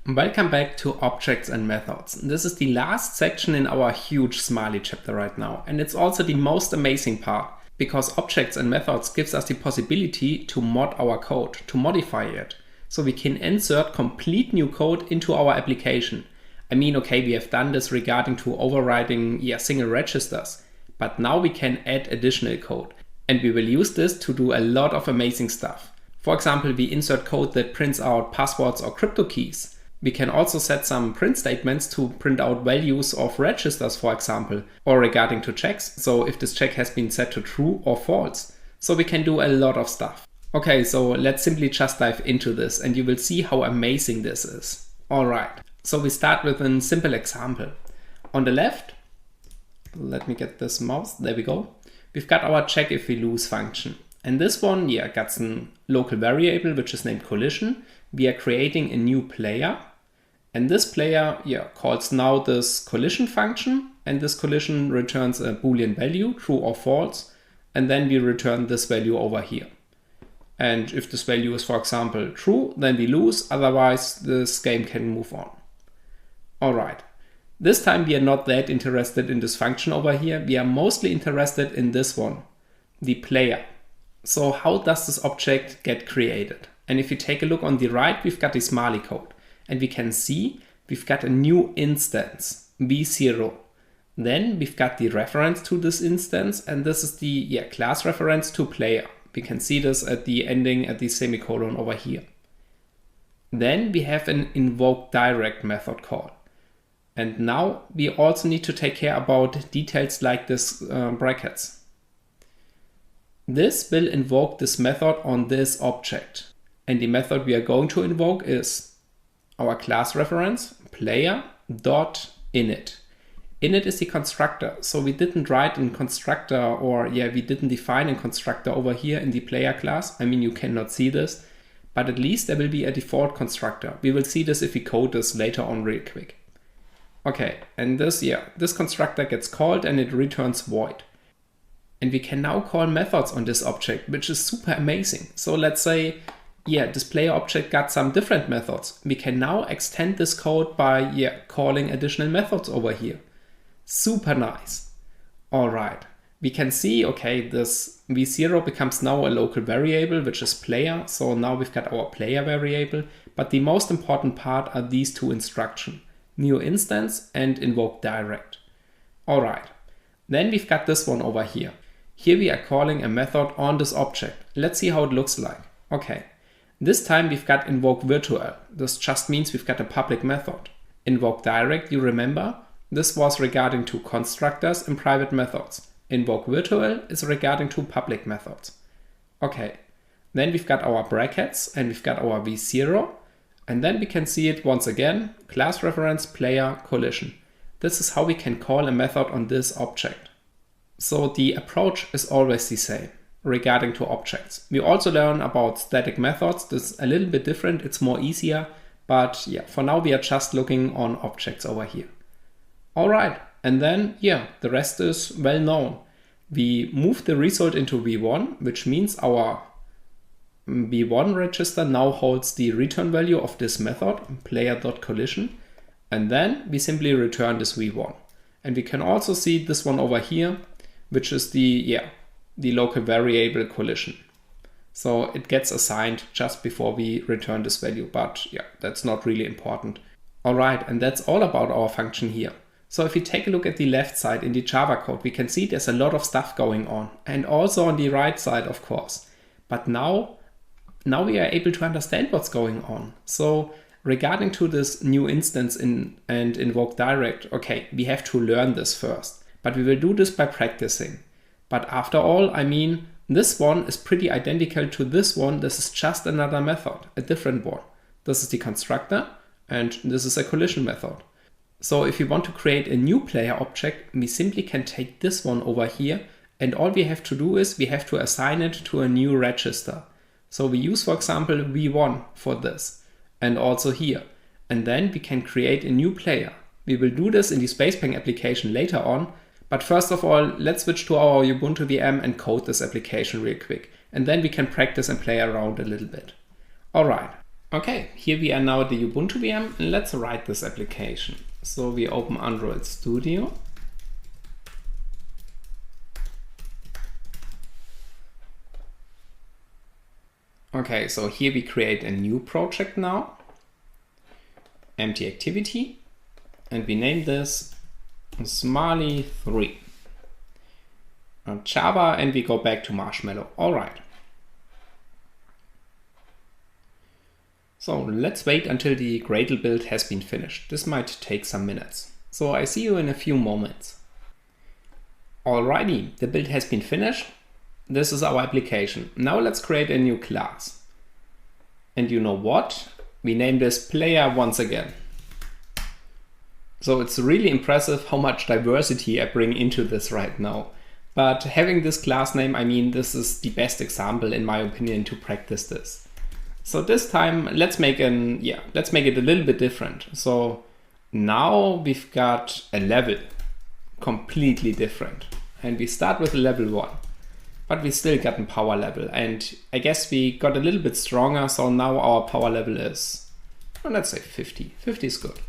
Welcome back to Objects and Methods. This is the last section in our huge Smiley chapter right now, and it's also the most amazing part, because Objects and Methods gives us the possibility to mod our code, to modify it. So we can insert complete new code into our application. I mean, okay, we have done this regarding to overriding single registers, but now we can add additional code, and we will use this to do a lot of amazing stuff. For example, we insert code that prints out passwords or crypto keys. We can also set some print statements to print out values of registers, for example, or regarding to checks. So if this check has been set to true or false. So we can do a lot of stuff. Okay, so let's simply just dive into this and you will see how amazing this is. All right, so we start with a simple example. On the left, let me get this mouse, there we go. We've got our check if we lose function. And this one, got a local variable, which is named collision. We are creating a new player. And this player calls now this collision function, and this collision returns a Boolean value, true or false, and then we return this value over here. And if this value is, for example, true, then we lose, otherwise this game can move on. All right, this time we are not that interested in this function over here, we are mostly interested in this one, the player. So how does this object get created? And if you take a look on the right, we've got the Smiley code. And we can see we've got a new instance, v0. Then we've got the reference to this instance, and this is the class reference to player. We can see this at the ending at the semicolon over here. Then we have an invoke direct method call. And now we also need to take care about details like this brackets. This will invoke this method on this object. And the method we are going to invoke is our class reference player.init. Init is the constructor, so we didn't write in constructor or we didn't define a constructor over here in the player class. I mean, you cannot see this, but at least there will be a default constructor. We will see this if we code this later on real quick. Okay, and this constructor gets called and it returns void. And we can now call methods on this object, which is super amazing. So let's say this player object got some different methods. We can now extend this code by calling additional methods over here. Super nice. All right, we can see, okay, this v0 becomes now a local variable, which is player. So now we've got our player variable, but the most important part are these two instructions, new instance and invoke direct. All right, then we've got this one over here. Here we are calling a method on this object. Let's see how it looks like. Okay. This time we've got invoke virtual. This just means we've got a public method. Invoke direct, you remember, this was regarding to constructors and private methods. Invoke virtual is regarding to public methods. Okay, then we've got our brackets and we've got our v0. And then we can see it once again, class reference player collision. This is how we can call a method on this object. So the approach is always the same regarding to objects. We also learn about static methods. This is a little bit different, it's more easier, but for now we are just looking on objects over here. All right, and then the rest is well known. We move the result into v1, which means our v1 register now holds the return value of this method, player.collision, and then we simply return this v1. And we can also see this one over here, which is the local variable collision. So it gets assigned just before we return this value, but that's not really important. All right, and that's all about our function here. So if you take a look at the left side in the Java code, we can see there's a lot of stuff going on, and also on the right side, of course. But now we are able to understand what's going on. So regarding to this new instance and invoke direct, okay, we have to learn this first, but we will do this by practicing. But after all, I mean, this one is pretty identical to this one. This is just another method, a different one. This is the constructor and this is a collision method. So if you want to create a new player object, we simply can take this one over here, and all we have to do is we have to assign it to a new register. So we use, for example, v1 for this, and also here. And then we can create a new player. We will do this in the Spacebank application later on. But first of all, let's switch to our Ubuntu VM and code this application real quick. And then we can practice and play around a little bit. All right. Okay, here we are now at the Ubuntu VM, and let's write this application. So we open Android Studio. Okay, so here we create a new project now, empty activity, and we name this Smiley3 on Java, and we go back to Marshmallow. All right. So let's wait until the Gradle build has been finished. This might take some minutes. So I see you in a few moments. Alrighty, the build has been finished. This is our application. Now let's create a new class. And you know what? We name this player once again. So it's really impressive how much diversity I bring into this right now. But having this class name, I mean, this is the best example in my opinion to practice this. So this time let's make it a little bit different. So now we've got a level completely different. And we start with a level 1. But we still got a power level, and I guess we got a little bit stronger, so now our power level is, well, let's say 50. 50 is good.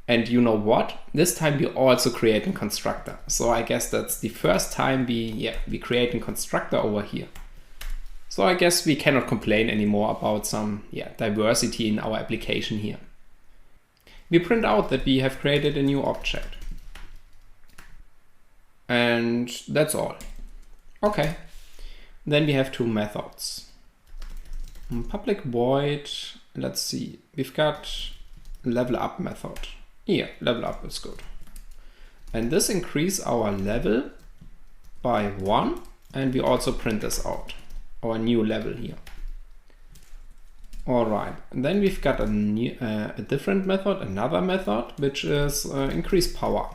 And you know what? This time we also create a constructor. So I guess that's the first time we create a constructor over here. So I guess we cannot complain anymore about some diversity in our application here. We print out that we have created a new object. And that's all. Okay, then we have two methods. Public void, let's see, we've got level up method. Yeah, level up is good. And this increase our level by 1, and we also print this out, our new level here. All right, and then we've got a different method, another method, which is increase power.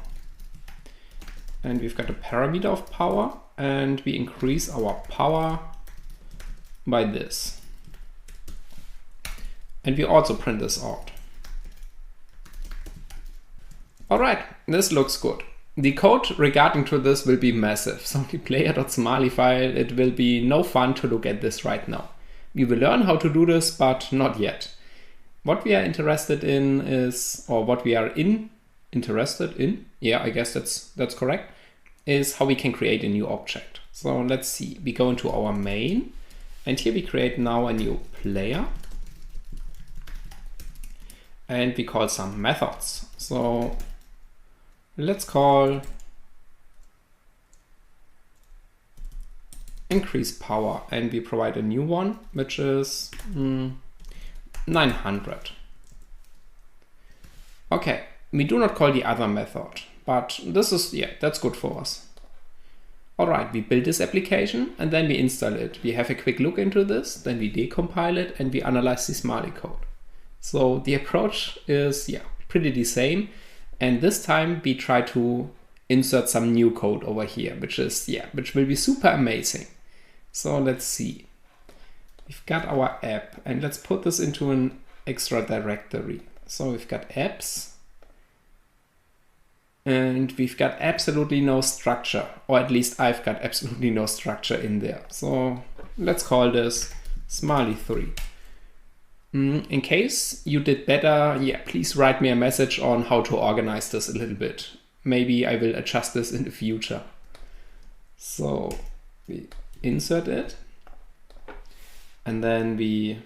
And we've got a parameter of power, and we increase our power by this. And we also print this out. All right, this looks good. The code regarding to this will be massive. So the player.smiley file, it will be no fun to look at this right now. We will learn how to do this, but not yet. What we are interested in is, or what we are interested in, yeah, I guess that's correct, is how we can create a new object. So let's see, we go into our main, and here we create now a new player, and we call some methods. So let's call increase power, and we provide a new one, which is 900. Okay, we do not call the other method, but this is, that's good for us. All right, we build this application and then we install it. We have a quick look into this, then we decompile it and we analyze the Smiley code. So the approach is, pretty the same. And this time we try to insert some new code over here, which will be super amazing. So let's see. We've got our app, and let's put this into an extra directory. So we've got apps, and we've got absolutely no structure, or at least I've got absolutely no structure in there. So let's call this Smiley3. In case you did better, please write me a message on how to organize this a little bit. Maybe I will adjust this in the future. So we insert it, and then we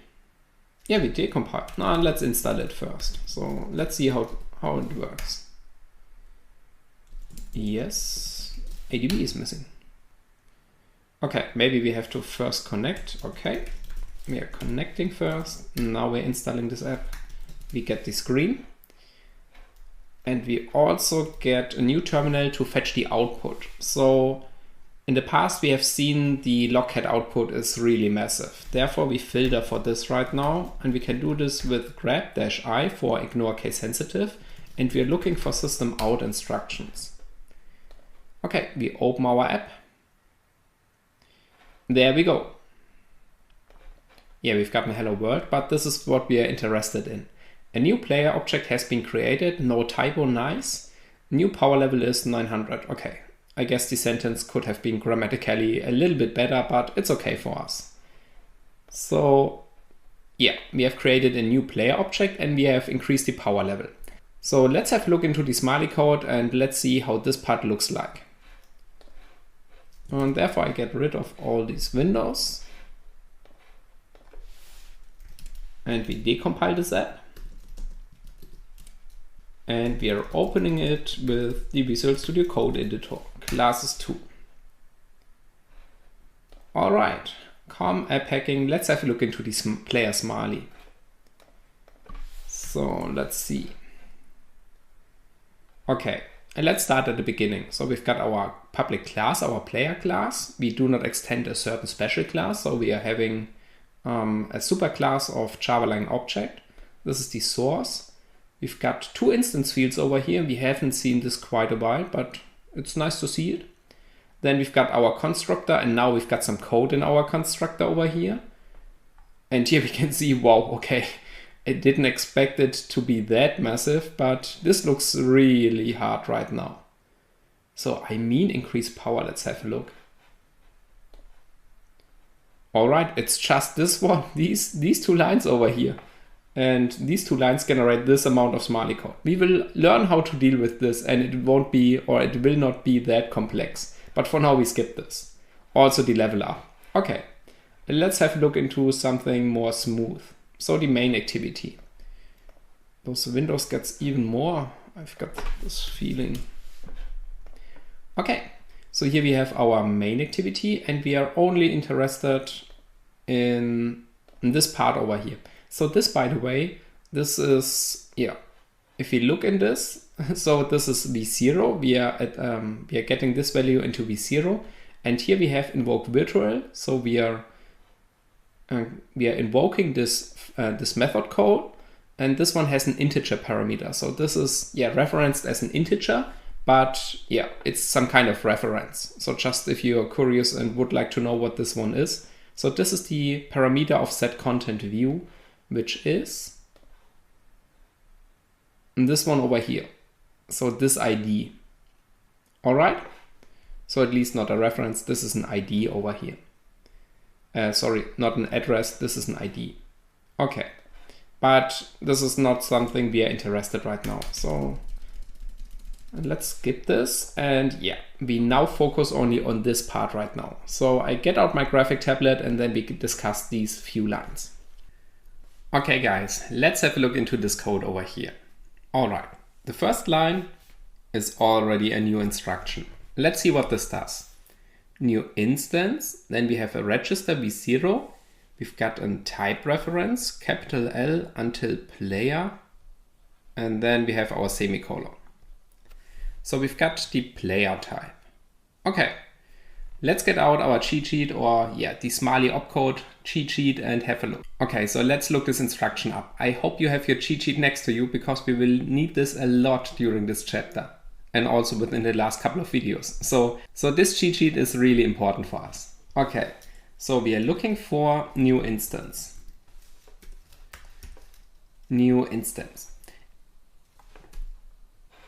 decompile. Now let's install it first. So let's see how it works. Yes, ADB is missing. Okay, maybe we have to first connect. Okay, we are connecting first. Now we're installing this app. We get the screen. And we also get a new terminal to fetch the output. So in the past, we have seen the logcat output is really massive. Therefore, we filter for this right now. And we can do this with grep-i for ignore case sensitive. And we are looking for system out instructions. Okay, we open our app. There we go. We've gotten hello world, but this is what we are interested in. A new player object has been created, no typo, nice. New power level is 900. Okay, I guess the sentence could have been grammatically a little bit better, but it's okay for us. So we have created a new player object and we have increased the power level. So let's have a look into the smiley code and let's see how this part looks like. And therefore I get rid of all these windows. And we decompile this app. And we are opening it with the Visual Studio Code Editor, classes 2. All right, app hacking. Let's have a look into this player smiley. So let's see. Okay, and let's start at the beginning. So we've got our public class, our player class. We do not extend a certain special class. So we are having a superclass of Java-like object. This is the source. We've got 2 instance fields over here. We haven't seen this quite a while, but it's nice to see it. Then we've got our constructor, and now we've got some code in our constructor over here. And here we can see, wow, okay, I didn't expect it to be that massive, but this looks really hard right now. So I mean increase power, let's have a look. All right, it's just this one, these 2 lines over here. And these 2 lines generate this amount of smiley code. We will learn how to deal with this, and it won't be, or it will not be that complex. But for now, we skip this. Also the level up. Okay, let's have a look into something more smooth. So the main activity. Those windows gets even more. I've got this feeling. Okay, so here we have our main activity, and we are only interested in this part over here. So this, by the way, this is, if we look in this, so this is v0, we are getting this value into v0, and here we have invoke virtual, so we are invoking this method code, and this one has an integer parameter. So this is referenced as an integer, but it's some kind of reference. So just if you are curious and would like to know what this one is, so this is the parameter of setContentView, which is this one over here. So this ID. All right. So at least not a reference. This is an ID over here. Sorry, not an address. This is an ID. Okay. But this is not something we are interested right now. So let's skip this. And we now focus only on this part right now. So I get out my graphic tablet and then we discuss these few lines. Okay guys, let's have a look into this code over here. All right, the first line is already a new instruction. Let's see what this does. New instance, then we have a register v0. We've got a type reference, capital L until player, and then we have our semicolon. So we've got the player type. Okay, let's get out our cheat sheet, or the smiley opcode cheat sheet, and have a look. Okay, so let's look this instruction up. I hope you have your cheat sheet next to you, because we will need this a lot during this chapter and also within the last couple of videos. So this cheat sheet is really important for us. Okay, so we are looking for new instance. New instance.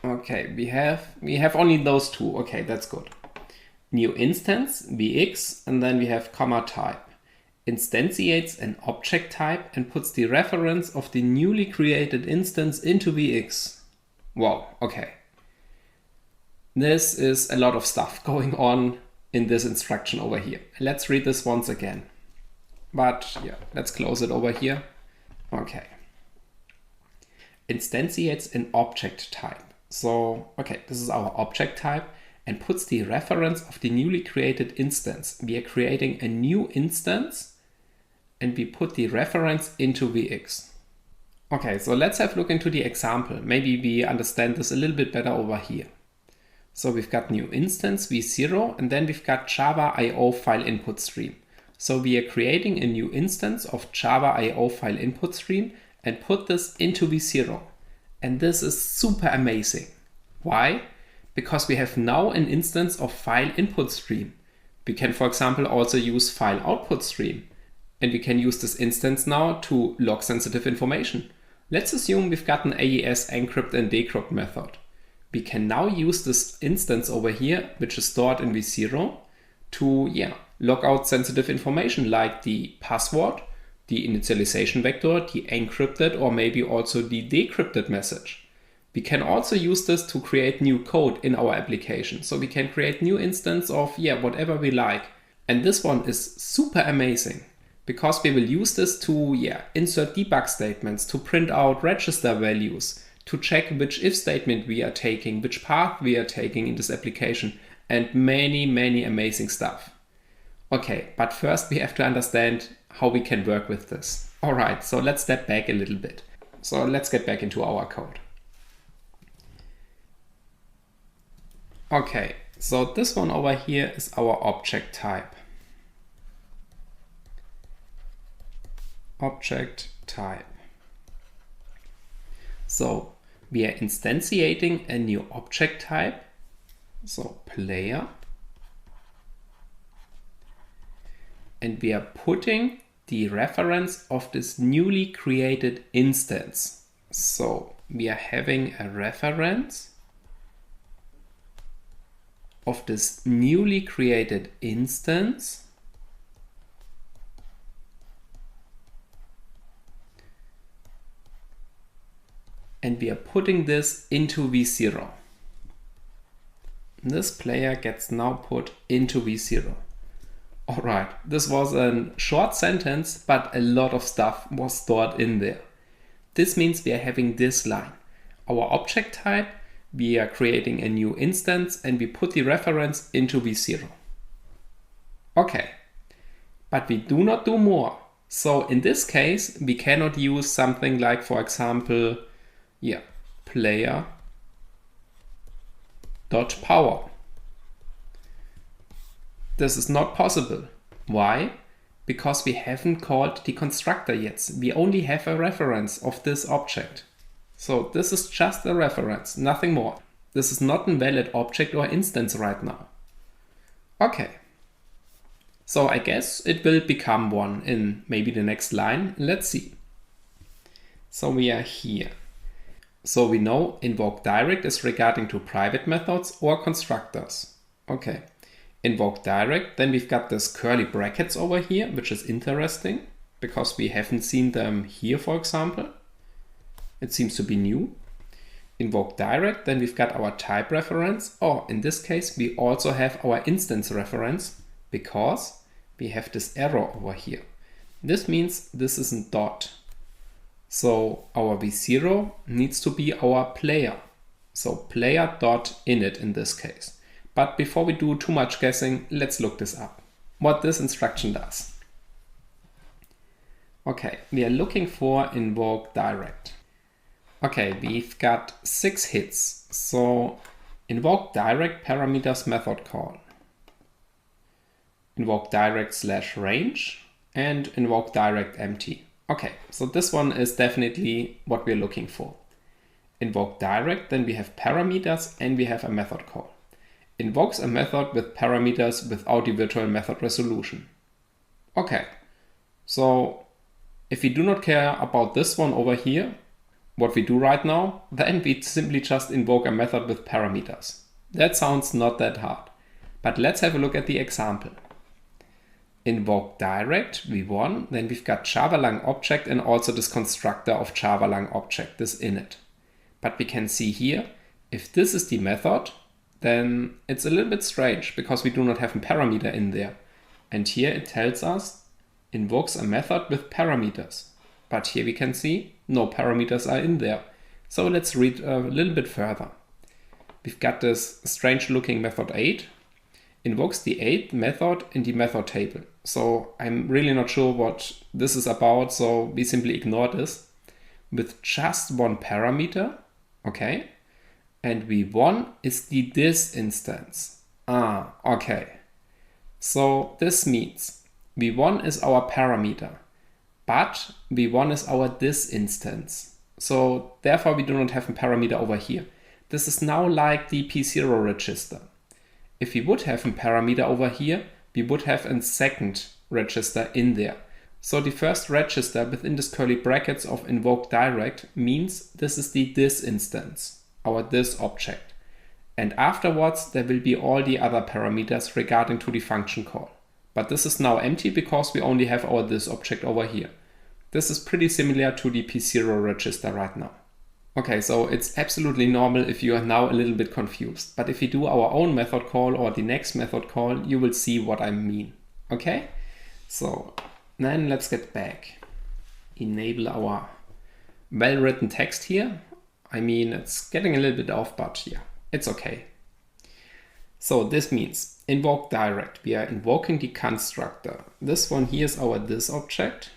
Okay, we have only those 2. Okay, that's good. New instance, vx, and then we have comma type. Instantiates an object type and puts the reference of the newly created instance into vx. Wow, okay. This is a lot of stuff going on in this instruction over here. Let's read this once again. But let's close it over here. Okay. Instantiates an object type. So, okay, this is our object type, and puts the reference of the newly created instance. We are creating a new instance and we put the reference into vx. Okay, so let's have a look into the example. Maybe we understand this a little bit better over here. So we've got new instance v0, and then we've got Java IO file input stream. So we are creating a new instance of Java IO file input stream and put this into v0. And this is super amazing. Why? Because we have now an instance of file input stream. We can, for example, also use file output stream. And we can use this instance now to log sensitive information. Let's assume we've got an AES encrypt and decrypt method. We can now use this instance over here, which is stored in v0, to log out sensitive information like the password, the initialization vector, the encrypted or maybe also the decrypted message. We can also use this to create new code in our application. So we can create new instance of whatever we like. And this one is super amazing because we will use this to insert debug statements, to print out register values, to check which if statement we are taking, which path we are taking in this application, and many, many amazing stuff. Okay, but first we have to understand how we can work with this. All right, so let's step back a little bit. So let's get back into our code. Okay, so this one over here is our object type. Object type. So we are instantiating a new object type. So player. And we are putting the reference of this newly created instance. So we are having a reference of this newly created instance and we are putting this into v0. This player gets now put into v0. All right, this was a short sentence, but a lot of stuff was stored in there. This means we are having this line. Our object type, we are creating a new instance and we put the reference into v0. Okay, but we do not do more. So in this case, we cannot use something like, for example, player.power. This is not possible. Why? Because we haven't called the constructor yet. We only have a reference of this object. So this is just a reference, nothing more. This is not a valid object or instance right now. Okay. So I guess it will become one in maybe the next line. Let's see. So we are here. So we know invoke direct is regarding to private methods or constructors. Okay. Invoke direct, then we've got this curly brackets over here, which is interesting because we haven't seen them here, for example. It seems to be new. Invoke direct, then we've got our type reference, or in this case, we also have our instance reference because we have this error over here. This means this isn't dot. So our v0 needs to be our player. So player.init in this case. But before we do too much guessing, let's look this up. What this instruction does. Okay, we are looking for invoke direct. Okay, we've got 6 hits. So invoke direct parameters method call. Invoke direct /range and invoke direct empty. Okay, so this one is definitely what we're looking for. Invoke direct, then we have parameters and we have a method call. Invokes a method with parameters without the virtual method resolution. Okay, so if we do not care about this one over here, what we do right now, then we simply just invoke a method with parameters. That sounds not that hard, but let's have a look at the example. Invoke direct v1, then we've got java-lang object and also this constructor of java-lang object, this init. But we can see here, if this is the method, then it's a little bit strange because we do not have a parameter in there. And here it tells us invokes a method with parameters. But here we can see no parameters are in there. So let's read a little bit further. We've got this strange looking method 8. Invokes the 8th method in the method table. So I'm really not sure what this is about. So we simply ignore this with just one parameter. Okay. And v1 is the this instance. Okay. So this means v1 is our parameter, but v1 is our this instance. So therefore we do not have a parameter over here. This is now like the p0 register. If we would have a parameter over here, we would have a second register in there. So the first register within this curly brackets of invoke direct means this is the this instance. Our this object. And afterwards there will be all the other parameters regarding to the function call. But this is now empty because we only have our this object over here. This is pretty similar to the P0 register right now. Okay, so it's absolutely normal if you are now a little bit confused. But if we do our own method call or the next method call, you will see what I mean. Okay, so then let's get back. Enable our well-written text here. I mean, it's getting a little bit off, but yeah, it's okay. So this means invoke direct. We are invoking the constructor. This one here is our this object.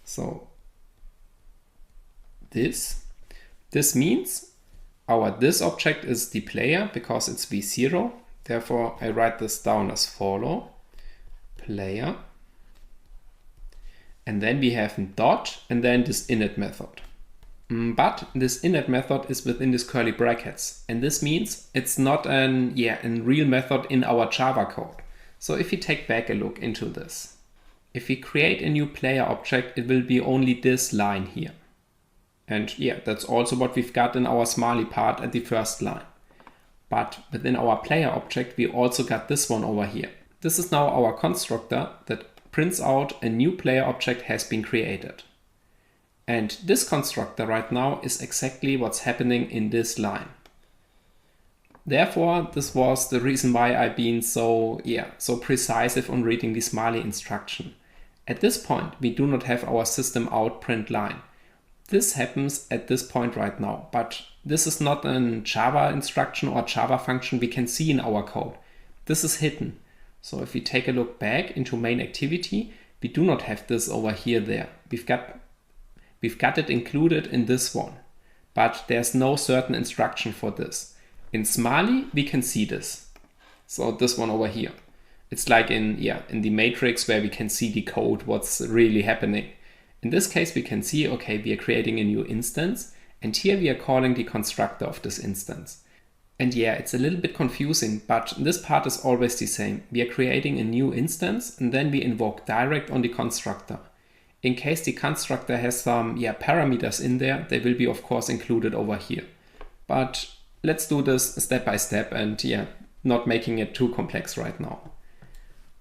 So this means our this object is the player because it's v0. Therefore, I write this down as follow player. And then we have a dot and then this init method. But this init method is within these curly brackets. And this means it's not a real method in our Java code. So if we take back a look into this, if we create a new player object, it will be only this line here. And yeah, that's also what we've got in our Smiley part at the first line. But within our player object, we also got this one over here. This is now our constructor that prints out a new player object has been created. And this constructor right now is exactly what's happening in this line. Therefore, this was the reason why I've been so precise on reading the Smiley instruction. At this point, we do not have our system out print line. This happens at this point right now, but this is not a Java instruction or Java function we can see in our code. This is hidden. So if we take a look back into main activity, we do not have this over here there. We've got it included in this one, but there's no certain instruction for this. In Smiley, we can see this. So this one over here. It's like in the matrix where we can see the code, what's really happening. In this case, we can see, okay, we are creating a new instance, and here we are calling the constructor of this instance. And yeah, it's a little bit confusing, but this part is always the same. We are creating a new instance, and then we invoke direct on the constructor. In case the constructor has some parameters in there, they will be of course included over here. But let's do this step by step and not making it too complex right now.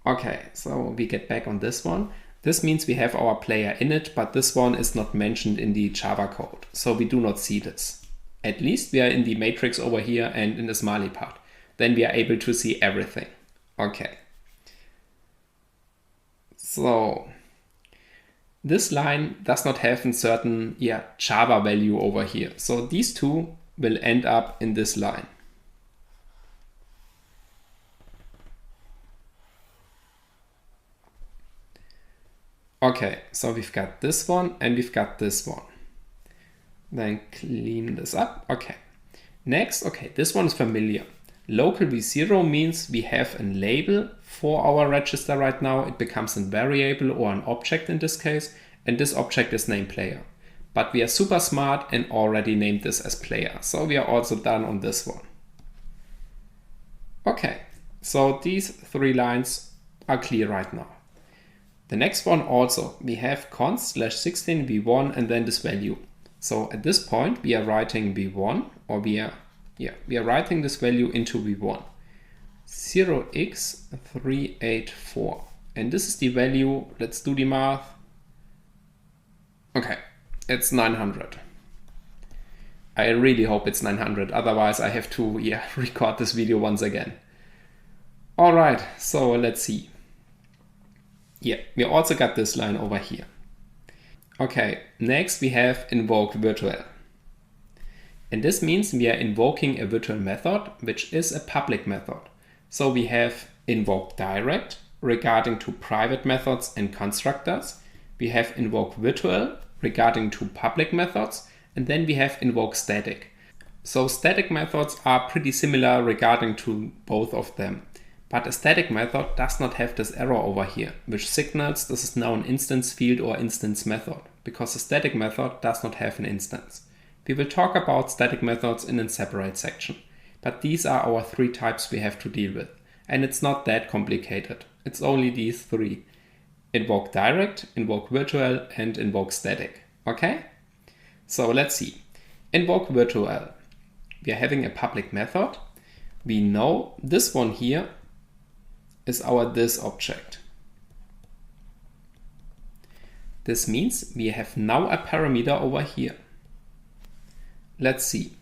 Okay, so we get back on this one. This means we have our player init, but this one is not mentioned in the Java code. So we do not see this. At least we are in the matrix over here and in the Smiley part. Then we are able to see everything. Okay. So this line does not have a certain Java value over here. So these two will end up in this line. Okay, so we've got this one and we've got this one. Then clean this up. Okay. Next, okay, this one is familiar. Local v0 means we have a label for our register right now. It becomes a variable or an object in this case, and this object is named player. But we are super smart and already named this as player. So we are also done on this one. Okay, so these three lines are clear right now. The next one also, we have const/16 v1 and then this value. So at this point we are writing v1, or we are writing this value into v1. 0x384. And this is the value, let's do the math. Okay, it's 900. I really hope it's 900, otherwise I have to record this video once again. All right, so let's see. Yeah, we also got this line over here. Okay, next we have invoke virtual. And this means we are invoking a virtual method, which is a public method. So we have invoke direct regarding to private methods and constructors. We have invoke virtual regarding to public methods. And then we have invoke static. So static methods are pretty similar regarding to both of them. But a static method does not have this error over here, which signals this is now an instance field or instance method, because a static method does not have an instance. We will talk about static methods in a separate section, but these are our three types we have to deal with. And it's not that complicated. It's only these three: invoke direct, invoke virtual, and invoke static. Okay? So let's see. Invoke virtual. We are having a public method. We know this one here is our this object. This means we have now a parameter over here. Let's see.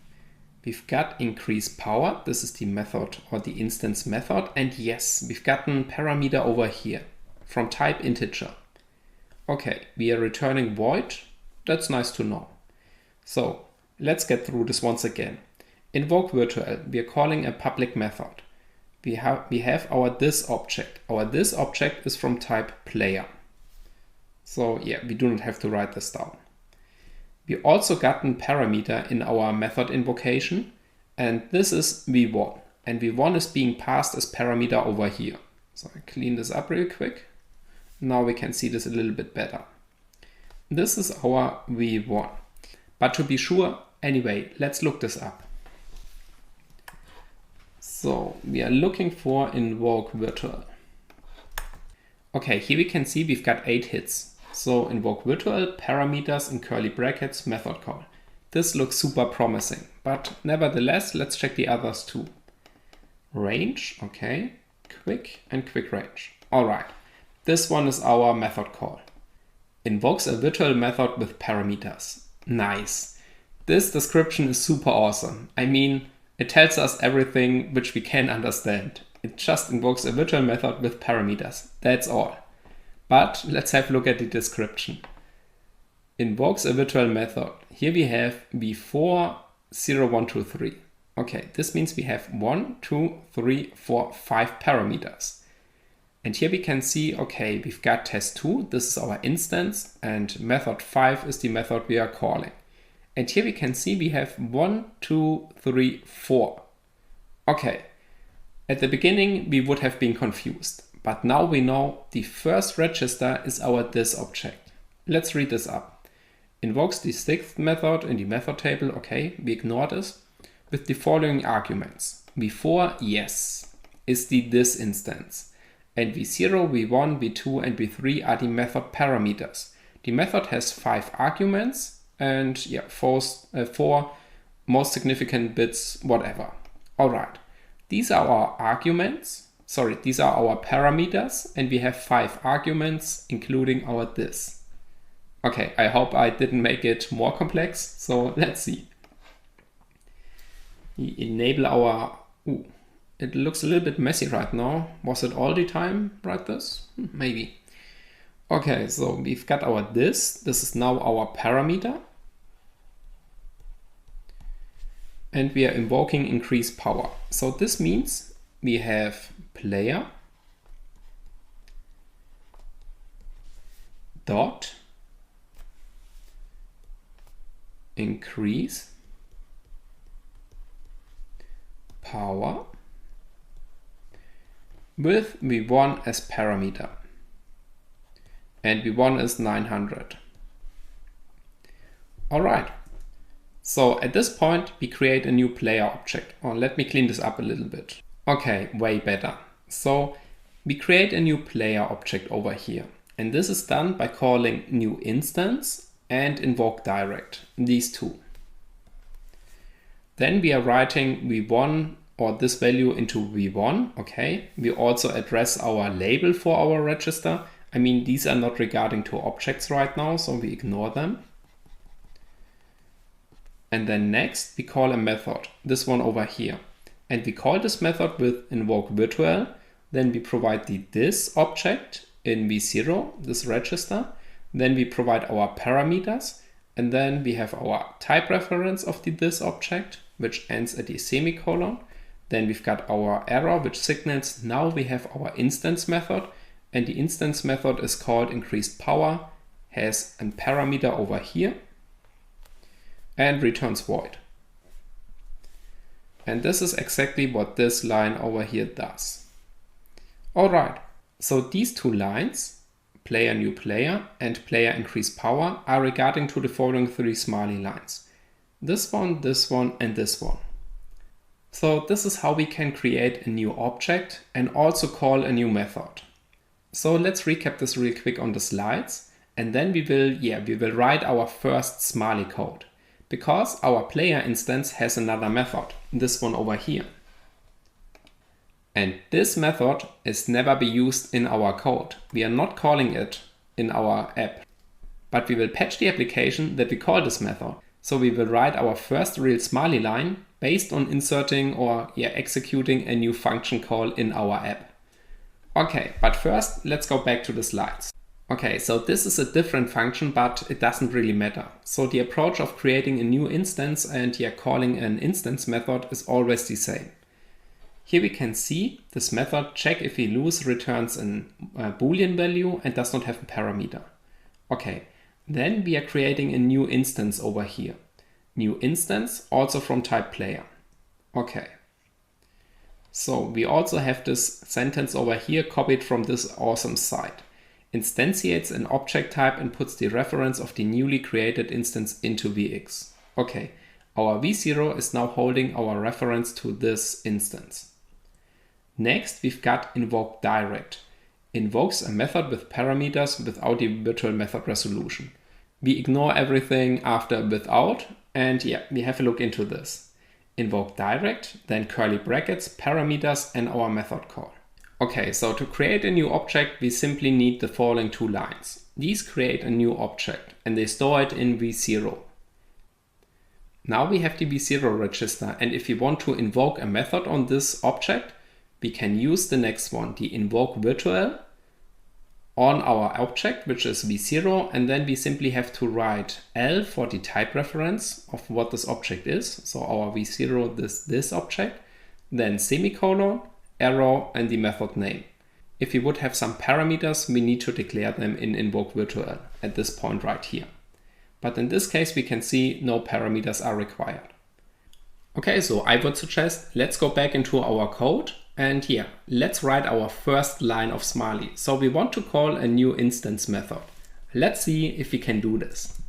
We've got increase power. This is the method or the instance method. And yes, we've gotten parameter over here from type integer. Okay, we are returning void. That's nice to know. So let's get through this once again. Invoke virtual. We are calling a public method. We have our this object. Our this object is from type player. So yeah, we do not have to write this down. We also gotten parameter in our method invocation, and this is v1. And v1 is being passed as parameter over here. So I clean this up real quick. Now we can see this a little bit better. This is our v1. But to be sure, anyway, let's look this up. So we are looking for invoke virtual. Okay, here we can see we've got 8 hits. So invoke virtual, parameters in curly brackets, method call. This looks super promising, but nevertheless, let's check the others too. Range, okay, quick and quick range. All right, this one is our method call. Invokes a virtual method with parameters. Nice. This description is super awesome. I mean, it tells us everything which we can understand. It just invokes a virtual method with parameters. That's all. But let's have a look at the description. Invokes a virtual method. Here we have v4, 0, 1, 2, 3. Okay, this means we have 1, 2, 3, 4, 5 parameters. And here we can see, okay, we've got test2, this is our instance, and method 5 is the method we are calling. And here we can see we have 1, 2, 3, 4. Okay, at the beginning we would have been confused. But now we know the first register is our this object. Let's read this up. Invokes the 6th method in the method table. Okay, we ignore this. With the following arguments. v4, yes, is the this instance. And v0, v1, v2, and v3 are the method parameters. The method has 5 arguments and yeah, 4 most significant bits, whatever. All right, these are our arguments. Sorry, these are our parameters, and we have 5 arguments, including our this. Okay, I hope I didn't make it more complex, so let's see. We enable our... Ooh, it looks a little bit messy right now. Was it all the time like this? Maybe. Okay, so we've got our this. This is now our parameter. And we are invoking increase power. So this means we have player dot increase power with v1 as parameter, and v1 is 900. All right, so at this point we create a new player object. Let me clean this up a little bit. Okay, way better. So we create a new player object over here, and this is done by calling new instance and invoke direct, these two. Then we are writing v1 or this value into v1. Okay, we also address our label for our register. I mean, these are not regarding to objects right now, so we ignore them. And then next we call a method, this one over here. And we call this method with invoke virtual. Then we provide the this object in v0, this register. Then we provide our parameters. And then we have our type reference of the this object, which ends at the semicolon. Then we've got our error, which signals now we have our instance method. And the instance method is called increased power, has a parameter over here, and returns void. And this is exactly what this line over here does. All right, so these 2 lines, player new player and player increase power, are regarding to the following 3 smiley lines. This one, and this one. So this is how we can create a new object and also call a new method. So let's recap this real quick on the slides, and then we will write our first smiley code. Because our player instance has another method, this one over here. And this method is never be used in our code. We are not calling it in our app. But we will patch the application that we call this method. So we will write our first real Smiley line based on inserting or executing a new function call in our app. Okay, but first let's go back to the slides. Okay, so this is a different function, but it doesn't really matter. So the approach of creating a new instance and calling an instance method is always the same. Here we can see this method check if we lose returns a Boolean value and does not have a parameter. Okay, then we are creating a new instance over here. New instance also from type player. Okay. So we also have this sentence over here copied from this awesome site. Instantiates an object type and puts the reference of the newly created instance into Vx. Okay, our v0 is now holding our reference to this instance. Next, we've got invoke direct. Invokes a method with parameters without the virtual method resolution. We ignore everything after without, and we have a look into this. Invoke direct, then curly brackets, parameters, and our method call. Okay, so to create a new object, we simply need the following two lines. These create a new object and they store it in v0. Now we have the v0 register, and if we want to invoke a method on this object, we can use the next one, the invoke virtual, on our object, which is v0, and then we simply have to write L for the type reference of what this object is. So our v0 this object, then semicolon, arrow, and the method name. If we would have some parameters, we need to declare them in invoke virtual at this point right here. But in this case, we can see no parameters are required. Okay, so I would suggest let's go back into our code and let's write our first line of Smiley. So we want to call a new instance method. Let's see if we can do this.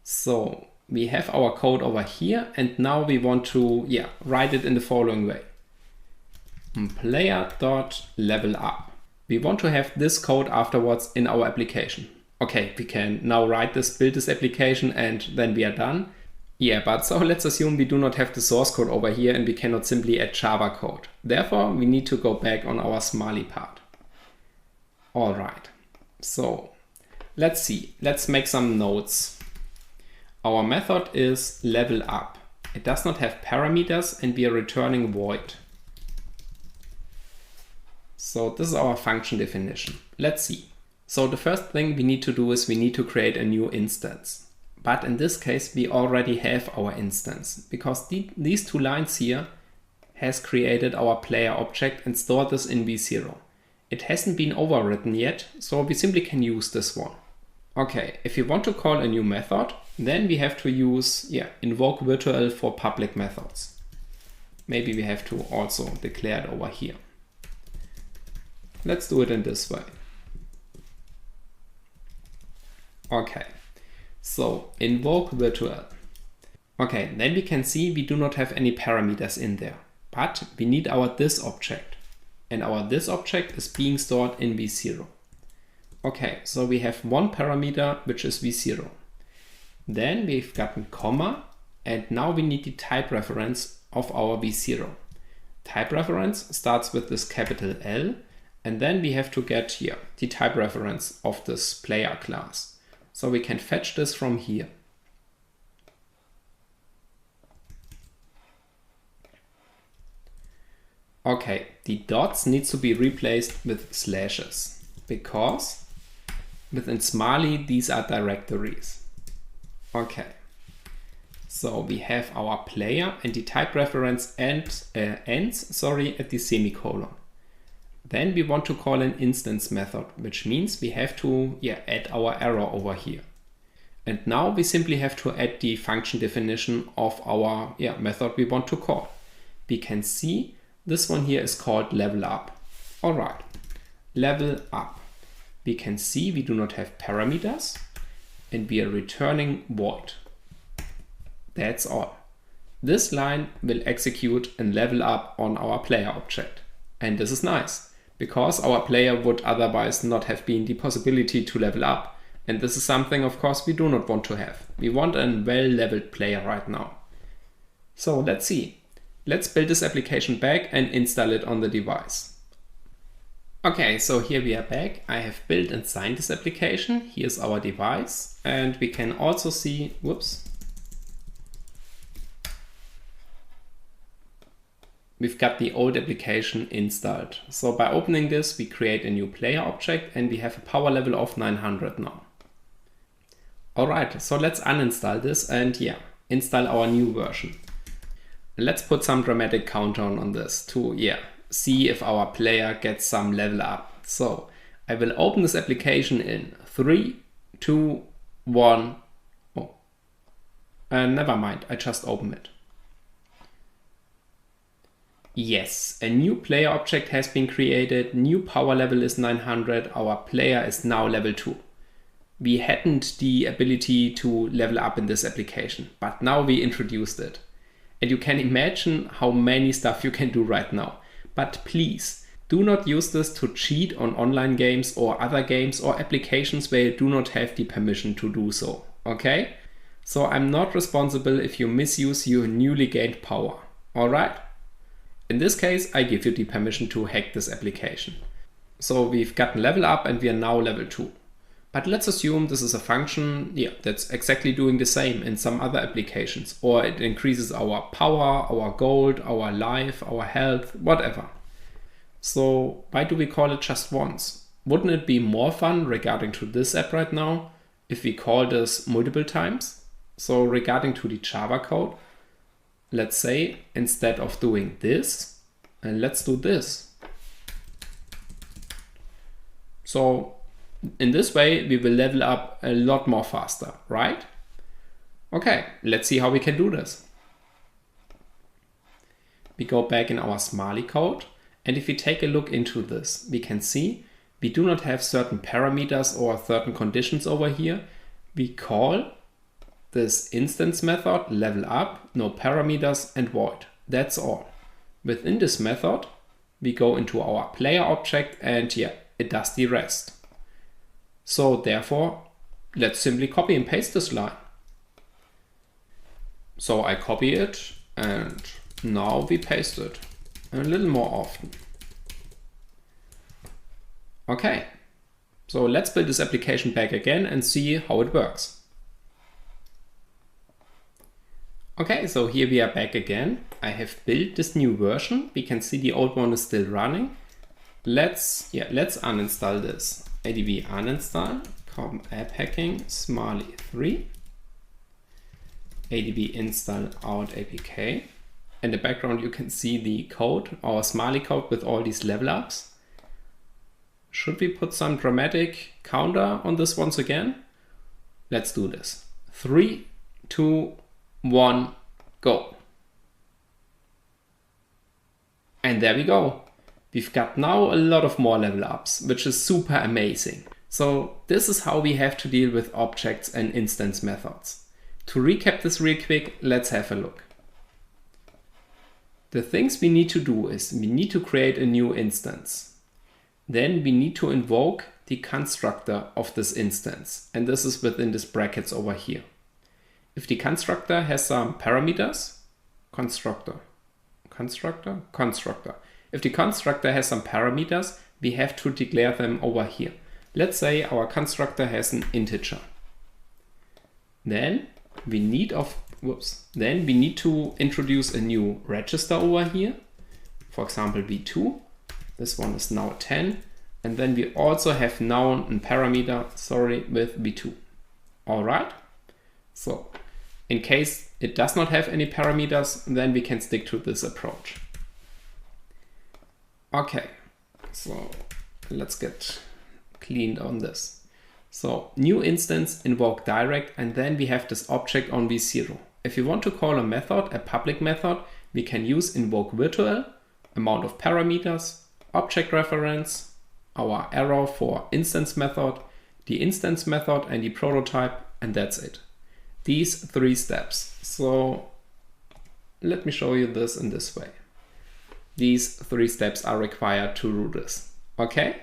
So we have our code over here, and now we want to write it in the following way. Player.levelup. We want to have this code afterwards in our application. Okay, we can now build this application, and then we are done. But so let's assume we do not have the source code over here and we cannot simply add Java code. Therefore, we need to go back on our Smiley part. All right, so let's see. Let's make some notes. Our method is level up. It does not have parameters and we are returning void. So this is our function definition. Let's see. So the first thing we need to do is we need to create a new instance. But in this case, we already have our instance because these two lines here has created our player object and stored this in v0. It hasn't been overwritten yet, so we simply can use this one. Okay, if you want to call a new method, then we have to use invoke virtual for public methods. Maybe we have to also declare it over here. Let's do it in this way. Okay. So invoke virtual. Okay, then we can see we do not have any parameters in there, but we need our this object, and our this object is being stored in v0. Okay, so we have one parameter which is v0. Then we've gotten comma, and now we need the type reference of our v0. Type reference starts with this capital L, and then we have to get the type reference of this player class. So we can fetch this from here. Okay, the dots needs to be replaced with slashes because within Smiley these are directories. Okay, so we have our player and the type reference ends at the semicolon. Then we want to call an instance method, which means we have to add our arrow over here. And now we simply have to add the function definition of our method we want to call. We can see this one here is called level up. All right, level up. We can see we do not have parameters and we are returning void. That's all. This line will execute and level up on our player object. And this is nice, because our player would otherwise not have been the possibility to level up. And this is something, of course, we do not want to have. We want a well-leveled player right now. So let's see. Let's build this application back and install it on the device. Okay, so here we are back. I have built and signed this application. Here's our device, and we can also see, whoops, we've got the old application installed. So by opening this, we create a new player object and we have a power level of 900 now. All right, so let's uninstall this and install our new version. Let's put some dramatic countdown on this to see if our player gets some level up. So I will open this application in 3, 2, 1. Oh, never mind, I just open it. Yes, a new player object has been created. New power level is 900. Our player is now level 2. We hadn't the ability to level up in this application, but now we introduced it. And you can imagine how many stuff you can do right now. But please, do not use this to cheat on online games or other games or applications where you do not have the permission to do so, okay? So I'm not responsible if you misuse your newly gained power, all right? In this case, I give you the permission to hack this application. So we've gotten level up and we are now level 2. But let's assume this is a function that's exactly doing the same in some other applications, or it increases our power, our gold, our life, our health, whatever. So why do we call it just once? Wouldn't it be more fun regarding to this app right now if we call this multiple times? So regarding to the Java code, let's say instead of doing this, let's do this. So in this way, we will level up a lot more faster, right? Okay, let's see how we can do this. We go back in our Smiley code, and if we take a look into this, we can see we do not have certain parameters or certain conditions over here. We call this instance method level up, no parameters and void. That's all. Within this method, we go into our player object and it does the rest. So therefore, let's simply copy and paste this line. So I copy it and now we paste it a little more often. Okay, so let's build this application back again and see how it works. Okay, so here we are back again. I have built this new version. We can see the old one is still running. Let's uninstall this. ADB uninstall, com app hacking, smiley 3, ADB install out APK. In the background you can see the code, our smiley code with all these level ups. Should we put some dramatic counter on this once again? Let's do this. 3, 2, 1, go. And there we go. We've got now a lot of more level ups, which is super amazing. So this is how we have to deal with objects and instance methods. To recap this real quick, let's have a look. The things we need to do is we need to create a new instance. Then we need to invoke the constructor of this instance. And this is within this brackets over here. If the constructor has some parameters, constructor. If the constructor has some parameters, we have to declare them over here. Let's say our constructor has an integer. Then we need to introduce a new register over here. For example, v2. This one is now 10. And then we also have now a parameter, with v2. All right. So in case it does not have any parameters, then we can stick to this approach. Okay, so let's get cleaned on this. So new instance, invoke direct, and then we have this object on v0. If you want to call a method, a public method, we can use invoke virtual, amount of parameters, object reference, our arrow for instance method, the instance method and the prototype, and that's it. These 3 steps. So let me show you this in this way. These 3 steps are required to do this. Okay?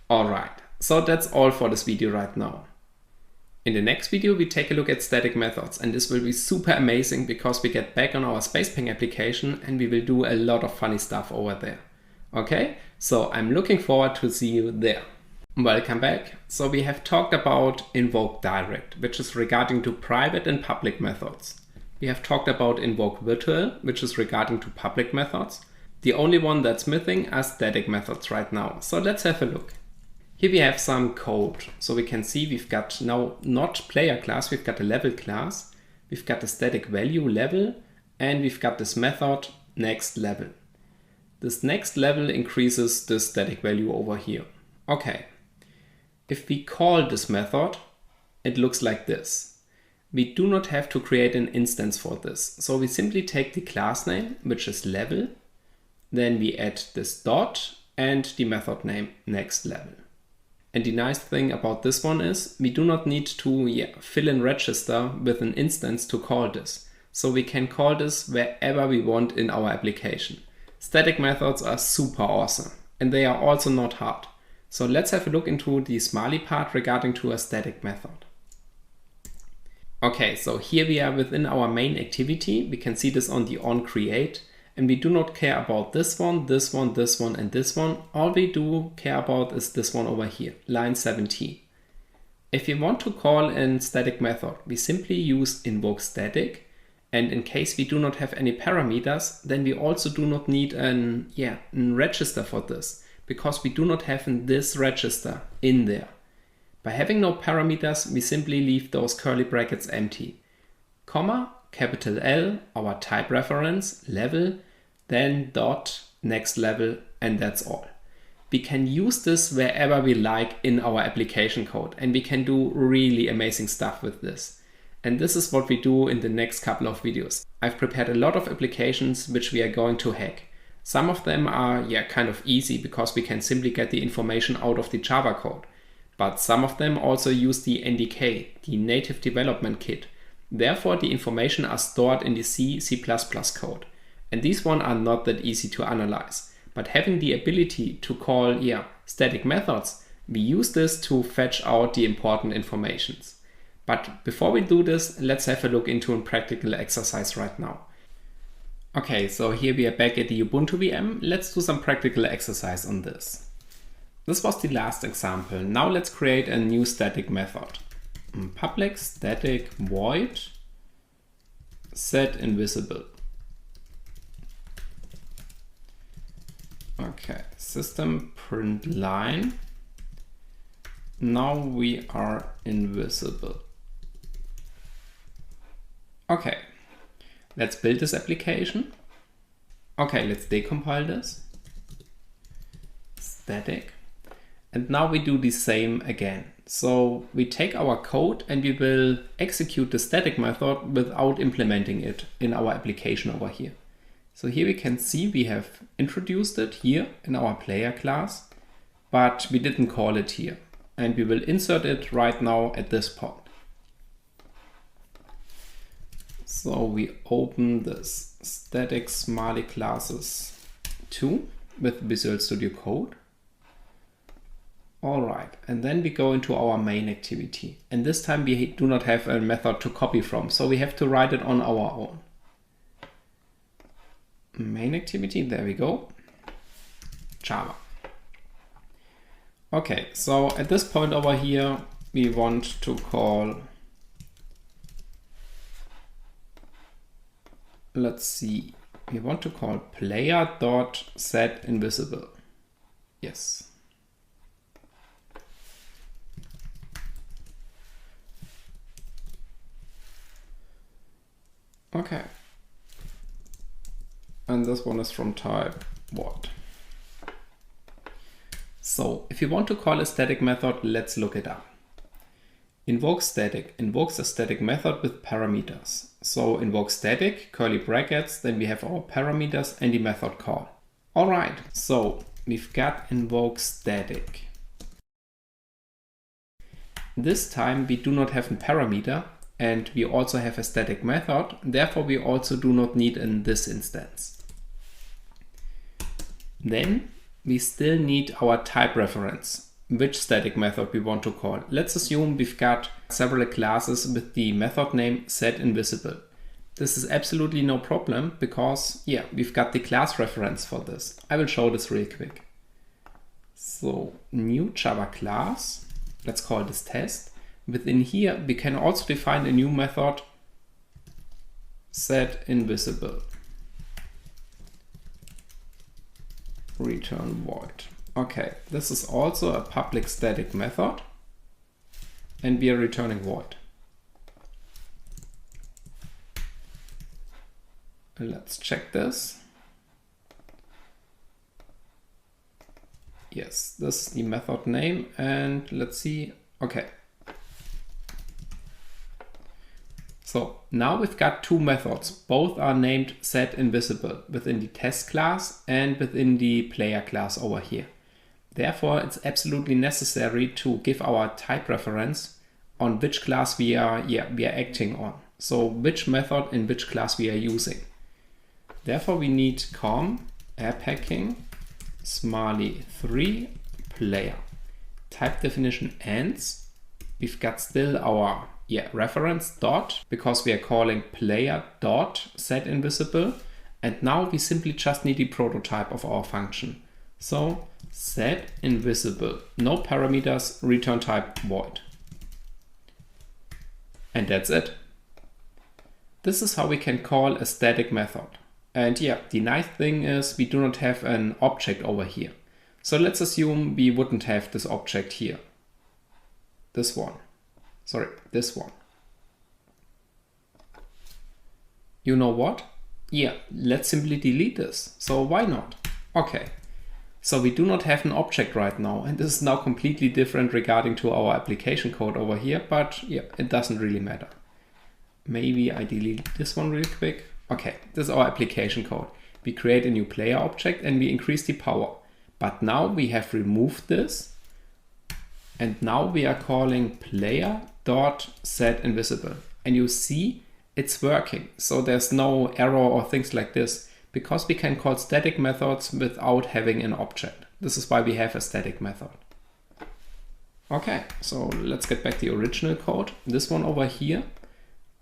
All right. So that's all for this video right now. In the next video, we take a look at static methods, and this will be super amazing because we get back on our SpacePing application and we will do a lot of funny stuff over there. Okay? So I'm looking forward to see you there. Welcome back. So we have talked about invoke direct, which is regarding to private and public methods. We have talked about invoke virtual, which is regarding to public methods. The only one that's missing are static methods right now. So let's have a look. Here we have some code. So we can see we've got now not player class, we've got a level class, we've got a static value level, and we've got this method next level. This next level increases the static value over here. Okay. If we call this method, it looks like this. We do not have to create an instance for this. So we simply take the class name, which is level, then we add this dot and the method name next level. And the nice thing about this one is we do not need to fill in register with an instance to call this. So we can call this wherever we want in our application. Static methods are super awesome and they are also not hard. So let's have a look into the Smiley part regarding to a static method. Okay, so here we are within our main activity. We can see this on the onCreate, and we do not care about this one, this one, this one, and this one. All we do care about is this one over here, line 17. If we want to call a static method, we simply use invoke static. And in case we do not have any parameters, then we also do not need a register for this, because we do not have this register in there. By having no parameters, we simply leave those curly brackets empty. Comma, capital L, our type reference, level, then dot, next level, and that's all. We can use this wherever we like in our application code, and we can do really amazing stuff with this. And this is what we do in the next couple of videos. I've prepared a lot of applications which we are going to hack. Some of them are kind of easy because we can simply get the information out of the Java code. But some of them also use the NDK, the native development kit. Therefore, the information are stored in the C code. And these ones are not that easy to analyze. But having the ability to call static methods, we use this to fetch out the important informations. But before we do this, let's have a look into a practical exercise right now. Okay, so here we are back at the Ubuntu VM. Let's do some practical exercise on this. This was the last example. Now let's create a new static method. Public static void set invisible. Okay, system print line. Now we are invisible. Okay. Let's build this application. Okay, let's decompile this. Static. And now we do the same again. So we take our code and we will execute the static method without implementing it in our application over here. So here we can see we have introduced it here in our player class, but we didn't call it here. And we will insert it right now at this point. So we open this static Smiley classes 2 with Visual Studio Code. All right, and then we go into our main activity. And this time we do not have a method to copy from, so we have to write it on our own. Main activity, there we go. Java. Okay, so at this point over here, we want to call, let's see, we want to call player.setInvisible. Yes. Okay. And this one is from type what? So if you want to call a static method, let's look it up. Invoke static invokes a static method with parameters. So invoke static, curly brackets, then we have our parameters and the method call. All right, so we've got invoke static. This time we do not have a parameter and we also have a static method. Therefore, we also do not need in this instance. Then we still need our type reference, which static method we want to call. Let's assume we've got several classes with the method name setInvisible. This is absolutely no problem because we've got the class reference for this. I will show this real quick. So new Java class, let's call this test. Within here, we can also define a new method, setInvisible, return void. Okay, this is also a public static method, and we are returning void. Let's check this. Yes, this is the method name, and let's see. Okay. So now we've got two methods. Both are named setInvisible within the test class and within the player class over here. Therefore, it's absolutely necessary to give our type reference on which class we are acting on. So which method in which class we are using. Therefore, we need com AppHacking Smiley3 player. Type definition ends. We've got still our reference dot, because we are calling player dot setInvisible. And now we simply just need the prototype of our function. So setInvisible, no parameters, return type void. And that's it. This is how we can call a static method. And the nice thing is we do not have an object over here. So let's assume we wouldn't have this object here. This one. Sorry, this one. You know what? Let's simply delete this. So why not? Okay. So we do not have an object right now, and this is now completely different regarding to our application code over here, but it doesn't really matter. Maybe I delete this one real quick. Okay, this is our application code. We create a new player object and we increase the power. But now we have removed this, and now we are calling player.setInvisible. And you see it's working. So there's no error or things like this, because we can call static methods without having an object. This is why we have a static method. Okay, so let's get back to the original code. This one over here.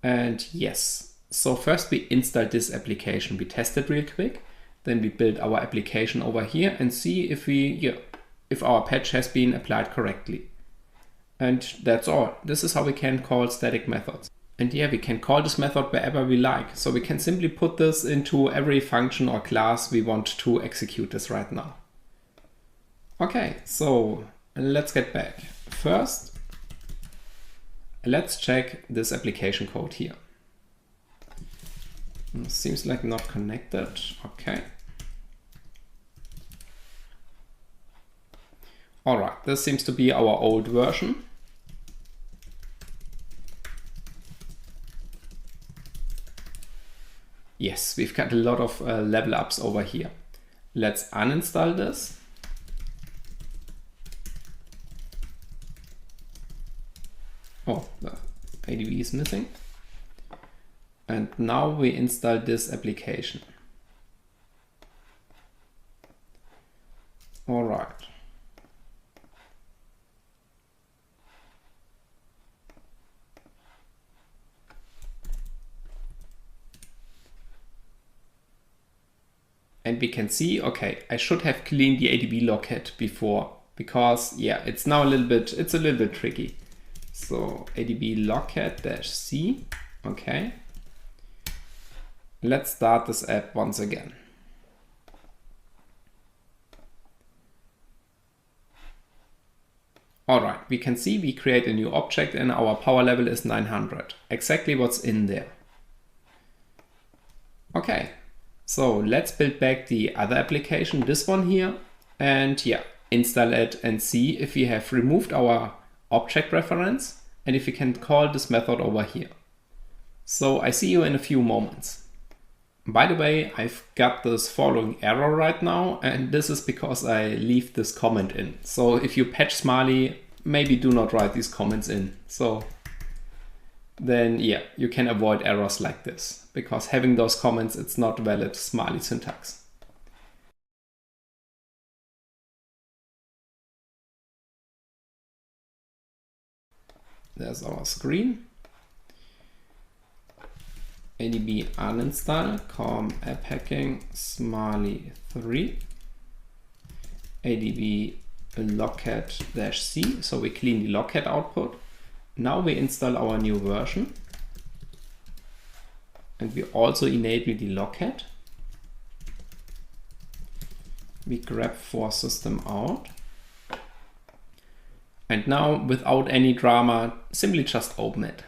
And yes, so first we install this application. We test it real quick. Then we build our application over here and see if if our patch has been applied correctly. And that's all. This is how we can call static methods. And we can call this method wherever we like. So we can simply put this into every function or class we want to execute this right now. Okay, so let's get back. First, let's check this application code here. Seems like not connected. Okay. All right, this seems to be our old version. Yes, we've got a lot of level ups over here. Let's uninstall this. Oh, the ADB is missing. And now we install this application. All right. And we can see, okay, I should have cleaned the ADB loghead before, because it's now a little bit tricky. So ADB loghead-c, okay. Let's start this app once again. All right, we can see we create a new object and our power level is 900. Exactly what's in there. Okay, so let's build back the other application, this one here, and install it and see if we have removed our object reference and if we can call this method over here. So I see you in a few moments. By the way, I've got this following error right now, and this is because I leave this comment in. So if you patch Smiley, maybe do not write these comments in. So then you can avoid errors like this, because having those comments, it's not valid Smiley syntax. There's our screen. ADB uninstall, com AppHacking Smiley3, ADB logcat-c, so we clean the logcat output. Now we install our new version, and we also enable the logcat. We grab for system out, and now without any drama, simply just open it.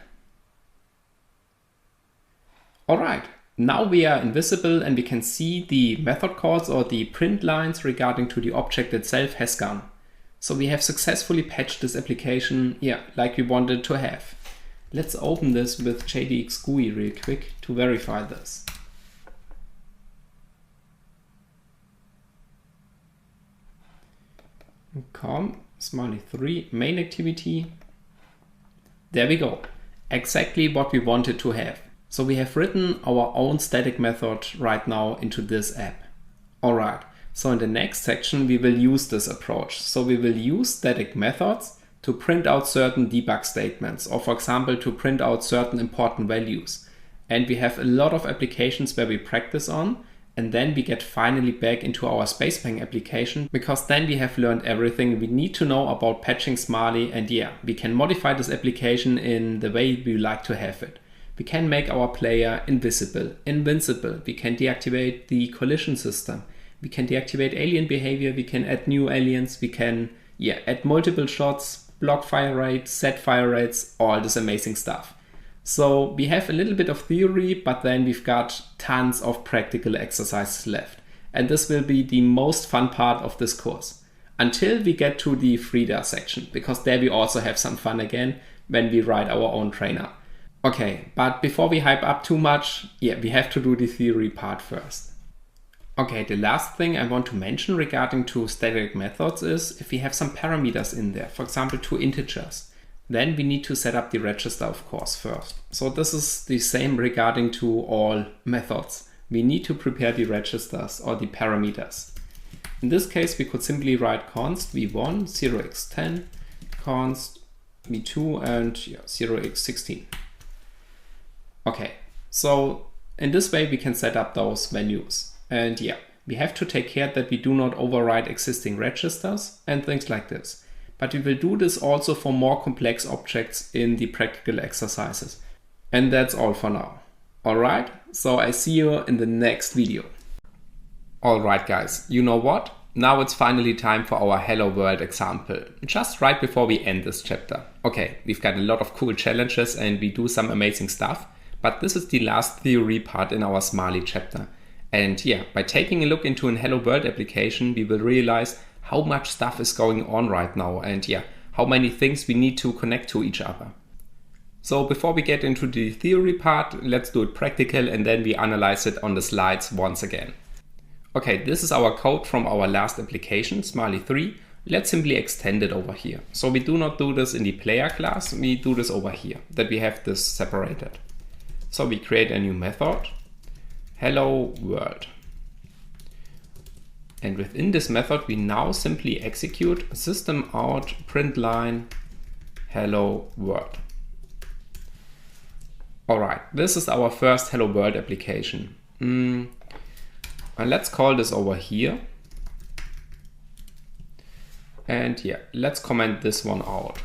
Alright, now we are invisible and we can see the method calls or the print lines regarding to the object itself has gone. So we have successfully patched this application, like we wanted to have. Let's open this with JADX GUI real quick to verify this. Smiley 3, main activity. There we go. Exactly what we wanted to have. So we have written our own static method right now into this app. Alright, so in the next section we will use this approach. So we will use static methods to print out certain debug statements, or for example to print out certain important values. And we have a lot of applications where we practice on, and then we get finally back into our Spacebank application, because then we have learned everything we need to know about patching Smiley, and we can modify this application in the way we like to have it. We can make our player invisible, invincible, we can deactivate the collision system, we can deactivate alien behavior, we can add new aliens, we can add multiple shots, block fire rates, set fire rates, all this amazing stuff. So we have a little bit of theory, but then we've got tons of practical exercises left. And this will be the most fun part of this course, until we get to the Frida section, because there we also have some fun again when we write our own trainer. Okay, but before we hype up too much, we have to do the theory part first. Okay, the last thing I want to mention regarding to static methods is if we have some parameters in there, for example 2 integers, then we need to set up the register, of course, first. So this is the same regarding to all methods. We need to prepare the registers or the parameters. In this case, we could simply write const v1 0x10, const v2 and 0x16. Okay, so in this way we can set up those values. And we have to take care that we do not override existing registers and things like this. But we will do this also for more complex objects in the practical exercises. And that's all for now. Alright, so I see you in the next video. Alright guys, you know what? Now it's finally time for our Hello World example, just right before we end this chapter. Okay, we've got a lot of cool challenges and we do some amazing stuff. But this is the last theory part in our Smiley chapter. And by taking a look into an Hello World application, we will realize how much stuff is going on right now and how many things we need to connect to each other. So before we get into the theory part, let's do it practical and then we analyze it on the slides once again. Okay, this is our code from our last application, Smiley 3. Let's simply extend it over here. So we do not do this in the player class, we do this over here, that we have this separated. So we create a new method, hello world. And within this method, we now simply execute system out print line hello world. Alright, this is our first hello world application. And let's call this over here. And let's comment this one out.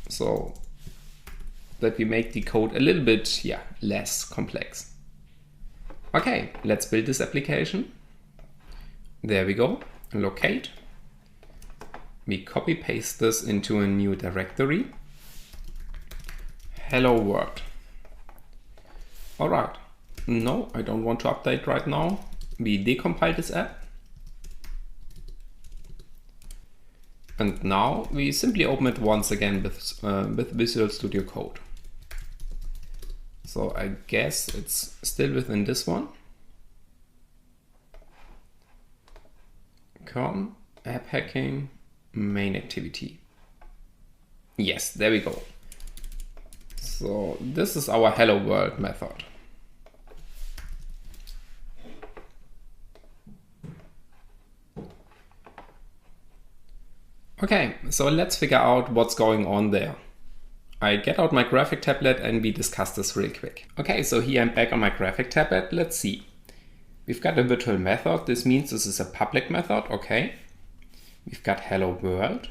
So that we make the code a little bit less complex. Okay, let's build this application. There we go, locate. We copy paste this into a new directory. Hello world. Alright, no, I don't want to update right now. We decompile this app. And now we simply open it once again with Visual Studio Code. So I guess it's still within this one. App hacking, main activity. Yes, there we go. So this is our hello world method. Okay, so let's figure out what's going on there. I get out my graphic tablet and we discuss this real quick. Okay, so here I'm back on my graphic tablet. Let's see. We've got a virtual method. This means this is a public method, okay. We've got hello world.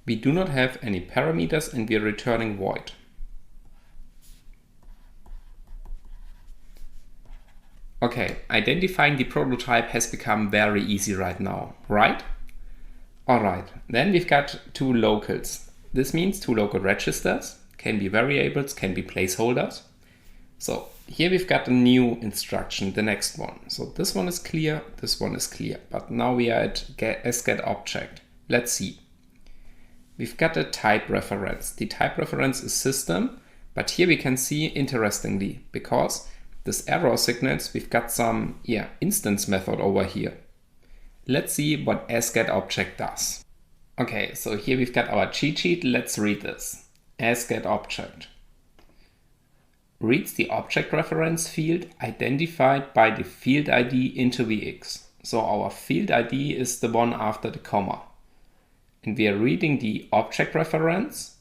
We do not have any parameters and we are returning void. Okay, identifying the prototype has become very easy right now, right? Alright, then we've got two locals. This means two local registers, can be variables, can be placeholders. So here we've got a new instruction, the next one. So this one is clear, this one is clear. But now we are at sGetObject. Let's see. We've got a type reference. The type reference is system, but here we can see interestingly, because this error signals we've got some instance method over here. Let's see what sGetObject does. Okay, so here we've got our cheat sheet. Let's read this. sGetObject reads the object reference field identified by the field ID into VX. So our field ID is the one after the comma. And we are reading the object reference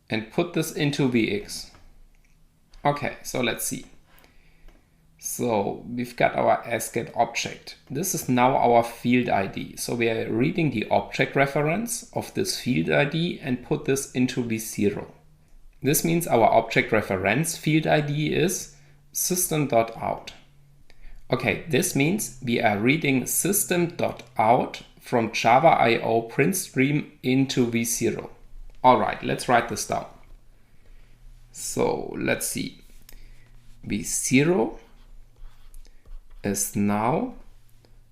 and put this into VX. Okay, so let's see. So we've got our sGetObject. This is now our field ID. So we are reading the object reference of this field ID and put this into V0. This means our object reference field ID is system.out. Okay, this means we are reading system.out from Java.io print stream into V0. All right, let's write this down. So let's see. V0 is now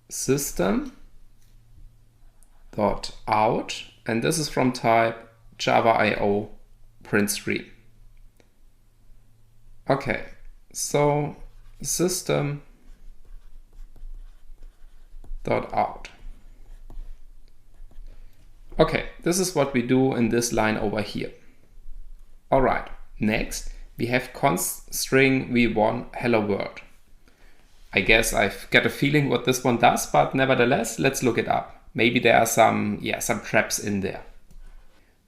system.out, and this is from type Java.io print stream. Okay, so system.out. Okay, this is what we do in this line over here. All right, next we have const string v1 hello world. I guess I've got a feeling what this one does, but nevertheless, let's look it up. Maybe there are some traps in there.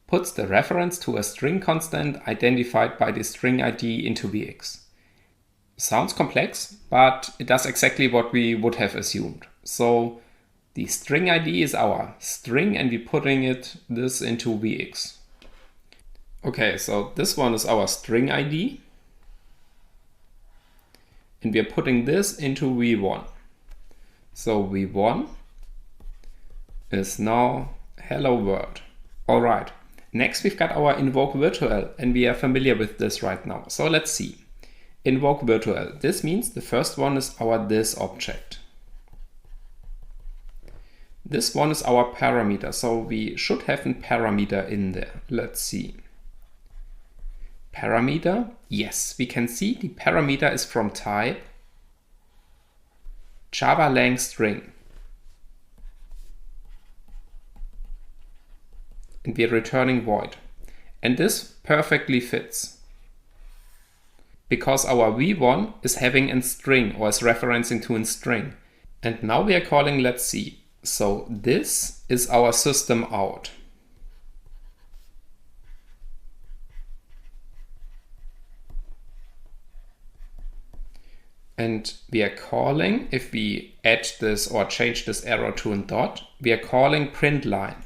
Puts the reference to a string constant identified by the string ID into VX. Sounds complex, but it does exactly what we would have assumed. So the string ID is our string and we're putting this into VX. Okay, so this one is our string ID. And we are putting this into V1. So V1 is now hello world. All right. Next, we've got our invoke virtual, and we are familiar with this right now. So let's see. Invoke virtual. This means the first one is our this object. This one is our parameter. So we should have a parameter in there. Let's see. Parameter. Yes, we can see the parameter is from type Java lang string. And we're returning void. And this perfectly fits, because our v1 is having a string or is referencing to a string. And now we are calling, let's see. So this is our system out. And we are calling, if we add this or change this arrow to a dot, we are calling print line.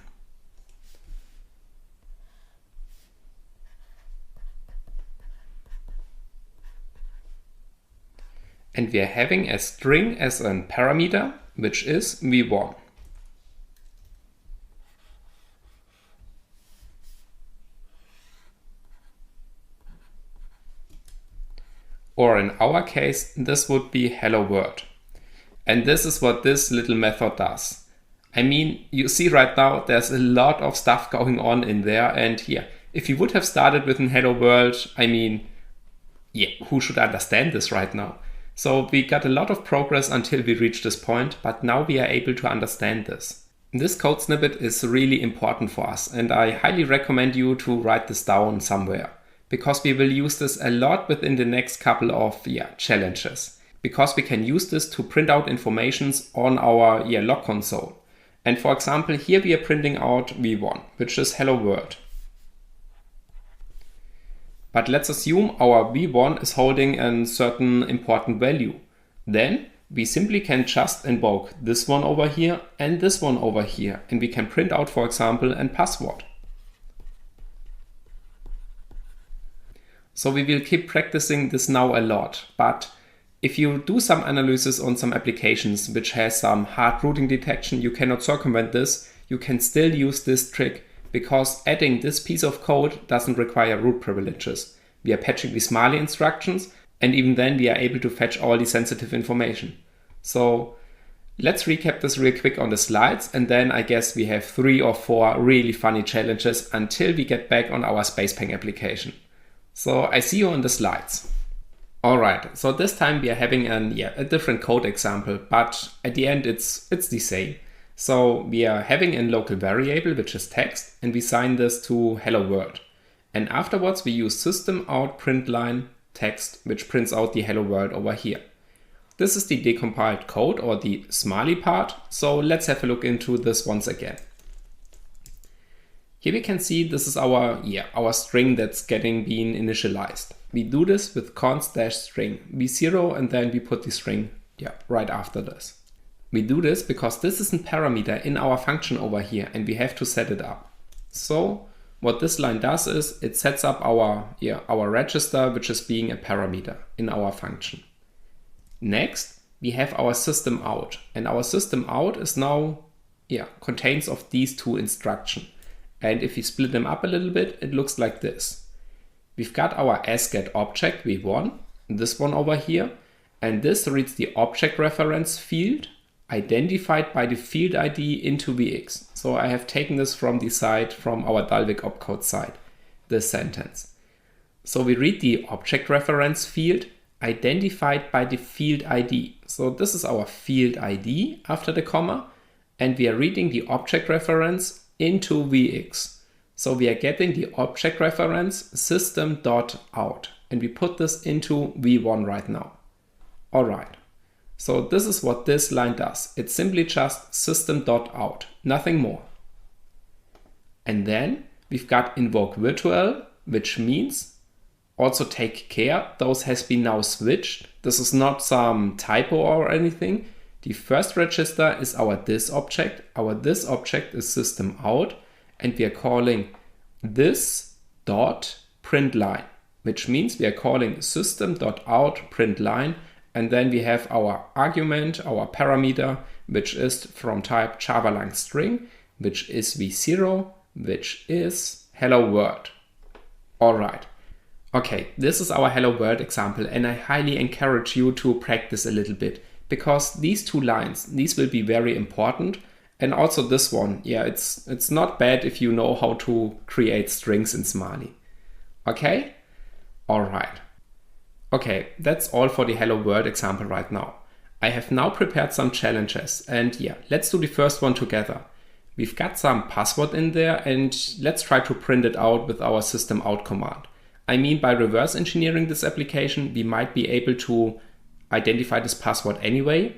And we are having a string as a parameter, which is v1. Or in our case, this would be hello world. And this is what this little method does. I mean, you see right now, there's a lot of stuff going on in there. And here, if you would have started with an hello world, I mean, who should understand this right now? So we got a lot of progress until we reached this point, but now we are able to understand this. This code snippet is really important for us, and I highly recommend you to write this down somewhere, because we will use this a lot within the next couple of challenges, because we can use this to print out informations on our log console. And for example, here we are printing out v1, which is hello world. But let's assume our v1 is holding a certain important value. Then we simply can just invoke this one over here and this one over here, and we can print out, for example, a password. So we will keep practicing this now a lot, but if you do some analysis on some applications which has some hard routing detection, you cannot circumvent this. You can still use this trick because adding this piece of code doesn't require root privileges. We are patching the Smiley instructions, and even then we are able to fetch all the sensitive information. So let's recap this real quick on the slides, and then I guess we have 3 or 4 really funny challenges until we get back on our SpacePang application. So I see you on the slides. Alright, so this time we are having a different code example, but at the end it's the same. So we are having a local variable which is text, and we assign this to hello world. And afterwards we use system out println text, which prints out the hello world over here. This is the decompiled code or the Smiley part, so let's have a look into this once again. Here we can see this is our string that's being initialized. We do this with const-string v0, and then we put the string right after this. We do this because this is a parameter in our function over here, and we have to set it up. So what this line does is it sets up our register, which is being a parameter in our function. Next, we have our system out, and our system out is now contains of these 2 instructions. And if you split them up a little bit, it looks like this. We've got our asget object v1, this one over here, and this reads the object reference field identified by the field ID into Vx. So I have taken this from the site, from our Dalvik opcode site, this sentence. So we read the object reference field identified by the field ID. So this is our field ID after the comma, and we are reading the object reference into Vx. So we are getting the object reference system.out, and we put this into v1 right now. All right. So this is what this line does. It's simply just system.out, nothing more. And then we've got invoke virtual, which means also take care, those has been now switched. This is not some typo or anything. The first register is our this object. Our this object is system out, and we are calling this dot println, which means we are calling system.out println, and then we have our argument, our parameter, which is from type Java lang string, which is v0, which is hello world. All right. Okay, this is our hello world example, and I highly encourage you to practice a little bit, because these 2 lines, these will be very important. And also this one, it's not bad if you know how to create strings in Smiley. Okay? All right. Okay, that's all for the hello world example right now. I have now prepared some challenges, and let's do the first one together. We've got some password in there, and let's try to print it out with our system out command. I mean, by reverse engineering this application, we might be able to identify this password anyway.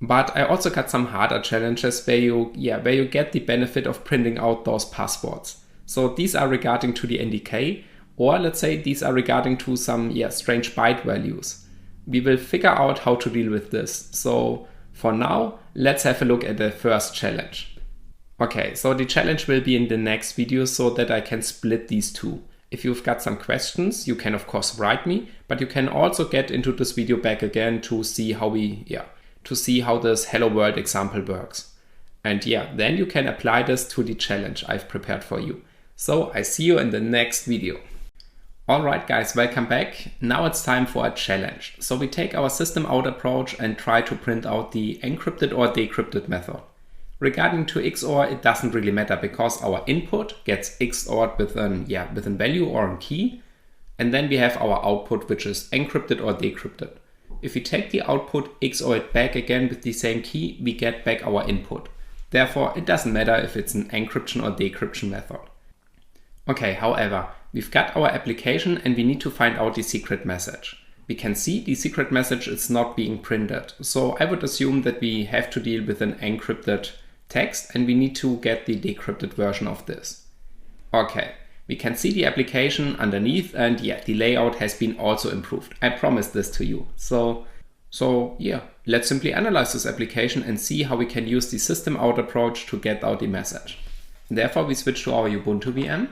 But I also got some harder challenges where you get the benefit of printing out those passwords. So these are regarding to the NDK, or let's say these are regarding to some strange byte values. We will figure out how to deal with this. So for now, let's have a look at the first challenge. Okay, so the challenge will be in the next video so that I can split these 2. If you've got some questions, you can of course write me, but you can also get into this video back again to see how this hello world example works. And then you can apply this to the challenge I've prepared for you. So I see you in the next video. Alright guys, welcome back. Now it's time for a challenge. So we take our system out approach and try to print out the encrypted or decrypted method. Regarding to XOR, it doesn't really matter because our input gets XORed with a value or a key. And then we have our output, which is encrypted or decrypted. If we take the output, XOR it back again with the same key, we get back our input. Therefore, it doesn't matter if it's an encryption or decryption method. Okay, however, we've got our application and we need to find out the secret message. We can see the secret message is not being printed. So I would assume that we have to deal with an encrypted text and we need to get the decrypted version of this. Okay, we can see the application underneath and the layout has been also improved. I promise this to you. So So yeah, let's simply analyze this application and see how we can use the system out approach to get out the message. Therefore, we switch to our Ubuntu VM,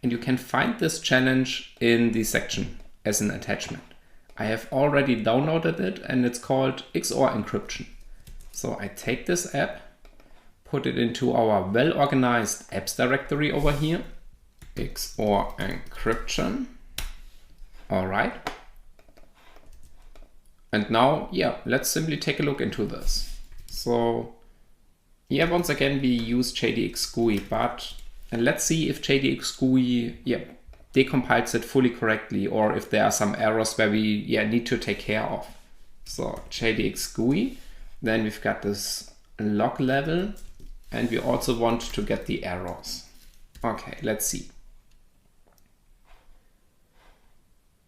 and you can find this challenge in the section as an attachment. I have already downloaded it, and it's called XOR encryption. So I take this app, put it into our well-organized apps directory over here, XOR encryption. All right. And now, yeah, let's simply take a look into this. So yeah, once again, we use JADX GUI, and let's see if JADX GUI, decompiles it fully correctly, or if there are some errors where we need to take care of. So JADX GUI, then we've got this log level, and we also want to get the errors. Okay, let's see.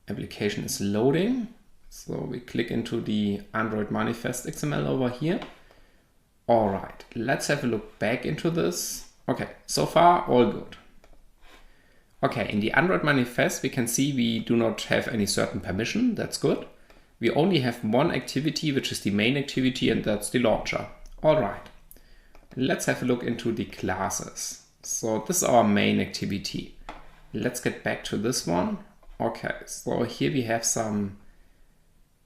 Application is loading. So we click into the Android manifest XML over here. All right, let's have a look back into this. Okay, so far all good. Okay, in the Android manifest, we can see we do not have any certain permission. That's good. We only have one activity, which is the main activity, and that's the launcher. All right, let's have a look into the classes. So this is our main activity. Let's get back to this one. Okay, so here we have some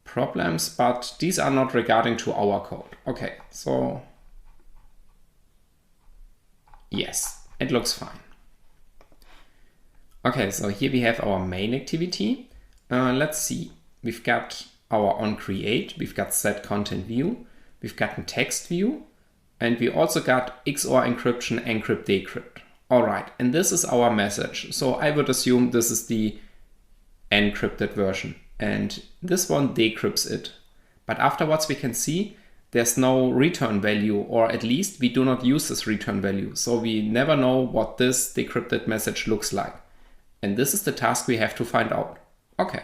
problems, but these are not regarding to our code. Okay, so yes, it looks fine. Okay, so here we have our main activity. Let's see. We've got our onCreate, we've got setContentView, we've got a text view, and we also got XOR encryption, encrypt, decrypt. All right, and this is our message. So I would assume this is the encrypted version, and this one decrypts it. But afterwards we can see there's no return value, or at least we do not use this return value. So we never know what this decrypted message looks like. And this is the task we have to find out. Okay,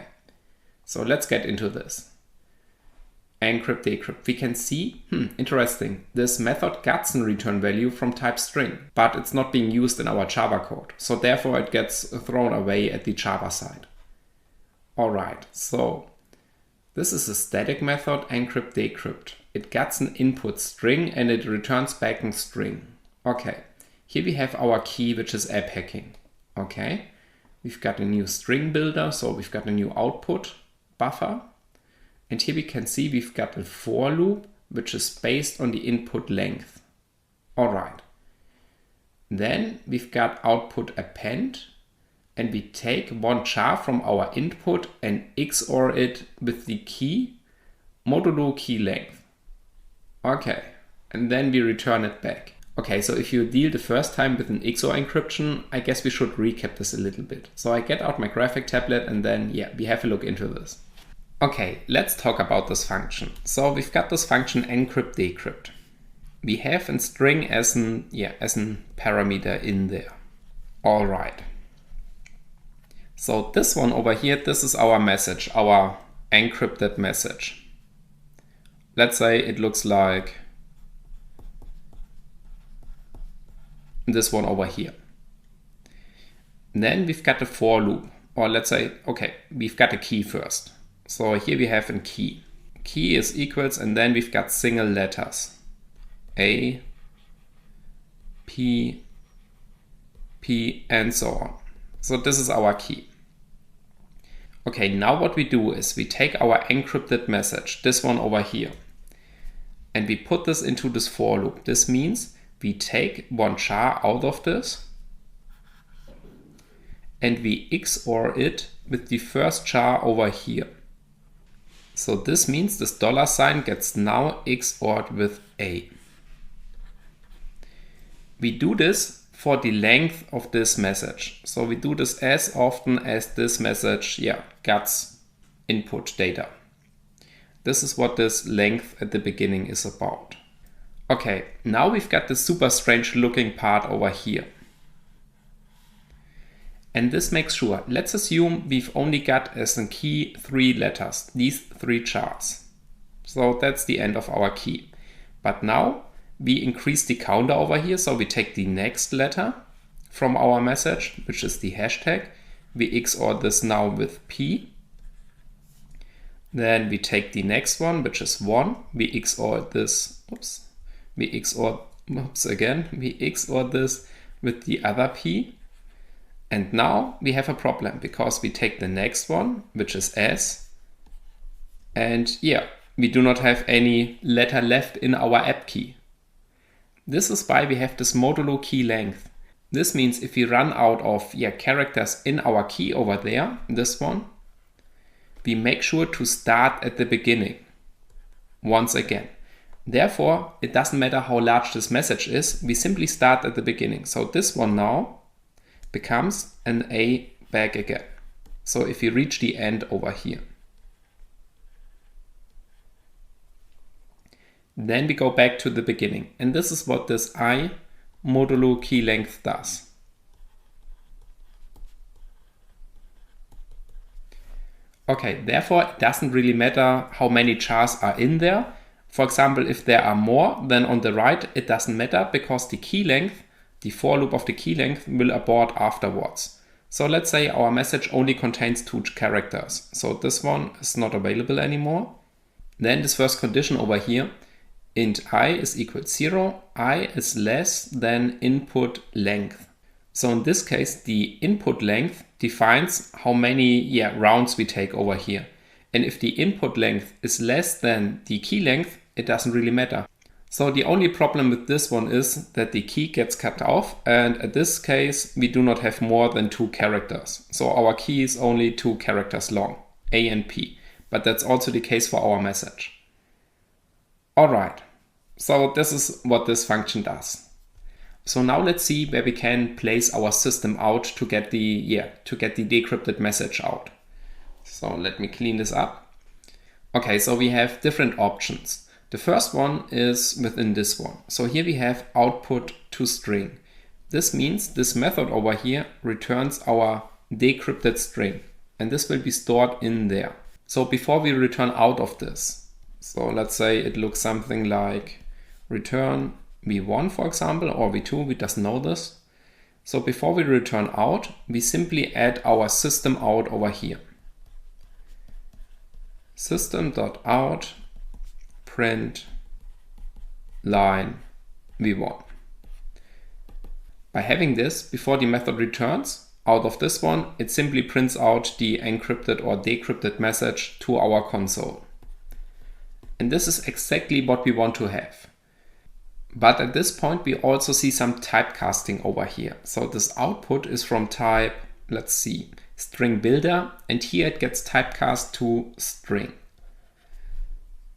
so let's get into this. Encrypt, decrypt. We can see, interesting, this method gets a return value from type string, but it's not being used in our Java code. So therefore it gets thrown away at the Java side. All right, so this is a static method, encrypt, decrypt. It gets an input string and it returns back a string. Okay, here we have our key, which is app hacking. Okay, we've got a new string builder, so we've got a new output buffer. And here we can see we've got a for loop, which is based on the input length. All right, then we've got output append, and we take one char from our input and XOR it with the key modulo key length. Okay, and then we return it back. Okay, so if you deal the first time with an XOR encryption, I guess we should recap this a little bit. So I get out my graphic tablet and then, we have a look into this. Okay, let's talk about this function. So we've got this function encrypt, decrypt. We have a string as an parameter in there. All right. So this one over here, this is our message, our encrypted message. Let's say it looks like this one over here. Then we've got a for loop, or let's say, okay, we've got a key first. So here we have a key. Key is equals, and then we've got single letters. A, P, P, and so on. So this is our key. Okay, now what we do is we take our encrypted message, this one over here, and we put this into this for loop. This means we take one char out of this and we XOR it with the first char over here. So this means this $sign gets now XORed with A. We do this for the length of this message. So we do this as often as this message gets input data. This is what this length at the beginning is about. Okay, now we've got this super strange looking part over here. And this makes sure, let's assume we've only got as a key 3 letters, these 3 chars. So that's the end of our key. But now we increase the counter over here. So we take the next letter from our message, which is the hashtag. We XOR this now with P. Then we take the next one, which is 1. We XOR this, we XOR this with the other P. And now we have a problem because we take the next one, which is S. And yeah, we do not have any letter left in our app key. This is why we have this modulo key length. This means if we run out of characters in our key over there, this one, we make sure to start at the beginning once again. Therefore, it doesn't matter how large this message is, we simply start at the beginning. So this one now becomes an A back again. So if we reach the end over here, then we go back to the beginning. And this is what this I modulo key length does. Okay, therefore it doesn't really matter how many chars are in there. For example, if there are more than on the right, it doesn't matter because the key length, the for loop of the key length will abort afterwards. So let's say our message only contains 2 characters. So this one is not available anymore. Then this first condition over here, int I is equal to 0, I is less than input length. So in this case, the input length defines how many rounds we take over here. And if the input length is less than the key length, it doesn't really matter. So the only problem with this one is that the key gets cut off, and in this case, we do not have more than 2 characters. So our key is only 2 characters long, A and P. But that's also the case for our message. All right, so this is what this function does. So now let's see where we can place our system out to get the decrypted message out. So let me clean this up. Okay, so we have different options. The first one is within this one. So here we have output to string. This means this method over here returns our decrypted string, and this will be stored in there. So before we return out of this, so let's say it looks something like return v1, for example, or v2, we just know this. So before we return out, we simply add our system out over here. System.out print line v1. By having this before the method returns out of this one, it simply prints out the encrypted or decrypted message to our console. And this is exactly what we want to have. But at this point, we also see some typecasting over here. So this output is from type, let's see, string builder, and here it gets typecast to string.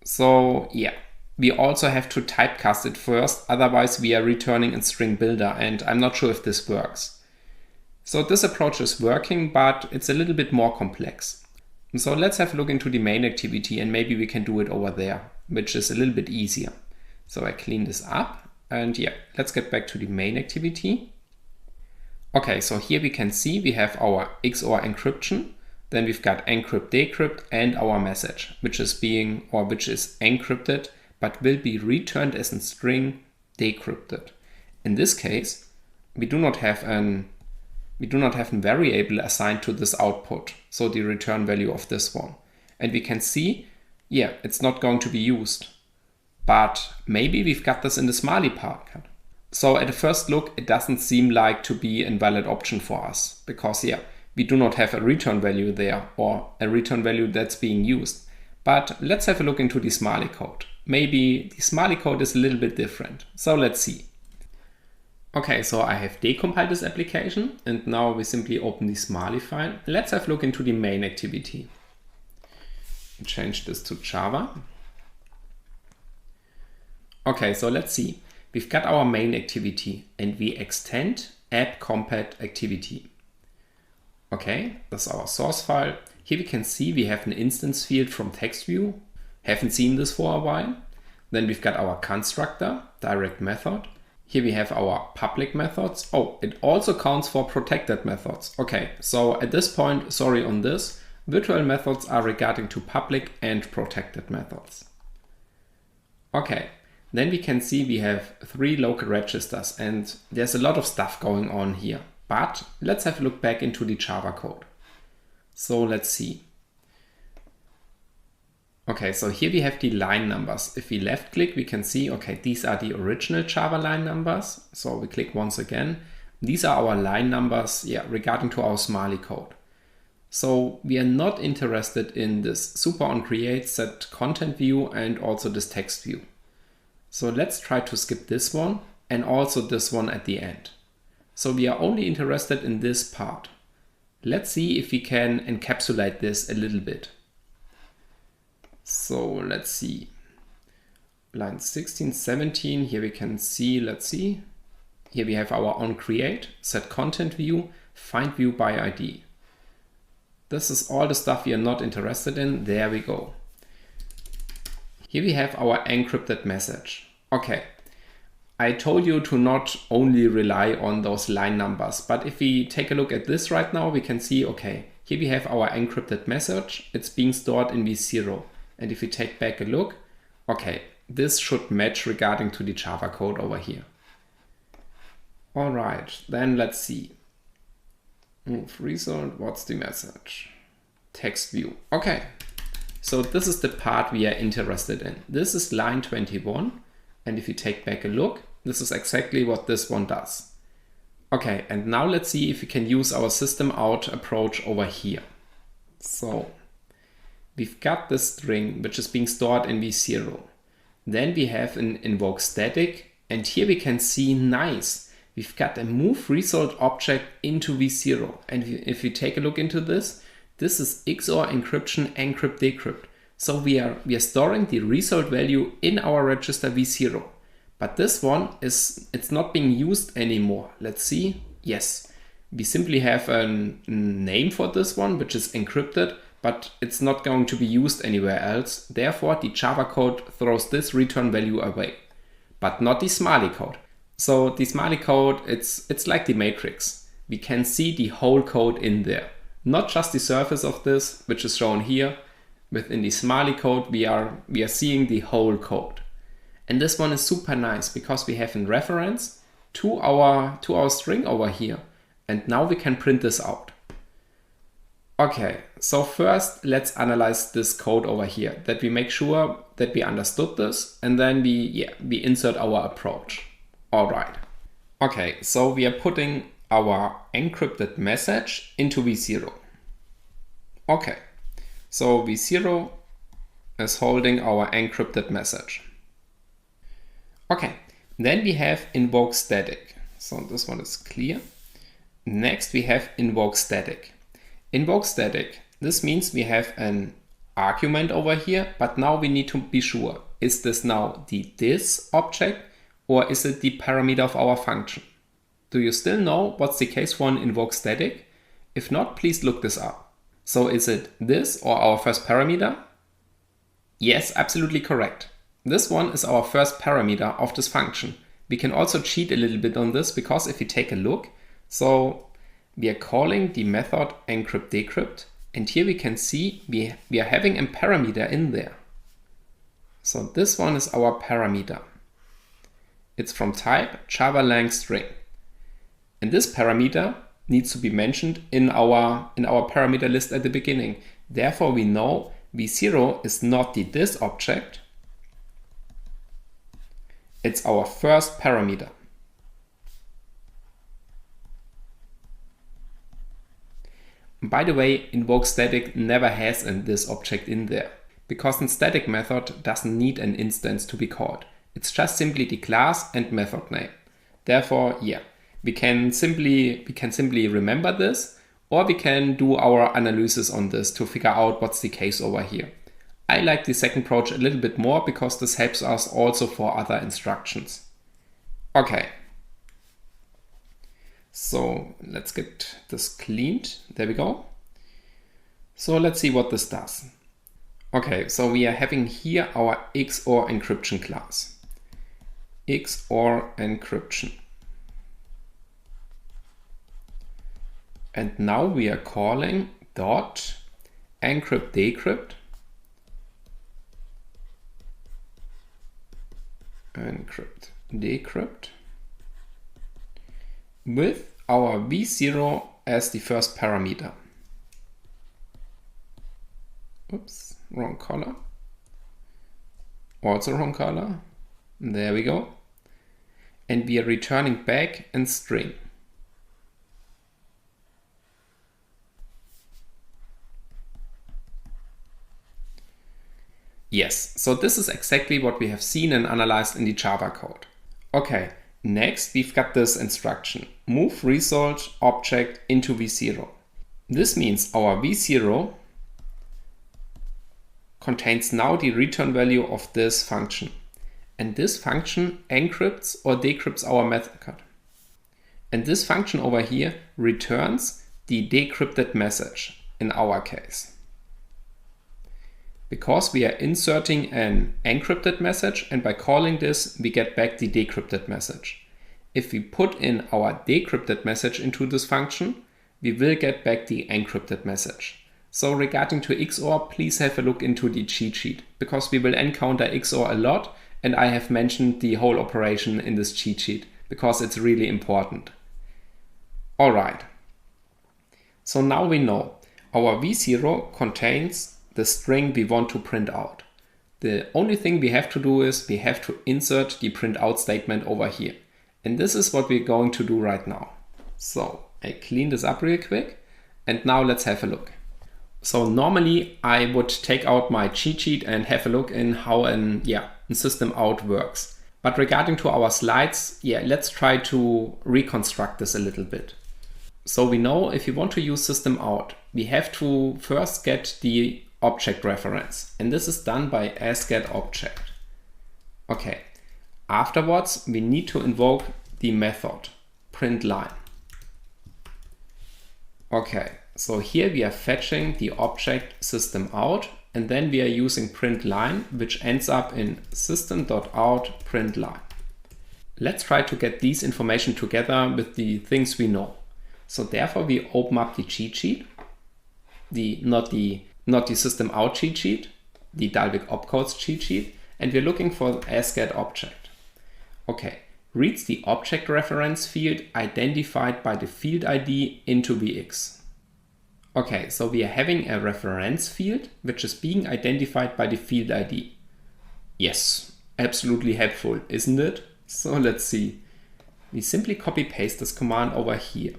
So yeah, we also have to typecast it first, otherwise we are returning in string builder, and I'm not sure if this works. So this approach is working, but it's a little bit more complex. So let's have a look into the main activity, and maybe we can do it over there, which is a little bit easier. So I clean this up, and yeah, let's get back to the main activity. Okay, so here we can see we have our XOR encryption, then we've got encrypt, decrypt, and our message, which is encrypted, but will be returned as a string decrypted. In this case, we do not have a variable assigned to this output, so the return value of this one. And we can see, yeah, it's not going to be used. But maybe we've got this in the Smiley part. So at a first look, it doesn't seem like to be a valid option for us because yeah, we do not have a return value there or a return value that's being used. But let's have a look into the Smiley code. Maybe the Smiley code is a little bit different. So let's see. Okay, so I have decompiled this application and now we simply open the Smiley file. Let's have a look into the main activity. Change this to Java. Okay, so let's see. We've got our main activity and we extend app compat activity. Okay, that's our source file. Here we can see we have an instance field from text view. Haven't seen this for a while. Then we've got our constructor, direct method. Here we have our public methods. Oh, it also counts for protected methods. Okay, so at this point, sorry on this, virtual methods are regarding to public and protected methods. Okay. Then we can see we have 3 local registers and there's a lot of stuff going on here. But let's have a look back into the Java code. So let's see. Okay, so here we have the line numbers. If we left click, we can see, okay, these are the original Java line numbers. So we click once again. These are our line numbers, regarding to our Smiley code. So we are not interested in this super on create set content view and also this text view. So let's try to skip this one and also this one at the end. So we are only interested in this part. Let's see if we can encapsulate this a little bit. So let's see. Line 16, 17, here we can see, let's see. Here we have our on create, set content view, find view by ID. This is all the stuff we are not interested in. There we go. Here we have our encrypted message. Okay. I told you to not only rely on those line numbers, but if we take a look at this right now, we can see, okay, here we have our encrypted message. It's being stored in v0. And if we take back a look, okay, this should match regarding to the Java code over here. All right, then let's see. Move result, what's the message? Text view. Okay, so this is the part we are interested in. This is line 21. And if you take back a look, this is exactly what this one does. Okay, and now let's see if we can use our system out approach over here. So we've got this string which is being stored in v0. Then we have an invoke static, and here we can see, nice, we've got a move result object into v0. And if you take a look into this, this is XOR encryption, encrypt, decrypt. So we are storing the result value in our register v0. But this one it's not being used anymore. Let's see. Yes, we simply have a name for this one, which is encrypted, but it's not going to be used anywhere else. Therefore, the Java code throws this return value away, but not the Smiley code. So the Smiley code, it's like the matrix. We can see the whole code in there, not just the surface of this, which is shown here. Within the Smiley code, we are seeing the whole code. And this one is super nice because we have a reference to our string over here. And now we can print this out. Okay, so first let's analyze this code over here, that we make sure that we understood this, and then we insert our approach. All right. Okay, so we are putting our encrypted message into v0. Okay, so v0 is holding our encrypted message. Okay, then we have invoke static. So this one is clear. Next we have invoke static. Invoke static, this means we have an argument over here, but now we need to be sure, is this now the this object or is it the parameter of our function? Do you still know what's the case for an invoke static? If not, please look this up. So is it this or our first parameter? Yes, absolutely correct. This one is our first parameter of this function. We can also cheat a little bit on this because if you take a look, so we are calling the method encrypt decrypt, and here we can see we are having a parameter in there. So this one is our parameter. It's from type Java lang string. And this parameter needs to be mentioned in our parameter list at the beginning. Therefore we know v0 is not the this object. It's our first parameter. By the way, invoke static never has an this object in there, because a static method doesn't need an instance to be called. It's just simply the class and method name. Therefore, we can simply remember this, or we can do our analysis on this to figure out what's the case over here. I like the second approach a little bit more because this helps us also for other instructions. Okay. So let's get this cleaned. There we go. So let's see what this does. Okay, so we are having here our XOR encryption class. XOR encryption. And now we are calling dot encrypt decrypt. Encrypt decrypt with our v0 as the first parameter. Oops, wrong color. Also wrong color. There we go. And we are returning back a string. Yes, so this is exactly what we have seen and analyzed in the Java code. Okay, next we've got this instruction, move result object into v0. This means our v0 contains now the return value of this function. And this function encrypts or decrypts our method. And this function over here returns the decrypted message in our case. Because we are inserting an encrypted message, and by calling this, we get back the decrypted message. If we put in our decrypted message into this function, we will get back the encrypted message. So regarding to XOR, please have a look into the cheat sheet, because we will encounter XOR a lot, and I have mentioned the whole operation in this cheat sheet, because it's really important. All right. So now we know our v0 contains the string we want to print out. The only thing we have to do is we have to insert the print out statement over here. And this is what we're going to do right now. So I clean this up real quick and now let's have a look. So normally I would take out my cheat sheet and have a look in how a system out works. But regarding to our slides, let's try to reconstruct this a little bit. So we know if you want to use system out, we have to first get the object reference, and this is done by asGetObject. Okay, afterwards we need to invoke the method printLine. Okay, so here we are fetching the object system out, and then we are using printLine, which ends up in system.out printLine. Let's try to get these information together with the things we know. So therefore we open up the cheat sheet, not the system out cheat sheet, the Dalvik opcodes cheat sheet, and we're looking for asGetObject. Okay, reads the object reference field identified by the field ID into VX. Okay, so we are having a reference field which is being identified by the field ID. Yes, absolutely helpful, isn't it? So let's see. We simply copy paste this command over here.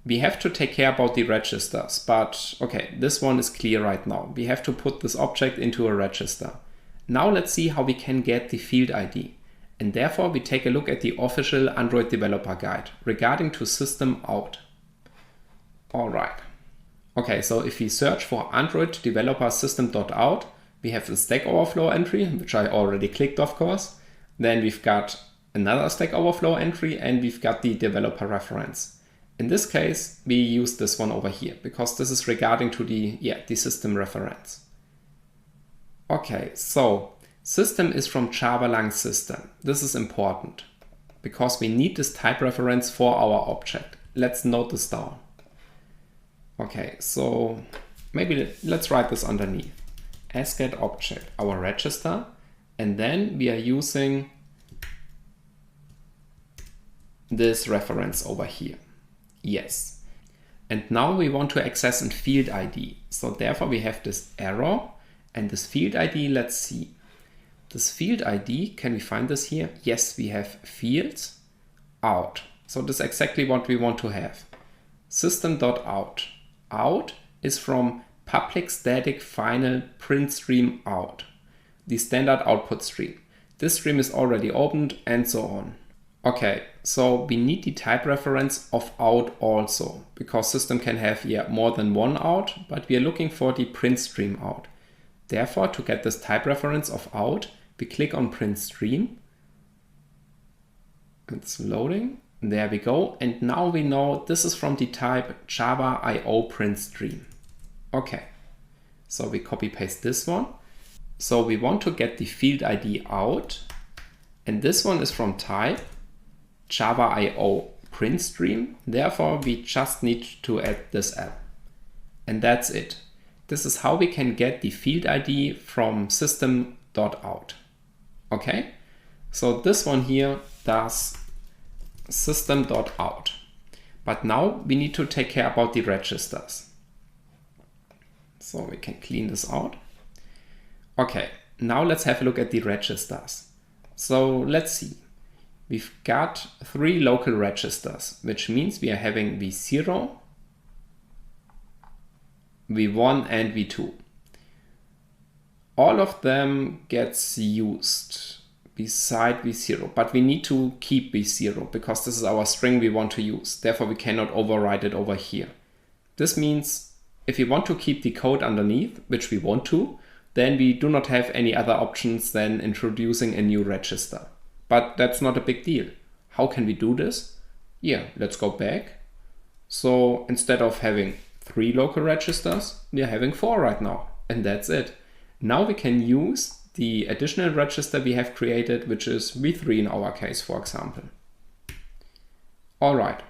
We have to take care about the registers, but okay, this one is clear right now. We have to put this object into a register. Now let's see how we can get the field ID. And therefore we take a look at the official Android developer guide regarding to system out. All right. Okay, so if we search for Android developer system.out, we have the Stack Overflow entry, which I already clicked, of course. Then we've got another Stack Overflow entry and we've got the developer reference. In this case, we use this one over here because this is regarding to the system reference. Okay, so system is from Java lang system. This is important because we need this type reference for our object. Let's note this down. Okay, so maybe let's write this underneath. asGetObject, our register, and then we are using this reference over here. Yes. And now we want to access a field ID. So therefore we have this arrow and this field ID, let's see. This field ID, can we find this here? Yes, we have fields out. So this is exactly what we want to have. System.out. Out is from public static final print stream out, the standard output stream. This stream is already opened and so on. Okay, so we need the type reference of out also, because system can have more than one out, but we are looking for the print stream out. Therefore, to get this type reference of out, we click on print stream. It's loading. There we go. And now we know this is from the type Java IO print stream. Okay, so we copy paste this one. So we want to get the field ID out, and this one is from type Java IO print stream. Therefore, we just need to add this app. And that's it. This is how we can get the field ID from system.out. Okay, so this one here does system.out. But now we need to take care about the registers. So we can clean this out. Okay, now let's have a look at the registers. So let's see. We've got 3 local registers, which means we are having v0, v1 and v2. All of them gets used beside v0, but we need to keep v0 because this is our string we want to use. Therefore, we cannot overwrite it over here. This means if we want to keep the code underneath, which we want to, then we do not have any other options than introducing a new register. But that's not a big deal. How can we do this? Yeah, let's go back. So instead of having 3 local registers, we are having 4 right now, and that's it. Now we can use the additional register we have created, which is v3 in our case, for example. All right.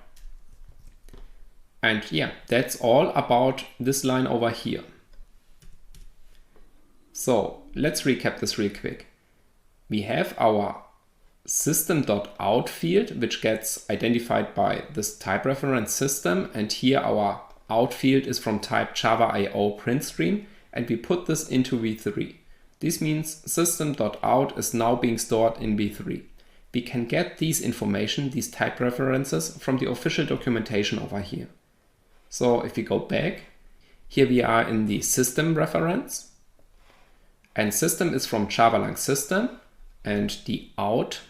And yeah, that's all about this line over here. So let's recap this real quick. We have our system.out field, which gets identified by this type reference system. And here our out field is from type java.io printstream. And we put this into v3. This means system.out is now being stored in v3. We can get these information, these type references, from the official documentation over here. So if we go back, here we are in the system reference. And system is from java-lang system. And the out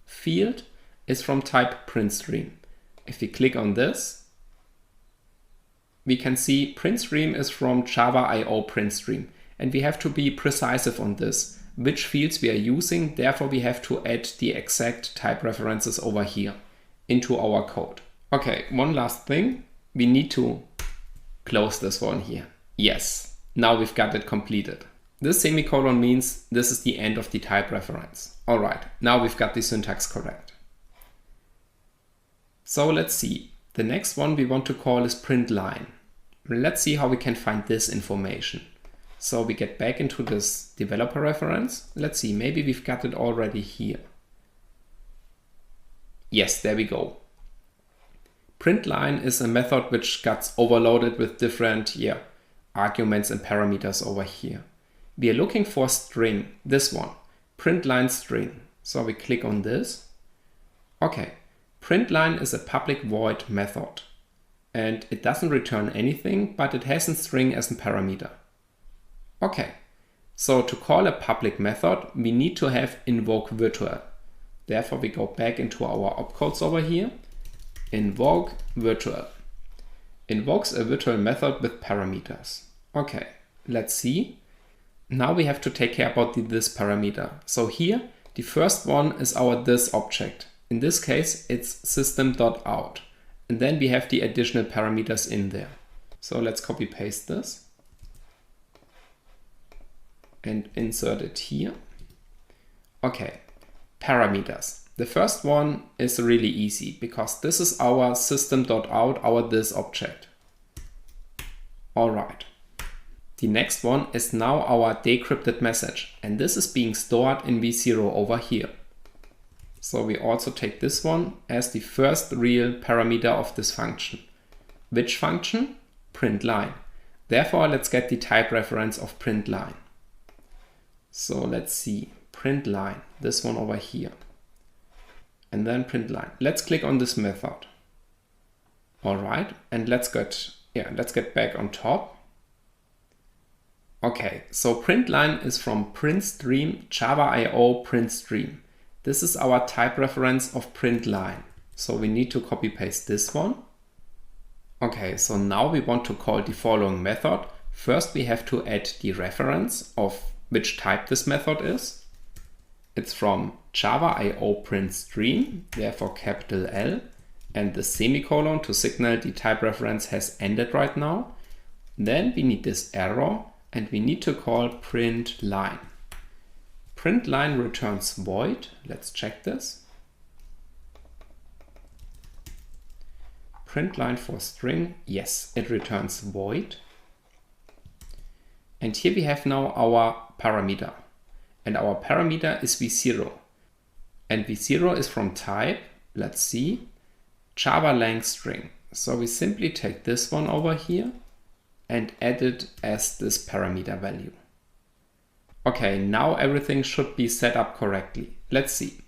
field is from type printstream. If we click on this, we can see printstream is from java.io printstream. And we have to be precise on this, which fields we are using. Therefore, we have to add the exact type references over here into our code. Okay, one last thing. We need to close this one here. Yes, now we've got it completed. This semicolon means this is the end of the type reference. All right, now we've got the syntax correct. So let's see. The next one we want to call is print line. Let's see how we can find this information. So we get back into this developer reference. Let's see, maybe we've got it already here. Yes, there we go. Print line is a method which gets overloaded with different arguments and parameters over here. We are looking for string, this one, print line string. So we click on this. Okay, print line is a public void method and it doesn't return anything, but it has a string as a parameter. Okay, so to call a public method, we need to have invoke virtual. Therefore, we go back into our opcodes over here. Invoke virtual. Invokes a virtual method with parameters. Okay, let's see. Now we have to take care about this parameter. So here, the first one is our this object. In this case, it's system.out. And then we have the additional parameters in there. So let's copy paste this and insert it here. Okay, parameters. The first one is really easy because this is our system.out, our this object. All right. The next one is now our decrypted message, and this is being stored in v0 over here. So we also take this one as the first real parameter of this function. Which function? Print line. Therefore, let's get the type reference of print line. So let's see, print line, this one over here. And then print line. Let's click on this method. All right, and let's get back on top. Okay, so print line is from printstream java.io printstream. This is our type reference of print line. So we need to copy paste this one. Okay, so now we want to call the following method. First, we have to add the reference of which type this method is. It's from java.io printstream, therefore capital L, and the semicolon to signal the type reference has ended right now. Then we need this arrow and we need to call print line. Print line returns void. Let's check this. Print line for string, yes, it returns void. And here we have now our parameter. And our parameter is v0. And v0 is from type, let's see, java-lang string. So we simply take this one over here and add it as this parameter value. Okay, now everything should be set up correctly. Let's see.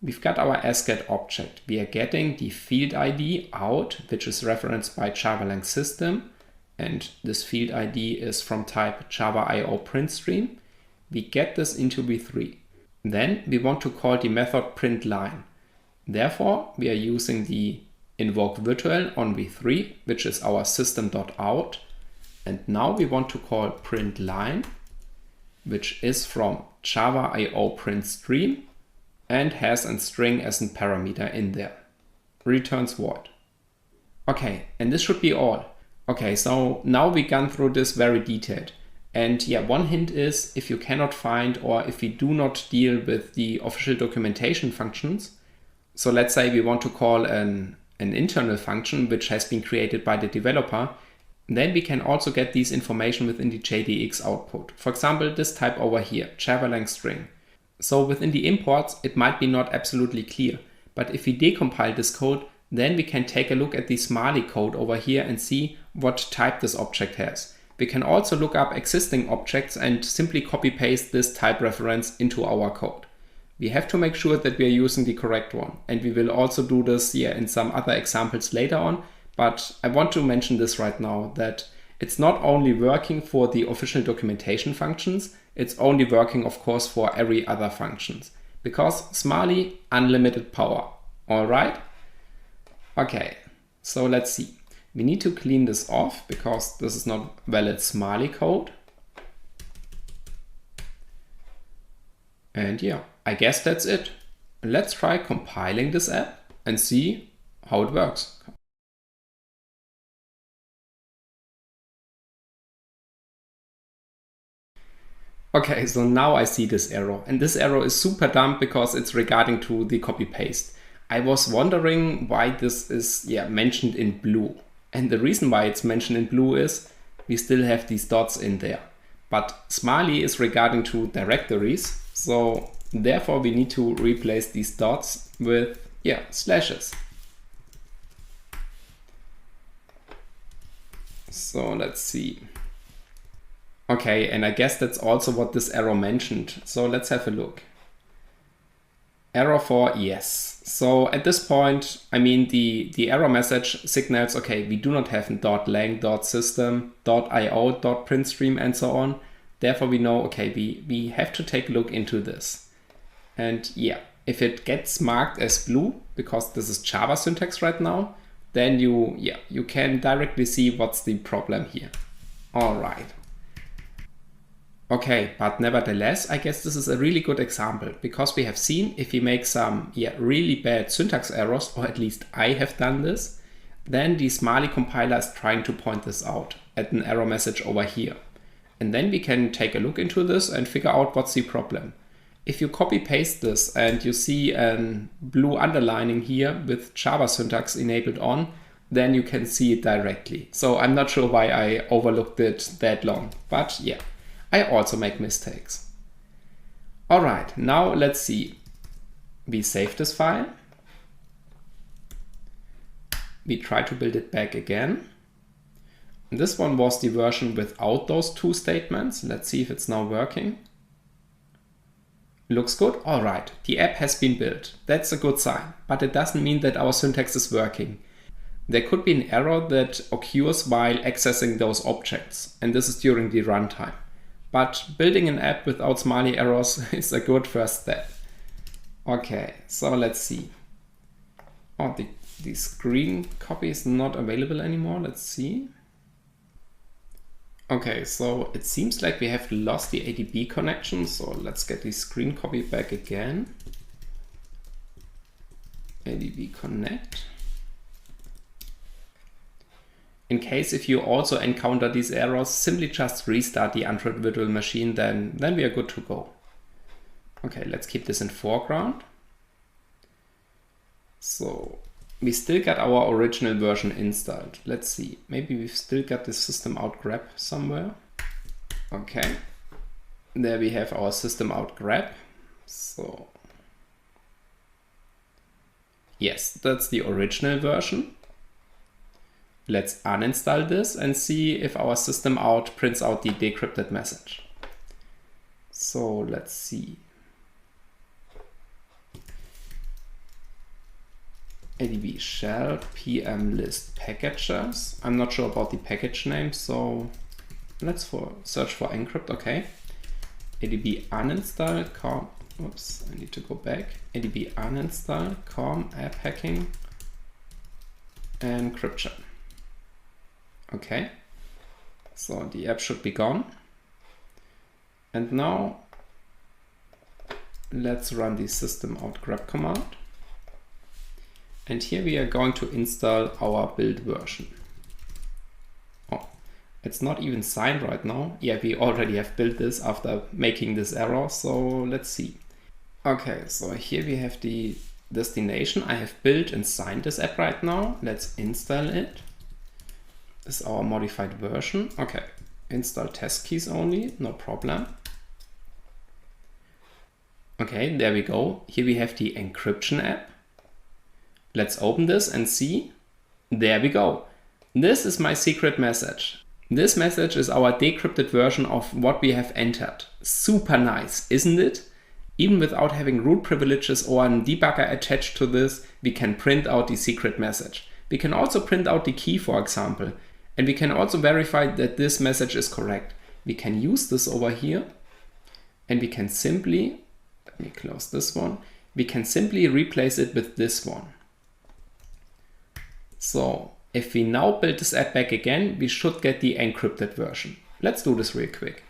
We've got our asget object. We are getting the field ID out, which is referenced by Java system. And this field ID is from type java.io printstream. We get this into v3. Then we want to call the method printLine. Therefore, we are using the invoke virtual on v3, which is our system.out. And now we want to call printLine, which is from java.io printstream and has a string as a parameter in there. Returns void. Okay, and this should be all. Okay, so now we've gone through this very detailed. And yeah, one hint is if you cannot find or if we do not deal with the official documentation functions, so let's say we want to call an internal function which has been created by the developer, then we can also get these information within the JADX output. For example, this type over here, Java string. So within the imports, it might be not absolutely clear, but if we decompile this code, then we can take a look at the Smiley code over here and see what type this object has. We can also look up existing objects and simply copy paste this type reference into our code. We have to make sure that we are using the correct one, and we will also do this here in some other examples later on, but I want to mention this right now that it's not only working for the official documentation functions, it's only working of course for every other functions, because Smiley, unlimited power. All right? Okay, so let's see. We need to clean this off because this is not valid Smiley code. And yeah, I guess that's it. Let's try compiling this app and see how it works. Okay, so now I see this error, and this error is super dumb because it's regarding to the copy paste. I was wondering why this is mentioned in blue. And the reason why it's mentioned in blue is we still have these dots in there. But Smiley is regarding to directories, so therefore we need to replace these dots with slashes. So let's see. Okay, and I guess that's also what this error mentioned. So let's have a look. Error for yes. So at this point, I mean, the error message signals, okay, we do not have a .lang, .system, .io, .printstream, and so on. Therefore, we know, okay, we have to take a look into this. And yeah, if it gets marked as blue, because this is Java syntax right now, then you can directly see what's the problem here. All right. Okay, but nevertheless, I guess this is a really good example because we have seen if we make some really bad syntax errors, or at least I have done this, then the Smiley compiler is trying to point this out at an error message over here. And then we can take a look into this and figure out what's the problem. If you copy paste this and you see a blue underlining here with Java syntax enabled on, then you can see it directly. So I'm not sure why I overlooked it that long, but yeah. I also make mistakes. All right, now let's see. We save this file. We try to build it back again. And this one was the version without those two statements. Let's see if it's now working. Looks good. All right, the app has been built. That's a good sign, but it doesn't mean that our syntax is working. There could be an error that occurs while accessing those objects, and this is during the runtime. But building an app without Smiley errors is a good first step. Okay, so let's see. Oh, the screen copy is not available anymore. Let's see. Okay, so it seems like we have lost the ADB connection. So let's get the screen copy back again. ADB connect. In case if you also encounter these errors, simply just restart the Android virtual machine, then we are good to go. Okay, let's keep this in foreground. So we still got our original version installed. Let's see, maybe we've still got the system out grep somewhere. Okay, there we have our system out grep. So yes, that's the original version. Let's uninstall this and see if our system out prints out the decrypted message. So let's see. ADB shell pm list packages. I'm not sure about the package name, so let's search for encrypt. Okay. ADB uninstall com. Oops, I need to go back. ADB uninstall com app hacking encryption. Okay. So the app should be gone. And now let's run the system out grep command. And here we are going to install our build version. Oh, it's not even signed right now. Yeah, we already have built this after making this error. So let's see. Okay, so here we have the destination. I have built and signed this app right now. Let's install it. This is our modified version. Okay, install test keys only, no problem. Okay, there we go. Here we have the encryption app. Let's open this and see. There we go. This is my secret message. This message is our decrypted version of what we have entered. Super nice, isn't it? Even without having root privileges or a debugger attached to this, we can print out the secret message. We can also print out the key, for example. And we can also verify that this message is correct. We can use this over here and we can simply, let me close this one, we can simply replace it with this one. So if we now build this app back again, we should get the encrypted version. Let's do this real quick.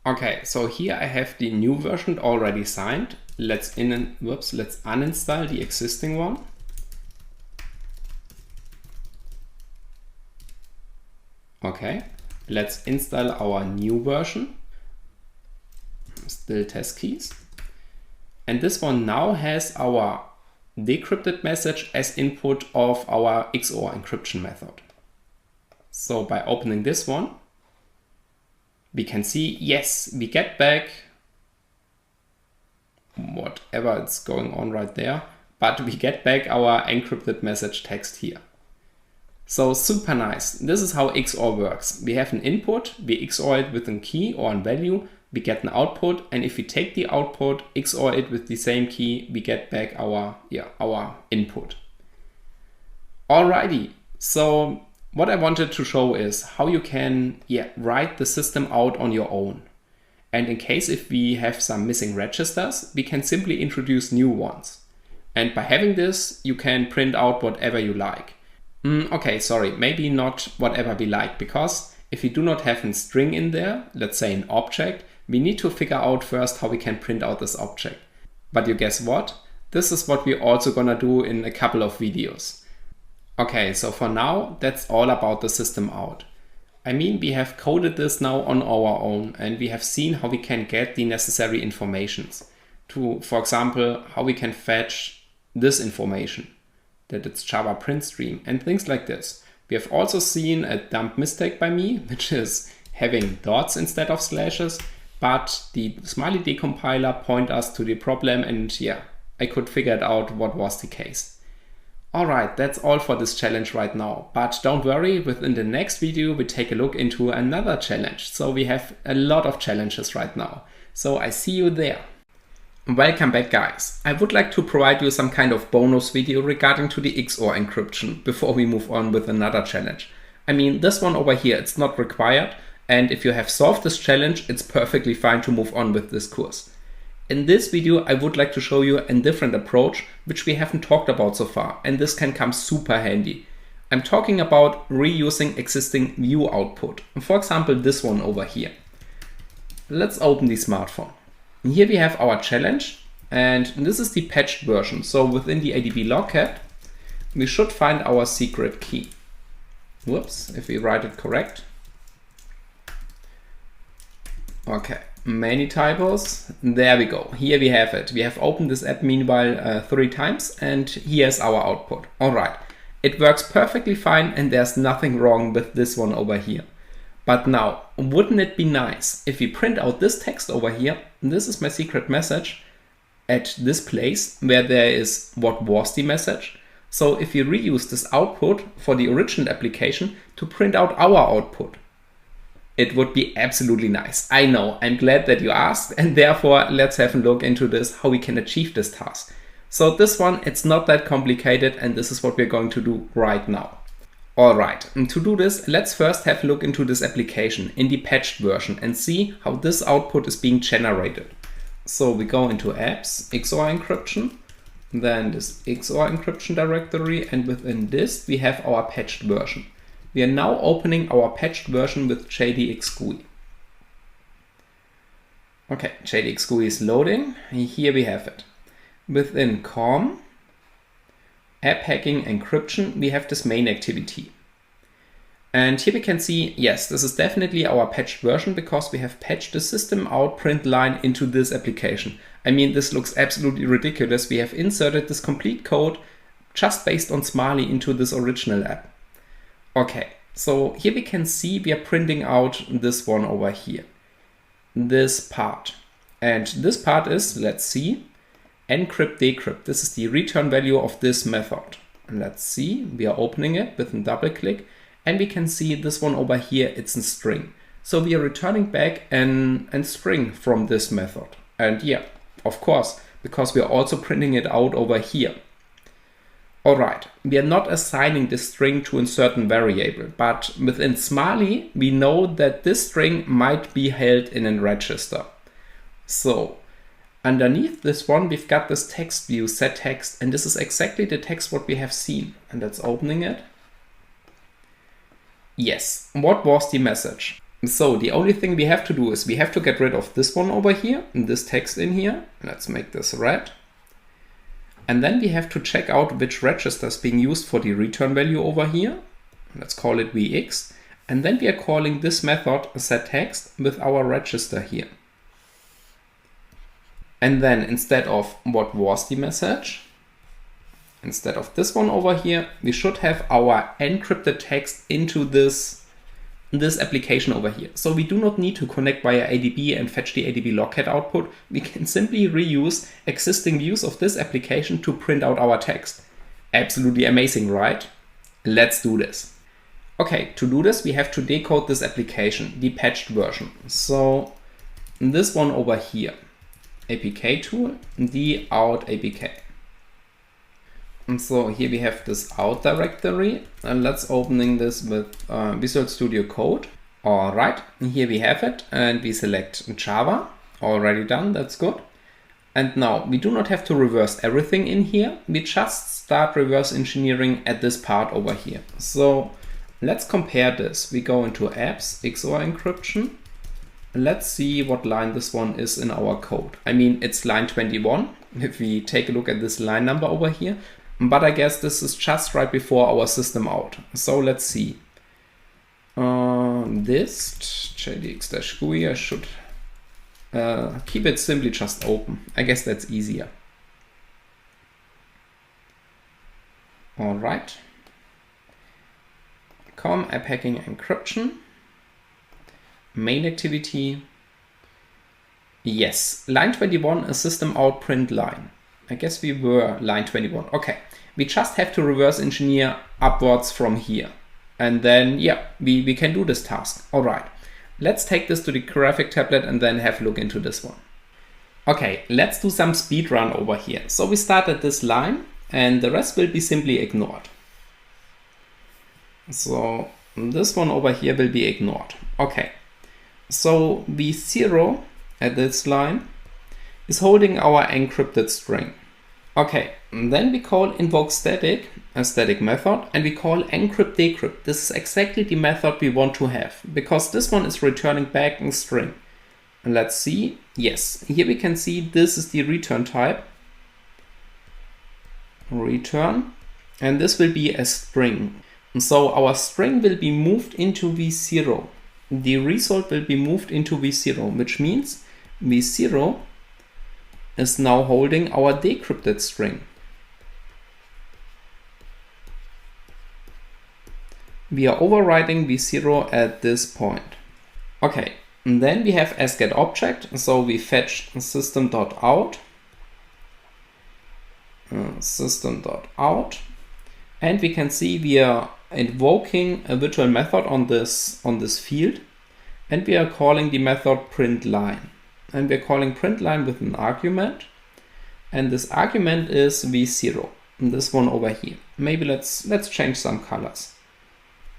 Okay, so here I have the new version already signed. Let's uninstall the existing one. Okay, let's install our new version. Still test keys. And this one now has our decrypted message as input of our XOR encryption method. So by opening this one, we can see, yes, we get back whatever is going on right there, but we get back our encrypted message text here. So super nice. This is how XOR works. We have an input, we XOR it with a key or a value, we get an output, and if we take the output, XOR it with the same key, we get back our input. Alrighty, so what I wanted to show is how you can write the system out on your own. And in case if we have some missing registers, we can simply introduce new ones. And by having this, you can print out whatever you like. Okay, sorry, maybe not whatever we like, because if we do not have a string in there, let's say an object, we need to figure out first how we can print out this object. But you guess what? This is what we're also gonna do in a couple of videos. Okay, so for now, that's all about the system out. I mean, we have coded this now on our own and we have seen how we can get the necessary informations to, for example, how we can fetch this information, that it's Java print stream and things like this. We have also seen a dumb mistake by me, which is having dots instead of slashes, but the smiley decompiler point us to the problem and I could figure it out what was the case. Alright, that's all for this challenge right now, but don't worry, within the next video we take a look into another challenge. So we have a lot of challenges right now. So I see you there. Welcome back guys. I would like to provide you some kind of bonus video regarding to the XOR encryption before we move on with another challenge. I mean, this one over here, it's not required, and if you have solved this challenge, it's perfectly fine to move on with this course. In this video, I would like to show you a different approach, which we haven't talked about so far, and this can come super handy. I'm talking about reusing existing view output. For example, this one over here. Let's open the smartphone. Here we have our challenge, and this is the patched version. So within the ADB logcat, we should find our secret key. Whoops, if we write it correct. Okay. Many typos. There we go. Here we have it. We have opened this app meanwhile 3 times and here's our output. Alright. It works perfectly fine and there's nothing wrong with this one over here. But now, wouldn't it be nice if we print out this text over here, this is my secret message, at this place where there is what was the message. So if we reuse this output for the original application to print out our output, it would be absolutely nice. I know, I'm glad that you asked, and therefore let's have a look into this, how we can achieve this task. So this one, it's not that complicated, and this is what we're going to do right now. All right, and to do this, let's first have a look into this application in the patched version and see how this output is being generated. So we go into apps, XOR encryption, then this XOR encryption directory, and within this we have our patched version. We are now opening our patched version with JADX GUI. Okay, JADX GUI is loading. Here we have it. Within COM, app hacking encryption, we have this main activity. And here we can see, yes, this is definitely our patched version because we have patched the system out print line into this application. I mean, this looks absolutely ridiculous. We have inserted this complete code just based on Smiley into this original app. Okay, so here we can see we are printing out this one over here, this part. And this part is, let's see, encrypt decrypt. This is the return value of this method. And let's see, we are opening it with a double click, and we can see this one over here, it's a string. So we are returning back an string from this method. And yeah, of course, because we are also printing it out over here. All right, we are not assigning this string to a certain variable, but within Smiley, we know that this string might be held in a register. So underneath this one, we've got this text view, set text, and this is exactly the text what we have seen. And that's opening it. Yes, what was the message? So the only thing we have to do is we have to get rid of this one over here, and this text in here. Let's make this red. And then we have to check out which register is being used for the return value over here. Let's call it VX. And then we are calling this method setText with our register here. And then instead of what was the message, instead of this one over here, we should have our encrypted text into this application over here. So we do not need to connect via ADB and fetch the ADB logcat output. We can simply reuse existing views of this application to print out our text. Absolutely amazing, right? Let's do this. Okay, to do this, we have to decode this application, the patched version. So this one over here, APK tool, the out APK. And so here we have this out directory, and let's opening this with Visual Studio Code. All right, here we have it, and we select Java. Already done, that's good. And now we do not have to reverse everything in here. We just start reverse engineering at this part over here. So let's compare this. We go into apps, XOR encryption. Let's see what line this one is in our code. I mean, it's line 21. If we take a look at this line number over here, but I guess this is just right before our system out. So let's see. This JADX-GUI, I should keep it simply just open. I guess that's easier. All right. COM app hacking encryption. Main activity. Yes, line 21 is system out print line. I guess we were line 21. Okay, we just have to reverse engineer upwards from here. And then, yeah, we can do this task. All right, let's take this to the graphic tablet and then have a look into this one. Okay, let's do some speed run over here. So we start at this line and the rest will be simply ignored. So this one over here will be ignored. Okay, so V0 at this line is holding our encrypted string. Okay, and then we call invoke static, a static method, and we call encrypt decrypt. This is exactly the method we want to have because this one is returning back a string. And let's see, yes, here we can see this is the return type, return, and this will be a string. And so our string will be moved into V0. The result will be moved into V0, which means V0 is now holding our decrypted string. We are overriding V0 at this point. Okay, and then we have asGetObject, so we fetch system.out system.out, and we can see we are invoking a virtual method on this field, and we are calling the method printLine, and we're calling printLine with an argument, and this argument is v0, and this one over here. Maybe let's change some colors.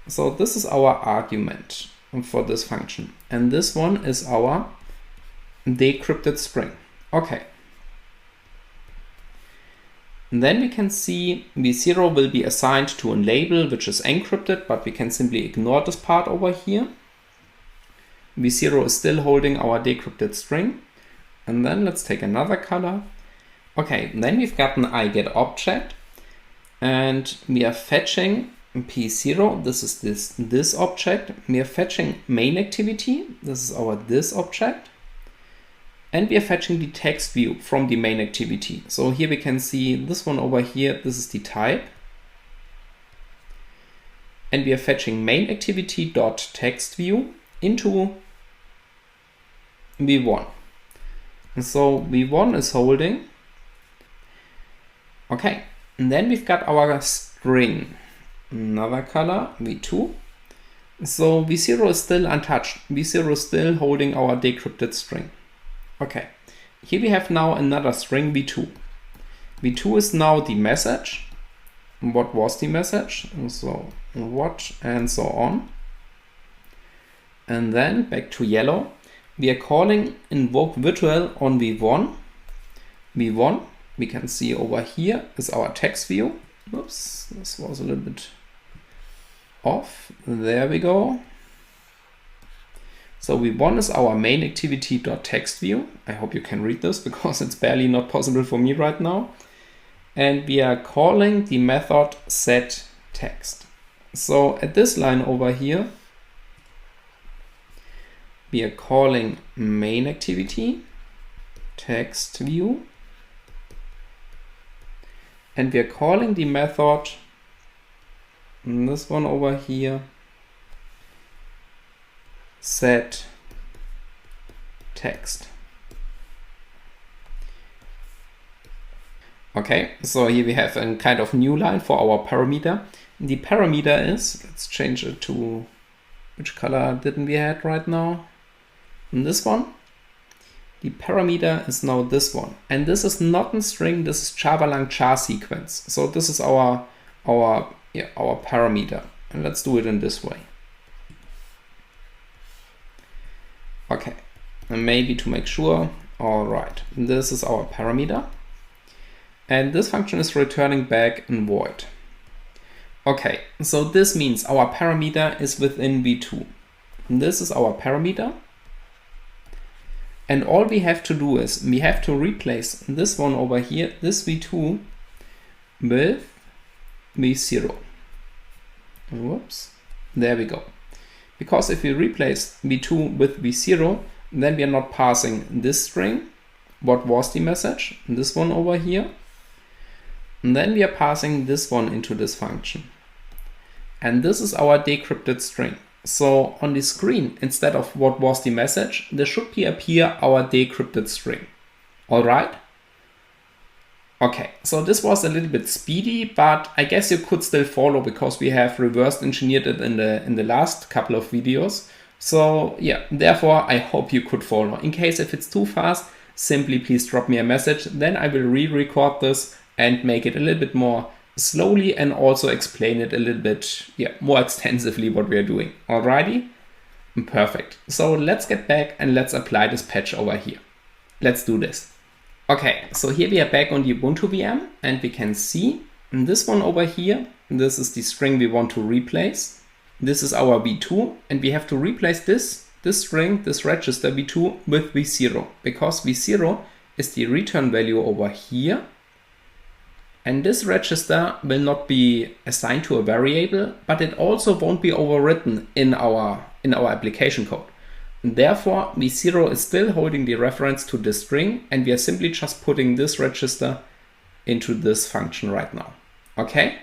So this is our argument for this function, and this one is our decrypted string. Okay. And then we can see v0 will be assigned to a label which is encrypted, but we can simply ignore this part over here. v0 is still holding our decrypted string. And then let's take another color. Okay, then we've got an iGetObject, and we are fetching p0. This is this object. We are fetching main activity. This is our this object. And we are fetching the text view from the main activity. So here we can see this one over here. This is the type. And we are fetching main activity.text view into v1. And so v1 is holding. Okay. And then we've got our string. Another color, v2. So v0 is still untouched. v0 is still holding our decrypted string. Okay, here we have now another string v2. v2 is now the message. What was the message? So what and so on. And then back to yellow. We are calling invoke virtual on v1. v1, we can see over here is our text view. Oops, this was a little bit off. There we go. So v1 is our main activity.text view. I hope you can read this because it's barely not possible for me right now. And we are calling the method setText. So at this line over here, we are calling main activity text view, and we are calling the method, this one over here, set text. Okay, so here we have a kind of new line for our parameter. The parameter is, let's change it to, which color didn't we have right now? And this one. The parameter is now this one. And this is not a string, this is Java lang char sequence. So this is our parameter. And let's do it in this way. Okay, and maybe to make sure, all right, this is our parameter. And this function is returning back in void. Okay, so this means our parameter is within v2. And this is our parameter. And all we have to do is we have to replace this one over here, this v2, with v0. Whoops, there we go. Because if we replace v2 with v0, then we are not passing this string, what was the message, this one over here. And then we are passing this one into this function. And this is our decrypted string. So on the screen, instead of what was the message, there should appear our decrypted string. All right? Okay, so this was a little bit speedy, but I guess you could still follow because we have reverse engineered it in the last couple of videos. So yeah, therefore I hope you could follow. In case if it's too fast, simply please drop me a message. Then I will re-record this and make it a little bit more slowly and also explain it a little bit more extensively what we are doing. Alrighty? Perfect. So let's get back and let's apply this patch over here. Let's do this. Okay, so here we are back on the Ubuntu VM and we can see this one over here. This is the string we want to replace. This is our v2 and we have to replace this string, this register v2 with v0 because v0 is the return value over here. And this register will not be assigned to a variable, but it also won't be overwritten in our application code. And therefore, v0 is still holding the reference to this string, and we are simply just putting this register into this function right now. Okay?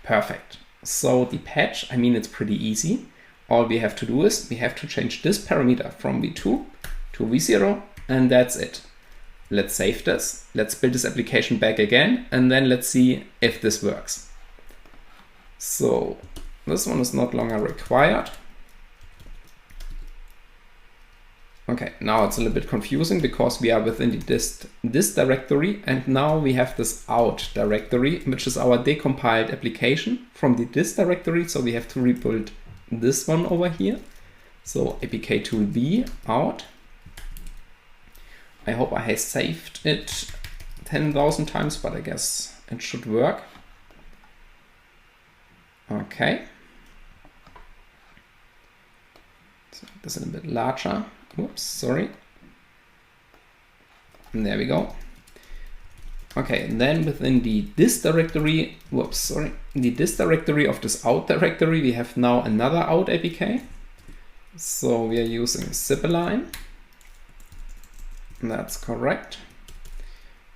Perfect. So the patch, I mean, it's pretty easy. All we have to do is we have to change this parameter from v2 to v0, and that's it. Let's save this. Let's build this application back again, and then let's see if this works. So this one is not longer required. Okay, now it's a little bit confusing because we are within the this directory, and now we have this out directory, which is our decompiled application from the this directory. So we have to rebuild this one over here. So APK tool B out. I hope I have saved it 10,000 times, but I guess it should work. Okay. So this is a bit larger. Whoops, sorry. And there we go. Okay, and then within the this directory, whoops, sorry, the this directory of this out directory, we have now another out APK. So we are using zip-align. That's correct.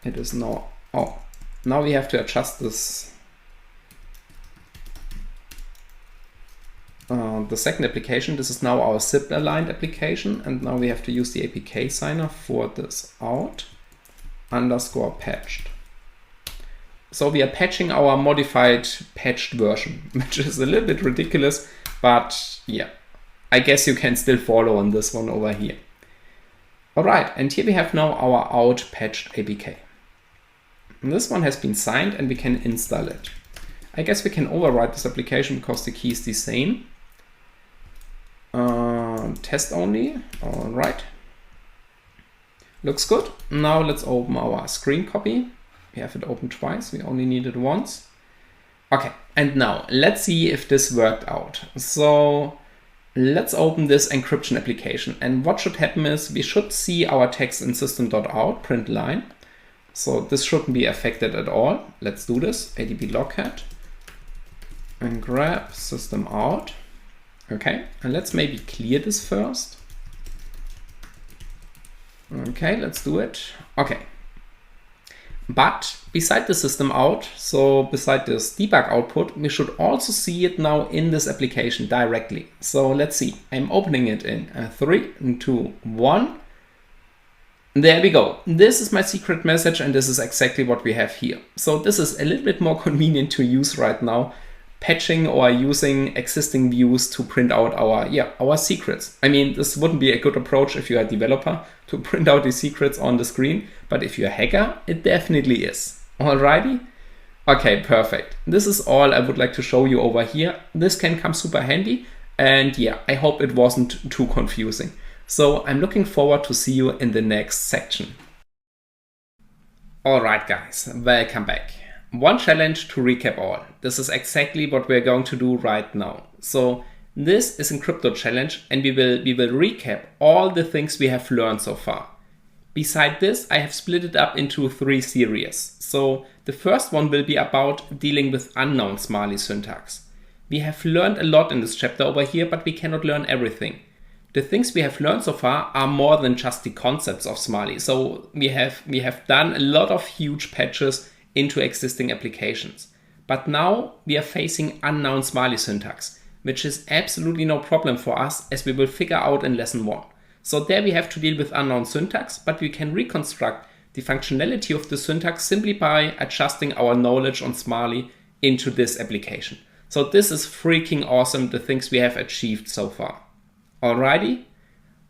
It is now, oh, now we have to adjust this. The second application, this is now our zip-aligned application, and now we have to use the APK signer for this out underscore patched. So we are patching our modified patched version, which is a little bit ridiculous, but yeah, I guess you can still follow on this one over here. All right, and here we have now our out patched APK. And this one has been signed and we can install it. I guess we can override this application because the key is the same. Test only, all right. Looks good. Now let's open our screen copy. We have it open twice, we only need it once. Okay, and now let's see if this worked out. So let's open this encryption application. And what should happen is we should see our text in system.out print line. So this shouldn't be affected at all. Let's do this, adb logcat, and grab system out. Okay, and let's maybe clear this first. Okay, let's do it. Okay. But beside the system out, so beside this debug output, we should also see it now in this application directly. So let's see, I'm opening it in 3, 2, 1. There we go. This is my secret message, and this is exactly what we have here. So this is a little bit more convenient to use right now, patching or using existing views to print out our secrets. I mean, this wouldn't be a good approach if you're a developer to print out the secrets on the screen, but if you're a hacker, it definitely is. Alrighty? Okay, perfect. This is all I would like to show you over here. This can come super handy, and yeah, I hope it wasn't too confusing. So I'm looking forward to see you in the next section. Alright guys, welcome back. One challenge to recap all. This is exactly what we're going to do right now. So this is a crypto challenge, and we will recap all the things we have learned so far. Beside this, I have split it up into 3 series. So the first one will be about dealing with unknown Smiley syntax. We have learned a lot in this chapter over here, but we cannot learn everything. The things we have learned so far are more than just the concepts of Smiley. So we have done a lot of huge patches into existing applications. But now we are facing unknown Smiley syntax, which is absolutely no problem for us, as we will figure out in lesson 1. So there we have to deal with unknown syntax, but we can reconstruct the functionality of the syntax simply by adjusting our knowledge on Smiley into this application. So this is freaking awesome, the things we have achieved so far. Alrighty?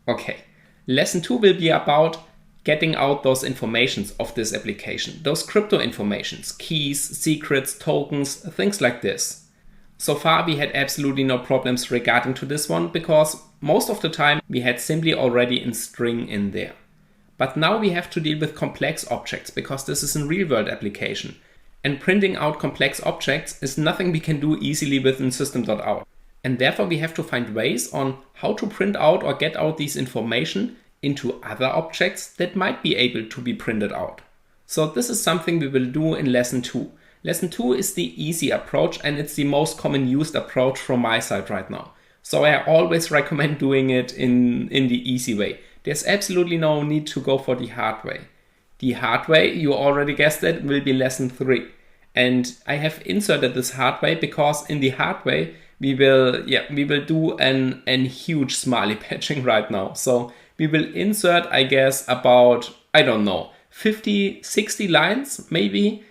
Okay. Lesson 2 will be about getting out those informations of this application, those crypto informations, keys, secrets, tokens, things like this. So far we had absolutely no problems regarding to this one, because most of the time we had simply already a string in there. But now we have to deal with complex objects, because this is a real-world application. And printing out complex objects is nothing we can do easily within system.out. And therefore we have to find ways on how to print out or get out these information into other objects that might be able to be printed out. So this is something we will do in lesson 2. Lesson 2 is the easy approach, and it's the most common used approach from my side right now. So I always recommend doing it in the easy way. There's absolutely no need to go for the hard way. The hard way, you already guessed it, will be lesson 3. And I have inserted this hard way because in the hard way we will do an huge Smiley patching right now. So we will insert, I guess, about, I don't know, 50, 60 lines, maybe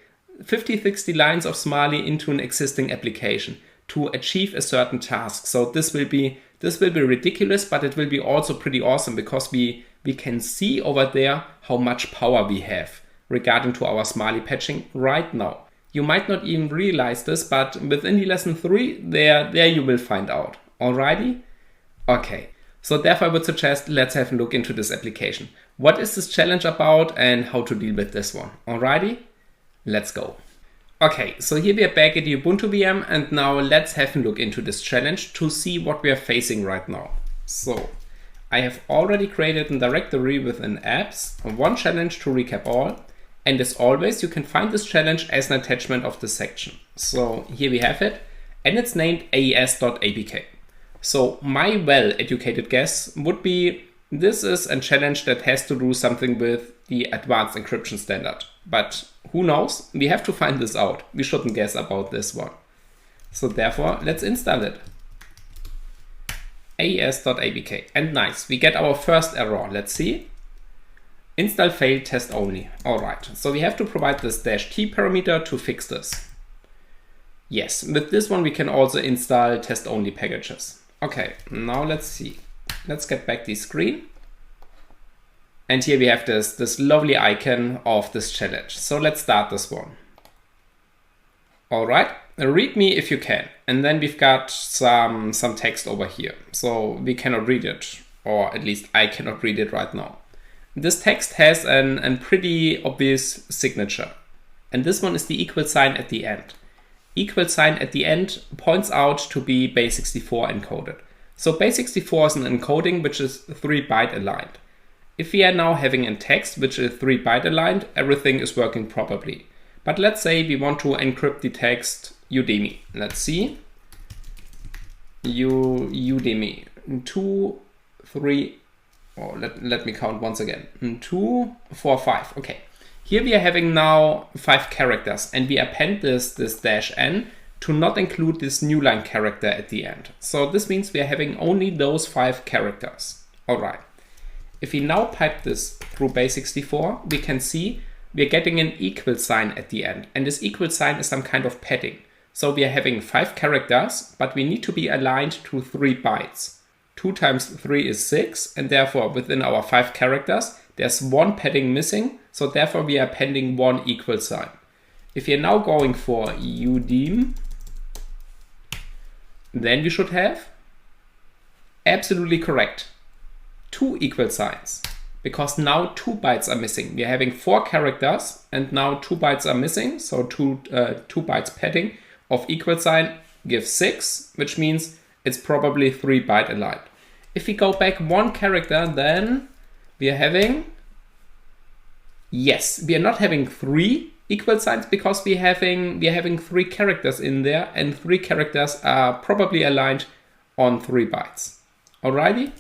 50, 60 lines of Smiley into an existing application to achieve a certain task. So this will be ridiculous, but it will be also pretty awesome because we can see over there how much power we have regarding to our Smiley patching right now. You might not even realize this, but within the lesson 3, there you will find out. Alrighty? Okay. So therefore I would suggest let's have a look into this application. What is this challenge about and how to deal with this one? Alrighty? Let's go. Okay, so here we are back at the Ubuntu VM, and now let's have a look into this challenge to see what we are facing right now. So I have already created a directory within apps, one challenge to recap all, and as always you can find this challenge as an attachment of this section. So here we have it, and it's named aes.apk. So my well-educated guess would be this is a challenge that has to do something with the advanced encryption standard. But who knows? We have to find this out. We shouldn't guess about this one. So therefore, let's install it. aes.apk. And nice, we get our first error. Let's see. Install failed test only. All right, so we have to provide this -t parameter to fix this. Yes, with this one we can also install test only packages. Okay, now let's see. Let's get back the screen. And here we have this lovely icon of this challenge. So let's start this one. All right, read me if you can. And then we've got some text over here. So we cannot read it, or at least I cannot read it right now. This text has a pretty obvious signature. And this one is the equal sign at the end. Equal sign at the end points out to be base64 encoded. So base64 is an encoding which is 3-byte aligned. If we are now having a text which is 3-byte aligned, everything is working properly. But let's say we want to encrypt the text Udemy. Let's see. Udemy. 2, 3, let me count once again. 2, 4, 5. Okay. Here we are having now 5 characters, and we append this -n to not include this new line character at the end. So this means we are having only those 5 characters. All right. If we now pipe this through base64, we can see we are getting an equal sign at the end. And this equal sign is some kind of padding. So we are having 5 characters, but we need to be aligned to 3 bytes. 2 times 3 is 6, and therefore within our 5 characters, there's 1 padding missing. So therefore we are appending 1 equal sign. If you're now going for Udemy, then we should have, absolutely correct, 2 equal signs, because now 2 bytes are missing. We're having 4 characters and now 2 bytes are missing. So 2 bytes padding of equal sign gives 6, which means it's probably 3-byte aligned. If we go back 1 character, then we are having, yes, we are not having 3 equal signs because we are having 3 characters in there, and 3 characters are probably aligned on 3 bytes. Alrighty?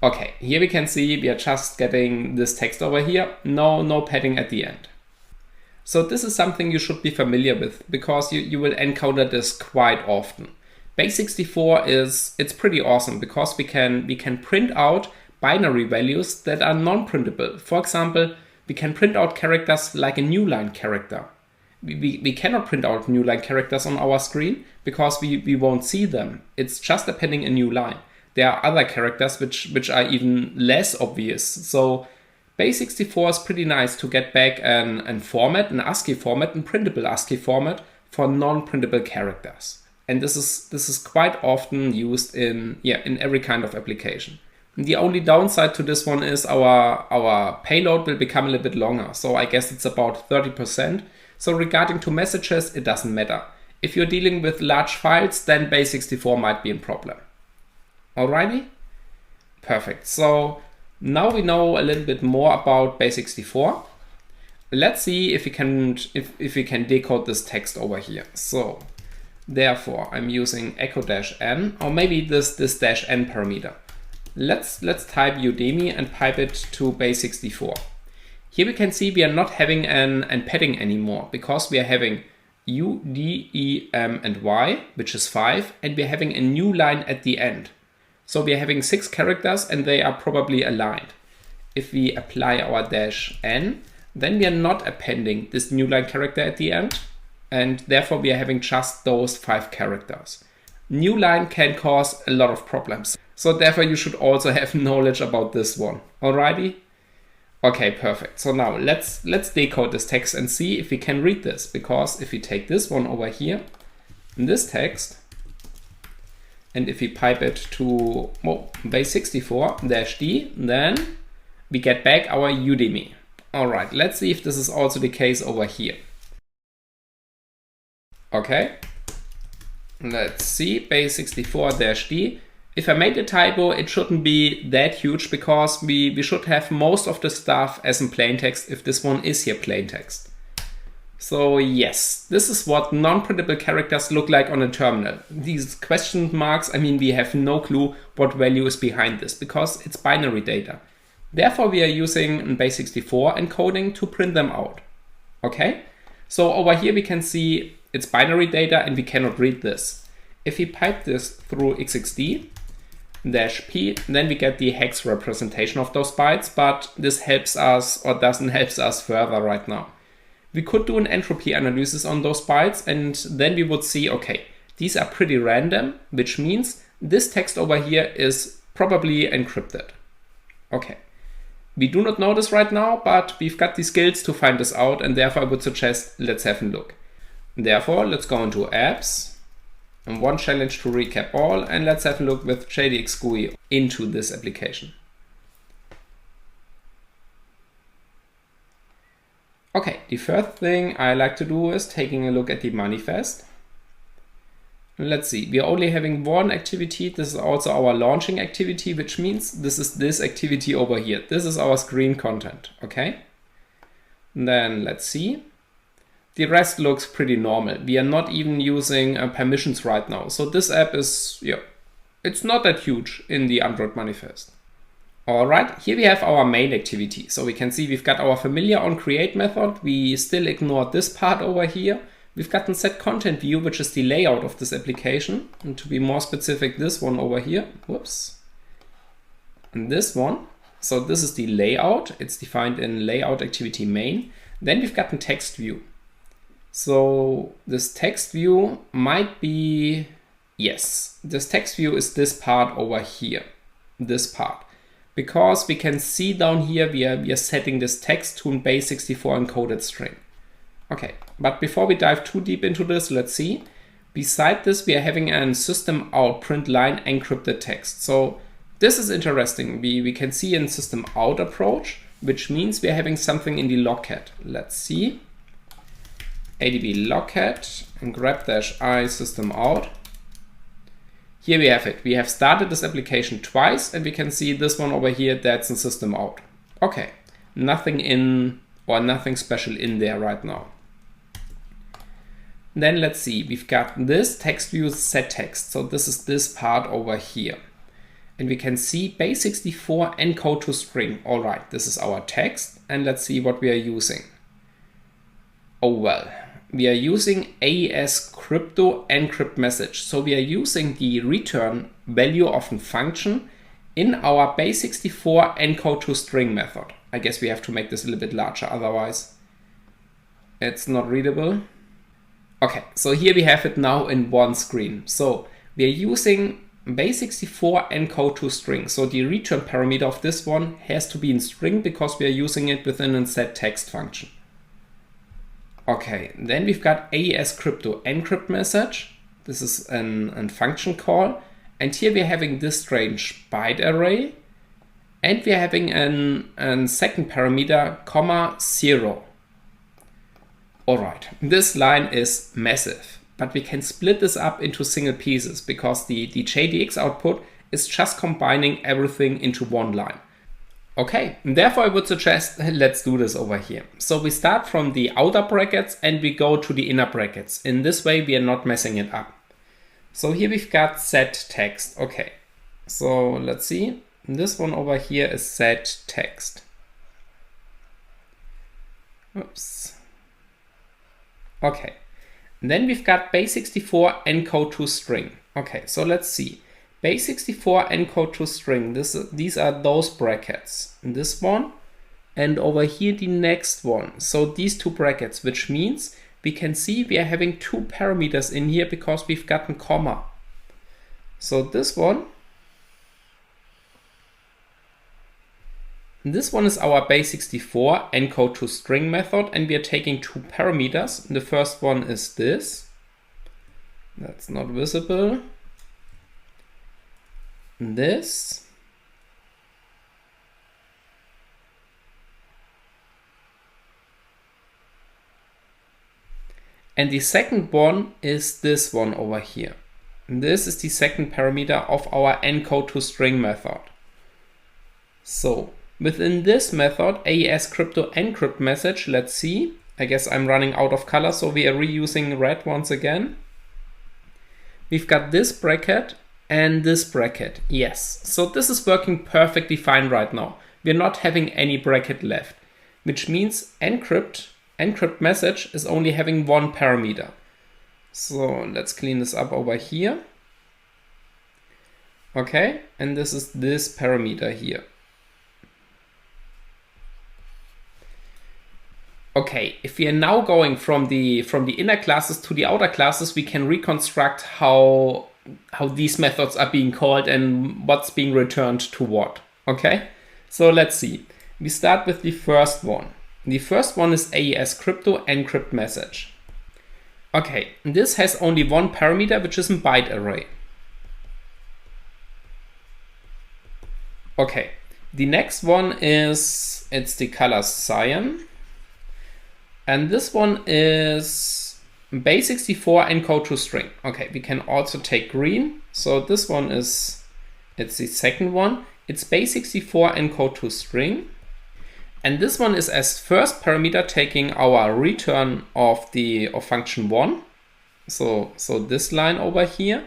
Okay, here we can see we are just getting this text over here. No padding at the end. So this is something you should be familiar with because you will encounter this quite often. Base64 it's pretty awesome because we can print out binary values that are non-printable. For example, we can print out characters like a new line character. We cannot print out new line characters on our screen because we won't see them. It's just appending a new line. There are other characters which are even less obvious. So base64 is pretty nice to get back an format, an ASCII format, a printable ASCII format for non-printable characters. And this is quite often used in every kind of application. The only downside to this one is our payload will become a little bit longer. So I guess it's about 30%. So regarding to messages, it doesn't matter. If you're dealing with large files, then base64 might be a problem. Alrighty? Perfect. So now we know a little bit more about base64. Let's see if we can decode this text over here. So therefore I'm using echo-n, or maybe this -n parameter. Let's type Udemy and pipe it to base64. Here we can see we are not having an padding anymore because we are having U, D, E, M, and Y, which is 5, and we're having a new line at the end. So we're having 6 characters and they are probably aligned. If we apply our -n, then we are not appending this new line character at the end, and therefore we are having just those 5 characters. New line can cause a lot of problems, so therefore you should also have knowledge about this one. Alrighty? Okay, perfect. So now let's decode this text and see if we can read this, because if we take this one over here, this text, and if we pipe it to base 64-d, then we get back our Udemy. All right, let's see if this is also the case over here. Okay, let's see, base 64-d. If I made a typo, it shouldn't be that huge, because we should have most of the stuff as in plain text if this one is here plain text. So yes, this is what non-printable characters look like on a terminal. These question marks, I mean, we have no clue what value is behind this, because it's binary data. Therefore, we are using base 64 encoding to print them out. Okay, so over here we can see it's binary data and we cannot read this. If we pipe this through xxd-p, then we get the hex representation of those bytes, but this helps us or doesn't help us further right now. We could do an entropy analysis on those bytes, and then we would see, okay, these are pretty random, which means this text over here is probably encrypted. Okay. We do not know this right now, but we've got the skills to find this out, and therefore I would suggest let's have a look. Therefore, let's go into apps, and one challenge to recap all, and let's have a look with JADX GUI into this application. Okay, the first thing I like to do is taking a look at the manifest. Let's see, we are only having one activity. This is also our launching activity, which means this is this activity over here. This is our screen content, okay? Then let's see. The rest looks pretty normal. We are not even using permissions right now. So this app is, yeah, it's not that huge in the Android manifest. All right, here we have our main activity. So we can see we've got our familiar onCreate method. We still ignored this part over here. We've got the set content view, which is the layout of this application. And to be more specific, this one over here, whoops, and this one. So this is the layout. It's defined in layout activity main. Then we've got the text view. So this text view might be, yes, this text view is this part over here, this part. Because we can see down here, we are setting this text to a base 64 encoded string. Okay, but before we dive too deep into this, let's see. Beside this, we are having a system out print line encrypted text. So this is interesting. We can see in system out approach, which means we are having something in the logcat. Let's see. ADB logcat and grep-i system out. Here we have it. We have started this application twice, and we can see this one over here, that's in system out. Okay, nothing in or nothing special in there right now. Then let's see, we've got this text view set text. So this is this part over here. And we can see base 64 encode to string. All right, this is our text. And let's see what we are using. Oh, well, we are using AES crypto encrypt message. So we are using the return value of a function in our base 64 encode to string method. I guess we have to make this a little bit larger, otherwise it's not readable. Okay, so here we have it now in one screen. So we are using base 64 encode to string. So the return parameter of this one has to be in string because we are using it within a set text function. Okay, then we've got AES crypto encrypt message. This is a function call. And here we're having this strange byte array. And we're having a second parameter, comma 0. All right, this line is massive, but we can split this up into single pieces because the JADX output is just combining everything into one line. Okay, therefore I would suggest let's do this over here. So we start from the outer brackets and we go to the inner brackets. In this way, we are not messing it up. So here we've got set text. Okay, so let's see. This one over here is set text. Oops. Okay, then we've got base 64 encode to string. Okay, so let's see. Base 64 encode to string, these are those brackets. This one and over here the next one. So these two brackets, which means we can see we are having two parameters in here because we've gotten comma. So this one is our base64 encode to string method, and we are taking two parameters. The first one is this. That's not visible. This. And the second one is this one over here. This is the second parameter of our encode to string method. So within this method, AES crypto encrypt message, let's see. I guess I'm running out of color, so we are reusing red once again. We've got this bracket and this bracket. Yes, so this is working perfectly fine right now. We're not having any bracket left, which means encrypt message is only having one parameter. So let's clean this up over here. Okay, and this is this parameter here. Okay, if we are now going from the inner classes to the outer classes, we can reconstruct how these methods are being called and what's being returned to what. Okay, so let's see. We start with the first one. The first one is AES crypto encrypt message. Okay, this has only one parameter, which is a byte array. Okay, the next one is, it's the color cyan. And this one is base64 encode to string. Okay, we can also take green. So this one is, it's the second one. It's base64 encode to string. And this one is as first parameter taking our return of function 1. So this line over here.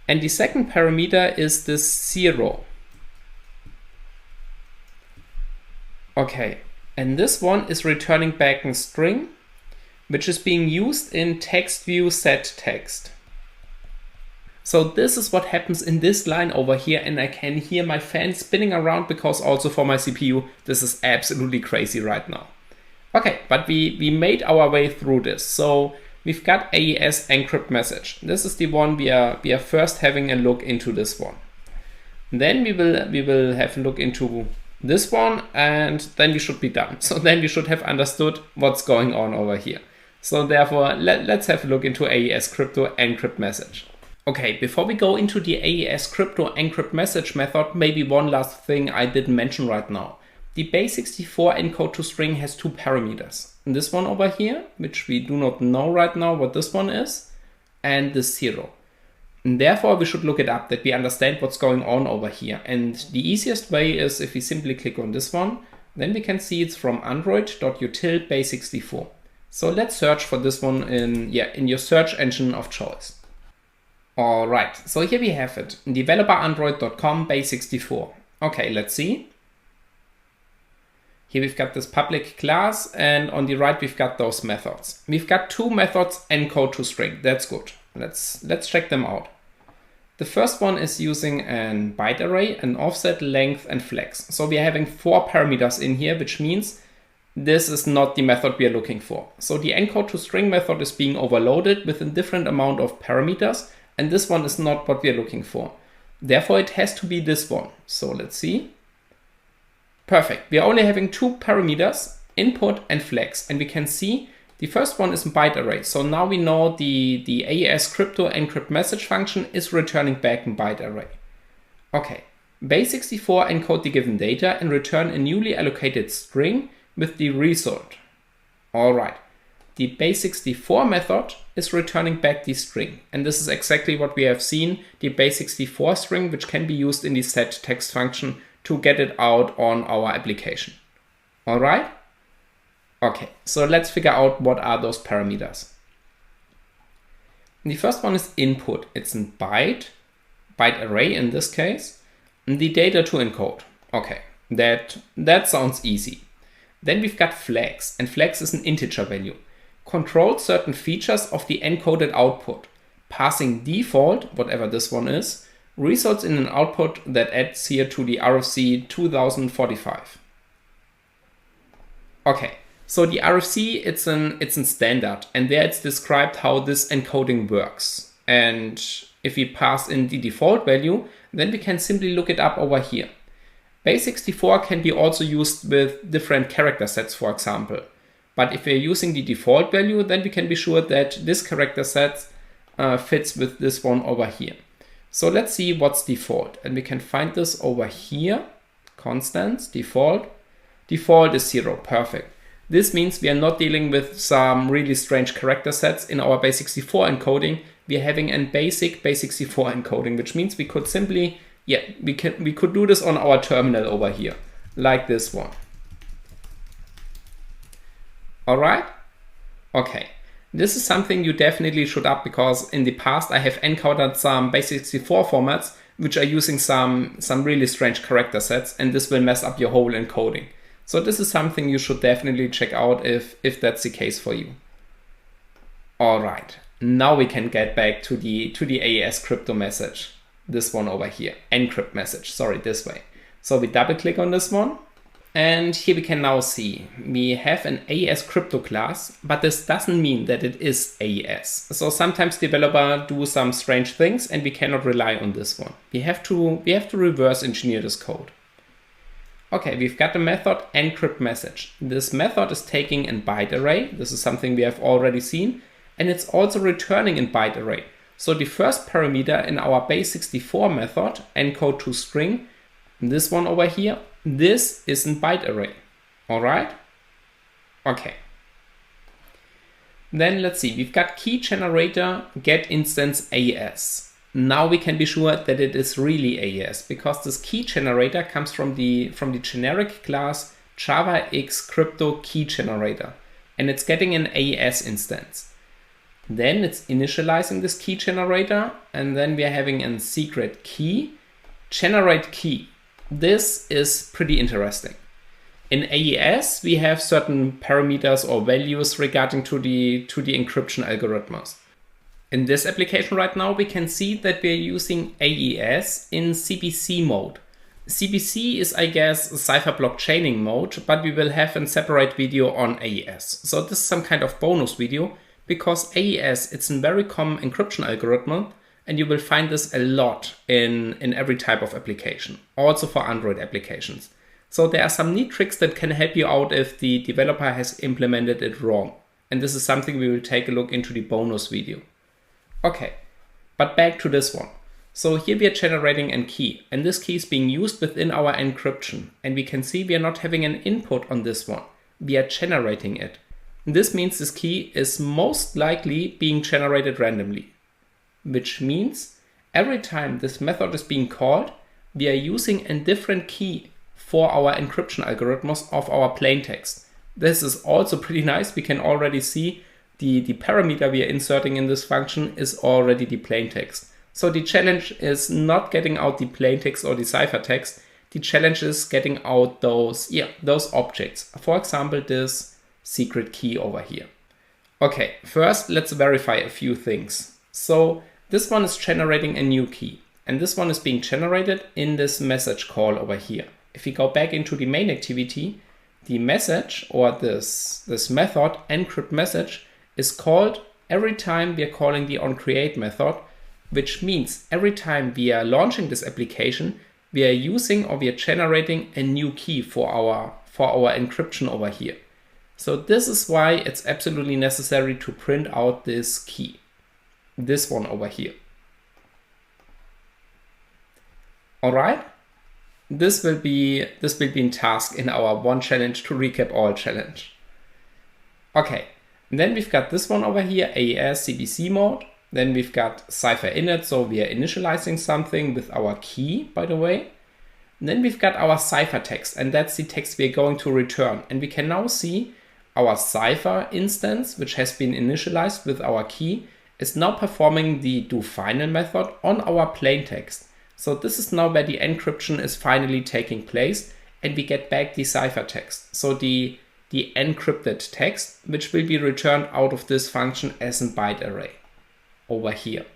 And the second parameter is this 0. Okay, and this one is returning back a string, which is being used in text view set text. So this is what happens in this line over here, and I can hear my fan spinning around because also for my CPU, this is absolutely crazy right now. Okay, but we made our way through this. So we've got AES encrypt message. This is the one we are first having a look into this one. Then we will have a look into this one, and then we should be done. So then we should have understood what's going on over here. So therefore, let's have a look into AES crypto encrypt message. Okay, before we go into the AES crypto encrypt message method, maybe one last thing I didn't mention right now. The base64 encode to string has two parameters. This one over here, which we do not know right now what this one is, and this 0. And therefore, we should look it up, that we understand what's going on over here. And the easiest way is if we simply click on this one, then we can see it's from android.util base64. So let's search for this one in your search engine of choice. All right, so here we have it, developerandroid.com base64. Okay, let's see. Here we've got this public class, and on the right we've got those methods. We've got two methods encode to string. That's good. Let's check them out. The first one is using an byte array, an offset, length, and flex. So we are having 4 parameters in here, which means this is not the method we are looking for. So the encode to string method is being overloaded with a different amount of parameters, and this one is not what we are looking for. Therefore, it has to be this one. So let's see. Perfect. We are only having 2 parameters, input and flex, and we can see the first one is a byte array. So now we know the AES crypto encrypt message function is returning back a byte array. Okay, base64 encode the given data and return a newly allocated string with the result. All right, the base64 method is returning back the string. And this is exactly what we have seen, the base64 string, which can be used in the set text function to get it out on our application. All right. Okay, so let's figure out what are those parameters. The first one is input. It's a byte array in this case, and the data to encode. Okay, that sounds easy. Then we've got flex, and flex is an integer value. Controls certain features of the encoded output. Passing default, whatever this one is, results in an output that adds here to the RFC 2045. Okay, so the RFC, it's an standard, and there it's described how this encoding works. And if we pass in the default value, then we can simply look it up over here. Base64 can be also used with different character sets, for example. But if we're using the default value, then we can be sure that this character set fits with this one over here. So let's see what's default. And we can find this over here. Constants, default. Default is 0, perfect. This means we are not dealing with some really strange character sets in our base64 encoding. We are having a basic base64 encoding, which means we could simply, we could do this on our terminal over here, like this one. All right? Okay. This is something you definitely should up, because in the past I have encountered some base64 formats which are using some really strange character sets, and this will mess up your whole encoding. So this is something you should definitely check out if that's the case for you. All right, now we can get back to the AES crypto message. This one over here, encrypt message, sorry, this way. So we double click on this one. And here we can now see we have an AES crypto class, but this doesn't mean that it is AES. So sometimes developers do some strange things and we cannot rely on this one. We have to reverse engineer this code. Okay, we've got the method encrypt message. This method is taking a byte array. This is something we have already seen. And it's also returning in byte array. So the first parameter in our base64 method, encode to string, this one over here, this is a byte array. All right? Okay. Then let's see, we've got key generator get instance AES. Now we can be sure that it is really AES, because this key generator comes from the generic class JADX crypto key generator, and it's getting an AES instance. Then it's initializing this key generator, and then we are having a secret key, generate key. This is pretty interesting. In AES, we have certain parameters or values regarding to the encryption algorithms. In this application right now, we can see that we're using AES in CBC mode. CBC is, I guess, a cipher block chaining mode, but we will have a separate video on AES. So this is some kind of bonus video, because AES, it's a very common encryption algorithm, and you will find this a lot in every type of application, also for Android applications. So there are some neat tricks that can help you out if the developer has implemented it wrong. And this is something we will take a look into the bonus video. Okay, but back to this one. So here we are generating a key, and this key is being used within our encryption. And we can see we are not having an input on this one. We are generating it. And this means this key is most likely being generated randomly, which means every time this method is being called, we are using a different key for our encryption algorithms of our plaintext. This is also pretty nice. We can already see the parameter we are inserting in this function is already the plaintext. So the challenge is not getting out the plaintext or the ciphertext. The challenge is getting out those objects. For example, this secret key over here. Okay, first let's verify a few things. So this one is generating a new key, and this one is being generated in this message call over here. If we go back into the main activity, the message or this method encrypt message is called every time we are calling the onCreate method, which means every time we are launching this application, we are using or we are generating a new key for our encryption over here. So this is why it's absolutely necessary to print out this key. This one over here. All right. This will be a task in our one challenge to recap all challenge. Okay. And then we've got this one over here, AES CBC mode. Then we've got cipher init, so we are initializing something with our key, by the way. And then we've got our ciphertext, and that's the text we're going to return. And we can now see our cipher instance, which has been initialized with our key, is now performing the doFinal method on our plaintext. So this is now where the encryption is finally taking place, and we get back the ciphertext. So the encrypted text, which will be returned out of this function as a byte array over here.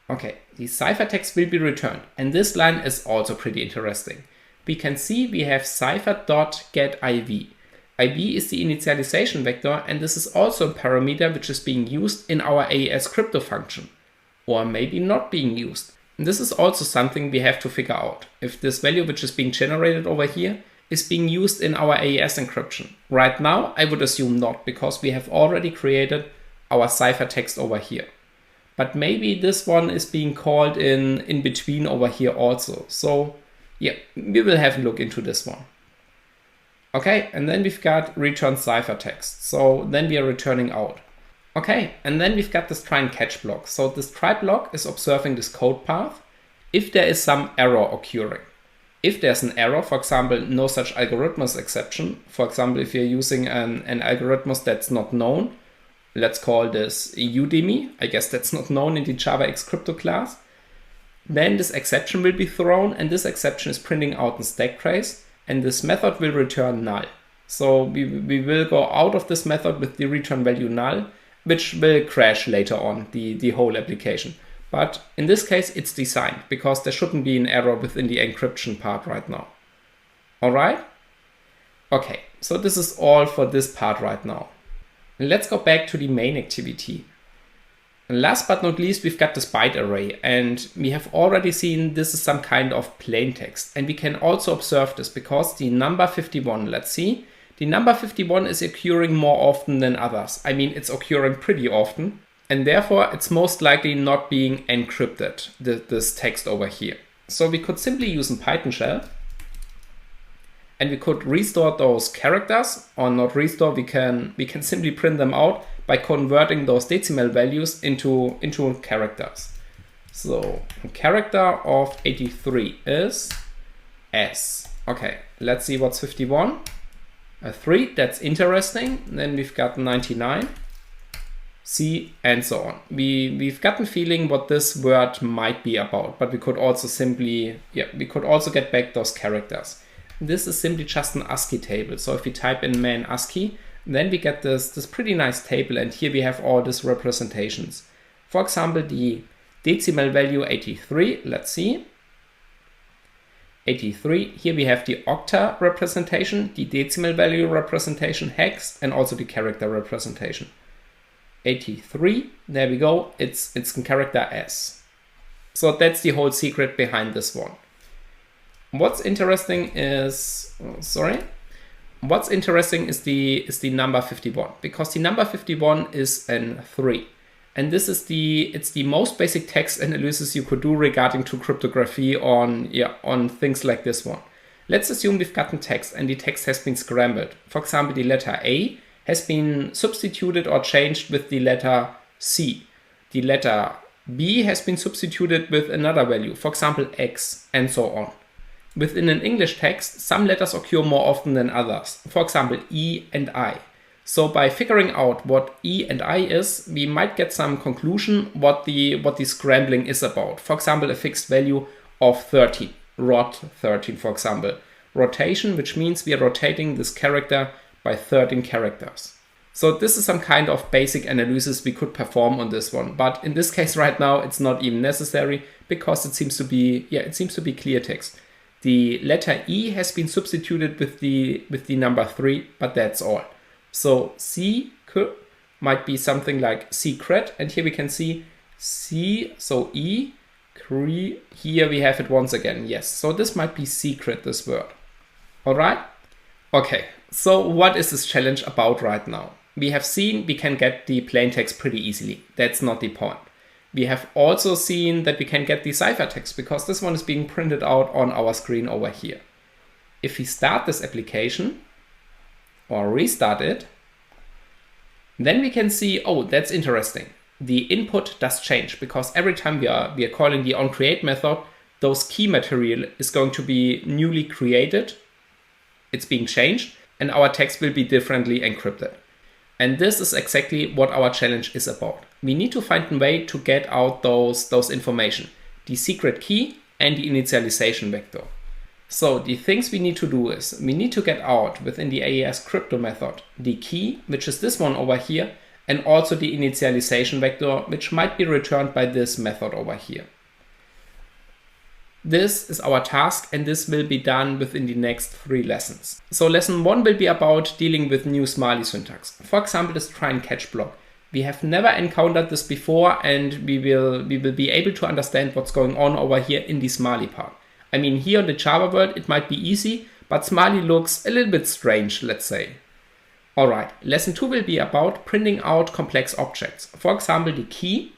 Okay, the ciphertext will be returned, and this line is also pretty interesting, we can see we have cipher.getIV. IV is the initialization vector, and this is also a parameter which is being used in our AES crypto function, or maybe not being used. And this is also something we have to figure out, if this value which is being generated over here is being used in our AES encryption. Right now, I would assume not, because we have already created our ciphertext over here. But maybe this one is being called in between over here also. So yeah, we will have a look into this one. Okay, and then we've got return ciphertext. So then we are returning out. Okay, and then we've got this try and catch block. So this try block is observing this code path if there is some error occurring. If there's an error, for example, no such algorithmus exception, for example, if you're using an algorithmus that's not known, let's call this Udemy, I guess that's not known in the JADX crypto class, then this exception will be thrown, and this exception is printing out in stack trace, and this method will return null. So we will go out of this method with the return value null, which will crash later on the whole application. But in this case, it's designed because there shouldn't be an error within the encryption part right now. All right? Okay, so this is all for this part right now. Let's go back to the main activity. And last but not least, we've got this byte array, and we have already seen this is some kind of plain text. And we can also observe this because the number 51, let's see, the number 51 is occurring more often than others. I mean, it's occurring pretty often, and therefore it's most likely not being encrypted, this text over here. So we could simply use a Python shell, and we could restore those characters, or not restore, we can simply print them out by converting those decimal values into characters. So a character of 83 is S. Okay, let's see what's 51. A 3, that's interesting. Then we've got 99, C, and so on. We've gotten feeling what this word might be about, but we could also simply, we could also get back those characters. This is simply just an ASCII table. So if we type in main ASCII, then we get this pretty nice table, and here we have all these representations. For example, the decimal value 83, let's see. 83, here we have the octa representation, the decimal value representation, hex, and also the character representation. 83, there we go, it's in character S. So that's the whole secret behind this one. What's interesting is, the number 51, because the number 51 is an 3. And this is it's the most basic text analysis you could do regarding to cryptography on things like this one. Let's assume we've gotten text and the text has been scrambled. For example, the letter A has been substituted or changed with the letter C. The letter B has been substituted with another value, for example, X, and so on. Within an English text, some letters occur more often than others, for example, E and I. So by figuring out what E and I is, we might get some conclusion what the scrambling is about. For example, a fixed value of 13, rot 13, for example. Rotation, which means we are rotating this character by 13 characters. So this is some kind of basic analysis we could perform on this one. But in this case right now, it's not even necessary because it seems to be clear text. The letter E has been substituted with the number 3, but that's all. So C might be something like secret, and here we can see C, so E, here we have it once again, yes. So this might be secret, this word. All right? Okay, so what is this challenge about right now? We have seen we can get the plain text pretty easily. That's not the point. We have also seen that we can get the ciphertext because this one is being printed out on our screen over here. If we start this application or restart it, then we can see, oh, that's interesting. The input does change because every time we are calling the onCreate method, those key material is going to be newly created. It's being changed and our text will be differently encrypted. And this is exactly what our challenge is about. We need to find a way to get out those information, the secret key and the initialization vector. So the things we need to do is we need to get out within the AES crypto method the key, which is this one over here, and also the initialization vector, which might be returned by this method over here. This is our task, and this will be done within the next 3 lessons. So lesson 1 will be about dealing with new Smiley syntax. For example, this try and catch block. We have never encountered this before, and we will be able to understand what's going on over here in the Smiley part. I mean, here in the Java world, it might be easy, but Smiley looks a little bit strange, let's say. Alright, lesson 2 will be about printing out complex objects. For example, the key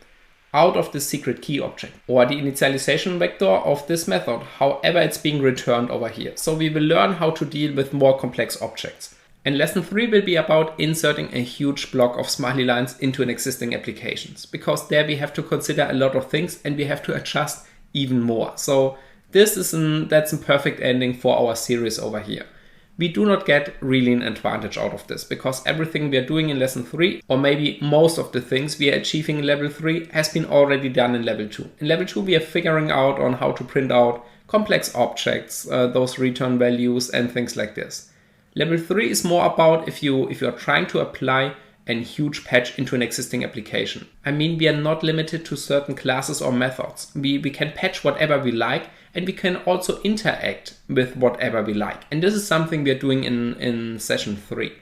out of the secret key object, or the initialization vector of this method, however it's being returned over here. So we will learn how to deal with more complex objects. And lesson 3 will be about inserting a huge block of smiley lines into an existing applications, because there we have to consider a lot of things and we have to adjust even more. So that's a perfect ending for our series over here. We do not get really an advantage out of this, because everything we are doing in lesson 3, or maybe most of the things we are achieving in level 3, has been already done in level 2. In level 2 we are figuring out on how to print out complex objects, those return values and things like this. Level 3 is more about if you are trying to apply a huge patch into an existing application. I mean, we are not limited to certain classes or methods. We can patch whatever we like, and we can also interact with whatever we like. And this is something we are doing in session 3.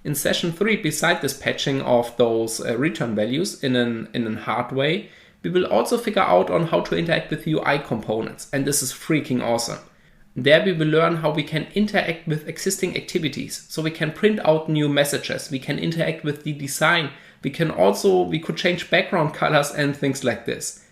In session 3, beside this patching of those return values in a hard way, we will also figure out on how to interact with UI components. And this is freaking awesome. There we will learn how we can interact with existing activities. So we can print out new messages, we can interact with the design, we could change background colors and things like this.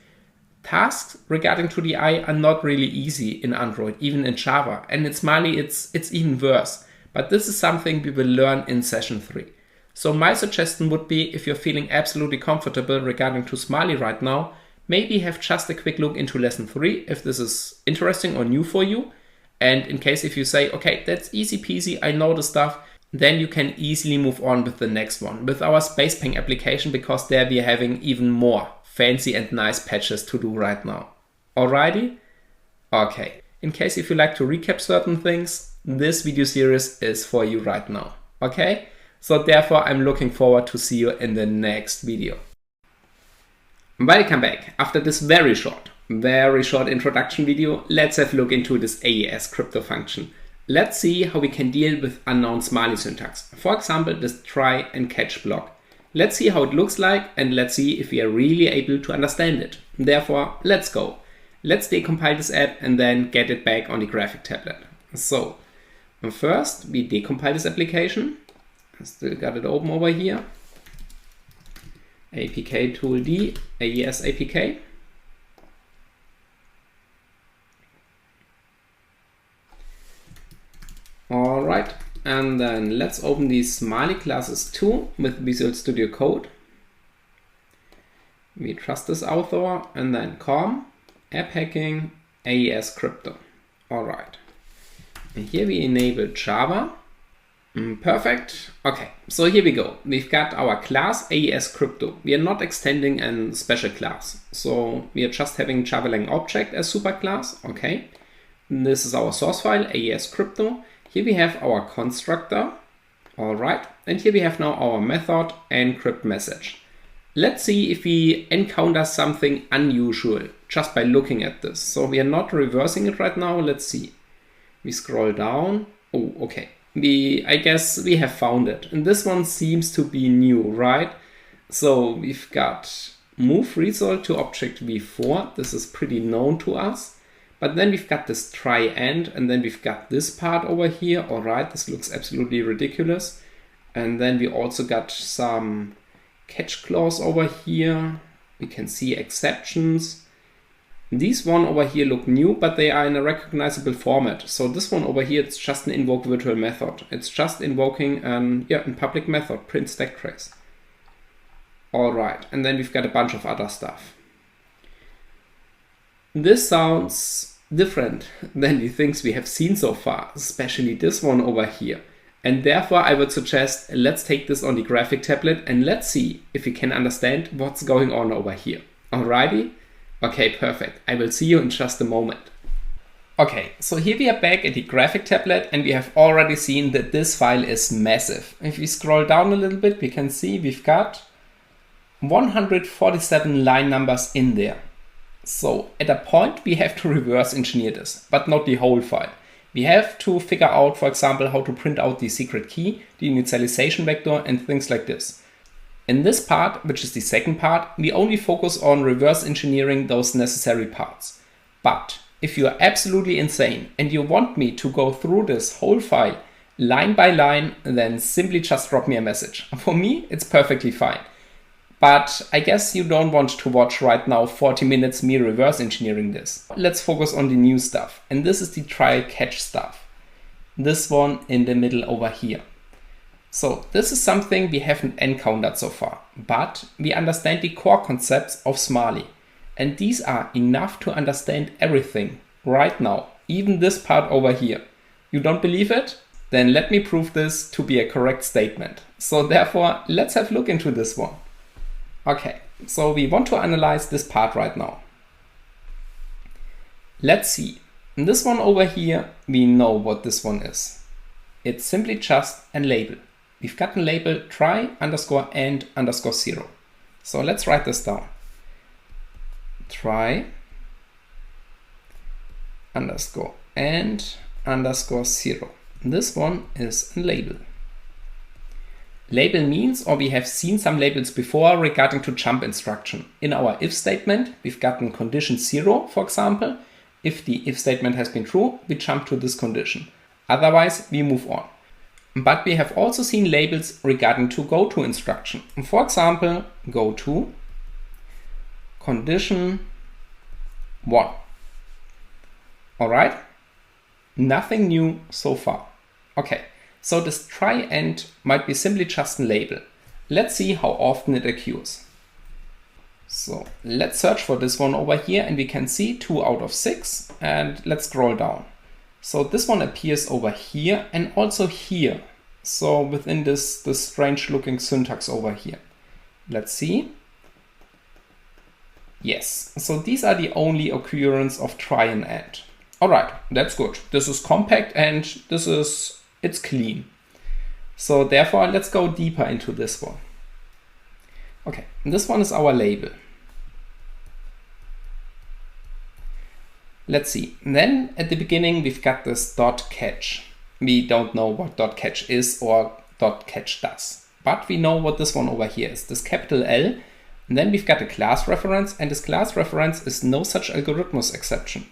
Tasks regarding to the UI are not really easy in Android, even in Java, and in Smiley it's even worse. But this is something we will learn in session 3. So my suggestion would be, if you're feeling absolutely comfortable regarding to Smiley right now, maybe have just a quick look into lesson 3 if this is interesting or new for you. And in case if you say, okay, that's easy peasy, I know the stuff, then you can easily move on with the next one, with our SpacePing application, because there we are having even more fancy and nice patches to do right now. Alrighty? Okay. In case if you like to recap certain things, this video series is for you right now. Okay? So therefore I'm looking forward to see you in the next video. Welcome back. After this very short introduction video, let's have a look into this AES crypto function. Let's see how we can deal with unknown Smiley syntax. For example, this try and catch block. Let's see how it looks like, and let's see if we are really able to understand it. Therefore, let's go. Let's decompile this app and then get it back on the graphic tablet. So, first we decompile this application. I still got it open over here. APK tool D, AES APK. Alright, and then let's open these Smiley classes too with Visual Studio Code. We trust this author, and then com, app hacking, AES crypto. Alright, and here we enable Java. Perfect. Okay, so here we go. We've got our class AES crypto. We are not extending a special class, so we are just having Java-lang object as superclass. Okay, this is our source file AES crypto. Here we have our constructor. All right, and here we have now our method encrypt message. Let's see if we encounter something unusual just by looking at this. So we are not reversing it right now. Let's see. We scroll down. Oh, okay. I guess we have found it. And this one seems to be new, right? So we've got move result to object v4. This is pretty known to us. But then we've got this try and then we've got this part over here. All right, this looks absolutely ridiculous. And then we also got some catch clause over here. We can see exceptions. These one over here look new, but they are in a recognizable format. So this one over here, it's just an invoke virtual method. It's just invoking a public method, print stack trace. All right, and then we've got a bunch of other stuff. This sounds different than the things we have seen so far, especially this one over here. And therefore I would suggest let's take this on the graphic tablet and let's see if we can understand what's going on over here. Alrighty? Okay, perfect. I will see you in just a moment. Okay, so here we are back at the graphic tablet and we have already seen that this file is massive. If we scroll down a little bit, we can see we've got 147 line numbers in there. So at a point we have to reverse engineer this, but not the whole file. We have to figure out, for example, how to print out the secret key, the initialization vector, and things like this. In this part, which is the second part, we only focus on reverse engineering those necessary parts. But if you are absolutely insane and you want me to go through this whole file line by line, then simply just drop me a message. For me, it's perfectly fine. But I guess you don't want to watch right now 40 minutes me reverse engineering this. Let's focus on the new stuff. And this is the try catch stuff. This one in the middle over here. So this is something we haven't encountered so far, but we understand the core concepts of Smally. And these are enough to understand everything right now, even this part over here. You don't believe it? Then let me prove this to be a correct statement. So therefore, let's have a look into this one. Okay, so we want to analyze this part right now. Let's see. In this one over here, we know what this one is. It's simply just a label. We've got a label try underscore and underscore 0. So let's write this down. Try underscore and underscore 0. This one is a label. Label means, or we have seen some labels before regarding to jump instruction. In our if statement, we've gotten condition 0, for example. If the if statement has been true, we jump to this condition. Otherwise, we move on. But we have also seen labels regarding to go to instruction. For example, go to condition 1. All right, nothing new so far. Okay, so this try end might be simply just a label. Let's see how often it occurs. So let's search for this one over here and we can see 2 out of 6 and let's scroll down. So this one appears over here and also here. So within this strange looking syntax over here. Let's see. Yes, so these are the only occurrence of try and end. All right, that's good. This is compact and it's clean. So therefore, let's go deeper into this one. Okay, this one is our label. Let's see. And then at the beginning, we've got this dot catch. We don't know what dot catch is or dot catch does, but we know what this one over here is. This capital L. And then we've got a class reference, and this class reference is no such algorithmus exception.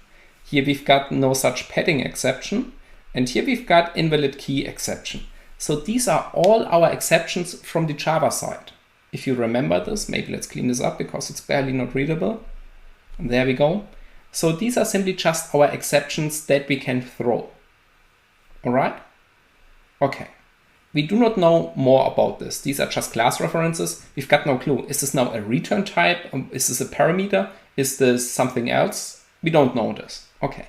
Here we've got no such padding exception, and here we've got invalid key exception. So these are all our exceptions from the Java side. If you remember this, maybe let's clean this up because it's barely not readable. And there we go. So these are simply just our exceptions that we can throw. All right? Okay. We do not know more about this. These are just class references. We've got no clue. Is this now a return type? Is this a parameter? Is this something else? We don't know this. Okay.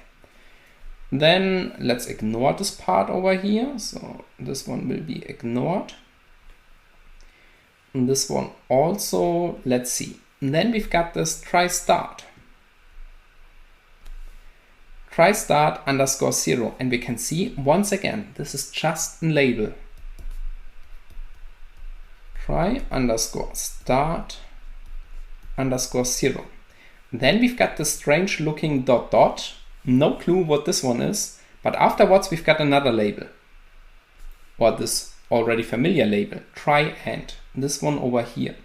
Then let's ignore this part over here. So this one will be ignored. And this one also, let's see. And then we've got this try start. Try start underscore 0. And we can see once again, this is just a label. Try underscore start underscore 0. Then we've got this strange looking dot dot. No clue what this one is, but afterwards we've got another label. Or this already familiar label, try and. This one over here.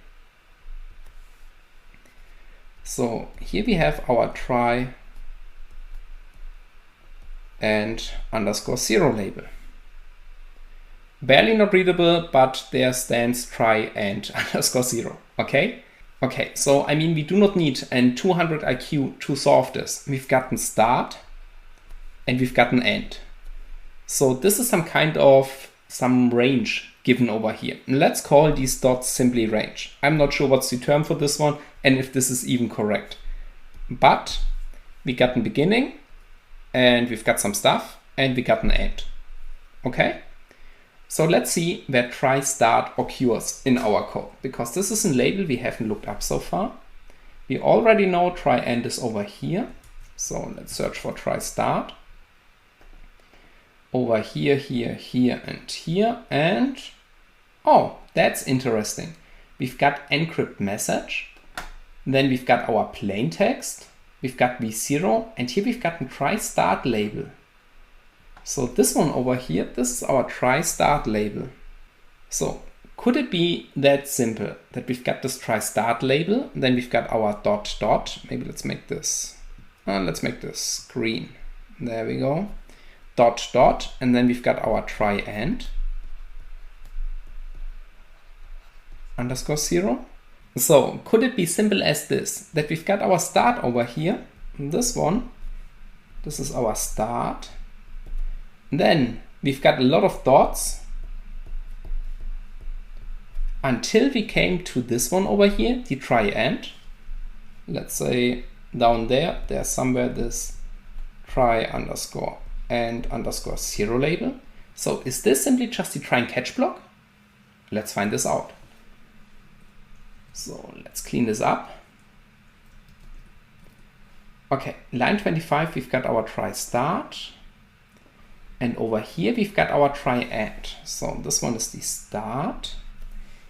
So here we have our try and underscore 0 label. Barely not readable, but there stands try and underscore 0. Okay? Okay, so I mean, we do not need an 200 IQ to solve this. We've gotten start and we've gotten end. So this is some range given over here. And let's call these dots simply range. I'm not sure what's the term for this one and if this is even correct. But we got an beginning and we've got some stuff and we got an end. Okay? So let's see where try start occurs in our code, because this is a label we haven't looked up so far. We already know try end is over here. So let's search for try start. Over here, here, here, and here. And oh, that's interesting. We've got encrypt message. Then we've got our plain text. we've got v0, and here we've got a try start label. So this one over here, this is our try start label. So could it be that simple that we've got this try start label, then we've got our dot dot, maybe let's make this green. There we go. Dot dot, and then we've got our try end underscore 0. So could it be simple as this, that we've got our start over here, this one, this is our start, then we've got a lot of dots until we came to this one over here, the try end. Let's say down there, there's somewhere this try underscore and underscore 0 label. So is this simply just the try and catch block? Let's find this out. So let's clean this up. Okay, line 25, we've got our try start. And over here, we've got our try end. So this one is the start.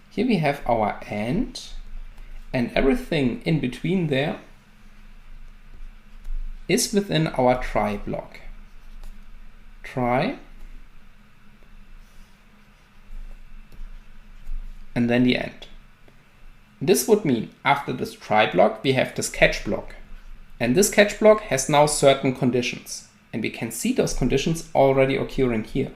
Here we have our end. And everything in between there is within our try block. Try. And then the end. This would mean after this try block, we have this catch block. And this catch block has now certain conditions. And we can see those conditions already occurring here.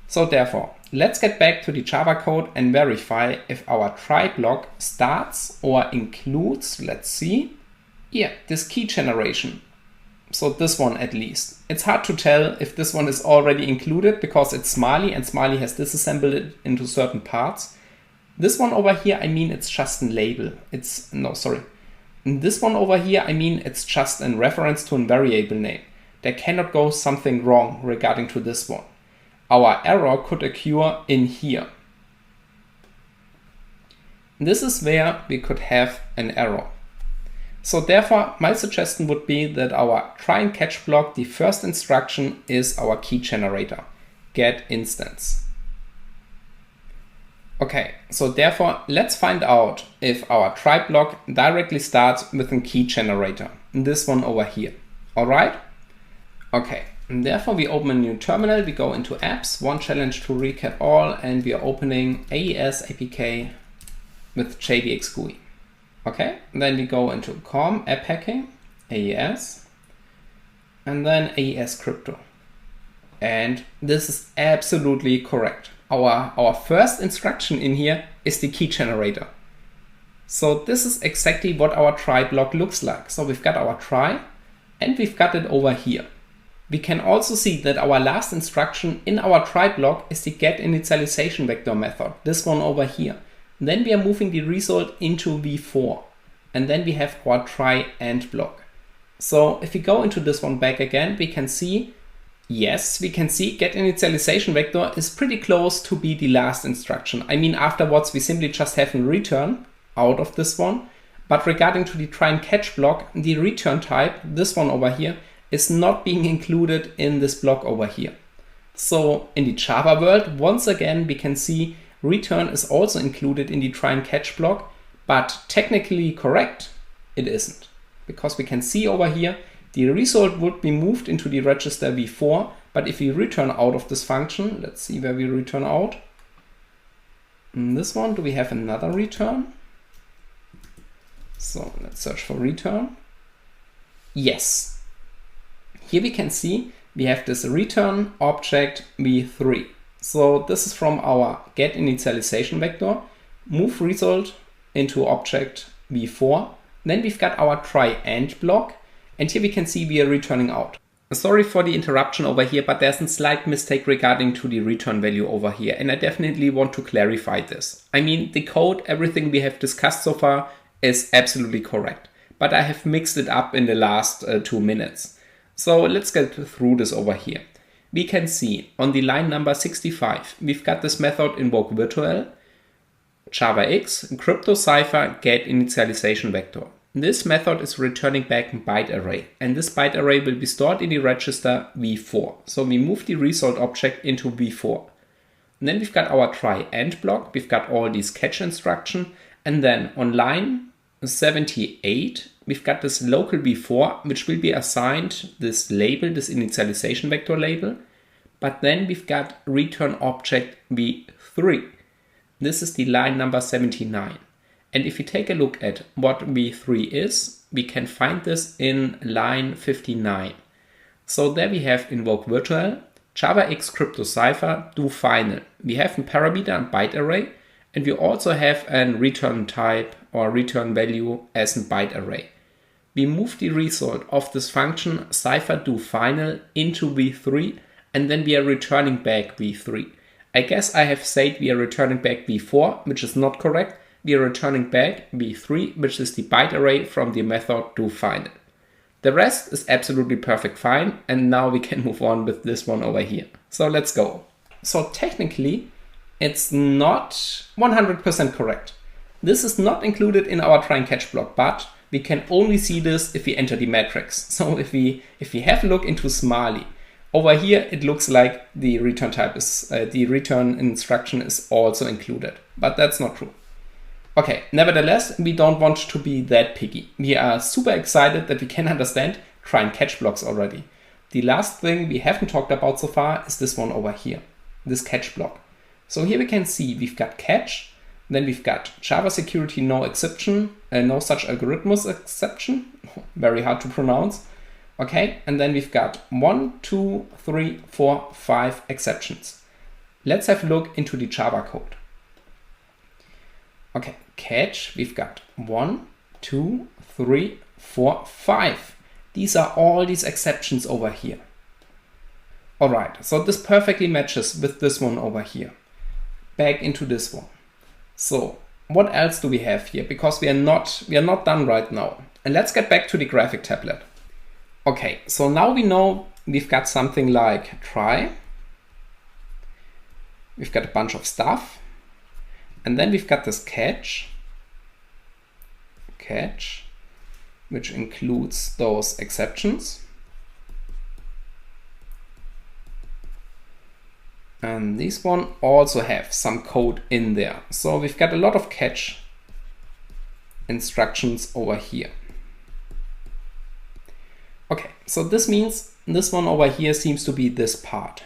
So therefore, let's get back to the Java code and verify if our try block starts or includes, let's see, this key generation. So this one at least. It's hard to tell if this one is already included because it's Smiley and Smiley has disassembled it into certain parts. This one over here, I mean, it's just a label. This one over here, I mean, it's just in reference to a variable name. There cannot go something wrong regarding to this one. Our error could occur in here. This is where we could have an error. So therefore, my suggestion would be that our try and catch block, the first instruction is our key generator, get instance. Okay, so therefore, let's find out if our try block directly starts with a key generator, this one over here. All right? Okay, and therefore we open a new terminal, we go into apps, one challenge to recap all, and we are opening AES APK with JADX GUI. Okay, then we go into COM, app hacking, AES, and then AES crypto. And this is absolutely correct. Our first instruction in here is the key generator. So this is exactly what our try block looks like. So we've got our try and we've got it over here. We can also see that our last instruction in our try block is the get initialization vector method, this one over here. Then we are moving the result into v4 and then we have our try end block. So if we go into this one back again, we can see yes, we can see get initialization vector is pretty close to be the last instruction. I mean, afterwards, we simply just have a return out of this one. But regarding to the try and catch block, the return type, this one over here, is not being included in this block over here. So in the Java world, once again, we can see return is also included in the try and catch block, but technically correct, it isn't. Because we can see over here, the result would be moved into the register v4, but if we return out of this function, let's see where we return out. In this one, do we have another return? So let's search for return. Yes. Here we can see we have this return object v3. So this is from our get initialization vector, move result into object v4. Then we've got our try end block. And here we can see we are returning out. Sorry for the interruption over here, but there's a slight mistake regarding to the return value over here. And I definitely want to clarify this. I mean, the code, everything we have discussed so far is absolutely correct. But I have mixed it up in the last 2 minutes. So let's get through this over here. We can see on the line number 65, we've got this method invoke virtual, JADX, crypto cipher, get initialization vector. This method is returning back a byte array, and this byte array will be stored in the register v4. So we move the result object into v4. And then we've got our try end block, we've got all these catch instruction, and then on line 78, we've got this local v4, which will be assigned this label, this initialization vector label. But then we've got return object v3. This is the line number 79. And if we take a look at what v3 is, we can find this in line 59. So there we have invoke virtual, JADX crypto cipher, do final. We have a parameter and byte array, and we also have a return type or return value as a byte array. We move the result of this function cipher do final into v3, and then we are returning back v3. I guess I have said we are returning back v4, which is not correct. We are returning back v3, which is the byte array from the method do final. The rest is absolutely perfect fine, and now we can move on with this one over here. So let's go. So technically, it's not 100% correct. This is not included in our try and catch block, but we can only see this if we enter the matrix. So if we have a look into Smiley, over here it looks like the return type is, the return instruction is also included, but that's not true. Okay, nevertheless, we don't want to be that picky. We are super excited that we can understand try and catch blocks already. The last thing we haven't talked about so far is this one over here, this catch block. So here we can see we've got catch, then we've got Java security no exception, no such algorithmus exception, very hard to pronounce. Okay, and then we've got 1, 2, 3, 4, 5 exceptions. Let's have a look into the Java code. Okay, catch, we've got 1, 2, 3, 4, 5. These are all these exceptions over here. All right, so this perfectly matches with this one over here. Back into this one. So what else do we have here? Because we are not done right now. And let's get back to the graphic tablet. Okay, so now we know we've got something like try. We've got a bunch of stuff. And then we've got this catch, which includes those exceptions. And this one also have some code in there. So we've got a lot of catch instructions over here. Okay, so this means this one over here seems to be this part.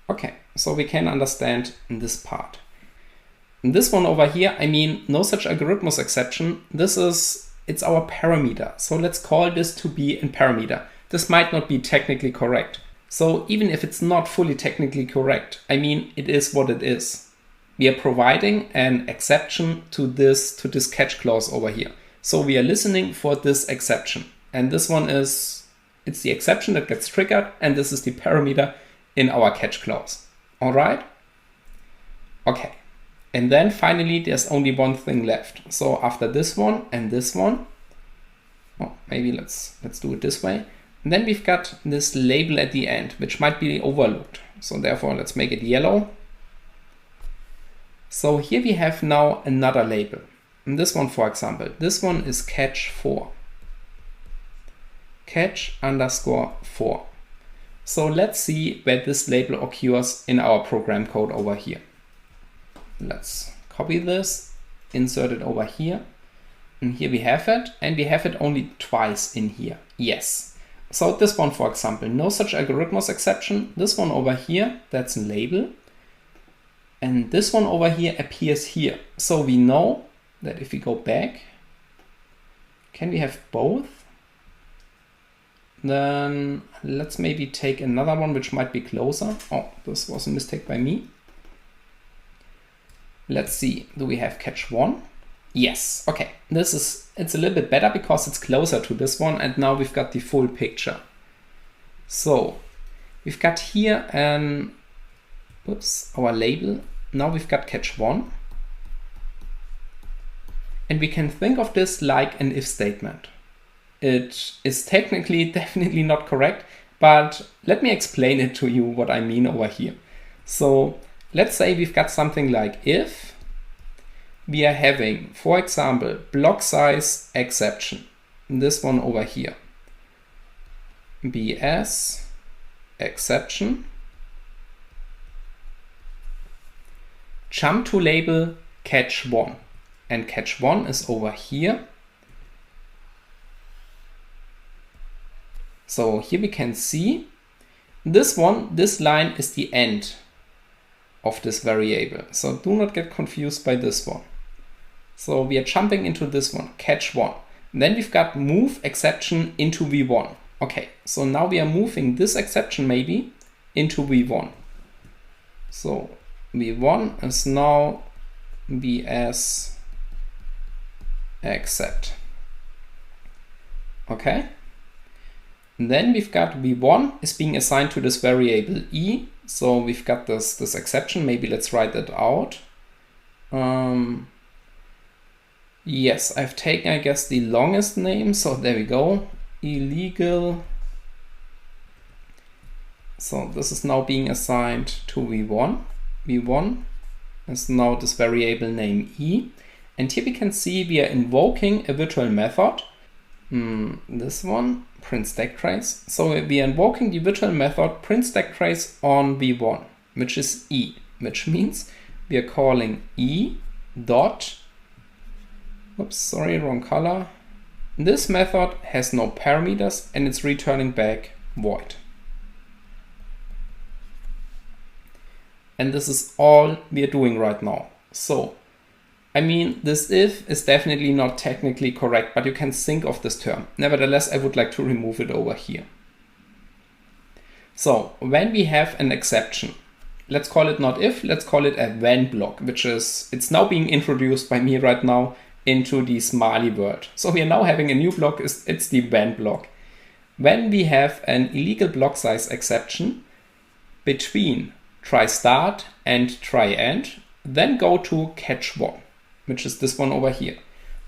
Okay, so we can understand this part. And this one over here, I mean, no such algorithmus exception. It's our parameter. So let's call this to be a parameter. This might not be technically correct. So even if it's not fully technically correct, I mean, it is what it is. We are providing an exception to this catch clause over here. So we are listening for this exception. And this one it's the exception that gets triggered, and this is the parameter in our catch clause. All right? Okay. And then finally, there's only one thing left. So after this one and this one, well, maybe let's do it this way. And then we've got this label at the end, which might be overlooked. So therefore, let's make it yellow. So here we have now another label. And this one, for example, this one is catch 4. Catch _ 4. So let's see where this label occurs in our program code over here. Let's copy this, insert it over here. And here we have it, and we have it only twice in here. Yes. So this one, for example, no such algorithmus exception. This one over here, that's a label. And this one over here appears here. So we know that if we go back, can we have both? Then let's maybe take another one which might be closer. Oh, this was a mistake by me. Let's see, do we have catch 1? Yes, okay. It's a little bit better because it's closer to this one, and now we've got the full picture. So we've got here our label. Now we've got catch 1. And we can think of this like an if statement. It is technically definitely not correct, but let me explain it to you what I mean over here. So let's say we've got something like if we are having, for example, block size exception, this one over here, BS exception, jump to label catch 1. and catch1 is over here. So here we can see this line is the end of this variable. So do not get confused by this one. So we are jumping into this one, catch1. Then we've got move exception into v1. Okay, so now we are moving this exception maybe into v1. So v1 is now vs accept. Okay. And then we've got v1 is being assigned to this variable e. So we've got this exception. Maybe let's write that out. Yes, I've taken, I guess, the longest name. So there we go. Illegal. So this is now being assigned to v1. v1 is now this variable name e. And here we can see we are invoking a virtual method. This one, print stack trace. So we are invoking the virtual method print stack trace on v1, which is e, which means we are calling e dot, oops, sorry, wrong color. This method has no parameters and it's returning back void. And this is all we are doing right now. So, I mean, this if is definitely not technically correct, but you can think of this term. Nevertheless, I would like to remove it over here. So when we have an exception, let's call it not if, let's call it a when block, which is, it's now being introduced by me right now into the Smiley world. So we are now having a new block, it's the when block. When we have an illegal block size exception between try start and try end, then go to catch1, which is this one over here.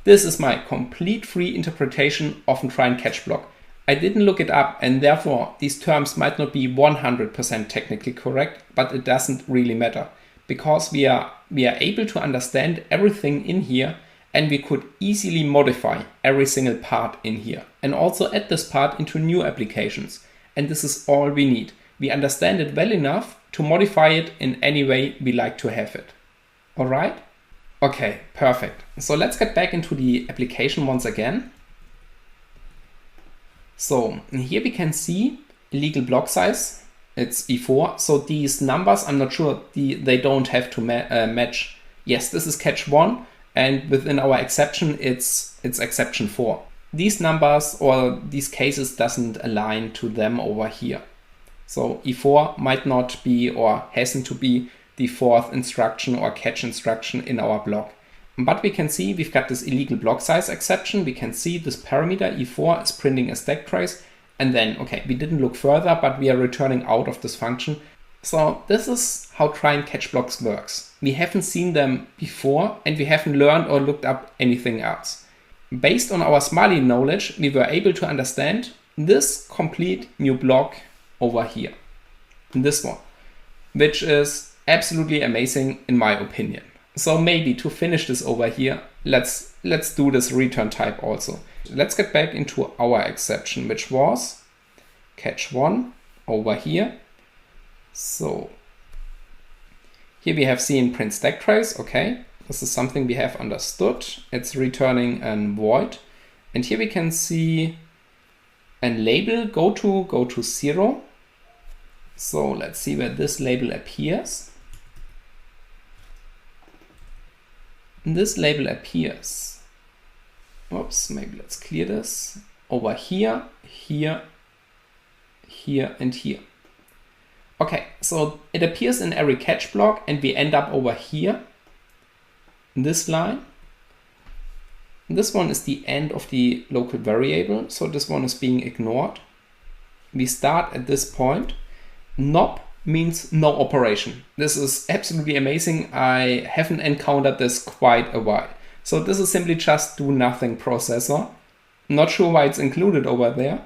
This is my complete free interpretation of a try and catch block. I didn't look it up, and therefore these terms might not be 100% technically correct, but it doesn't really matter because we are able to understand everything in here, and we could easily modify every single part in here and also add this part into new applications. And this is all we need. We understand it well enough to modify it in any way we like to have it. All right? Okay, perfect. So let's get back into the application once again. So here we can see illegal block size. It's E4. So these numbers, I'm not sure, they don't have to match. Yes, this is catch1, and within our exception, it's exception 4. These numbers or these cases doesn't align to them over here. So E4 might not be or hasn't to be the fourth instruction or catch instruction in our block. But we can see we've got this illegal block size exception. We can see this parameter E4 is printing a stack trace. And then, okay, we didn't look further, but we are returning out of this function. So this is how try and catch blocks works. We haven't seen them before and we haven't learned or looked up anything else. Based on our Smiley knowledge, we were able to understand this complete new block over here, this one, which is absolutely amazing in my opinion. So maybe to finish this over here, let's do this return type also. Let's get back into our exception, which was catch1 over here. So here we have seen print stack trace. Okay, this is something we have understood. It's returning a void. And here we can see a label go to 0. So let's see where this label appears. This label appears, oops, maybe let's clear this, over here, here, here, and here. Okay, so it appears in every catch block and we end up over here, this line. This one is the end of the local variable, so this one is being ignored. We start at this point. Nope means no operation. This is absolutely amazing. I haven't encountered this quite a while. So this is simply just do nothing processor. Not sure why it's included over there.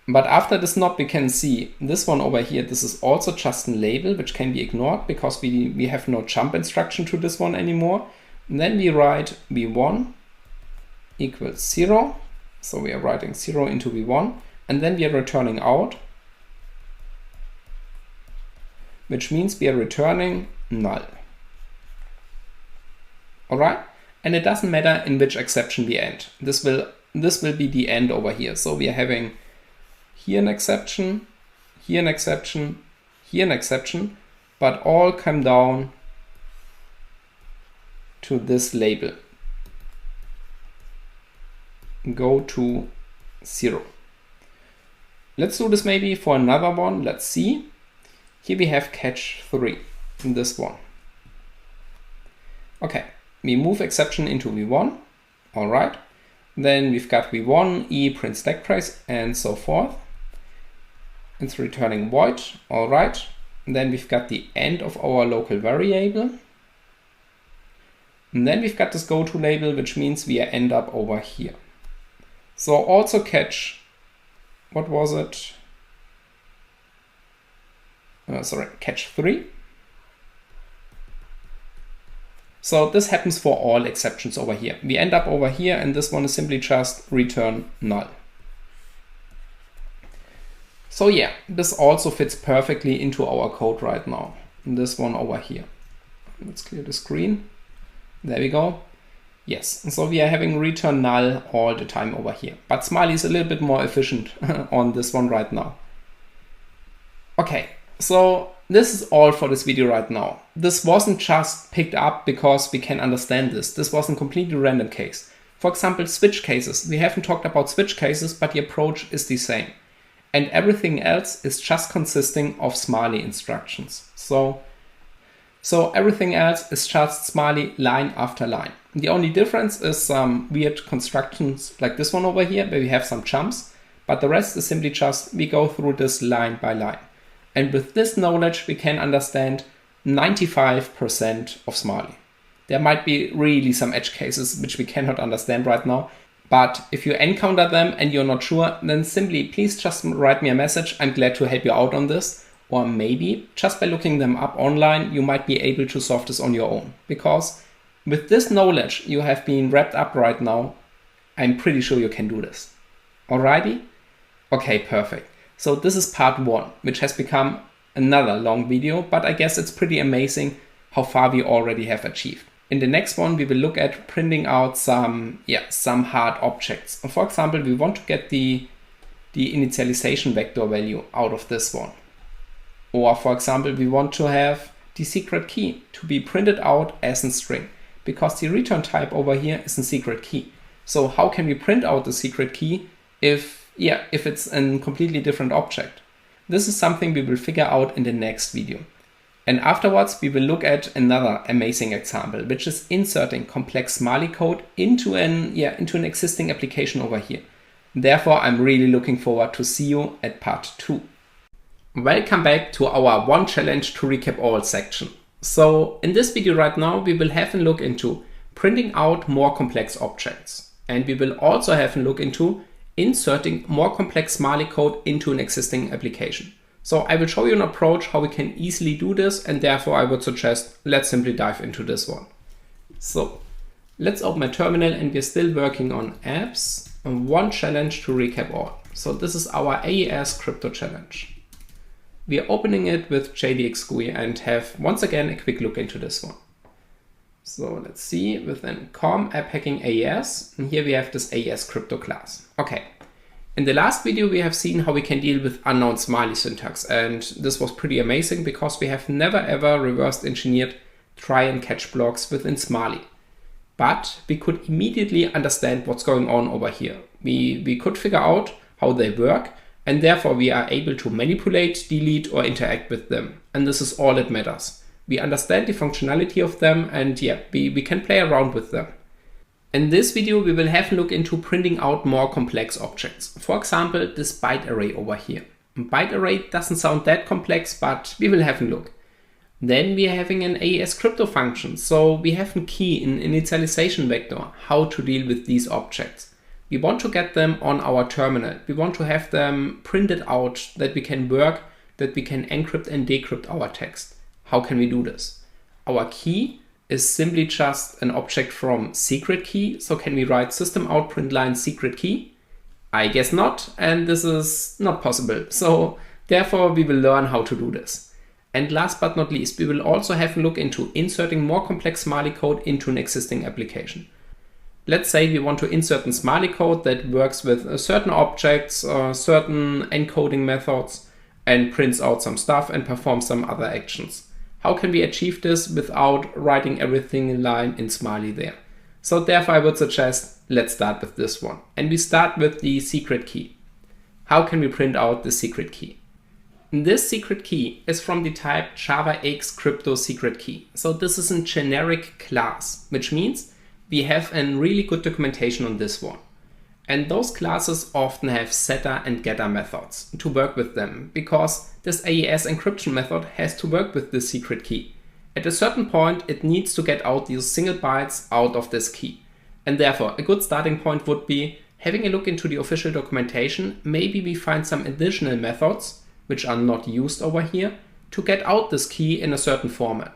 But after this knob, we can see this one over here. This is also just a label which can be ignored because we have no jump instruction to this one anymore. And then we write v1 equals 0. So we are writing 0 into v1. And then we are returning out, which means we are returning null. All right. And it doesn't matter in which exception we end. This will be the end over here. So we are having here an exception, here an exception, here an exception, but all come down to this label. Go to 0. Let's do this maybe for another one. Let's see. Here we have catch 3 in this one. Okay, we move exception into v1. All right. Then we've got v1, e print stack trace, and so forth. It's returning void. All right. And then we've got the end of our local variable. And then we've got this go to label, which means we end up over here. So also catch, what was it? Catch 3. So this happens for all exceptions over here. We end up over here, and this one is simply just return null. So yeah, this also fits perfectly into our code right now. This one over here. Let's clear the screen. There we go. Yes, so we are having return null all the time over here. But Smiley is a little bit more efficient on this one right now. Okay, so this is all for this video right now. This wasn't just picked up because we can understand this. This was a completely random case. For example, switch cases. We haven't talked about switch cases, but the approach is the same. And everything else is just consisting of Smiley instructions. So everything else is just Smiley line after line. The only difference is some weird constructions like this one over here, where we have some jumps, but the rest is simply just we go through this line by line. And with this knowledge, we can understand 95% of Smiley. There might be really some edge cases which we cannot understand right now, but if you encounter them and you're not sure, then simply please just write me a message. I'm glad to help you out on this. Or maybe just by looking them up online, you might be able to solve this on your own. Because with this knowledge you have been wrapped up right now, I'm pretty sure you can do this. Alrighty? Okay, perfect. So this is part 1, which has become another long video, but I guess it's pretty amazing how far we already have achieved. In the next one, we will look at printing out some hard objects. For example, we want to get the initialization vector value out of this one. Or for example, we want to have the secret key to be printed out as a string, because the return type over here is a secret key. So how can we print out the secret key if it's a completely different object? This is something we will figure out in the next video. And afterwards, we will look at another amazing example, which is inserting complex Smiley code into an existing application over here. Therefore, I'm really looking forward to see you at part 2. Welcome back to our one challenge to recap all section. So in this video right now, we will have a look into printing out more complex objects. And we will also have a look into inserting more complex Smiley code into an existing application. So I will show you an approach how we can easily do this, and therefore I would suggest let's simply dive into this one. So let's open my terminal, and we're still working on apps and one challenge to recap all. So this is our AES crypto challenge. We are opening it with JADX GUI and have once again a quick look into this one. So let's see, within com app hacking AES, and here we have this AES crypto class. Okay. In the last video, we have seen how we can deal with unknown Smiley syntax, and this was pretty amazing because we have never ever reverse engineered try and catch blocks within Smiley. But we could immediately understand what's going on over here. We could figure out how they work, and therefore we are able to manipulate, delete, or interact with them. And this is all that matters. We understand the functionality of them, and we can play around with them. In this video, we will have a look into printing out more complex objects. For example, this byte array over here. Byte array doesn't sound that complex, but we will have a look. Then we are having an AES crypto function. So we have a key in initialization vector, how to deal with these objects. We want to get them on our terminal. We want to have them printed out, that we can work, that we can encrypt and decrypt our text. How can we do this? Our key is simply just an object from secret key. So can we write system out print line secret key? I guess not, and this is not possible. So therefore we will learn how to do this. And last but not least, we will also have a look into inserting more complex Smiley code into an existing application. Let's say we want to insert a Smiley code that works with certain objects, certain encoding methods, and prints out some stuff and performs some other actions. How can we achieve this without writing everything in line in Smiley there? So therefore I would suggest let's start with this one. And we start with the secret key. How can we print out the secret key? This secret key is from the type JADX crypto secret key. So this is a generic class, which means we have a really good documentation on this one. And those classes often have setter and getter methods to work with them, because this AES encryption method has to work with this secret key. At a certain point, it needs to get out these single bytes out of this key. And therefore, a good starting point would be having a look into the official documentation. Maybe we find some additional methods which are not used over here to get out this key in a certain format.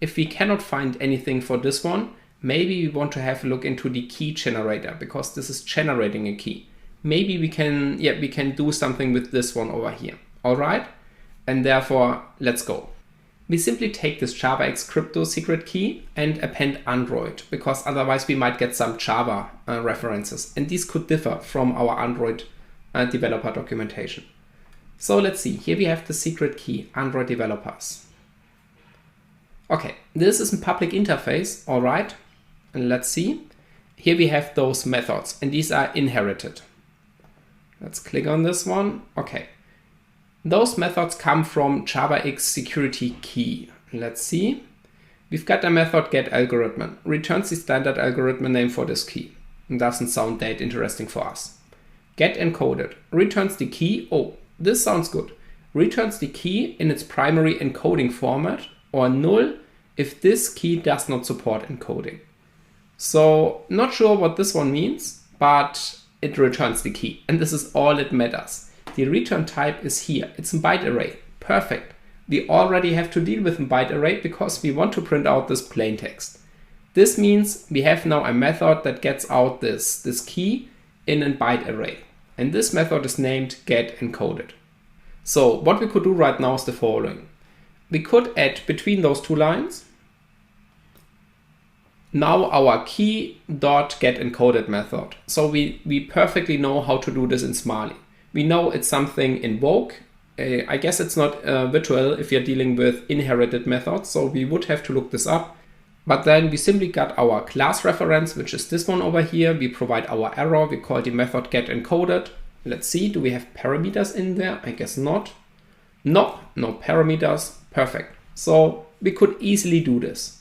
If we cannot find anything for this one, maybe we want to have a look into the key generator, because this is generating a key. Maybe we can do something with this one over here. All right, and therefore let's go. We simply take this JADX crypto secret key and append Android, because otherwise we might get some Java references, and these could differ from our Android developer documentation. So let's see, here we have the secret key, Android developers. Okay, this is a public interface, all right, and let's see. Here we have those methods, and these are inherited. Let's click on this one. Okay, those methods come from JADX security key. Let's see. We've got a method getAlgorithm, returns the standard algorithm name for this key. It doesn't sound that interesting for us. GetEncoded returns the key. Oh, this sounds good. Returns the key in its primary encoding format, or null if this key does not support encoding. So not sure what this one means, but it returns the key, and this is all that matters. The return type is here. It's a byte array. Perfect. We already have to deal with a byte array because we want to print out this plain text. This means we have now a method that gets out this key in a byte array. And this method is named getEncoded. So what we could do right now is the following. We could add between those two lines now our key.getEncoded method. So we perfectly know how to do this in Smiley. We know it's something invoke. I guess it's not virtual if you're dealing with inherited methods, so we would have to look this up. But then we simply got our class reference, which is this one over here. We provide our error. We call the method getEncoded. Let's see, do we have parameters in there? I guess not. No parameters. Perfect. So we could easily do this.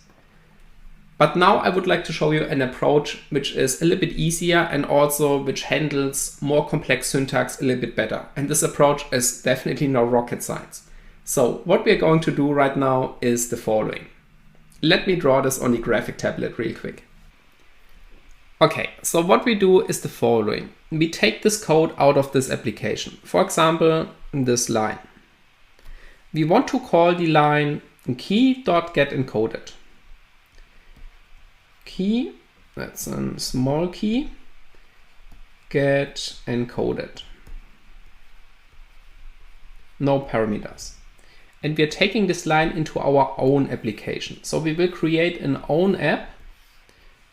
But now I would like to show you an approach which is a little bit easier and also which handles more complex syntax a little bit better. And this approach is definitely no rocket science. So what we're going to do right now is the following. Let me draw this on the graphic tablet real quick. Okay, so what we do is the following. We take this code out of this application. For example, this line. We want to call the line key.getEncoded. Key, that's a small key, getEncoded. No parameters. And we are taking this line into our own application. So we will create an own app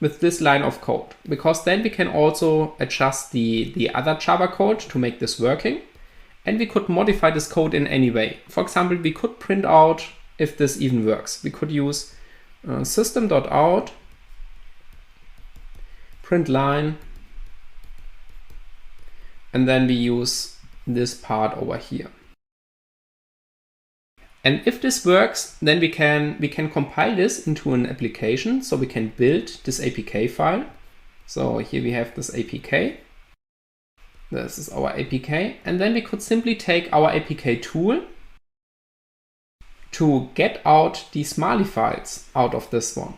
with this line of code, because then we can also adjust the other Java code to make this working. And we could modify this code in any way. For example, we could print out if this even works. We could use system.out print line, and then we use this part over here. And if this works, then we can compile this into an application. So we can build this APK file. So here we have this APK. This is our APK. And then we could simply take our APK tool to get out the Smiley files out of this one.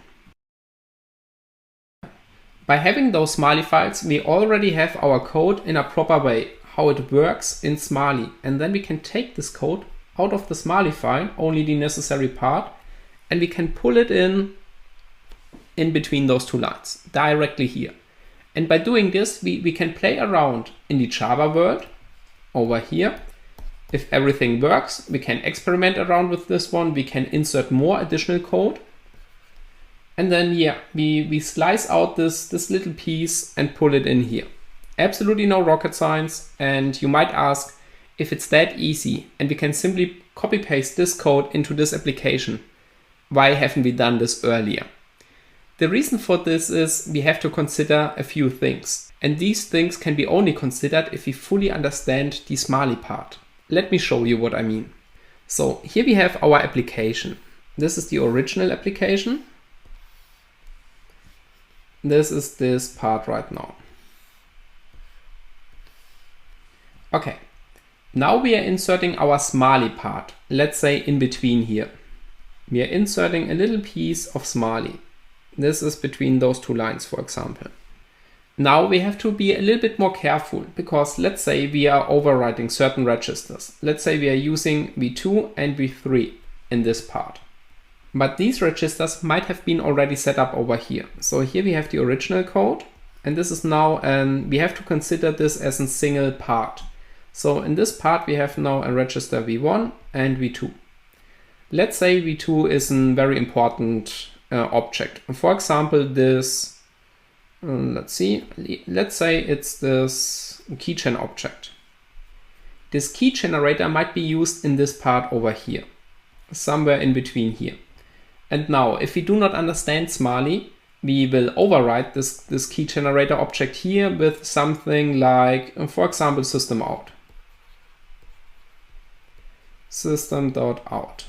By having those Smiley files, we already have our code in a proper way, how it works in Smiley. And then we can take this code out of the Smiley file, only the necessary part, and we can pull it in between those two lines, directly here. And by doing this, we can play around in the Java world over here If everything works, we can experiment around with this one. We can insert more additional code. And then, yeah, we slice out this little piece and pull it in here. Absolutely no rocket science. And you might ask, if it's that easy and we can simply copy paste this code into this application, why haven't we done this earlier? The reason for this is we have to consider a few things. And these things can be only considered if we fully understand the Smali part. Let me show you what I mean. So here we have our application. This is the original application. This is this part right now. Okay, now we are inserting our Smali part. Let's say in between here. We are inserting a little piece of Smali. This is between those two lines, for example. Now we have to be a little bit more careful because let's say we are overwriting certain registers. Let's say we are using v2 and v3 in this part. But these registers might have been already set up over here. So here we have the original code, and this is now, we have to consider this as a single part. So in this part we have now a register v1 and v2. Let's say v2 is a very important object. For example, this, let's say it's this keychain object. This key generator might be used in this part over here, somewhere in between here. And now, if we do not understand Smali, we will override this key generator object here with something like, for example, system.out. System.out.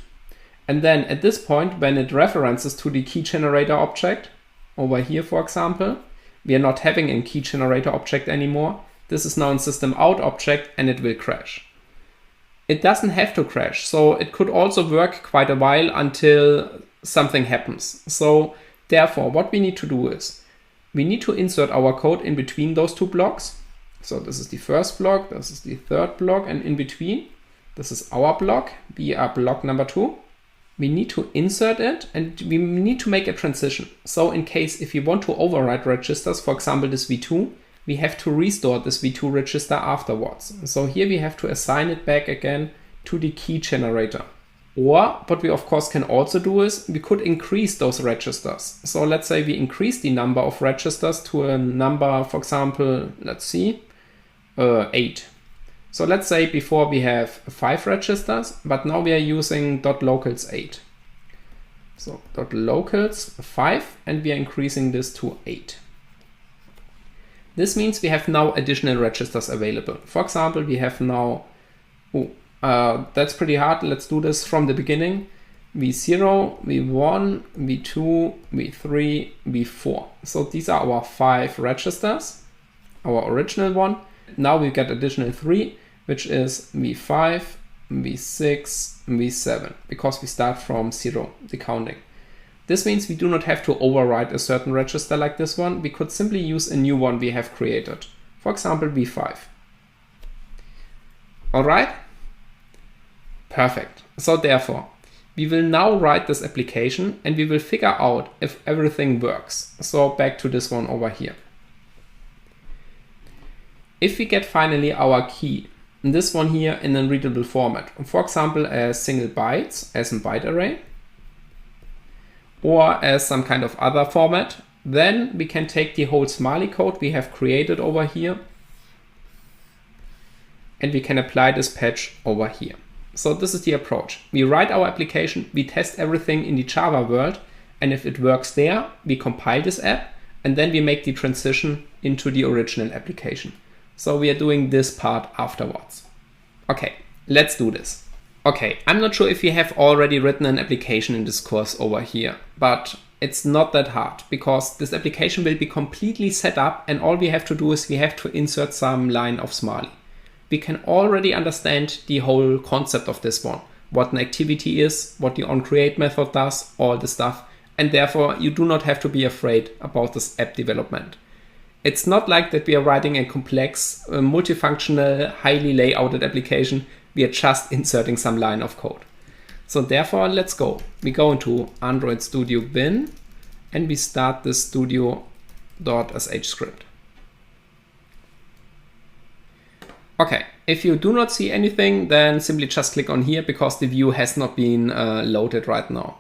And then at this point, when it references to the key generator object, over here, for example, we are not having a key generator object anymore. This is now a system.out object and it will crash. It doesn't have to crash, so it could also work quite a while until something happens. So therefore, what we need to do is we need to insert our code in between those two blocks. So this is the first block, this is the third block, and in between, this is our block. We are block number 2. We need to insert it and we need to make a transition. So in case if you want to overwrite registers, for example, this v2, we have to restore this v2 register afterwards. So here we have to assign it back again to the key generator. Or what we of course can also do is we could increase those registers. So let's say we increase the number of registers to a number, for example, let's see, 8. So let's say before we have 5 registers, but now we are using .locals 8. So .locals 5, and we are increasing this to 8. This means we have now additional registers available. For example, we have now, that's pretty hard. Let's do this from the beginning. v0, v1, v2, v3, v4. So these are our 5 registers, our original one. Now we get additional 3, which is v5, v6, v7, because we start from 0, the counting. This means we do not have to overwrite a certain register like this one. We could simply use a new one we have created. For example, v5. All right? Perfect. So therefore, we will now write this application and we will figure out if everything works. So back to this one over here. If we get finally our key, this one here in a readable format, for example, as single bytes, as a byte array, or as some kind of other format, then we can take the whole Smali code we have created over here and we can apply this patch over here. So this is the approach. We write our application, we test everything in the Java world, and if it works there, we compile this app and then we make the transition into the original application. So we are doing this part afterwards. Okay, let's do this. Okay, I'm not sure if you have already written an application in this course over here, but it's not that hard because this application will be completely set up and all we have to do is we have to insert some line of Smali. We can already understand the whole concept of this one, what an activity is, what the onCreate method does, all the stuff, and therefore you do not have to be afraid about this app development. It's not like that we are writing a complex, multifunctional, highly layouted application. We are just inserting some line of code. So therefore, let's go. We go into Android Studio bin and we start the studio.sh script. Okay, if you do not see anything, then simply just click on here because the view has not been loaded right now.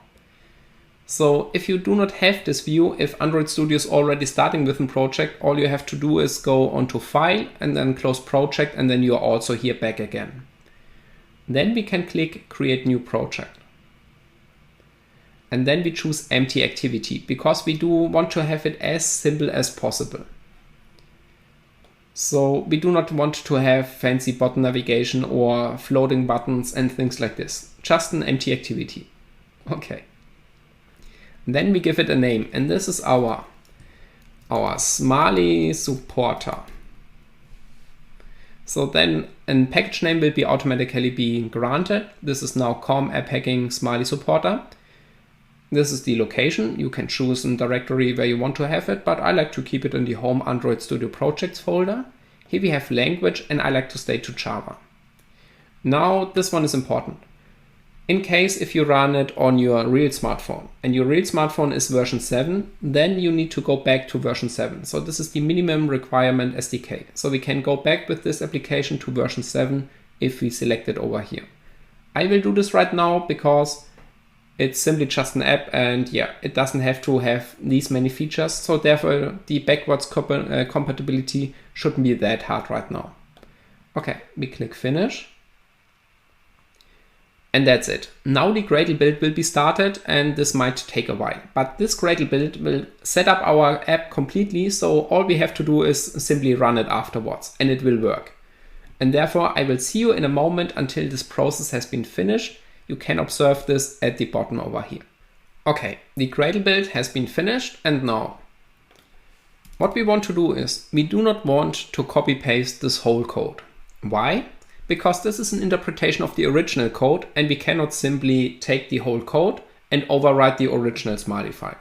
So if you do not have this view, if Android Studio is already starting with a project, all you have to do is go onto File and then close Project, and then you're also here back again. Then we can click Create New Project. And then we choose Empty Activity because we do want to have it as simple as possible. So we do not want to have fancy button navigation or floating buttons and things like this. Just an empty activity. Okay. Then we give it a name, and this is our Smiley supporter. So then a package name will be automatically being granted. This is now com app hacking Smiley supporter. This is the location. You can choose a directory where you want to have it, but I like to keep it in the home Android Studio projects folder. Here we have language, and I like to stay to Java. Now this one is important. In case if you run it on your real smartphone and your real smartphone is version 7, then you need to go back to version 7. So this is the minimum requirement SDK. So we can go back with this application to version 7 if we select it over here. I will do this right now because it's simply just an app, and yeah, it doesn't have to have these many features. So therefore the backwards compatibility shouldn't be that hard right now. Okay, we click Finish. And that's it. Now the Gradle build will be started, and this might take a while. But this Gradle build will set up our app completely, so all we have to do is simply run it afterwards, and it will work. And therefore I will see you in a moment until this process has been finished. You can observe this at the bottom over here. Okay, the Gradle build has been finished, and now what we want to do is we do not want to copy paste this whole code. Why? Because this is an interpretation of the original code, and we cannot simply take the whole code and overwrite the original Smiley file.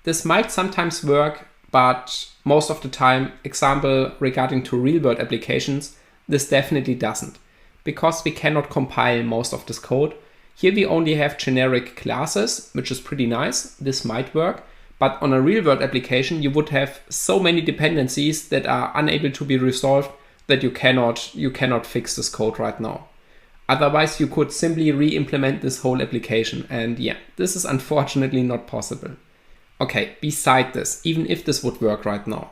This might sometimes work, but most of the time, example regarding to real-world applications, this definitely doesn't, because we cannot compile most of this code. Here we only have generic classes, which is pretty nice. This might work, but on a real-world application, you would have so many dependencies that are unable to be resolved that you cannot fix this code right now. Otherwise, you could simply re-implement this whole application, and yeah, this is unfortunately not possible. Okay, beside this, even if this would work right now,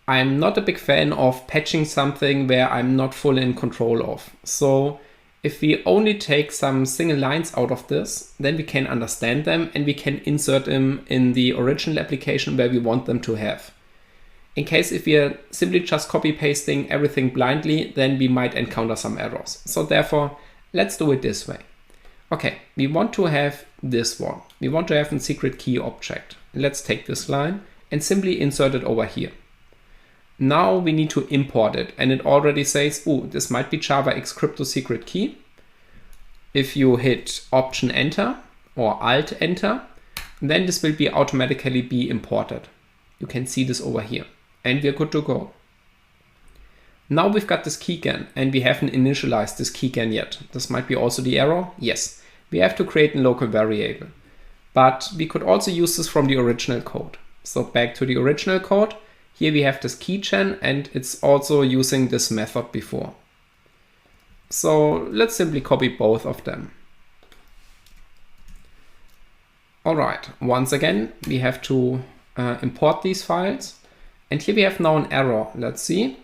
I'm not a big fan of patching something where I'm not fully in control of. So if we only take some single lines out of this, then we can understand them and we can insert them in the original application where we want them to have. In case if we are simply just copy pasting everything blindly, then we might encounter some errors. So therefore, let's do it this way. Okay, we want to have this one. We want to have a secret key object. Let's take this line and simply insert it over here. Now we need to import it, and it already says, oh, this might be JADX crypto secret key. If you hit Option Enter or Alt Enter, then this will be automatically be imported. You can see this over here. And we're good to go. Now we've got this keygen, and we haven't initialized this keygen yet. This might be also the error. Yes, we have to create a local variable. But we could also use this from the original code. So back to the original code. Here we have this keygen, and it's also using this method before. So let's simply copy both of them. All right, once again, we have to import these files. And here we have now an error. Let's see.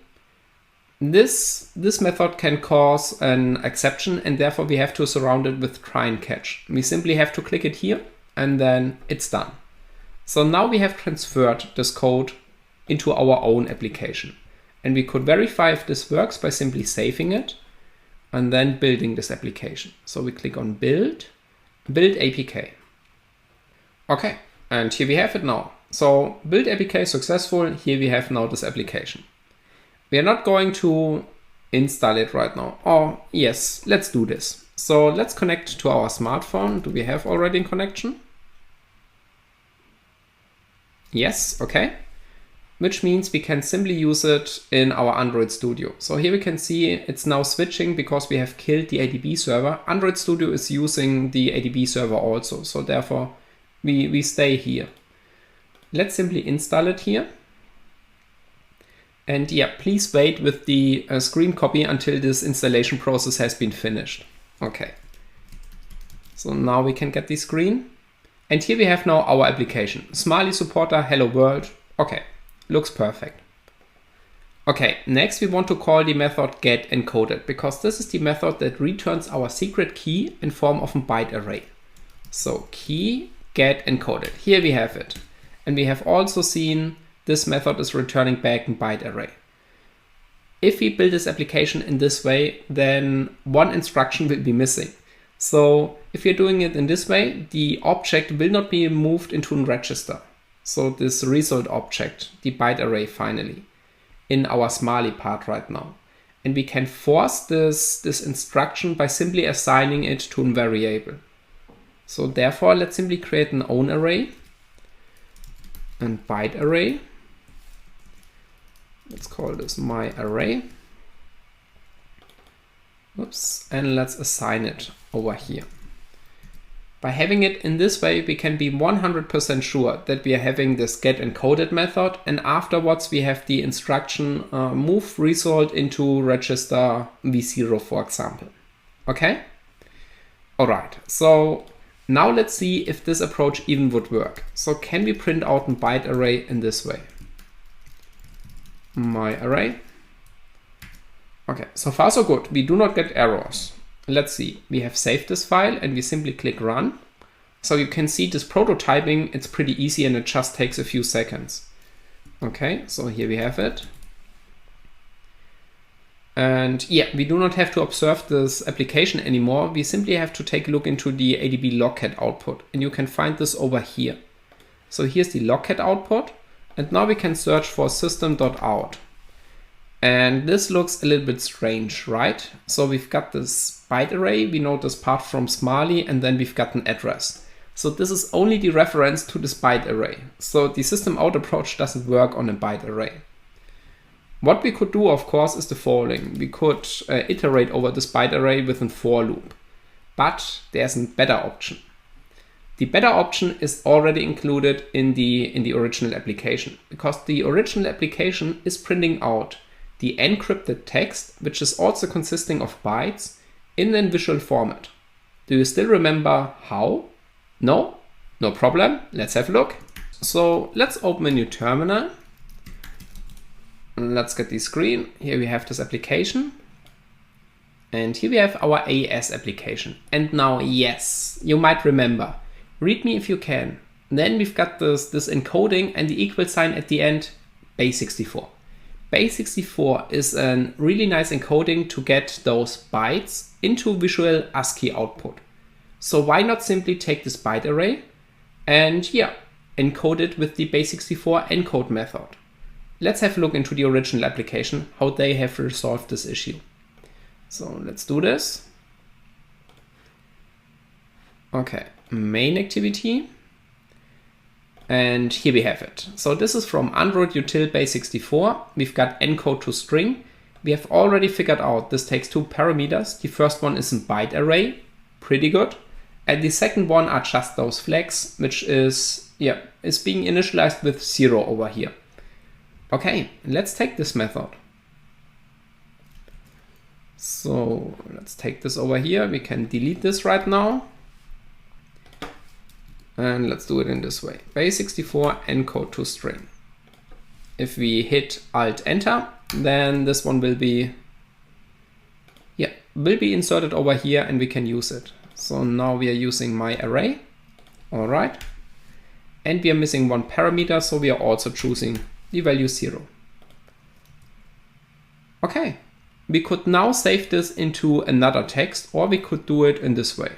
This method can cause an exception, and therefore we have to surround it with try and catch. We simply have to click it here, and then it's done. So now we have transferred this code into our own application. And we could verify if this works by simply saving it and then building this application. So we click on Build APK. Okay, and here we have it now. So build APK successful. Here we have now this application. We are not going to install it right now. Oh yes, let's do this. So let's connect to our smartphone. Do we have already a connection? Yes, okay. Which means we can simply use it in our Android Studio. So here we can see it's now switching because we have killed the ADB server. Android Studio is using the ADB server also. So therefore we stay here. Let's simply install it here. And yeah, please wait with the screen copy until this installation process has been finished. Okay. So now we can get the screen. And here we have now our application. Smiley supporter, hello world. Okay, looks perfect. Okay, next we want to call the method getEncoded, because this is the method that returns our secret key in form of a byte array. So key getEncoded, here we have it. And we have also seen this method is returning back a byte array. If we build this application in this way, then one instruction will be missing. So if you're doing it in this way, the object will not be moved into a register. So this result object, the byte array finally, in our Smiley part right now. And we can force this instruction by simply assigning it to a variable. So therefore, let's simply create an own array and byte array. Let's call this my array. Oops, and let's assign it over here. By having it in this way, we can be 100% sure that we are having this getEncoded method, and afterwards we have the instruction move result into register v0, for example. Okay? All right, so now let's see if this approach even would work. So can we print out a byte array in this way? My array. Okay, so far so good. We do not get errors. Let's see. We have saved this file and we simply click run. So you can see this prototyping, it's pretty easy and it just takes a few seconds. Okay, so here we have it. And yeah, we do not have to observe this application anymore. We simply have to take a look into the ADB logcat output, and you can find this over here. So here's the logcat output, and now we can search for system.out. And this looks a little bit strange, right? So we've got this byte array, we know this part from Smiley, and then we've got an address. So this is only the reference to this byte array. So the system out approach doesn't work on a byte array. What we could do, of course, is the following. We could iterate over this byte array with a for loop. But there's a better option. The better option is already included in the original application, because the original application is printing out the encrypted text, which is also consisting of bytes, in a visual format. Do you still remember how? No? No problem. Let's have a look. So let's open a new terminal. Let's get the screen. Here we have this application. And here we have our AES application. And now, yes, you might remember. Read me if you can. Then we've got this encoding and the equal sign at the end, base64. Base64 is a really nice encoding to get those bytes into visual ASCII output. So why not simply take this byte array and yeah, encode it with the base64 encode method. Let's have a look into the original application, how they have resolved this issue. So let's do this. Okay, main activity. And here we have it. So this is from Android util base64. We've got encode to string. We have already figured out this takes two parameters. The first one is a byte array, pretty good. And the second one are just those flags, which is being initialized with 0 over here. Okay, let's take this method. So let's take this over here. We can delete this right now. And let's do it in this way. Base64 encode to string. If we hit Alt Enter, then this one will be inserted over here and we can use it. So now we are using my array. All right. And we are missing one parameter, so we are also choosing the value 0. Okay. We could now save this into another text, or we could do it in this way.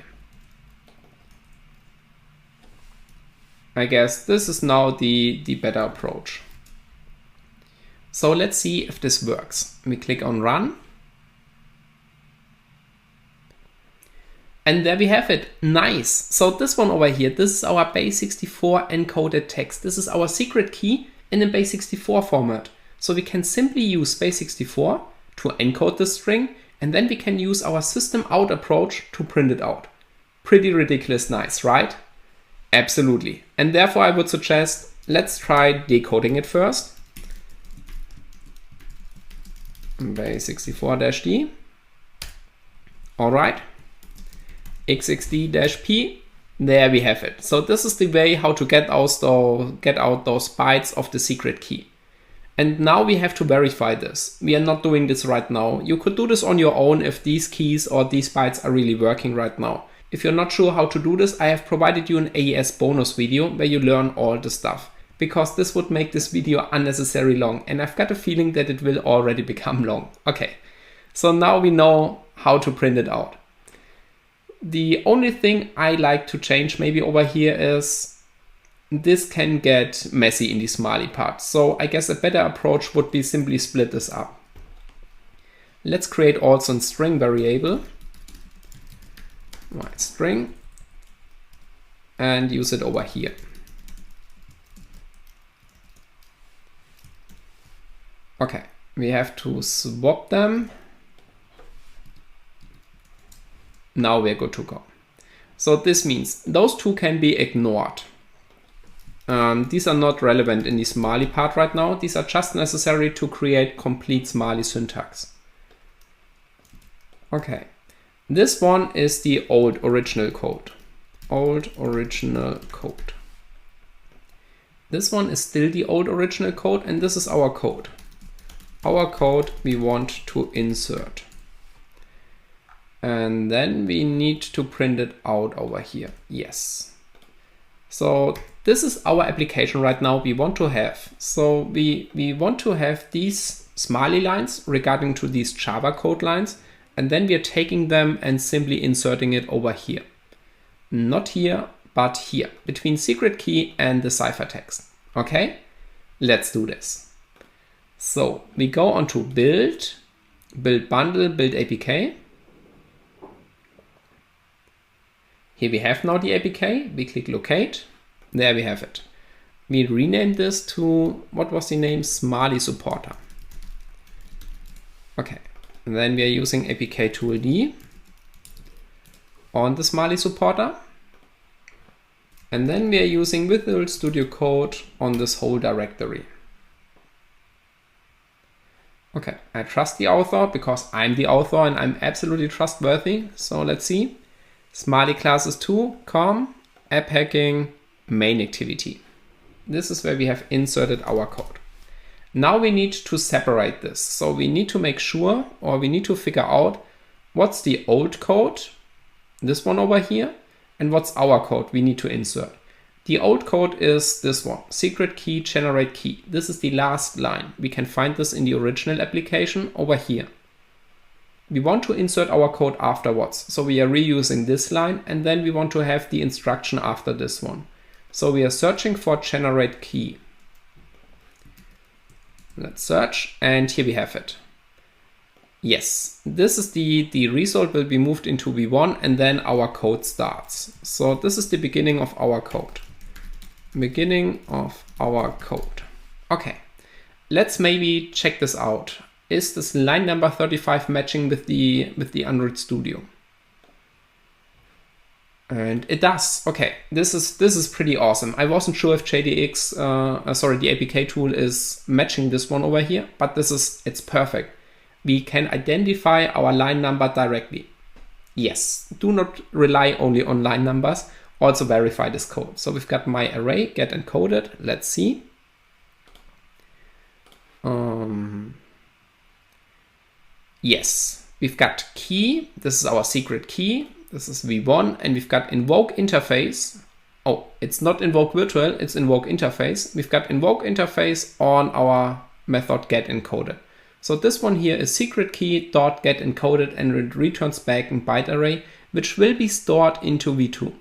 I guess this is now the better approach. So let's see if this works. We click on run. And there we have it. Nice. So this one over here, this is our base64 encoded text. This is our secret key in a base64 format. So we can simply use base64 to encode the string, and then we can use our system out approach to print it out. Pretty ridiculous nice, right? Absolutely. And therefore I would suggest, let's try decoding it first. base64-d. All right, xxd-p. There we have it. So this is the way how to get out those bytes of the secret key. And now we have to verify this. We are not doing this right now. You could do this on your own if these keys or these bytes are really working right now. If you're not sure how to do this, I have provided you an AES bonus video where you learn all the stuff, because this would make this video unnecessarily long, and I've got a feeling that it will already become long. Okay, so now we know how to print it out. The only thing I like to change maybe over here is this can get messy in the smiley part. So I guess a better approach would be simply split this up. Let's create also a string variable, right, string, and use it over here. Okay, we have to swap them. Now we're good to go. So this means those two can be ignored. These are not relevant in the smiley part right now. These are just necessary to create complete smiley syntax. Okay, this one is the old original code. Old original code. This one is still the old original code, and this is our code. Our code we want to insert. And then we need to print it out over here. Yes. So this is our application right now we want to have. So we want to have these smiley lines regarding to these Java code lines. And then we are taking them and simply inserting it over here. Not here, but here, between secret key and the ciphertext. Okay, let's do this. So we go on to build, build bundle, build APK. Here we have now the APK. We click locate. There we have it. We rename this to, what was the name? Smiley supporter. Okay. And then we are using APK tool D on the Smiley supporter. And then we are using Visual Studio Code on this whole directory. Okay, I trust the author because I'm the author and I'm absolutely trustworthy. So let's see. Smiley classes 2, com, app hacking, main activity. This is where we have inserted our code. Now we need to separate this. So we need to make sure, or we need to figure out what's the old code, this one over here, and what's our code we need to insert. The old code is this one, secret key, generate key. This is the last line. We can find this in the original application over here. We want to insert our code afterwards. So we are reusing this line, and then we want to have the instruction after this one. So we are searching for generate key. Let's search, and here we have it. Yes, this is the result will be moved into v1, and then our code starts. So this is the beginning of our code. Beginning of our code. Okay, let's maybe check this out. Is this line number 35 matching with the Android Studio? And it does. Okay, this is pretty awesome. I wasn't sure if JADX, the APK tool is matching this one over here, but it's perfect. We can identify our line number directly. Yes, do not rely only on line numbers. Also verify this code. So we've got my array get encoded. Let's see. Yes, we've got key. This is our secret key. This is v1, and we've got invoke interface. Oh, it's not invoke virtual, it's invoke interface. We've got invoke interface on our method get encoded. So this one here is secret key dot get encoded, and it returns back a byte array, which will be stored into v2.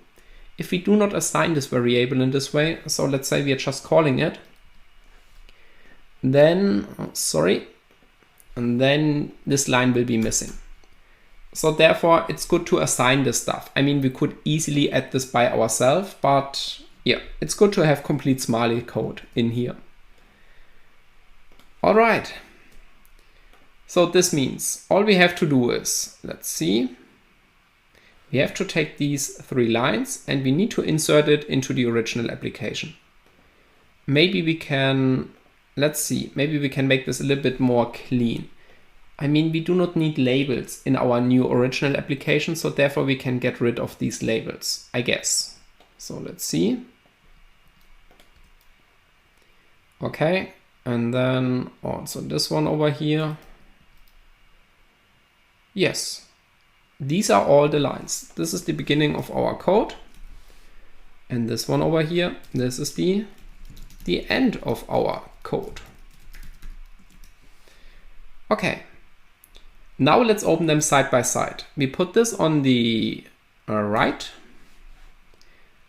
If we do not assign this variable in this way, so let's say we are just calling it, then, and then this line will be missing. So therefore, it's good to assign this stuff. I mean, we could easily add this by ourselves, but yeah, it's good to have complete Smiley code in here. All right. So this means all we have to do is, let's see, we have to take these 3 lines and we need to insert it into the original application. Maybe we can, let's see, maybe we can make this a little bit more clean. I mean, we do not need labels in our new original application, so therefore we can get rid of these labels, I guess. So let's see. Okay, and then also this one over here. Yes, these are all the lines. This is the beginning of our code. And this one over here, this is the end of our code. Okay. Now let's open them side by side. We put this on the right.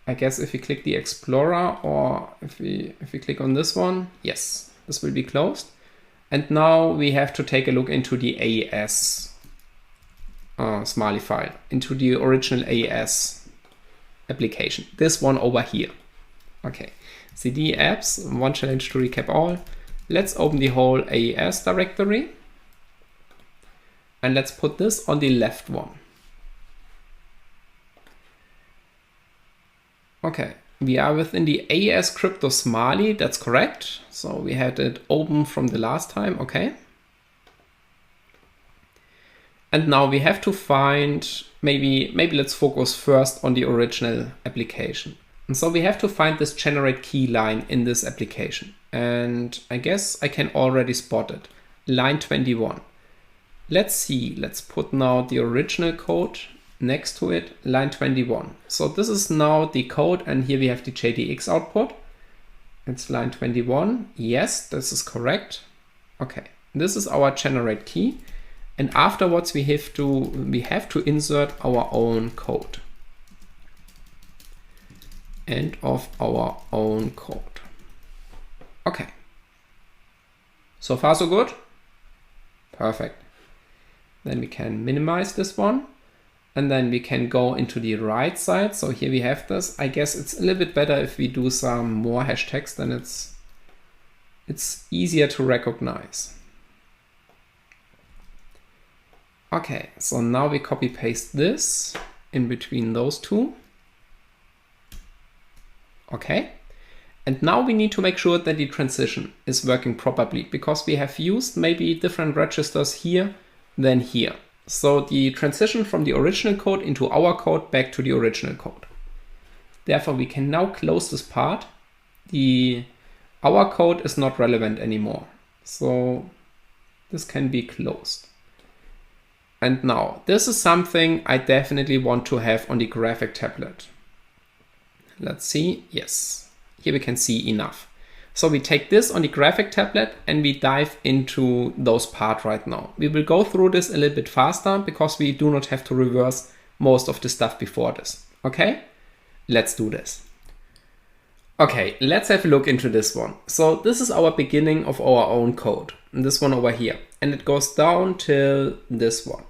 I guess if we click the Explorer, or if we click on this one, yes, this will be closed. And now we have to take a look into the AES Smiley file, into the original AES application. This one over here. Okay, CD apps, one challenge to recap all. Let's open the whole AES directory. And let's put this on the left one. Okay, we are within the AES crypto Smiley, that's correct. So we had it open from the last time, okay. And now we have to find, maybe let's focus first on the original application. And so we have to find this generate key line in this application. And I guess I can already spot it, line 21. Let's see, let's put now the original code next to it, line 21. So this is now the code, and here we have the JADX output. It's line 21. Yes, this is correct. Okay, this is our generate key. And afterwards we have to insert our own code. End of our own code. Okay. So far so good? Perfect. Then we can minimize this one, and then we can go into the right side. So here we have this. I guess it's a little bit better if we do some more hashtags, then it's easier to recognize. Okay, so now we copy paste this in between those two. Okay, and now we need to make sure that the transition is working properly, because we have used maybe different registers here than here. So the transition from the original code into our code back to the original code. Therefore, we can now close this part. Our code is not relevant anymore. So this can be closed. And now this is something I definitely want to have on the graphic tablet. Let's see. Yes, here we can see enough. So we take this on the graphic tablet and we dive into those parts right now. We will go through this a little bit faster because we do not have to reverse most of the stuff before this. Okay, let's do this. Okay, let's have a look into this one. So this is our beginning of our own code. This one over here. And it goes down till this one.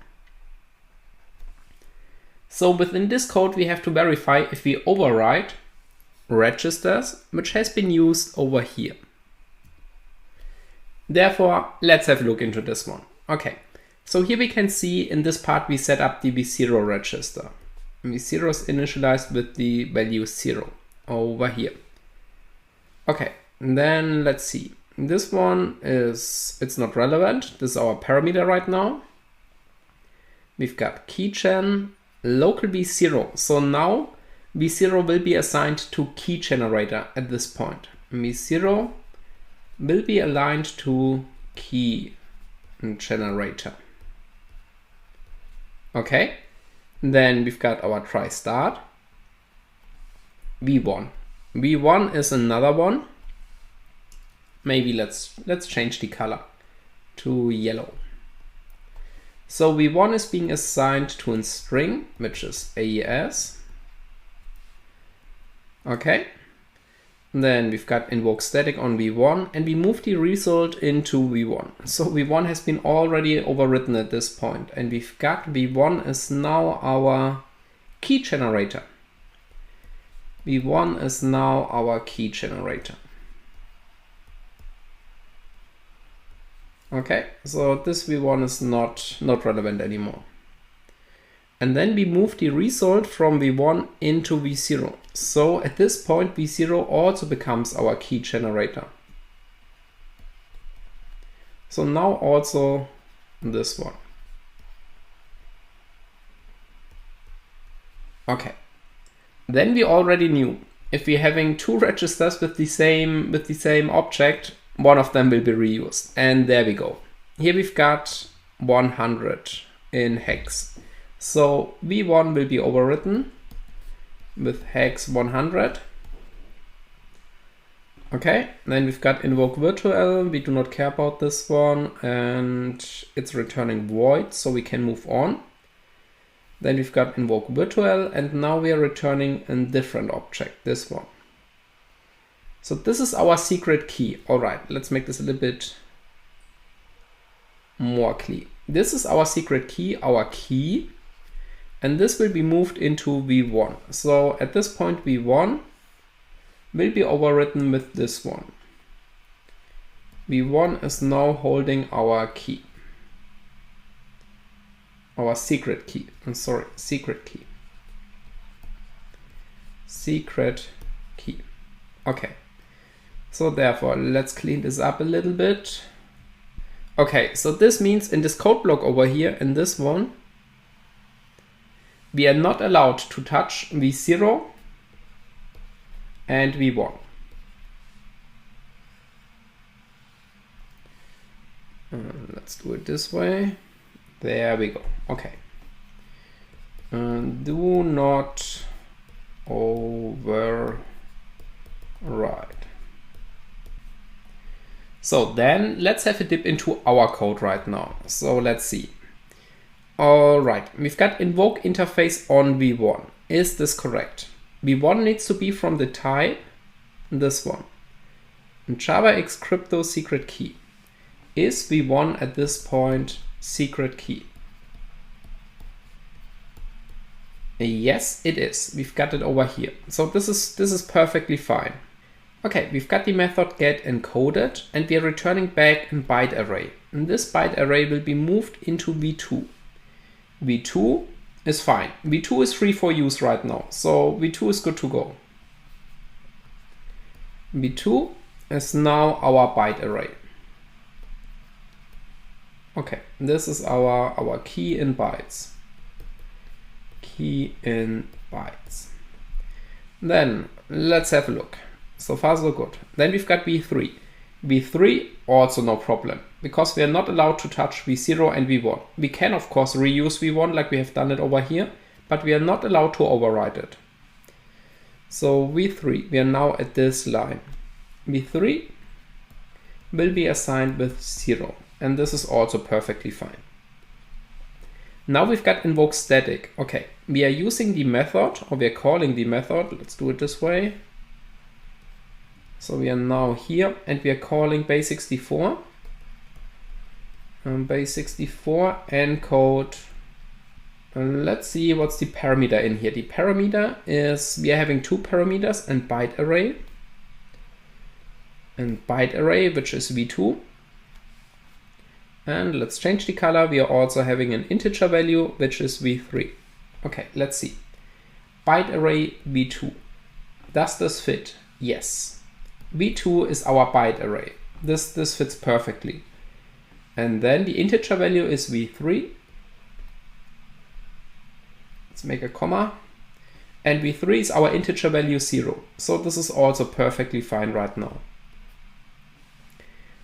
So within this code, we have to verify if we override registers, which has been used over here. Therefore, let's have a look into this one. Okay, so here we can see in this part we set up the v0 register. v0 is initialized with the value 0 over here. Okay, and then let's see. This one it's not relevant. This is our parameter right now. We've got keygen, local v0. So now v0 will be assigned to key generator at this point. v0 will be aligned to key generator. Okay, then we've got our try start. v1. v1 is another one. Maybe let's change the color to yellow. So v1 is being assigned to a string, which is AES. Okay. Then we've got invoke static on v1 and we move the result into v1. So v1 has been already overwritten at this point, and we've got v1 is now our key generator. v1 is now our key generator. Okay, so this v1 is not relevant anymore. And then we move the result from v1 into v0. So at this point, v0 also becomes our key generator. So now also this one. Okay. Then we already knew if we're having two registers with the same object, one of them will be reused. And there we go. Here we've got 100 in hex. So v1 will be overwritten with hex 100. Okay, then we've got invoke virtual. We do not care about this one, and it's returning void, so we can move on. Then we've got invoke virtual, and now we are returning a different object, this one. So this is our secret key. All right, let's make this a little bit more clear. This is our secret key, our key, and this will be moved into v1. So at this point, v1 will be overwritten with this one. v1 is now holding our key. Our secret key. I'm sorry, secret key. Secret key. Okay. So therefore, let's clean this up a little bit. Okay, so this means in this code block over here, in this one, we are not allowed to touch v0 and v1. Let's do it this way. There we go. Okay. Do not override. So then let's have a dip into our code right now. So let's see. All right, we've got invoke interface on v1. Is this correct? v1 needs to be from the type, this one. And JADX crypto secret key. Is v1 at this point secret key? Yes, it is. We've got it over here. So this is perfectly fine. Okay, we've got the method get encoded, and we are returning back a byte array. And this byte array will be moved into v2. v2 is fine. v2 is free for use right now, so v2 is good to go. v2 is now our byte array. Okay, this is our key in bytes. Key in bytes. Then let's have a look. So far so good. Then we've got v3. v3 also no problem, because we are not allowed to touch v0 and v1. We can of course reuse v1 like we have done it over here, but we are not allowed to overwrite it. So v3, we are now at this line. v3 will be assigned with 0, and this is also perfectly fine. Now we've got invoke static. Okay, we are using the method, or we are calling the method. Let's do it this way. So we are now here, and we are calling base64. Base64 encode. Let's see what's the parameter in here. The parameter is, we are having two parameters, and byte array. And byte array, which is v2. And let's change the color. We are also having an integer value, which is v3. Okay, let's see. Byte array v2. Does this fit? Yes. v2 is our byte array. This fits perfectly. And then the integer value is v3. Let's make a comma. And v3 is our integer value 0. So this is also perfectly fine right now.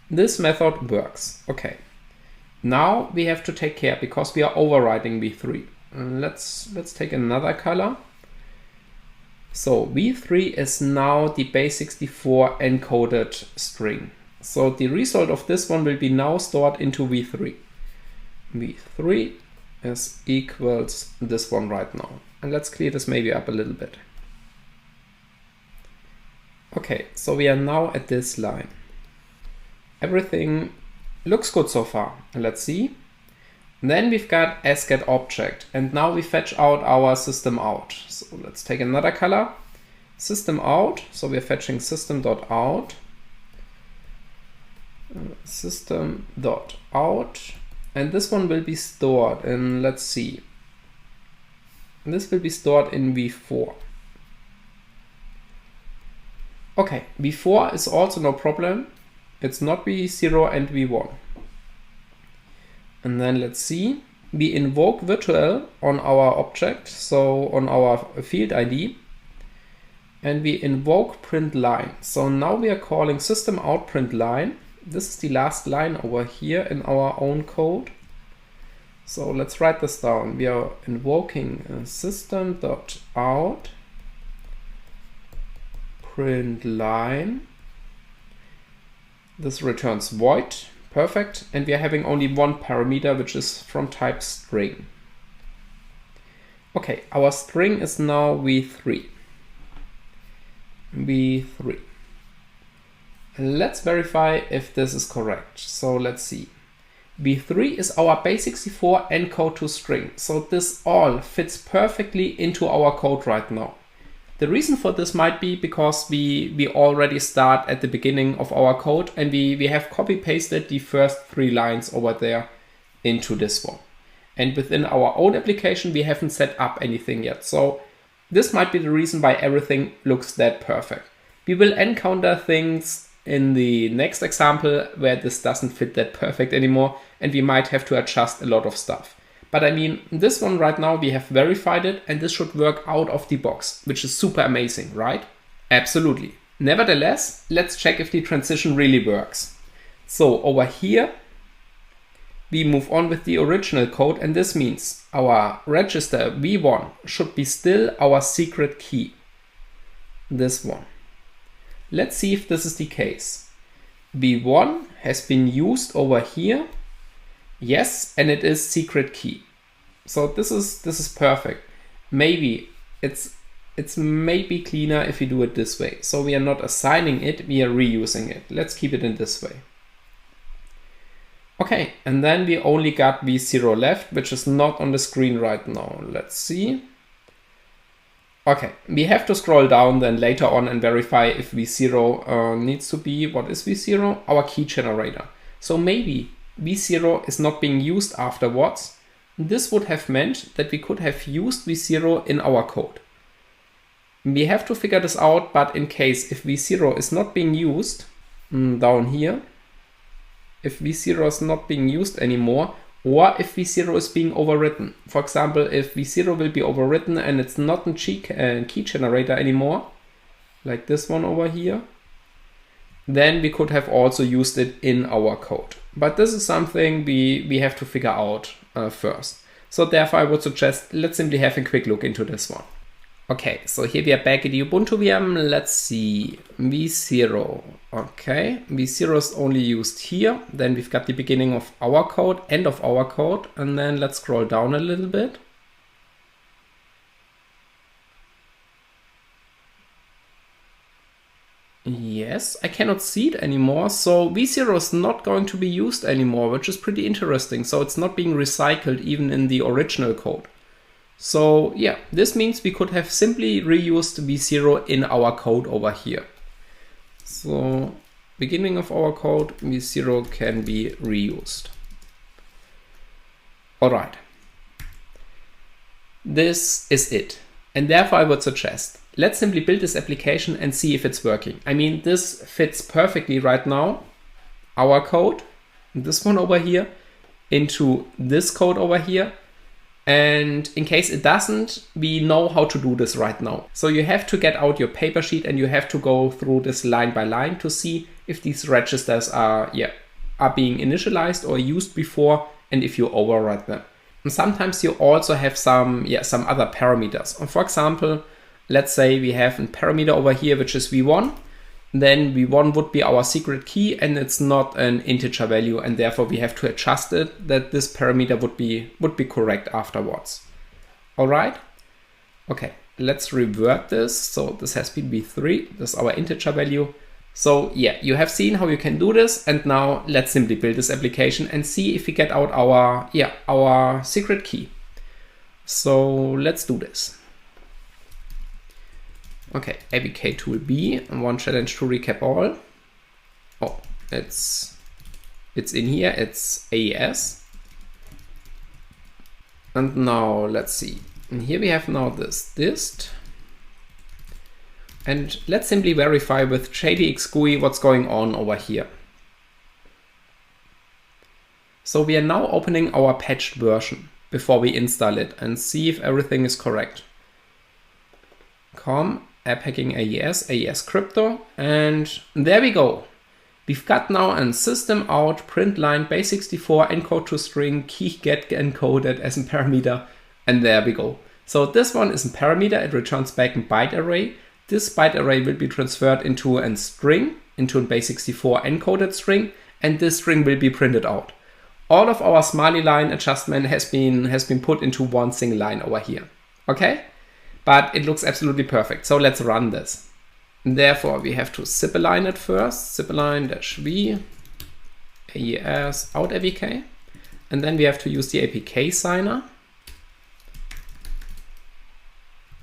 This method works. Okay. Now we have to take care, because we are overriding v3. Let's take another color. So v3 is now the base64 encoded string. So the result of this one will be now stored into v3. v3 is equals this one right now. And let's clear this maybe up a little bit. Okay, so we are now at this line. Everything looks good so far. Let's see. Then we've got asGetObject, and now we fetch out our system out. So let's take another color. System out. So we're fetching system.out. System.out. And this one will be stored in, let's see. This will be stored in v4. Okay, v4 is also no problem. It's not v0 and v1. And then let's see, we invoke virtual on our object, so on our field ID, and we invoke print line. So now we are calling system out print line. This is the last line over here in our own code. So let's write this down. We are invoking system.out print line. This returns void. Perfect. And we are having only one parameter, which is from type string. Okay, our string is now v3. v3. Let's verify if this is correct. So let's see. v3 is our base64 encode to string. So this all fits perfectly into our code right now. The reason for this might be because we already start at the beginning of our code and we have copy pasted the first 3 lines over there into this one. And within our own application, we haven't set up anything yet. So this might be the reason why everything looks that perfect. We will encounter things in the next example where this doesn't fit that perfect anymore and we might have to adjust a lot of stuff. But I mean, this one right now, we have verified it and this should work out of the box, which is super amazing, right? Absolutely. Nevertheless, let's check if the transition really works. So over here, we move on with the original code and this means our register v1 should be still our secret key. This one. Let's see if this is the case. v1 has been used over here. Yes, and it is secret key. So this is perfect. Maybe it's maybe cleaner if we do it this way. So we are not assigning it, we are reusing it. Let's keep it in this way. Okay, and then we only got v0 left, which is not on the screen right now. Let's see. Okay, we have to scroll down then later on and verify if v0 needs to be, what is v0? Our key generator. So maybe v0 is not being used afterwards. This would have meant that we could have used v0 in our code. We have to figure this out, but in case if v0 is not being used, down here, if v0 is not being used anymore, or if v0 is being overwritten. For example, if v0 will be overwritten and it's not a key generator anymore, like this one over here, then we could have also used it in our code. But this is something we have to figure out first. So therefore I would suggest let's simply have a quick look into this one. Okay, so here we are back at the Ubuntu VM. Let's see, v0. Okay, v0 is only used here. Then we've got the beginning of our code, end of our code. And then let's scroll down a little bit. Yes, I cannot see it anymore. So v0 is not going to be used anymore, which is pretty interesting. So it's not being recycled even in the original code. So yeah, this means we could have simply reused v0 in our code over here. So beginning of our code, v0 can be reused. All right. This is it. And therefore I would suggest, let's simply build this application and see if it's working. I mean, this fits perfectly right now, our code, this one over here, into this code over here. And in case it doesn't, we know how to do this right now. So you have to get out your paper sheet and you have to go through this line by line to see if these registers are being initialized or used before and if you override them. And sometimes you also have some other parameters. And for example, let's say we have a parameter over here, which is v1. Then v1 would be our secret key and it's not an integer value. And therefore we have to adjust it that this parameter would be correct afterwards. All right. Okay, let's revert this. So this has been v3. This is our integer value. So yeah, you have seen how you can do this. And now let's simply build this application and see if we get out our secret key. So let's do this. Okay, APK tool B, and one challenge to recap all. Oh, it's in here, it's AES. And now let's see. And here we have now this dist. And let's simply verify with JADX GUI what's going on over here. So we are now opening our patched version before we install it and see if everything is correct. App hacking AES crypto, and there we go. We've got now a system out print line base64 encode to string key get encoded as a parameter, and there we go. So this one is a parameter, it returns back a byte array. This byte array will be transferred into a string, into a base64 encoded string, and this string will be printed out. All of our Smiley line adjustment has been put into one single line over here. Okay? But it looks absolutely perfect. So let's run this. Therefore, we have to zip align it first. Zip align -v AES out APK. And then we have to use the APK signer.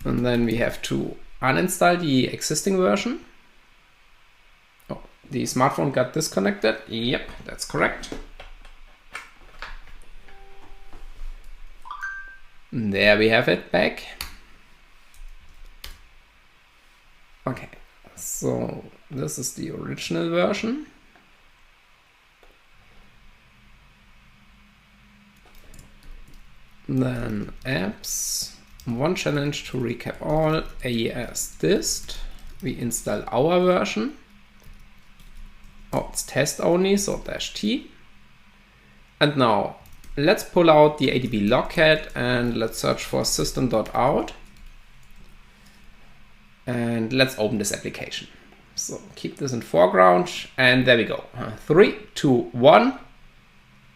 And then we have to uninstall the existing version. Oh, the smartphone got disconnected. Yep, that's correct. There we have it back. Okay, so this is the original version. Then apps, one challenge to recap all, AES dist. We install our version. Oh, it's test only, so -t. And now let's pull out the ADB logcat and let's search for system.out. And let's open this application. So keep this in foreground, and there we go. 3, 2, 1.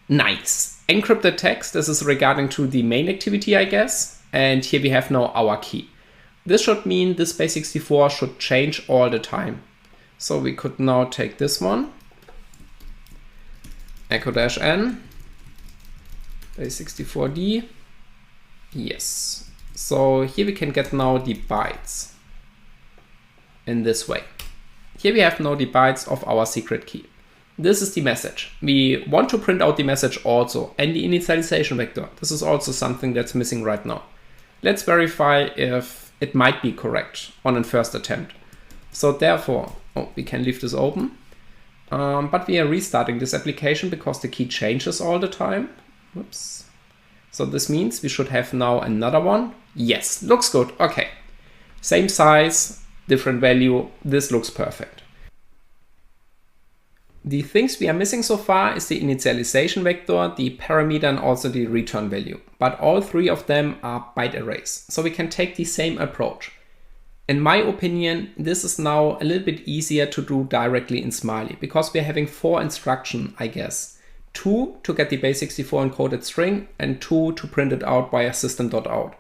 Nice. Encrypted text. This is regarding to the main activity, I guess. And here we have now our key. This should mean this base64 should change all the time. So we could now take this one, echo-n, base64d. Yes. So here we can get now the bytes. In this way. Here we have now the bytes of our secret key. This is the message. We want to print out the message also, and the initialization vector. This is also something that's missing right now. Let's verify if it might be correct on a first attempt. So therefore, we can leave this open, but we are restarting this application because the key changes all the time. Whoops. So this means we should have now another one. Yes, looks good. Okay. Same size, different value. This looks perfect. The things we are missing so far is the initialization vector, the parameter, and also the return value. But all three of them are byte arrays. So we can take the same approach. In my opinion, this is now a little bit easier to do directly in Smiley because we're having 4 instructions, I guess. 2 to get the base64 encoded string and 2 to print it out via system.out.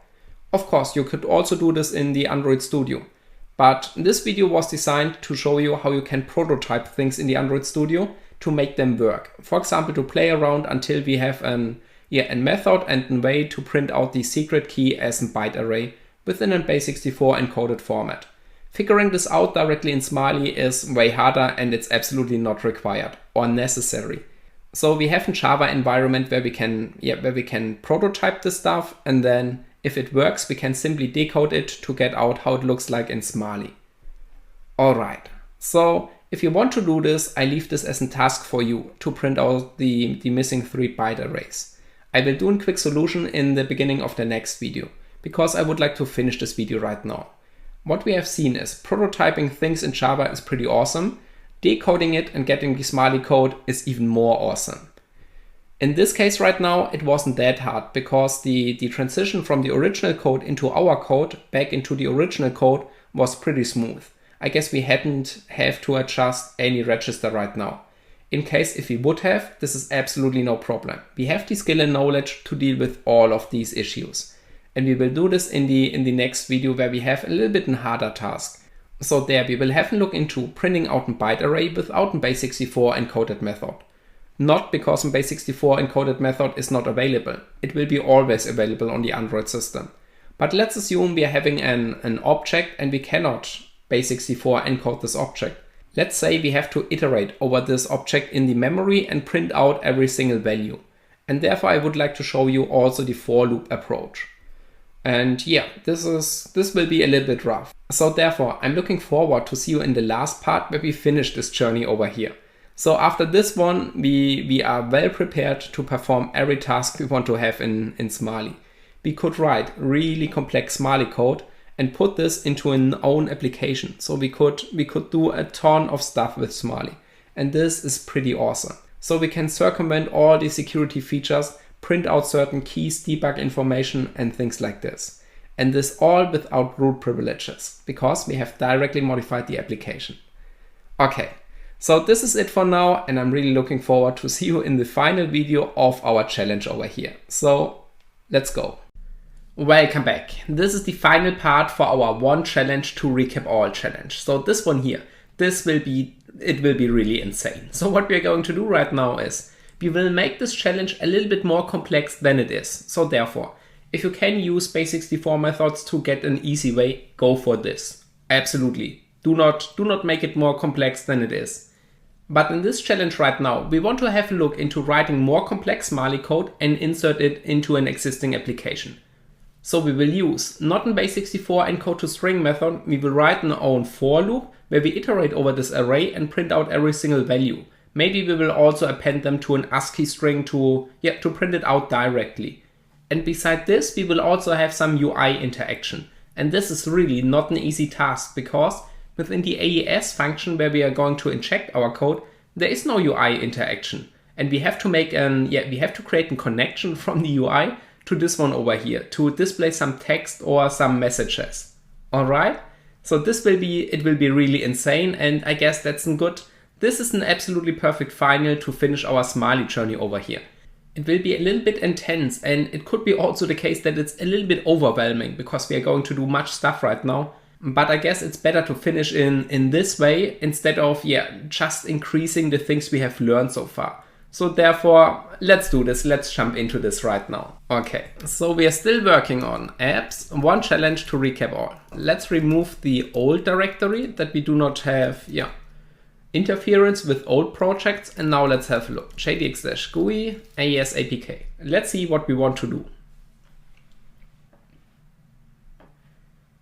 Of course, you could also do this in the Android Studio. But this video was designed to show you how you can prototype things in the Android Studio to make them work. For example, to play around until we have a method and a way to print out the secret key as a byte array within a base64 encoded format. Figuring this out directly in Smiley is way harder, and it's absolutely not required or necessary. So we have a Java environment where we can prototype this stuff, and then if it works, we can simply decode it to get out how it looks like in Smiley. Alright, so if you want to do this, I leave this as a task for you to print out the missing 3 byte arrays. I will do a quick solution in the beginning of the next video, because I would like to finish this video right now. What we have seen is prototyping things in Java is pretty awesome. Decoding it and getting the Smiley code is even more awesome. In this case right now, it wasn't that hard because the transition from the original code into our code back into the original code was pretty smooth. I guess we hadn't have to adjust any register right now. In case if we would have, this is absolutely no problem. We have the skill and knowledge to deal with all of these issues. And we will do this in the next video where we have a little bit a harder task. So there we will have a look into printing out a byte array without a base64 encoded method. Not because a base64 encoded method is not available. It will be always available on the Android system. But let's assume we are having an object and we cannot base64 encode this object. Let's say we have to iterate over this object in the memory and print out every single value. And therefore I would like to show you also the for loop approach. And yeah, this will be a little bit rough. So therefore I'm looking forward to see you in the last part where we finish this journey over here. So after this one, we are well prepared to perform every task we want to have in Smali. We could write really complex Smali code and put this into an own application. So we could do a ton of stuff with Smali. And this is pretty awesome. So we can circumvent all the security features, print out certain keys, debug information, and things like this. And this all without root privileges, because we have directly modified the application. Okay, so this is it for now, and I'm really looking forward to see you in the final video of our challenge over here. So let's go. Welcome back. This is the final part for our one challenge to recap all challenge. So this one here, it will be really insane. So what we are going to do right now is we will make this challenge a little bit more complex than it is. So therefore, if you can use base64 methods to get an easy way, go for this. Absolutely. Do not make it more complex than it is. But in this challenge right now, we want to have a look into writing more complex Smali code and insert it into an existing application. So we will use not an base64 encode to string method, we will write an own for loop where we iterate over this array and print out every single value. Maybe we will also append them to an ASCII string to print it out directly. And beside this, we will also have some UI interaction. And this is really not an easy task because within the AES function where we are going to inject our code, there is no UI interaction. And we have to create a connection from the UI to this one over here to display some text or some messages. All right. So it will be really insane. And I guess this is an absolutely perfect final to finish our Smali journey over here. It will be a little bit intense, and it could be also the case that it's a little bit overwhelming because we are going to do much stuff right now. But I guess it's better to finish in this way instead of just increasing the things we have learned so far. So therefore, let's do this. Let's jump into this right now. Okay, so we are still working on apps. One challenge to recap all. Let's remove the old directory that we do not have interference with old projects. And now let's have a look. JADX-GUI, AES APK. Let's see what we want to do.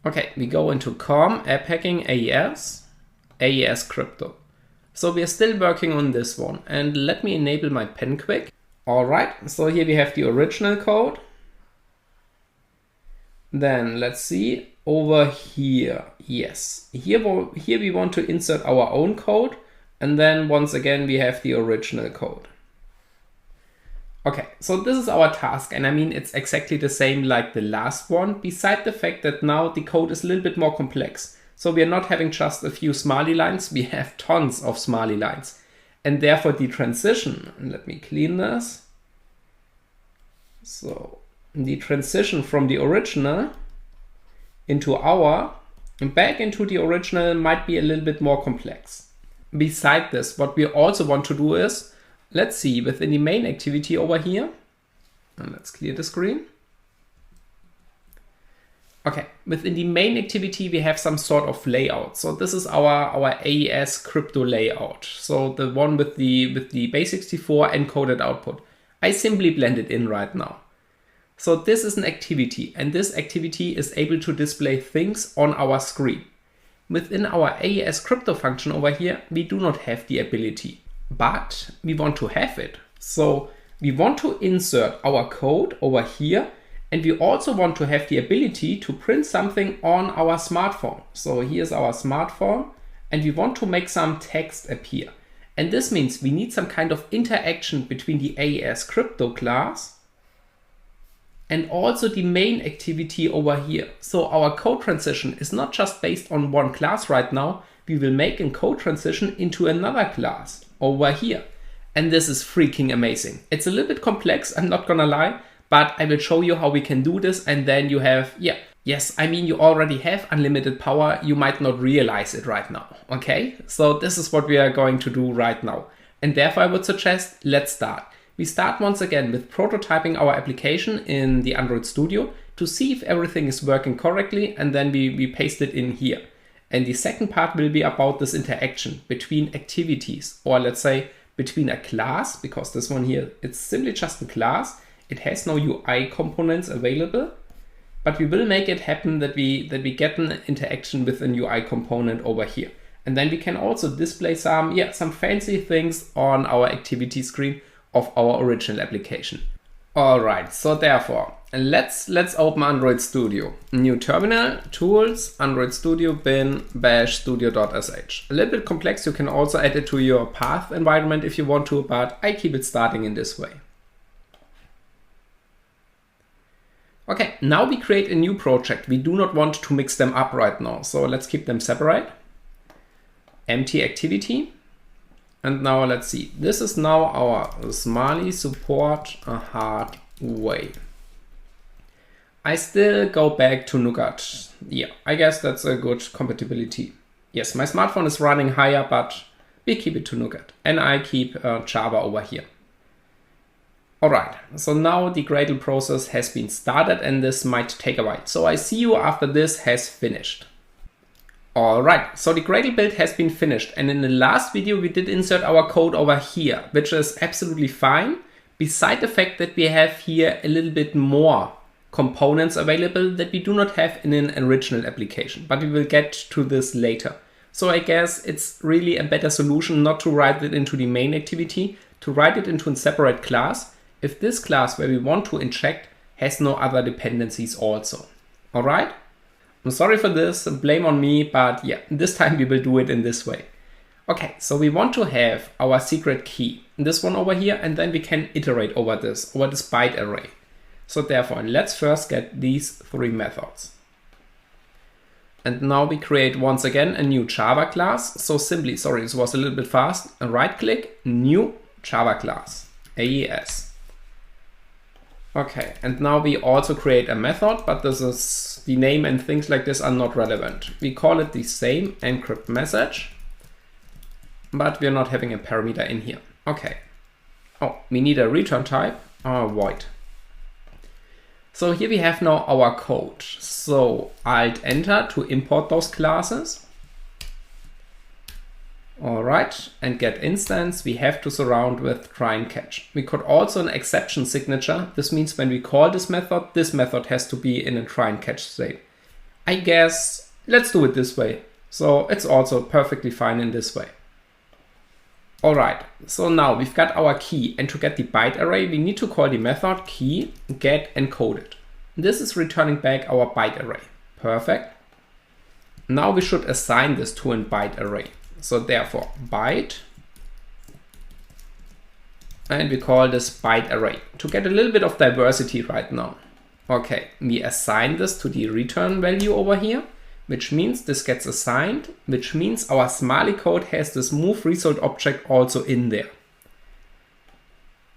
Okay, we go into COM, app hacking, AES, AES crypto. So we are still working on this one, and let me enable my pen quick. All right, so here we have the original code. Then let's see over here. Yes, here we want to insert our own code, and then once again we have the original code. Okay, so this is our task, and I mean it's exactly the same like the last one, beside the fact that now the code is a little bit more complex. So we are not having just a few Smali lines, we have tons of Smali lines. And therefore the transition, and let me clean this. So the transition from the original into and back into the original might be a little bit more complex. Beside this, what we also want to do is, let's see, within the main activity over here, and let's clear the screen. Okay, within the main activity, we have some sort of layout. So this is our AES crypto layout. So the one with the base64 encoded output. I simply blend it in right now. So this is an activity, and this activity is able to display things on our screen. Within our AES crypto function over here, we do not have the ability, but we want to have it. So we want to insert our code over here, and we also want to have the ability to print something on our smartphone. So here's our smartphone, and we want to make some text appear. And this means we need some kind of interaction between the AES crypto class and also the main activity over here. So our code transition is not just based on one class right now. We will make a code transition into another class over here. And this is freaking amazing. It's a little bit complex, I'm not gonna lie, but I will show you how we can do this, and then you have, yes, I mean, you already have unlimited power. You might not realize it right now, okay? So this is what we are going to do right now. And therefore I would suggest, let's start. We start once again with prototyping our application in the Android Studio to see if everything is working correctly, and then we paste it in here. And the second part will be about this interaction between activities, or let's say between a class, because this one here, it's simply just a class. It has no UI components available, but we will make it happen that we get an interaction with a UI component over here. And then we can also display some fancy things on our activity screen of our original application. All right, so therefore, let's open Android Studio. New terminal, tools, Android Studio, bin, bash, studio.sh. A little bit complex, you can also add it to your path environment if you want to, but I keep it starting in this way. Okay, now we create a new project. We do not want to mix them up right now, so let's keep them separate. Empty activity. And now let's see, this is now our Smiley support a hard way. I still go back to Nougat. Yeah, I guess that's a good compatibility. Yes, my smartphone is running higher, but we keep it to Nougat. And I keep Java over here. All right, so now the Gradle process has been started and this might take a while. So I see you after this has finished. All right, so the Gradle build has been finished, and in the last video we did insert our code over here, which is absolutely fine, beside the fact that we have here a little bit more components available that we do not have in an original application, but we will get to this later. So I guess it's really a better solution not to write it into the main activity, to write it into a separate class, if this class where we want to inject has no other dependencies also. All right? I'm sorry for this, blame on me, but yeah, this time we will do it in this way. Okay, so we want to have our secret key, this one over here, and then we can iterate over this byte array. So therefore, let's first get these three methods. And now we create once again a new Java class. So simply, sorry, this was a little bit fast, right click, new Java class, AES. Okay, and now we also create a method, but this is the name and things like this are not relevant. We call it the same encrypt message, but we're not having a parameter in here. Okay. Oh, we need a return type, void. So here we have now our code. So Alt Enter to import those classes. All right, and get instance, we have to surround with try and catch. We could also an exception signature. This means when we call this method has to be in a try and catch state. I guess let's do it this way. So it's also perfectly fine in this way. All right, so now we've got our key, and to get the byte array, we need to call the method key get encoded. This is returning back our byte array. Perfect. Now we should assign this to a byte array. So therefore byte, and we call this byte array to get a little bit of diversity right now. Okay, we assign this to the return value over here, which means this gets assigned, which means our Smiley code has this move result object also in there.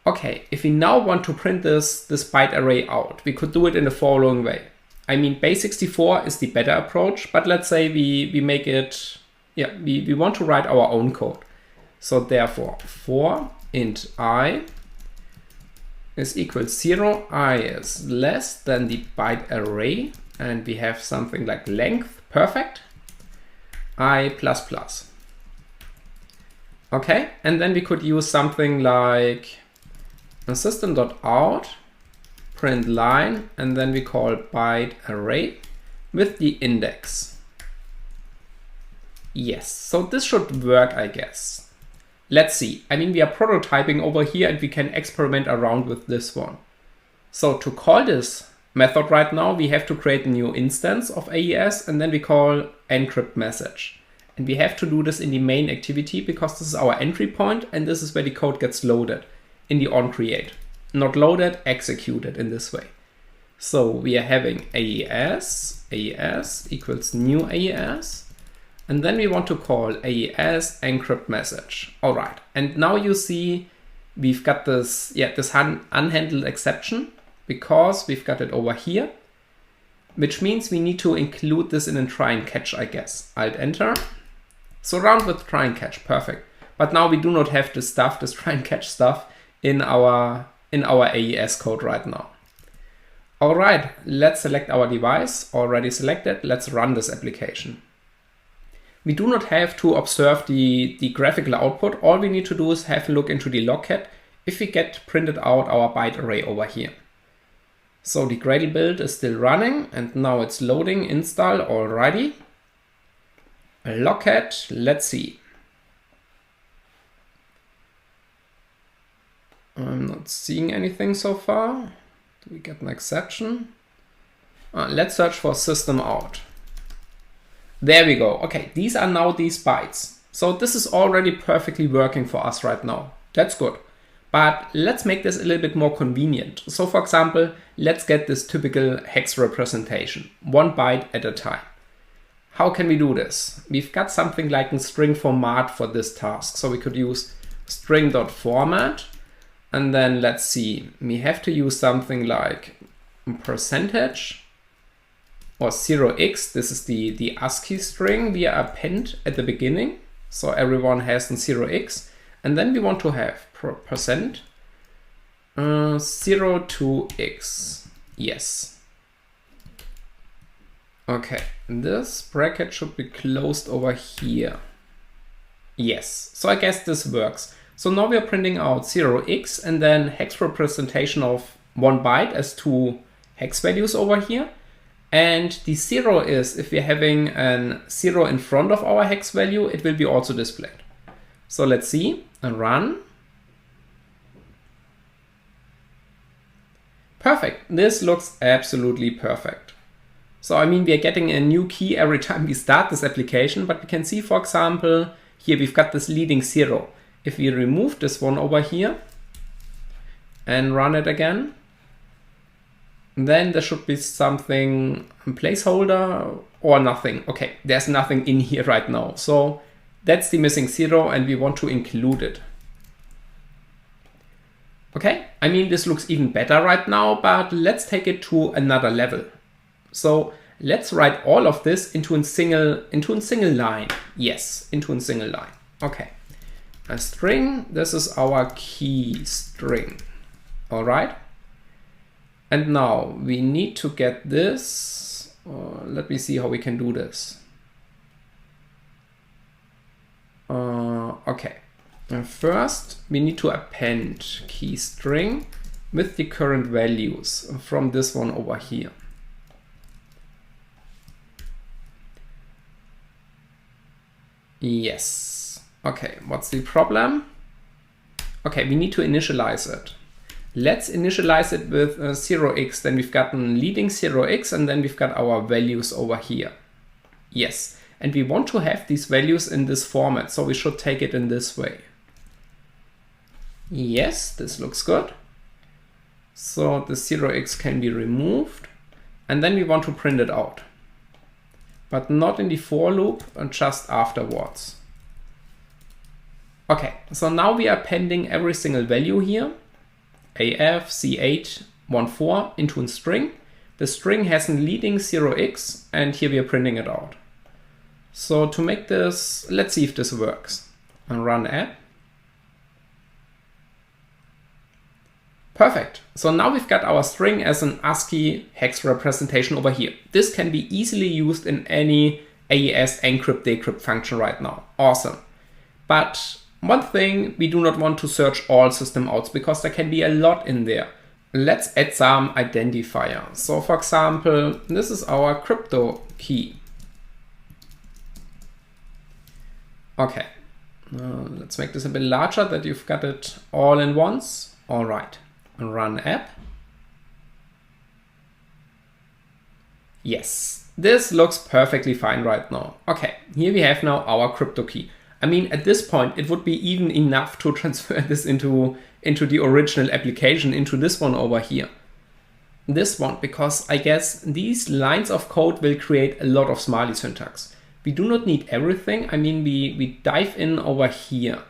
Okay, if we now want to print this byte array out, we could do it in the following way. I mean, base64 is the better approach, but let's say we make it, we want to write our own code. So therefore, for int I is equals 0, I is less than the byte array, and we have something like length, perfect, I plus plus. Okay, and then we could use something like system.out print line, and then we call byte array with the index. Yes, so this should work, I guess. Let's see. I mean, we are prototyping over here and we can experiment around with this one. So to call this method right now, we have to create a new instance of AES, and then we call encrypt message. And we have to do this in the main activity because this is our entry point and this is where the code gets loaded in the onCreate. Not loaded, executed in this way. So we are having AES equals new AES. And then we want to call AES encrypt message. All right. And now you see we've got this, this unhandled exception because we've got it over here, which means we need to include this in a try and catch, I guess. Alt enter. Surround with try and catch. Perfect. But now we do not have this stuff, this try and catch stuff in our AES code right now. All right. Let's select our device. Already selected. Let's run this application. We do not have to observe the graphical output. All we need to do is have a look into the logcat if we get printed out our byte array over here. So the Gradle build is still running and now it's loading install already. Locket, let's see. I'm not seeing anything so far. Do we get an exception? Let's search for system out. There we go. Okay, these are now these bytes. So this is already perfectly working for us right now. That's good. But let's make this a little bit more convenient. So for example, let's get this typical hex representation, 1 byte at a time. How can we do this? We've got something like a string format for this task. So we could use string.format. And then let's see, we have to use something like percentage or 0x. This is the ASCII string we append at the beginning. So everyone has an 0x. And then we want to have percent 0 to x. Yes. Okay, this bracket should be closed over here. Yes, so I guess this works. So now we are printing out 0x and then hex representation of 1 byte as 2 hex values over here. And the 0 is, if we're having a 0 in front of our hex value, it will be also displayed. So let's see and run. Perfect. This looks absolutely perfect. So I mean, we are getting a new key every time we start this application, but we can see, for example, here we've got this leading 0. If we remove this one over here and run it again, then there should be something, a placeholder or nothing. Okay, there's nothing in here right now. So that's the missing 0 and we want to include it. Okay, I mean, this looks even better right now, but let's take it to another level. So let's write all of this into a single line. Yes, into a single line. Okay, a string, this is our key string. All right. And now we need to get this. Let me see how we can do this. Okay. First, we need to append key string with the current values from this one over here. Yes. Okay, what's the problem? Okay, we need to initialize it. Let's initialize it with 0x. Then we've gotten leading 0x and then we've got our values over here. Yes, and we want to have these values in this format, so we should take it in this way. Yes, this looks good. So the 0x can be removed and then we want to print it out, but not in the for loop and just afterwards. Okay, so now we are appending every single value here, AF, C8, 14 into a string. The string has a leading 0x and here we are printing it out. So to make this, let's see if this works. And run app. Perfect. So now we've got our string as an ASCII hex representation over here. This can be easily used in any AES encrypt decrypt function right now. Awesome. But one thing, we do not want to search all system outs because there can be a lot in there. Let's add some identifier. So for example, this is our crypto key. Okay, let's make this a bit larger that you've got it all in once. All right, run app. Yes, this looks perfectly fine right now. Okay, here we have now our crypto key. I mean, at this point, it would be even enough to transfer this into the original application, into this one over here. This one, because I guess these lines of code will create a lot of Smiley syntax. We do not need everything. I mean, we dive in over here.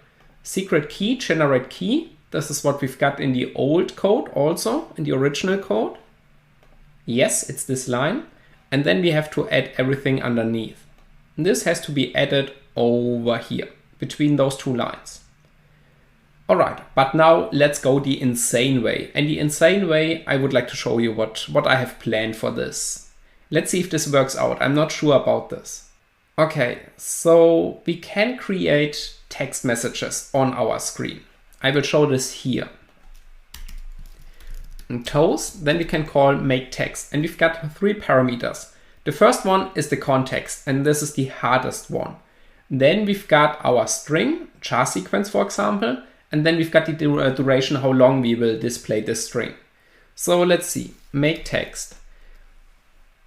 Secret key, generate key. This is what we've got in the old code also, in the original code. Yes, it's this line. And then we have to add everything underneath. This has to be added over here, between those two lines. All right, but now let's go the insane way. And the insane way, I would like to show you what I have planned for this. Let's see if this works out. I'm not sure about this. Okay, so we can create text messages on our screen. I will show this here. In toast, then we can call make text, and we've got 3 parameters. The first one is the context, and this is the hardest one. Then we've got our string, char sequence, for example, and then we've got the duration, how long we will display this string. So let's see, make text.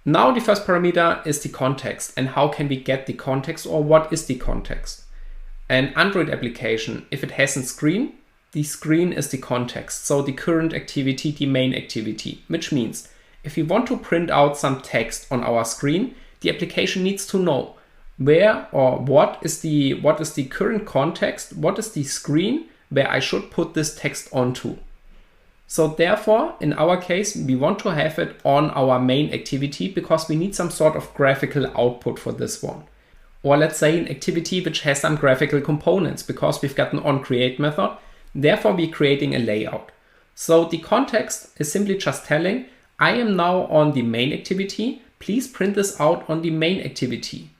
Now the first parameter is the context, and how can we get the context, or what is the context? An Android application, if it has a screen, the screen is the context. So the current activity, the main activity, which means if we want to print out some text on our screen, the application needs to know where or what is the current context, what is the screen where I should put this text onto. So therefore, in our case, we want to have it on our main activity because we need some sort of graphical output for this one. Or let's say an activity which has some graphical components because we've got an onCreate method. Therefore, we're creating a layout. So the context is simply just telling, I am now on the main activity. Please print this out on the main activity.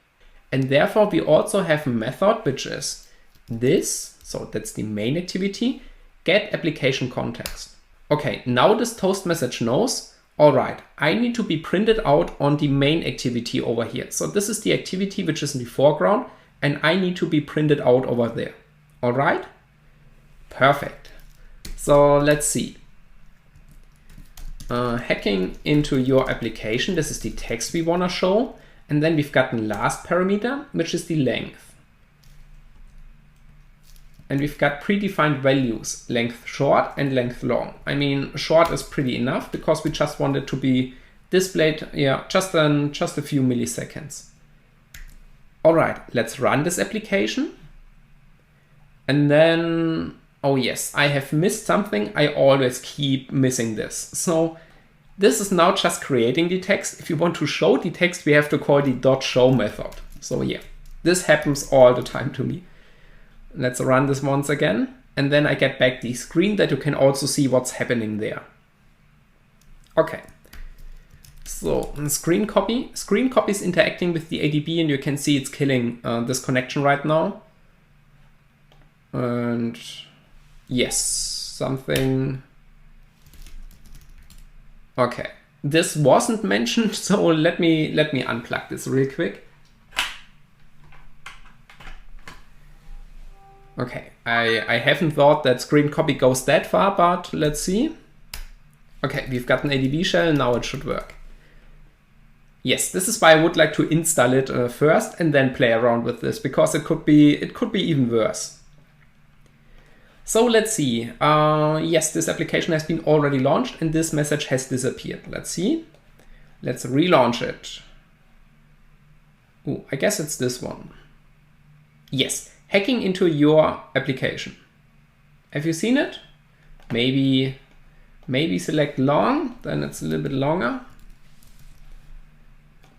And therefore, we also have a method which is this. So that's the main activity, get application context. Okay, now this toast message knows, all right, I need to be printed out on the main activity over here. So this is the activity which is in the foreground, and I need to be printed out over there. All right, perfect. So let's see. Hacking into your application, this is the text we want to show. And then we've got the last parameter, which is the length. And we've got predefined values, length short and length long. I mean, short is pretty enough because we just want it to be displayed, just a few milliseconds. All right, let's run this application. And then, oh yes, I have missed something. I always keep missing this. So this is now just creating the text. If you want to show the text, we have to call the .show method. So yeah, this happens all the time to me. Let's run this once again. And then I get back the screen that you can also see what's happening there. Okay. So screen copy. Screen copy is interacting with the ADB and you can see it's killing this connection right now. And yes, something. Okay, this wasn't mentioned, so let me unplug this real quick. Okay, I haven't thought that screen copy goes that far, but let's see. Okay, we've got an ADB shell, now it should work. Yes, this is why I would like to install it first and then play around with this, because it could be even worse. So let's see. Yes, this application has been already launched and this message has disappeared. Let's see. Let's relaunch it. Oh, I guess it's this one. Yes, hacking into your application. Have you seen it? Maybe select long, then it's a little bit longer.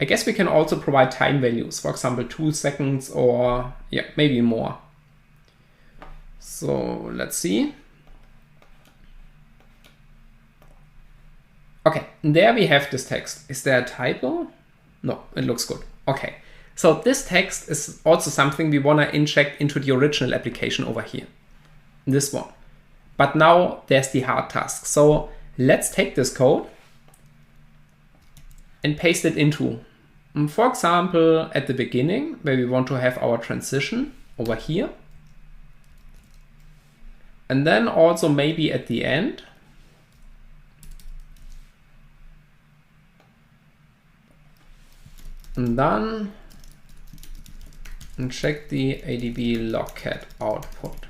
I guess we can also provide time values, for example, 2 seconds or yeah, maybe more. So let's see. Okay, there we have this text. Is there a typo? No, it looks good. Okay, so this text is also something we want to inject into the original application over here. This one. But now there's the hard task. So let's take this code and paste it into, for example, at the beginning where we want to have our transition over here. And then also maybe at the end. And then check the ADB logcat output.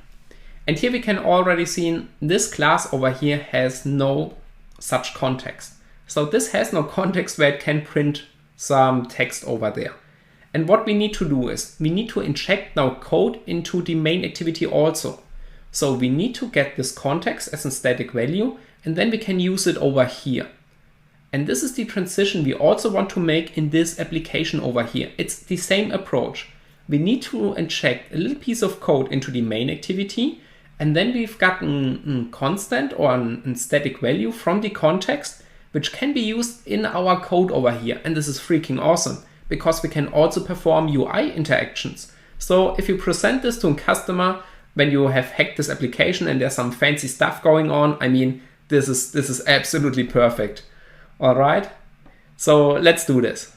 And here we can already see this class over here has no such context. So this has no context where it can print some text over there. And what we need to do is we need to inject now code into the main activity also. So we need to get this context as a static value, and then we can use it over here. And this is the transition we also want to make in this application over here. It's the same approach. We need to inject a little piece of code into the main activity, and then we've got a constant or a static value from the context, which can be used in our code over here. And this is freaking awesome because we can also perform UI interactions. So if you present this to a customer, when you have hacked this application and there's some fancy stuff going on, I mean, this is absolutely perfect. All right, so let's do this.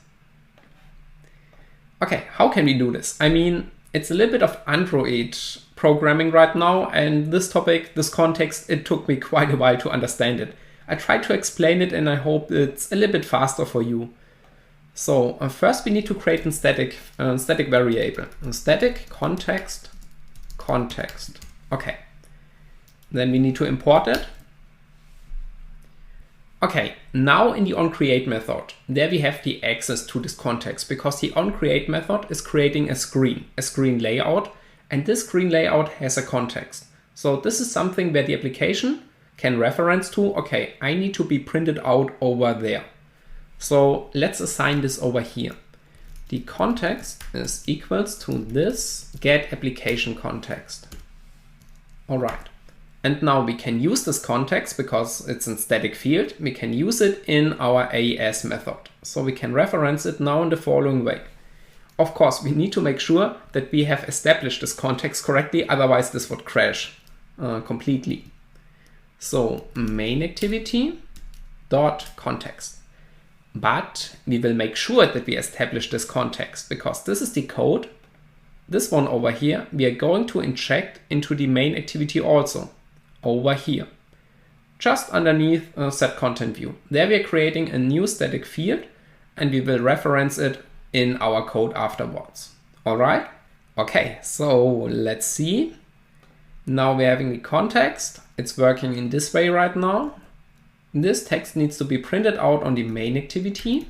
Okay, how can we do this? I mean, it's a little bit of Android programming right now, and this topic, this context, it took me quite a while to understand it. I tried to explain it and I hope it's a little bit faster for you. So first we need to create a static variable, a static context. Okay. Then we need to import it. Okay, now in the onCreate method, there we have the access to this context because the onCreate method is creating a screen layout, and this screen layout has a context. So this is something where the application can reference to, okay, I need to be printed out over there. So let's assign this over here. The context is equals to this get application context. All right. And now we can use this context because it's a static field. We can use it in our AES method. So we can reference it now in the following way. Of course, we need to make sure that we have established this context correctly. Otherwise, this would crash completely. So main activity dot context. But we will make sure that we establish this context because this is the code. This one over here, we are going to inject into the main activity also. Over here, just underneath set content view. There we are creating a new static field and we will reference it in our code afterwards. All right. Okay, so let's see. Now we're having the context. It's working in this way right now. This text needs to be printed out on the main activity.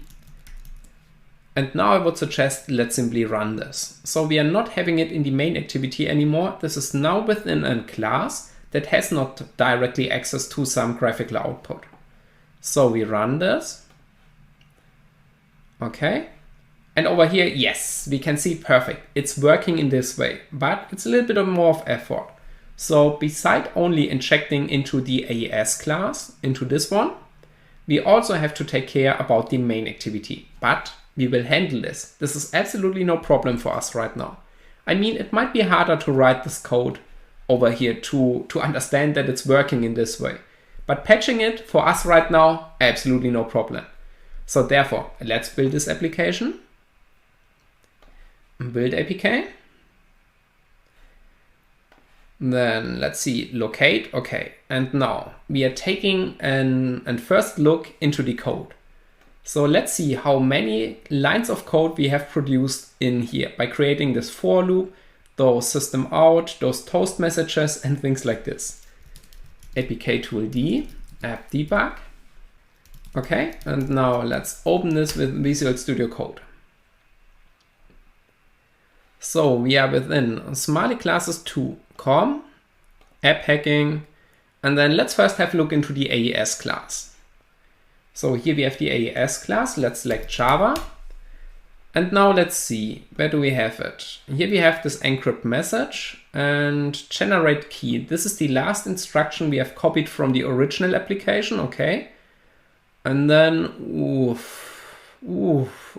And now I would suggest let's simply run this. So we are not having it in the main activity anymore. This is now within a class that has not directly access to some graphical output. So we run this. Okay. And over here, yes, we can see perfect. It's working in this way, but it's a little bit more of effort. So beside only injecting into the AES class, into this one, we also have to take care about the main activity, but we will handle this. This is absolutely no problem for us right now. I mean, it might be harder to write this code over here to understand that it's working in this way. But patching it for us right now, absolutely no problem. So therefore, let's build this application. Build APK. Then let's see, locate, okay. And now we are taking a first look into the code. So let's see how many lines of code we have produced in here by creating this for loop, those system out, those toast messages and things like this. APK tool D, app debug. Okay, and now let's open this with Visual Studio Code. So we are within Smiley classes 2, com, app hacking, and then let's first have a look into the AES class. So here we have the AES class, let's select Java. And now let's see, where do we have it? Here we have this encrypt message and generate key. This is the last instruction we have copied from the original application, okay. And then,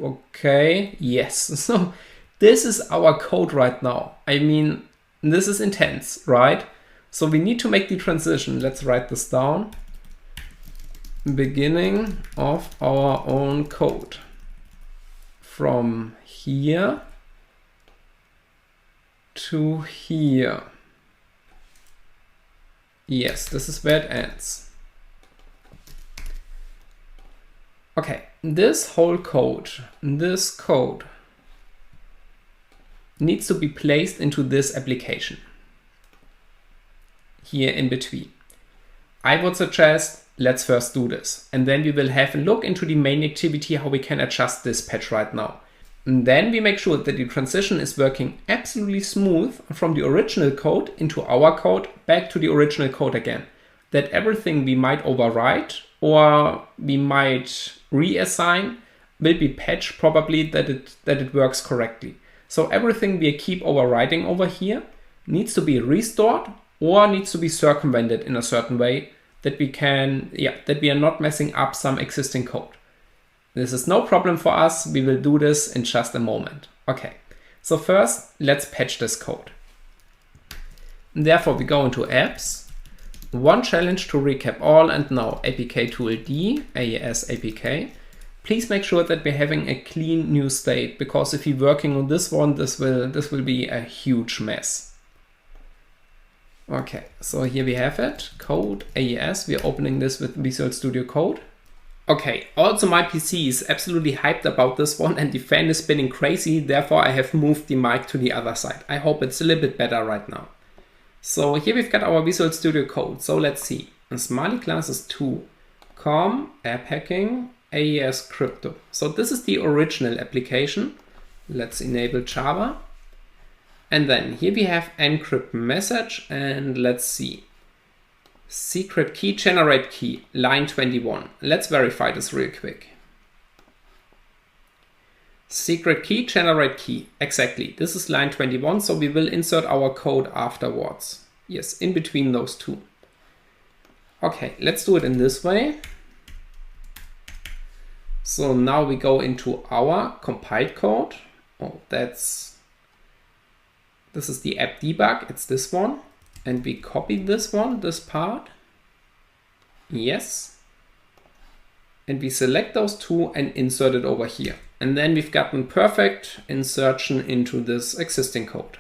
okay, yes. So this is our code right now. I mean, this is intense, right? So we need to make the transition. Let's write this down. Beginning of our own code. From here to here. Yes, this is where it ends. Okay, this whole code, this code needs to be placed into this application here in between. I would suggest let's first do this, and then we will have a look into the main activity, how we can adjust this patch right now. And then we make sure that the transition is working absolutely smooth from the original code into our code back to the original code again. That everything we might overwrite or we might reassign will be patched probably that it works correctly. So everything we keep overwriting over here needs to be restored or needs to be circumvented in a certain way that we can, that we are not messing up some existing code. This is no problem for us. We will do this in just a moment. Okay, so first let's patch this code. And therefore we go into apps, one challenge to recap all, and now APK tool D, AES APK. please make sure that we're having a clean new state, because if you're working on this one, this will be a huge mess. Okay, so here we have it, code AES. We're opening this with Visual Studio Code. Okay, also my PC is absolutely hyped about this one and the fan is spinning crazy, therefore I have moved the mic to the other side. I hope it's a little bit better right now. So here we've got our Visual Studio Code. So let's see. A Smiley class is 2, com, app hacking, AES crypto. So this is the original application. Let's enable Java. And then here we have encrypt message, and let's see. Secret key, generate key, line 21. Let's verify this real quick. Secret key, generate key. Exactly. This is line 21, so we will insert our code afterwards. Yes, in between those two. Okay, let's do it in this way. So now we go into our compiled code. Oh, this is the app debug. It's this one. And we copy this one, this part. Yes. And we select those two and insert it over here. And then we've gotten perfect insertion into this existing code.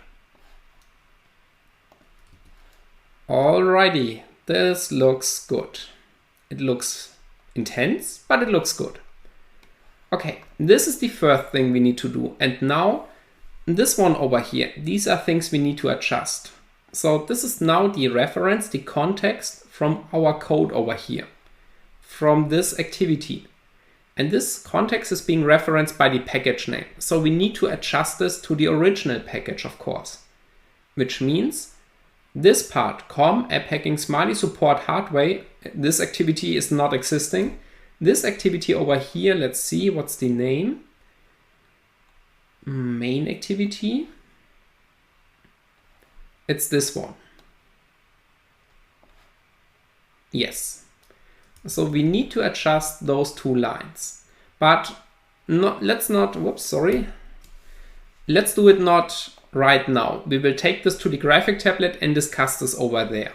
Alrighty, this looks good. It looks intense, but it looks good. Okay, this is the first thing we need to do. And now this one over here, these are things we need to adjust. So this is now the reference, the context from our code over here, from this activity. And this context is being referenced by the package name. So we need to adjust this to the original package, of course, which means this part, com, app hacking, smiley support hardware, this activity is not existing. This activity over here, let's see, what's the name? Main activity. It's this one. Yes. So we need to adjust those two lines. But let's not, whoops, sorry. Let's do it not right now. We will take this to the graphic tablet and discuss this over there.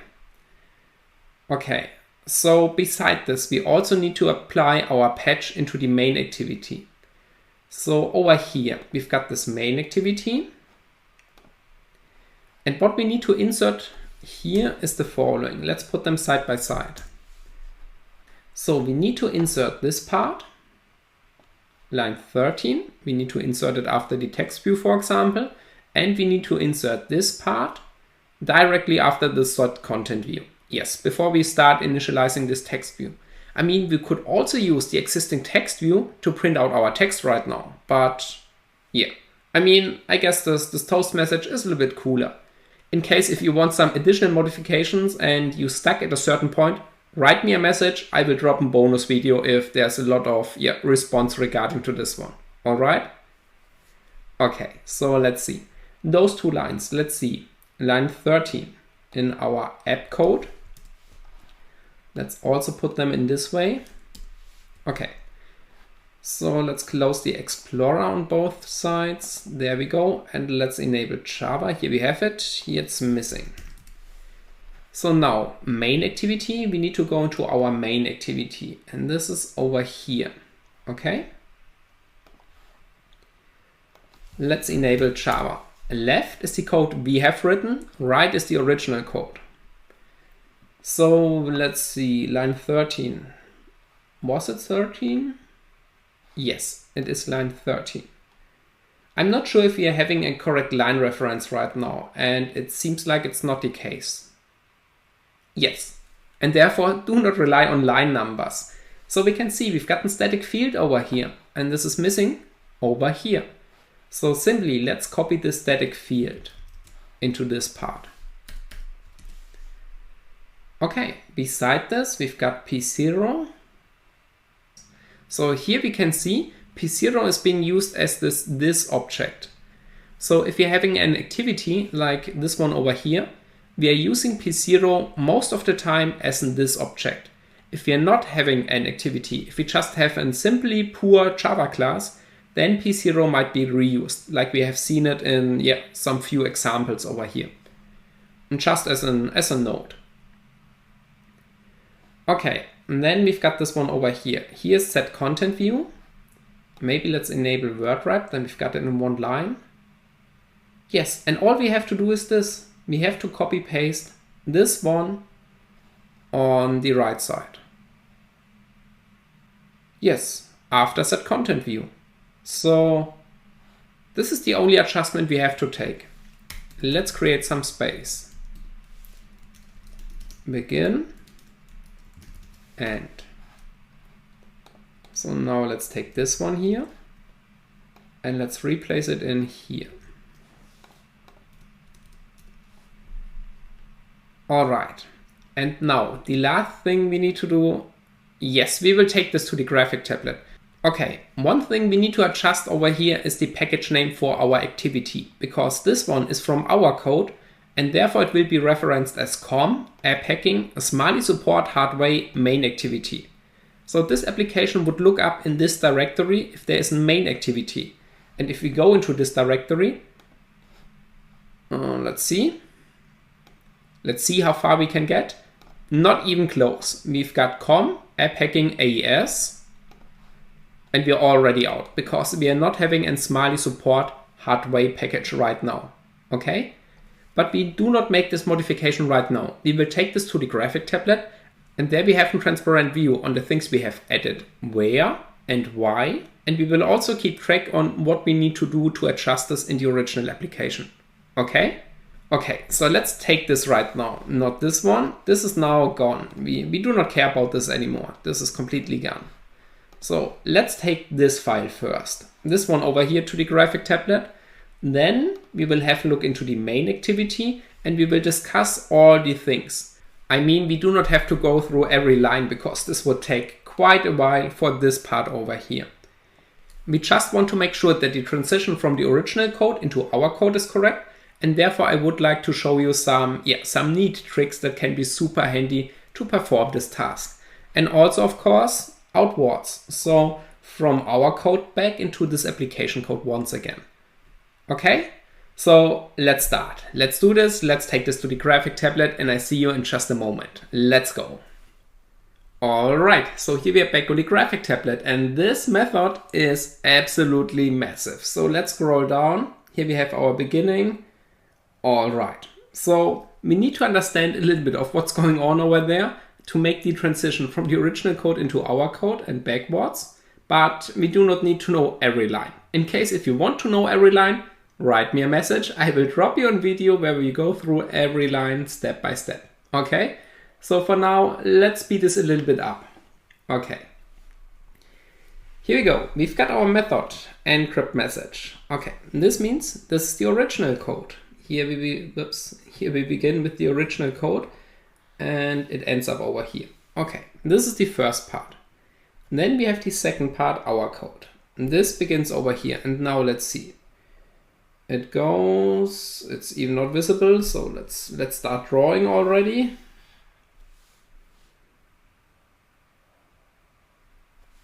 Okay. So beside this, we also need to apply our patch into the main activity. So over here, we've got this main activity. And what we need to insert here is the following. Let's put them side by side. So we need to insert this part, line 13. We need to insert it after the text view, for example. And we need to insert this part directly after the dot content view. Yes, before we start initializing this text view. I mean, we could also use the existing text view to print out our text right now. But yeah, I mean, I guess this toast message is a little bit cooler. In case if you want some additional modifications and you stuck at a certain point, write me a message. I will drop a bonus video if there's a lot of response regarding to this one. All right. Okay, so let's see. Those two lines, let's see. Line 13 in our app code. Let's also put them in this way. Okay. So let's close the Explorer on both sides. There we go. And let's enable Java. Here we have it. Here it's missing. So now main activity, we need to go into our main activity. And this is over here. Okay. Let's enable Java. Left is the code we have written. Right is the original code. So let's see, line 13. Was it 13? Yes, it is line 13. I'm not sure if we are having a correct line reference right now, and it seems like it's not the case. Yes, and therefore do not rely on line numbers. So we can see we've got a static field over here, and this is missing over here. So simply let's copy this static field into this part. Okay, beside this, we've got P0. So here we can see P0 is being used as this object. So if you're having an activity like this one over here, we are using P0 most of the time as in this object. If we are not having an activity, if we just have a simply pure Java class, then P0 might be reused, like we have seen it in some few examples over here. And just as a note. Okay, and then we've got this one over here. Here's set content view. Maybe let's enable word wrap, then we've got it in one line. Yes, and all we have to do is this. We have to copy paste this one on the right side. Yes, after set content view. So this is the only adjustment we have to take. Let's create some space. Begin, end. So now let's take this one here and let's replace it in here. All right. And now the last thing we need to do, yes, we will take this to the graphic tablet. Okay, one thing we need to adjust over here is the package name for our activity, because this one is from our code and therefore it will be referenced as com, app hacking, smiley support, hardware, main activity. So this application would look up in this directory if there is a main activity. And if we go into this directory, let's see how far we can get. Not even close. We've got com, app hacking, AES, and we're already out because we are not having a smiley support hardware package right now. Okay? But we do not make this modification right now. We will take this to the graphic tablet and there we have a transparent view on the things we have added, where and why. And we will also keep track on what we need to do to adjust this in the original application. Okay? Okay, so let's take this right now. Not this one. This is now gone. We do not care about this anymore. This is completely gone. So let's take this file first. This one over here to the graphic tablet. Then we will have a look into the main activity and we will discuss all the things. I mean, we do not have to go through every line because this would take quite a while for this part over here. We just want to make sure that the transition from the original code into our code is correct. And therefore I would like to show you some neat tricks that can be super handy to perform this task. And also, of course, outwards. So from our code back into this application code once again. Okay, so let's start. Let's do this. Let's take this to the graphic tablet and I see you in just a moment. Let's go. All right, so here we are back on the graphic tablet and this method is absolutely massive. So let's scroll down. Here we have our beginning. All right, so we need to understand a little bit of what's going on over there to make the transition from the original code into our code and backwards, but we do not need to know every line. In case if you want to know every line, write me a message. I will drop you a video where we go through every line step by step. Okay, so for now, let's speed this a little bit up. Okay, here we go. We've got our method encrypt message. Okay, this means this is the original code. Here we begin with the original code and it ends up over here. Okay, this is the first part. Then we have the second part, our code. And this begins over here. And now let's see. It goes, it's even not visible. So let's start drawing already.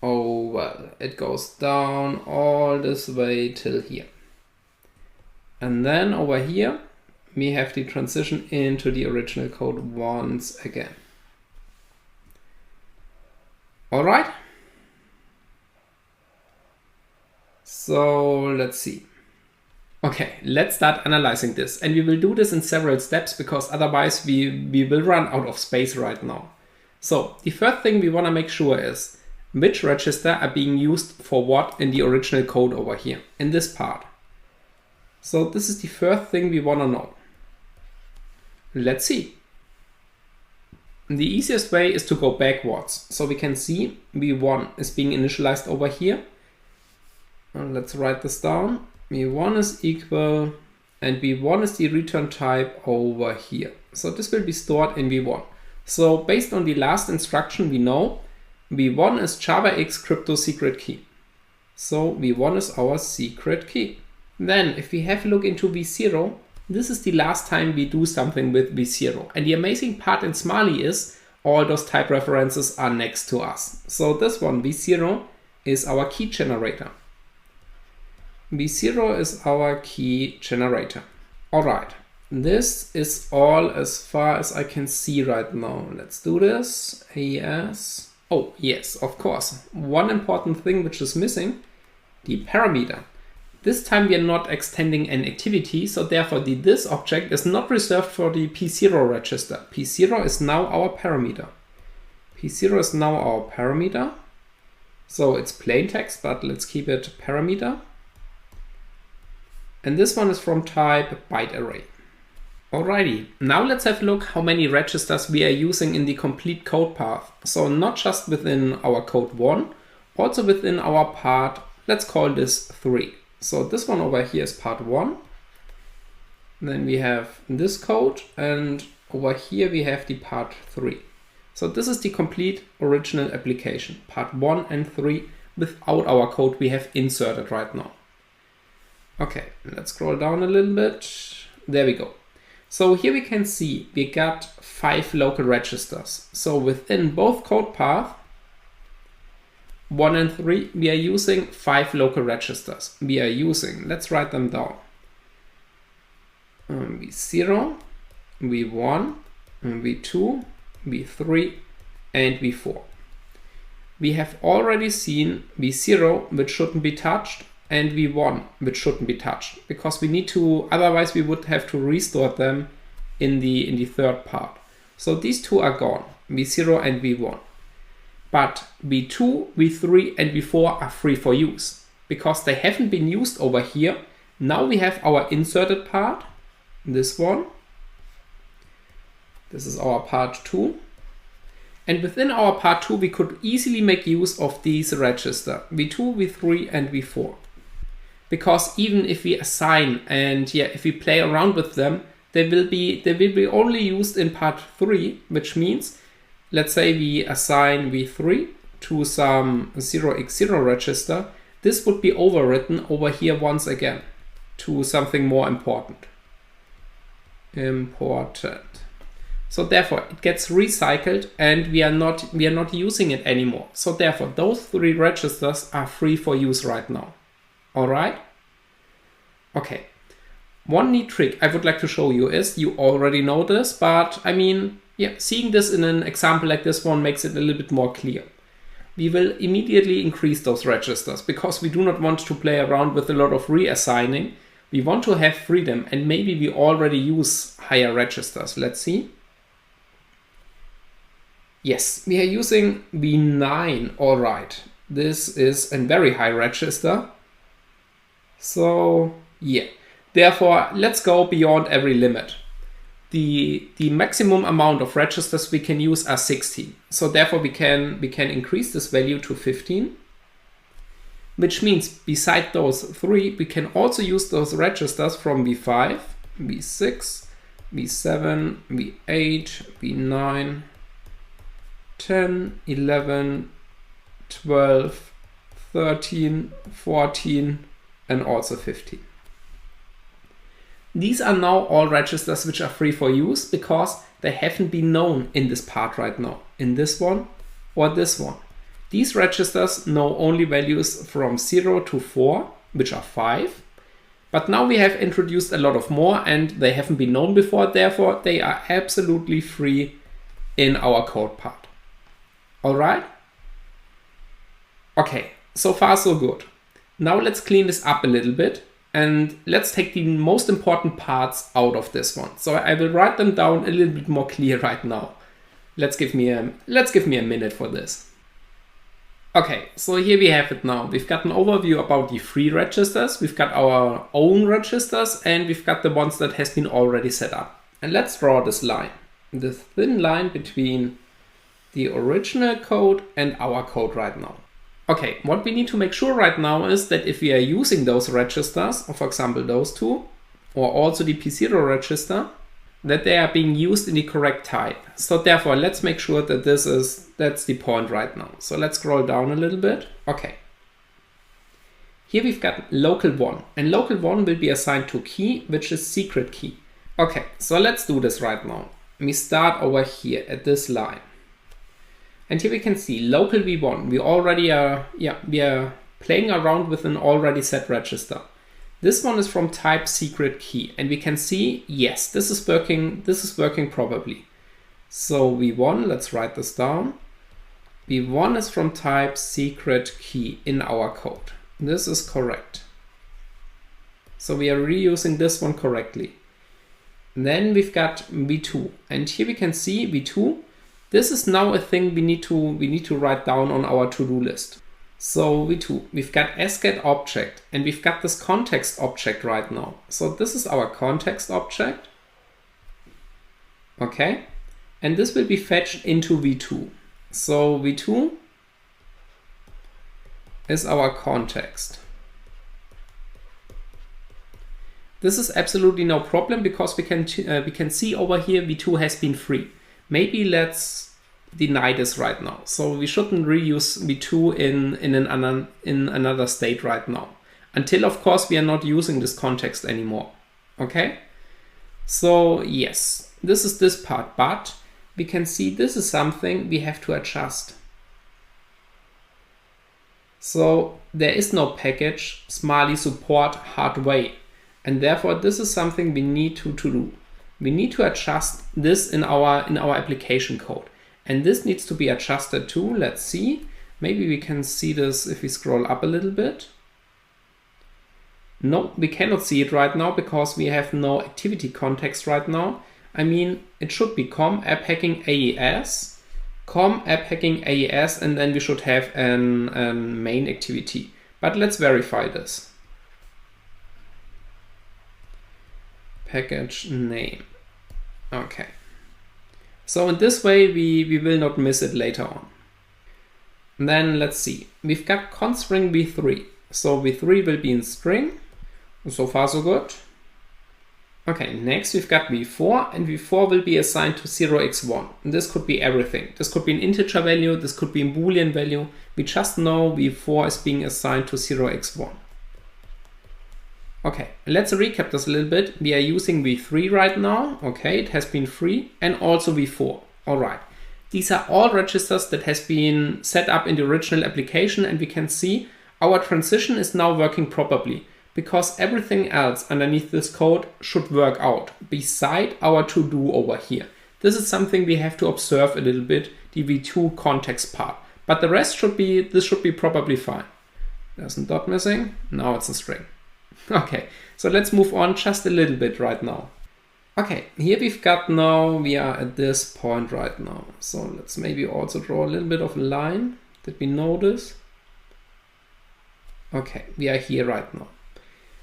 Oh, well, it goes down all this way till here. And then over here, we have the transition into the original code once again. All right. So let's see. Okay, let's start analyzing this. And we will do this in several steps because otherwise we will run out of space right now. So the first thing we want to make sure is which register are being used for what in the original code over here in this part. So this is the first thing we want to know. Let's see. The easiest way is to go backwards. So we can see v1 is being initialized over here. And let's write this down. v1 is equal and v1 is the return type over here. So this will be stored in v1. So based on the last instruction, we know v1 is JADX crypto secret key. So v1 is our secret key. Then if we have a look into v0, this is the last time we do something with v0. And the amazing part in Smiley is all those type references are next to us. So this one, v0, is our key generator. v0 is our key generator. All right, this is all as far as I can see right now. Let's do this. AES. Oh, yes, of course. One important thing which is missing the parameter. This time we are not extending an activity, so therefore the this object is not reserved for the P0 register. P0 is now our parameter. P0 is now our parameter. So it's plain text, but let's keep it parameter. And this one is from type byte array. Alrighty, now let's have a look how many registers we are using in the complete code path. So not just within our code 1, also within our part, let's call this 3. So this one over here is part 1. Then we have this code, and over here we have the part 3. So this is the complete original application, part 1 and 3, without our code we have inserted right now. Okay, let's scroll down a little bit. There we go. So here we can see we got 5 local registers. So within both code path 1 and 3, we are using 5 local registers. We are using, let's write them down. V0, V1, V2, V3, and V4. We have already seen V0, which shouldn't be touched, and V1, which shouldn't be touched, because we need to, otherwise we would have to restore them in the third part. So these two are gone, V0 and V1. But V2, V3, and V4 are free for use, because they haven't been used over here. Now we have our inserted part, this one. This is our part 2. And within our part 2, we could easily make use of these registers, V2, V3, and V4. Because even if we assign and if we play around with them, they will be only used in part 3, which means, let's say we assign V3 to some 0x0 register, this would be overwritten over here once again to something more important. So therefore it gets recycled and we are not using it anymore. So therefore those 3 registers are free for use right now. All right? Okay. One neat trick I would like to show you is, you already know this, but I mean, seeing this in an example like this one makes it a little bit more clear. We will immediately increase those registers because we do not want to play around with a lot of reassigning. We want to have freedom, and maybe we already use higher registers. Let's see. Yes, we are using V9. All right. This is a very high register. So therefore, let's go beyond every limit. The maximum amount of registers we can use are 16. So therefore we can increase this value to 15, which means beside those 3, we can also use those registers from V5, V6, V7, V8, V9, 10, 11, 12, 13, 14, and also 15. These are now all registers which are free for use because they haven't been known in this part right now, in this one or this one. These registers know only values from 0 to 4, which are 5. But now we have introduced a lot of more and they haven't been known before, therefore they are absolutely free in our code part. All right? Okay, so far so good. Now let's clean this up a little bit. And let's take the most important parts out of this one. So I will write them down a little bit more clear right now. Let's give me a minute for this. Okay, so here we have it now. We've got an overview about the free registers. We've got our own registers and we've got the ones that has been already set up. And let's draw this line, this thin line between the original code and our code right now. Okay, what we need to make sure right now is that if we are using those registers, or for example those two, or also the P0 register, that they are being used in the correct type. So therefore, let's make sure that that's the point right now. So let's scroll down a little bit. Okay. Here we've got local 1, and local 1 will be assigned to key, which is secret key. Okay, so let's do this right now. We start over here at this line. And here we can see local v1. We already we are playing around with an already set register. This one is from type secret key, and we can see, yes, this is working properly. So v1, let's write this down. v1 is from type secret key in our code. This is correct. So we are reusing this one correctly. Then we've got v2, and here we can see v2. This is now a thing we need to write down on our to-do list. So v2, we've got sget object, and we've got this context object right now. So this is our context object. Okay, and this will be fetched into v2. So v2 is our context. This is absolutely no problem because we can see over here v2 has been free. Maybe let's deny this right now. So we shouldn't reuse v2 in another state right now, until of course we are not using this context anymore. Okay, so yes, this is this part, but we can see this is something we have to adjust. So there is no package Smiley support hard way. And therefore, this is something we need to do. We need to adjust this in our application code. And this needs to be adjusted too. Let's see. Maybe we can see this if we scroll up a little bit. No, we cannot see it right now because we have no activity context right now. I mean, it should be com app hacking AES, com app hacking AES, and then we should have an main activity. But let's verify this. Package name. Okay. So in this way, we will not miss it later on. And then let's see. We've got constring v3. So v3 will be in string. So far so good. Okay, next we've got v4, and v4 will be assigned to 0x1. And this could be everything. This could be an integer value. This could be a Boolean value. We just know v4 is being assigned to 0x1. Okay, let's recap this a little bit. We are using v3 right now. Okay, it has been free, and also v4. All right. These are all registers that has been set up in the original application, and we can see our transition is now working properly because everything else underneath this code should work out beside our to-do over here. This is something we have to observe a little bit, the v2 context part. But the rest should be probably fine. There's a dot missing. Now it's a string. Okay, so let's move on just a little bit right now. Okay, here we are at this point right now. So let's maybe also draw a little bit of a line. Did we notice? Okay, we are here right now.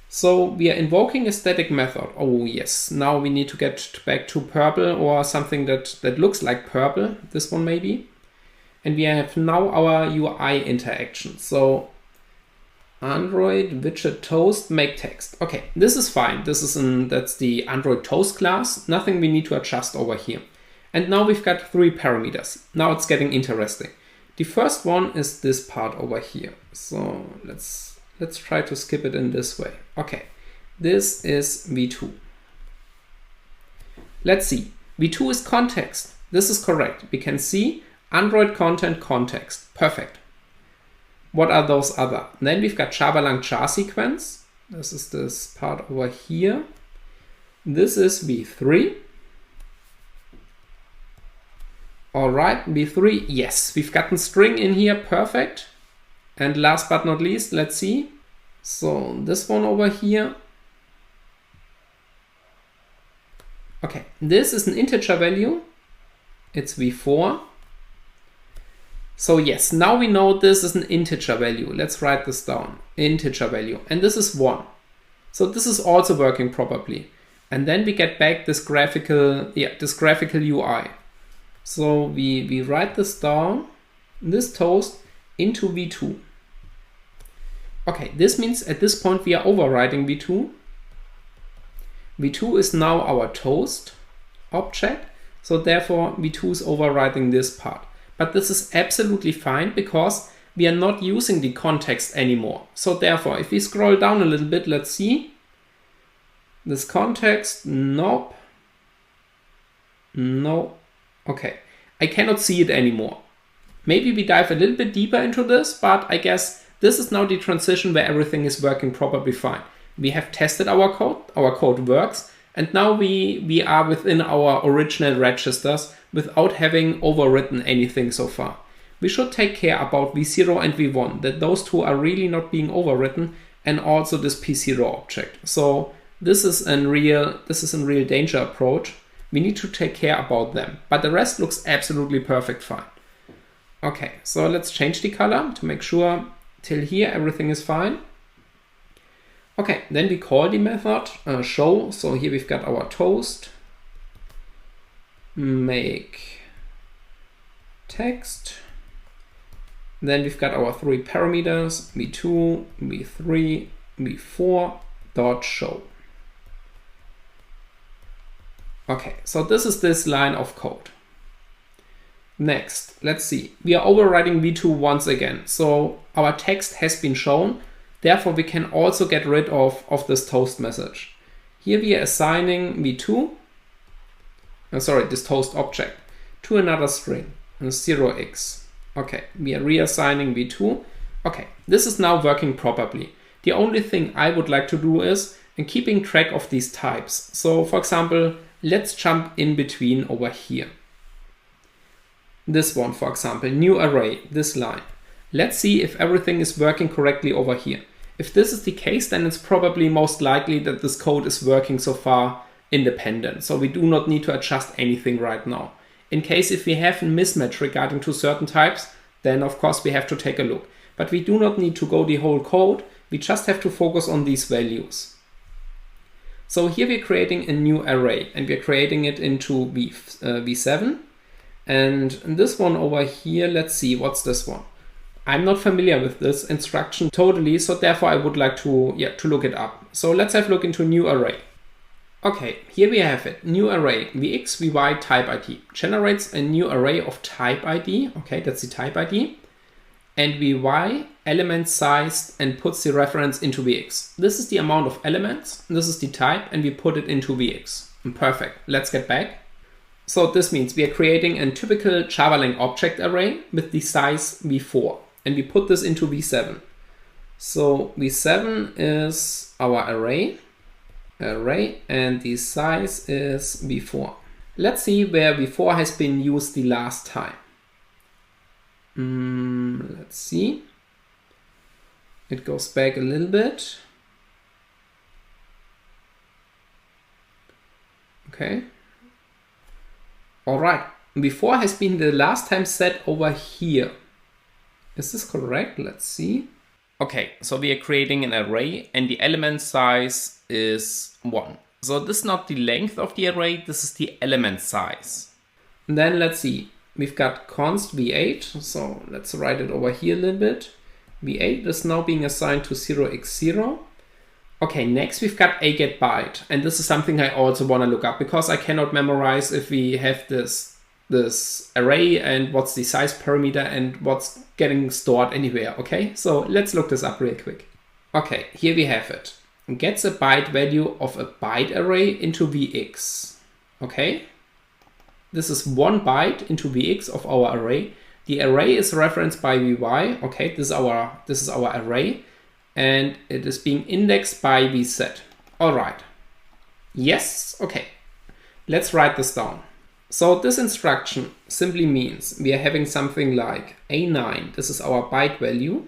So we are invoking a static method. Oh yes, now we need to get back to purple or something that looks like purple. This one maybe. And we have now our UI interaction. So Android widget toast make text. Okay, this is fine. That's the Android toast class. Nothing we need to adjust over here. And now we've got 3 parameters. Now it's getting interesting. The first one is this part over here. So let's try to skip it in this way. Okay, this is v2. Let's see. v2 is context. This is correct. We can see Android content context. Perfect. What are those other? Then we've got Java-lang jar sequence. This is this part over here. This is v3. All right, v3. Yes, we've gotten string in here. Perfect. And last but not least, let's see. So this one over here. Okay, this is an integer value. It's v4. So yes, now we know this is an integer value. Let's write this down. Integer value. And this is 1. So this is also working properly. And then we get back this graphical UI. So we write this down, this toast, into v2. Okay, this means at this point we are overriding v2. v2 is now our toast object. So therefore v2 is overriding this part. But this is absolutely fine because we are not using the context anymore. So therefore, if we scroll down a little bit, let's see. This context, nope. No. Okay, I cannot see it anymore. Maybe we dive a little bit deeper into this, but I guess this is now the transition where everything is working probably fine. We have tested our code works, and now we are within our original registers without having overwritten anything so far. we should take care about v0 and v1, that those two are really not being overwritten, and also this p0 object. So this is a real danger approach. We need to take care about them, but the rest looks absolutely perfect fine. Okay, so let's change the color to make sure till here everything is fine. Okay, then we call the method show. So here we've got our toast, make text. Then we've got our three parameters, v2, v3, v4 dot show. Okay, so this is this line of code. Next, let's see. We are overriding v2 once again. So our text has been shown. Therefore, we can also get rid of this toast message. Here we are assigning v2, this toast object, to another string, 0x. Okay, we are reassigning v2. Okay, this is now working properly. The only thing I would like to do is keeping track of these types. So for example, let's jump in between over here. This one, for example, new array, this line. Let's see if everything is working correctly over here. If this is the case, then it's probably most likely that this code is working so far independent. So we do not need to adjust anything right now. In case if we have a mismatch regarding to certain types, then of course we have to take a look. But we do not need to go the whole code. We just have to focus on these values. So here we're creating a new array and we're creating it into v7. And this one over here, let's see, what's this one? I'm not familiar with this instruction totally, so therefore I would like to look it up. So let's have a look into new array. Okay, here we have it. New array, vx, vy, type ID. Generates a new array of type ID. Okay, that's the type ID. And vy, element sized, and puts the reference into vx. This is the amount of elements. This is the type, and we put it into vx. Perfect. Let's get back. So this means we are creating a typical Java-lang object array with the size v4. And we put this into v7. So v7 is our array, and the size is v4. Let's see where v4 has been used the last time. Let's see. It goes back a little bit. Okay. All right. v4 has been the last time set over here. Is this correct? Let's see. Okay, so we are creating an array and the element size is 1. So this is not the length of the array, this is the element size. And then let's see, we've got const v8, so let's write it over here a little bit. v8 is now being assigned to 0x0. Okay, next we've got a get byte, and this is something I also want to look up because I cannot memorize if we have this array and what's the size parameter and what's getting stored anywhere. Okay, so let's look this up real quick. Okay, here we have it. Gets a byte value of a byte array into vx. Okay, this is 1 byte into vx of our array. The array is referenced by vy. Okay, this is our array, and it is being indexed by vset. All right. Yes. Okay. Let's write this down. So this instruction simply means we are having something like A9, this is our byte value,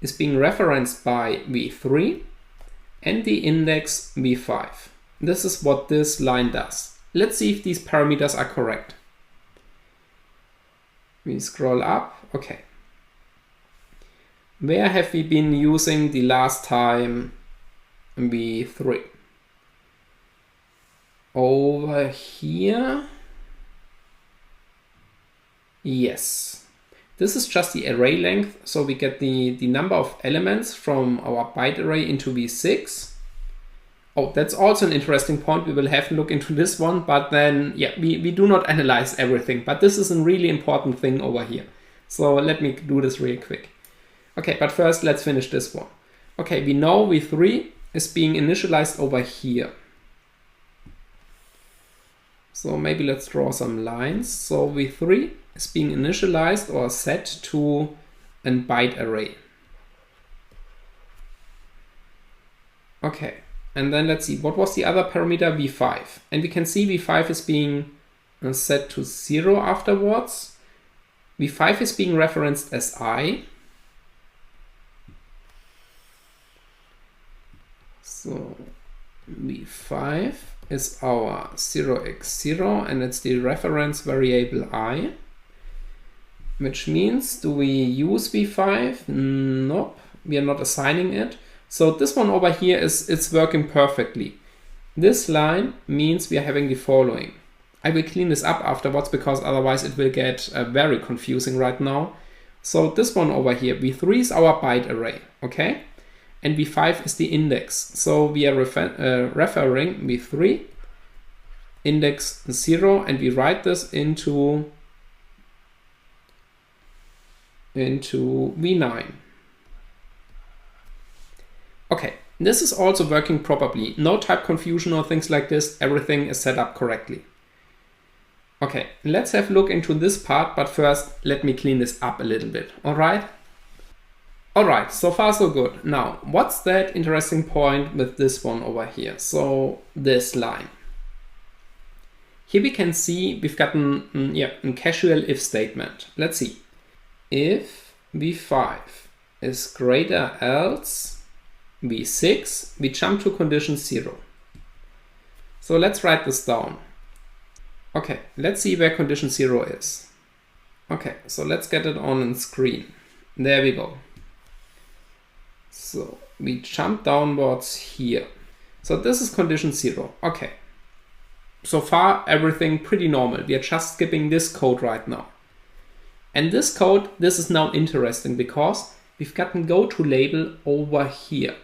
is being referenced by v3 and the index v5. This is what this line does. Let's see if these parameters are correct. We scroll up. Okay. Where have we been using the last time v3? Over here. Yes. This is just the array length. So we get the number of elements from our byte array into v6. Oh, that's also an interesting point. We will have to look into this one, but then, yeah, we do not analyze everything, but this is a really important thing over here. So let me do this real quick. Okay, but first let's finish this one. Okay, we know v3 is being initialized over here. So maybe let's draw some lines. So v3 is being initialized or set to a byte array. Okay, and then let's see, what was the other parameter? v5. And we can see v5 is being set to 0 afterwards. v5 is being referenced as I. So v5 is our 0x0 and it's the reference variable I. Which means, do we use v5? Nope, we are not assigning it. So this one over here it's working perfectly. This line means we are having the following. I will clean this up afterwards because otherwise it will get very confusing right now. So this one over here, v3 is our byte array, okay? And v5 is the index. So we are referring v3, index 0, and we write this into v9. Okay, this is also working properly. No type confusion or things like this. Everything is set up correctly. Okay, let's have a look into this part, but first let me clean this up a little bit, all right? All right, so far so good. Now, what's that interesting point with this one over here? So this line. Here we can see we've got a casual if statement. Let's see. If v5 is greater else v6, we jump to condition 0. So let's write this down. Okay, let's see where condition 0 is. Okay, so let's get it on screen. There we go. So we jump downwards here. So this is condition 0. Okay. So far everything pretty normal. We are just skipping this code right now. And this code, this is now interesting because we've gotten goto label over here.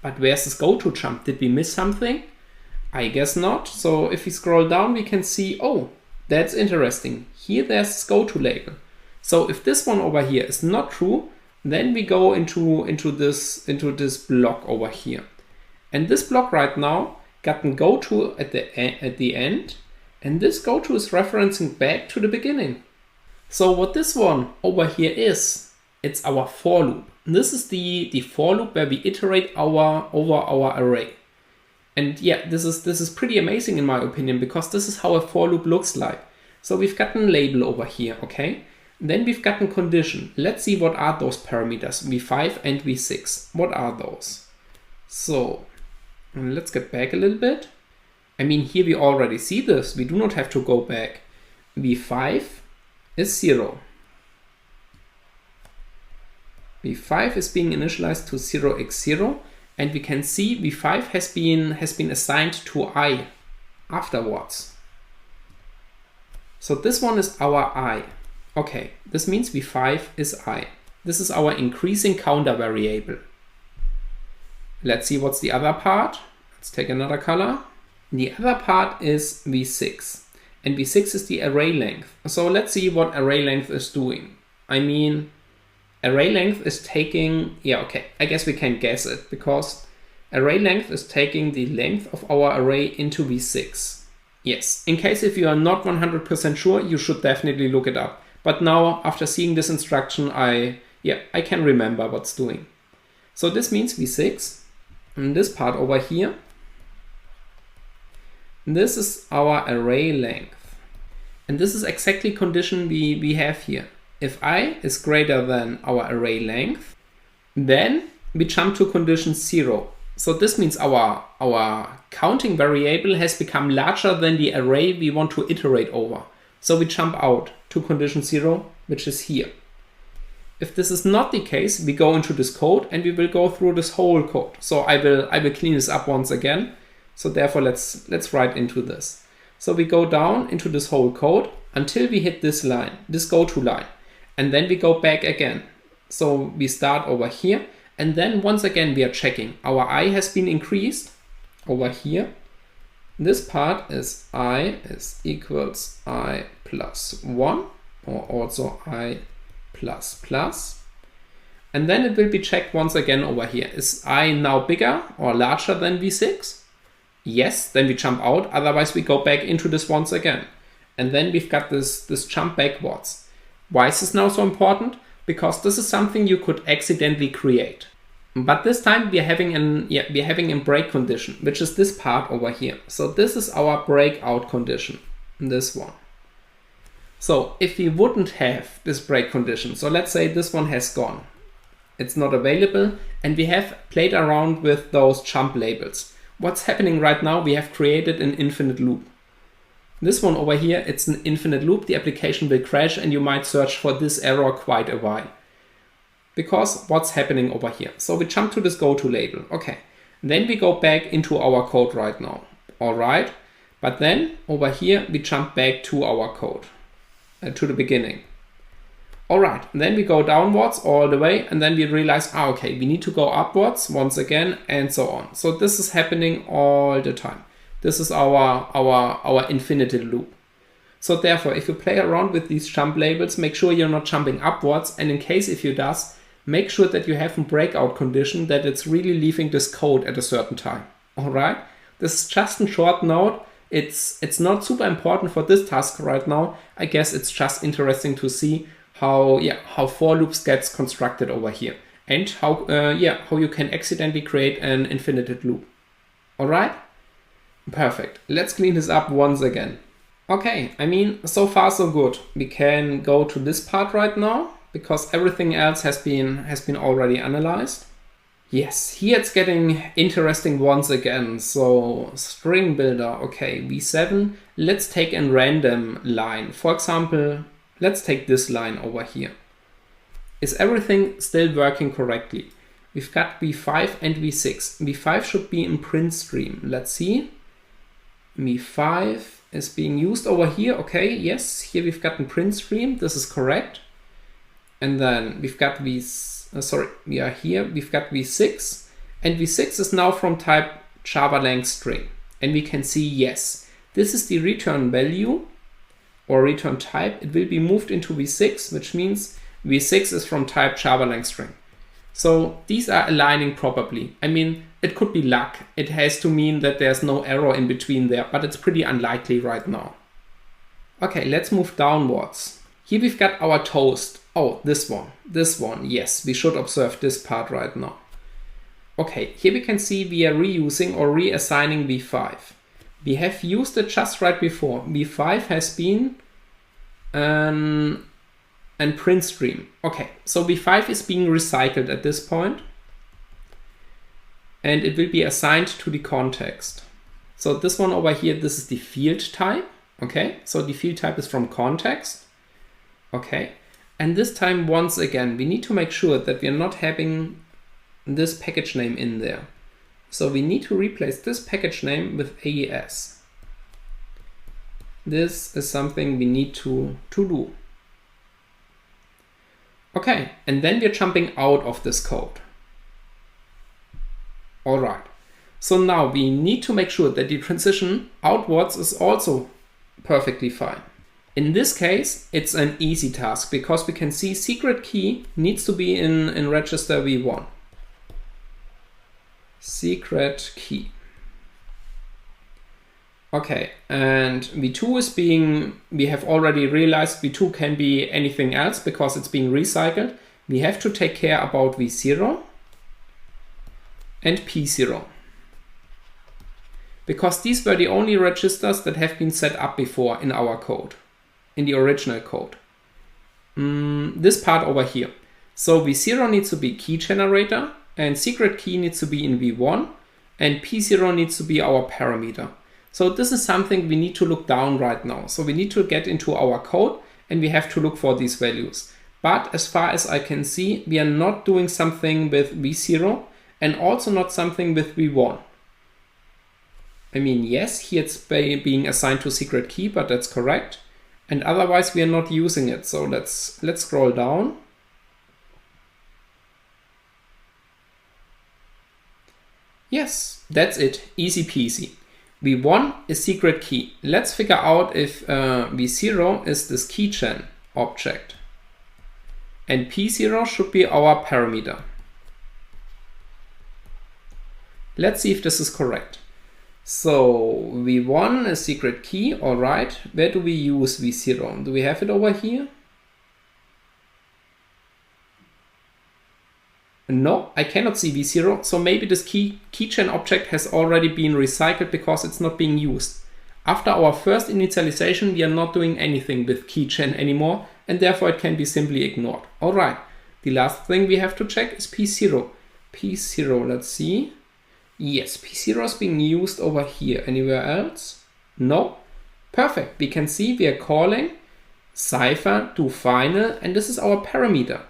But where's this goto jump? Did we miss something? I guess not. So if we scroll down, we can see, oh, that's interesting. Here there's this goto label. So if this one over here is not true, then we go into this block over here. And this block right now gotten goto at the end, and this goto is referencing back to the beginning. So what this one over here is, it's our for loop. This is the for loop where we iterate over our array. And yeah, this is pretty amazing in my opinion, because this is how a for loop looks like. So we've gotten label over here, okay? Then we've gotten condition. Let's see what are those parameters, v5 and v6. What are those? So let's get back a little bit. I mean, here we already see this. We do not have to go back. v5 is 0. v5 is being initialized to 0x0, and we can see v5 has been assigned to I afterwards. So this one is our I. Okay, this means v5 is I. This is our increasing counter variable. Let's see what's the other part. Let's take another color. The other part is v6. And v6 is the array length. So let's see what array length is doing. I mean, array length is taking, yeah, okay, I guess we can guess it, because array length is taking the length of our array into v6. Yes, in case if you are not 100% sure, you should definitely look it up. But now, after seeing this instruction, I can remember what's doing. So this means v6, and this part over here, this is our array length. And this is exactly condition we have here. If I is greater than our array length, then we jump to condition 0. So this means our counting variable has become larger than the array we want to iterate over. So we jump out to condition 0, which is here. If this is not the case, we go into this code and we will go through this whole code. So I will clean this up once again. So therefore let's write into this. So we go down into this whole code until we hit this line, this goto line. And then we go back again. So we start over here. And then once again, we are checking. Our I has been increased over here. This part is I is equals I plus 1, or also I plus plus. And then it will be checked once again over here. Is I now bigger or larger than v6? Yes, then we jump out. Otherwise, we go back into this once again. And then we've got this jump backwards. Why is this now so important? Because this is something you could accidentally create. But this time we're having a break condition, which is this part over here. So this is our breakout condition, this one. So if we wouldn't have this break condition, so let's say this one has gone, it's not available, and we have played around with those jump labels. What's happening right now? We have created an infinite loop. This one over here, it's an infinite loop. The application will crash and you might search for this error quite a while. Because what's happening over here? So we jump to this goto label. Okay. Then we go back into our code right now. All right. But then over here, we jump back to our code, to the beginning. All right. Then we go downwards all the way. And then we realize, okay, we need to go upwards once again and so on. So this is happening all the time. This is our infinity loop. So therefore, if you play around with these jump labels, make sure you're not jumping upwards. And in case if you does, make sure that you have a breakout condition that it's really leaving this code at a certain time. All right. This is just a short note. It's not super important for this task right now. I guess it's just interesting to see how for loops gets constructed over here and how you can accidentally create an infinite loop. All right. Perfect. Let's clean this up once again. Okay, I mean, so far so good. We can go to this part right now because everything else has been already analyzed. Yes, here it's getting interesting once again. So string builder, okay, v7. Let's take a random line. For example, let's take this line over here. Is everything still working correctly? We've got v5 and v6. v5 should be in print stream. Let's see. v5 is being used over here. Okay, yes, here we've got a print stream. This is correct. And then we've got we are here. We've got v6, and v6 is now from type Java lang string. And we can see, yes, this is the return value or return type. It will be moved into v6, which means v6 is from type Java lang string. So these are aligning properly. I mean, it could be luck. It has to mean that there's no error in between there, but it's pretty unlikely right now. Okay, let's move downwards. Here we've got our toast. Oh, this one. Yes, we should observe this part right now. Okay, here we can see we are reusing or reassigning v5. We have used it just right before. v5 has been and print stream. Okay, so v5 is being recycled at this point, and it will be assigned to the context. So this one over here, this is the field type. Okay, so the field type is from context. Okay, and this time once again, we need to make sure that we are not having this package name in there. So we need to replace this package name with AES. This is something we need to do. Okay, and then we're jumping out of this code. All right, so now we need to make sure that the transition outwards is also perfectly fine. In this case, it's an easy task because we can see secret key needs to be in register v1. Secret key. Okay, and v2 is being, we have already realized v2 can be anything else because it's being recycled. We have to take care about v0 and p0. Because these were the only registers that have been set up before in our code, in the original code. This part over here. So v0 needs to be key generator, and secret key needs to be in v1, and p0 needs to be our parameter. So this is something we need to look down right now. So we need to get into our code and we have to look for these values. But as far as I can see, we are not doing something with v0 and also not something with v1. I mean, yes, here it's being assigned to secret key, but that's correct. And otherwise we are not using it. So let's scroll down. Yes, that's it. Easy peasy. v1 is secret key. Let's figure out if v0 is this keygen object. And p0 should be our parameter. Let's see if this is correct. So v1 is secret key, all right. Where do we use v0? Do we have it over here? No, I cannot see v0, so maybe this keygen object has already been recycled because it's not being used. After our first initialization, we are not doing anything with keygen anymore, and therefore it can be simply ignored. All right, the last thing we have to check is P0. P0, let's see. Yes, P0 is being used over here. Anywhere else? No. Perfect. We can see we are calling cipher do final, and this is our parameter.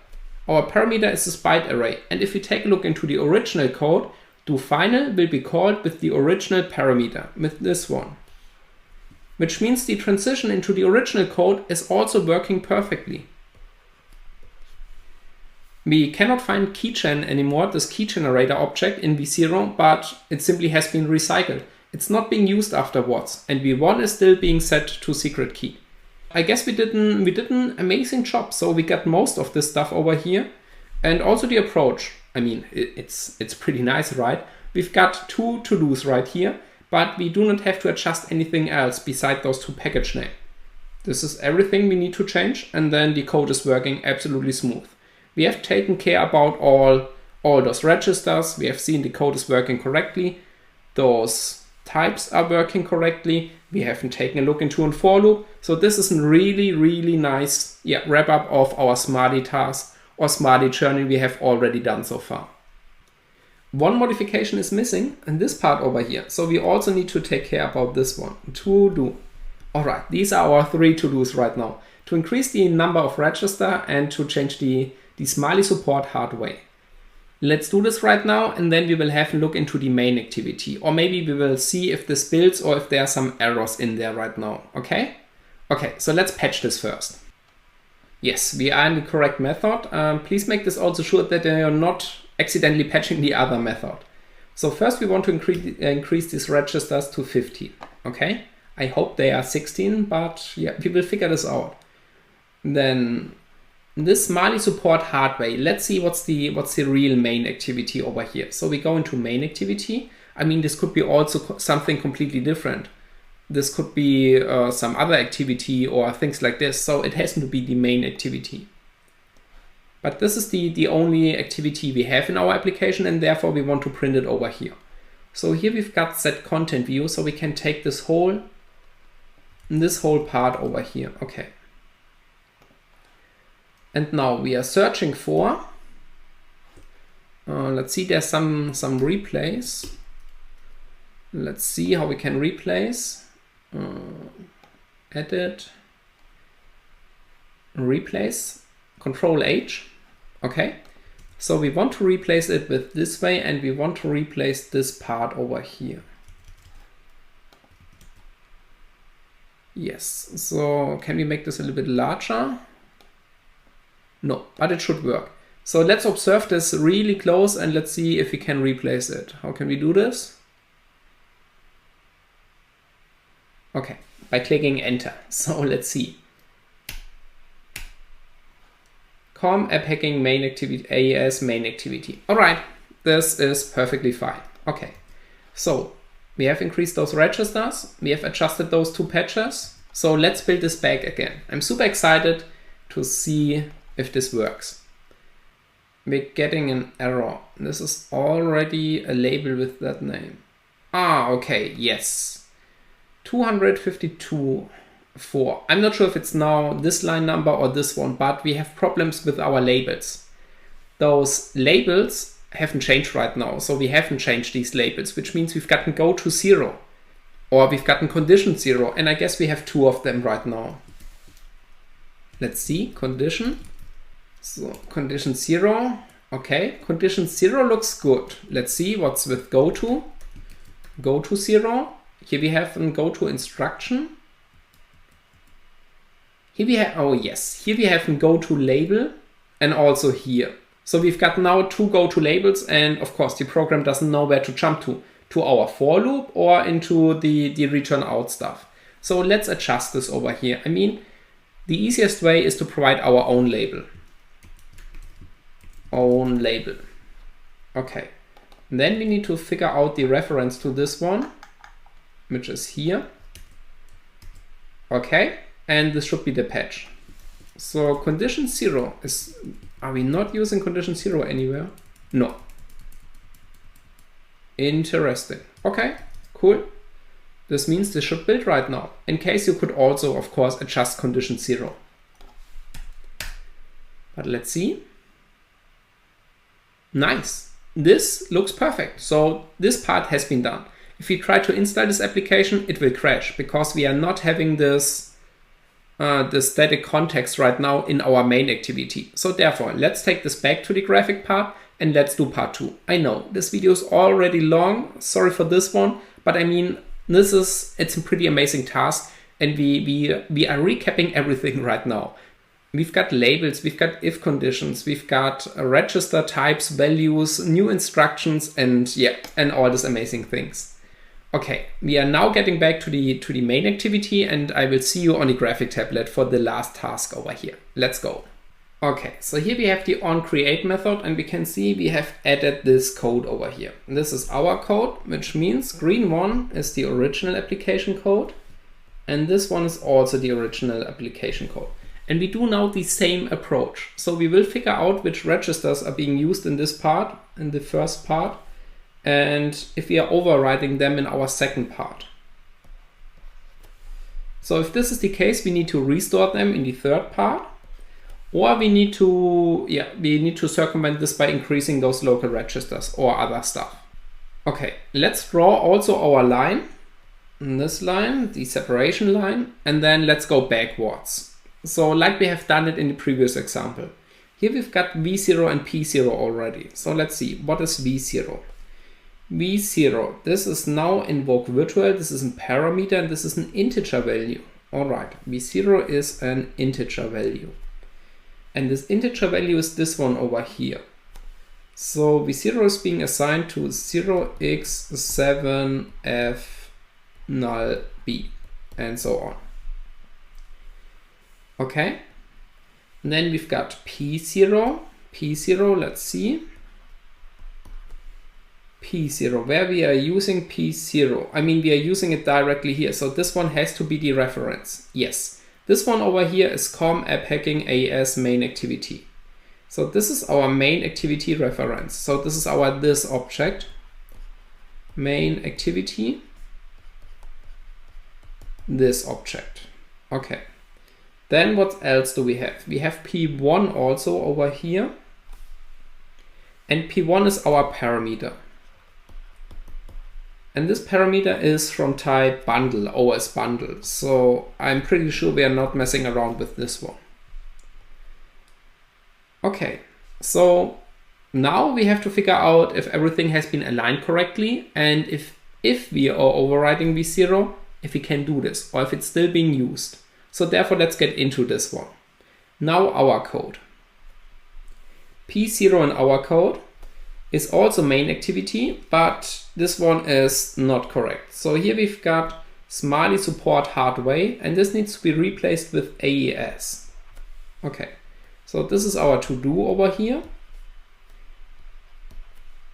Our parameter is this byte array. And if we take a look into the original code, do final will be called with the original parameter, with this one. Which means the transition into the original code is also working perfectly. We cannot find keygen anymore, this key generator object in v0, but it simply has been recycled. It's not being used afterwards, and v1 is still being set to secret key. I guess we did an amazing job, so we got most of this stuff over here, and also the approach. I mean, it's pretty nice, right? We've got two to-dos right here, but we do not have to adjust anything else beside those two package names. This is everything we need to change, and then the code is working absolutely smooth. We have taken care about all those registers. We have seen the code is working correctly. Those types are working correctly. We haven't taken a look into a for loop. So this is a really, really nice wrap up of our Smarty task or Smarty journey we have already done so far. One modification is missing in this part over here. So we also need to take care about this one. To do. All right, these are our 3 to-dos right now. To increase the number of register and to change the Smiley support hard way. Let's do this right now, and then we will have a look into the main activity, or maybe we will see if this builds or if there are some errors in there right now. Okay, so let's patch this first. Yes, we are in the correct method. Please make this also sure that you're not accidentally patching the other method. So first we want to increase these registers to 15. Okay, I hope they are 16, but yeah, we will figure this out. Then this Smiley support hard way. Let's see what's the real main activity over here. So we go into main activity. I mean, this could be also something completely different. This could be some other activity or things like this. So it has to be the main activity. But this is the only activity we have in our application, and therefore we want to print it over here. So here we've got set content view, so we can take this whole part over here. Okay. And now we are searching for, let's see, there's some replace. Let's see how we can replace. Edit, replace, Control H. Okay, so we want to replace it with this way, and we want to replace this part over here. Yes, so can we make this a little bit larger? No, but it should work. So let's observe this really close and let's see if we can replace it. How can we do this? Okay, by clicking enter. So let's see. Com app hacking main activity, AES main activity. All right, this is perfectly fine. Okay, so we have increased those registers. We have adjusted those 2 patches. So let's build this back again. I'm super excited to see if this works. We're getting an error. This is already a label with that name. Okay, yes. 252.4. I'm not sure if it's now this line number or this one, but we have problems with our labels. Those labels haven't changed right now, so we haven't changed these labels, which means we've gotten go to 0, or we've gotten condition 0, and I guess we have 2 of them right now. Let's see, condition. So condition 0, okay, condition 0 looks good. Let's see what's with go to 0. Here we have a go to instruction. Here we have, oh yes, here we have a go to label, and also here. So we've got now 2 go to labels, and of course the program doesn't know where to jump to our for loop or into the return out stuff. So let's adjust this over here. I mean, the easiest way is to provide our own label. Okay, and then we need to figure out the reference to this one, which is here. Okay, and this should be the patch. So condition 0 is, are we not using condition 0 anywhere? No. Interesting. Okay, cool. This means this should build right now. In case you could also, of course, adjust condition 0. But let's see. Nice. This looks perfect. So this part has been done. If we try to install this application, it will crash because we are not having this the static context right now in our main activity. So therefore, let's take this back to the graphic part and let's do part 2. I know this video is already long. Sorry for this one, but I mean, it's a pretty amazing task, and we are recapping everything right now. We've got labels, we've got if conditions, we've got register types, values, new instructions, and all these amazing things. Okay, we are now getting back to the main activity, and I will see you on the graphic tablet for the last task over here. Let's go. Okay, so here we have the onCreate method, and we can see we have added this code over here. This is our code, which means green one is the original application code, and this one is also the original application code. And we do now the same approach. So we will figure out which registers are being used in this part, in the first part, and if we are overriding them in our second part. So if this is the case, we need to restore them in the third part, or we need to circumvent this by increasing those local registers or other stuff. Okay, let's draw also our line, this line, the separation line, and then let's go backwards. So like we have done it in the previous example. Here we've got V0 and P0 already. So let's see, what is V0? V0, this is now invoke virtual, this is a parameter, and this is an integer value. All right, V0 is an integer value. And this integer value is this one over here. So V0 is being assigned to 0x7f null b, and so on. Okay, and then we've got P0, let's see. P0, where we are using P0. I mean, we are using it directly here. So this one has to be the reference. Yes. This one over here is com app hacking AS main activity. So this is our main activity reference. So this is our this object, main activity, this object. Okay. Then what else do we have? We have P1 also over here. And P1 is our parameter. And this parameter is from type bundle, OS bundle. So I'm pretty sure we are not messing around with this one. Okay, so now we have to figure out if everything has been aligned correctly, and if we are overriding V0, if we can do this, or if it's still being used. So therefore, let's get into this one. Now our code. P0 in our code is also main activity, but this one is not correct. So here we've got Smiley support hard way, and this needs to be replaced with AES. Okay, so this is our to-do over here.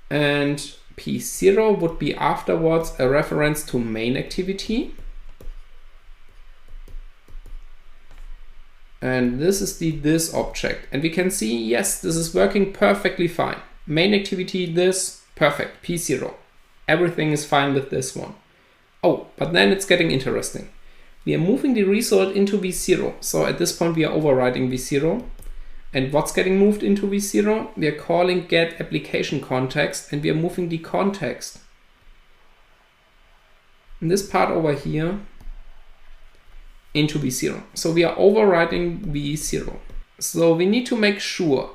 And P0 would be afterwards a reference to main activity. And this is this object. And we can see, yes, this is working perfectly fine. Main activity, this, perfect, P0. Everything is fine with this one. Oh, but then it's getting interesting. We are moving the result into V0. So at this point, we are overriding V0. And what's getting moved into V0? We are calling get application context, and we are moving the context in this part over here into V0. So we are overriding V0. So we need to make sure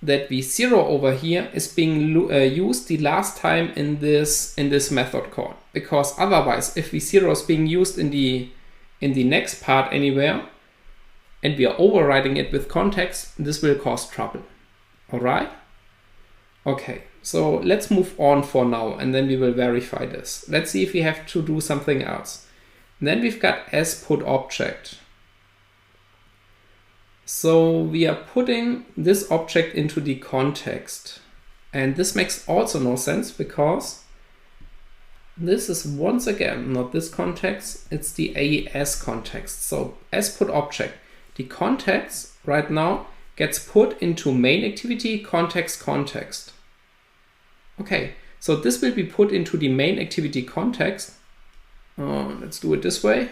that V0 over here is being used the last time in this method call, because otherwise, if V0 is being used in the next part anywhere, and we are overriding it with context, this will cause trouble. All right? Okay, so let's move on for now, and then we will verify this. Let's see if we have to do something else. And then we've got as_put object. So we are putting this object into the context. And this makes also no sense, because this is once again not this context, it's the AES context. So as_put object, the context right now gets put into main activity context. Okay, so this will be put into the main activity context. Let's do it this way.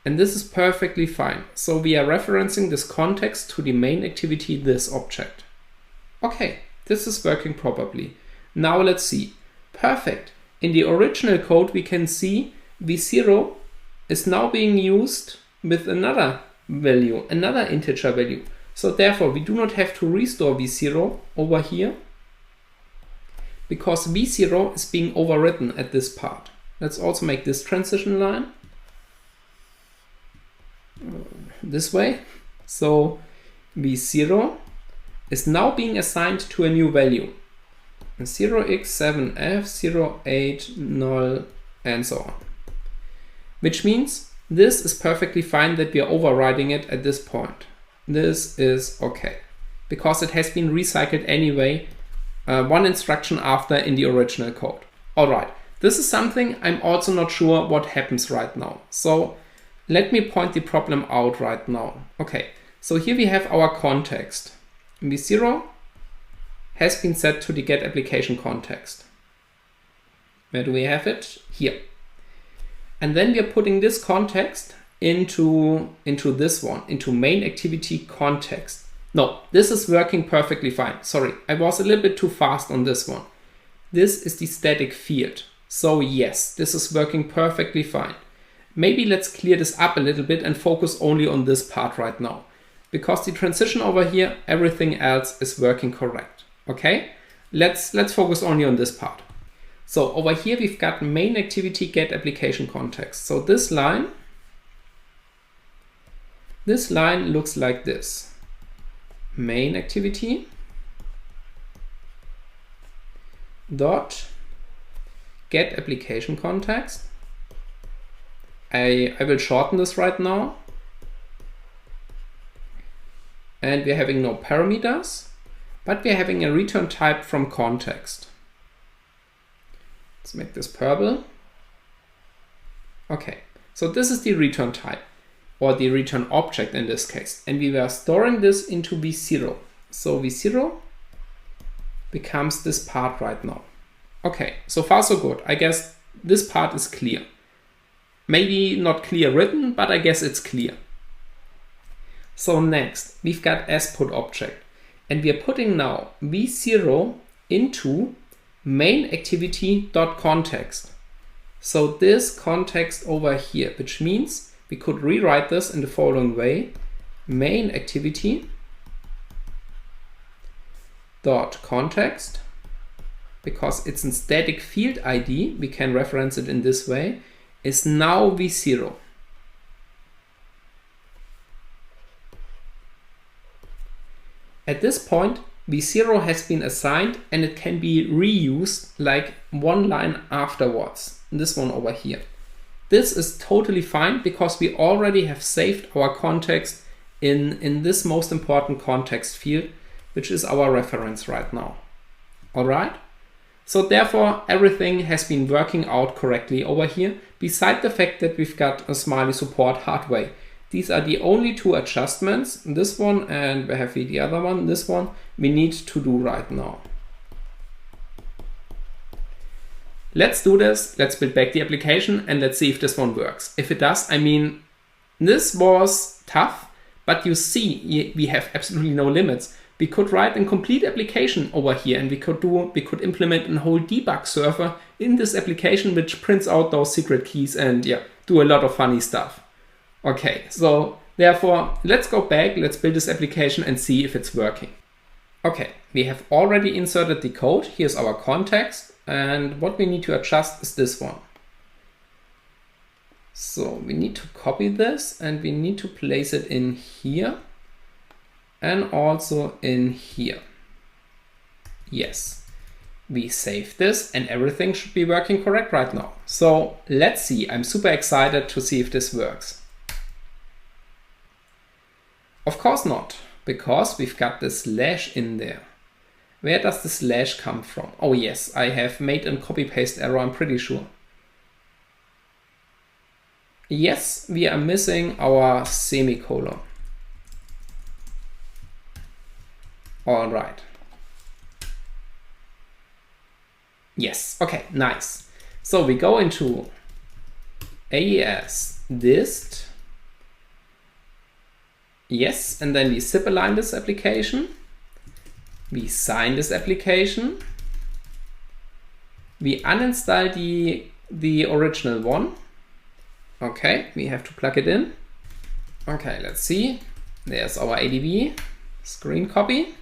And this is perfectly fine. So we are referencing this context to the main activity, this object. Okay, this is working properly. Now let's see. Perfect. In the original code, we can see v0 is now being used with another value, another integer value. So therefore, we do not have to restore v0 over here because v0 is being overwritten at this part. Let's also make this transition line this way. So v0 is now being assigned to a new value. 0x7f 08 null and so on. Which means this is perfectly fine that we are overriding it at this point. This is okay because it has been recycled anyway, one instruction after in the original code. All right, this is something I'm also not sure what happens right now. So let me point the problem out right now. Okay, so here we have our context. v0 has been set to the get application context. Where do we have it? Here. And then we are putting this context into this one, into main activity context. No, this is working perfectly fine. Sorry, I was a little bit too fast on this one. This is the static field. So yes, this is working perfectly fine. Maybe let's clear this up a little bit and focus only on this part right now. Because the transition over here, everything else is working correct. Okay, let's focus only on this part. So over here we've got main activity get application context. So this line looks like this. Main activity dot get application context. I will shorten this right now. And we're having no parameters, but we're having a return type from context. Let's make this purple. Okay, so this is the return type, or the return object in this case. And we were storing this into v0. So v0 becomes this part right now. Okay, so far so good. I guess this part is clear. Maybe not clear written, but I guess it's clear. So next, we've got sput object. And we are putting now v0 into main activity.context. So this context over here, which means we could rewrite this in the following way. Main activity dot context, because it's a static field ID, we can reference it in this way, is now v0. At this point, v0 has been assigned and it can be reused like one line afterwards. This one over here. This is totally fine because we already have saved our context in this most important context field, which is our reference right now. All right. So therefore, everything has been working out correctly over here, beside the fact that we've got a Smiley support hard way. These are the only two adjustments, this one and we have the other one, this one, we need to do right now. Let's do this, let's build back the application and let's see if this one works. If it does, I mean, this was tough, but you see, we have absolutely no limits. We could write a complete application over here and we could implement a whole debug server in this application which prints out those secret keys and yeah, do a lot of funny stuff. Okay, so therefore, let's go back, let's build this application and see if it's working. Okay, we have already inserted the code. Here's our context. And what we need to adjust is this one. So we need to copy this and we need to place it in here and also in here. Yes, we saved this and everything should be working correct right now. So let's see, I'm super excited to see if this works. Of course not, because we've got the slash in there. Where does the slash come from? Oh yes, I have made a copy-paste error, I'm pretty sure. Yes, we are missing our semicolon. All right. Yes, okay, nice. So we go into AES dist. Yes, and then we zip align this application. We sign this application. We uninstall the original one. Okay, we have to plug it in. Okay, let's see. There's our ADB screen copy.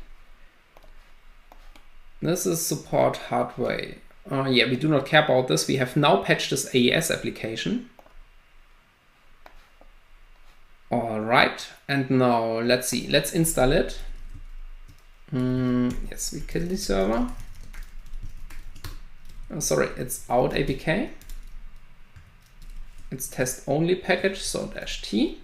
This is support hardware. Yeah, we do not care about this. We have now patched this AES application. All right, and now let's see. Let's install it. Yes, we kill the server. Oh, sorry, it's out APK. It's test only package, so -t.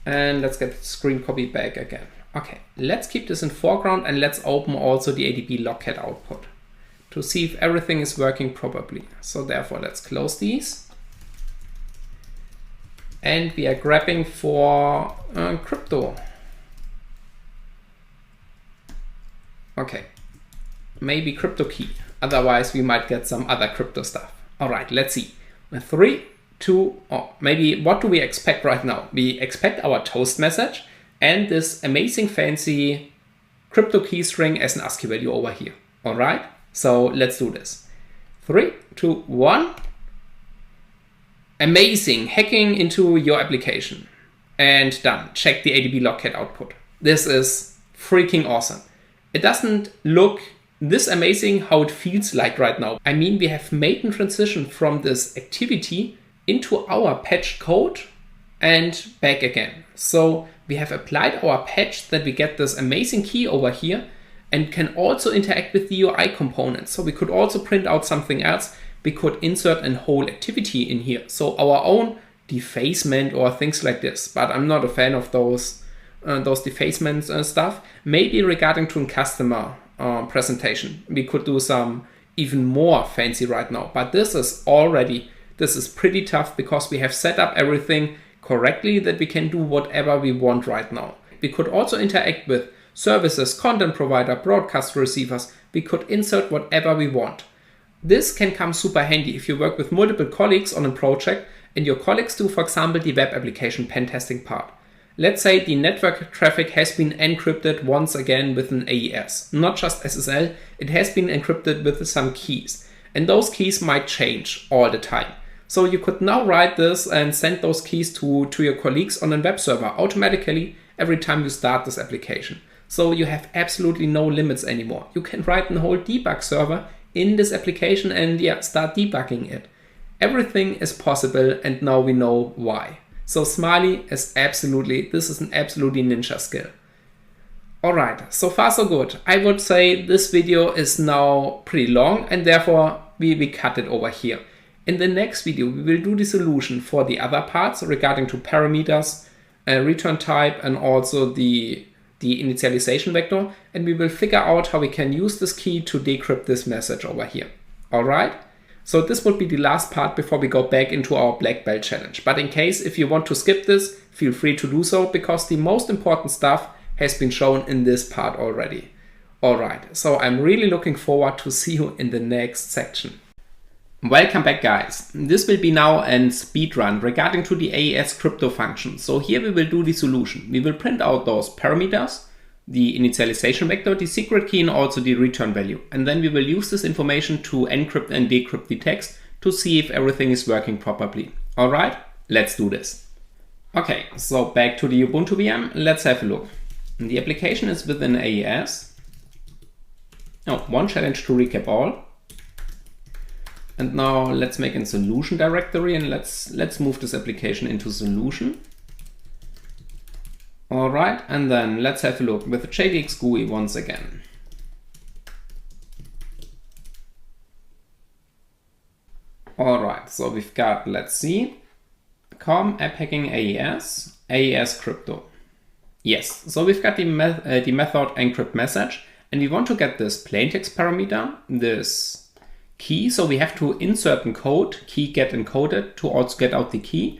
And let's get screen copy back again. Okay, let's keep this in foreground and let's open also the ADB logcat output to see if everything is working properly. So therefore, let's close these. And we are grabbing for crypto. Okay, maybe crypto key. Otherwise, we might get some other crypto stuff. All right, let's see. 3, 2, oh, maybe what do we expect right now? We expect our toast message and this amazing fancy crypto key string as an ASCII value over here. All right, so let's do this. 3, 2, 1. Amazing, hacking into your application. And done. Check the ADB logcat output. This is freaking awesome. It doesn't look this amazing how it feels like right now. I mean, we have made a transition from this activity into our patched code and back again. So we have applied our patch that we get this amazing key over here and can also interact with the UI components. So we could also print out something else. We could insert a whole activity in here. So our own defacement or things like this. But I'm not a fan of those defacements and stuff. Maybe regarding to a customer presentation, we could do some even more fancy right now. But this is pretty tough because we have set up everything correctly that we can do whatever we want right now. We could also interact with services, content provider, broadcast receivers. We could insert whatever we want. This can come super handy if you work with multiple colleagues on a project and your colleagues do, for example, the web application pen testing part. Let's say the network traffic has been encrypted once again with an AES, not just SSL, it has been encrypted with some keys. And those keys might change all the time. So you could now write this and send those keys to your colleagues on a web server automatically every time you start this application. So you have absolutely no limits anymore. You can write a whole debug server in this application and start debugging it. Everything is possible and now we know why. So Smiley is this is an absolutely ninja skill. All right, so far so good. I would say this video is now pretty long and therefore we cut it over here. In the next video, we will do the solution for the other parts regarding to parameters, return type, and also the initialization vector. And we will figure out how we can use this key to decrypt this message over here. All right. So this would be the last part before we go back into our black belt challenge. But in case if you want to skip this, feel free to do so because the most important stuff has been shown in this part already. All right. So I'm really looking forward to see you in the next section. Welcome back, guys. This will be now a speed run regarding to the AES crypto function. So here we will do the solution. We will print out those parameters, the initialization vector, the secret key, and also the return value. And then we will use this information to encrypt and decrypt the text to see if everything is working properly. All right, let's do this. Okay, so back to the Ubuntu VM. Let's have a look. The application is within AES. Oh, one challenge to recap all. And now let's make a solution directory and let's move this application into solution. All right, and then let's have a look with the JADX GUI once again. All right, so we've got, let's see, com app hacking AES, AES crypto. Yes, so we've got the method encrypt message, and we want to get this plaintext parameter, this key. So we have to insert a code, key get encoded to also get out the key,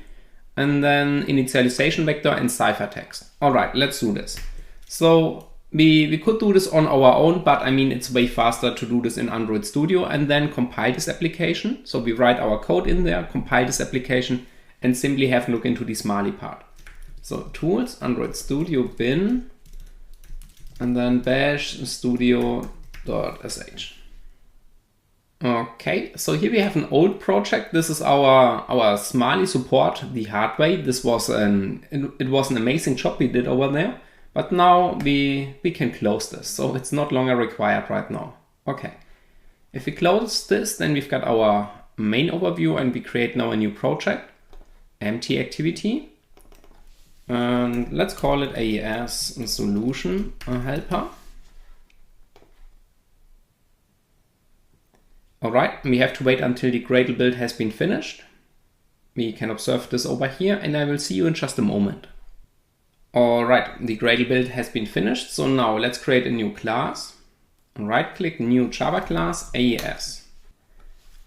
and then initialization vector and ciphertext. All right, let's do this. So We could do this on our own, but I mean, it's way faster to do this in Android Studio and then compile this application. So we write our code in there, compile this application, and simply have a look into the Smali part. So tools, Android Studio bin, and then bash studio.sh. Okay, so here we have an old project. This is our Smali support the hard way. This was it was an amazing job we did over there. But now we can close this, so it's not longer required right now. Okay, if we close this, then we've got our main overview and we create now a new project, empty activity. And let's call it AES Solution Helper. All right, we have to wait until the Gradle build has been finished. We can observe this over here and I will see you in just a moment. All right, the Gradle build has been finished. So now let's create a new class. Right click, new Java class, AES.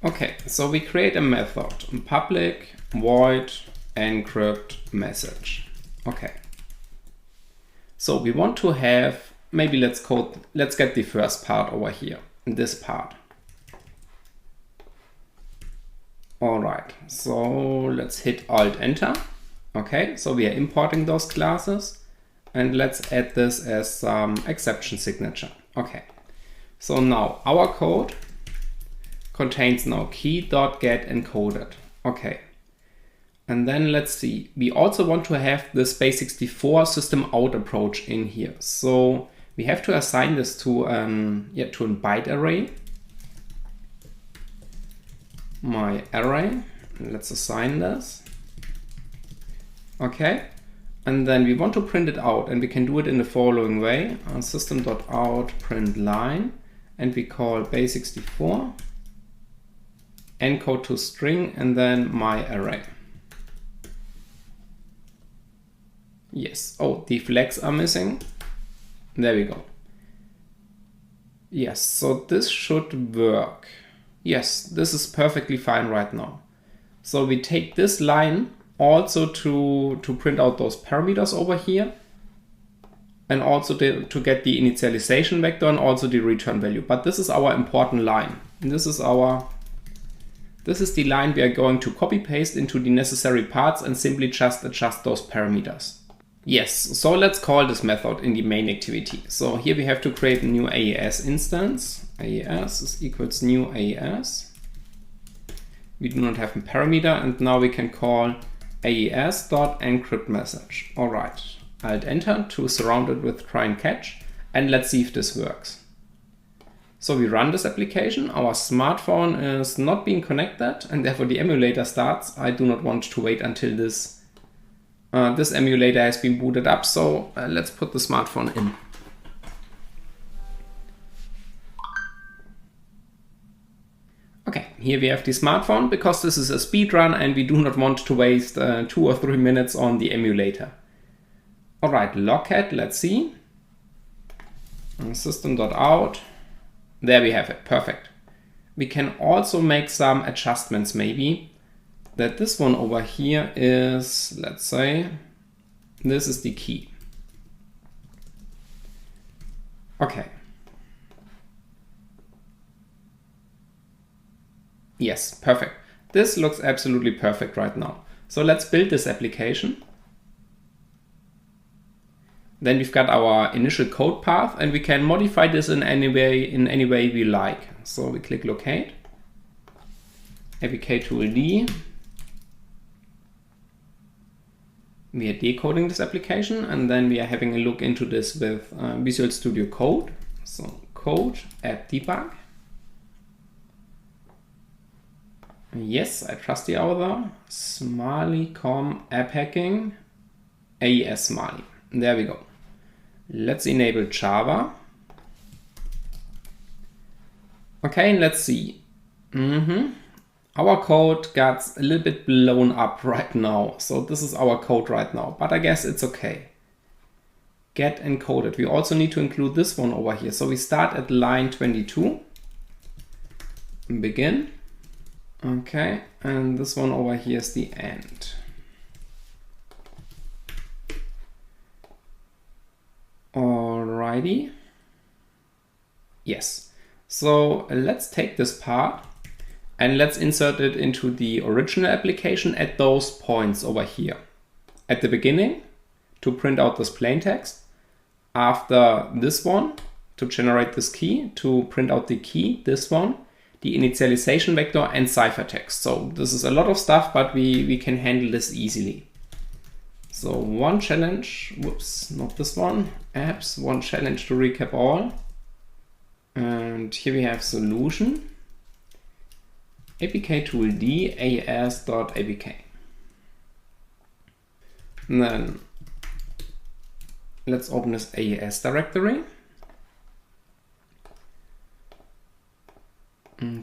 Okay, so we create a method, public void encrypt message. Okay. So we want to have, maybe let's get the first part over here, this part. All right, so let's hit Alt Enter. Okay, so we are importing those classes and let's add this as some exception signature. Okay, so now our code contains now key.get encoded. Okay, and then let's see, we also want to have this base64 system out approach in here. So we have to assign this to a byte array. My array, let's assign this. Okay, and then we want to print it out and we can do it in the following way. System.out print line and we call base64 encode to string and then my array. Yes, oh, the flags are missing. There we go. Yes, so this should work. Yes, this is perfectly fine right now. So we take this line also to print out those parameters over here and also to get the initialization vector and also the return value. But this is our important line. And this is the line we are going to copy paste into the necessary parts and simply just adjust those parameters. Yes, so let's call this method in the main activity. So here we have to create a new AES instance. AES is equals new AES. We do not have a parameter and now we can call AES.encrypt message. All right, Alt Enter to surround it with try and catch and let's see if this works. So we run this application. Our smartphone is not being connected and therefore the emulator starts. I do not want to wait until this emulator has been booted up. So let's put the smartphone in. Okay, here we have the smartphone because this is a speed run and we do not want to waste 2 or 3 minutes on the emulator. All right, logcat, let's see. System.out. There we have it, perfect. We can also make some adjustments maybe. That this one over here is, let's say, this is the key. Okay. Yes, perfect. This looks absolutely perfect right now. So let's build this application. Then we've got our initial code path and we can modify this in any way we like. So we click locate, APK tool D. We are decoding this application and then we are having a look into this with Visual Studio Code. So code, app debug. Yes, I trust the author. Smali.com app hacking, AES Smali. There we go. Let's enable Java. Okay, and let's see. Our code got a little bit blown up right now. So this is our code right now, but I guess it's okay. Get encoded. We also need to include this one over here. So we start at line 22. Begin. Okay, and this one over here is the end. Alrighty. ID. Yes. So let's take this part and let's insert it into the original application at those points over here. At the beginning, to print out this plain text. After this one, to generate this key, to print out the key, this one, the initialization vector and ciphertext. So this is a lot of stuff, but we can handle this easily. So one challenge, whoops, not this one, apps, one challenge to recap all. And here we have solution, APK tool D, AS.apk. And then let's open this AES directory.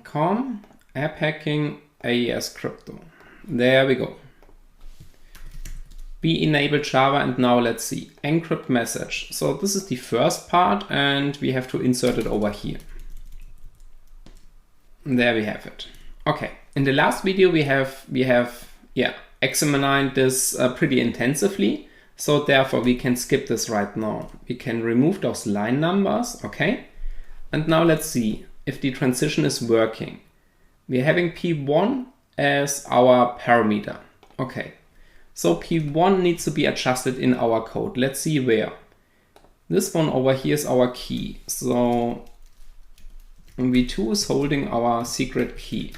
Com, app hacking, AES crypto. There we go. We enable Java, and now let's see, encrypt message. So this is the first part and we have to insert it over here. There we have it. Okay, in the last video we have examined this pretty intensively. So therefore we can skip this right now. We can remove those line numbers, okay? And now let's see if the transition is working. We're having P1 as our parameter, okay. So P1 needs to be adjusted in our code. Let's see where. This one over here is our key. So V2 is holding our secret key.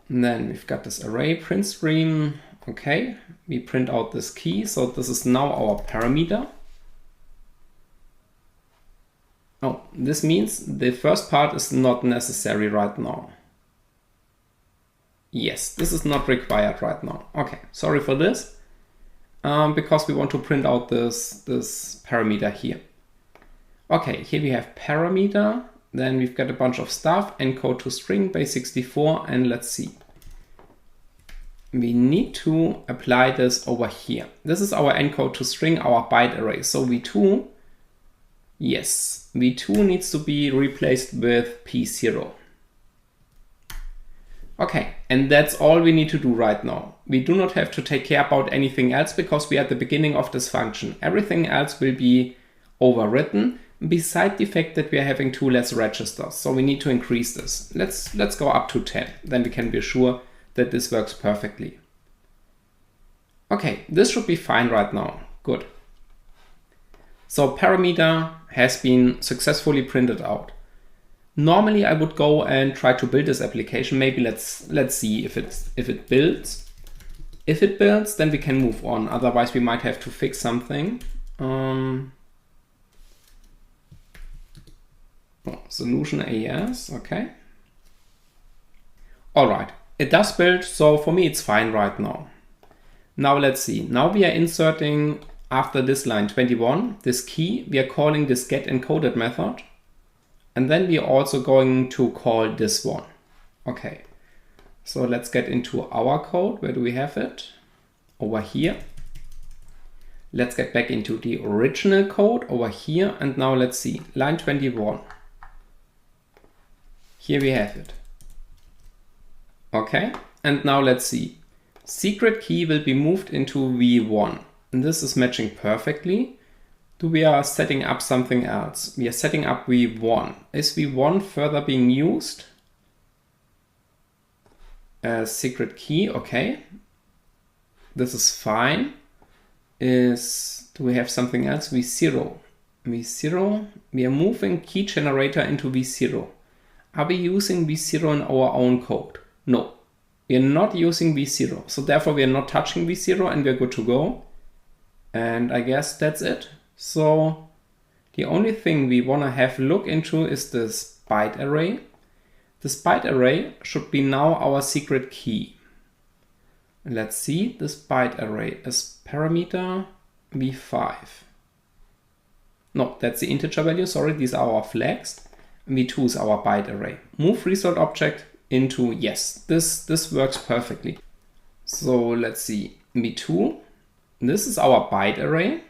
And then we've got this array print stream. Okay, we print out this key. So this is now our parameter. Oh, this means the first part is not necessary right now. Yes, this is not required right now. Okay, sorry for this, because we want to print out this parameter here. Okay, here we have parameter, then we've got a bunch of stuff, encode to string, base64, and let's see. We need to apply this over here. This is our encode to string, our byte array. So V2, yes, V2 needs to be replaced with P0. Okay, and that's all we need to do right now. We do not have to take care about anything else because we are at the beginning of this function. Everything else will be overwritten, beside the fact that we are having 2 less registers. So we need to increase this. Let's go up to 10. Then we can be sure that this works perfectly. Okay, this should be fine right now. Good. So parameter has been successfully printed out. Normally I would go and try to build this application. Maybe let's see if it builds. If it builds, then we can move on. Otherwise we might have to fix something. Solution AES, okay. All right, it does build, so for me it's fine right now. Now let's see. Now we are inserting after this line 21, this key. We are calling this getEncoded method. And then we are also going to call this one. Okay, so let's get into our code. Where do we have it? Over here. Let's get back into the original code over here. And now let's see, line 21. Here we have it. Okay, and now let's see. Secret key will be moved into V1. And this is matching perfectly. We are setting up something else. We are setting up V1. Is V1 further being used as secret key? Okay, this is fine. Do we have something else? V0. V0. We are moving key generator into V0. Are we using V0 in our own code? No, we are not using V0. So therefore we are not touching V0 and we are good to go. And I guess that's it. So the only thing we want to have a look into is this byte array. This byte array should be now our secret key. Let's see, this byte array is parameter v5. No, that's the integer value, sorry, these are our flags. v2 is our byte array. Move result object into, yes, this works perfectly. So let's see, v2, this is our byte array.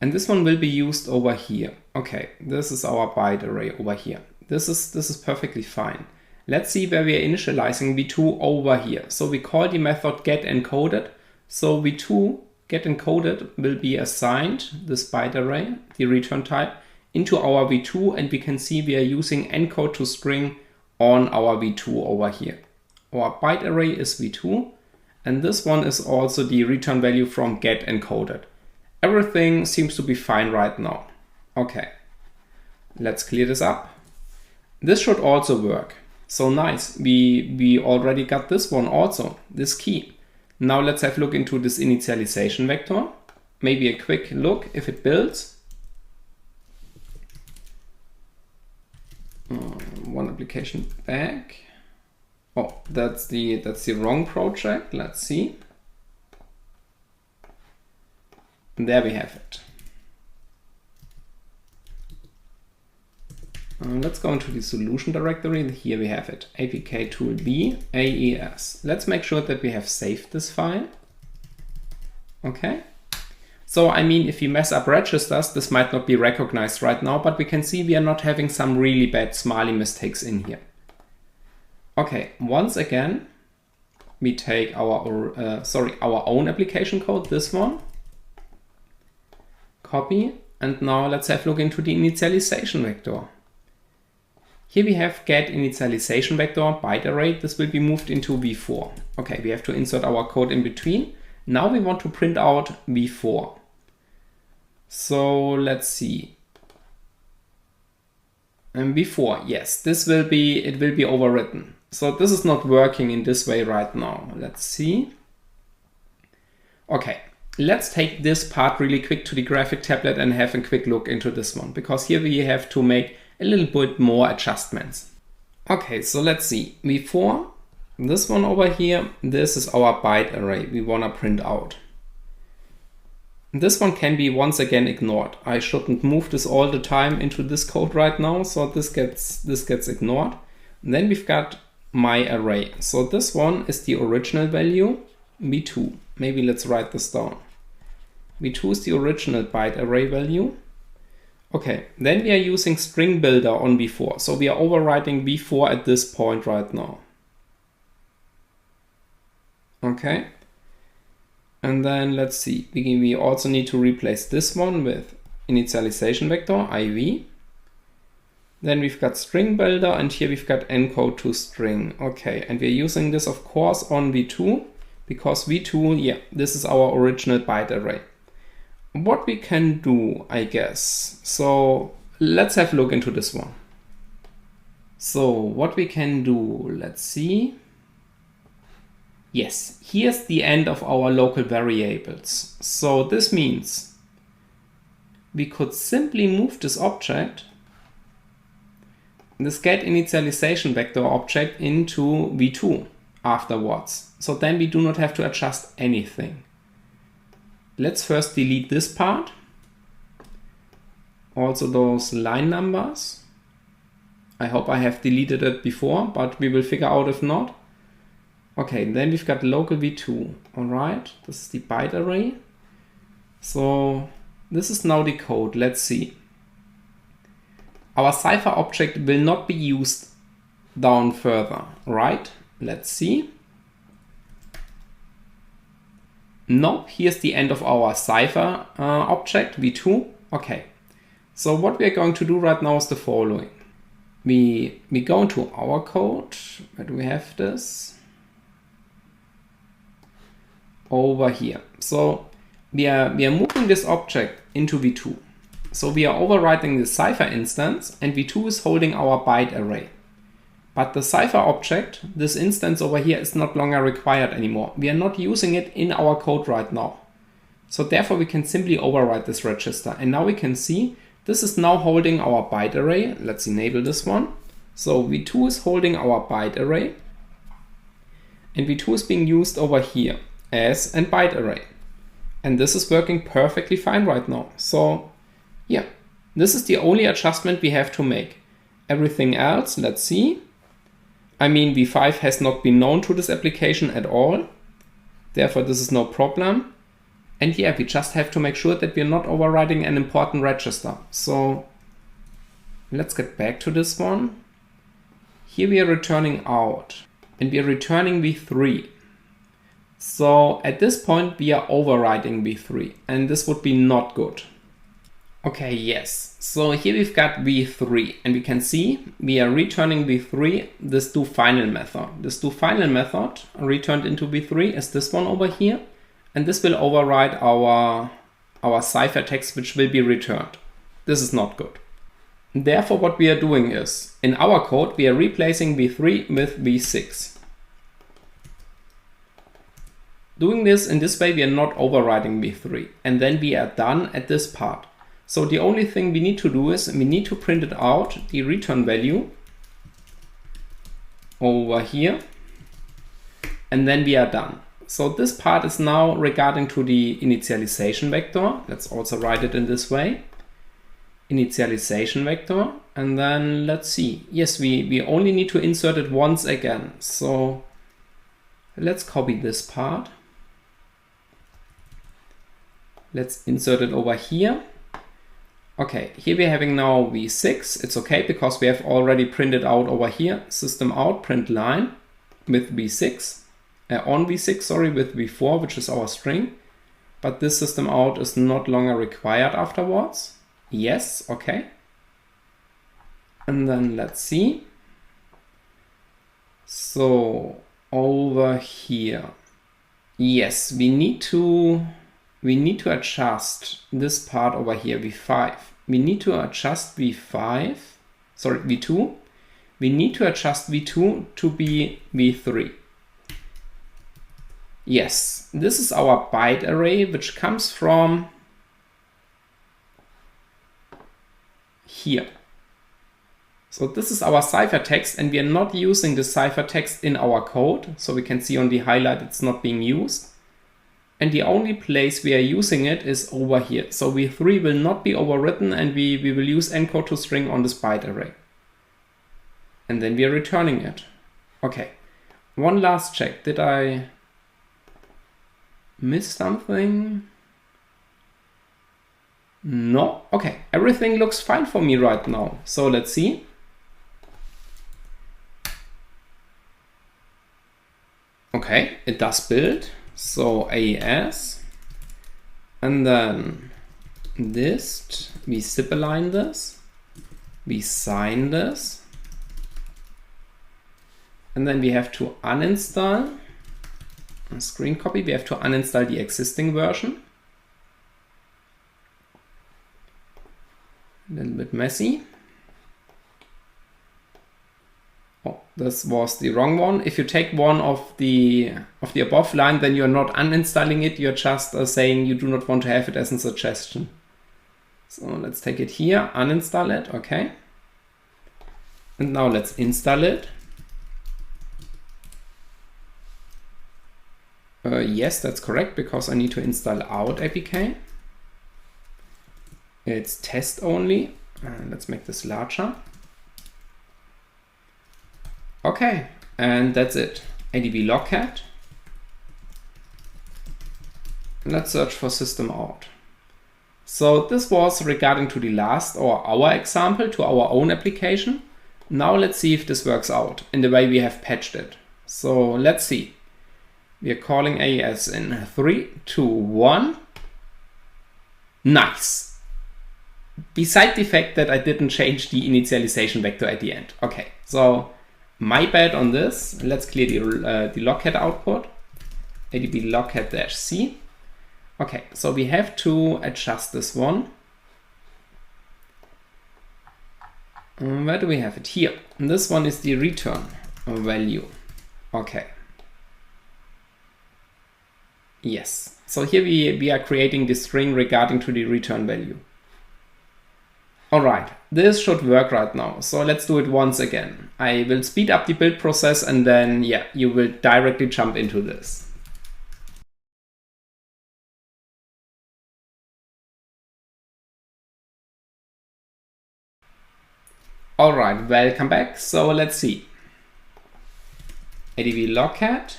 And this one will be used over here. Okay, this is our byte array over here. This is perfectly fine. Let's see where we are initializing v2 over here. So we call the method getEncoded. So v2 get encoded will be assigned, this byte array, the return type, into our v2, and we can see we are using encode to string on our v2 over here. Our byte array is v2, and this one is also the return value from get encoded. Everything seems to be fine right now. Okay, let's clear this up. This should also work. So nice, we already got this one also, this key. Now let's have a look into this initialization vector. Maybe a quick look if it builds. One application back. Oh, that's the wrong project. Let's see. There we have it. Let's go into the solution directory. Here we have it. APK tool B AES. Let's make sure that we have saved this file. Okay. So, I mean, if we mess up registers, this might not be recognized right now, but we can see we are not having some really bad Smiley mistakes in here. Okay, once again, we take our own application code, this one, copy, and now let's have a look into the initialization vector. Here we have get initialization vector byte array. This will be moved into v4. Okay, we have to insert our code in between. Now we want to print out v4. So let's see. And v4, yes, it will be overwritten. So this is not working in this way right now. Let's see. Okay, let's take this part really quick to the graphic tablet and have a quick look into this one, because here we have to make a little bit more adjustments. Okay, so let's see. v4, this one over here, this is our byte array we want to print out. This one can be once again ignored. I shouldn't move this all the time into this code right now, so this gets ignored. And then we've got my array. So this one is the original value, v2. Maybe let's write this down. v2 is the original byte array value. Okay, then we are using string builder on v4. So we are overwriting v4 at this point right now. Okay. And then let's see, we also need to replace this one with initialization vector, iv. Then we've got string builder, and here we've got encode to string. Okay, and we're using this, of course, on v2, because v2, yeah, this is our original byte array. What we can do, I guess, so let's have a look into this one. So what we can do, let's see. Yes, here's the end of our local variables. So this means we could simply move this object, this get initialization vector object, into v2 afterwards. So then we do not have to adjust anything. Let's first delete this part. Also those line numbers. I hope I have deleted it before, but we will figure out if not. Okay, then we've got local v2. All right, this is the byte array. So this is now the code. Let's see. Our cipher object will not be used down further, right? Let's see. No, here's the end of our cipher object, v2. Okay, so what we are going to do right now is the following. We go into our code. Where do we have this? Over here. So we are moving this object into v2. So we are overwriting the cipher instance, and v2 is holding our byte array. But the cipher object, this instance over here, is not longer required anymore. We are not using it in our code right now. So therefore we can simply overwrite this register. And now we can see this is now holding our byte array. Let's enable this one. So v2 is holding our byte array, and v2 is being used over here as an byte array. And this is working perfectly fine right now. So yeah, this is the only adjustment we have to make. Everything else, let's see. I mean, v5 has not been known to this application at all. Therefore, this is no problem. And yeah, we just have to make sure that we're not overriding an important register. So let's get back to this one. Here we are returning out, and we are returning v3. So at this point, we are overriding v3, and this would be not good. Okay, yes. So here we've got v3, and we can see we are returning v3, this doFinal method. This doFinal method returned into v3 is this one over here, and this will override our ciphertext, which will be returned. This is not good. Therefore, what we are doing is, in our code, we are replacing v3 with v6. Doing this in this way, we are not overriding v3, and then we are done at this part. So the only thing we need to do is we need to print it out, the return value over here, and then we are done. So this part is now regarding to the initialization vector. Let's also write it in this way. Initialization vector, and then let's see. Yes, we only need to insert it once again. So let's copy this part. Let's insert it over here. Okay, here we're having now v6. It's okay because we have already printed out over here system out print line with v6 on v6, sorry, with v4, which is our string. But this system out is not longer required afterwards. Yes, okay. And then let's see. So over here, yes, we need to adjust this part over here, v5. We need to adjust v5, sorry, v2. We need to adjust v2 to be v3. Yes, this is our byte array, which comes from here. So this is our ciphertext, and we are not using the ciphertext in our code. So we can see on the highlight it's not being used. And the only place we are using it is over here. So v3 will not be overwritten, and we will use encode to string on this byte array. And then we are returning it. Okay, one last check. Did I miss something? No. Okay, everything looks fine for me right now. So let's see. Okay, it does build. So AES, and then dist, we zip align this, we sign this, and then we have to uninstall, a screen copy, we have to uninstall the existing version. A little bit messy. Oh, this was the wrong one. If you take one of the above line, then you're not uninstalling it. You're just saying you do not want to have it as a suggestion. So let's take it here, uninstall it. Okay. And now let's install it. Yes, that's correct, because I need to install out APK. It's test only. Let's make this larger. Okay, and that's it. ADB logcat. Let's search for system out. So this was regarding to the last or our example to our own application. Now let's see if this works out in the way we have patched it. So let's see. We are calling AES in 3, 2, 1. Nice. Beside the fact that I didn't change the initialization vector at the end. Okay, so my bad on this. Let's clear the logcat output. ADB logcat-c. Okay, so we have to adjust this one. Where do we have it? Here. And this one is the return value. Okay. Yes. So here we are creating the string regarding to the return value. All right, this should work right now. So let's do it once again. I will speed up the build process, and then, yeah, you will directly jump into this. All right, welcome back. So let's see. ADB logcat,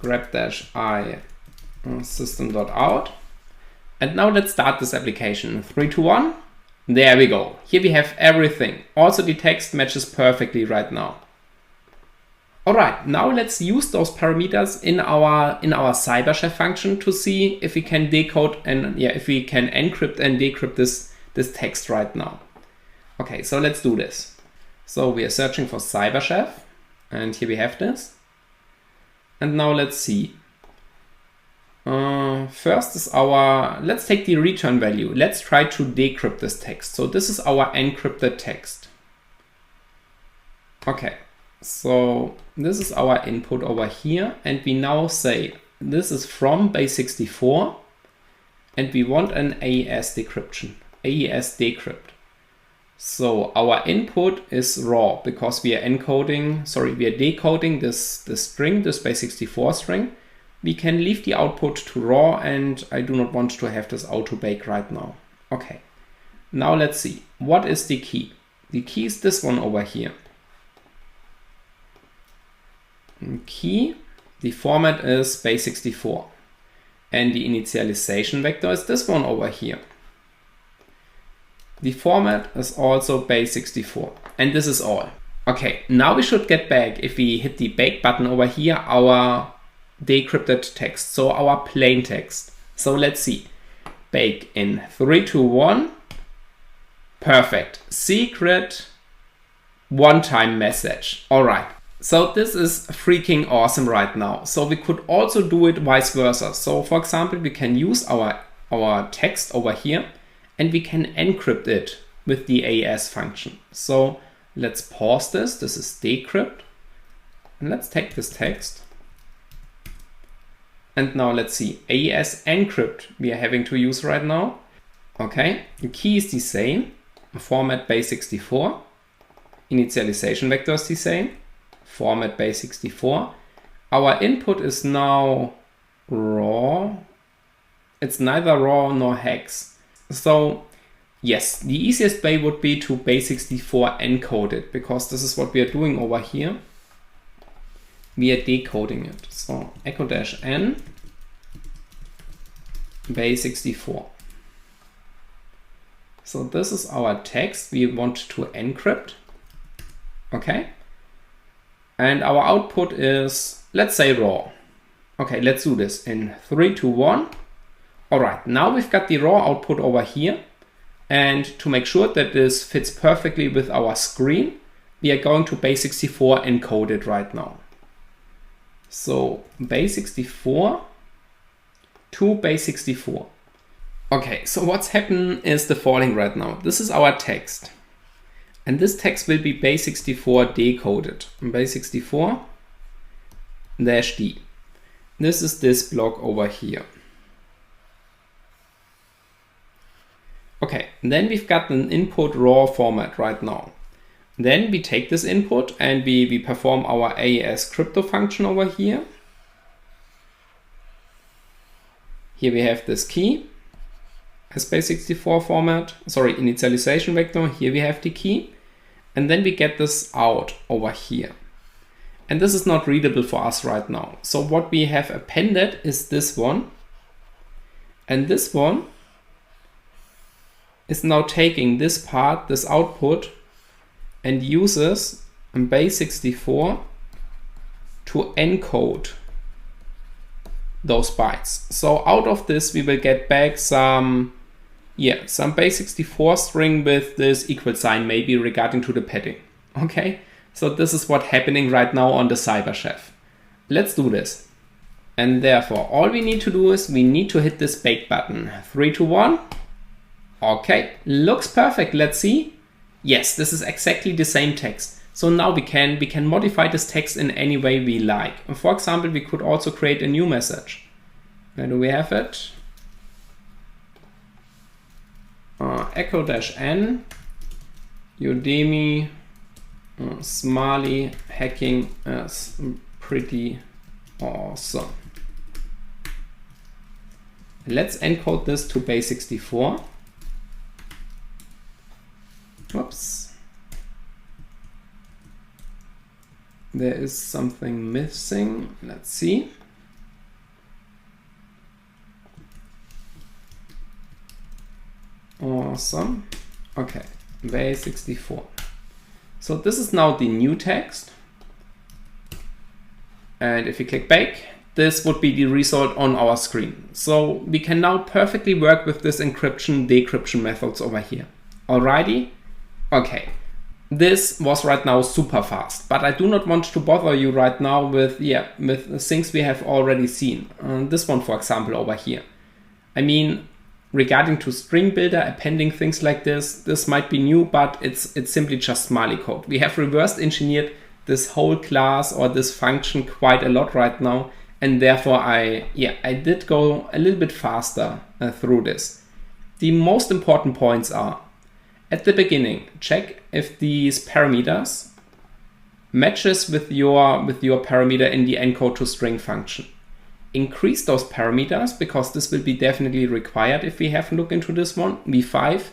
grep-i system.out. And now let's start this application. 3, 2, 1. There we go. Here we have everything. Also the text matches perfectly right now. All right, now let's use those parameters in our CyberChef function to see if we can decode and if we can encrypt and decrypt this text right now. Okay, so let's do this. So we are searching for CyberChef, and here we have this. And now let's see. First is let's take the return value. Let's try to decrypt this text. So this is our encrypted text. Okay, so this is our input over here. And we now say this is from base64 and we want an AES decryption, AES decrypt. So our input is raw because we are decoding this string, this base64 string. We can leave the output to raw, and I do not want to have this auto bake right now. Okay, now let's see. What is the key? The key is this one over here. Key, the format is base64. And the initialization vector is this one over here. The format is also base64. And this is all. Okay, now we should get back, if we hit the bake button over here, our decrypted text, so our plain text. So let's see. Bake in 3, 2, 1. Perfect. Secret one-time message. All right. So this is freaking awesome right now. So we could also do it vice versa. So for example, we can use our text over here and we can encrypt it with the AES function. So let's pause this. This is decrypt. And let's take this text. And now let's see, AES encrypt we are having to use right now. Okay, the key is the same, format base64, initialization vector is the same, format base64. Our input is now raw. It's neither raw nor hex. So yes, the easiest way would be to base64 encode it, because this is what we are doing over here. We are decoding it. So echo-n base64. So this is our text we want to encrypt. Okay. And our output is, let's say, raw. Okay, let's do this in 3, 2, 1. All right, now we've got the raw output over here. And to make sure that this fits perfectly with our screen, we are going to base64 encode it right now. So base64 to base64. Okay, so what's happened is the following right now. This is our text. And this text will be base64 decoded. Base64 -d. This is this block over here. Okay, then we've got an input raw format right now. Then we take this input and we perform our AES crypto function over here. Here we have this key as base64 format, sorry, initialization vector. Here we have the key. And then we get this out over here. And this is not readable for us right now. So what we have appended is this one. And this one is now taking this part, this output, and uses base64 to encode those bytes. So out of this, we will get back some base64 string with this equal sign, maybe regarding to the padding. Okay, so this is what's happening right now on the CyberChef. Let's do this. And therefore, all we need to do is we need to hit this bake button. 3, 2, 1. Okay, looks perfect. Let's see. Yes, this is exactly the same text. So now we can modify this text in any way we like. And for example, we could also create a new message. Where do we have it? Echo-n Udemy Smiley hacking is pretty awesome. Let's encode this to base64. Whoops. There is something missing. Let's see. Awesome. Okay, base64. So this is now the new text. And if we click back, this would be the result on our screen. So we can now perfectly work with this encryption, decryption methods over here. Alrighty? Okay. This was right now super fast, but I do not want to bother you right now with things we have already seen. This one, for example, over here. I mean, regarding to string builder, appending things like this might be new, but it's simply just Smiley code. We have reverse engineered this whole class or this function quite a lot right now, and therefore I did go a little bit faster through this. The most important points are, at the beginning, check if these parameters matches with your parameter in the encode to string function. Increase those parameters, because this will be definitely required if we have a look into this one. V5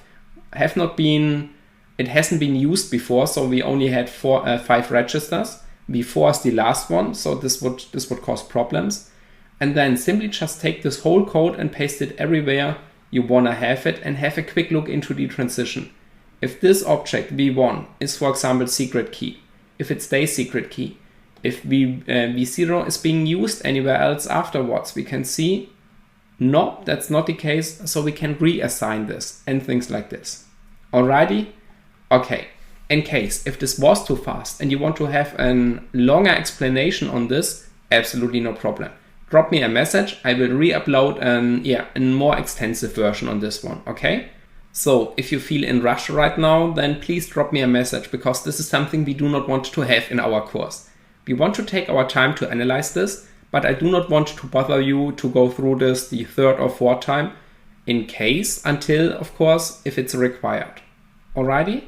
hasn't been used before, so we only had 5 registers. V4 is the last one, so this would cause problems. And then simply just take this whole code and paste it everywhere you wanna have it, and have a quick look into the transition. If this object v1 is, for example, secret key, if it stays secret key, if v0 is being used anywhere else afterwards, we can see, no, that's not the case, so we can reassign this and things like this. Alrighty? Okay. In case, if this was too fast and you want to have a longer explanation on this, absolutely no problem. Drop me a message, I will re-upload a more extensive version on this one, okay? So if you feel in rush right now, then please drop me a message, because this is something we do not want to have in our course. We want to take our time to analyze this, but I do not want to bother you to go through this the third or fourth time, in case, until, of course, if it's required. Alrighty?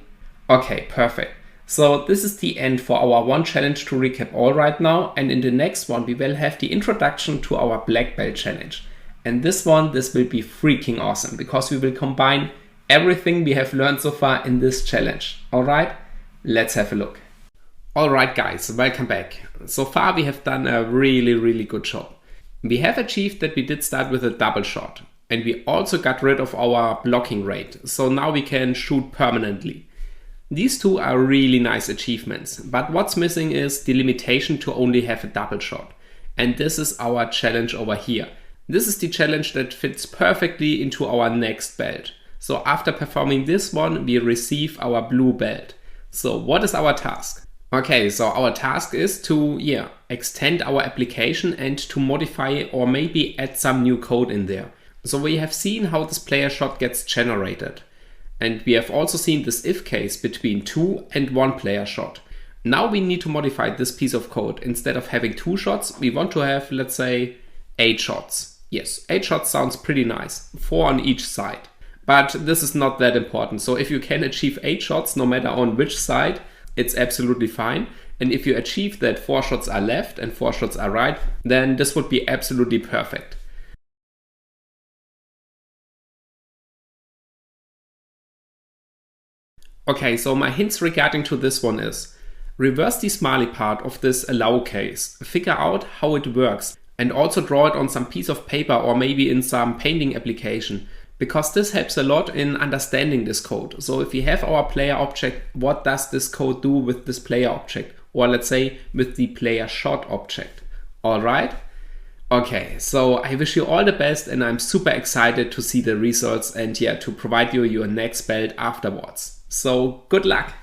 Okay, perfect. So this is the end for our one challenge to recap all right now, and in the next one we will have the introduction to our black belt challenge. And this will be freaking awesome, because we will combine everything we have learned so far in this challenge. Alright, let's have a look. Alright guys, welcome back. So far we have done a really good job. We have achieved that we did start with a double shot, and we also got rid of our blocking rate, so now we can shoot permanently. These two are really nice achievements, but what's missing is the limitation to only have a double shot. And this is our challenge over here. This is the challenge that fits perfectly into our next belt. So after performing this one, we receive our blue belt. So what is our task? Okay, so our task is to extend our application and to modify or maybe add some new code in there. So we have seen how this player shot gets generated. And we have also seen this if case between 2 and 1 player shot. Now we need to modify this piece of code. Instead of having 2 shots, we want to have, let's say, 8 shots. Yes, 8 shots sounds pretty nice, 4 on each side. But this is not that important. So if you can achieve 8 shots, no matter on which side, it's absolutely fine. And if you achieve that 4 shots are left and 4 shots are right, then this would be absolutely perfect. Okay, so my hints regarding to this one is, reverse the smiley part of this allow case, figure out how it works, and also draw it on some piece of paper or maybe in some painting application, because this helps a lot in understanding this code. So if we have our player object, what does this code do with this player object? Or let's say with the player shot object. All right? Okay, so I wish you all the best, and I'm super excited to see the results and to provide you your next belt afterwards. So good luck!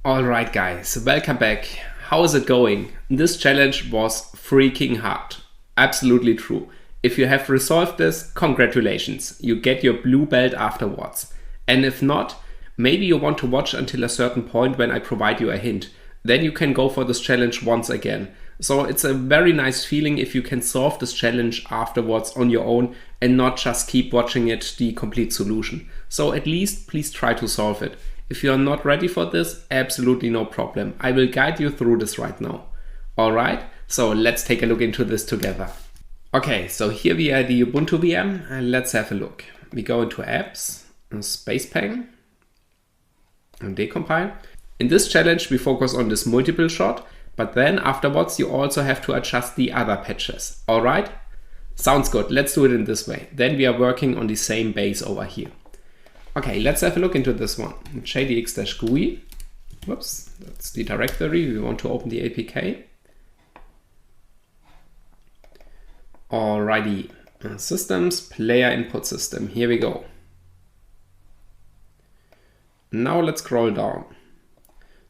Alright guys, welcome back. How is it going? This challenge was freaking hard. Absolutely true. If you have resolved this, congratulations. You get your blue belt afterwards. And if not, maybe you want to watch until a certain point when I provide you a hint. Then you can go for this challenge once again. So it's a very nice feeling if you can solve this challenge afterwards on your own and not just keep watching it the complete solution. So at least please try to solve it. If you are not ready for this, absolutely no problem. I will guide you through this right now. Alright, so let's take a look into this together. Okay, so here we are the Ubuntu VM and let's have a look. We go into apps, Spacepang, and decompile. In this challenge we focus on this multiple shot, but then afterwards you also have to adjust the other patches. Alright? Sounds good, let's do it in this way. Then we are working on the same base over here. Okay, let's have a look into this one. JADX-GUI. Whoops, that's the directory. We want to open the APK. Alrighty, systems, player input system. Here we go. Now let's scroll down.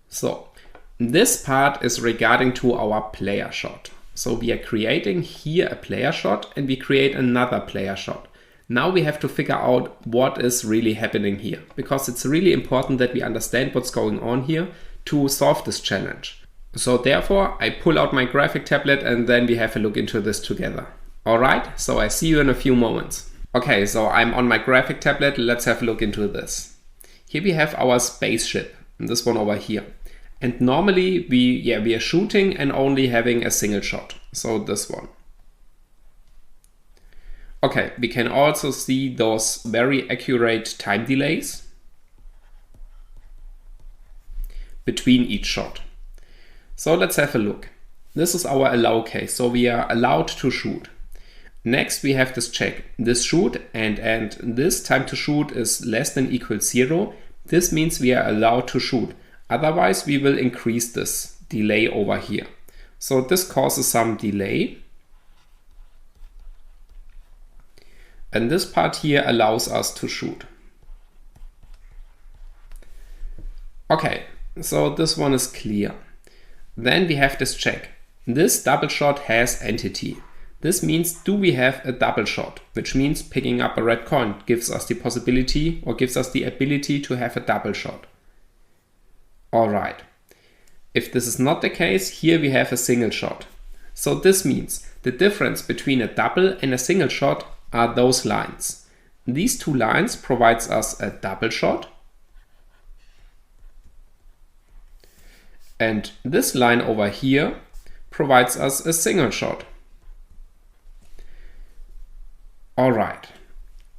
So this part is regarding to our player shot. So we are creating here a player shot and we create another player shot. Now we have to figure out what is really happening here, because it's really important that we understand what's going on here to solve this challenge. So therefore I pull out my graphic tablet and then we have a look into this together. Alright, so I see you in a few moments. Okay, so I'm on my graphic tablet, let's have a look into this. Here we have our spaceship, this one over here. And normally we are shooting and only having a single shot, so this one. Okay, we can also see those very accurate time delays between each shot. So let's have a look. This is our allow case, so we are allowed to shoot. Next we have this check, this shoot and this time to shoot is less than equal 0. This means we are allowed to shoot. Otherwise we will increase this delay over here. So this causes some delay. And this part here allows us to shoot. Okay, so this one is clear. Then we have this check. This double shot has entity. This means do we have a double shot, which means picking up a red coin gives us the possibility or gives us the ability to have a double shot. Alright. If this is not the case, here we have a single shot. So this means the difference between a double and a single shot are those lines. These two lines provides us a double shot. And this line over here provides us a single shot. Alright.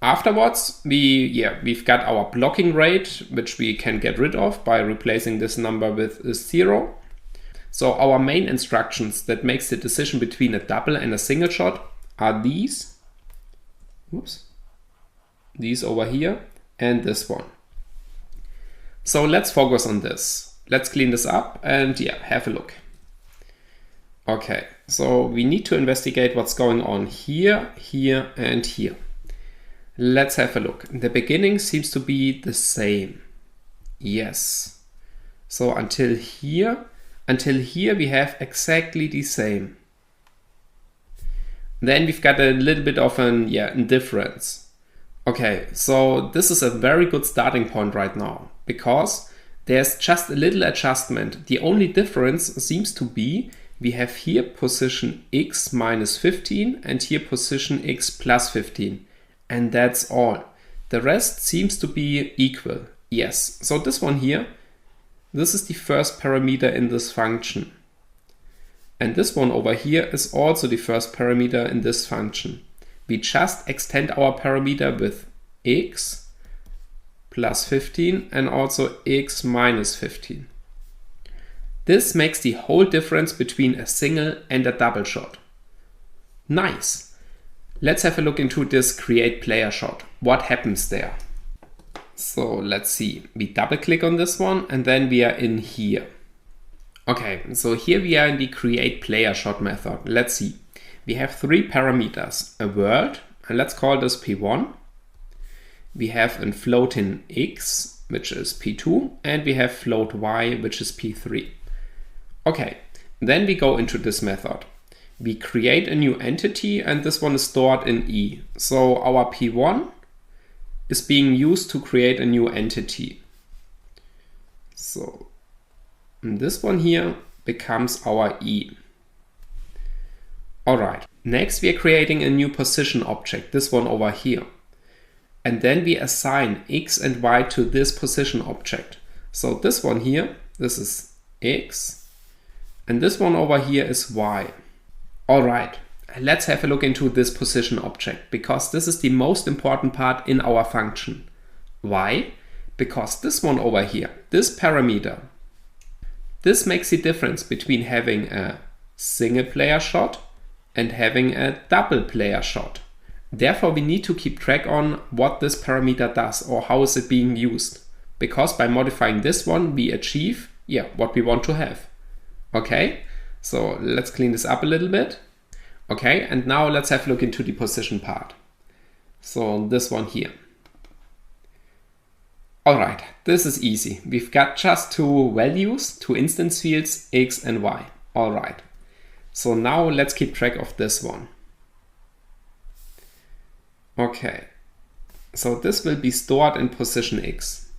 Afterwards, we've got our blocking rate, which we can get rid of by replacing this number with a 0. So our main instructions that makes the decision between a double and a single shot are these. Oops. These over here and this one. So let's focus on this. Let's clean this up and have a look. Okay, so we need to investigate what's going on here, here and here. Let's have a look. The beginning seems to be the same. Yes. So until here we have exactly the same. Then we've got a little bit of an difference. Okay, so this is a very good starting point right now because there's just a little adjustment. The only difference seems to be we have here position x minus 15 and here position x plus 15. And that's all. The rest seems to be equal. Yes, so this one here, this is the first parameter in this function. And this one over here is also the first parameter in this function. We just extend our parameter with x plus 15 and also x minus 15. This makes the whole difference between a single and a double shot. Nice. Let's have a look into this create player shot. What happens there? So let's see. We double click on this one and then we are in here. Okay, so here we are in the create player shot method. Let's see. We have 3 parameters, a world, and let's call this P1. We have a floating x which is P2, and we have float y, which is P3. Okay, then we go into this method. We create a new entity, and this one is stored in E. So our P1 is being used to create a new entity. So this one here becomes our E. All right, next we are creating a new position object, this one over here. And then we assign X and Y to this position object. So this one here, this is X, and this one over here is Y. All right, let's have a look into this position object, because this is the most important part in our function. Why? Because this one over here, this parameter, this makes the difference between having a single player shot and having a double player shot. Therefore, we need to keep track on what this parameter does or how is it being used. Because by modifying this one, we achieve, what we want to have. Okay, so let's clean this up a little bit. Okay, and now let's have a look into the position part. So this one here. All right, this is easy. We've got just two values, two instance fields, X and Y. All right. So now let's keep track of this one. Okay, so this will be stored in position X.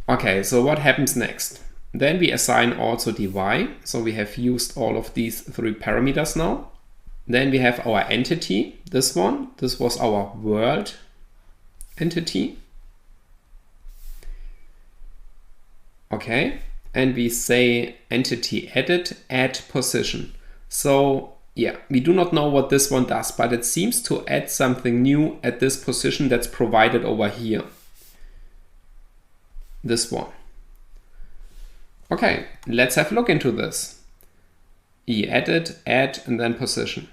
Okay, so what happens next? Then we assign also the Y. So we have used all of these three parameters now. Then we have our entity, this one. This was our world entity. Okay, and we say entity edit, add position. So we do not know what this one does, but it seems to add something new at this position that's provided over here. This one. Okay, let's have a look into this. Edit, add, and then position.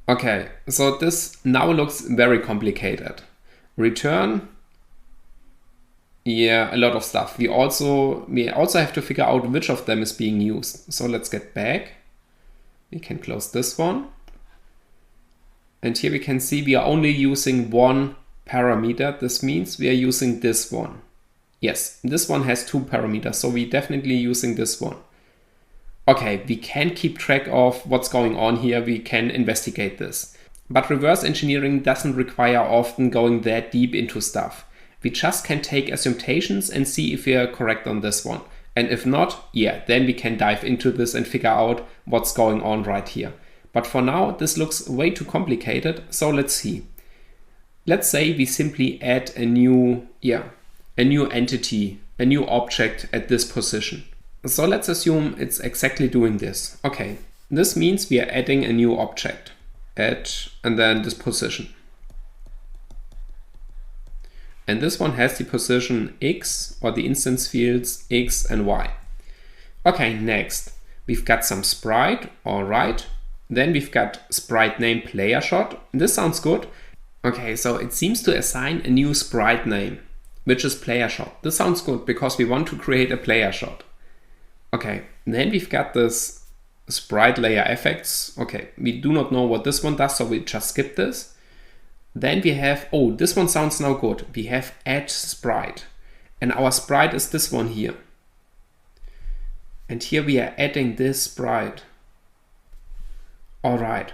Okay, so this now looks very complicated. Return, a lot of stuff. We also have to figure out which of them is being used. So let's get back. We can close this one. And here we can see we are only using one parameter. This means we are using this one. Yes, this one has two parameters, so we're definitely using this one. Okay, we can keep track of what's going on here. We can investigate this. But reverse engineering doesn't require often going that deep into stuff. We just can take assumptions and see if we are correct on this one. And if not, then we can dive into this and figure out what's going on right here. But for now, this looks way too complicated, so let's see. Let's say we simply add a new entity, a new object at this position. So let's assume it's exactly doing this. Okay, this means we are adding a new object. Add, and then this position. And this one has the position X, or the instance fields X and Y. Okay, next, we've got some sprite, all right. Then we've got sprite name player shot. This sounds good. Okay, so it seems to assign a new sprite name, which is player shot. This sounds good because we want to create a player shot. Okay, then we've got this sprite layer effects. Okay, we do not know what this one does, so we just skip this. Then we have, this one sounds now good. We have add sprite, and our sprite is this one here. And here we are adding this sprite. All right,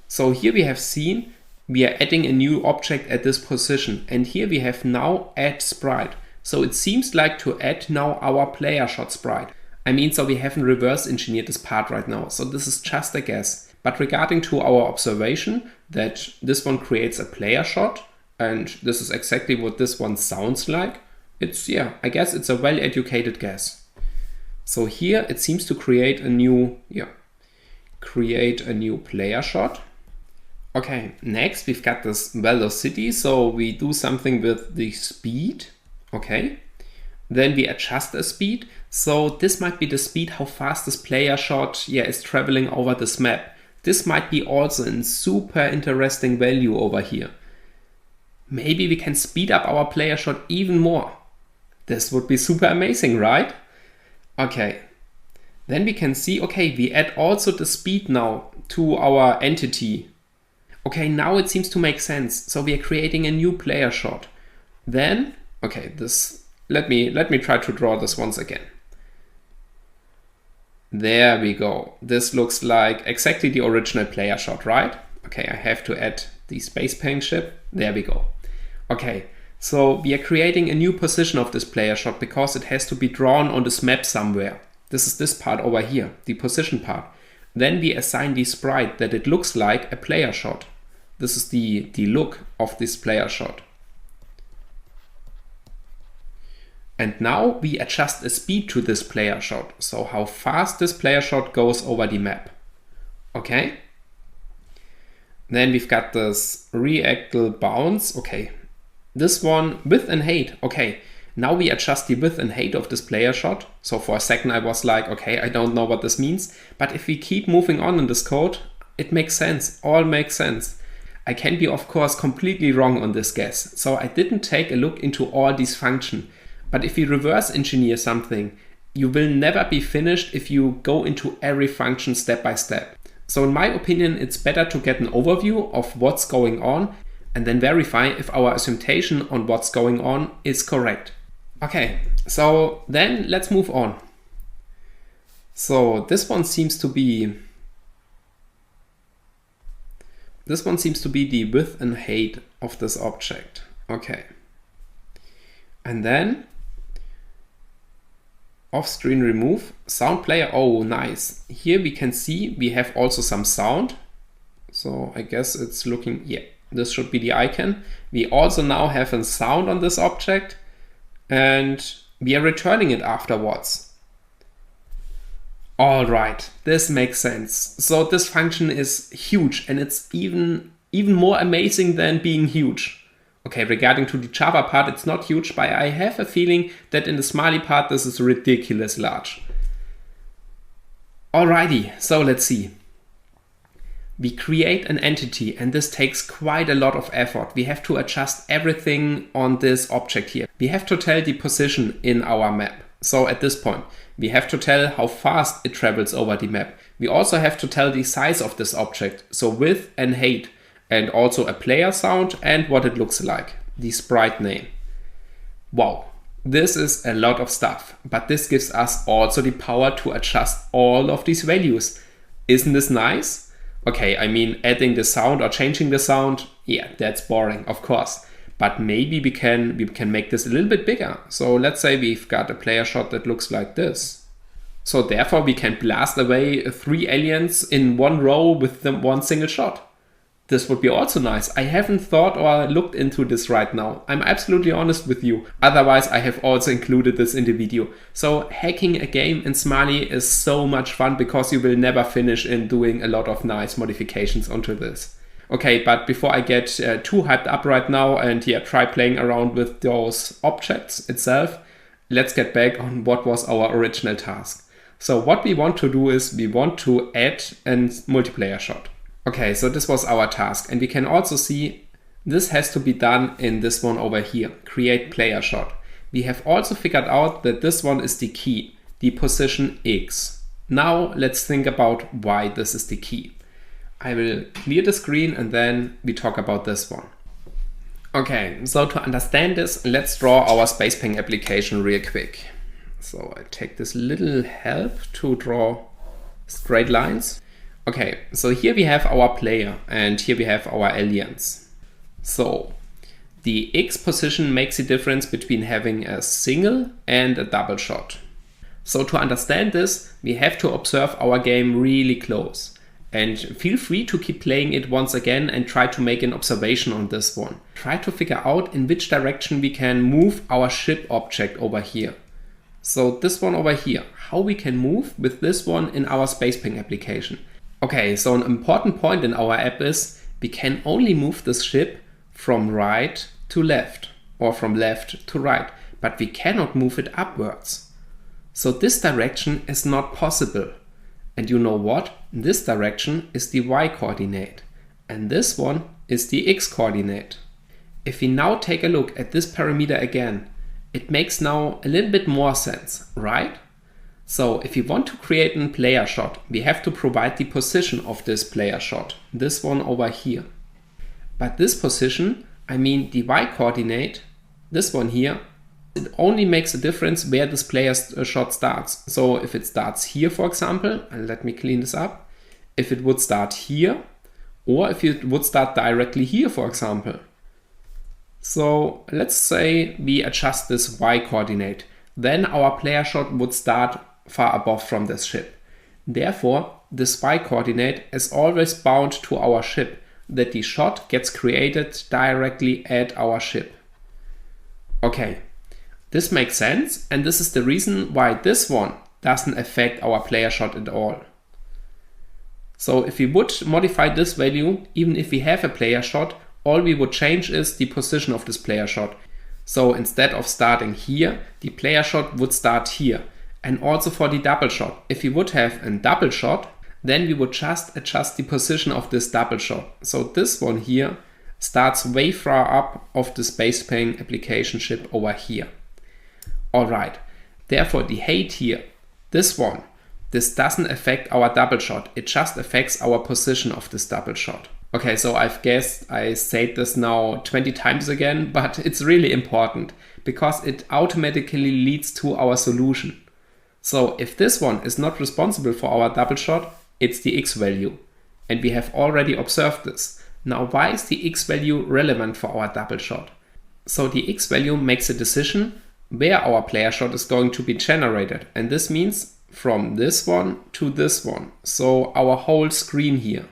so here we have seen we are adding a new object at this position, and here we have now add sprite. So it seems like to add now our player shot sprite. I mean, so we haven't reverse engineered this part right now, so this is just a guess. But regarding to our observation that this one creates a player shot, and this is exactly what this one sounds like, it's, I guess it's a well-educated guess. So here it seems to create a new, player shot. Okay, next we've got this velocity, so we do something with the speed. Okay, then we adjust the speed. So this might be the speed, how fast this player shot is traveling over this map. This might be also a super interesting value over here. Maybe we can speed up our player shot even more. This would be super amazing, right? Okay, then we can see, we add also the speed now to our entity. Okay, now it seems to make sense. So we are creating a new player shot. Then, this let me try to draw this once again. There we go. This looks like exactly the original player shot, right? Okay, I have to add the space paint ship. There we go. Okay, so we are creating a new position of this player shot because it has to be drawn on this map somewhere. This is this part over here, the position part. Then we assign the sprite that it looks like a player shot. This is the look of this player shot. And now we adjust a speed to this player shot, so how fast this player shot goes over the map. Okay. Then we've got this reactal bounce. Okay. This one, width and height. Okay. Now we adjust the width and height of this player shot. So for a second I was like, okay, I don't know what this means. But if we keep moving on in this code, it makes sense. All makes sense. I can be, of course, completely wrong on this guess. So I didn't take a look into all these functions. But if you reverse engineer something, you will never be finished if you go into every function step by step. So in my opinion, it's better to get an overview of what's going on and then verify if our assumption on what's going on is correct. Okay, so then let's move on. So this one seems to be the width and height of this object. Okay. And then off-screen remove, sound player. Oh, nice. Here we can see we have also some sound. So I guess it's looking, yeah, this should be the icon. We also now have a sound on this object and we are returning it afterwards. All right, this makes sense. So this function is huge and it's even more amazing than being huge. Okay, regarding to the Java part, it's not huge, but I have a feeling that in the Smiley part, this is ridiculous large. Alrighty, so let's see. We create an entity and this takes quite a lot of effort. We have to adjust everything on this object here. We have to tell the position in our map. So at this point, we have to tell how fast it travels over the map. We also have to tell the size of this object, so width and height. And also a player sound and what it looks like, the sprite name. Wow, this is a lot of stuff, but this gives us also the power to adjust all of these values. Isn't this nice? Okay, I mean, adding the sound or changing the sound, yeah, that's boring, of course. But maybe we can make this a little bit bigger. So let's say we've got a player shot that looks like this. So therefore we can blast away 3 aliens in one row with one single shot. This would be also nice. I haven't thought or looked into this right now. I'm absolutely honest with you. Otherwise, I have also included this in the video. So hacking a game in Smiley is so much fun because you will never finish in doing a lot of nice modifications onto this. Okay, but before I get too hyped up right now and try playing around with those objects itself, let's get back on what was our original task. So what we want to do is we want to add a multiplayer shot. Okay, so this was our task, and we can also see this has to be done in this one over here, create player shot. We have also figured out that this one is the key, the position X. Now let's think about why this is the key. I will clear the screen and then we talk about this one. Okay, so to understand this, let's draw our SpacePing application real quick. So I take this little help to draw straight lines. Okay, so here we have our player and here we have our aliens. So the X position makes the difference between having a single and a double shot. So to understand this, we have to observe our game really close. And feel free to keep playing it once again and try to make an observation on this one. Try to figure out in which direction we can move our ship object over here. So this one over here, how we can move with this one in our SpacePing application. Okay, so an important point in our app is we can only move this ship from right to left or from left to right, but we cannot move it upwards. So this direction is not possible. And you know what? This direction is the Y coordinate and this one is the X coordinate. If we now take a look at this parameter again, it makes now a little bit more sense, right? So if we want to create a player shot, we have to provide the position of this player shot, this one over here. But this position, I mean the Y coordinate, this one here, It only makes a difference where this player shot starts. So if it starts here, for example, and let me clean this up, if it would start here, or if it would start directly here, for example. So let's say we adjust this Y coordinate, then our player shot would start far above from this ship. Therefore, this Y coordinate is always bound to our ship, that the shot gets created directly at our ship. Okay, this makes sense, and this is the reason why this one doesn't affect our player shot at all. So if we would modify this value, even if we have a player shot, all we would change is the position of this player shot. So instead of starting here, the player shot would start here. And also for the double shot, if we would have a double shot, then we would just adjust the position of this double shot. So this one here starts way far up of the space ping application ship over here. Alright, therefore the height here, this one, this doesn't affect our double shot, it just affects our position of this double shot. Okay, so I've guessed I said this now 20 times again, but it's really important because it automatically leads to our solution. So if this one is not responsible for our double shot, it's the X value. And we have already observed this. Now, why is the X value relevant for our double shot? So the X value makes a decision where our player shot is going to be generated. And this means from this one to this one. So our whole screen here.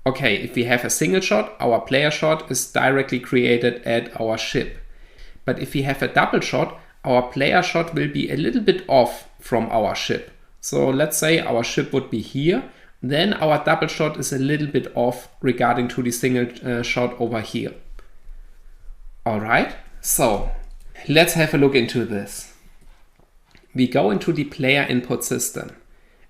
Okay, if we have a single shot, our player shot is directly created at our ship. But if we have a double shot, our player shot will be a little bit off from our ship. So let's say our ship would be here, then our double shot is a little bit off regarding to the single shot over here. Alright, so let's have a look into this. We go into the player input system,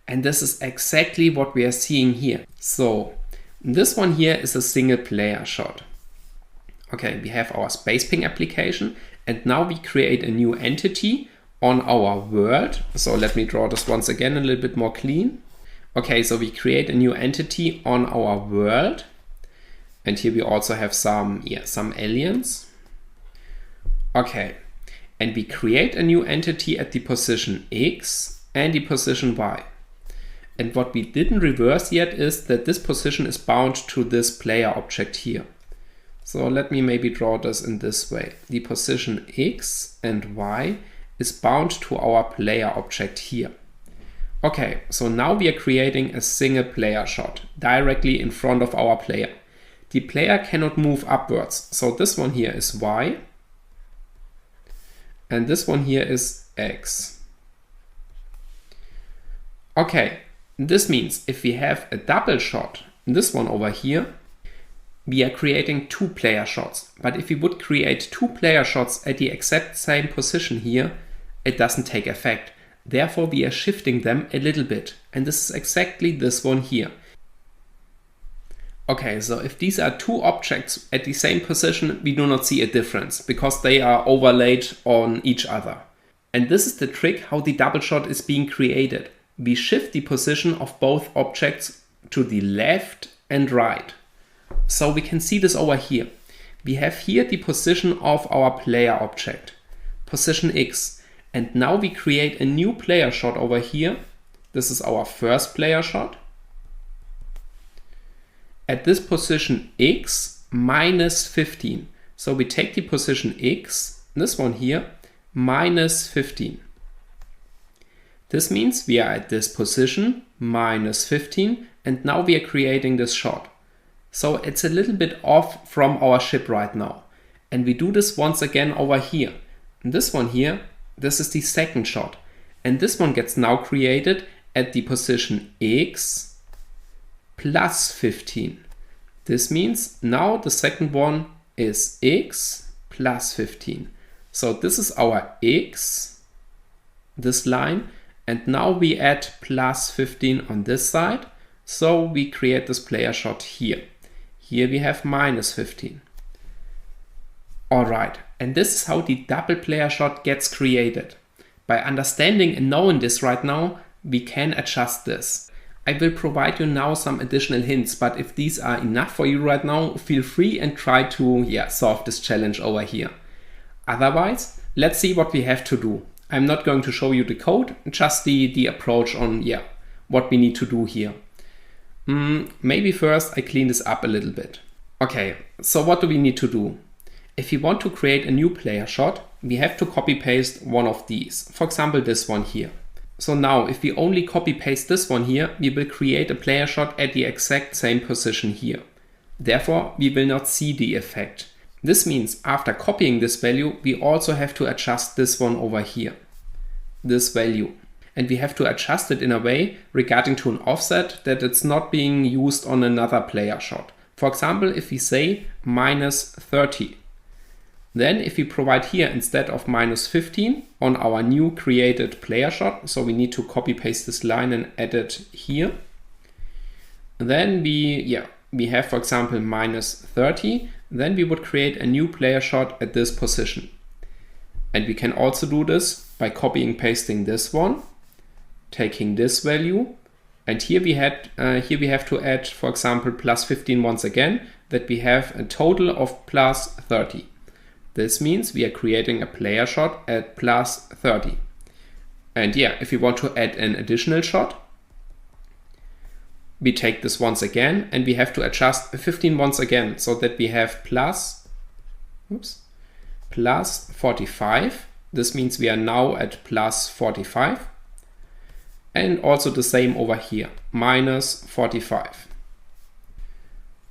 and this is exactly what we are seeing here. So this one here is a single player shot. Okay, we have our space ping application, and now we create a new entity on our world. So let me draw this once again a little bit more clean. Okay, so we create a new entity on our world. And here we also have some aliens. Okay, and we create a new entity at the position X and the position Y. And what we didn't reverse yet is that this position is bound to this player object here. So let me maybe draw this in this way. The position X and Y is bound to our player object here. Okay, so now we are creating a single player shot directly in front of our player. The player cannot move upwards. So this one here is Y and this one here is X. Okay, this means if we have a double shot, this one over here, we are creating two player shots. But if we would create two player shots at the exact same position here, it doesn't take effect. Therefore, we are shifting them a little bit. And this is exactly this one here. Okay, so if these are two objects at the same position, we do not see a difference because they are overlaid on each other. And this is the trick how the double shot is being created. We shift the position of both objects to the left and right. So we can see this over here. We have here the position of our player object, position X. And now we create a new player shot over here. This is our first player shot. At this position X minus 15. So we take the position X, this one here, minus 15. This means we are at this position, minus 15, and now we are creating this shot. So it's a little bit off from our ship right now. And we do this once again over here. And this one here, this is the second shot. And this one gets now created at the position X plus 15. This means now the second one is X plus 15. So this is our X, this line. And now we add plus 15 on this side. So we create this player shot here. Here we have minus 15. Alright, and this is how the double player shot gets created. By understanding and knowing this right now, we can adjust this. I will provide you now some additional hints, but if these are enough for you right now, feel free and try to solve this challenge over here. Otherwise, let's see what we have to do. I'm not going to show you the code, just the approach on what we need to do here. Maybe first I clean this up a little bit. Okay, so what do we need to do? If we want to create a new player shot, we have to copy paste one of these. For example, this one here. So now if we only copy paste this one here, we will create a player shot at the exact same position here. Therefore, we will not see the effect. This means after copying this value, we also have to adjust this one over here, this value. And we have to adjust it in a way regarding to an offset that it's not being used on another player shot. For example, if we say -30, then if we provide here instead of -15 on our new created player shot, so we need to copy paste this line and add it here, then we have, for example, -30, then we would create a new player shot at this position. And we can also do this by copying pasting this one, taking this value, and here we have to add, for example, +15 once again, that we have a total of +30. This means we are creating a player shot at +30. And if we want to add an additional shot, we take this once again and we have to adjust 15 once again so that we have +45. This means we are now at +45. And also the same over here, -45.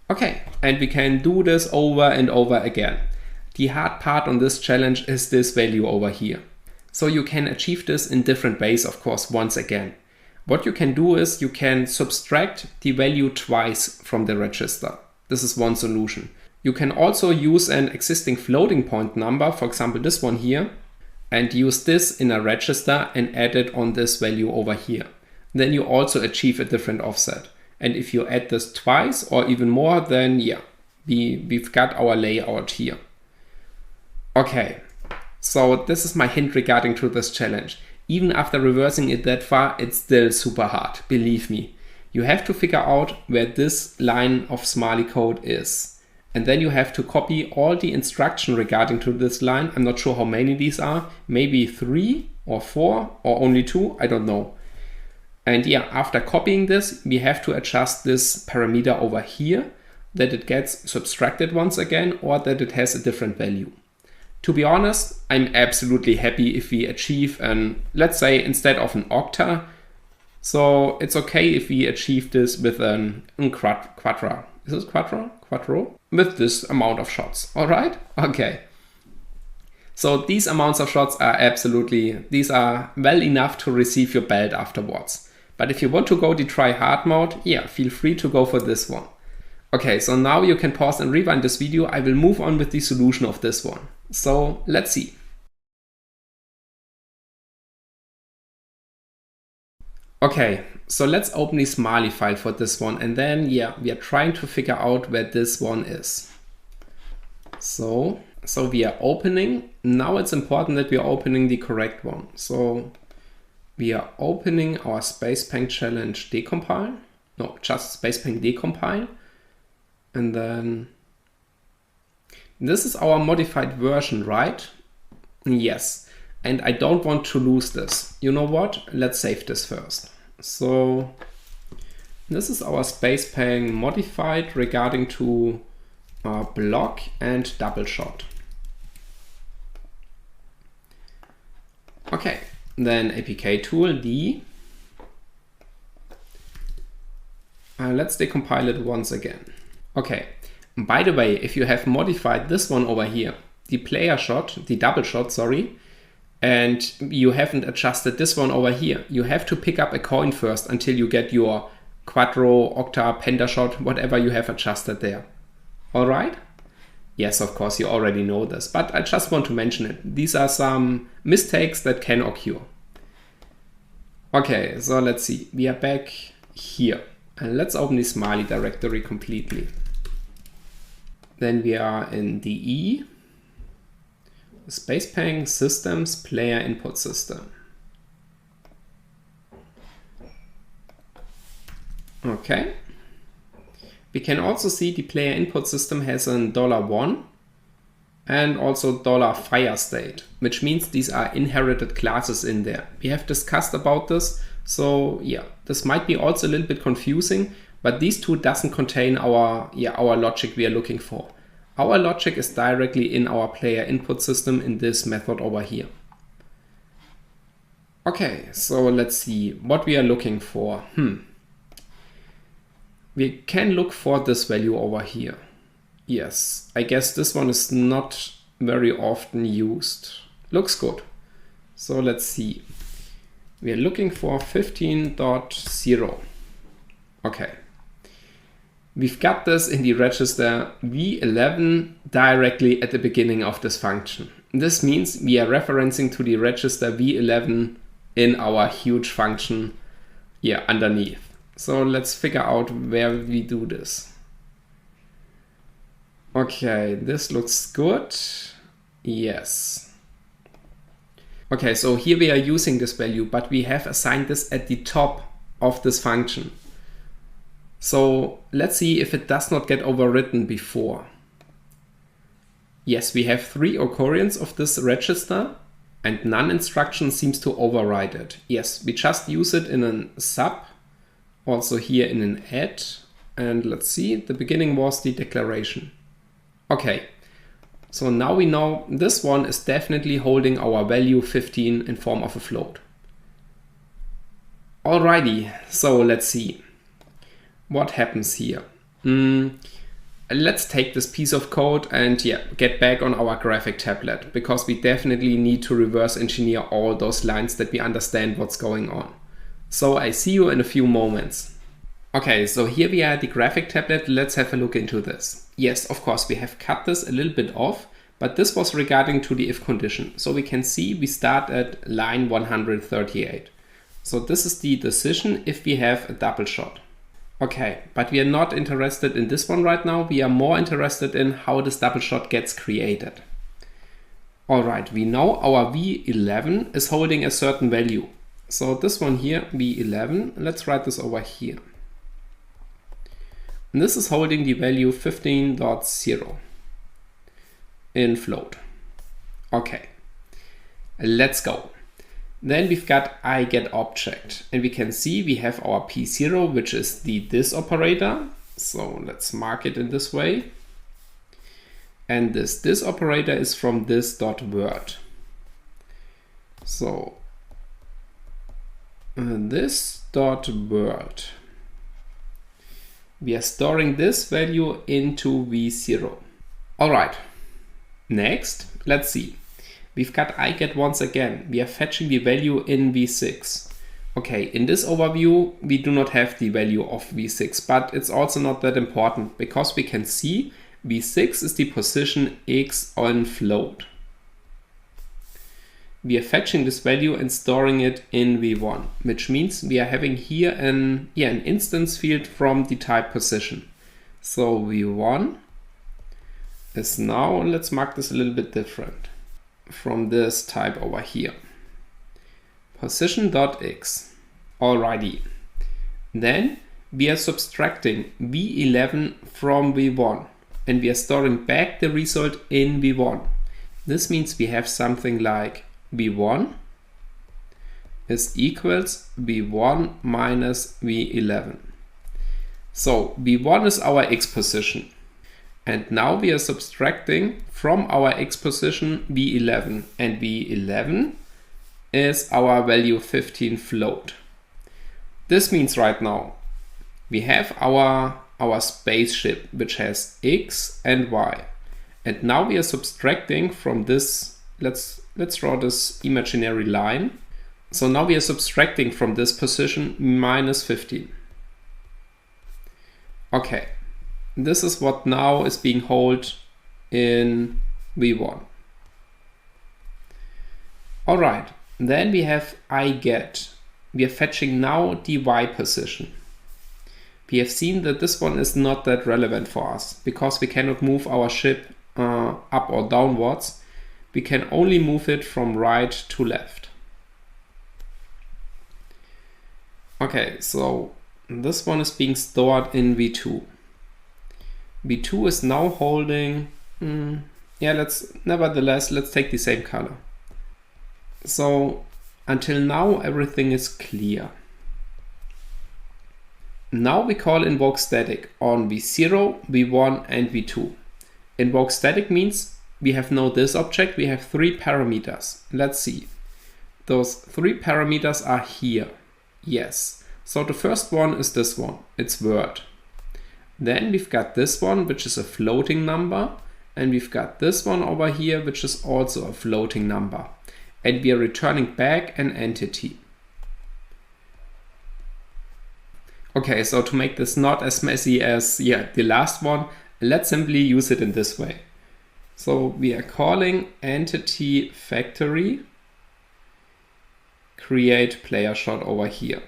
Okay, and we can do this over and over again. The hard part on this challenge is this value over here. So you can achieve this in different ways, of course, once again. What you can do is you can subtract the value twice from the register. This is one solution. You can also use an existing floating point number, for example this one here, and use this in a register and add it on this value over here. Then you also achieve a different offset. And if you add this twice or even more, then we've got our layout here. Okay, so this is my hint regarding to this challenge. Even after reversing it that far, it's still super hard, believe me. You have to figure out where this line of Smiley code is. And then you have to copy all the instruction regarding to this line. I'm not sure how many these are, maybe 3 or 4 or only 2, I don't know. And after copying this, we have to adjust this parameter over here, that it gets subtracted once again or that it has a different value. To be honest, I'm absolutely happy if we achieve let's say instead of an octa, so it's okay if we achieve this with an quadra. Is this quadra? Quattro? With this amount of shots, all right? Okay. So these amounts of shots are these are well enough to receive your belt afterwards. But if you want to go the try hard mode, feel free to go for this one. Okay, so now you can pause and rewind this video. I will move on with the solution of this one. So let's see. Okay, so let's open the Smiley file for this one. And then, we are trying to figure out where this one is. So we are opening. Now it's important that we are opening the correct one. So we are opening our SpacePank challenge decompile. No, just SpacePank decompile. And then this is our modified version, right? Yes. And I don't want to lose this. You know what? Let's save this first. So this is our SpacePank modified regarding to block and double shot. Okay. Then APK tool D. Let's decompile it once again. Okay, by the way, if you have modified this one over here, the player shot, the double shot, sorry, and you haven't adjusted this one over here, you have to pick up a coin first until you get your quattro, octa, pentashot, whatever you have adjusted there. All right? Yes, of course, you already know this, but I just want to mention it. These are some mistakes that can occur. Okay, so let's see. We are back here. And let's open the Smiley directory completely. Then we are in DE, SpacePank Systems Player Input System. Okay. We can also see the player input system has a $1 and also $firestate, which means these are inherited classes in there. We have discussed about this, so yeah, this might be also a little bit confusing, but these two doesn't contain our logic we are looking for. Our logic is directly in our player input system in this method over here. Okay, so let's see what we are looking for. We can look for this value over here. Yes, I guess this one is not very often used. Looks good. So let's see. We are looking for 15.0. Okay. We've got this in the register v11 directly at the beginning of this function. This means we are referencing to the register v11 in our huge function here underneath. So let's figure out where we do this. Okay, this looks good. Yes. Okay, so here we are using this value, but we have assigned this at the top of this function. So let's see if it does not get overwritten before. Yes, we have 3 occurrences of this register and none instruction seems to override it. Yes, we just use it in a sub, also here in an add, and let's see, the beginning was the declaration. Okay, so now we know this one is definitely holding our value 15 in form of a float. Alrighty, so let's see what happens here. Let's take this piece of code and get back on our graphic tablet, because we definitely need to reverse engineer all those lines that we understand what's going on. So I see you in a few moments. Okay, so here we are at the graphic tablet. Let's have a look into this. Yes, of course, we have cut this a little bit off, but this was regarding to the if condition. So we can see we start at line 138. So this is the decision if we have a double shot. Okay, but we are not interested in this one right now. We are more interested in how this double shot gets created. All right, we know our v11 is holding a certain value. So this one here, v11, let's write this over here. And this is holding the value 15.0 in float. Okay, let's go. Then we've got iGetObject, and we can see we have our p0, which is the this operator. So let's mark it in this way. And this operator is from this.word. So this.word. We are storing this value into v0. All right. Next, let's see. We've got iGet once again. We are fetching the value in v6. Okay, in this overview, we do not have the value of v6, but it's also not that important because we can see v6 is the position x on float. We are fetching this value and storing it in v1, which means we are having here an instance field from the type position. So v1 is now, let's mark this a little bit different, from this type over here, position.x. Alrighty. Then we are subtracting v11 from v1 and we are storing back the result in v1. This means we have something like v1 is equals v1 minus v11. So v1 is our x position. And now we are subtracting from our x position v11, and v11 is our value 15 float. This means right now we have our spaceship which has x and y, and now we are subtracting from this. Let's draw this imaginary line. So now we are subtracting from this position minus 15. Okay. This is what now is being held in v1. All right, then we have iGet. We are fetching now the y position. We have seen that this one is not that relevant for us because we cannot move our ship up or downwards. We can only move it from right to left. Okay, so this one is being stored in v2. v2 is now holding yeah, let's take the same color. So until now, everything is clear. Now we call invoke static on v0, v1, and v2. Invoke static means we have now this object, we have 3 parameters. Let's see. Those 3 parameters are here. Yes. So the first one is this one, it's word. Then we've got this one, which is a floating number. And we've got this one over here, which is also a floating number. And we are returning back an entity. Okay, so to make this not as messy as the last one, let's simply use it in this way. So we are calling entity factory create player shot over here.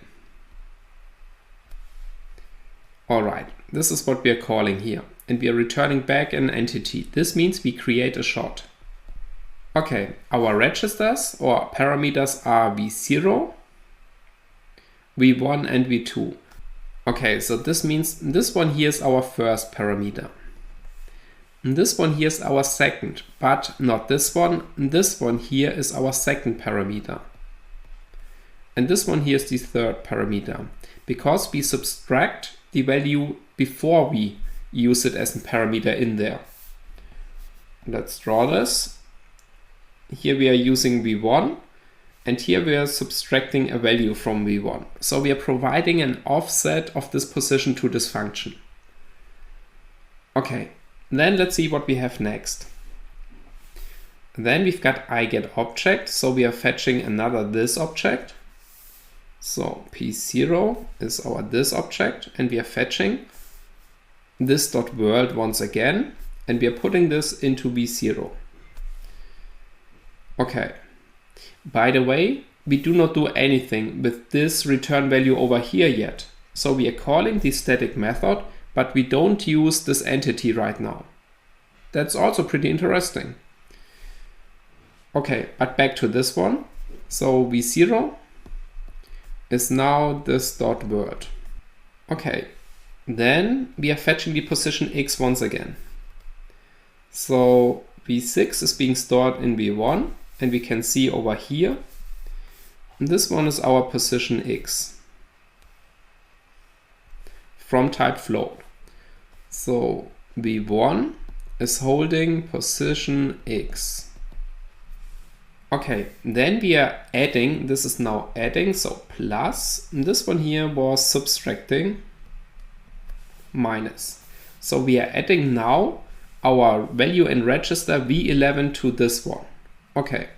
All right, this is what we are calling here. And we are returning back an entity. This means we create a shot. Okay, our registers or parameters are v0, v1, and v2. Okay, so this means this one here is our first parameter. And this one here is our second, but not this one. This one here is our second parameter. And this one here is the third parameter, because we subtract the value before we use it as a parameter in there. Let's draw this. Here we are using v1, and here we are subtracting a value from v1. So we are providing an offset of this position to this function. Okay, then let's see what we have next. Then we've got iGetObject, so we are fetching another this object. So p0 is our this object, and we are fetching this.world once again, and we are putting this into v0. Okay. By the way, we do not do anything with this return value over here yet. So we are calling the static method, but we don't use this entity right now. That's also pretty interesting. Okay, but back to this one. So v0 is now this.word. Okay, then we are fetching the position x once again. So v6 is being stored in v1, and we can see over here, and this one is our position x from type float. So v1 is holding position x. Okay, then we are adding, this is now adding, so plus, and this one here was subtracting minus. So we are adding now our value in register v11 to this one. Okay,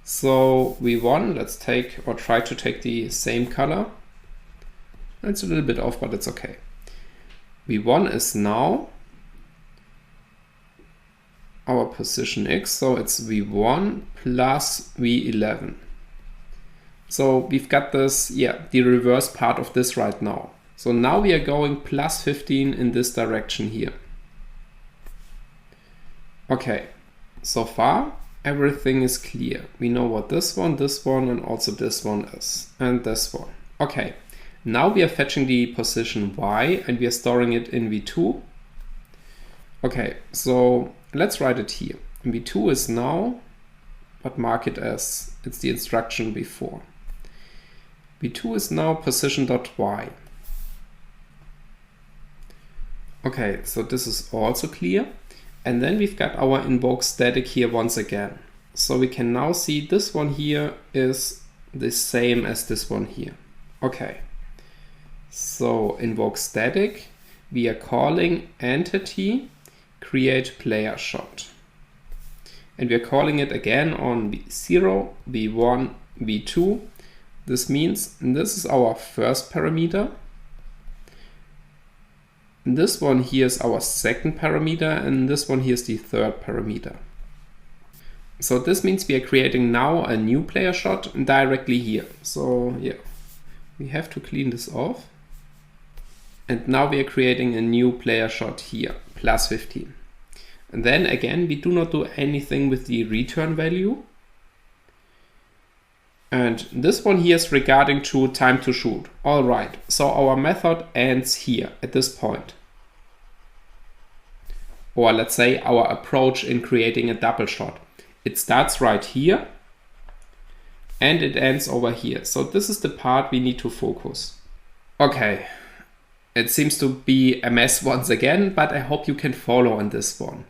so v1, let's take or try to take the same color. It's a little bit off, but it's okay. v1 is now our position x, so it's v1 plus v11. So we've got this, the reverse part of this right now. So now we are going plus 15 in this direction here. Okay, so far everything is clear. We know what this one, and also this one is, and this one. Okay, now we are fetching the position y, and we are storing it in v2. Okay, so let's write it here. v2 is now, but mark it as it's the instruction before. v2 is now position.y. Okay, so this is also clear. And then we've got our invoke static here once again. So we can now see this one here is the same as this one here. Okay, so invoke static, we are calling entity create player shot. And we are calling it again on v0, v1, v2. This means this is our first parameter. This one here is our second parameter, and this one here is the third parameter. So this means we are creating now a new player shot directly here. So we have to clean this off. And now we are creating a new player shot here, plus 15. And then again, we do not do anything with the return value. And this one here is regarding to time to shoot. All right, so our method ends here at this point. or let's say our approach in creating a double shot. It starts right here and it ends over here. So this is the part we need to focus. Okay, it seems to be a mess once again, but I hope you can follow on this one.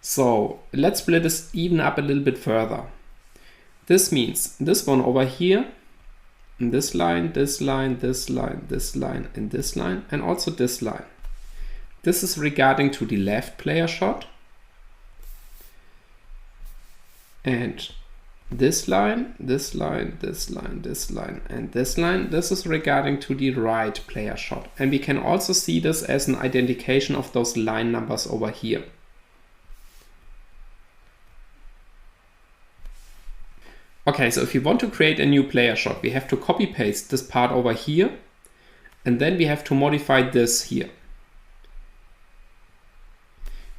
So let's split this even up a little bit further. This means this one over here, and this line, this line, this line, this line, and this line, and also this line. This is regarding to the left player shot. And this line, this line, this line, this line, and this line, this is regarding to the right player shot. And we can also see this as an identification of those line numbers over here. Okay, so if you want to create a new player shot, we have to copy paste this part over here, and then we have to modify this here.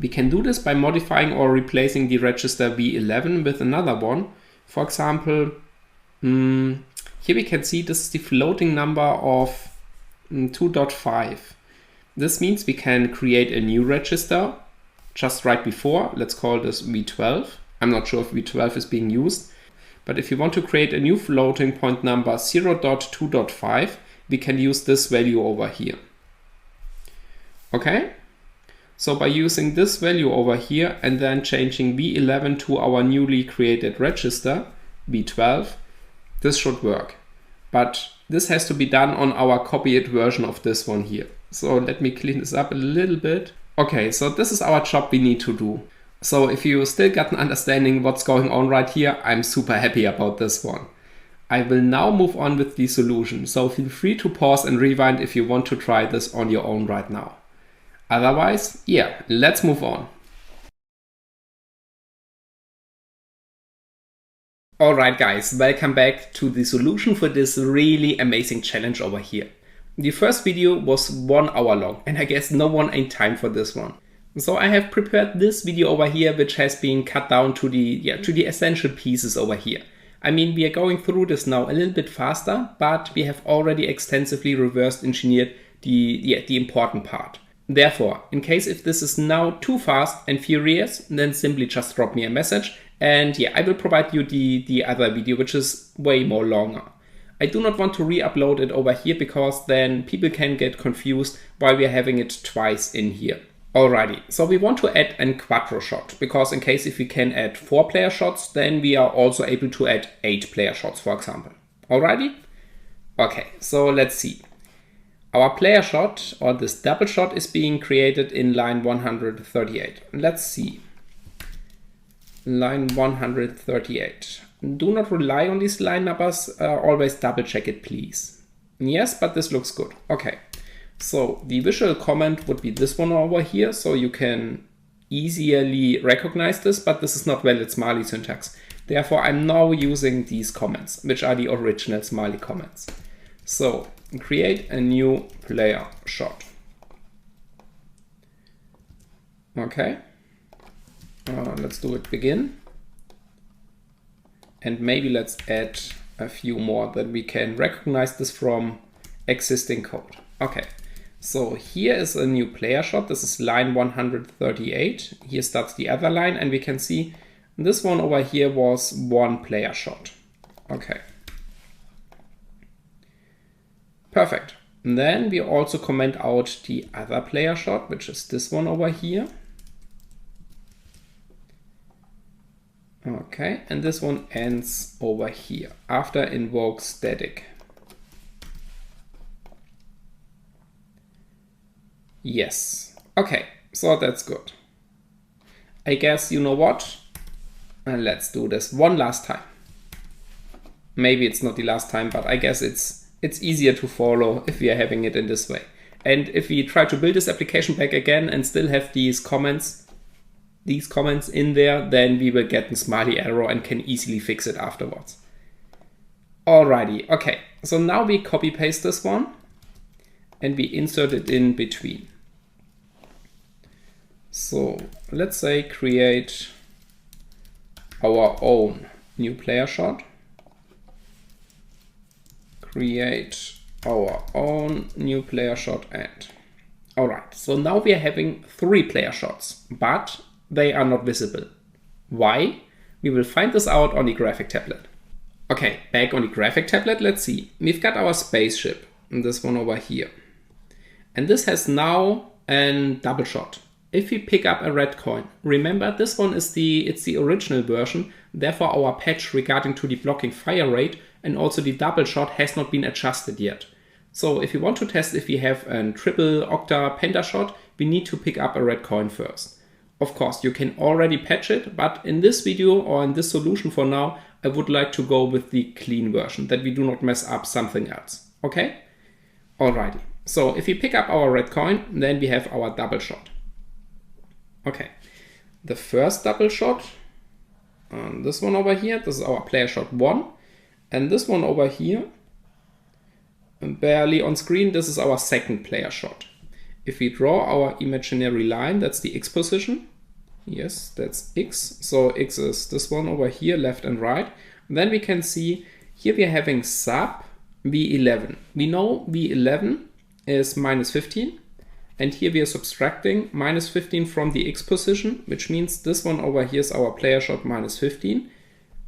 We can do this by modifying or replacing the register V11 with another one. For example, here we can see this is the floating number of 2.5. This means we can create a new register just right before. Let's call this V12. I'm not sure if V12 is being used. But if you want to create a new floating point number 0.2.5, we can use this value over here. Okay? So by using this value over here and then changing V11 to our newly created register, V12, this should work. But this has to be done on our copied version of this one here. So let me clean this up a little bit. Okay, so this is our job we need to do. So if you still got an understanding what's going on right here, I'm super happy about this one. I will now move on with the solution. So feel free to pause and rewind if you want to try this on your own right now. Otherwise, yeah, let's move on. Alright guys, welcome back to the solution for this really amazing challenge over here. The first video was 1 hour long and I guess no one ain't time for this one. So I have prepared this video over here, which has been cut down to the essential pieces over here. I mean, we are going through this now a little bit faster, but we have already extensively reverse engineered the important part. Therefore, in case if this is now too fast and furious, then simply just drop me a message and yeah, I will provide you the other video, which is way more longer. I do not want to re-upload it over here because then people can get confused why we are having it twice in here. Alrighty, so we want to add a quattro shot because in case if we can add 4 player shots, then we are also able to add 8 player shots, for example. Alrighty? Okay, so let's see. Our player shot, or this double shot, is being created in line 138. Let's see. Line 138. Do not rely on these line numbers, always double check it, please. Yes, but this looks good. Okay, so the visual comment would be this one over here, so you can easily recognize this, but this is not valid Smiley syntax. Therefore, I'm now using these comments, which are the original Smiley comments. So, create a new player shot. Okay, let's do it begin. And maybe let's add a few more that we can recognize this from existing code. Okay, so here is a new player shot. This is line 138. Here starts the other line and we can see this one over here was 1 player shot. Okay. Perfect. And then we also comment out the other player shot, which is this one over here. Okay, and this one ends over here after invoke static. Yes. Okay, so that's good. I guess you know what? And let's do this one last time. Maybe it's not the last time, but I guess it's easier to follow if we are having it in this way. And if we try to build this application back again and still have these comments in there, then we will get a smiley error and can easily fix it afterwards. Alrighty, okay. So now we copy paste this one and we insert it in between. So let's say create our own new player shot. Create our own new player shot and All right, so now we are having 3 player shots, but they are not visible. Why? We will find this out on the graphic tablet. Okay, back on the graphic tablet, let's see. We've got our spaceship, and this one over here. And this has now a double shot. If we pick up a red coin, remember this one is it's the original version, therefore our patch regarding to the blocking fire rate and also the double shot has not been adjusted yet. So if you want to test if we have a triple, octa, penta shot, we need to pick up a red coin first. Of course, you can already patch it, but in this video or in this solution for now, I would like to go with the clean version, that we do not mess up something else. Okay? Alrighty. So if we pick up our red coin, then we have our double shot. Okay. The first double shot, this one over here, this is our player shot 1. And this one over here, barely on screen, this is our second player shot. If we draw our imaginary line, that's the X position. Yes, that's X. So X is this one over here, left and right. And then we can see here we are having sub V11. We know V11 is minus 15. And here we are subtracting minus 15 from the X position, which means this one over here is our player shot minus 15.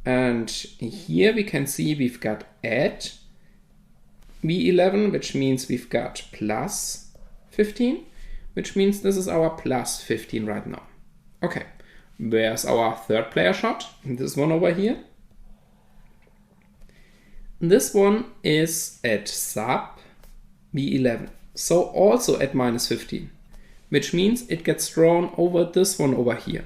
And here we can see we've got add V11, which means we've got plus 15, which means this is our plus 15 right now. Okay, where's our third player shot? This one over here. This one is at sub V11, so also at minus 15, which means it gets drawn over this one over here.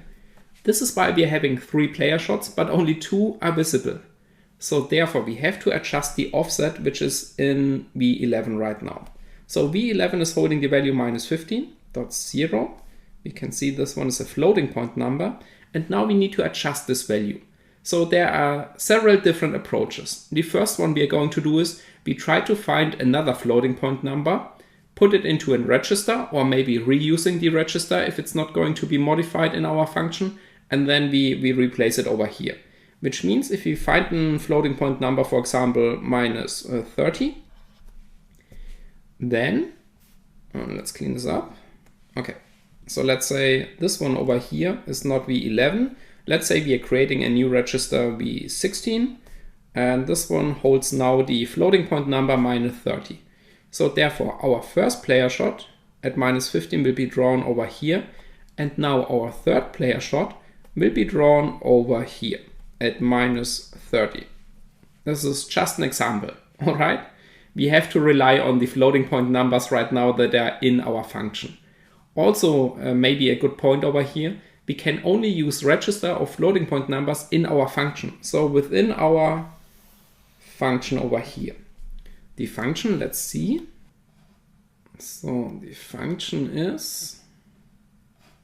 This is why we are having 3 player shots, but only 2 are visible. So therefore we have to adjust the offset, which is in V11 right now. So V11 is holding the value minus 15.0. We can see this one is a floating point number. And now we need to adjust this value. So there are several different approaches. The first one we are going to do is we try to find another floating point number, put it into a register, or maybe reusing the register if it's not going to be modified in our function. And then we replace it over here. Which means if we find a floating point number, for example, minus 30, then, let's clean this up. Okay, so let's say this one over here is not V11. Let's say we are creating a new register V16, and this one holds now the floating point number minus 30. So therefore, our first player shot at minus 15 will be drawn over here, and now our third player shot will be drawn over here at minus 30. This is just an example, all right? We have to rely on the floating point numbers right now that are in our function. Also, maybe a good point over here, we can only use register or floating point numbers in our function. So within our function over here. The function, let's see. So the function is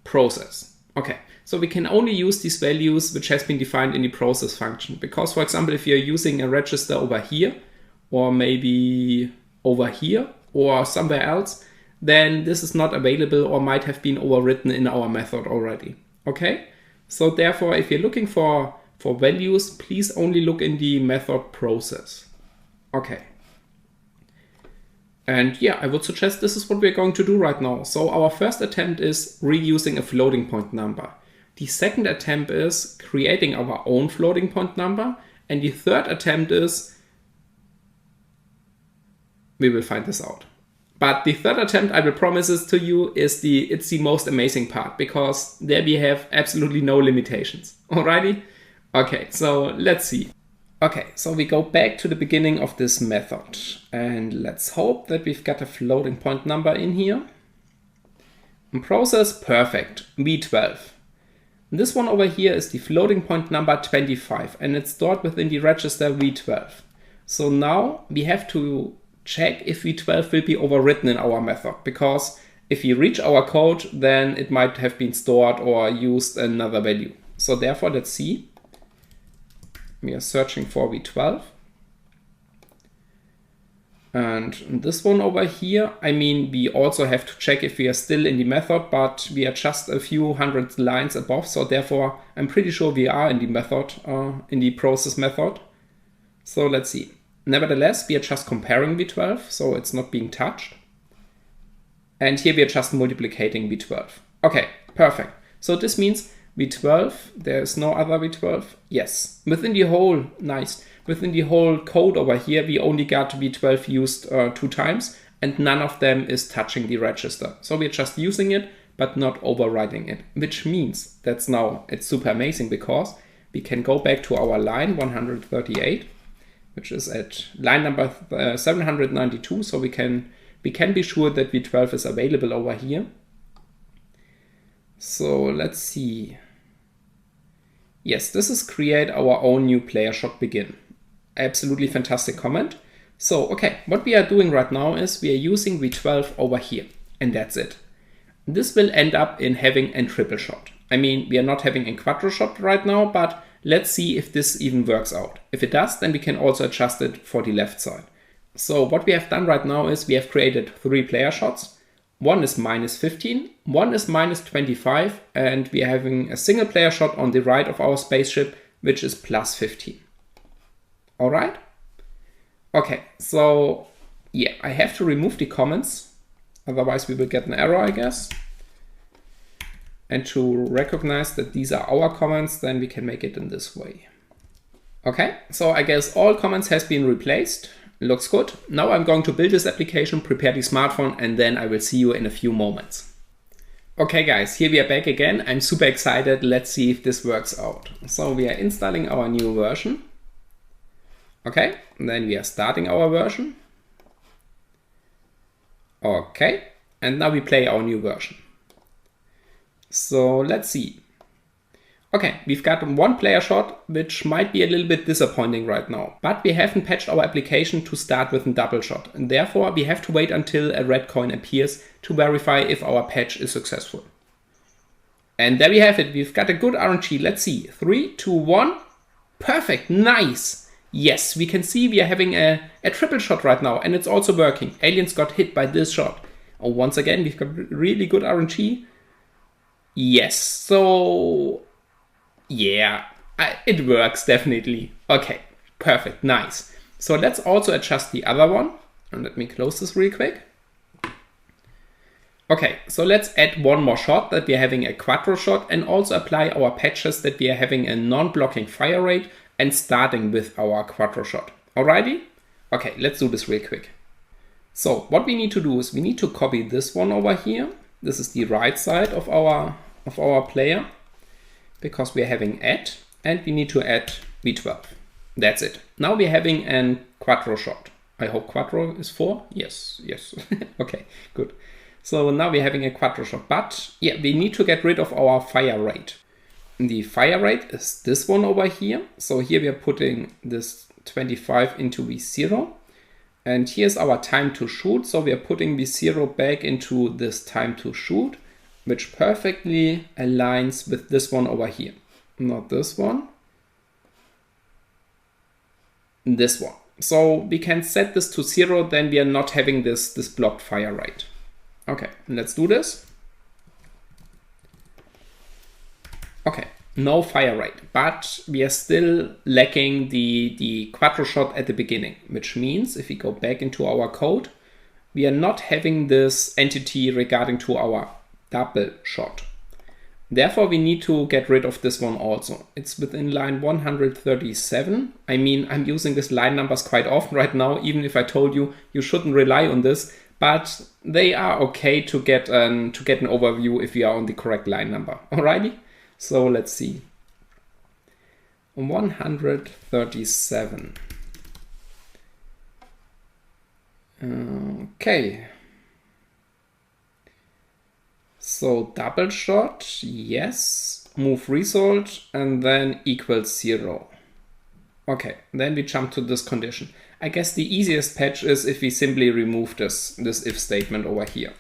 process. Okay, so we can only use these values which has been defined in the process function. Because, for example, if you're using a register over here, or maybe over here, or somewhere else, then this is not available or might have been overwritten in our method already. Okay, so therefore, if you're looking for values, please only look in the method process. Okay. And yeah, I would suggest this is what we're going to do right now. So our first attempt is reusing a floating point number. The second attempt is creating our own floating point number. And the third attempt is, we will find this out. But the third attempt, I will promise this to you, is it's the most amazing part, because there we have absolutely no limitations. Alrighty? Okay, so let's see. Okay, so we go back to the beginning of this method, and let's hope that we've got a floating point number in here. In process, perfect, V12. This one over here is the floating point number 25, and it's stored within the register V12. So now we have to check if V12 will be overwritten in our method, because if we reach our code, then it might have been stored or used another value. So therefore, let's see. We are searching for V12. And this one over here, I mean, we also have to check if we are still in the method, but we are just a few hundred lines above. So therefore, I'm pretty sure we are in the method, in the process method. So let's see. Nevertheless, we are just comparing V12, so it's not being touched. And here we are just multiplicating v12. Okay, perfect. So this means v12, there's no other v12. Yes, within the whole, nice. Within the whole code over here, we only got v12 used 2 times, and none of them is touching the register. So we're just using it, but not overriding it, which means that's now, it's super amazing because we can go back to our line 138, which is at line number 792. So we can be sure that v12 is available over here. So let's see. Yes, this is create our own new player shot begin. Absolutely fantastic comment. So, okay, what we are doing right now is we are using v12 over here, and that's it. This will end up in having a triple shot. I mean, we are not having a quattro shot right now, but let's see if this even works out. If it does, then we can also adjust it for the left side. So what we have done right now is we have created 3 player shots. One is -15, one is -25, and we are having a single player shot on the right of our spaceship, which is +15. All right? Okay, so yeah, I have to remove the comments, otherwise we will get an error, I guess. And to recognize that these are our comments, then we can make it in this way. Okay, so I guess all comments has been replaced. Looks good. Now I'm going to build this application, prepare the smartphone, and then I will see you in a few moments. Okay guys, here we are back again. I'm super excited. Let's see if this works out. So we are installing our new version. Okay, and then we are starting our version. Okay, and now we play our new version. So let's see. Okay, we've got one player shot, which might be a little bit disappointing right now, but we haven't patched our application to start with a double shot, and therefore we have to wait until a red coin appears to verify if our patch is successful. And there we have it. We've got a good RNG. Let's see. 3, 2, 1. Perfect. Nice. Yes, we can see we are having a triple shot right now, and it's also working. Aliens got hit by this shot. Oh, once again, we've got really good RNG. Yes, so yeah, it works definitely. Okay, perfect, nice. So let's also adjust the other one. And let me close this real quick. Okay, so let's add one more shot that we are having a quattro shot, and also apply our patches that we are having a non-blocking fire rate and starting with our quattro shot. Alrighty? Okay, let's do this real quick. So what we need to do is we need to copy this one over here. This is the right side of our player, because we're having add, and we need to add v12. That's it. Now we're having a quattro shot. I hope quattro is 4. Yes, yes. Okay, good. So now we're having a quattro shot, but yeah, we need to get rid of our fire rate. The fire rate is this one over here. So here we are putting this 25 into v0. And here's our time to shoot. So we are putting v0 back into this time to shoot, which perfectly aligns with this one over here. Not this one. This one. So we can set this to 0, then we are not having this blocked fire rate. Okay, let's do this. Okay, no fire rate, but we are still lacking the quattro shot at the beginning, which means if we go back into our code, we are not having this entity regarding to our double shot. Therefore, we need to get rid of this one also. It's within line 137. I mean, I'm using these line numbers quite often right now, even if I told you you shouldn't rely on this, but they are okay to get an overview if we are on the correct line number. Alrighty? So let's see. 137. Okay. So double shot, yes. Move result, and then equals 0. Okay, then we jump to this condition. I guess the easiest patch is if we simply remove this if statement over here.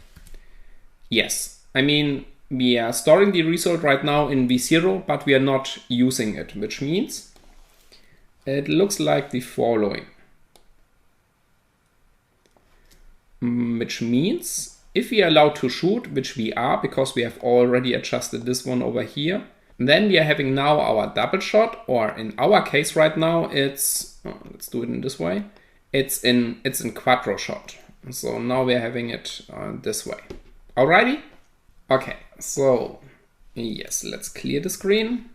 Yes, I mean, we are storing the result right now in v0, but we are not using it, which means it looks like the following. Which means if we are allowed to shoot, which we are because we have already adjusted this one over here, then we are having now our double shot, or in our case right now, it's, let's do it in this way. It's in quattro shot. So now we're having it this way. Alrighty? Okay, so yes, let's clear the screen.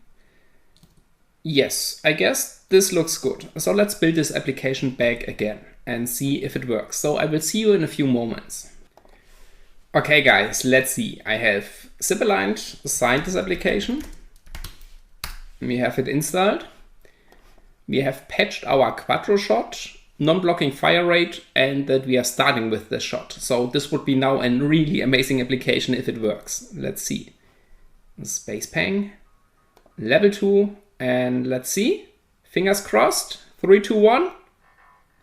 Yes, I guess this looks good. So let's build this application back again and see if it works. So I will see you in a few moments. Okay guys, let's see. I have zip-aligned, signed this application. We have it installed. We have patched our Quattro shot, non-blocking fire rate, and that we are starting with this shot. So this would be now a really amazing application if it works. Let's see. Space pang, level 2, and let's see. Fingers crossed. 3, 2, 1.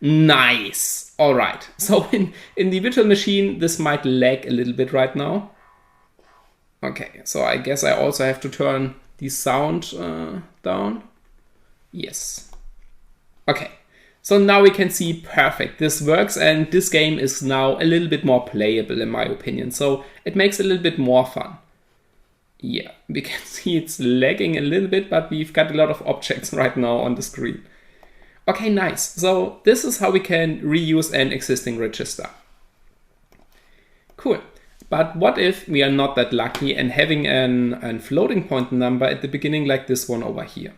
Nice. All right. So in the virtual machine, this might lag a little bit right now. Okay, so I guess I also have to turn the sound down. Yes. Okay, so now we can see perfect. This works, and this game is now a little bit more playable in my opinion. So it makes it a little bit more fun. Yeah, we can see it's lagging a little bit, but we've got a lot of objects right now on the screen. Okay, nice. So this is how we can reuse an existing register. Cool. But what if we are not that lucky and having a floating point number at the beginning like this one over here?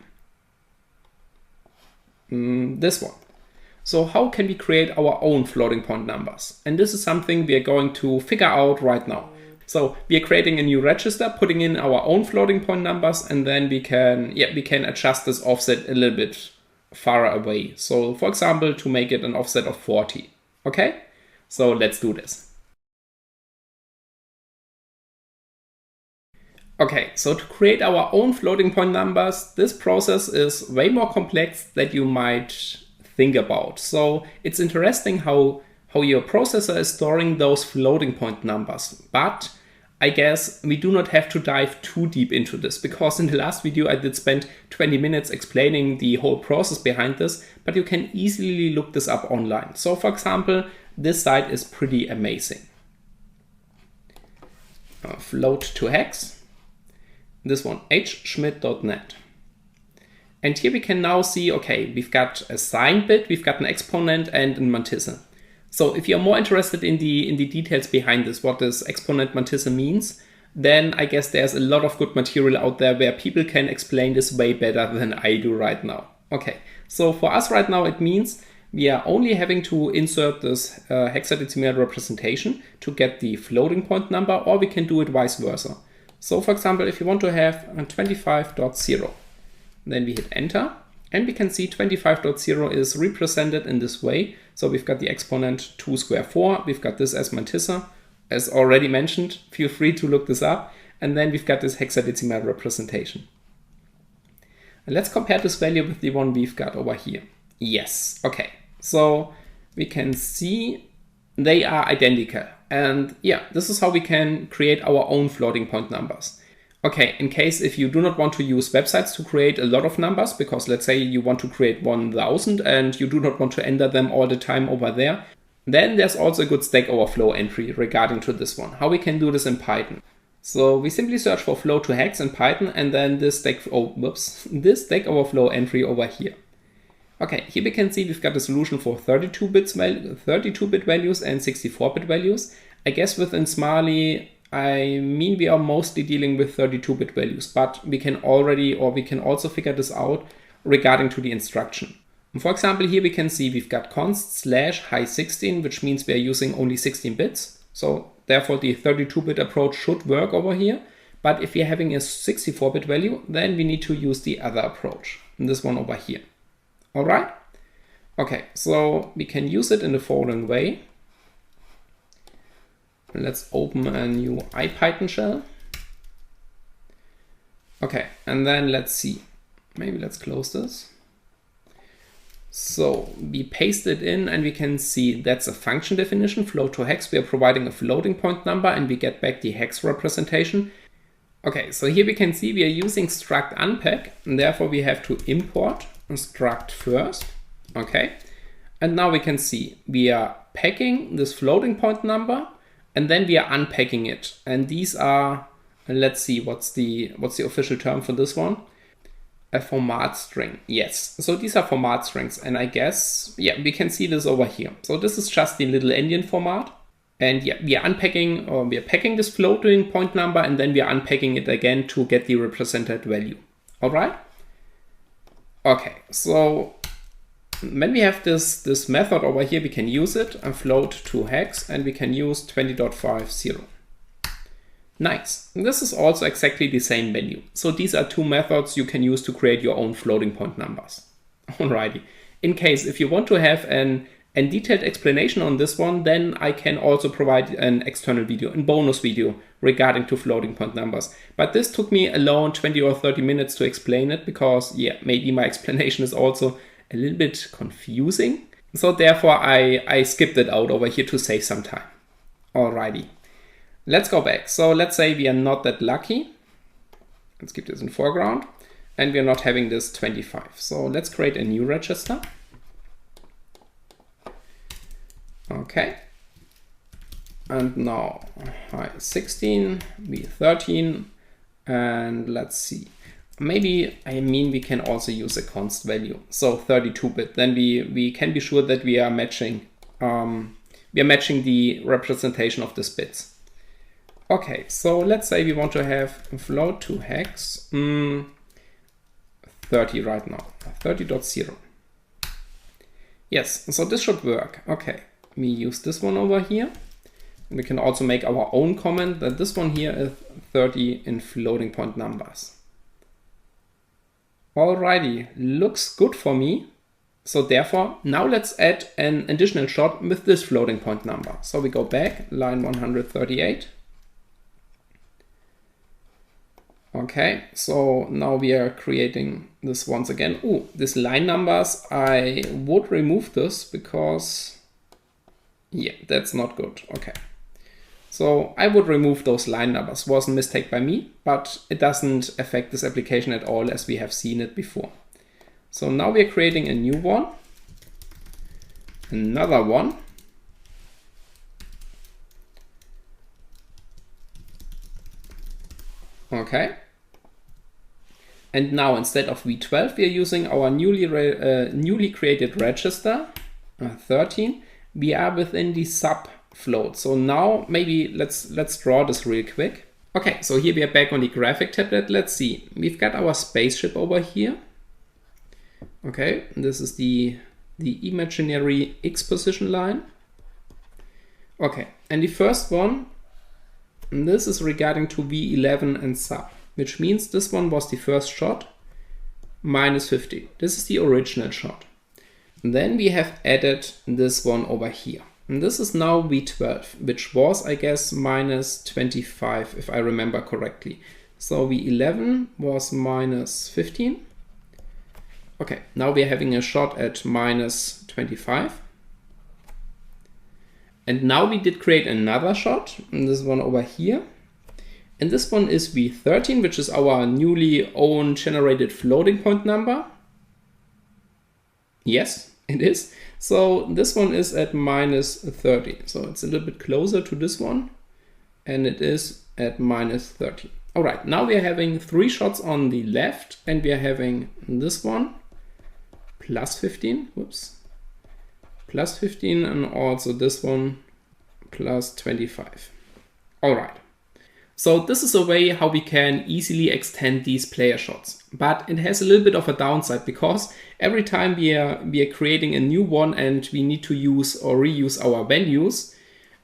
This one. So how can we create our own floating point numbers? And this is something we are going to figure out right now. So we are creating a new register, putting in our own floating point numbers, and then we can adjust this offset a little bit far away. So for example, to make it an offset of 40. Okay, so let's do this. Okay, so to create our own floating point numbers, this process is way more complex than you might think about. So it's interesting how your processor is storing those floating point numbers. But I guess we do not have to dive too deep into this, because in the last video I did spend 20 minutes explaining the whole process behind this, but you can easily look this up online. So for example, this site is pretty amazing. Float to hex. This one, hschmidt.net. And here we can now see, okay, we've got a sign bit, we've got an exponent and a mantissa. So if you're more interested in the details behind this, what this exponent mantissa means, then I guess there's a lot of good material out there where people can explain this way better than I do right now. Okay, so for us right now, it means we are only having to insert this hexadecimal representation to get the floating point number, or we can do it vice versa. So for example, if you want to have 25.0, then we hit enter, and we can see 25.0 is represented in this way. So we've got the exponent 2 square 4, we've got this as mantissa, as already mentioned, feel free to look this up, and then we've got this hexadecimal representation. And let's compare this value with the one we've got over here. Yes, okay, so we can see they are identical. And yeah, this is how we can create our own floating point numbers. Okay, in case if you do not want to use websites to create a lot of numbers, because let's say you want to create 1000 and you do not want to enter them all the time over there, then there's also a good Stack Overflow entry regarding to this one. How we can do this in Python. So we simply search for flow to hex in Python, and then this Stack Overflow entry over here. Okay, here we can see we've got a solution for 32-bit values and 64-bit values. I guess within Smiley, I mean we are mostly dealing with 32-bit values, but we can also figure this out regarding to the instruction. And for example, here we can see we've got const slash high 16, which means we are using only 16 bits. So therefore the 32-bit approach should work over here. But if we're having a 64-bit value, then we need to use the other approach, this one over here. All right. Okay, so we can use it in the following way. Let's open a new IPython shell. Okay, and then let's see. Maybe let's close this. So we paste it in, and we can see that's a function definition, float to hex. We are providing a floating point number, and we get back the hex representation. Okay, so here we can see we are using struct unpack, and therefore we have to import struct first. Okay, and now we can see we are packing this floating point number, and then we are unpacking it. And these are, let's see, what's the official term for this one? A format string. Yes, so these are format strings, and I guess, yeah, we can see this over here. So this is just the little endian format. And yeah, we are unpacking, or we are packing this floating point number, and then we are unpacking it again to get the represented value. All right? Okay, so when we have this method over here, we can use it, a float to hex, and we can use 20.50. Nice. This is also exactly the same value. So these are two methods you can use to create your own floating point numbers. Alrighty. In case if you want to have a detailed explanation on this one, then I can also provide an external video, a bonus video regarding to floating point numbers. But this took me alone 20 or 30 minutes to explain it because, yeah, maybe my explanation is also a little bit confusing. So therefore I skipped it out over here to save some time. Alrighty. Let's go back. So let's say we are not that lucky. Let's keep this in foreground. And we are not having this 25. So let's create a new register. Okay. And now hi 16, v13, and let's see. Maybe, we can also use a const value. So 32-bit. Then we can be sure that we are matching the representation of these bits. Okay, so let's say we want to have a float to hex 30 right now, 30.0. Yes, so this should work. Okay, we use this one over here. And we can also make our own comment that this one here is 30 in floating point numbers. Alrighty, looks good for me. So therefore, now let's add an additional shot with this floating point number. So we go back, line 138. Okay, so now we are creating this once again. Ooh, these line numbers, I would remove this because, yeah, that's not good. Okay. So I would remove those line numbers. Was a mistake by me, but it doesn't affect this application at all as we have seen it before. So now we are creating a new one, another one. Okay. And now instead of v12, we are using our newly created register, 13. We are within the sub float. So now maybe let's draw this real quick. Okay, so here we are back on the graphic tablet. Let's see. We've got our spaceship over here. Okay, this is the imaginary X position line. Okay, and the first one, and this is regarding to v11 and sub, which means this one was the first shot, minus 50. This is the original shot. And then we have added this one over here. And this is now v12, which was, I guess, minus 25, if I remember correctly. So v11 was minus 15. Okay, now we are having a shot at minus 25. And now we did create another shot, and this one over here. And this one is v13, which is our newly own generated floating point number. Yes, it is. So this one is at minus 30. So it's a little bit closer to this one. And it is at minus 30. All right, now we are having 3 shots on the left, and we are having this one plus 15. Whoops. Plus 15, and also this one plus 25. All right. So this is a way how we can easily extend these player shots, but it has a little bit of a downside because every time we are creating a new one and we need to use or reuse our values,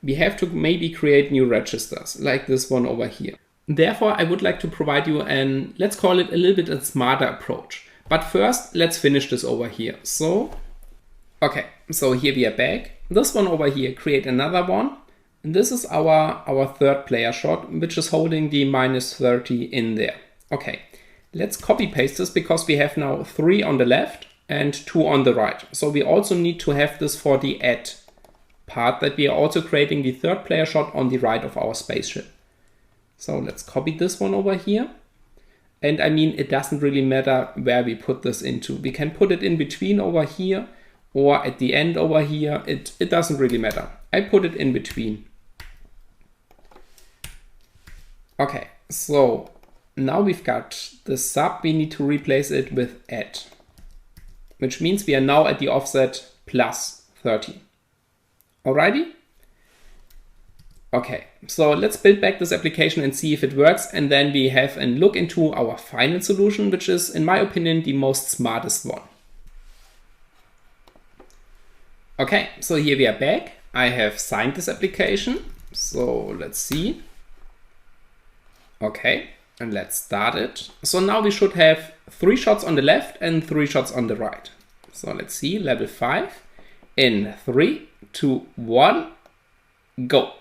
we have to maybe create new registers like this one over here. Therefore, I would like to provide you an, let's call it a little bit a smarter approach. But first, let's finish this over here. So, okay, so here we are back. This one over here, create another one. And this is our third player shot, which is holding the minus 30 in there. Okay, let's copy paste this because we have now 3 on the left and 2 on the right. So we also need to have this for the add part, that we are also creating the third player shot on the right of our spaceship. So let's copy this one over here. And I mean, it doesn't really matter where we put this into. We can put it in between over here or at the end over here. It doesn't really matter. I put it in between. Okay, so now we've got the sub, we need to replace it with add, which means we are now at the offset plus 30. Alrighty? Okay, so let's build back this application and see if it works, and then we have a look into our final solution, which is, in my opinion, the most smartest one. Okay, so here we are back. I have signed this application, so let's see. Okay, and let's start it. So now we should have 3 shots on the left and 3 shots on the right. So let's see, level 5 in 3, 2, 1, go.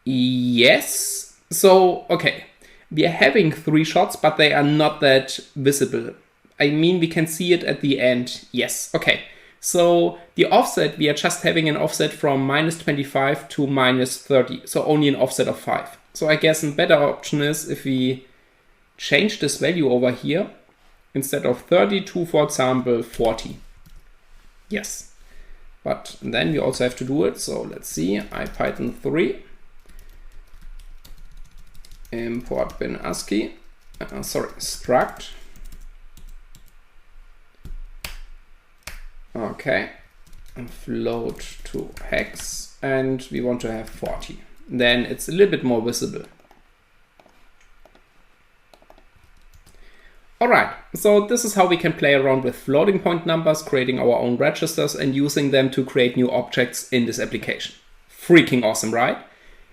Yes. So, okay, we are having 3 shots, but they are not that visible. I mean, we can see it at the end. Yes. Okay. So the offset, we are just having an offset from -25 to -30. So only an offset of 5. So I guess a better option is if we change this value over here, instead of 30 to, for example, 40. Yes. But then we also have to do it. So let's see, IPython 3. Import bin ASCII, struct. Okay, and float to hex, and we want to have 40. Then it's a little bit more visible. All right, so this is how we can play around with floating point numbers, creating our own registers and using them to create new objects in this application. Freaking awesome, right?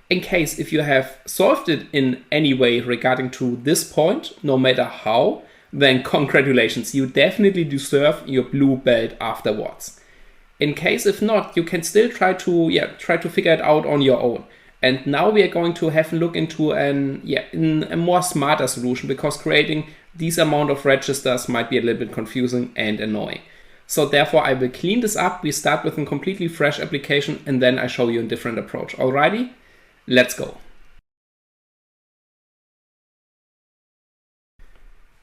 In case if you have solved it in any way regarding to this point, no matter how, then congratulations, you definitely deserve your blue belt afterwards. In case if not, you can still try to figure it out on your own. And now we are going to have a look into a more smarter solution, because creating these amount of registers might be a little bit confusing and annoying. So therefore I will clean this up. We start with a completely fresh application and then I show you a different approach. Alrighty? Let's go.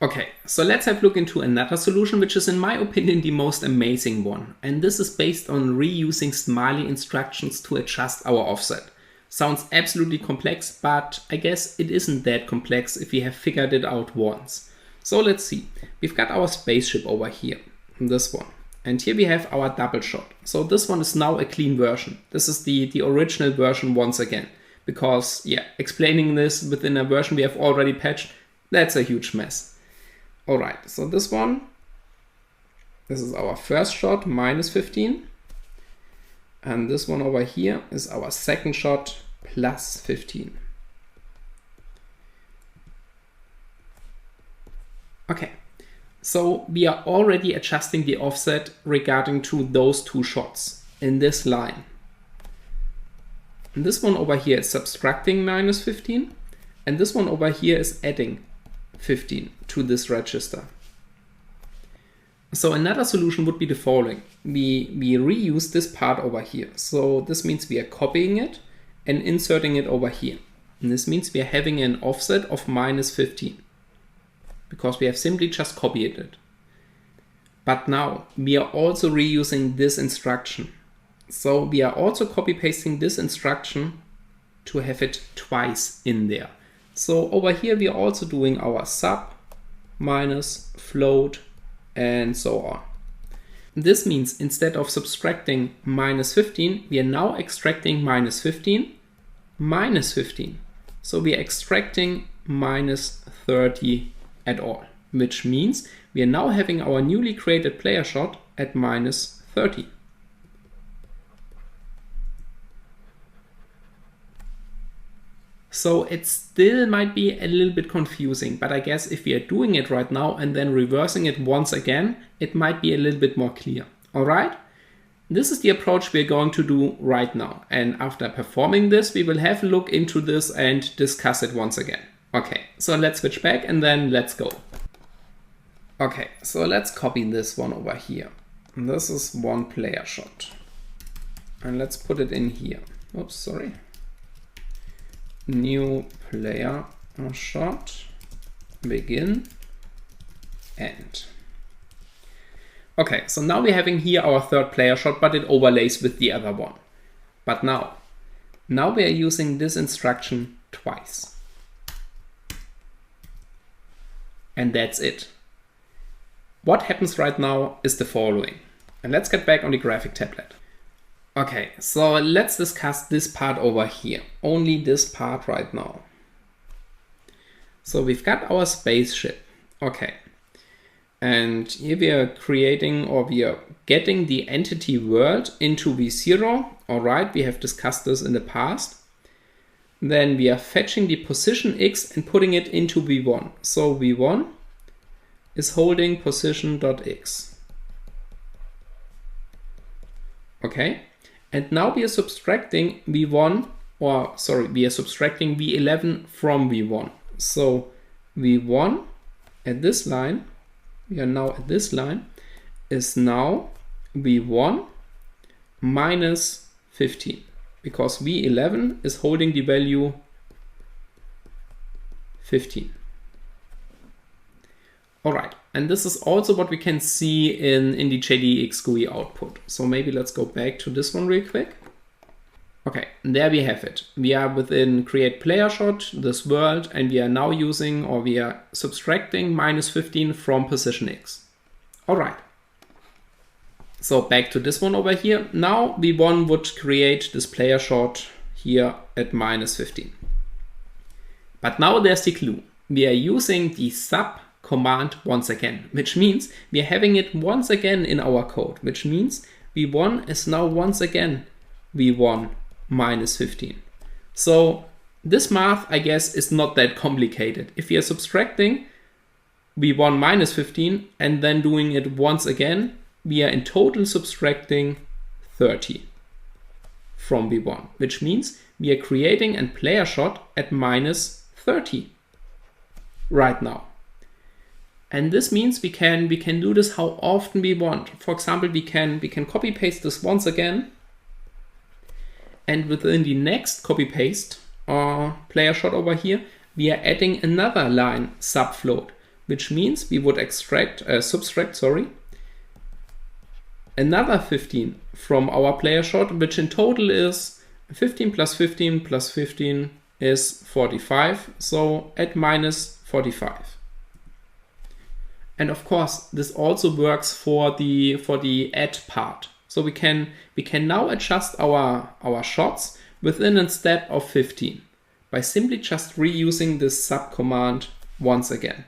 Okay, so let's have a look into another solution, which is in my opinion the most amazing one. And this is based on reusing Smiley instructions to adjust our offset. Sounds absolutely complex, but I guess it isn't that complex if we have figured it out once. So let's see. We've got our spaceship over here, this one. And here we have our double shot. So this one is now a clean version. This is the original version once again. Because, explaining this within a version we have already patched, that's a huge mess. All right, so this is our first shot, -15. And this one over here is our second shot, +15. Okay, so we are already adjusting the offset regarding to those 2 shots in this line. And this one over here is subtracting -15, and this one over here is adding 15 to this register. So another solution would be the following. We reuse this part over here. So this means we are copying it and inserting it over here. And this means we are having an offset of -15 because we have simply just copied it. But now we are also reusing this instruction. So we are also copy pasting this instruction to have it twice in there. So over here we are also doing our sub, minus, float, and so on. This means instead of subtracting -15, we are now extracting -15, -15. So we are extracting -30 at all, which means we are now having our newly created player shot at -30. So it still might be a little bit confusing, but I guess if we are doing it right now and then reversing it once again, it might be a little bit more clear. All right? This is the approach we're going to do right now. And after performing this, we will have a look into this and discuss it once again. Okay, so let's switch back and then let's go. Okay, so let's copy this one over here. This is one player shot. And let's put it in here. Oops, sorry. New player shot, begin, end. Okay, so now we're having here our third player shot, but it overlays with the other one. But now we are using this instruction twice. And that's it. What happens right now is the following. And let's get back on the graphic tablet. Okay, so let's discuss this part over here. Only this part right now. So we've got our spaceship. Okay. And here we are creating, or we are getting the entity world into v0. All right, we have discussed this in the past. Then we are fetching the position x and putting it into v1. So v1 is holding position.x. Okay, and now we are subtracting v1, or sorry, we are subtracting v11 from v1. So v1 at this line, we are now at this line, is now v1 minus 15, because v11 is holding the value 15. All right, and this is also what we can see in the JADX GUI output. So maybe let's go back to this one real quick. Okay, there we have it. We are within create player shot, this world, and we are now using, or we are subtracting minus 15 from position x. All right. So back to this one over here. Now v1 would create this player shot here at minus 15. But now there's the clue. We are using the sub command once again, which means we are having it once again in our code, which means v1 is now once again v1 minus 15. So this math, I guess, is not that complicated. If we are subtracting v1 minus 15 and then doing it once again, we are in total subtracting 30 from v1, which means we are creating a player shot at minus 30 right now. And this means we can do this how often we want. For example, we can copy paste this once again, and within the next copy paste player shot over here, we are adding another line subfloat, which means we would subtract another 15 from our player shot, which in total is 15 plus 15 plus 15 is 45. So at minus 45. And of course, this also works for the add part. So we can now adjust our shots within a step of 15 by simply just reusing this sub command once again.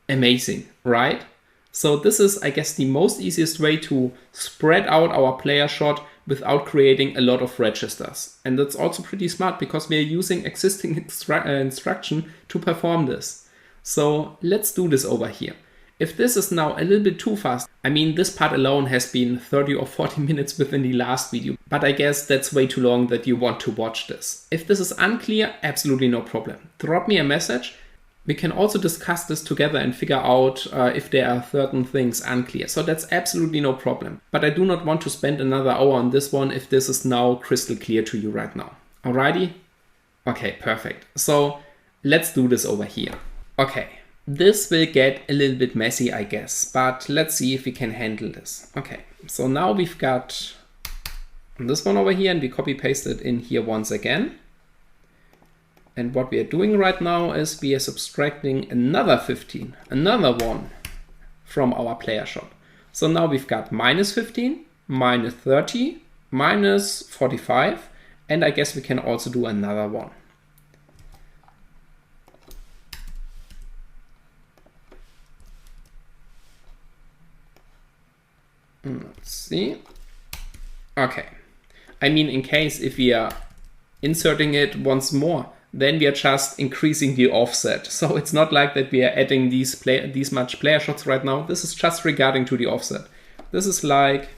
Amazing, right? So this is, I guess, the most easiest way to spread out our player shot without creating a lot of registers. And that's also pretty smart because we are using existing instruction to perform this. So let's do this over here. If this is now a little bit too fast, I mean, this part alone has been 30 or 40 minutes within the last video, but I guess that's way too long that you want to watch this. If this is unclear, absolutely no problem. Drop me a message. We can also discuss this together and figure out if there are certain things unclear. So that's absolutely no problem. But I do not want to spend another hour on this one if this is now crystal clear to you right now. Alrighty? Okay, perfect. So let's do this over here. Okay, this will get a little bit messy, I guess, but let's see if we can handle this. Okay, so now we've got this one over here and we copy paste it in here once again. And what we are doing right now is we are subtracting another 15, another one from our player shot. So now we've got minus 15, minus 30, minus 45, and I guess we can also do another one. Let's see. Okay. I mean, in case if we are inserting it once more, then we are just increasing the offset. So it's not like that we are adding these much player shots right now. This is just regarding to the offset. This is like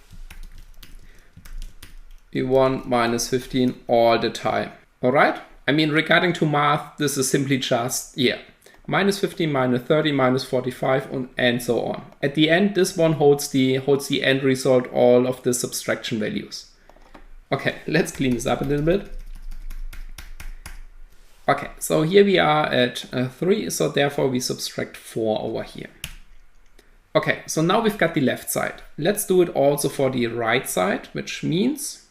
v1 minus 15 all the time. All right. I mean, regarding to math, this is simply just, yeah, minus 15, minus 30, minus 45, and so on. At the end, this one holds the end result, all of the subtraction values. Okay, let's clean this up a little bit. Okay, so here we are at 3, so therefore we subtract 4 over here. Okay, so now we've got the left side. Let's do it also for the right side, which means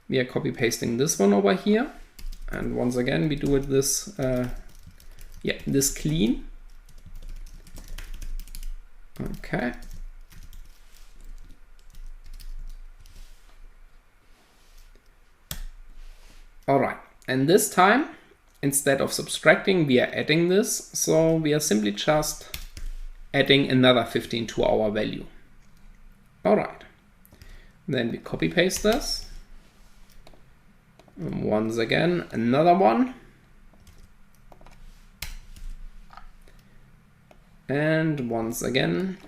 we are copy pasting this one over here. And once again, we do it this clean. Okay. All right, and this time, instead of subtracting, we are adding this. So we are simply just adding another 15 to our value. All right, then we copy paste this. And once again, another one. And once again,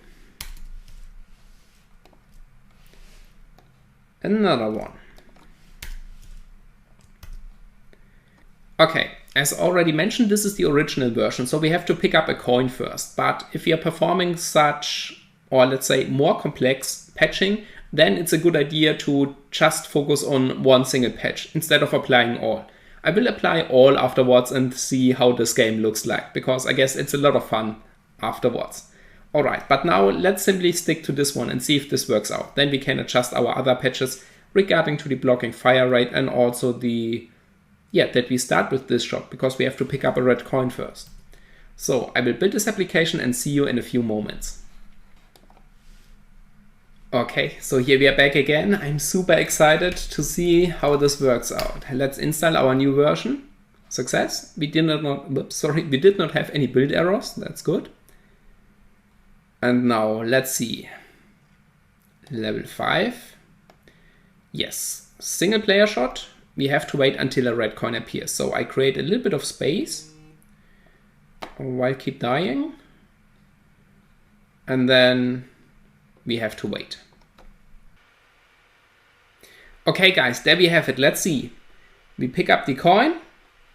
another one. Okay, as already mentioned, this is the original version, so we have to pick up a coin first. But if we are performing such, or let's say more complex patching, then it's a good idea to just focus on one single patch instead of applying all. I will apply all afterwards and see how this game looks like, because I guess it's a lot of fun afterwards. All right, but now let's simply stick to this one and see if this works out. Then we can adjust our other patches regarding to the blocking fire rate and also the that we start with this shot, because we have to pick up a red coin first. So I will build this application and see you in a few moments. Okay, so here we are back again. I'm super excited to see how this works out. Let's install our new version. Success. We did not have any build errors. That's good. And now let's see. Level 5. Yes, single player shot. We have to wait until a red coin appears. So I create a little bit of space while keep dying. And then we have to wait. Okay guys, there we have it. Let's see. We pick up the coin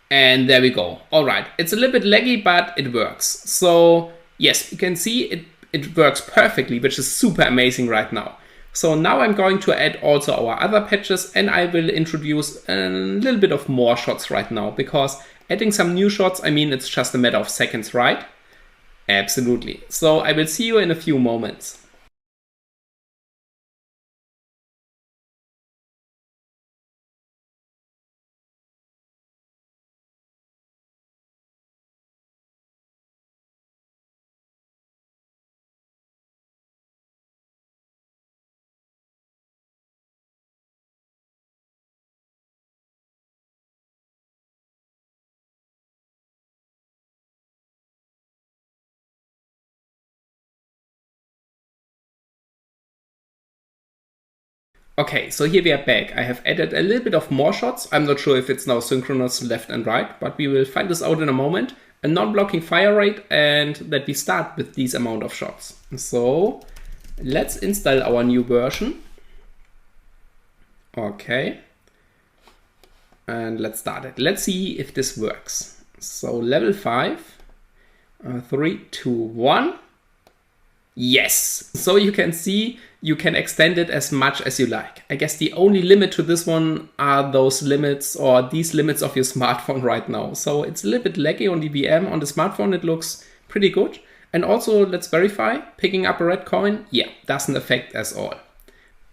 and there we go. All right, it's a little bit laggy, but it works. So yes, you can see it works perfectly, which is super amazing right now. So now I'm going to add also our other patches, and I will introduce a little bit of more shots right now, because adding some new shots, I mean, it's just a matter of seconds, right? Absolutely. So I will see you in a few moments. Okay, so here we are back. I have added a little bit of more shots. I'm not sure if it's now synchronous left and right, but we will find this out in a moment. A non-blocking fire rate, and that we start with this amount of shots. So let's install our new version. Okay. And let's start it. Let's see if this works. So level 5, 3, 2, 1. Yes. So you can see you can extend it as much as you like. I guess the only limit to this one are those limits, or these limits of your smartphone right now. So it's a little bit laggy on the VM. On the smartphone it looks pretty good. And also, let's verify, picking up a red coin, yeah, doesn't affect us all.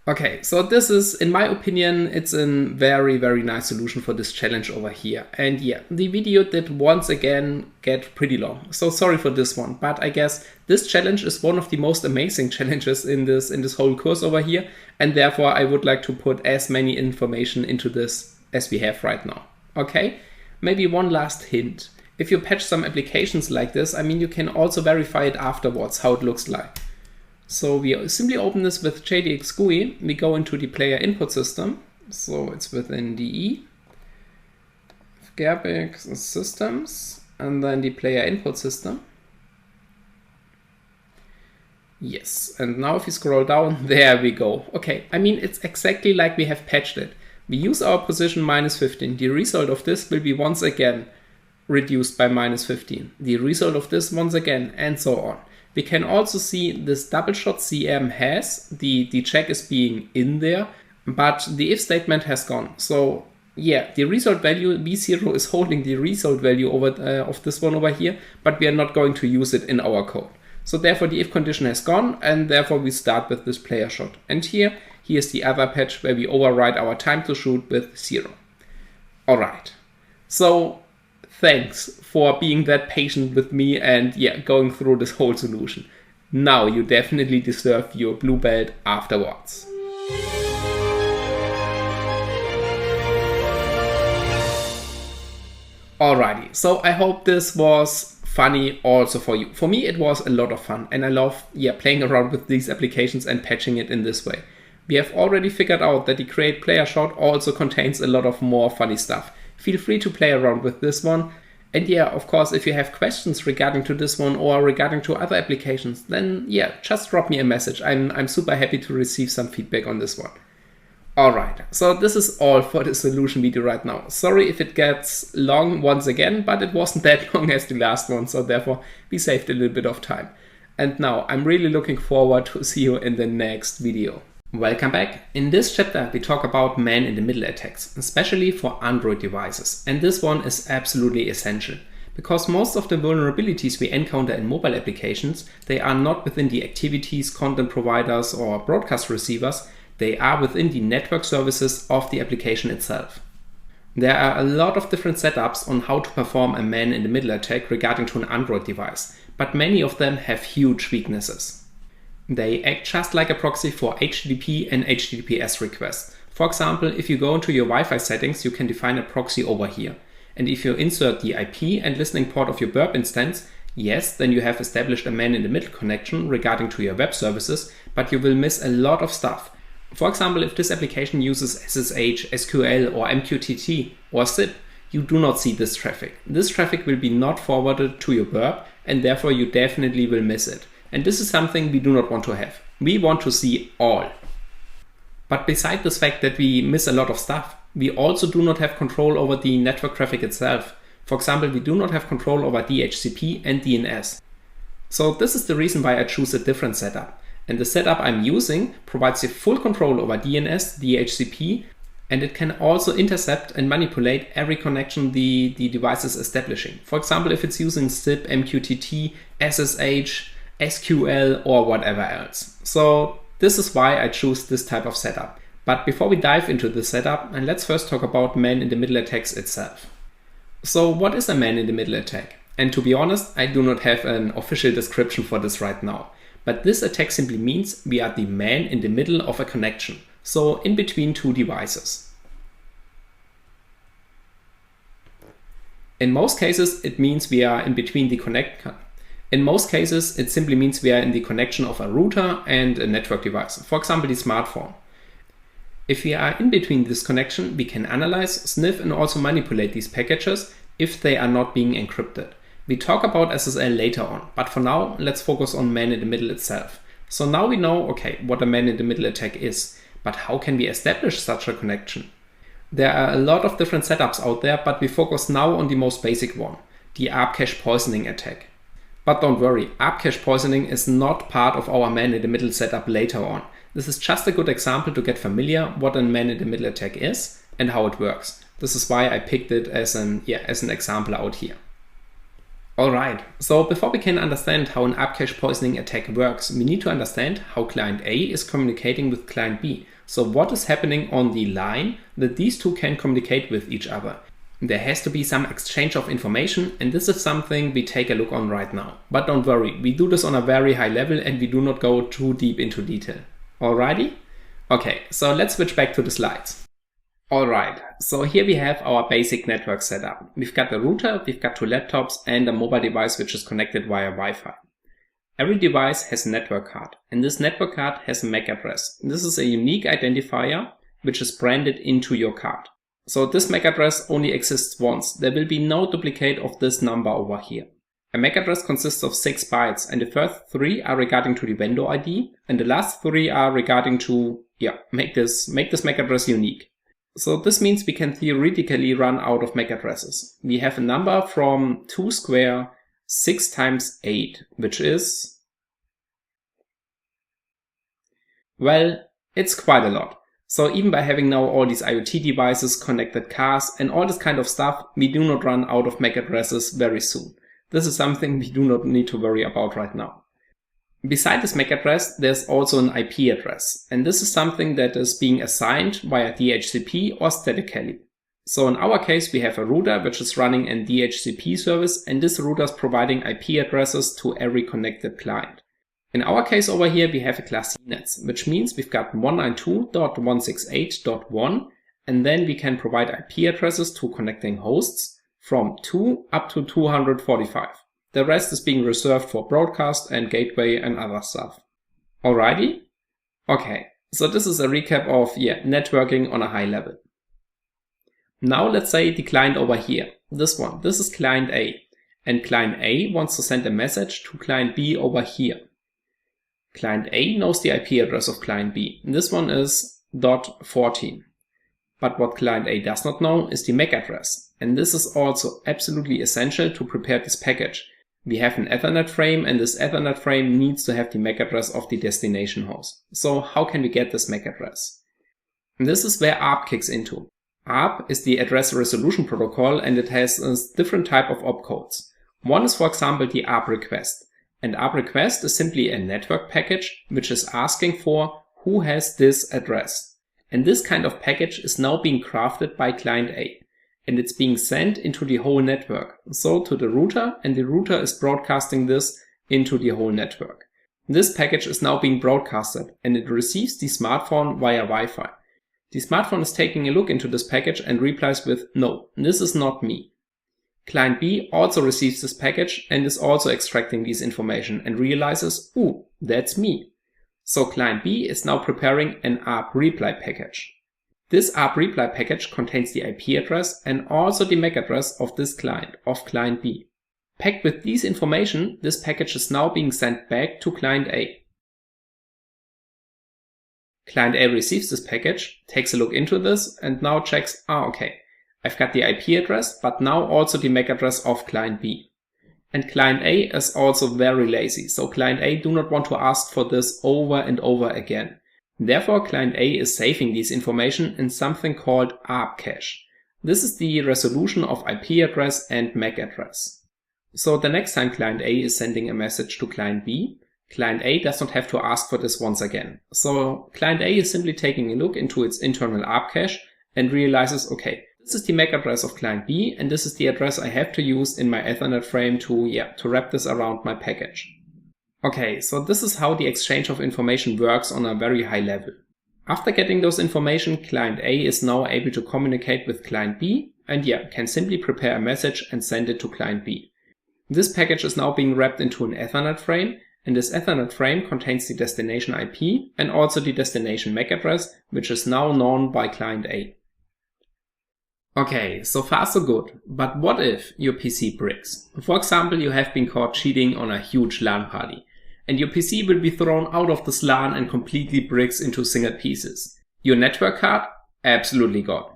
Okay, so this is, in my opinion, it's a very, very nice solution for this challenge over here. And yeah, the video did once again get pretty long. So sorry for this one, but I guess this challenge is one of the most amazing challenges in this whole course over here. And therefore, I would like to put as many information into this as we have right now. Okay, maybe one last hint. If you patch some applications like this, I mean, you can also verify it afterwards, how it looks like. So we simply open this with JADX GUI. We go into the player input system. So it's within DE, JADX systems, and then the player input system. Yes, and now if you scroll down, there we go. Okay, I mean, it's exactly like we have patched it. We use our position -15. The result of this will be once again reduced by -15. The result of this once again, and so on. We can also see this double shot CM has, the check is being in there, but the if statement has gone. So yeah, the result value V0 is holding the result value over of this one over here, but we are not going to use it in our code. So therefore the if condition has gone, and therefore we start with this player shot. And here's the other patch where we override our time to shoot with 0. All right. So thanks for being that patient with me and yeah, going through this whole solution. Now you definitely deserve your blue belt afterwards. Alrighty, so I hope this was funny also for you. For me, it was a lot of fun, and I love playing around with these applications and patching it in this way. We have already figured out that the create player shot also contains a lot of more funny stuff. Feel free to play around with this one. And of course, if you have questions regarding to this one or regarding to other applications, then just drop me a message. I'm super happy to receive some feedback on this one. Alright, so this is all for the solution video right now. Sorry if it gets long once again, but it wasn't that long as the last one, so therefore we saved a little bit of time. And now I'm really looking forward to see you in the next video. Welcome back. In this chapter we talk about man-in-the-middle attacks, especially for Android devices. And this one is absolutely essential, because most of the vulnerabilities we encounter in mobile applications, they are not within the activities, content providers or broadcast receivers. They are within the network services of the application itself. There are a lot of different setups on how to perform a man-in-the-middle attack regarding to an Android device, but many of them have huge weaknesses. They act just like a proxy for HTTP and HTTPS requests. For example, if you go into your Wi-Fi settings, you can define a proxy over here. And if you insert the IP and listening port of your burp instance, yes, then you have established a man-in-the-middle connection regarding to your web services, but you will miss a lot of stuff. For example, if this application uses SSH, SQL or MQTT or SIP, you do not see this traffic. This traffic will be not forwarded to your burp, and therefore you definitely will miss it. And this is something we do not want to have. We want to see all. But beside this fact that we miss a lot of stuff, we also do not have control over the network traffic itself. For example, we do not have control over DHCP and DNS. So this is the reason why I choose a different setup. And the setup I'm using provides you full control over DNS, DHCP, and it can also intercept and manipulate every connection the device is establishing. For example, if it's using SIP, MQTT, SSH, SQL or whatever else. So this is why I choose this type of setup. But before we dive into the setup, and let's first talk about man-in-the-middle attacks itself. So what is a man-in-the-middle attack? And to be honest, I do not have an official description for this right now. But this attack simply means we are the man in the middle of a connection, so in between two devices. In most cases, it means we are in between the In most cases, it simply means we are in the connection of a router and a network device, for example, the smartphone. If we are in between this connection, we can analyze, sniff and also manipulate these packages if they are not being encrypted. We talk about SSL later on, but for now, let's focus on man-in-the-middle itself. So now we know, what a man-in-the-middle attack is, but how can we establish such a connection? There are a lot of different setups out there, but we focus now on the most basic one, the ARP cache poisoning attack. But don't worry, ARP cache poisoning is not part of our man-in-the-middle setup later on. This is just a good example to get familiar what a man-in-the-middle attack is and how it works. This is why I picked it as an example out here. Alright, so before we can understand how an ARP cache poisoning attack works, we need to understand how client A is communicating with client B. So what is happening on the line that these two can communicate with each other? There has to be some exchange of information, and this is something we take a look on right now. But don't worry, we do this on a very high level and we do not go too deep into detail. Alrighty? Okay, so let's switch back to the slides. Alright, so here we have our basic network setup. We've got the router, we've got two laptops and a mobile device which is connected via Wi-Fi. Every device has a network card, and this network card has a MAC address. This is a unique identifier which is branded into your card. So this MAC address only exists once. There will be no duplicate of this number over here. A MAC address consists of 6 bytes, and the first 3 are regarding to the vendor ID, and the last 3 are regarding to make this MAC address unique. So this means we can theoretically run out of MAC addresses. We have a number from 2 square 6 times 8, which is, well, it's quite a lot. So even by having now all these IoT devices, connected cars and all this kind of stuff, we do not run out of MAC addresses very soon. This is something we do not need to worry about right now. Beside this MAC address, there's also an IP address, and this is something that is being assigned via DHCP or statically. So in our case, we have a router which is running a DHCP service, and this router is providing IP addresses to every connected client. In our case over here, we have a class CNETs, which means we've got 192.168.1, and then we can provide IP addresses to connecting hosts from 2 up to 245. The rest is being reserved for broadcast and gateway and other stuff. Alrighty? Okay, so this is a recap of networking on a high level. Now let's say the client over here, this one, this is client A, and client A wants to send a message to client B over here. Client A knows the IP address of client B, and this one is .14. But what client A does not know is the MAC address, and this is also absolutely essential to prepare this package. We have an Ethernet frame, and this Ethernet frame needs to have the MAC address of the destination host. So how can we get this MAC address? And this is where ARP kicks into. ARP is the address resolution protocol, and it has a different type of opcodes. One is, for example, the ARP request. And ARP request is simply a network package which is asking for who has this address. And this kind of package is now being crafted by client A. And it's being sent into the whole network. So to the router, and the router is broadcasting this into the whole network. This package is now being broadcasted, and it receives the smartphone via Wi-Fi. The smartphone is taking a look into this package and replies with, "No, this is not me." Client B also receives this package and is also extracting this information and realizes, "Ooh, that's me." So client B is now preparing an ARP reply package. This ARP reply package contains the IP address and also the MAC address of this client, of client B. Packed with this information, this package is now being sent back to client A. Client A receives this package, takes a look into this, and now checks, okay, I've got the IP address, but now also the MAC address of client B. And client A is also very lazy, so client A do not want to ask for this over and over again. Therefore, client A is saving this information in something called ARP cache. This is the resolution of IP address and MAC address. So the next time client A is sending a message to client B, client A does not have to ask for this once again. So client A is simply taking a look into its internal ARP cache and realizes, okay, this is the MAC address of client B, and this is the address I have to use in my Ethernet frame to wrap this around my package. Okay, so this is how the exchange of information works on a very high level. After getting those information, client A is now able to communicate with client B and can simply prepare a message and send it to client B. This package is now being wrapped into an Ethernet frame, and this Ethernet frame contains the destination IP and also the destination MAC address, which is now known by client A. Okay, so far so good, but what if your PC breaks? For example, you have been caught cheating on a huge LAN party, and your PC will be thrown out of this LAN and completely breaks into single pieces. Your network card? Absolutely gone.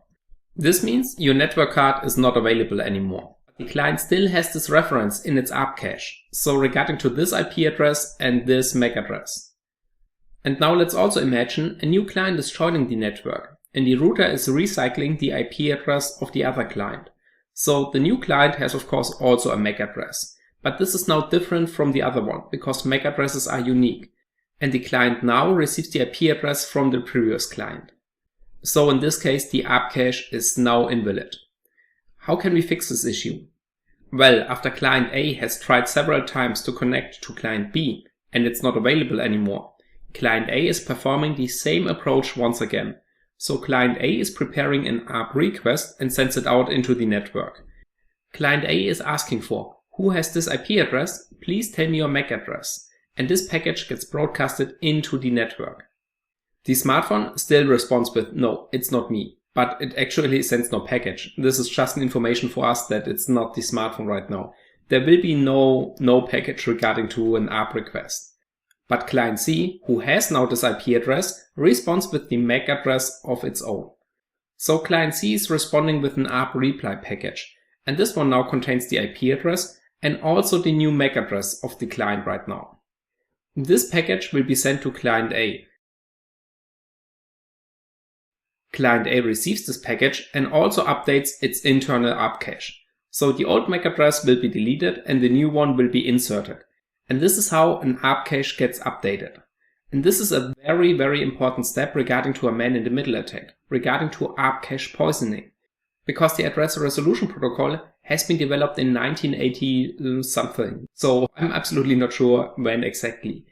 This means your network card is not available anymore. The client still has this reference in its ARP cache, so regarding to this IP address and this MAC address. And now let's also imagine a new client is joining the network, and the router is recycling the IP address of the other client. So the new client has of course also a MAC address, but this is now different from the other one because MAC addresses are unique, and the client now receives the IP address from the previous client. So in this case the ARP cache is now invalid. How can we fix this issue? Well, after client A has tried several times to connect to client B and it's not available anymore, client A is performing the same approach once again. So client A is preparing an ARP request and sends it out into the network. Client A is asking for, who has this IP address? Please tell me your MAC address. And this package gets broadcasted into the network. The smartphone still responds with, no, it's not me. But it actually sends no package. This is just an information for us that it's not the smartphone right now. There will be no package regarding to an ARP request. But client C, who has now this IP address, responds with the MAC address of its own. So client C is responding with an ARP reply package. And this one now contains the IP address and also the new MAC address of the client right now. This package will be sent to client A. Client A receives this package and also updates its internal ARP cache. So the old MAC address will be deleted and the new one will be inserted. And this is how an ARP cache gets updated. And this is a very, very important step regarding to a man-in-the-middle attack, regarding to ARP cache poisoning. Because the address resolution protocol has been developed in 1980 something. So I'm absolutely not sure when exactly.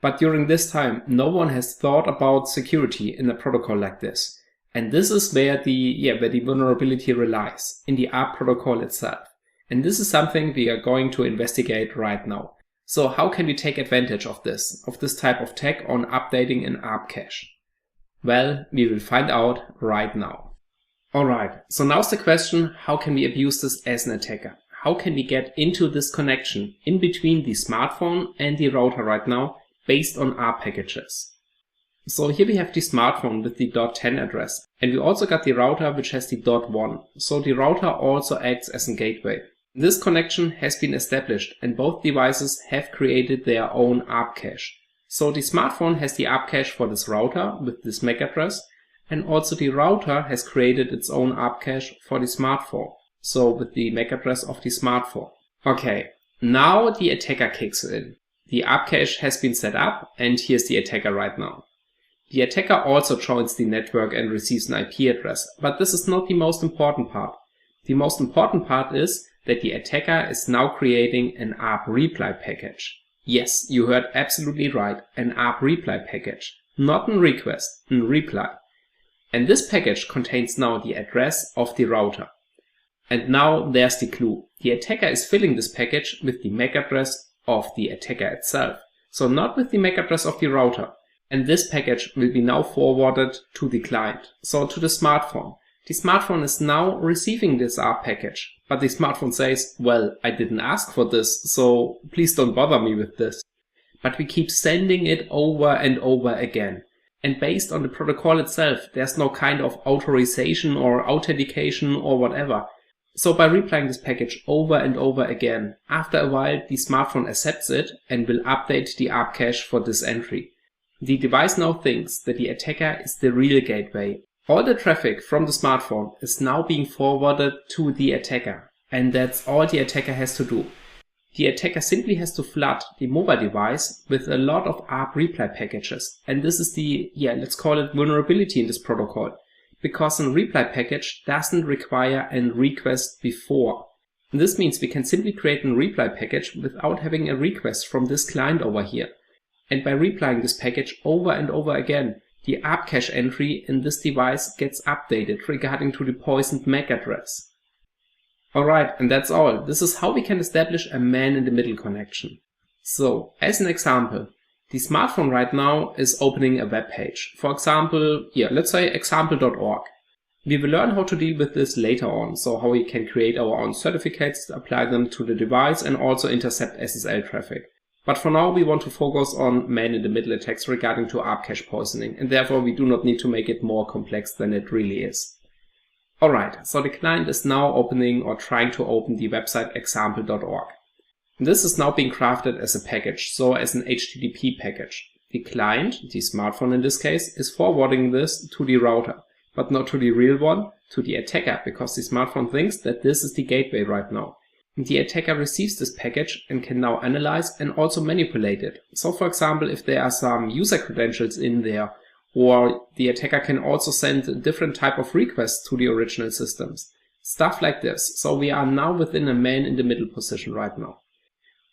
But during this time, no one has thought about security in a protocol like this. And this is where the vulnerability relies, in the ARP protocol itself. And this is something we are going to investigate right now. So how can we take advantage of this type of tech on updating an ARP cache? Well, we will find out right now. Alright, so now's the question, how can we abuse this as an attacker? How can we get into this connection in between the smartphone and the router right now based on ARP packages? So here we have the smartphone with the .10 address, and we also got the router which has the .1. So the router also acts as a gateway. This connection has been established and both devices have created their own ARP cache. So the smartphone has the ARP cache for this router with this MAC address, and also the router has created its own ARP cache for the smartphone, so with the MAC address of the smartphone. Okay, now the attacker kicks in. The ARP cache has been set up and here's the attacker right now. The attacker also joins the network and receives an IP address, but this is not the most important part. The most important part is that the attacker is now creating an ARP reply package. Yes, you heard absolutely right, an ARP reply package. Not a request, a reply. And this package contains now the address of the router. And now there's the clue. The attacker is filling this package with the MAC address of the attacker itself. So not with the MAC address of the router. And this package will be now forwarded to the client, so to the smartphone. The smartphone is now receiving this ARP package, but the smartphone says, well, I didn't ask for this, so please don't bother me with this. But we keep sending it over and over again. And based on the protocol itself, there's no kind of authorization or authentication or whatever. So by replying this package over and over again, after a while the smartphone accepts it and will update the ARP cache for this entry. The device now thinks that the attacker is the real gateway. All the traffic from the smartphone is now being forwarded to the attacker, and that's all the attacker has to do. The attacker simply has to flood the mobile device with a lot of ARP reply packages, and this is the, let's call it vulnerability in this protocol, because a reply package doesn't require a request before. And this means we can simply create a reply package without having a request from this client over here. And by replying this package over and over again, the ARP cache entry in this device gets updated regarding to the poisoned MAC address. Alright, and that's all. This is how we can establish a man-in-the-middle connection. So, as an example, the smartphone right now is opening a web page. For example, let's say example.org. We will learn how to deal with this later on, so how we can create our own certificates, apply them to the device, and also intercept SSL traffic. But for now we want to focus on man-in-the-middle attacks regarding to ARP cache poisoning, and therefore we do not need to make it more complex than it really is. Alright, so the client is now opening or trying to open the website example.org. This is now being crafted as a package, so as an HTTP package. The client, the smartphone in this case, is forwarding this to the router, but not to the real one, to the attacker, because the smartphone thinks that this is the gateway right now. The attacker receives this package and can now analyze and also manipulate it. So for example, if there are some user credentials in there, or the attacker can also send a different type of requests to the original systems. Stuff like this. So we are now within a man-in-the-middle position right now.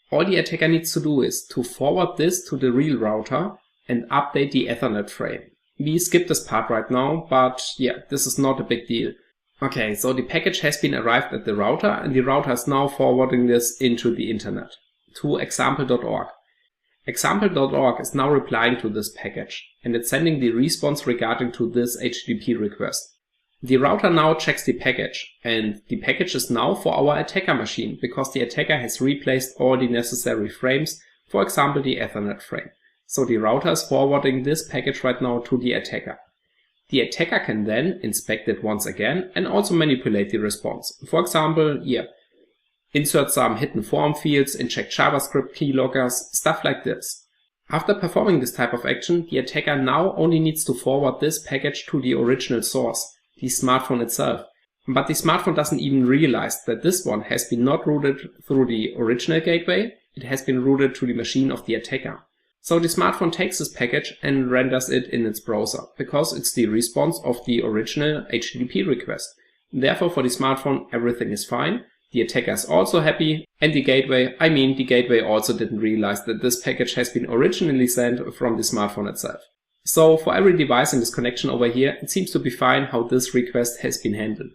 All the attacker needs to do is to forward this to the real router and update the Ethernet frame. We skip this part right now, but this is not a big deal. Okay, so the package has been arrived at the router, and the router is now forwarding this into the internet, to example.org. Example.org is now replying to this package, and it's sending the response regarding to this HTTP request. The router now checks the package, and the package is now for our attacker machine, because the attacker has replaced all the necessary frames, for example the Ethernet frame. So the router is forwarding this package right now to the attacker. The attacker can then inspect it once again and also manipulate the response. For example, insert some hidden form fields, inject JavaScript keyloggers, stuff like this. After performing this type of action, the attacker now only needs to forward this package to the original source, the smartphone itself. But the smartphone doesn't even realize that this one has been not routed through the original gateway, it has been routed to the machine of the attacker. So the smartphone takes this package and renders it in its browser, because it's the response of the original HTTP request. Therefore for the smartphone everything is fine, the attacker is also happy, and the gateway also didn't realize that this package has been originally sent from the smartphone itself. So for every device in this connection over here, it seems to be fine how this request has been handled.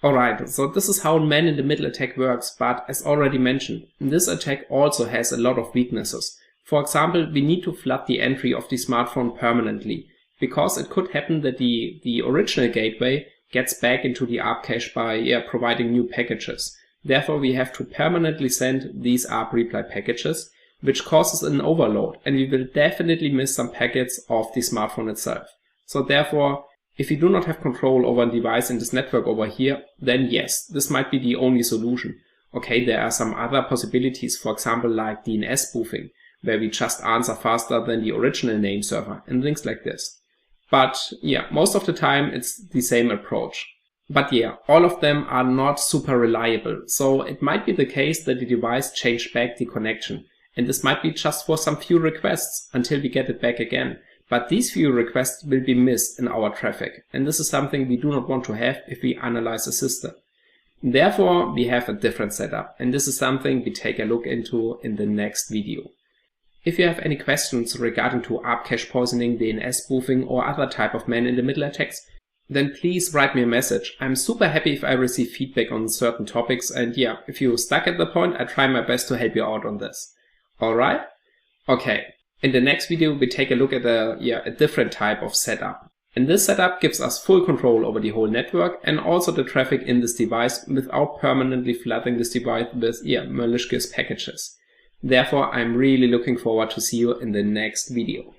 Alright, so this is how man-in-the-middle attack works, but as already mentioned, this attack also has a lot of weaknesses. For example, we need to flood the entry of the smartphone permanently, because it could happen that the original gateway gets back into the ARP cache by providing new packages. Therefore, we have to permanently send these ARP reply packages, which causes an overload, and we will definitely miss some packets of the smartphone itself. So therefore, if you do not have control over a device in this network over here, then yes, this might be the only solution. Okay, there are some other possibilities, for example, like DNS spoofing, where we just answer faster than the original name server and things like this. But yeah, most of the time it's the same approach. But yeah, all of them are not super reliable, so it might be the case that the device changed back the connection, and this might be just for some few requests until we get it back again. But these few requests will be missed in our traffic, and this is something we do not want to have if we analyze a system. Therefore, we have a different setup, and this is something we take a look into in the next video. If you have any questions regarding to ARP cache poisoning, DNS spoofing, or other type of man-in-the-middle attacks, then please write me a message. I'm super happy if I receive feedback on certain topics, and yeah, if you're stuck at the point, I try my best to help you out on this. Alright? Okay. In the next video, we take a look at a different type of setup. And this setup gives us full control over the whole network and also the traffic in this device without permanently flooding this device with malicious packages. Therefore, I'm really looking forward to see you in the next video.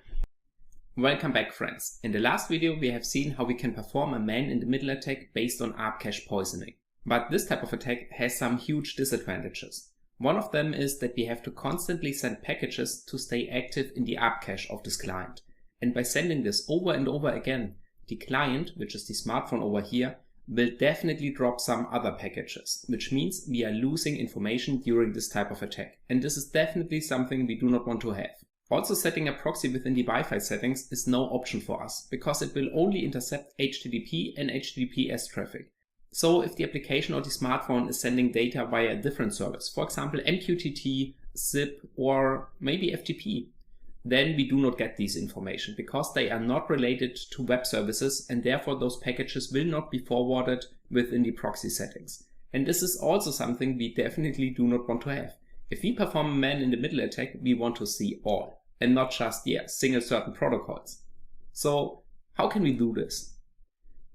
Welcome back, friends. In the last video, we have seen how we can perform a man-in-the-middle attack based on ARP cache poisoning. But this type of attack has some huge disadvantages. One of them is that we have to constantly send packages to stay active in the ARP cache of this client. And by sending this over and over again, the client, which is the smartphone over here, will definitely drop some other packages, which means we are losing information during this type of attack. And this is definitely something we do not want to have. Also, setting a proxy within the Wi-Fi settings is no option for us, because it will only intercept HTTP and HTTPS traffic. So if the application or the smartphone is sending data via a different service, for example MQTT, ZIP, or maybe FTP, then we do not get these information because they are not related to web services, and therefore those packages will not be forwarded within the proxy settings. And this is also something we definitely do not want to have. If we perform a man-in-the-middle attack, we want to see all, and not just single certain protocols. So how can we do this?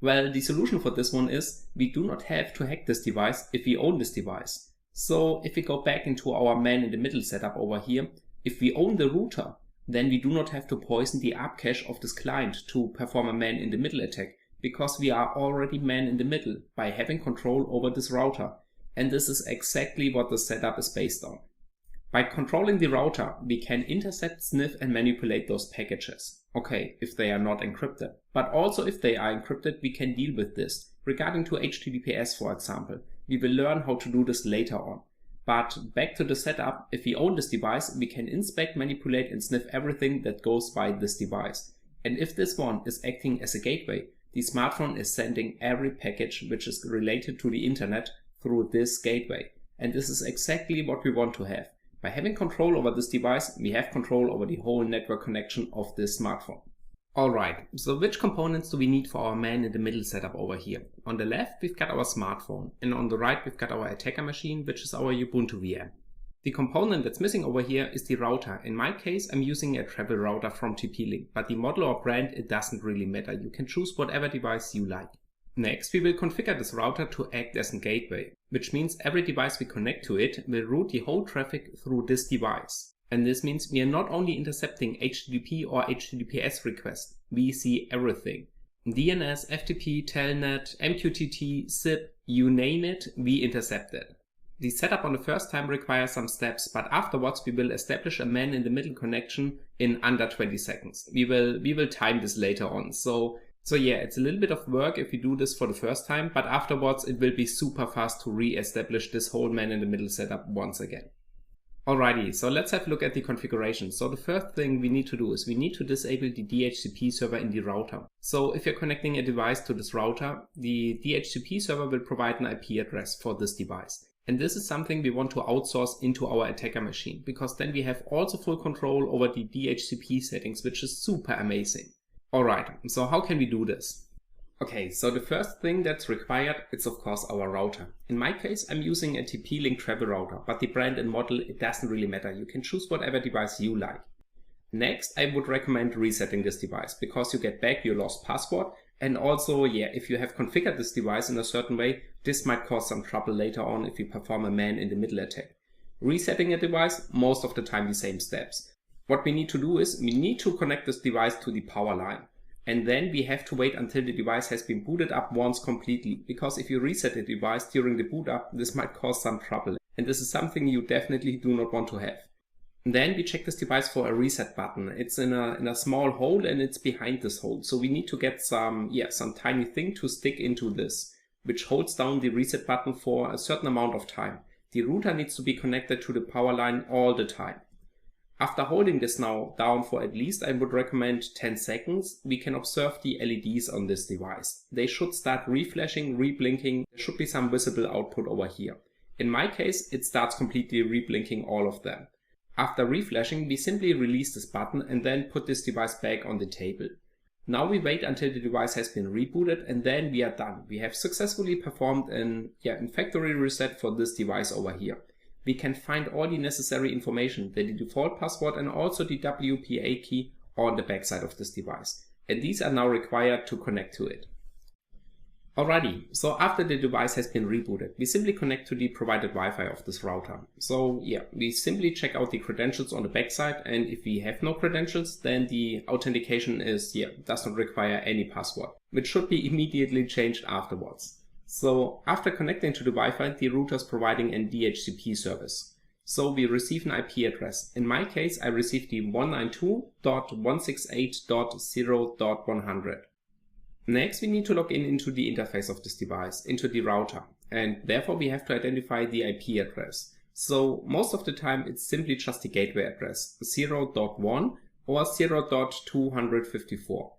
Well, the solution for this one is we do not have to hack this device if we own this device. So if we go back into our man-in-the-middle setup over here, if we own the router, then we do not have to poison the ARP cache of this client to perform a man-in-the-middle attack, because we are already man-in-the-middle by having control over this router. And this is exactly what the setup is based on. By controlling the router, we can intercept, sniff, and manipulate those packages. Okay, if they are not encrypted. But also if they are encrypted, we can deal with this. Regarding to HTTPS, for example, we will learn how to do this later on. But back to the setup, if we own this device, we can inspect, manipulate, and sniff everything that goes by this device. And if this one is acting as a gateway, the smartphone is sending every package which is related to the internet through this gateway. And this is exactly what we want to have. By having control over this device, we have control over the whole network connection of this smartphone. Alright, so which components do we need for our man-in-the-middle setup over here? On the left, we've got our smartphone, and on the right, we've got our attacker machine, which is our Ubuntu VM. The component that's missing over here is the router. In my case, I'm using a travel router from TP-Link, but the model or brand, it doesn't really matter. You can choose whatever device you like. Next, we will configure this router to act as a gateway, which means every device we connect to it will route the whole traffic through this device. And this means we are not only intercepting HTTP or HTTPS requests, we see everything. DNS, FTP, Telnet, MQTT, ZIP, you name it, we intercept it. The setup on the first time requires some steps, but afterwards we will establish a man-in-the-middle connection in under 20 seconds. We will time this later on. So yeah, it's a little bit of work if we do this for the first time, but afterwards it will be super fast to re-establish this whole man-in-the-middle setup once again. Alrighty, so let's have a look at the configuration. So the first thing we need to do is we need to disable the DHCP server in the router. So if you're connecting a device to this router, the DHCP server will provide an IP address for this device. And this is something we want to outsource into our attacker machine, because then we have also full control over the DHCP settings, which is super amazing. Alright, so how can we do this? Okay, so the first thing that's required is of course our router. In my case, I'm using a TP-Link travel router, but the brand and model, it doesn't really matter. You can choose whatever device you like. Next, I would recommend resetting this device because you get back your lost password. And also, if you have configured this device in a certain way, this might cause some trouble later on if you perform a man-in-the-middle attack. Resetting a device, most of the time the same steps. What we need to do is we need to connect this device to the power line. And then we have to wait until the device has been booted up once completely, because if you reset the device during the boot up, this might cause some trouble. And this is something you definitely do not want to have. And then we check this device for a reset button. It's in a small hole and it's behind this hole. So we need to get some tiny thing to stick into this, which holds down the reset button for a certain amount of time. The router needs to be connected to the power line all the time. After holding this now down for at least, I would recommend 10 seconds, we can observe the LEDs on this device. They should start reflashing, reblinking. There should be some visible output over here. In my case, it starts completely reblinking all of them. After reflashing, we simply release this button and then put this device back on the table. Now we wait until the device has been rebooted and then we are done. We have successfully performed an factory reset for this device over here. We can find all the necessary information, the default password and also the WPA key on the backside of this device. And these are now required to connect to it. Alrighty, so after the device has been rebooted, we simply connect to the provided Wi-Fi of this router. So we simply check out the credentials on the backside, and if we have no credentials, then the authentication does not require any password, which should be immediately changed afterwards. So after connecting to the Wi-Fi, the router is providing a DHCP service. So we receive an IP address. In my case, I received the 192.168.0.100. Next, we need to log in into the interface of this device, into the router, and therefore we have to identify the IP address. So most of the time it's simply just the gateway address, 0.1 or 0.254.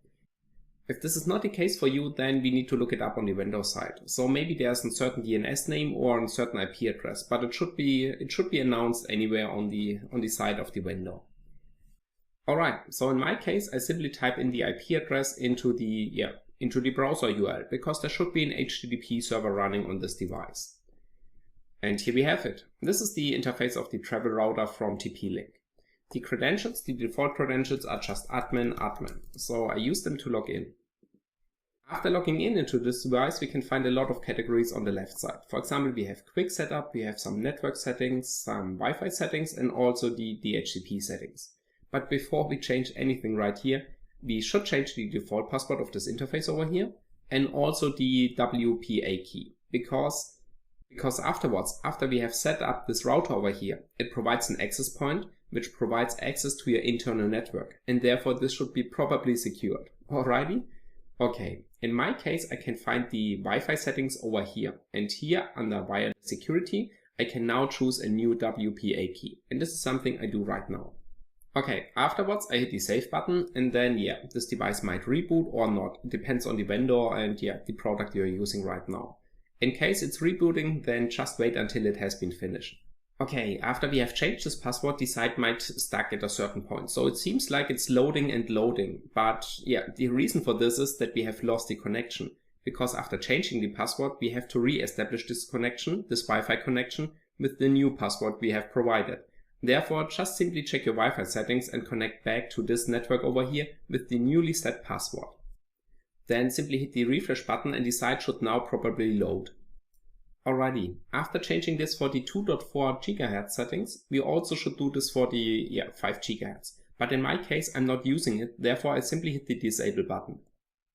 If this is not the case for you, then we need to look it up on the vendor side. So maybe there's a certain DNS name or a certain IP address, but it should be announced anywhere on the side of the vendor. Alright, so in my case, I simply type in the IP address into the browser URL, because there should be an HTTP server running on this device. And here we have it. This is the interface of the travel router from TP-Link. The credentials, the default credentials are just admin, admin. So I use them to log in. After logging in into this device, we can find a lot of categories on the left side. For example, we have quick setup, we have some network settings, some Wi-Fi settings, and also the DHCP settings. But before we change anything right here, we should change the default password of this interface over here and also the WPA key, because afterwards, after we have set up this router over here, it provides an access point which provides access to your internal network, and therefore this should be properly secured. Alrighty? Okay, in my case I can find the Wi-Fi settings over here, and here under wireless security I can now choose a new WPA key, and this is something I do right now. Okay, afterwards I hit the save button, and then this device might reboot or not. It depends on the vendor and the product you're using right now. In case it's rebooting, then just wait until it has been finished. Okay, after we have changed this password, the site might stuck at a certain point. So it seems like it's loading and loading, but the reason for this is that we have lost the connection. Because after changing the password, we have to re-establish this connection, this Wi-Fi connection, with the new password we have provided. Therefore, just simply check your Wi-Fi settings and connect back to this network over here with the newly set password. Then simply hit the refresh button and the site should now properly load. Alrighty, after changing this for the 2.4 GHz settings, we also should do this for the 5 GHz. But in my case, I'm not using it, therefore I simply hit the disable button.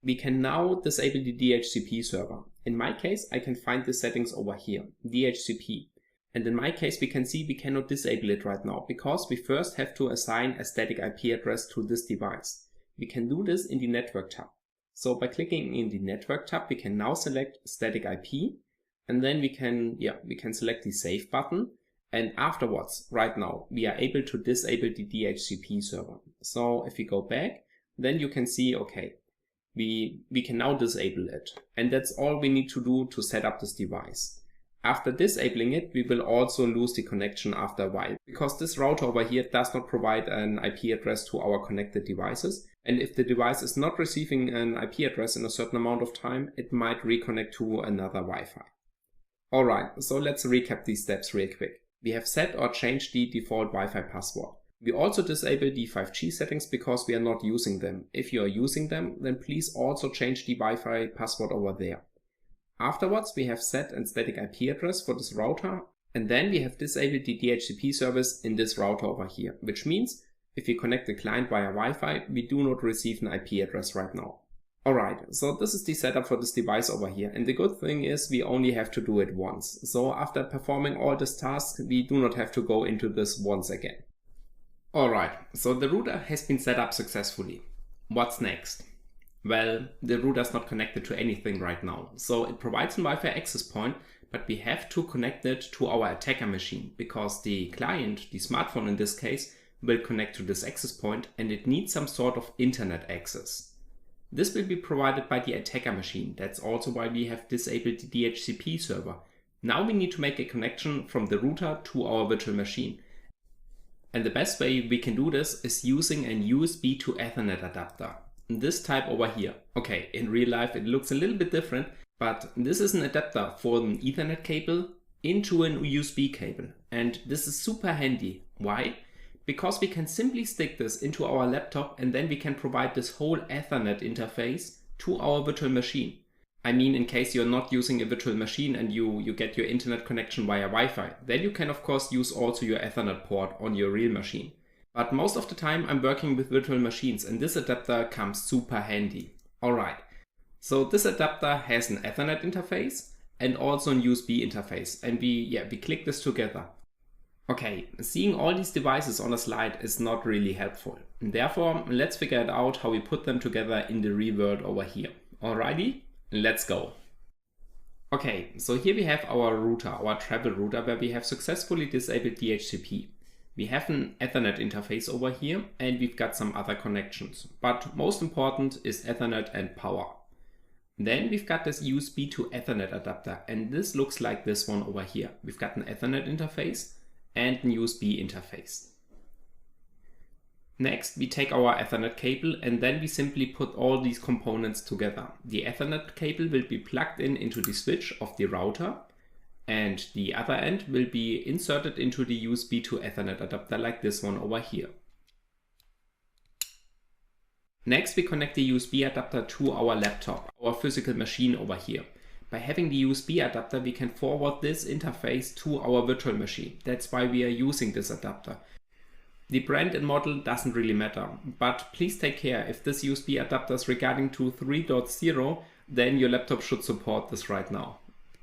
We can now disable the DHCP server. In my case, I can find the settings over here, DHCP. And in my case, we can see we cannot disable it right now, because we first have to assign a static IP address to this device. We can do this in the network tab. So by clicking in the network tab, we can now select static IP, and then we can select the save button. And afterwards, right now, we are able to disable the DHCP server. So if we go back, then you can see, okay, we can now disable it. And that's all we need to do to set up this device. After disabling it, we will also lose the connection after a while, because this router over here does not provide an IP address to our connected devices, And if the device is not receiving an IP address in a certain amount of time, it might reconnect to another Wi-Fi. Alright, so let's recap these steps real quick. We have set or changed the default Wi-Fi password. We also disable the 5G settings because we are not using them. If you are using them, then please also change the Wi-Fi password over there. Afterwards, we have set a static IP address for this router, and then we have disabled the DHCP service in this router over here, which means if we connect the client via Wi-Fi, we do not receive an IP address right now. Alright, so this is the setup for this device over here, and the good thing is we only have to do it once. So after performing all these tasks, we do not have to go into this once again. Alright, so the router has been set up successfully. What's next? Well, the router is not connected to anything right now, so it provides a Wi-Fi access point, but we have to connect it to our attacker machine, because the client, the smartphone in this case, will connect to this access point and it needs some sort of internet access. This will be provided by the attacker machine. That's also why we have disabled the DHCP server. Now we need to make a connection from the router to our virtual machine. And the best way we can do this is using an USB to Ethernet adapter. This type over here. Okay, in real life it looks a little bit different, but this is an adapter for an Ethernet cable into an USB cable. And this is super handy. Why? Because we can simply stick this into our laptop and then we can provide this whole Ethernet interface to our virtual machine. I mean, in case you're not using a virtual machine and you get your internet connection via Wi-Fi, then you can of course use also your Ethernet port on your real machine. But most of the time I'm working with virtual machines and this adapter comes super handy. Alright, so this adapter has an Ethernet interface and also an USB interface, and we click this together. Okay, seeing all these devices on a slide is not really helpful. And therefore, let's figure it out how we put them together in the real world over here. Alrighty, let's go. Okay, so here we have our router, our travel router, where we have successfully disabled DHCP. We have an Ethernet interface over here and we've got some other connections. But most important is Ethernet and power. Then we've got this USB to Ethernet adapter, and this looks like this one over here. We've got an Ethernet interface and an USB interface. Next, we take our Ethernet cable and then we simply put all these components together. The Ethernet cable will be plugged into the switch of the router, and the other end will be inserted into the USB to Ethernet adapter like this one over here. Next, we connect the USB adapter to our laptop, our physical machine over here. By having the USB adapter, we can forward this interface to our virtual machine. That's why we are using this adapter. The brand and model doesn't really matter, but please take care. If this USB adapter is regarding to 3.0, then your laptop should support this right now.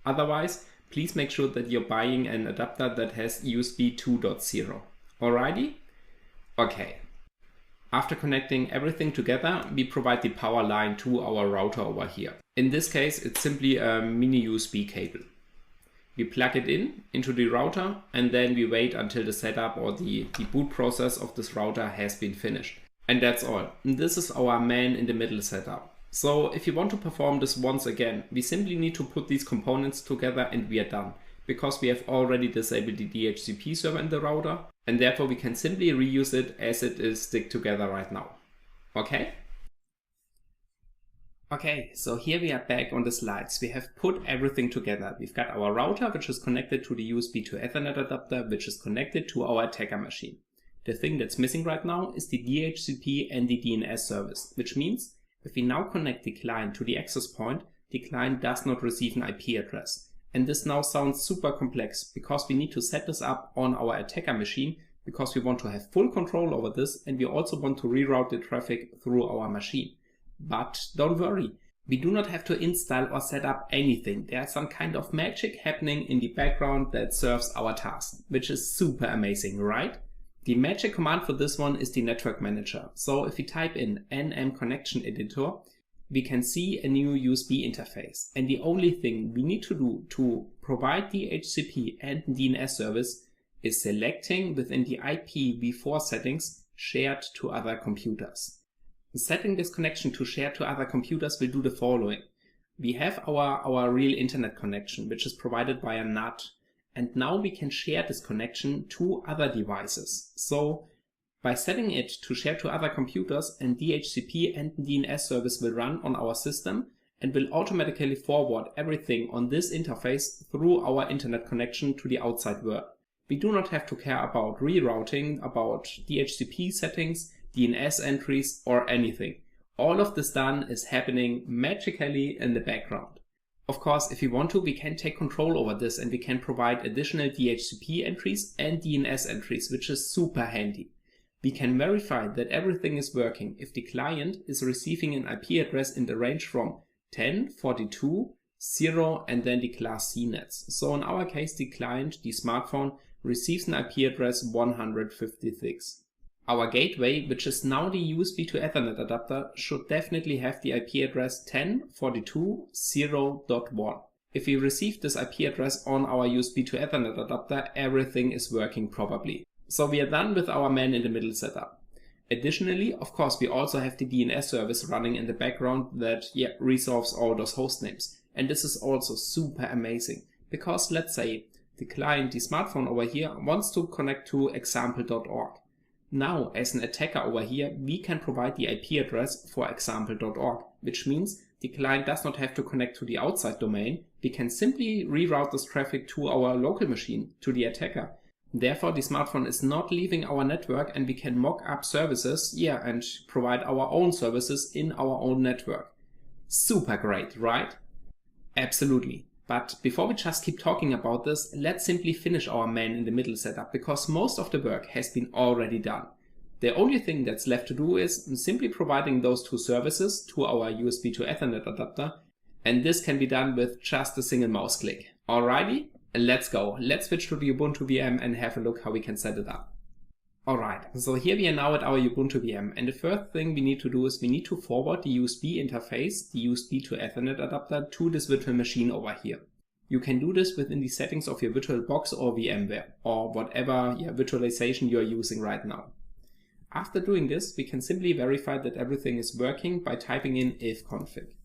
Otherwise, please make sure that you're buying an adapter that has USB 2.0. Alrighty? Okay. After connecting everything together, we provide the power line to our router over here. In this case, it's simply a mini USB cable. We plug it into the router and then we wait until the setup or the boot process of this router has been finished. And that's all. This is our man in the middle setup. So if you want to perform this once again, we simply need to put these components together and we are done. Because we have already disabled the DHCP server in the router, and therefore we can simply reuse it as it is stick together right now. Okay? Okay, so here we are back on the slides. We have put everything together. We've got our router, which is connected to the USB to Ethernet adapter, which is connected to our attacker machine. The thing that's missing right now is the DHCP and the DNS service, which means if we now connect the client to the access point, the client does not receive an IP address. And this now sounds super complex because we need to set this up on our attacker machine because we want to have full control over this and we also want to reroute the traffic through our machine. But don't worry, we do not have to install or set up anything. There's some kind of magic happening in the background that serves our task, which is super amazing, right? The magic command for this one is the network manager. So if we type in nm connection editor, we can see a new USB interface. And the only thing we need to do to provide the DHCP and DNS service is selecting within the IPv4 settings shared to other computers. Setting this connection to shared to other computers will do the following. We have our real internet connection, which is provided by a NAT. And now we can share this connection to other devices. So By setting it to share to other computers, and DHCP and DNS service will run on our system and will automatically forward everything on this interface through our internet connection to the outside world. We do not have to care about rerouting, about DHCP settings, DNS entries, or anything. All of this done is happening magically in the background. Of course, if we want to, we can take control over this and we can provide additional DHCP entries and DNS entries, which is super handy. We can verify that everything is working if the client is receiving an IP address in the range from 10, 42, 0 and then the class C nets. So in our case, the client, the smartphone, receives an IP address 156. Our gateway, which is now the USB to Ethernet adapter, should definitely have the IP address 10.42.0.1. If we receive this IP address on our USB to Ethernet adapter, everything is working properly. So we are done with our man-in-the-middle setup. Additionally, of course, we also have the DNS service running in the background that resolves all those host names. And this is also super amazing because let's say the client, the smartphone over here, wants to connect to example.org. Now, as an attacker over here, we can provide the IP address for example.org, which means the client does not have to connect to the outside domain. We can simply reroute this traffic to our local machine, to the attacker. Therefore, the smartphone is not leaving our network and we can mock up services, and provide our own services in our own network. Super great, right? Absolutely. But before we just keep talking about this, let's simply finish our man-in-the-middle setup because most of the work has been already done. The only thing that's left to do is simply providing those two services to our USB to Ethernet adapter, and this can be done with just a single mouse click. Alrighty, let's go. Let's switch to the Ubuntu VM and have a look how we can set it up. Alright, so here we are now at our Ubuntu VM, and the first thing we need to do is we need to forward the USB interface, the USB to Ethernet adapter, to this virtual machine over here. You can do this within the settings of your VirtualBox or VMware, or whatever virtualization you are using right now. After doing this, we can simply verify that everything is working by typing in ifconfig.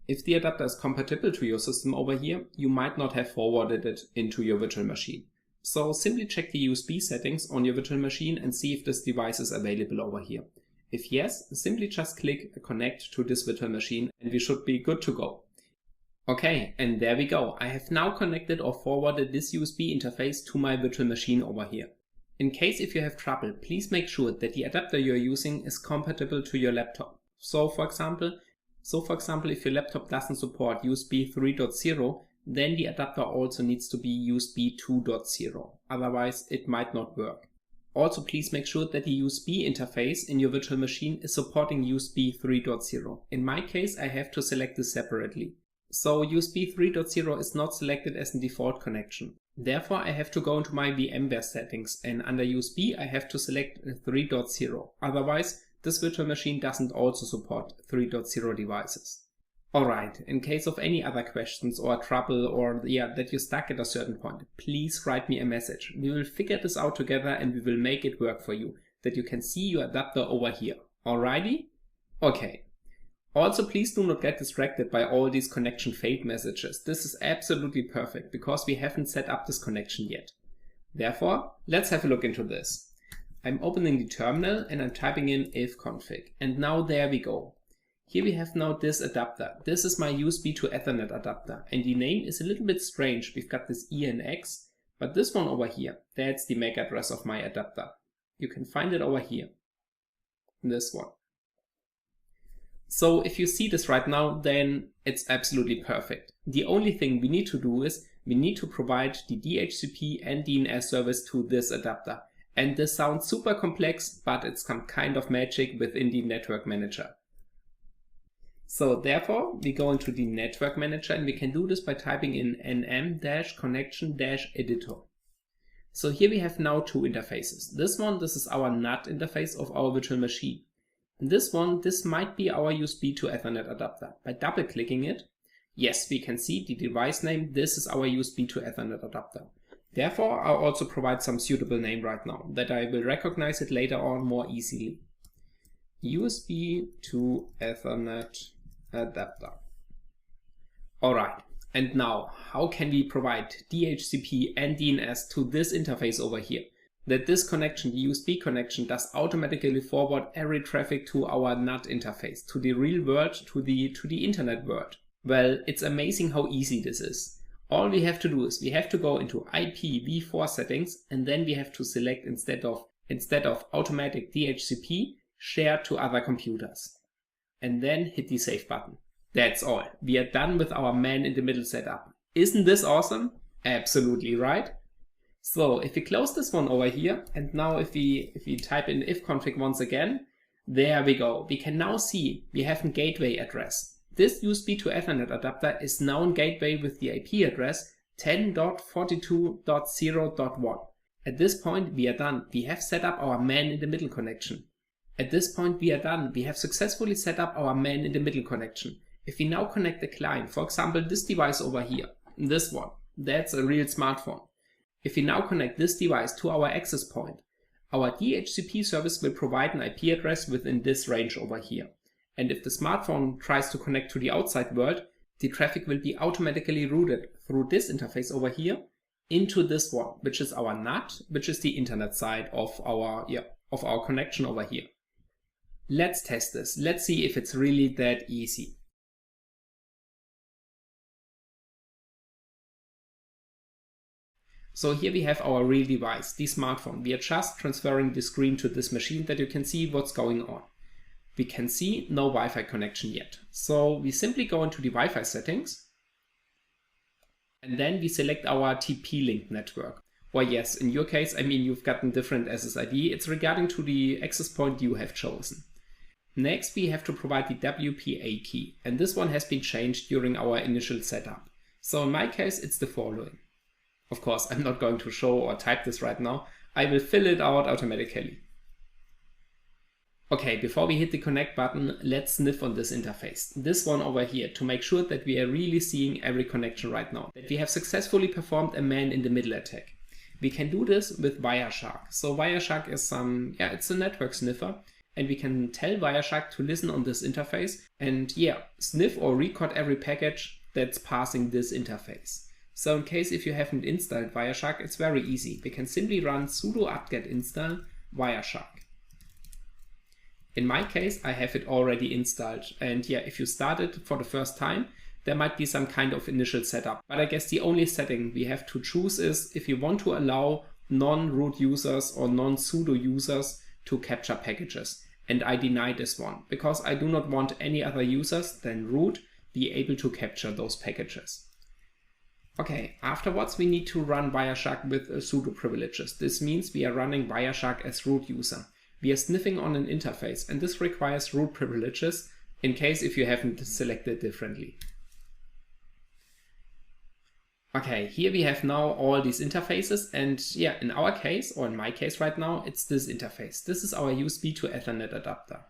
If the adapter is compatible to your system over here, you might not have forwarded it into your virtual machine. So simply check the USB settings on your virtual machine and see if this device is available over here. If yes, simply just click connect to this virtual machine and we should be good to go. Okay, and there we go. I have now connected or forwarded this USB interface to my virtual machine over here. In case if you have trouble, please make sure that the adapter you are using is compatible to your laptop. So for example, if your laptop doesn't support USB 3.0, then the adapter also needs to be USB 2.0, otherwise it might not work. Also please make sure that the USB interface in your virtual machine is supporting USB 3.0. In my case I have to select this separately. So USB 3.0 is not selected as a default connection. Therefore I have to go into my VMware settings and under USB I have to select 3.0, otherwise this virtual machine doesn't also support 3.0 devices. Alright, in case of any other questions or trouble or that you're stuck at a certain point, please write me a message. We will figure this out together and we will make it work for you, that you can see your adapter over here. Alrighty? Okay. Also, please do not get distracted by all these connection failed messages. This is absolutely perfect because we haven't set up this connection yet. Therefore, let's have a look into this. I'm opening the terminal and I'm typing in ifconfig. And now there we go. Here we have now this adapter. This is my USB to Ethernet adapter and the name is a little bit strange. We've got this ENX, but this one over here, that's the MAC address of my adapter. You can find it over here. This one. So if you see this right now, then it's absolutely perfect. The only thing we need to do is we need to provide the DHCP and DNS service to this adapter. And this sounds super complex, but it's some kind of magic within the network manager. So therefore, we go into the network manager and we can do this by typing in nm-connection-editor. So here we have now two interfaces. This is our NAT interface of our virtual machine. This might be our USB to Ethernet adapter. By double clicking it, yes, we can see the device name. This is our USB to Ethernet adapter. Therefore, I'll also provide some suitable name right now that I will recognize it later on more easily. USB to Ethernet adapter. Alright, and now how can we provide DHCP and DNS to this interface over here? that this connection, the USB connection, does automatically forward every traffic to our NAT interface, to the real world, to the internet world. Well, it's amazing how easy this is. All we have to do is we have to go into IPv4 settings, and then we have to select instead of automatic DHCP, share to other computers. And then hit the save button. That's all. We are done with our man-in-the-middle setup. Isn't this awesome? Absolutely right. So if we close this one over here, and now if we type in ifconfig once again, there we go. We can now see we have a gateway address. This USB to Ethernet adapter is now in gateway with the IP address 10.42.0.1. At this point we are done. We have set up our man-in-the-middle connection. At this point we are done. We have successfully set up our man-in-the-middle connection. If we now connect the client, for example this device over here, this one, that's a real smartphone. If we now connect this device to our access point, our DHCP service will provide an IP address within this range over here. And if the smartphone tries to connect to the outside world, the traffic will be automatically routed through this interface over here into this one, which is our NAT, which is the internet side of our connection over here. Let's test this. Let's see if it's really that easy. So here we have our real device, the smartphone. We are just transferring the screen to this machine that you can see what's going on. We can see no Wi-Fi connection yet. So we simply go into the Wi-Fi settings and then we select our TP-linked network. Or yes, in your case, I mean you've gotten different SSID. It's regarding to the access point you have chosen. Next we have to provide the WPA key, and this one has been changed during our initial setup. So in my case it's the following. Of course, I'm not going to show or type this right now. I will fill it out automatically. Okay, before we hit the connect button, let's sniff on this interface. This one over here, to make sure that we are really seeing every connection right now. That we have successfully performed a man-in-the-middle attack. We can do this with Wireshark. So Wireshark is it's a network sniffer. And we can tell Wireshark to listen on this interface and sniff or record every package that's passing this interface. So in case if you haven't installed Wireshark, it's very easy. We can simply run sudo apt-get install Wireshark. In my case, I have it already installed. And if you start it for the first time, there might be some kind of initial setup. But I guess the only setting we have to choose is if you want to allow non-root users or non-sudo users to capture packages. And I deny this one because I do not want any other users than root be able to capture those packages. Okay, afterwards we need to run Wireshark with sudo privileges. This means we are running Wireshark as root user. We are sniffing on an interface and this requires root privileges in case if you haven't selected differently. Okay, here we have now all these interfaces and in our case, or in my case right now, it's this interface. This is our USB to Ethernet adapter.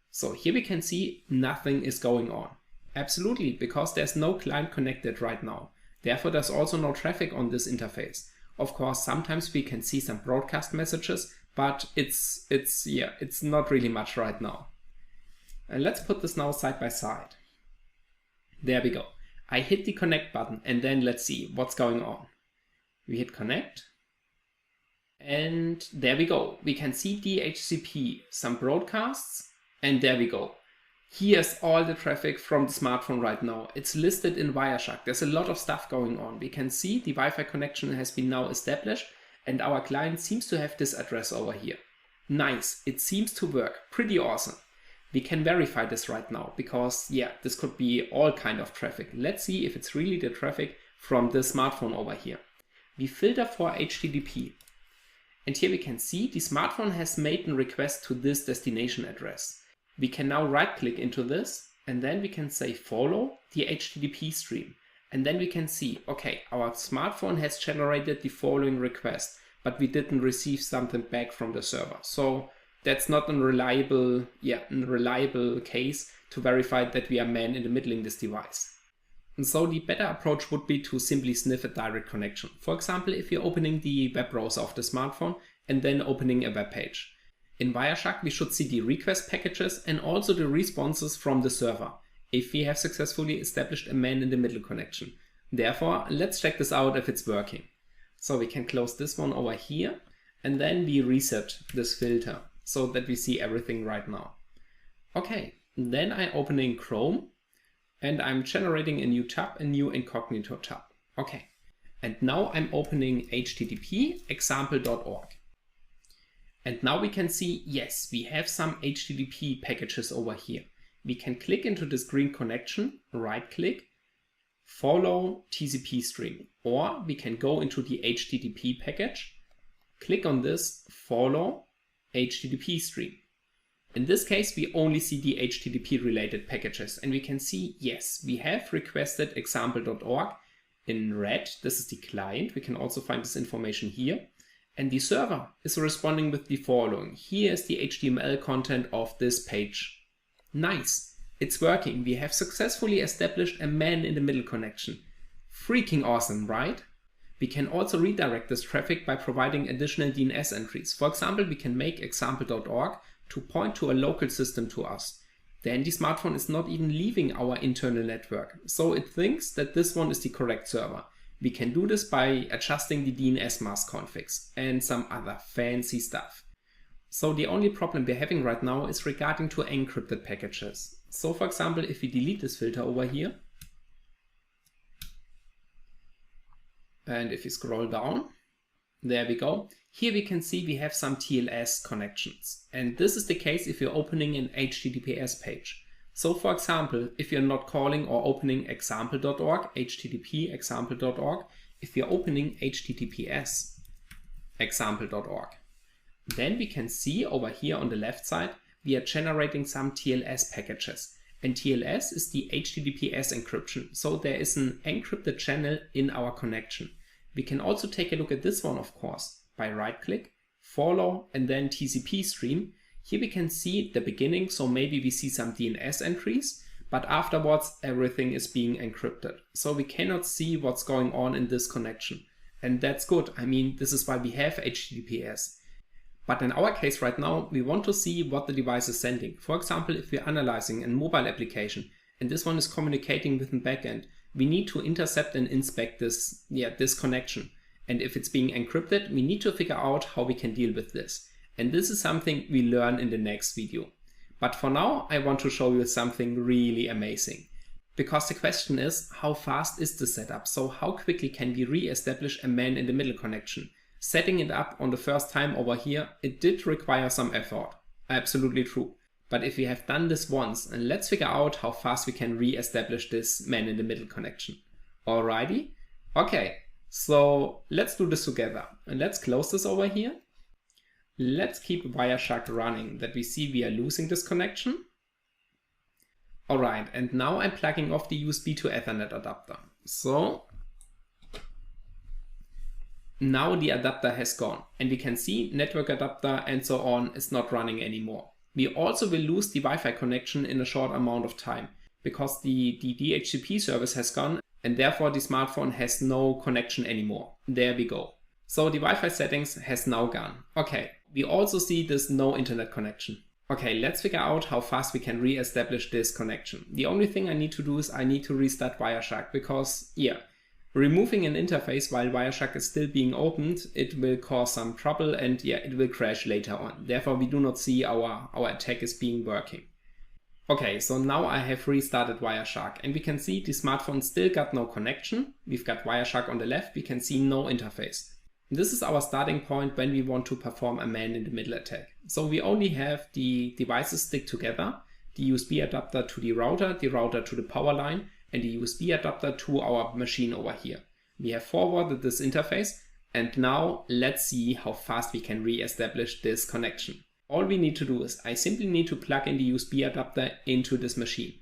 So here we can see nothing is going on. Absolutely, because there's no client connected right now. Therefore, there's also no traffic on this interface. Of course, sometimes we can see some broadcast messages, but it's not really much right now. And let's put this now side by side. There we go. I hit the connect button and then let's see what's going on. We hit connect and there we go. We can see DHCP, some broadcasts, and there we go. Here's all the traffic from the smartphone right now. It's listed in Wireshark. There's a lot of stuff going on. We can see the Wi-Fi connection has been now established and our client seems to have this address over here. Nice, it seems to work. Pretty awesome. We can verify this right now because this could be all kind of traffic. Let's see if it's really the traffic from the smartphone over here. We filter for HTTP. And here we can see the smartphone has made a request to this destination address. We can now right click into this and then we can say follow the HTTP stream. And then we can see, okay, our smartphone has generated the following request, but we didn't receive something back from the server. So that's not a reliable case to verify that we are man-in-the-middling this device. And so the better approach would be to simply sniff a direct connection. For example, if you're opening the web browser of the smartphone and then opening a web page. In Wireshark, we should see the request packages and also the responses from the server if we have successfully established a man-in-the-middle connection. Therefore, let's check this out if it's working. So we can close this one over here. and then we reset this filter so that we see everything right now. Okay, then I'm opening Chrome and I'm generating a new tab, a new incognito tab. Okay, and now I'm opening http example.org. And now we can see, yes, we have some HTTP packages over here. We can click into this green connection, right click, follow TCP stream, or we can go into the HTTP package, click on this, follow HTTP stream. In this case, we only see the HTTP related packages, and we can see, yes, we have requested example.org in red. This is the client. We can also find this information here. And the server is responding with the following. Here is the HTML content of this page. Nice, it's working. We have successfully established a man-in-the-middle connection. Freaking awesome, right? We can also redirect this traffic by providing additional DNS entries. For example, we can make example.org to point to a local system to us. Then the smartphone is not even leaving our internal network, so it thinks that this one is the correct server. We can do this by adjusting the DNS mask configs and some other fancy stuff. So the only problem we're having right now is regarding to encrypted packages. So for example, if we delete this filter over here, and if you scroll down, there we go. Here we can see we have some TLS connections. And this is the case if you're opening an HTTPS page. So for example, if you're not calling or opening example.org, http example.org, if you're opening https example.org, then we can see over here on the left side, we are generating some TLS packages. And TLS is the HTTPS encryption. So there is an encrypted channel in our connection. We can also take a look at this one, of course, by right click, follow, and then TCP stream. Here we can see the beginning, so maybe we see some DNS entries, but afterwards everything is being encrypted. So we cannot see what's going on in this connection. And that's good. I mean, this is why we have HTTPS. But in our case right now, we want to see what the device is sending. For example, if we're analyzing a mobile application and this one is communicating with the backend, we need to intercept and inspect this connection. And if it's being encrypted, we need to figure out how we can deal with this. And this is something we learn in the next video. But for now, I want to show you something really amazing. Because the question is, how fast is the setup? So how quickly can we re-establish a man-in-the-middle connection? Setting it up on the first time over here, it did require some effort. Absolutely true. But if we have done this once, and let's figure out how fast we can re-establish this man-in-the-middle connection. Alrighty? Okay, so let's do this together. And let's close this over here. Let's keep Wireshark running, that we see we are losing this connection. Alright, and now I'm plugging off the USB to Ethernet adapter. So now the adapter has gone, and we can see network adapter and so on is not running anymore. We also will lose the Wi-Fi connection in a short amount of time, because the DHCP service has gone, and therefore the smartphone has no connection anymore. There we go. So the Wi-Fi settings has now gone. Okay, we also see this no internet connection. Okay, let's figure out how fast we can re-establish this connection. The only thing I need to do is I need to restart Wireshark because, removing an interface while Wireshark is still being opened, it will cause some trouble and it will crash later on. Therefore, we do not see our attack is being working. Okay, so now I have restarted Wireshark and we can see the smartphone still got no connection. We've got Wireshark on the left, we can see no interface. This is our starting point when we want to perform a man-in-the-middle attack. So we only have the devices stick together, the USB adapter to the router to the power line, and the USB adapter to our machine over here. We have forwarded this interface, and now let's see how fast we can re-establish this connection. All we need to do is I simply need to plug in the USB adapter into this machine.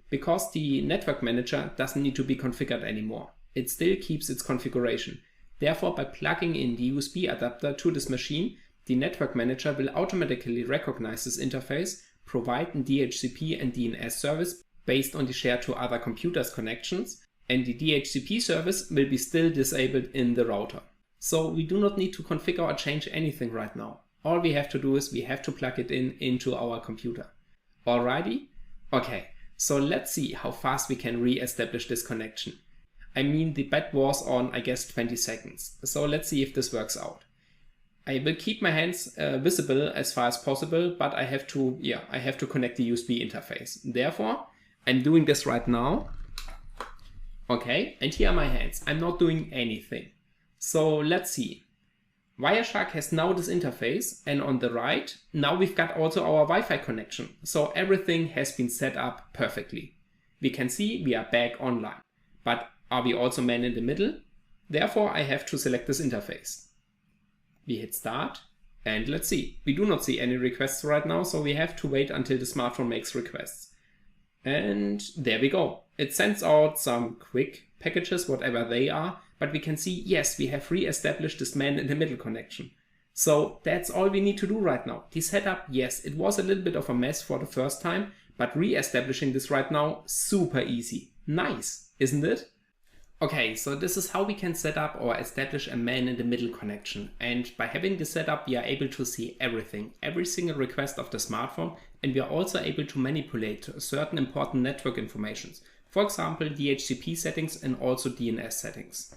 Because the network manager doesn't need to be configured anymore. It still keeps its configuration. Therefore, by plugging in the USB adapter to this machine, the network manager will automatically recognize this interface, provide a DHCP and DNS service based on the shared to other computers connections, and the DHCP service will be still disabled in the router. So we do not need to configure or change anything right now. All we have to do is we have to plug it into our computer. Alrighty? Okay, so let's see how fast we can re-establish this connection. I mean, the bet was on, I guess, 20 seconds. So let's see if this works out. I will keep my hands visible as far as possible, but I have to connect the USB interface. Therefore, I'm doing this right now. Okay, and here are my hands. I'm not doing anything. So let's see. Wireshark has now this interface, and on the right, now we've got also our Wi-Fi connection. So everything has been set up perfectly. We can see we are back online. But are we also man in the middle? Therefore, I have to select this interface. We hit start, and let's see. We do not see any requests right now, so we have to wait until the smartphone makes requests. And there we go. It sends out some quick packages, whatever they are, but we can see, yes, we have re-established this man in the middle connection. So that's all we need to do right now. The setup, yes, it was a little bit of a mess for the first time, but re-establishing this right now, super easy. Nice, isn't it? Okay, so this is how we can set up or establish a man in the middle connection. And by having this setup, we are able to see everything, every single request of the smartphone, and we are also able to manipulate certain important network informations. For example, DHCP settings and also DNS settings.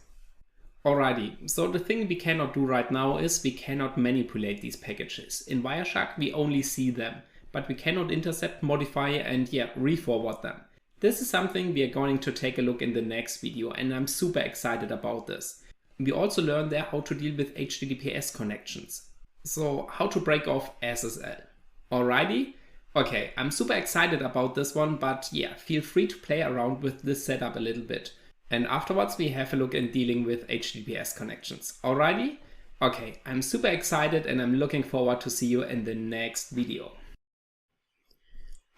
Alrighty, so the thing we cannot do right now is we cannot manipulate these packages. In Wireshark, we only see them, but we cannot intercept, modify, and re-forward them. This is something we are going to take a look in the next video, and I'm super excited about this. We also learned there how to deal with HTTPS connections. So how to break off SSL. Alrighty? Okay, I'm super excited about this one, but feel free to play around with this setup a little bit. And afterwards we have a look in dealing with HTTPS connections. Alrighty? Okay, I'm super excited and I'm looking forward to see you in the next video.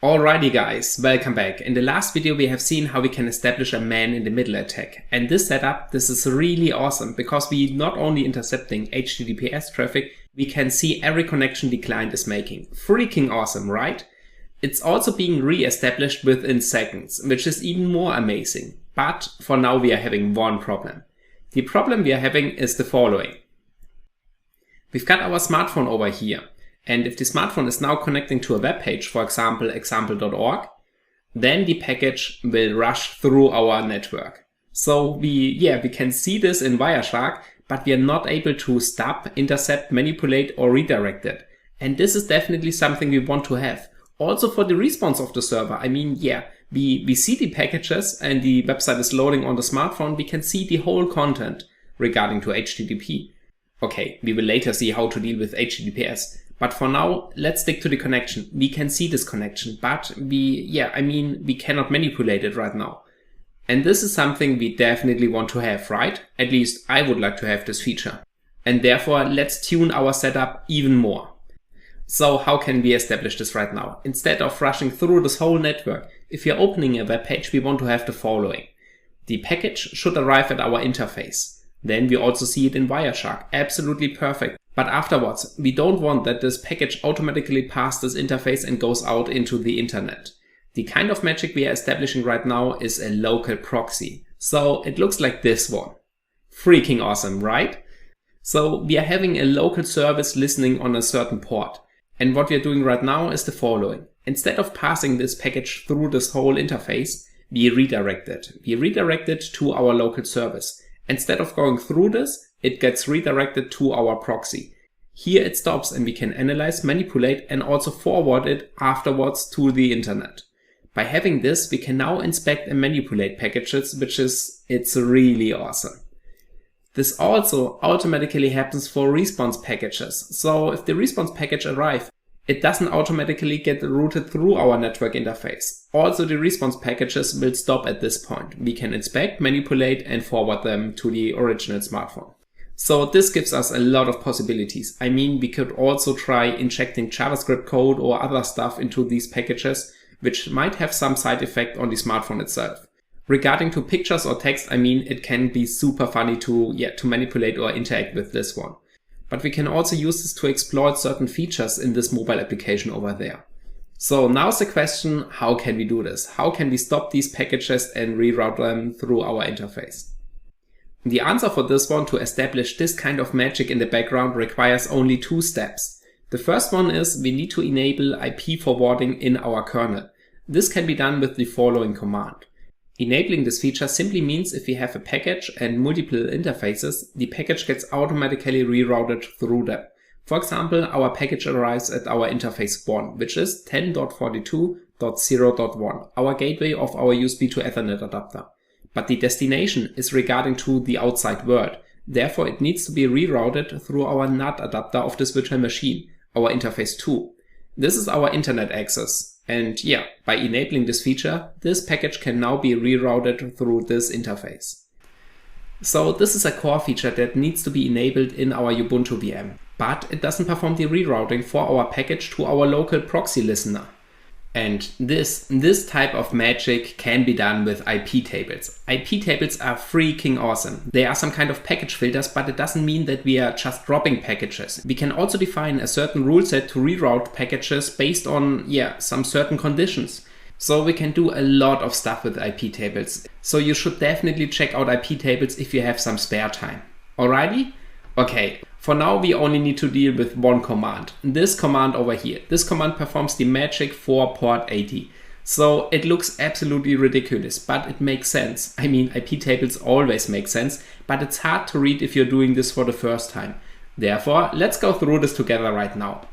Alrighty guys, welcome back. In the last video we have seen how we can establish a man in the middle attack. And this setup, this is really awesome because we not only intercepting HTTPS traffic, we can see every connection the client is making. Freaking awesome, right? It's also being re-established within seconds, which is even more amazing. But for now we are having one problem. The problem we are having is the following. We've got our smartphone over here. And if the smartphone is now connecting to a web page, for example, example.org, then the package will rush through our network. So we can see this in Wireshark, but we are not able to stop, intercept, manipulate, or redirect it. And this is definitely something we want to have. Also for the response of the server. I mean, we see the packages and the website is loading on the smartphone. We can see the whole content regarding to HTTP. Okay, we will later see how to deal with HTTPS. But for now, let's stick to the connection. We can see this connection, but we cannot manipulate it right now. And this is something we definitely want to have, right? At least I would like to have this feature. And therefore, let's tune our setup even more. So how can we establish this right now? Instead of rushing through this whole network, if you're opening a web page, we want to have the following. The package should arrive at our interface. Then we also see it in Wireshark. Absolutely perfect. But afterwards, we don't want that this package automatically passes this interface and goes out into the internet. The kind of magic we are establishing right now is a local proxy. So it looks like this one. Freaking awesome, right? So we are having a local service listening on a certain port. And what we are doing right now is the following. Instead of passing this package through this whole interface, we redirect it. We redirect it to our local service. Instead of going through this, it gets redirected to our proxy. Here it stops and we can analyze, manipulate, and also forward it afterwards to the internet. By having this, we can now inspect and manipulate packages, it's really awesome. This also automatically happens for response packages. So if the response package arrives, it doesn't automatically get routed through our network interface. Also, the response packages will stop at this point. We can inspect, manipulate, and forward them to the original smartphone. So this gives us a lot of possibilities. I mean, we could also try injecting JavaScript code or other stuff into these packages, which might have some side effect on the smartphone itself. Regarding to pictures or text, I mean, it can be super funny to manipulate or interact with this one. But we can also use this to exploit certain features in this mobile application over there. So now's the question, how can we do this? How can we stop these packages and reroute them through our interface? The answer for this one, to establish this kind of magic in the background, requires only two steps. The first one is we need to enable IP forwarding in our kernel. This can be done with the following command. Enabling this feature simply means if we have a package and multiple interfaces, the package gets automatically rerouted through them. For example, our package arrives at our interface 1, which is 10.42.0.1, our gateway of our USB to Ethernet adapter. But the destination is regarding to the outside world. Therefore, it needs to be rerouted through our NAT adapter of this virtual machine, our interface 2. This is our internet access. And yeah, by enabling this feature, this package can now be rerouted through this interface. So this is a core feature that needs to be enabled in our Ubuntu VM, but it doesn't perform the rerouting for our package to our local proxy listener. And this type of magic can be done with IP tables. IP tables are freaking awesome. They are some kind of package filters, but it doesn't mean that we are just dropping packages. We can also define a certain rule set to reroute packages based on, some certain conditions. So we can do a lot of stuff with IP tables. So you should definitely check out IP tables if you have some spare time. Alrighty? Okay, for now we only need to deal with one command. This command over here. This command performs the magic for port 80. So it looks absolutely ridiculous, but it makes sense. I mean, IP tables always make sense, but it's hard to read if you're doing this for the first time. Therefore, let's go through this together right now.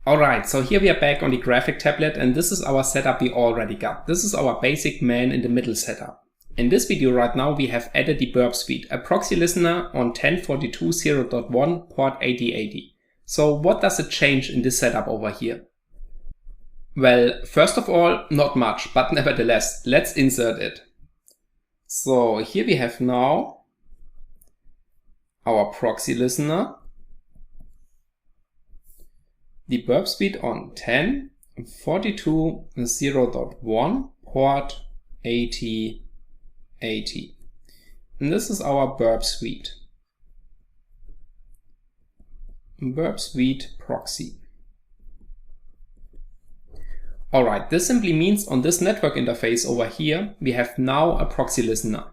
Alright, so here we are back on the graphic tablet, and this is our setup we already got. This is our basic man in the middle setup. In this video right now we have added the burp suite, a proxy listener on 10.42.0.1 port 8080. So what does it change in this setup over here? Well, first of all, not much, but nevertheless, let's insert it. So here we have now our proxy listener, the burp suite on 10.42.0.1 port 8080. And this is our burp suite. Burp suite proxy. Alright, this simply means on this network interface over here, we have now a proxy listener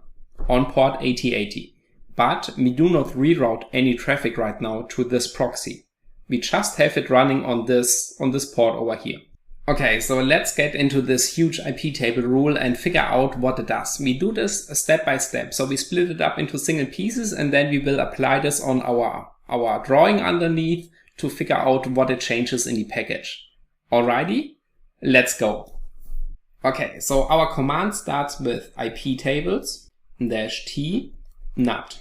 on port 8080. But we do not reroute any traffic right now to this proxy. We just have it running on this port over here. Okay, so let's get into this huge IP table rule and figure out what it does. We do this step by step. So we split it up into single pieces, and then we will apply this on our drawing underneath to figure out what it changes in the package. Alrighty, let's go. Okay, so our command starts with IP tables -t nat.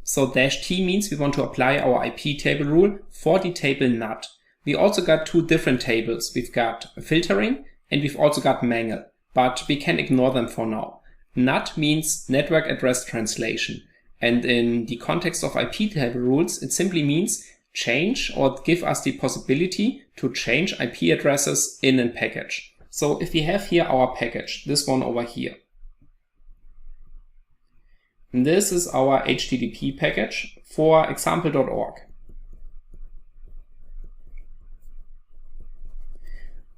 So -t means we want to apply our IP table rule for the table nat. We also got two different tables. We've got filtering and we've also got mangle, but we can ignore them for now. NAT means network address translation. And in the context of IP table rules, it simply means change or give us the possibility to change IP addresses in a package. So if we have here our package, this one over here, this is our HTTP package for example.org.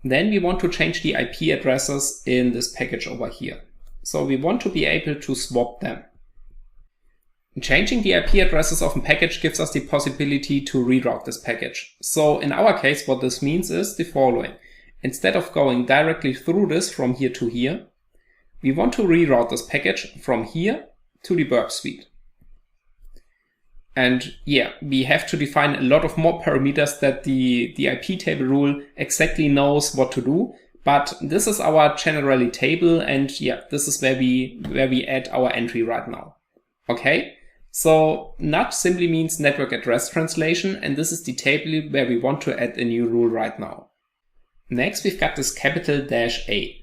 Then we want to change the IP addresses in this package over here. So we want to be able to swap them. Changing the IP addresses of a package gives us the possibility to reroute this package. So in our case, what this means is the following. Instead of going directly through this from here to here, we want to reroute this package from here to the burp suite. And we have to define a lot of more parameters that the IP table rule exactly knows what to do. But this is our generally table, and this is where we add our entry right now. Okay, so NAT simply means network address translation, and this is the table where we want to add a new rule right now. Next, we've got this capital -A.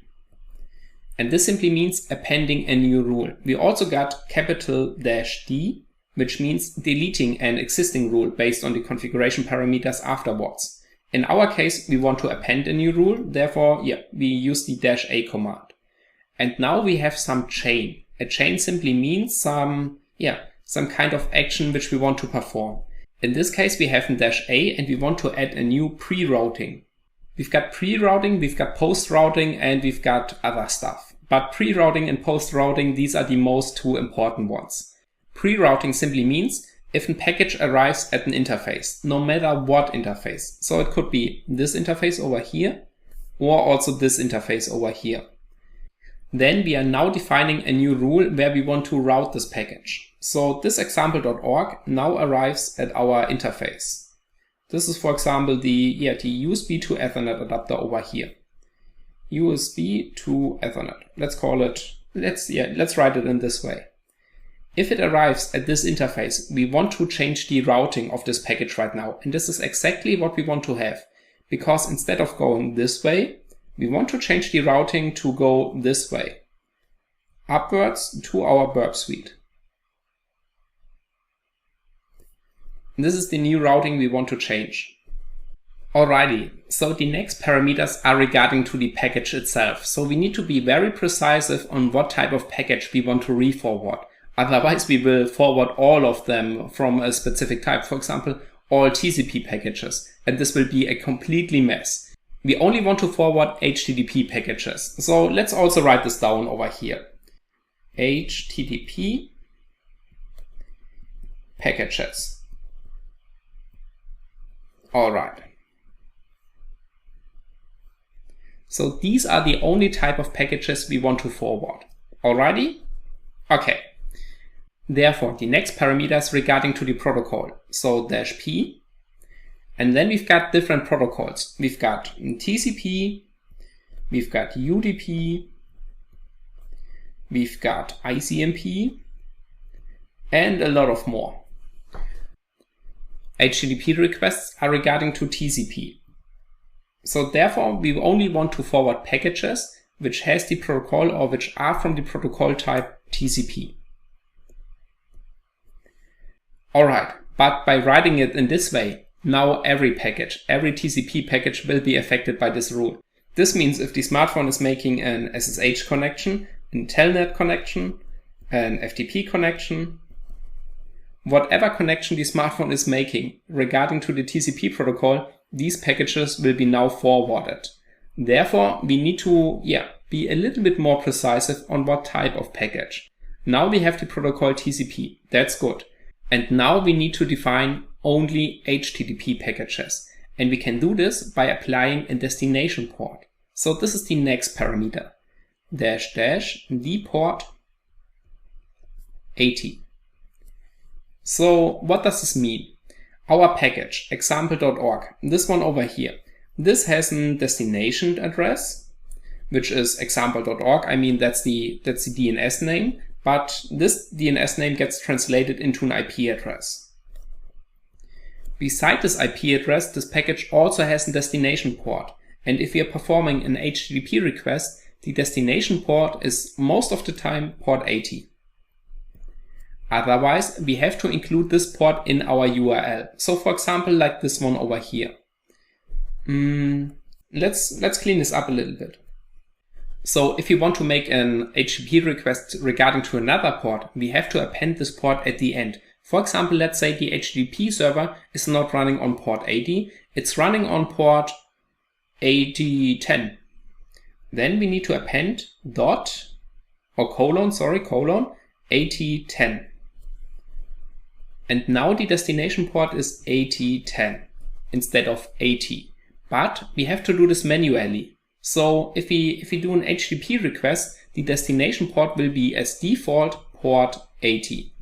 And this simply means appending a new rule. We also got capital -D, which means deleting an existing rule based on the configuration parameters afterwards. In our case, we want to append a new rule. Therefore, we use the -A command. And now we have some chain. A chain simply means some kind of action which we want to perform. In this case, we have a -A and we want to add a new pre-routing. We've got pre-routing, we've got post-routing, and we've got other stuff. But pre-routing and post-routing, these are the most two important ones. Pre-routing simply means if a package arrives at an interface, no matter what interface. So it could be this interface over here, or also this interface over here. Then we are now defining a new rule where we want to route this package. So this example.org now arrives at our interface. This is, for example, the USB to Ethernet adapter over here. USB to Ethernet. Let's call it, let's write it in this way. If it arrives at this interface, we want to change the routing of this package right now. And this is exactly what we want to have. Because instead of going this way, we want to change the routing to go this way, upwards to our burp suite. And this is the new routing we want to change. Alrighty, so the next parameters are regarding to the package itself. So we need to be very precise on what type of package we want to re-forward. Otherwise, we will forward all of them from a specific type, for example, all TCP packages, and this will be a completely mess. We only want to forward HTTP packages. So let's also write this down over here. HTTP packages. All right. So these are the only type of packages we want to forward. Alrighty? Okay. Therefore, the next parameters regarding to the protocol. So -p. And then we've got different protocols. We've got TCP, we've got UDP, we've got ICMP, and a lot of more. HTTP requests are regarding to TCP. So therefore, we only want to forward packages which has the protocol or which are from the protocol type TCP. Alright, but by writing it in this way, now every TCP package will be affected by this rule. This means if the smartphone is making an SSH connection, a telnet connection, an FTP connection, whatever connection the smartphone is making regarding to the TCP protocol, these packages will be now forwarded. Therefore, we need to be a little bit more precise on what type of package. Now we have the protocol TCP. That's good. And now we need to define only HTTP packages. And we can do this by applying a destination port. So this is the next parameter. -- port 80. So what does this mean? Our package, example.org, this one over here, this has a destination address, which is example.org. I mean, that's the DNS name. But this DNS name gets translated into an IP address. Beside this IP address, this package also has a destination port. And if we are performing an HTTP request, the destination port is most of the time port 80. Otherwise, we have to include this port in our URL. So for example, like this one over here. Let's clean this up a little bit. So if you want to make an HTTP request regarding to another port, we have to append this port at the end. For example, let's say the HTTP server is not running on port 80, it's running on port 8010. Then we need to append colon 8010. And now the destination port is 8010 instead of 80. But we have to do this manually. So if we do an HTTP request, the destination port will be as default port 80.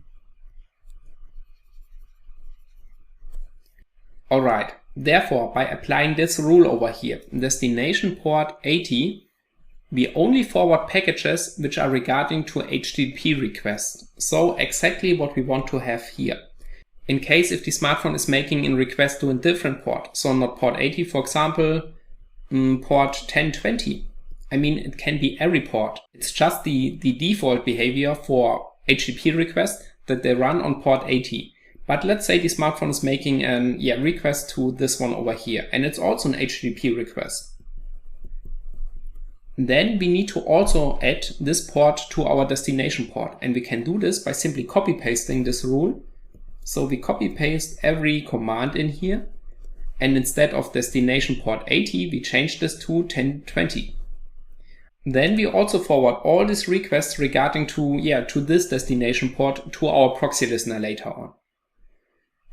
Alright, therefore by applying this rule over here, destination port 80, we only forward packages which are regarding to HTTP requests. So exactly what we want to have here. In case if the smartphone is making a request to a different port, so not port 80, for example, port 1020. I mean, it can be every port. It's just the default behavior for HTTP requests that they run on port 80. But let's say the smartphone is making a request to this one over here, and it's also an HTTP request. Then we need to also add this port to our destination port, and we can do this by simply copy pasting this rule. So we copy paste every command in here. And instead of destination port 80, we change this to 1020. Then we also forward all these requests regarding to this destination port to our proxy listener later on.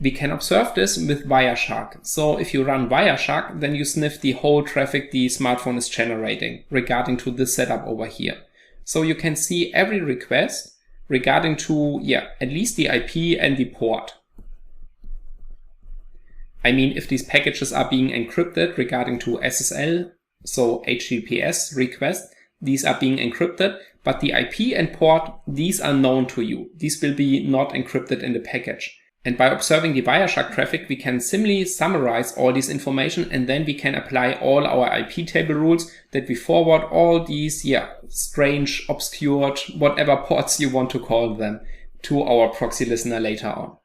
We can observe this with Wireshark. So if you run Wireshark, then you sniff the whole traffic the smartphone is generating regarding to this setup over here. So you can see every request regarding to, at least the IP and the port. I mean, if these packages are being encrypted regarding to SSL, so HTTPS requests, these are being encrypted, but the IP and port, these are known to you. These will be not encrypted in the package. And by observing the Wireshark traffic, we can simply summarize all this information, and then we can apply all our IP table rules that we forward all these, strange, obscured, whatever ports you want to call them, to our proxy listener later on.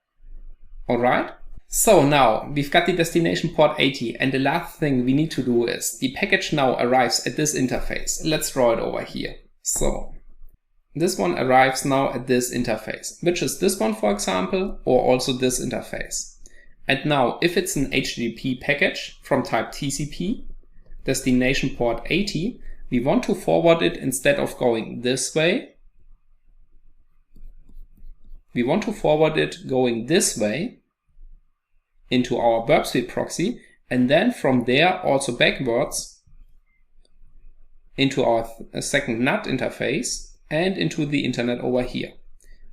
Alright? So now we've got the destination port 80, and the last thing we need to do is the package now arrives at this interface. Let's draw it over here. So this one arrives now at this interface, which is this one, for example, or also this interface. And now if it's an HTTP package from type TCP, destination port 80, we want to forward it instead of going this way. We want to forward it going this way into our Burp Suite proxy, and then from there also backwards into our second NAT interface and into the internet over here.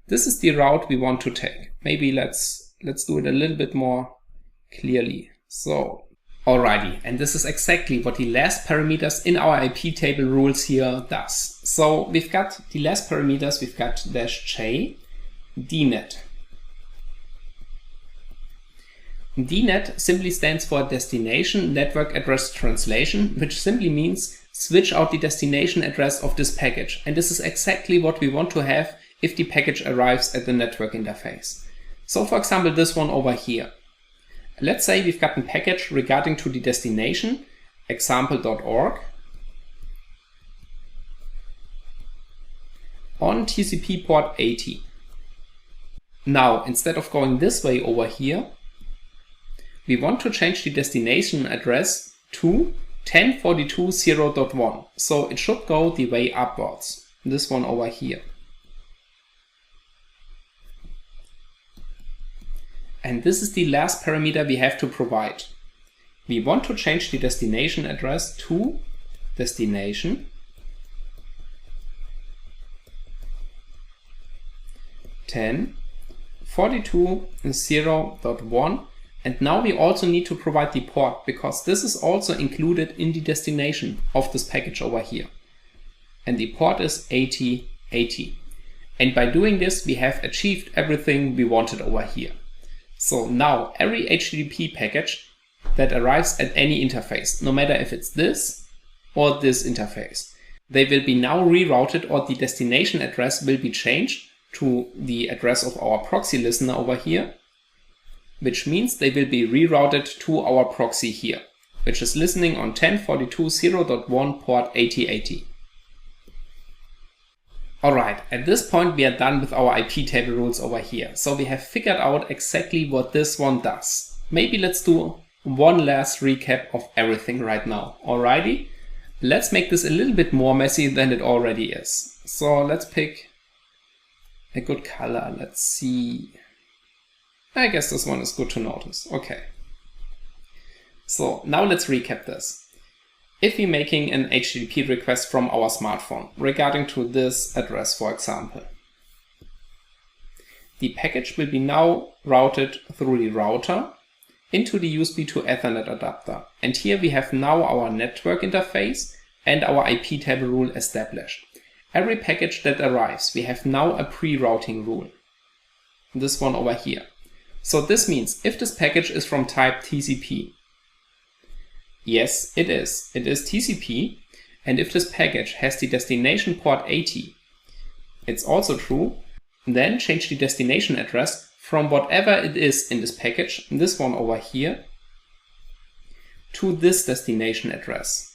This is the route we want to take. Maybe let's do it a little bit more clearly. So, alrighty, and this is exactly what the last parameters in our IP table rules here does. So we've got the last parameters, we've got -j, dnet. DNet simply stands for Destination Network Address Translation, which simply means switch out the destination address of this package. And this is exactly what we want to have if the package arrives at the network interface. So for example, this one over here. Let's say we've got a package regarding to the destination, example.org, on TCP port 80. Now, instead of going this way over here, we want to change the destination address to 1042.0.1. So it should go the way upwards. This one over here. And this is the last parameter we have to provide. We want to change the destination address to destination 1042.0.1. And now we also need to provide the port, because this is also included in the destination of this package over here. And the port is 8080. And by doing this, we have achieved everything we wanted over here. So now every HTTP package that arrives at any interface, no matter if it's this or this interface, they will be now rerouted, or the destination address will be changed to the address of our proxy listener over here, which means they will be rerouted to our proxy here, which is listening on 1042.0.1 port 8080. Alright, at this point we are done with our IP table rules over here. So we have figured out exactly what this one does. Maybe let's do one last recap of everything right now. Alrighty, let's make this a little bit more messy than it already is. So let's pick a good color. Let's see. I guess this one is good to notice. Okay. So now let's recap this. If we're making an HTTP request from our smartphone regarding to this address, for example, the package will be now routed through the router into the USB to Ethernet adapter. And here we have now our network interface and our IP table rule established. Every package that arrives, we have now a pre-routing rule. This one over here. So this means if this package is from type TCP, yes, it is TCP, and if this package has the destination port 80, it's also true, then change the destination address from whatever it is in this package, this one over here, to this destination address.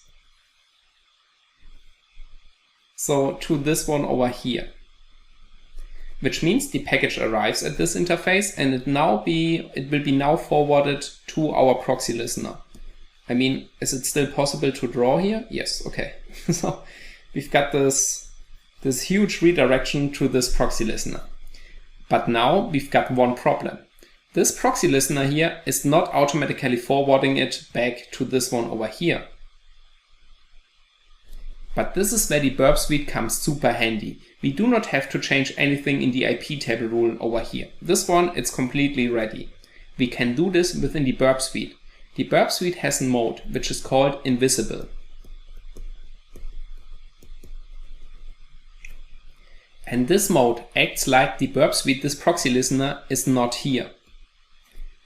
So to this one over here. Which means the package arrives at this interface, and it will be now forwarded to our proxy listener. I mean, is it still possible to draw here? Yes, okay. So we've got this huge redirection to this proxy listener. But now we've got one problem. This proxy listener here is not automatically forwarding it back to this one over here. But this is where the burp suite comes super handy. We do not have to change anything in the IP table rule over here. This one, it's completely ready. We can do this within the burp suite. The burp suite has a mode which is called invisible. And this mode acts like the burp suite, this proxy listener, is not here.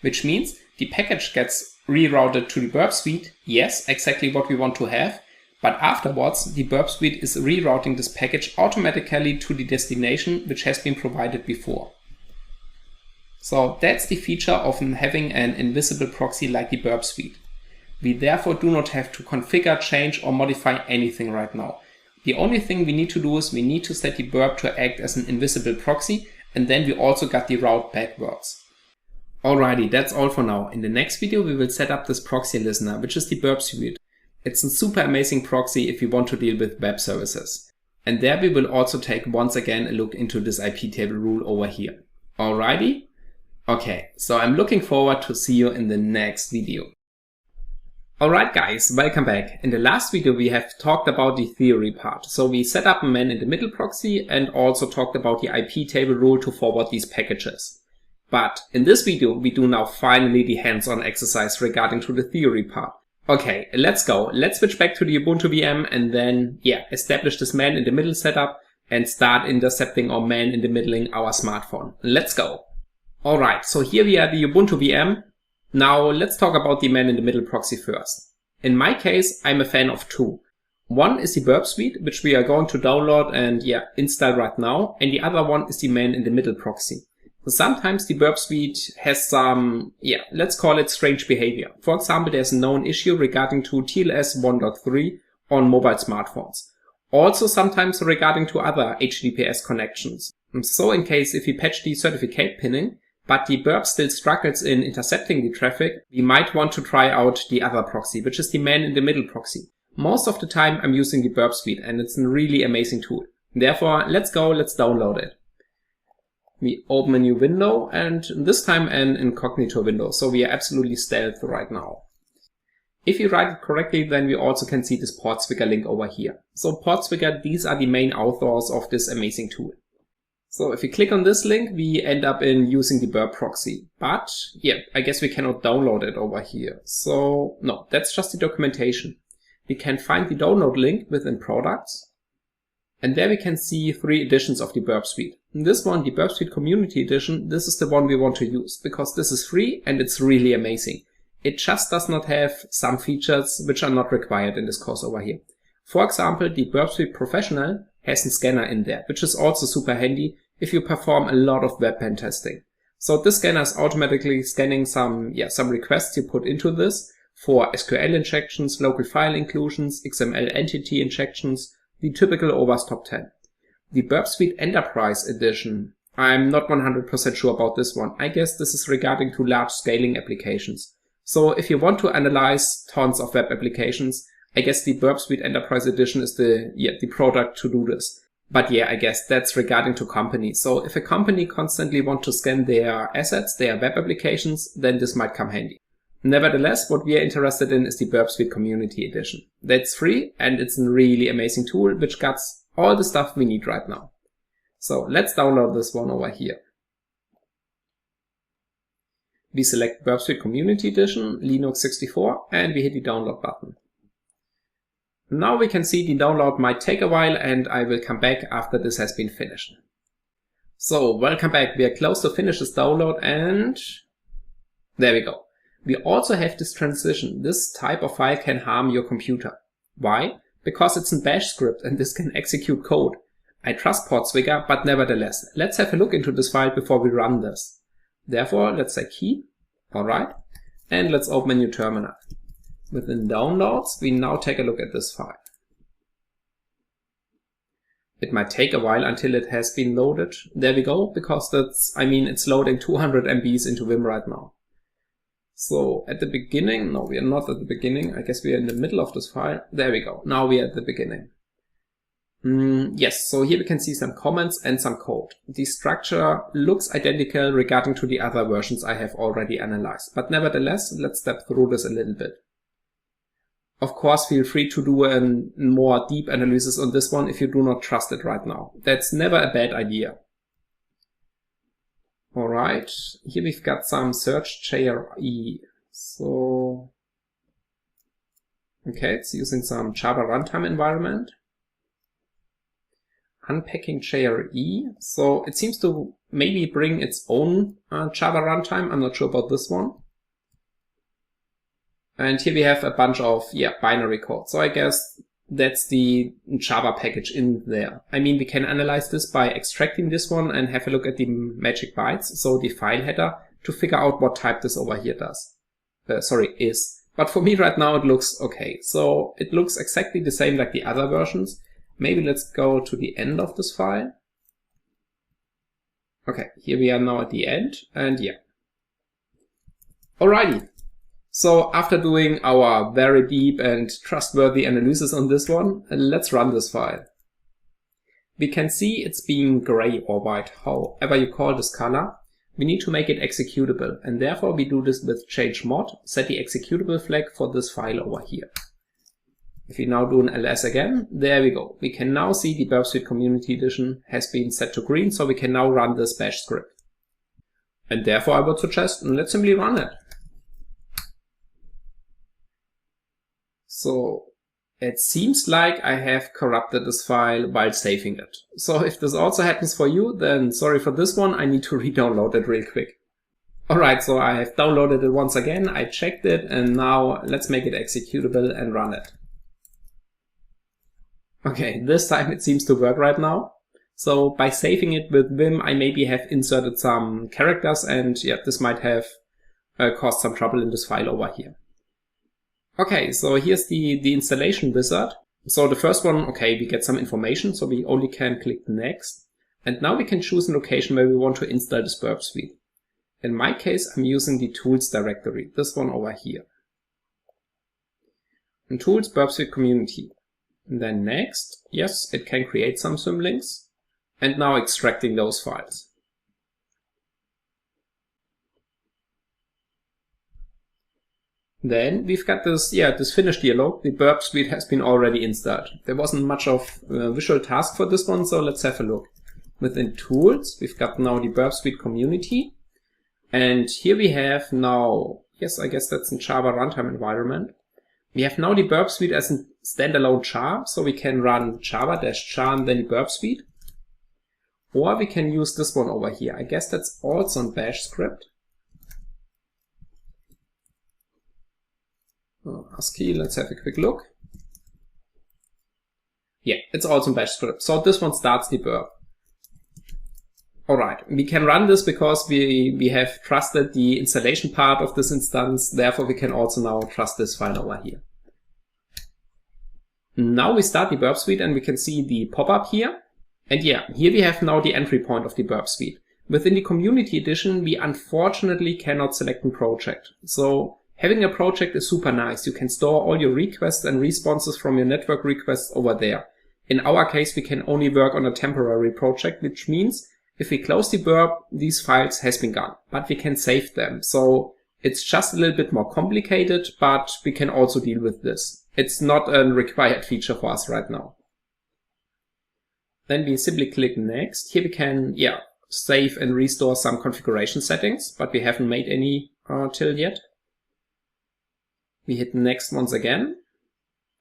Which means the package gets rerouted to the burp suite, yes, exactly what we want to have, but afterwards the burp suite is rerouting this package automatically to the destination which has been provided before. So that's the feature of having an invisible proxy like the burp suite. We therefore do not have to configure, change or modify anything right now. The only thing we need to do is we need to set the burp to act as an invisible proxy, and then we also got the route backwards. Alrighty, that's all for now. In the next video we will set up this proxy listener, which is the burp suite. It's a super amazing proxy if you want to deal with web services. And there we will also take once again a look into this IP table rule over here. Alrighty? Okay, so I'm looking forward to see you in the next video. Alright guys, welcome back. In the last video we have talked about the theory part. So we set up a man-in-the-middle proxy and also talked about the IP table rule to forward these packages. But in this video we do now finally the hands-on exercise regarding to the theory part. Okay, let's go. Let's switch back to the Ubuntu VM and then, establish this man-in-the-middle setup and start intercepting or man-in-the-middling our smartphone. Let's go. Alright, so here we are at the Ubuntu VM. Now let's talk about the man-in-the-middle proxy first. In my case, I'm a fan of two. One is the burp suite, which we are going to download and install right now. And the other one is the man-in-the-middle proxy. Sometimes the burp suite has some, let's call it strange behavior. For example, there's a known issue regarding to TLS 1.3 on mobile smartphones. Also sometimes regarding to other HTTPS connections. So in case if we patch the certificate pinning, but the burp still struggles in intercepting the traffic, we might want to try out the other proxy, which is the man-in-the-middle proxy. Most of the time I'm using the burp suite and it's a really amazing tool. Therefore, let's download it. We open a new window and this time an incognito window, so we are absolutely stealth right now. If you write it correctly, then we also can see this Portswigger link over here. So Portswigger, these are the main authors of this amazing tool. So if we click on this link, we end up in using the burp proxy. But I guess we cannot download it over here. So no, that's just the documentation. We can find the download link within products. And there we can see 3 editions of the burp suite. And this one, the burp suite community edition, this is the one we want to use because this is free and it's really amazing. It just does not have some features which are not required in this course over here. For example, the burp suite professional has a scanner in there, which is also super handy if you perform a lot of web pen testing. So this scanner is automatically scanning some requests you put into this for SQL injections, local file inclusions, XML entity injections, the typical OWASP top 10. The burp suite Enterprise Edition, I'm not 100% sure about this one. I guess this is regarding to large scaling applications. So if you want to analyze tons of web applications, I guess the burp suite Enterprise Edition is the product to do this. But I guess that's regarding to companies. So if a company constantly wants to scan their assets, their web applications, then this might come handy. Nevertheless, what we are interested in is the burp suite Community Edition. That's free and it's a really amazing tool which gets all the stuff we need right now. So let's download this one over here. We select burp suite Community Edition, Linux 64, and we hit the download button. Now we can see the download might take a while and I will come back after this has been finished. So welcome back, we are close to finish this download and there we go. We also have this transition. This type of file can harm your computer. Why? Because it's a bash script and this can execute code. I trust Portswigger, but nevertheless, let's have a look into this file before we run this. Therefore, let's say key, alright, and let's open a new terminal. Within downloads, we now take a look at this file. It might take a while until it has been loaded. There we go, because it's loading 200 MBs into Vim right now. So at the beginning, no, we are not at the beginning. I guess we are in the middle of this file. There we go. Now we are at the beginning. Yes, so here we can see some comments and some code. The structure looks identical regarding to the other versions I have already analyzed, but nevertheless, let's step through this a little bit. Of course, feel free to do a more deep analysis on this one if you do not trust it right now. That's never a bad idea. Alright, here we've got some search JRE. So, okay, it's using some Java runtime environment. Unpacking JRE. So it seems to maybe bring its own Java runtime. I'm not sure about this one. And here we have a bunch of binary code. So I guess that's the Java package in there. I mean, we can analyze this by extracting this one and have a look at the magic bytes, so the file header, to figure out what type this over here does. Is. But for me right now it looks okay. So it looks exactly the same like the other versions. Maybe let's go to the end of this file. Okay, here we are now at the end, and yeah. Alrighty. So after doing our very deep and trustworthy analysis on this one, let's run this file. We can see it's being gray or white, however you call this color. We need to make it executable, and therefore we do this with change mod, set the executable flag for this file over here. If we now do an ls again, there we go. We can now see the Burp Suite Community Edition has been set to green, so we can now run this bash script. And therefore I would suggest, let's simply run it. So it seems like I have corrupted this file while saving it. So if this also happens for you, then sorry for this one, I need to re-download it real quick. Alright, so I have downloaded it once again, I checked it, and now let's make it executable and run it. Okay, this time it seems to work right now. So by saving it with Vim, I maybe have inserted some characters, and yeah, this might have caused some trouble in this file over here. Okay, so here's the installation wizard. So the first one, okay, we get some information, so we only can click next. And now we can choose a location where we want to install this Burp Suite. In my case, I'm using the tools directory, this one over here. And tools, Burp Suite Community. And then next, yes, it can create some symlinks. And now extracting those files. Then we've got this, this finished dialog. The Burp Suite has been already installed. There wasn't much of a visual task for this one, so let's have a look. Within tools, we've got now the Burp Suite Community. And here we have now, yes, I guess that's in Java runtime environment. We have now the Burp Suite as a standalone jar, so we can run java-jar and then the Burp Suite. Or we can use this one over here. I guess that's also in bash script. ASCII, let's have a quick look. Yeah, it's also in bash script. So this one starts the burp. Alright, we can run this because we have trusted the installation part of this instance. Therefore, we can also now trust this file over here. Now we start the Burp Suite and we can see the pop-up here. And yeah, here we have now the entry point of the Burp Suite. Within the Community Edition, we unfortunately cannot select a project. So having a project is super nice. You can store all your requests and responses from your network requests over there. In our case, we can only work on a temporary project, which means if we close the burp, these files has been gone, but we can save them. So it's just a little bit more complicated, but we can also deal with this. It's not a required feature for us right now. Then we simply click next. Here we can, save and restore some configuration settings, but we haven't made any till yet. We hit next once again.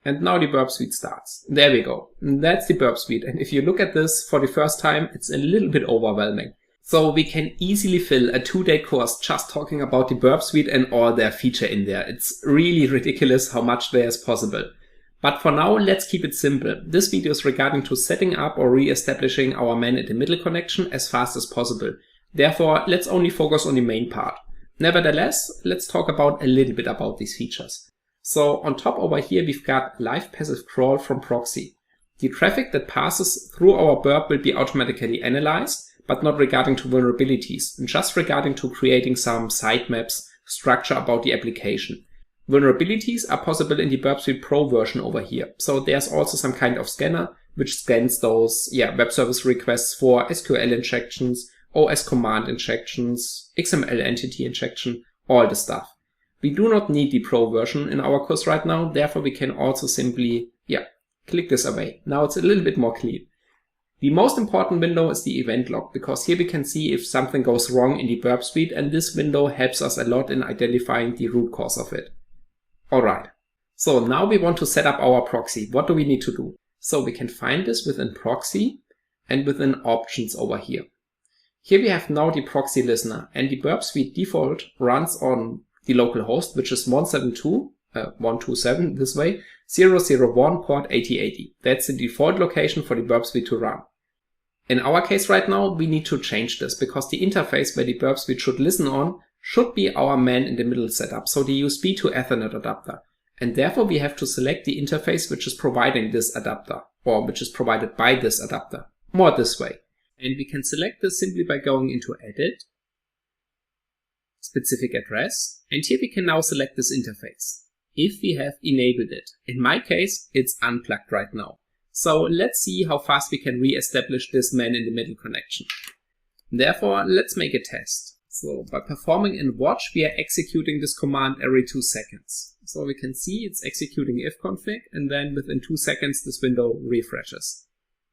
And now the Burp Suite starts. There we go. That's the Burp Suite. And if you look at this for the first time, it's a little bit overwhelming. So we can easily fill a 2-day course just talking about the Burp Suite and all their feature in there. It's really ridiculous how much there is possible. But for now, let's keep it simple. This video is regarding to setting up or re-establishing our man-in-the-middle connection as fast as possible. Therefore, let's only focus on the main part. Nevertheless, let's talk about a little bit about these features. So on top over here, we've got live passive crawl from proxy. The traffic that passes through our burp will be automatically analyzed, but not regarding to vulnerabilities, just regarding to creating some sitemaps structure about the application. Vulnerabilities are possible in the Burp Suite Pro version over here. So there's also some kind of scanner which scans those web service requests for SQL injections, OS command injections, XML entity injection, all the stuff. We do not need the pro version in our course right now, therefore we can also simply click this away. Now it's a little bit more clean. The most important window is the event log, because here we can see if something goes wrong in the Burp Suite, and this window helps us a lot in identifying the root cause of it. Alright, so now we want to set up our proxy. What do we need to do? So we can find this within proxy and within options over here. Here we have now the proxy listener, and the Burp Suite default runs on the local host, which is 127 this way, 001 port 8080. That's the default location for the Burp Suite to run. In our case right now, we need to change this because the interface where the Burp Suite should listen on should be our man-in-the-middle setup, so the USB to Ethernet adapter. And therefore we have to select the interface which is providing this adapter, or which is provided by this adapter, more this way. And we can select this simply by going into Edit, Specific Address, and here we can now select this interface, if we have enabled it. In my case, it's unplugged right now. So let's see how fast we can re-establish this man-in-the-middle connection. Therefore, let's make a test. So by performing in watch, we are executing this command every 2 seconds. So we can see it's executing ifconfig, and then within 2 seconds this window refreshes.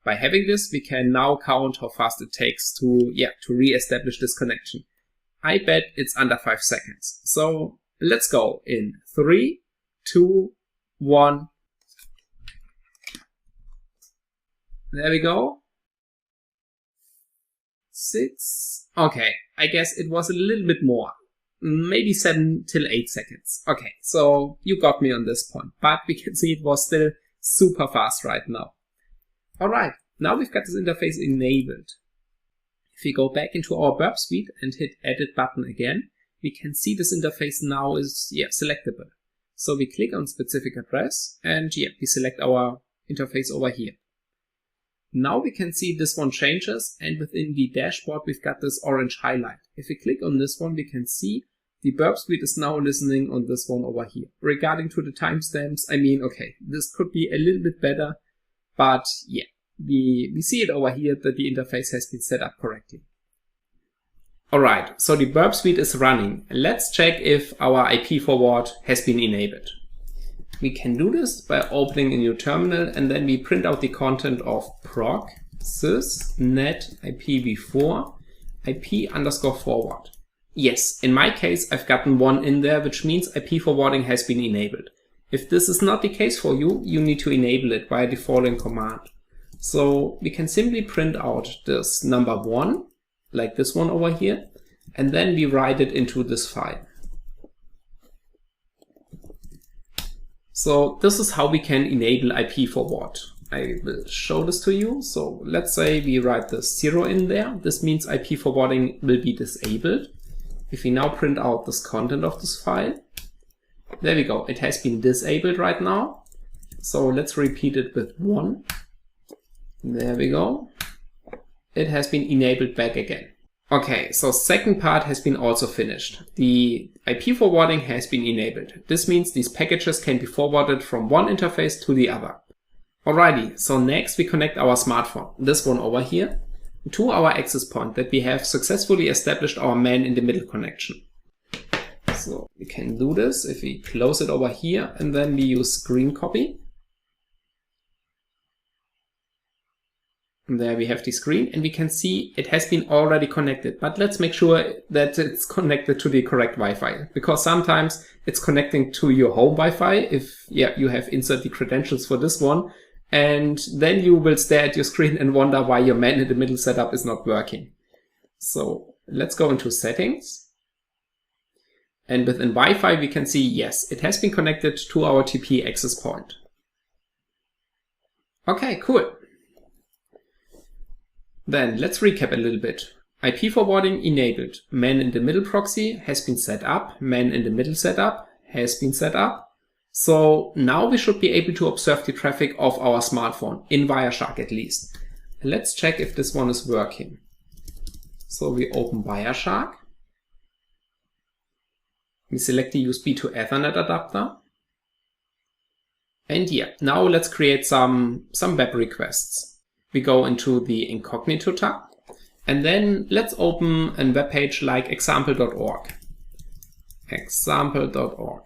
By having this, we can now count how fast it takes to re-establish this connection. I bet it's under 5 seconds. So let's go in 3, 2, 1. There we go. 6. Okay, I guess it was a little bit more. Maybe 7 till 8 seconds. Okay, so you got me on this point. But we can see it was still super fast right now. Alright, now we've got this interface enabled. If we go back into our Burp Suite and hit Edit button again, we can see this interface now is selectable. So we click on Specific Address and we select our interface over here. Now we can see this one changes, and within the dashboard we've got this orange highlight. If we click on this one, we can see the Burp Suite is now listening on this one over here. Regarding to the timestamps, I mean, okay, this could be a little bit better, but we see it over here that the interface has been set up correctly. Alright, so the Burp Suite is running. Let's check if our IP forward has been enabled. We can do this by opening a new terminal, and then we print out the content of proc sys net IPv4 IP_forward. Yes, in my case, I've gotten one in there, which means IP forwarding has been enabled. If this is not the case for you, you need to enable it by the following command. So we can simply print out this number 1, like this one over here, and then we write it into this file. So this is how we can enable IP forward. I will show this to you. So let's say we write this 0 in there. This means IP forwarding will be disabled. If we now print out this content of this file, there we go. It has been disabled right now. So let's repeat it with 1. There we go. It has been enabled back again. Okay, so second part has been also finished. The IP forwarding has been enabled. This means these packages can be forwarded from one interface to the other. Alrighty, so next we connect our smartphone, this one over here, to our access point that we have successfully established our man-in-the-middle connection. So we can do this if we close it over here and then we use screen copy. There we have the screen, and we can see it has been already connected, but let's make sure that it's connected to the correct Wi-Fi, because sometimes it's connecting to your home Wi-Fi if you have inserted the credentials for this one, and then you will stare at your screen and wonder why your man-in-the-middle setup is not working. So let's go into settings, and within Wi-Fi we can see yes, it has been connected to our TP access point. Okay, cool. Then let's recap a little bit. IP forwarding enabled. Man-in-the-middle proxy has been set up. Man-in-the-middle setup has been set up. So now we should be able to observe the traffic of our smartphone, in Wireshark at least. Let's check if this one is working. So we open Wireshark. We select the USB to Ethernet adapter. And yeah, now let's create some web requests. We go into the incognito tab, and then let's open a web page like example.org. Example.org.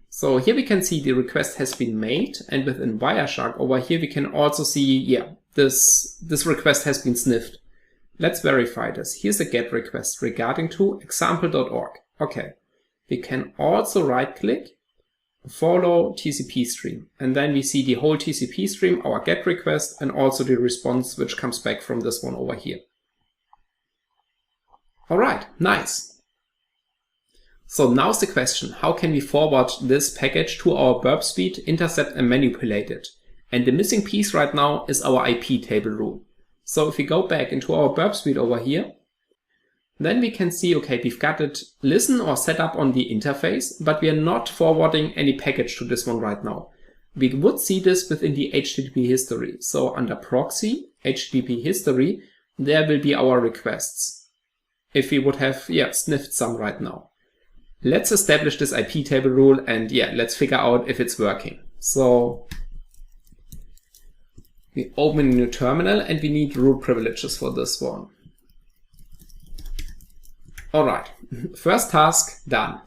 So here we can see the request has been made, and within Wireshark over here we can also see, yeah, this request has been sniffed. Let's verify this. Here's a GET request regarding to example.org. Okay. We can also right click, follow TCP stream, and then we see the whole TCP stream, our GET request, and also the response which comes back from this one over here. All right, nice. So now's the question, how can we forward this package to our burp suite, intercept and manipulate it? And the missing piece right now is our IP table rule. So if we go back into our burp suite over here, then we can see, okay, we've got it listen or set up on the interface, but we are not forwarding any package to this one right now. We would see this within the HTTP history. So under proxy, HTTP history, there will be our requests. If we would have, yeah, sniffed some right now. Let's establish this IP table rule and yeah, let's figure out if it's working. So we open a new terminal and we need root privileges for this one. All right, first task done.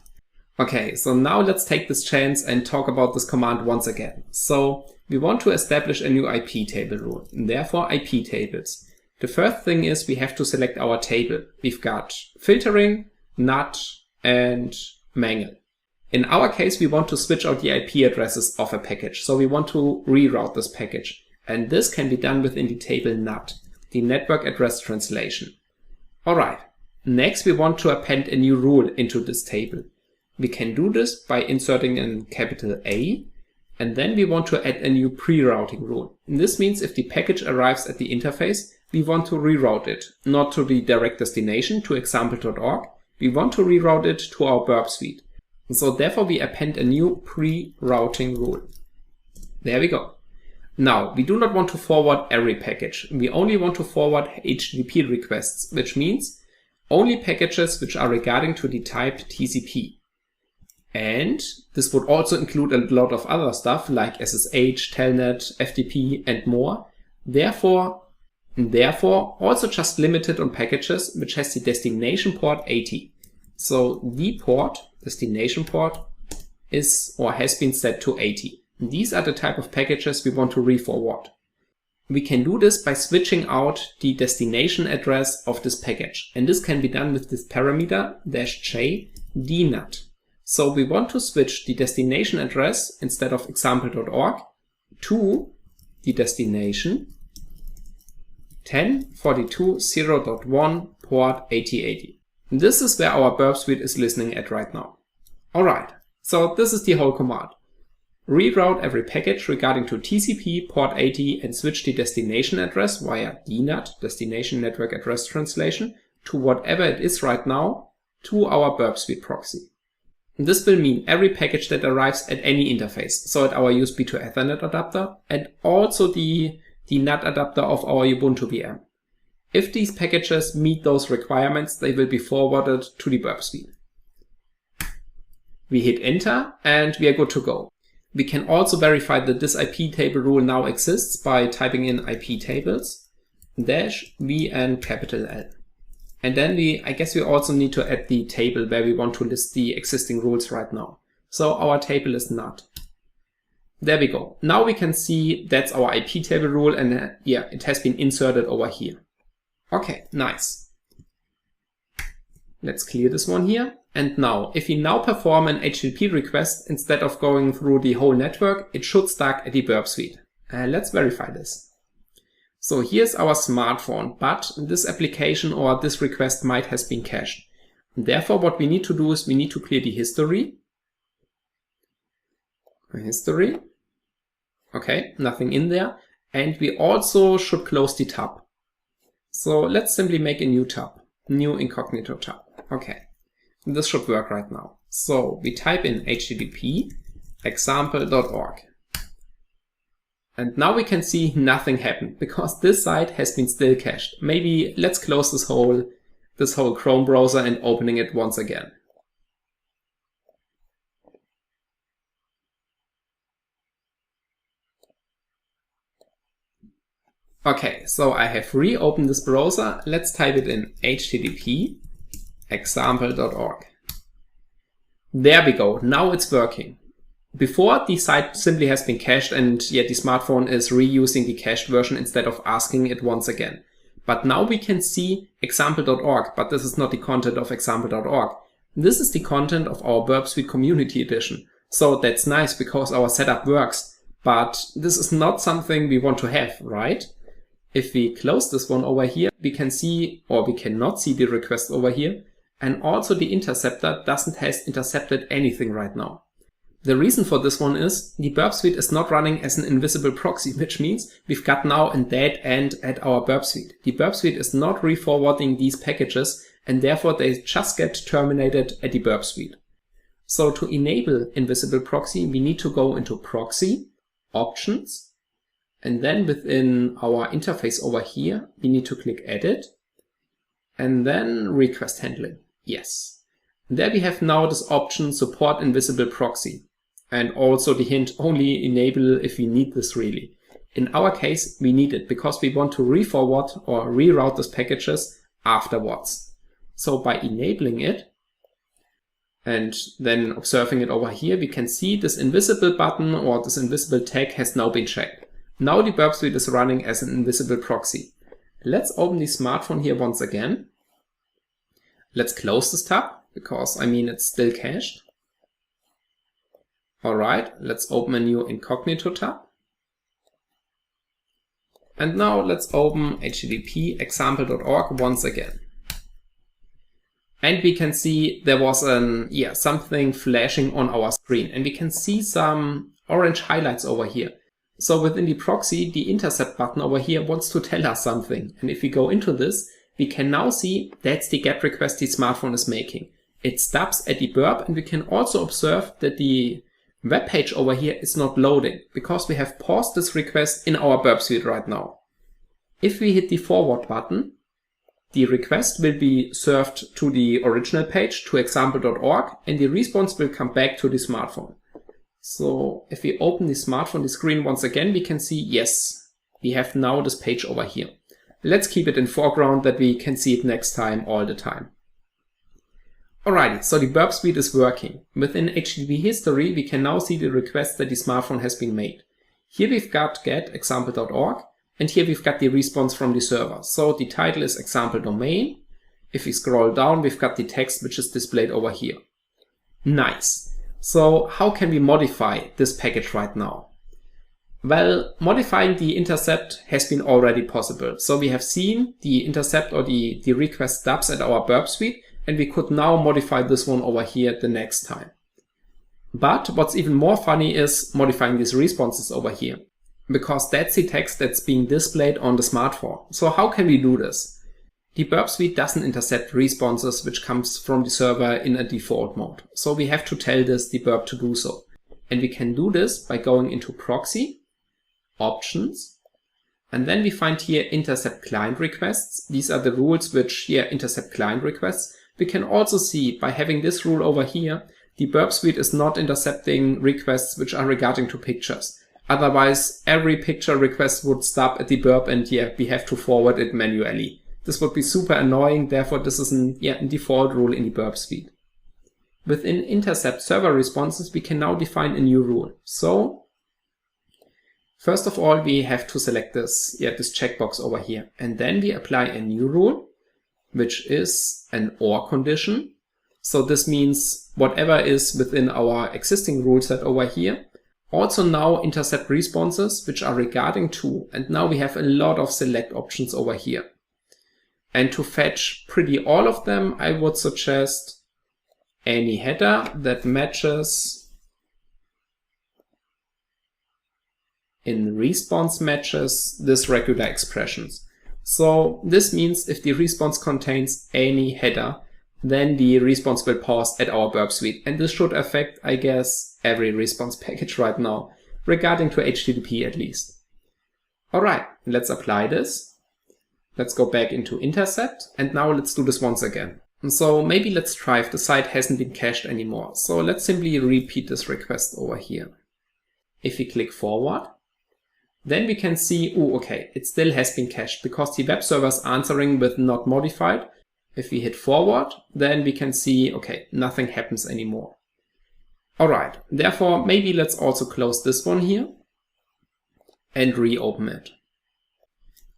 Okay, so now let's take this chance and talk about this command once again. So we want to establish a new IP table rule, and therefore IP tables. The first thing is we have to select our table. We've got filtering, NUT, and mangle. In our case, we want to switch out the IP addresses of a package. So we want to reroute this package. And this can be done within the table NUT, the network address translation. All right. Next, we want to append a new rule into this table. We can do this by inserting a capital A, and then we want to add a new pre-routing rule. And this means if the package arrives at the interface, we want to reroute it, not to the direct destination, to example.org. We want to reroute it to our burp suite. And so therefore we append a new pre-routing rule. There we go. Now, we do not want to forward every package. We only want to forward HTTP requests, which means only packages which are regarding to the type TCP. And this would also include a lot of other stuff like SSH, Telnet, FTP, and more. Therefore, also just limited on packages which has the destination port 80. So the port, destination port, is or has been set to 80. These are the type of packages we want to re-forward. We can do this by switching out the destination address of this package. And this can be done with this parameter -j dnut. So we want to switch the destination address instead of example.org to the destination 10.42.0.1 port 8080. This is where our burp suite is listening at right now. All right. So this is the whole command. Reroute every package regarding to TCP port 80 and switch the destination address via dnut, destination network address translation, to whatever it is right now to our burp suite proxy. And this will mean every package that arrives at any interface, so at our USB to Ethernet adapter and also the NUT adapter of our Ubuntu VM. If these packages meet those requirements, they will be forwarded to the burp suite. We hit enter and we are good to go. We can also verify that this IP table rule now exists by typing in IP tables -v and capital L. And then I guess we also need to add the table where we want to list the existing rules right now. So our table is NUT. There we go. Now we can see that's our IP table rule and yeah, it has been inserted over here. Okay, nice. Let's clear this one here. And now, if we now perform an HTTP request instead of going through the whole network, it should start at the burp suite. Let's verify this. So here's our smartphone, but this application or this request might has been cached. And therefore, what we need to do is we need to clear the history. Okay, nothing in there. And we also should close the tab. So let's simply make a new tab, new incognito tab. Okay. This should work right now. So we type in http example.org. And now we can see nothing happened because this site has been still cached. Maybe let's close this whole Chrome browser and opening it once again. Okay, so I have reopened this browser. Let's type it in http example.org. There we go. Now it's working. Before, the site simply has been cached and yet the smartphone is reusing the cached version instead of asking it once again. But now we can see example.org, but this is not the content of example.org. This is the content of our Burp Suite Community Edition. So that's nice because our setup works, but this is not something we want to have, right? If we close this one over here, we can see, or we cannot see the request over here. And also the interceptor doesn't have intercepted anything right now. The reason for this one is the Burp Suite is not running as an invisible proxy, which means we've got now a dead end at our Burp Suite. The Burp Suite is not re-forwarding these packages and therefore they just get terminated at the Burp Suite. So to enable invisible proxy, we need to go into Proxy, Options, and then within our interface over here, we need to click Edit and then Request Handling. Yes. And there we have now this option Support Invisible Proxy. And also the hint, only enable if we need this really. In our case, we need it because we want to re-forward or reroute these packages afterwards. So by enabling it and then observing it over here, we can see this invisible button or this invisible tag has now been checked. Now the Burp Suite is running as an invisible proxy. Let's open the smartphone here once again. Let's close this tab because it's still cached. Alright, let's open a new incognito tab. And now let's open http example.org once again. And we can see there was something flashing on our screen. And we can see some orange highlights over here. So within the proxy, the intercept button over here wants to tell us something. And if we go into this, we can now see that's the GET request the smartphone is making. It stops at the burp, and we can also observe that the web page over here is not loading because we have paused this request in our Burp Suite right now. If we hit the forward button, the request will be served to the original page, to example.org, and the response will come back to the smartphone. So if we open the smartphone, the screen once again, we can see, yes, we have now this page over here. Let's keep it in foreground that we can see it next time all the time. Alrighty, so the Burp Suite is working. Within HTTP history, we can now see the request that the smartphone has been made. Here we've got get example.org, and here we've got the response from the server. So the title is example domain. If we scroll down, we've got the text which is displayed over here. Nice. So how can we modify this package right now? Well, modifying the intercept has been already possible. So we have seen the intercept or the request stubs at our Burp Suite, and we could now modify this one over here the next time. But what's even more funny is modifying these responses over here, because that's the text that's being displayed on the smartphone. So how can we do this? The Burp Suite doesn't intercept responses which comes from the server in a default mode. So we have to tell this the burp to do so. And we can do this by going into Proxy, Options, and then we find here intercept client requests. These are the rules which intercept client requests. We can also see by having this rule over here, the Burp Suite is not intercepting requests which are regarding to pictures. Otherwise, every picture request would stop at the burp and we have to forward it manually. This would be super annoying, therefore this is a default rule in the Burp Suite. Within intercept server responses, we can now define a new rule. So, first of all, we have to select this checkbox over here. And then we apply a new rule, which is an OR condition. So this means whatever is within our existing rule set over here, also now intercept responses which are regarding to, and now we have a lot of select options over here. And to fetch pretty all of them, I would suggest any header that matches in response matches this regular expressions. So this means if the response contains any header, then the response will pause at our Burp Suite. And this should affect, I guess, every response package right now, regarding to HTTP at least. Alright, let's apply this. Let's go back into intercept, and now let's do this once again. And so maybe let's try if the site hasn't been cached anymore. So let's simply repeat this request over here. If we click forward, Then we can see, oh, okay, it still has been cached because the web server is answering with not modified. If we hit forward, then we can see, okay, nothing happens anymore. All right, therefore, maybe let's also close this one here and reopen it.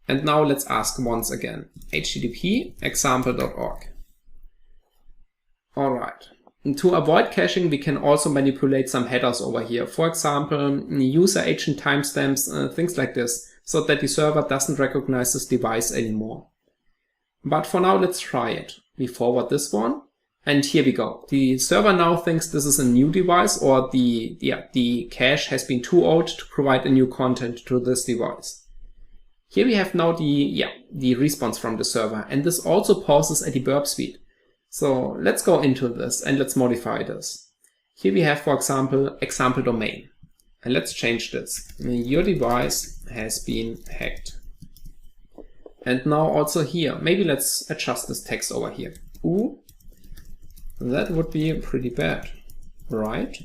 And now let's ask once again, http example.org. All right. And to avoid caching, we can also manipulate some headers over here. For example, user agent timestamps, things like this, so that the server doesn't recognize this device anymore. But for now, let's try it. We forward this one, and here we go. The server now thinks this is a new device, or the cache has been too old to provide a new content to this device. Here we have now the response from the server, and this also pauses at the burp speed. So let's go into this and let's modify this. Here we have, for example, example domain. And let's change this. Your device has been hacked. And now also here, maybe let's adjust this text over here. Ooh, that would be pretty bad, right?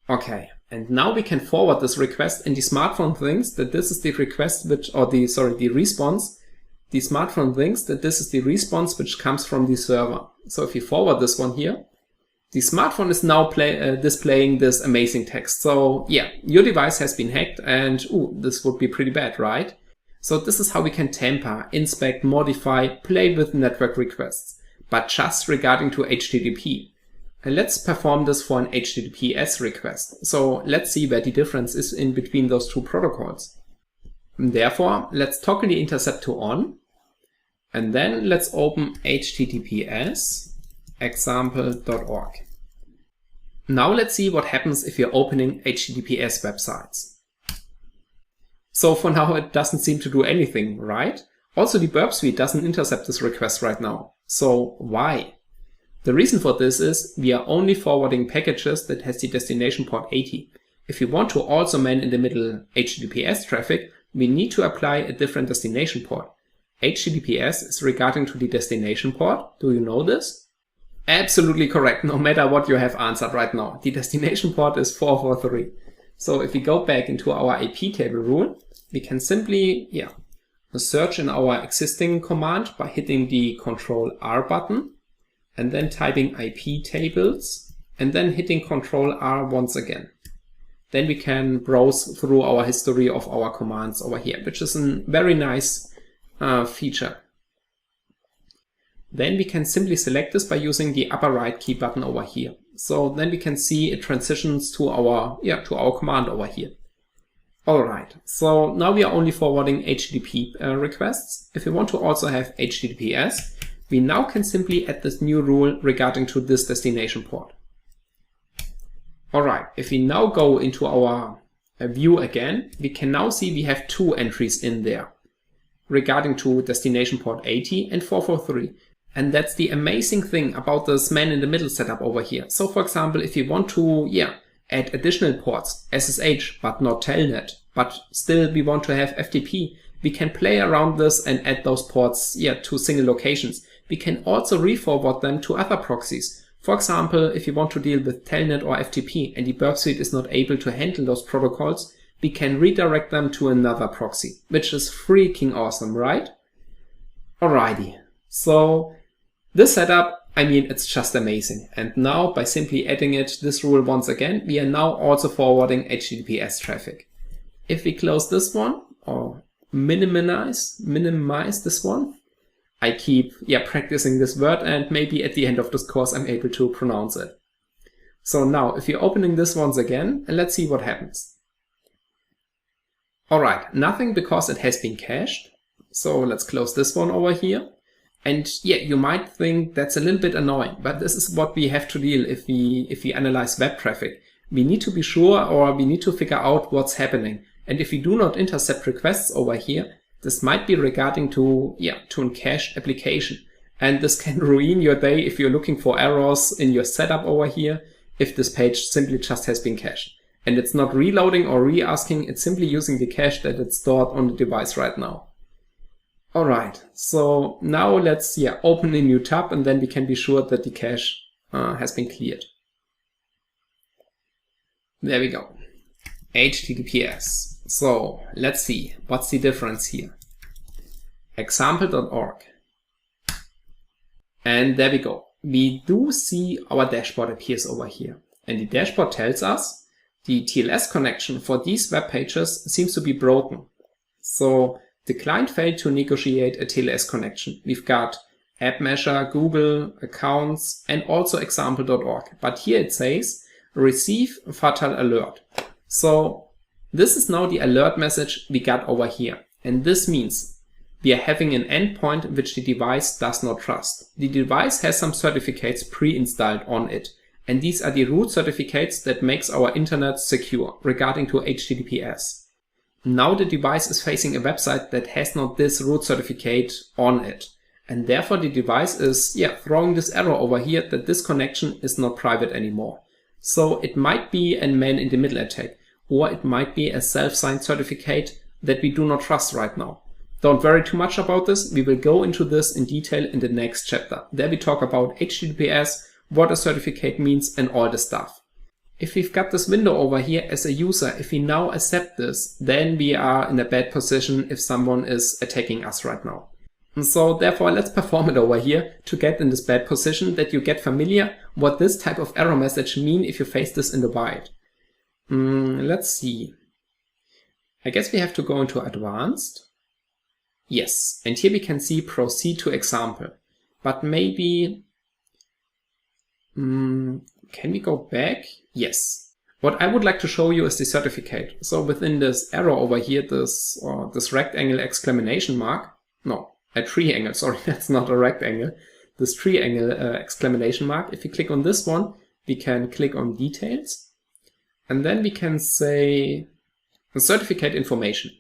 Okay, and now we can forward this request, and the smartphone thinks that this is the request which, or the response. The smartphone thinks that this is the response which comes from the server. So if you forward this one here, the smartphone is now displaying this amazing text. So yeah, your device has been hacked, and ooh, this would be pretty bad, right? So this is how we can tamper, inspect, modify, play with network requests, but just regarding to HTTP. And let's perform this for an HTTPS request. So let's see where the difference is in between those two protocols. Therefore, let's toggle the intercept to on, and then let's open https example.org. Now let's see what happens if you're opening HTTPS websites. So for now, it doesn't seem to do anything, right? Also, the burp suite doesn't intercept this request right now. So why? The reason for this is we are only forwarding packages that has the destination port 80. If you want to also man in the middle HTTPS traffic, we need to apply a different destination port. HTTPS is regarding to the destination port. Do you know this? Absolutely correct, no matter what you have answered right now. The destination port is 443. So if we go back into our IP table rule, we can simply search in our existing command by hitting the Ctrl R button and then typing IP tables and then hitting Ctrl R once again. Then we can browse through our history of our commands over here, which is a very nice feature. Then we can simply select this by using the upper right key button over here. So then we can see it transitions to our command over here. All right, so now we are only forwarding HTTP requests. If we want to also have HTTPS, we now can simply add this new rule regarding to this destination port. All right, if we now go into our view again, we can now see we have two entries in there regarding to destination port 80 and 443. And that's the amazing thing about this man-in-the-middle setup over here. So for example, if you want to add additional ports, SSH, but not Telnet, but still we want to have FTP, we can play around this and add those ports to single locations. We can also re-forward them to other proxies. For example, if you want to deal with Telnet or FTP and the burp suite is not able to handle those protocols, we can redirect them to another proxy, which is freaking awesome, right? Alrighty, so this setup, I mean, it's just amazing. And now by simply adding this rule once again, we are now also forwarding HTTPS traffic. If we close this one or minimize this one, I keep practicing this word, and maybe at the end of this course I'm able to pronounce it. So now if you're opening this once again, and let's see what happens. All right, nothing because it has been cached. So let's close this one over here. And you might think that's a little bit annoying, but this is what we have to deal if we analyze web traffic. We need to be sure, or we need to figure out what's happening. And if we do not intercept requests over here, this might be regarding to a cached application. And this can ruin your day if you're looking for errors in your setup over here, if this page simply just has been cached. And it's not reloading or re-asking, it's simply using the cache that it's stored on the device right now. All right, so now let's open a new tab, and then we can be sure that the cache has been cleared. There we go. HTTPS. So let's see, what's the difference here? Example.org. And there we go. We do see our dashboard appears over here. And the dashboard tells us the TLS connection for these web pages seems to be broken. So the client failed to negotiate a TLS connection. We've got App Measure, Google, accounts, and also example.org. But here it says receive fatal alert. So this is now the alert message we got over here. And this means we are having an endpoint which the device does not trust. The device has some certificates pre-installed on it. And these are the root certificates that makes our internet secure regarding to HTTPS. Now the device is facing a website that has not this root certificate on it. And therefore the device is throwing this error over here that this connection is not private anymore. So it might be a man-in-the-middle attack, or it might be a self-signed certificate that we do not trust right now. Don't worry too much about this. We will go into this in detail in the next chapter. There we talk about HTTPS, what a certificate means, and all the stuff. If we've got this window over here as a user, if we now accept this, then we are in a bad position if someone is attacking us right now. And so therefore let's perform it over here to get in this bad position that you get familiar what this type of error message mean if you face this in the wild. Let's see. I guess we have to go into advanced. Yes, and here we can see proceed to example. But maybe, can we go back? Yes. What I would like to show you is the certificate. So within this arrow over here, this rectangle exclamation mark, no, a triangle, sorry, that's not a rectangle. This triangle exclamation mark, if we click on this one, we can click on details. And then we can say certificate information.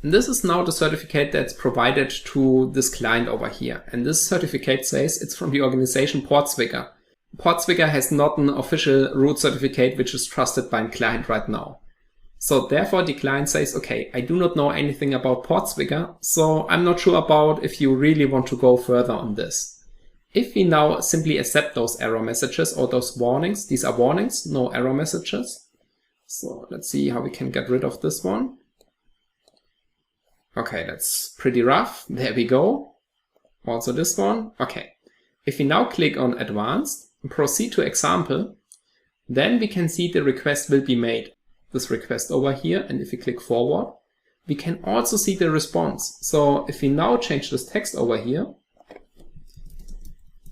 And this is now the certificate that's provided to this client over here. And this certificate says it's from the organization Portswigger. Portswigger has not an official root certificate which is trusted by a client right now. So therefore the client says, okay, I do not know anything about Portswigger, so I'm not sure about if you really want to go further on this. If we now simply accept those error messages or those warnings, these are warnings, no error messages. So let's see how we can get rid of this one. Okay, that's pretty rough. There we go. Also this one. Okay. If we now click on advanced and proceed to example, then we can see the request will be made. This request over here. And if we click forward, we can also see the response. So if we now change this text over here,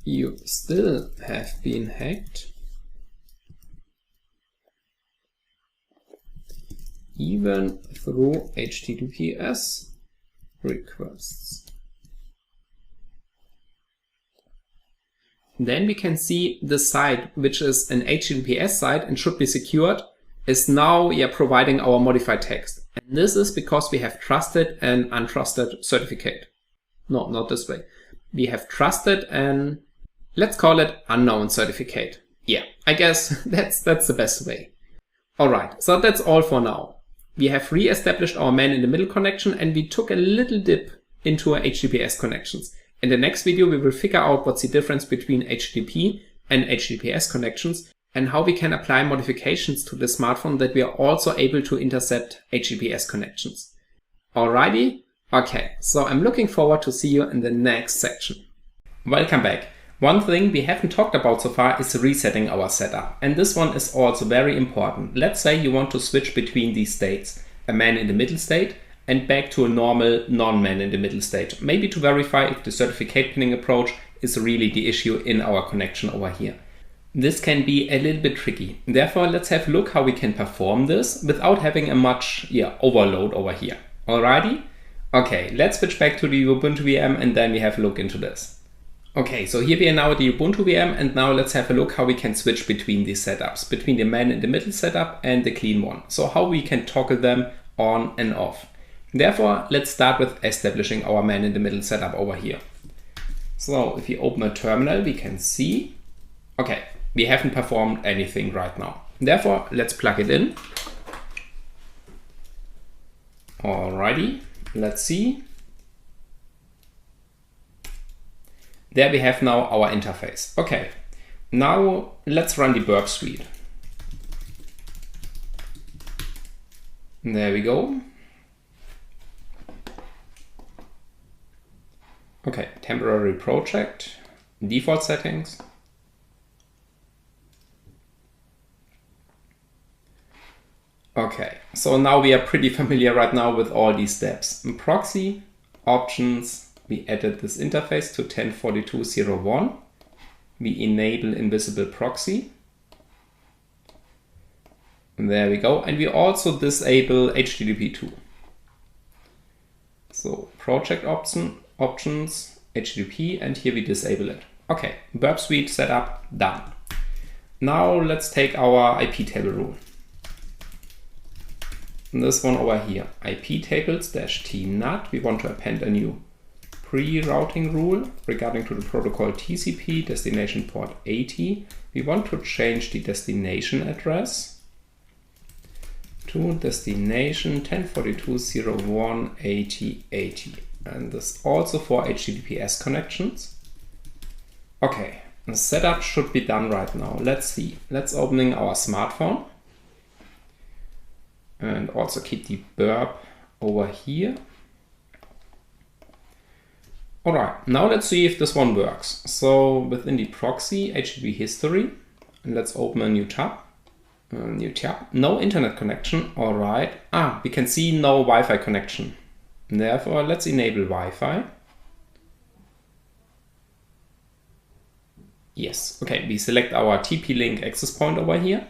you still have been hacked. Even through HTTPS requests. Then we can see the site, which is an HTTPS site and should be secured, is now providing our modified text. And this is because we have trusted and untrusted certificate. No, not this way. We have trusted and let's call it unknown certificate. Yeah, I guess that's the best way. Alright, so that's all for now. We have re-established our man-in-the-middle connection and we took a little dip into our HTTPS connections. In the next video, we will figure out what's the difference between HTTP and HTTPS connections and how we can apply modifications to the smartphone that we are also able to intercept HTTPS connections. Alrighty? Okay, so I'm looking forward to see you in the next section. Welcome back. One thing we haven't talked about so far is resetting our setup. And this one is also very important. Let's say you want to switch between these states, a man-in-the-middle state and back to a normal non-man-in-the-middle state. Maybe to verify if the certificate pinning approach is really the issue in our connection over here. This can be a little bit tricky. Therefore, let's have a look how we can perform this without having a much overload over here. Alrighty? Okay, let's switch back to the Ubuntu VM and then we have a look into this. Okay, so here we are now at the Ubuntu VM and now let's have a look how we can switch between these setups, between the man-in-the-middle setup and the clean one. So how we can toggle them on and off. Therefore, let's start with establishing our man-in-the-middle setup over here. So if you open a terminal, we can see, okay, we haven't performed anything right now. Therefore, let's plug it in. Alrighty, let's see. There we have now our interface. Okay, now let's run the burp suite. There we go. Okay, temporary project, default settings. Okay, so now we are pretty familiar right now with all these steps. In proxy, options, we added this interface to 10.42.01. We enable invisible proxy. And there we go. And we also disable HTTP2. So project options, HTTP, and here we disable it. Okay, Burp Suite setup done. Now let's take our IP table rule. And this one over here, IP tables-tnut. We want to append a new pre-routing rule regarding to the protocol TCP destination port 80. We want to change the destination address to destination 10.42.01.80.80. And this also for HTTPS connections. Okay, the setup should be done right now. Let's see. Let's opening our smartphone. And also keep the burp over here. All right, now let's see if this one works. So within the proxy, HTTP history, and let's open a new tab. No internet connection. All right. We can see no Wi-Fi connection. Therefore, let's enable Wi-Fi. Yes. Okay, we select our TP-Link access point over here.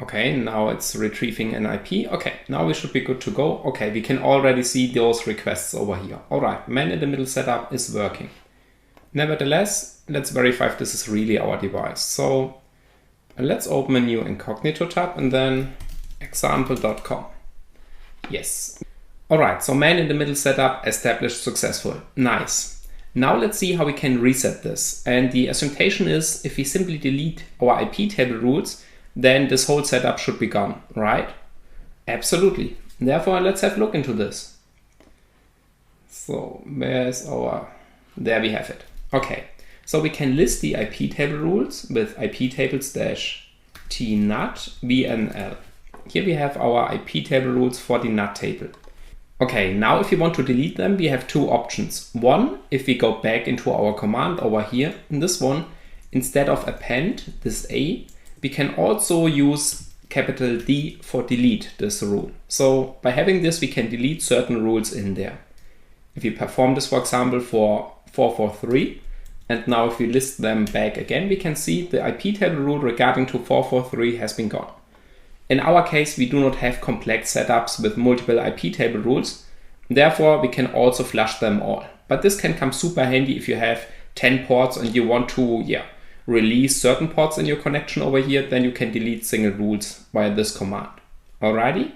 Okay, now it's retrieving an IP. Okay, now we should be good to go. Okay, we can already see those requests over here. All right, man-in-the-middle setup is working. Nevertheless, let's verify if this is really our device. So let's open a new incognito tab and then example.com. Yes. All right, so man-in-the-middle setup established successful. Nice. Now let's see how we can reset this. And the assumption is if we simply delete our IP table rules, then this whole setup should be gone, right? Absolutely. Therefore, let's have a look into this. So where's our, there we have it. Okay, so we can list the IP table rules with IP tables-tnut VNL. Here we have our IP table rules for the NUT table. Okay, now if you want to delete them, we have two options. One, if we go back into our command over here, in this one, instead of append, this A, we can also use capital D for delete this rule. So by having this, we can delete certain rules in there. If you perform this, for example, for 443, and now if we list them back again, we can see the IP table rule regarding to 443 has been gone. In our case, we do not have complex setups with multiple IP table rules. Therefore, we can also flush them all. But this can come super handy if you have 10 ports and you want to, release certain ports in your connection over here, then you can delete single rules via this command. Alrighty?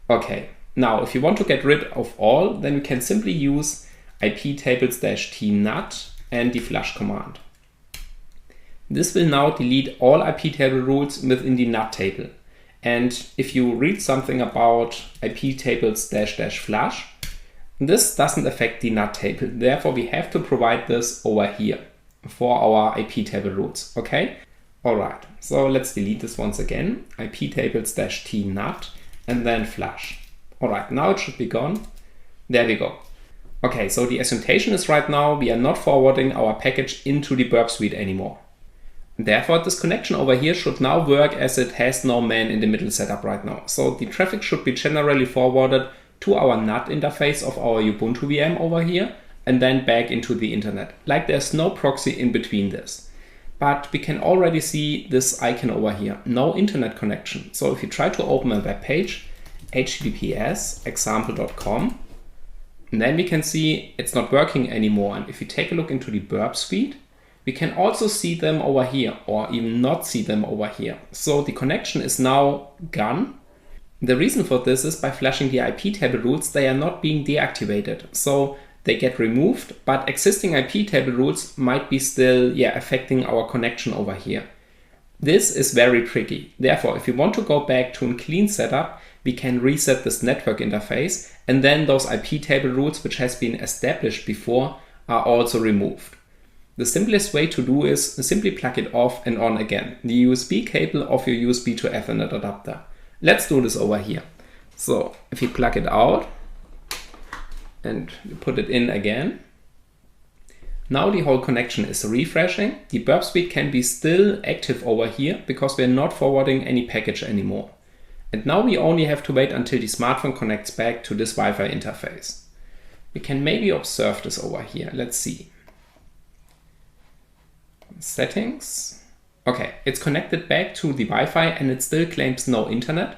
Okay, now if you want to get rid of all, then you can simply use IP tables-tnut and the flush command. This will now delete all IP table rules within the NUT table. And if you read something about IP tables-flush, this doesn't affect the NUT table. Therefore, we have to provide this over here for our IP table rules, okay? All right, so let's delete this once again, IP tables-tnut and then flush. All right, now it should be gone. There we go. Okay, so the assumption is right now we are not forwarding our package into the Burp Suite anymore. Therefore, this connection over here should now work as it has no man-in-the-middle setup right now. So the traffic should be generally forwarded to our NUT interface of our Ubuntu VM over here, and then back into the internet. Like there's no proxy in between this. But we can already see this icon over here, no internet connection. So if you try to open a web page, https example.com, then we can see it's not working anymore. And if you take a look into the Burp Suite, we can also see them over here or even not see them over here. So the connection is now gone. The reason for this is by flashing the IP table rules, they are not being deactivated. So they get removed, but existing IP table rules might be still affecting our connection over here. This is very tricky. Therefore, if you want to go back to a clean setup, we can reset this network interface, and then those IP table rules which has been established before are also removed. The simplest way to do is simply plug it off and on again, the USB cable of your USB to Ethernet adapter. Let's do this over here. So if you plug it out and you put it in again, now the whole connection is refreshing. The burp suite can be still active over here because we're not forwarding any package anymore. And now we only have to wait until the smartphone connects back to this Wi-Fi interface. We can maybe observe this over here. Let's see. Settings. Okay, it's connected back to the Wi-Fi and it still claims no internet,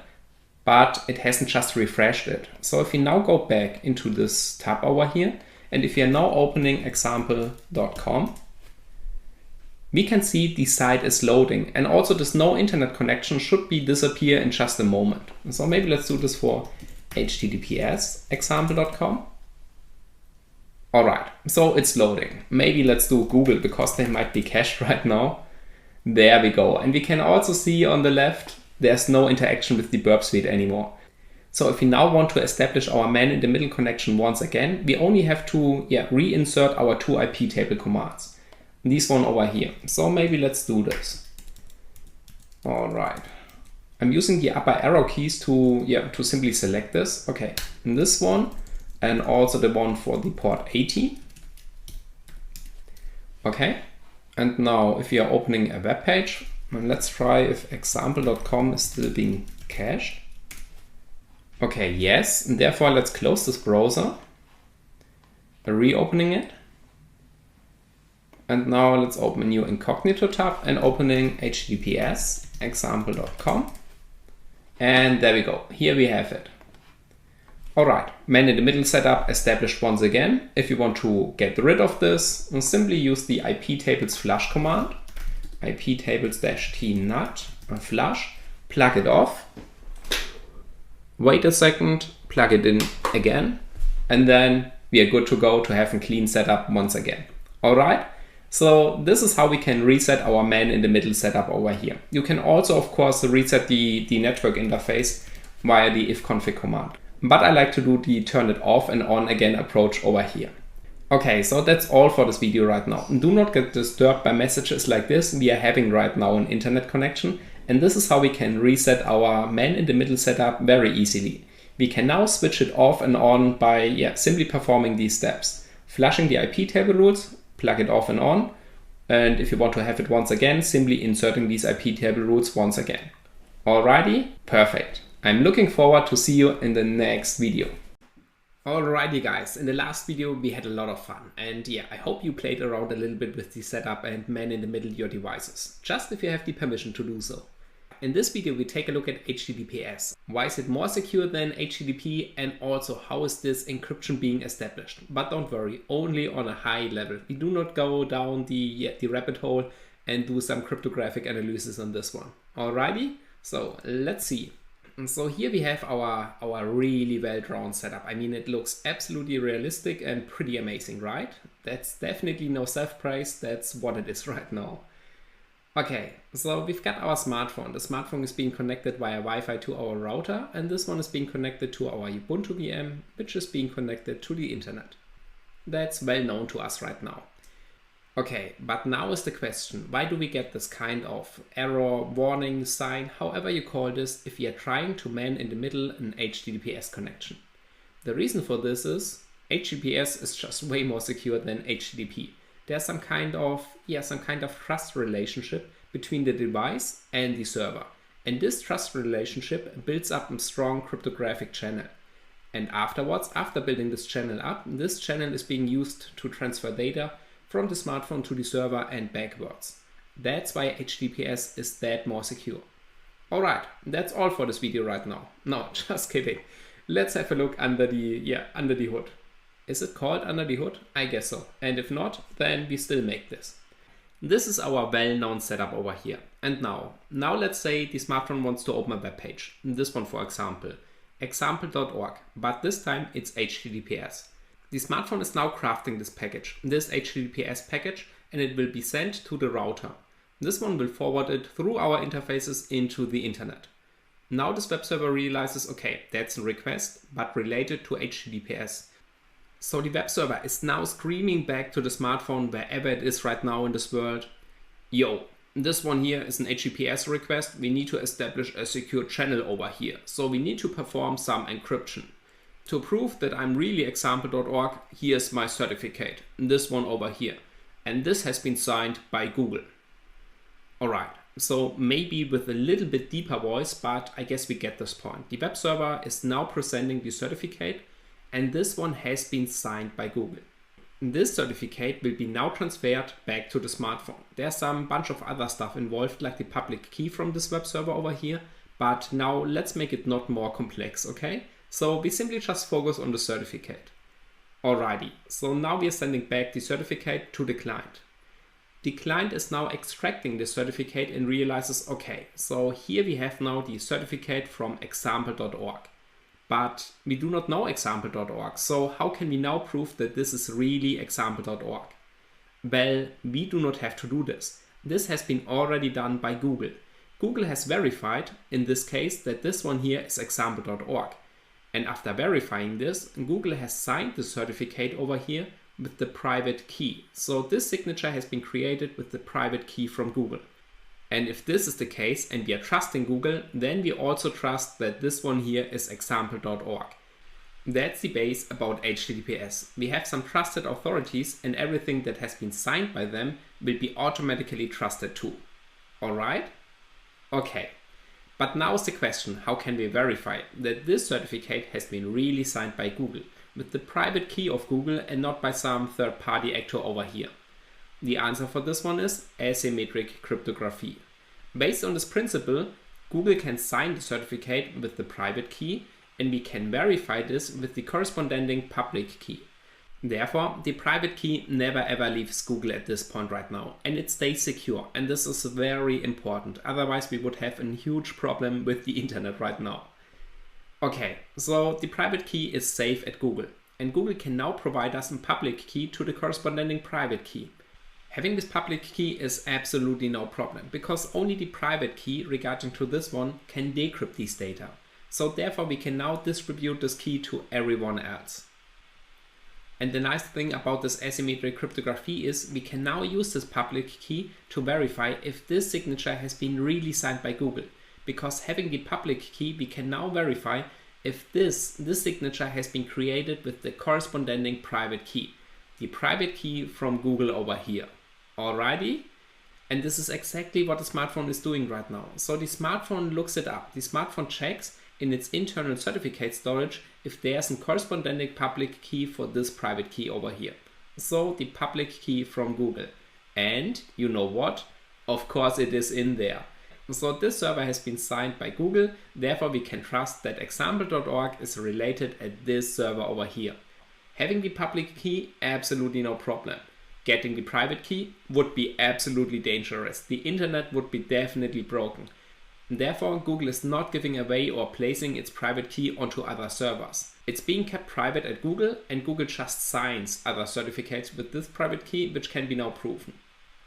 but it hasn't just refreshed it. So if we now go back into this tab over here, and if we are now opening example.com, we can see the site is loading, and also this no internet connection should be disappear in just a moment. So maybe let's do this for https example.com. All right, so it's loading. Maybe let's do Google because they might be cached right now. There we go. And we can also see on the left, there's no interaction with the burp suite anymore. So if we now want to establish our man-in-the-middle connection once again, we only have to reinsert our two IP table commands. This one over here. So maybe let's do this. All right. I'm using the upper arrow keys to simply select this. Okay, and this one, and also the one for the port 80. Okay, and now if we are opening a web page, and let's try if example.com is still being cached. Okay, yes, and therefore let's close this browser, reopening it. And now let's open a new incognito tab and opening https example.com. And there we go, here we have it. All right, man-in-the-middle setup established once again. If you want to get rid of this, simply use the iptables flush command, iptables-t-nut flush, plug it off, wait a second, plug it in again, and then we are good to go to have a clean setup once again. All right, so this is how we can reset our man-in-the-middle setup over here. You can also, of course, reset the network interface via the ifconfig command. But I like to do the turn it off and on again approach over here. Okay, so that's all for this video right now. Do not get disturbed by messages like this. We are having right now an internet connection, and this is how we can reset our man-in-the-middle setup very easily. We can now switch it off and on by simply performing these steps. Flushing the IP table rules, plug it off and on, and if you want to have it once again, simply inserting these IP table rules once again. Alrighty, perfect. I'm looking forward to see you in the next video. Alrighty guys, in the last video we had a lot of fun, and I hope you played around a little bit with the setup and man-in-the-middle your devices, just if you have the permission to do so. In this video we take a look at HTTPS. Why is it more secure than HTTP, and also how is this encryption being established? But don't worry, only on a high level. We do not go down the rabbit hole and do some cryptographic analysis on this one. Alrighty, so let's see. And so here we have our really well-drawn setup. I mean, it looks absolutely realistic and pretty amazing, right? That's definitely no self-praise, that's what it is right now. Okay, so we've got our smartphone. The smartphone is being connected via Wi-Fi to our router, and this one is being connected to our Ubuntu VM, which is being connected to the internet. That's well known to us right now. Okay, but now is the question, why do we get this kind of error, warning, sign, however you call this, if we are trying to man-in-the-middle an HTTPS connection? The reason for this is HTTPS is just way more secure than HTTP. There's some kind of trust relationship between the device and the server. And this trust relationship builds up a strong cryptographic channel. And afterwards, after building this channel up, this channel is being used to transfer data from the smartphone to the server and backwards. That's why HTTPS is that more secure. Alright, that's all for this video right now. No, just kidding. Let's have a look under the hood. Is it called under the hood? I guess so. And if not, then we still make this. This is our well-known setup over here. And now let's say the smartphone wants to open a web page. This one, for example, example.org, but this time it's HTTPS. The smartphone is now crafting this package, this HTTPS package, and it will be sent to the router. This one will forward it through our interfaces into the internet. Now this web server realizes, okay, that's a request, but related to HTTPS. So the web server is now screaming back to the smartphone wherever it is right now in this world, yo, This one here is an HTTPS request. We need to establish a secure channel over here. So we need to perform some encryption. To prove that I'm really example.org, here's my certificate, this one over here. And this has been signed by Google. Alright, so maybe with a little bit deeper voice, but I guess we get this point. The web server is now presenting the certificate, and this one has been signed by Google. This certificate will be now transferred back to the smartphone. There's some bunch of other stuff involved, like the public key from this web server over here, but now let's make it not more complex, okay? So we simply just focus on the certificate. Alrighty, so now we are sending back the certificate to the client. The client is now extracting the certificate and realizes, okay, so here we have now the certificate from example.org. But we do not know example.org, so how can we now prove that this is really example.org? Well, we do not have to do this. This has been already done by Google. Google has verified, in this case, that this one here is example.org. And after verifying this, Google has signed the certificate over here with the private key. So this signature has been created with the private key from Google. And if this is the case and we are trusting Google, then we also trust that this one here is example.org. That's the base about HTTPS. We have some trusted authorities and everything that has been signed by them will be automatically trusted too. Alright? Okay. But now is the question, how can we verify that this certificate has been really signed by Google with the private key of Google and not by some third-party actor over here? The answer for this one is asymmetric cryptography. Based on this principle, Google can sign the certificate with the private key and we can verify this with the corresponding public key. Therefore, the private key never ever leaves Google at this point right now, and it stays secure, and this is very important. Otherwise, we would have a huge problem with the internet right now. Okay, so the private key is safe at Google, and Google can now provide us a public key to the corresponding private key. Having this public key is absolutely no problem, because only the private key regarding to this one can decrypt these data. So therefore, we can now distribute this key to everyone else. And the nice thing about this asymmetric cryptography is we can now use this public key to verify if this signature has been really signed by Google. Because having the public key, we can now verify if this signature has been created with the corresponding private key. The private key from Google over here. Alrighty? And this is exactly what the smartphone is doing right now. So the smartphone looks it up. The smartphone checks in its internal certificate storage if there's a corresponding public key for this private key over here. So the public key from Google. And you know what? Of course it is in there. So this server has been signed by Google, therefore we can trust that example.org is related at this server over here. Having the public key, absolutely no problem. Getting the private key would be absolutely dangerous. The internet would be definitely broken. Therefore, Google is not giving away or placing its private key onto other servers. It's being kept private at Google, and Google just signs other certificates with this private key, which can be now proven.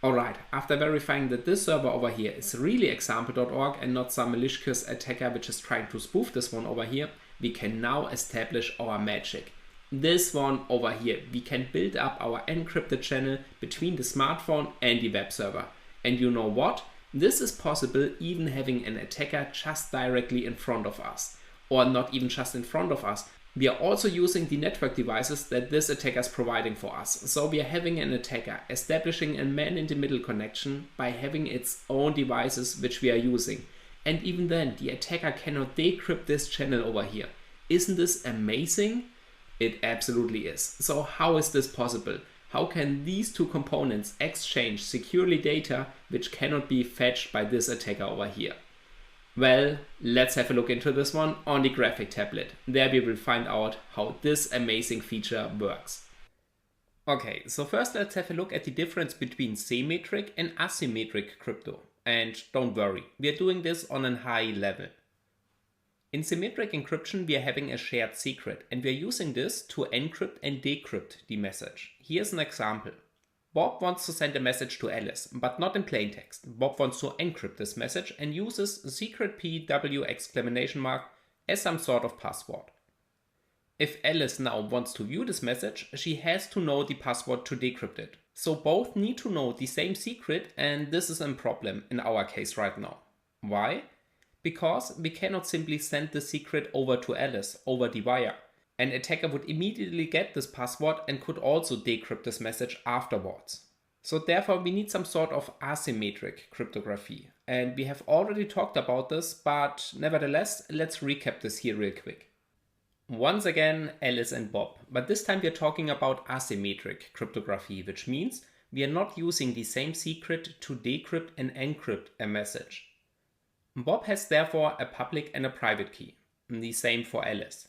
Alright, after verifying that this server over here is really example.org and not some malicious attacker which is trying to spoof this one over here, we can now establish our magic. This one over here, we can build up our encrypted channel between the smartphone and the web server. And you know what? This is possible even having an attacker just directly in front of us. Or not even just in front of us. We are also using the network devices that this attacker is providing for us. So we are having an attacker establishing a man-in-the-middle connection by having its own devices which we are using. And even then, the attacker cannot decrypt this channel over here. Isn't this amazing? It absolutely is. So how is this possible? How can these two components exchange securely data which cannot be fetched by this attacker over here? Well, let's have a look into this one on the graphic tablet. There we will find out how this amazing feature works. Okay, so first let's have a look at the difference between symmetric and asymmetric crypto. And don't worry, we are doing this on a high level. In symmetric encryption, we are having a shared secret, and we are using this to encrypt and decrypt the message. Here's an example. Bob wants to send a message to Alice, but not in plain text. Bob wants to encrypt this message and uses secret PW ! As some sort of password. If Alice now wants to view this message, she has to know the password to decrypt it. So both need to know the same secret, and this is a problem in our case right now. Why? Because we cannot simply send the secret over to Alice over the wire. An attacker would immediately get this password and could also decrypt this message afterwards. So therefore we need some sort of asymmetric cryptography. And we have already talked about this, but nevertheless, let's recap this here real quick. Once again, Alice and Bob, but this time we are talking about asymmetric cryptography, which means we are not using the same secret to decrypt and encrypt a message. Bob has therefore a public and a private key, the same for Alice.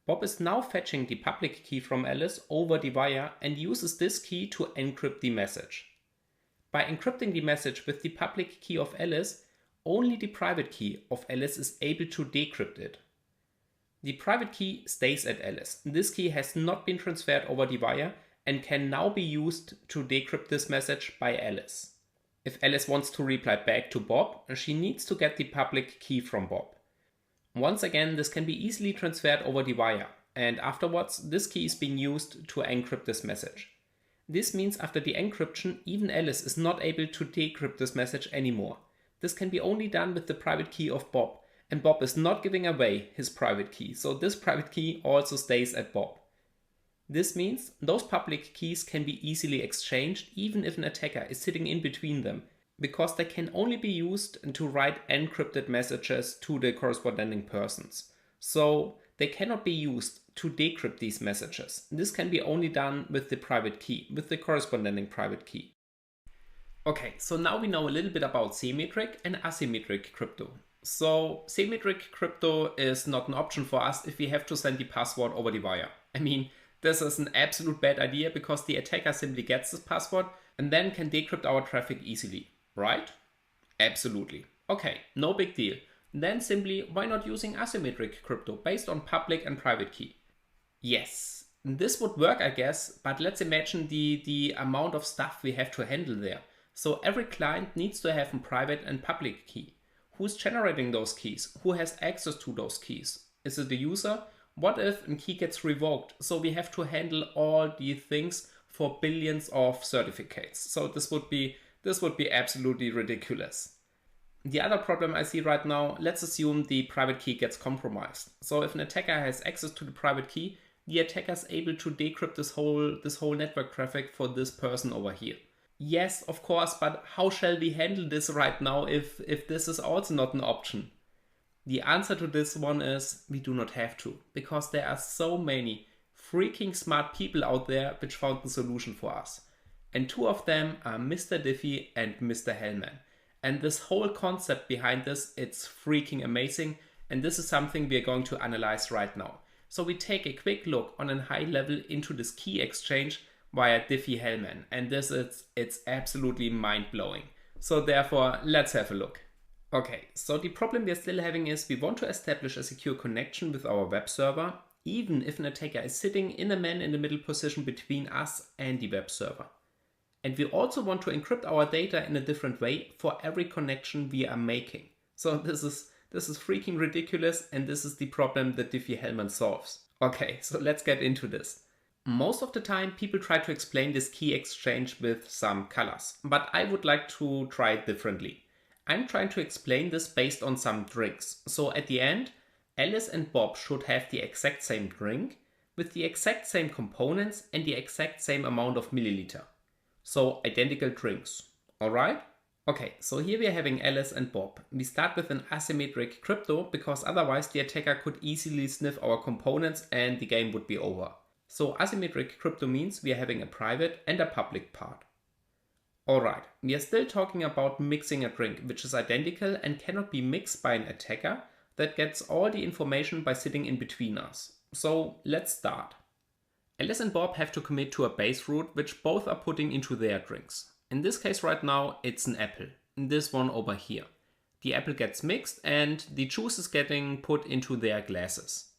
Bob is now fetching the public key from Alice over the wire and uses this key to encrypt the message. By encrypting the message with the public key of Alice, only the private key of Alice is able to decrypt it. The private key stays at Alice. This key has not been transferred over the wire and can now be used to decrypt this message by Alice. If Alice wants to reply back to Bob, she needs to get the public key from Bob. Once again, this can be easily transferred over the wire, and afterwards this key is being used to encrypt this message. This means after the encryption, even Alice is not able to decrypt this message anymore. This can be only done with the private key of Bob, and Bob is not giving away his private key, so this private key also stays at Bob. This means those public keys can be easily exchanged even if an attacker is sitting in between them, because they can only be used to write encrypted messages to the corresponding persons. So they cannot be used to decrypt these messages. This can be only done with the private key, with the corresponding private key. Okay, so now we know a little bit about symmetric and asymmetric crypto. So symmetric crypto is not an option for us if we have to send the password over the wire. I mean, this is an absolute bad idea because the attacker simply gets this password and then can decrypt our traffic easily, right? Absolutely. Okay, no big deal. Then simply, why not using asymmetric crypto based on public and private key? Yes, this would work, I guess, but let's imagine the amount of stuff we have to handle there. So every client needs to have a private and public key. Who's generating those keys? Who has access to those keys? Is it the user? What if a key gets revoked? So we have to handle all these things for billions of certificates. So this would be absolutely ridiculous. The other problem I see right now, let's assume the private key gets compromised. So if an attacker has access to the private key, the attacker is able to decrypt this whole network traffic for this person over here. Yes, of course, but how shall we handle this right now if this is also not an option? The answer to this one is we do not have to, because there are so many freaking smart people out there which found the solution for us. And two of them are Mr. Diffie and Mr. Hellman. And this whole concept behind this, it's freaking amazing. And this is something we are going to analyze right now. So we take a quick look on a high level into this key exchange via Diffie-Hellman. And it's absolutely mind-blowing. So therefore, let's have a look. Okay, so the problem we're still having is we want to establish a secure connection with our web server, even if an attacker is sitting in a man-in-the-middle position between us and the web server. And we also want to encrypt our data in a different way for every connection we are making. So this is freaking ridiculous, and this is the problem that Diffie-Hellman solves. Okay, so let's get into this. Most of the time, people try to explain this key exchange with some colors, but I would like to try it differently. I'm trying to explain this based on some drinks. So at the end, Alice and Bob should have the exact same drink with the exact same components and the exact same amount of milliliter. So identical drinks. Alright? Okay, so here we are having Alice and Bob. We start with an asymmetric crypto because otherwise the attacker could easily sniff our components and the game would be over. So asymmetric crypto means we are having a private and a public part. Alright, we are still talking about mixing a drink which is identical and cannot be mixed by an attacker that gets all the information by sitting in between us. So let's start. Alice and Bob have to commit to a base fruit which both are putting into their drinks. In this case right now it's an apple, this one over here. The apple gets mixed and the juice is getting put into their glasses.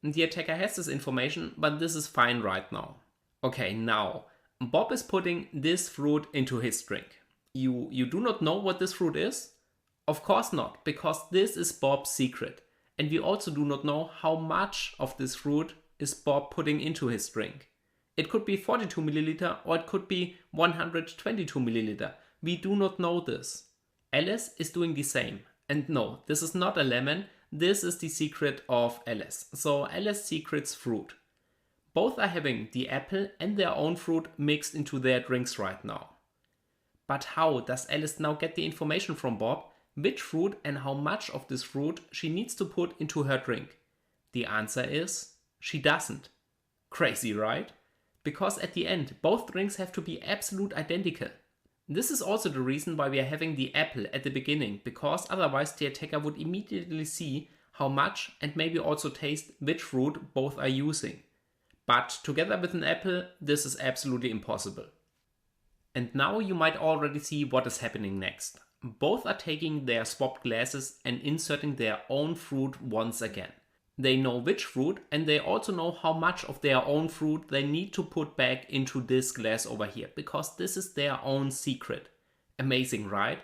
The attacker has this information, but this is fine right now. Okay, now Bob is putting this fruit into his drink. You do not know what this fruit is? Of course not, because this is Bob's secret. And we also do not know how much of this fruit is Bob putting into his drink. It could be 42 milliliter or it could be 122 milliliter. We do not know this. Alice is doing the same. And no, this is not a lemon. This is the secret of Alice. So Alice secrets fruit. Both are having the apple and their own fruit mixed into their drinks right now. But how does Alice now get the information from Bob, which fruit and how much of this fruit she needs to put into her drink? The answer is, she doesn't. Crazy, right? Because at the end, both drinks have to be absolute identical. This is also the reason why we are having the apple at the beginning, because otherwise the attacker would immediately see how much and maybe also taste which fruit both are using. But together with an apple, this is absolutely impossible. And now you might already see what is happening next. Both are taking their swapped glasses and inserting their own fruit once again. They know which fruit and they also know how much of their own fruit they need to put back into this glass over here, because this is their own secret. Amazing, right?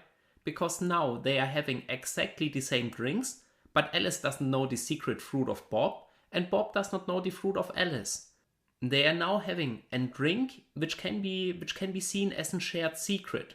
Because now they are having exactly the same drinks, but Alice doesn't know the secret fruit of Bob and Bob does not know the fruit of Alice. They are now having a drink which can be seen as a shared secret.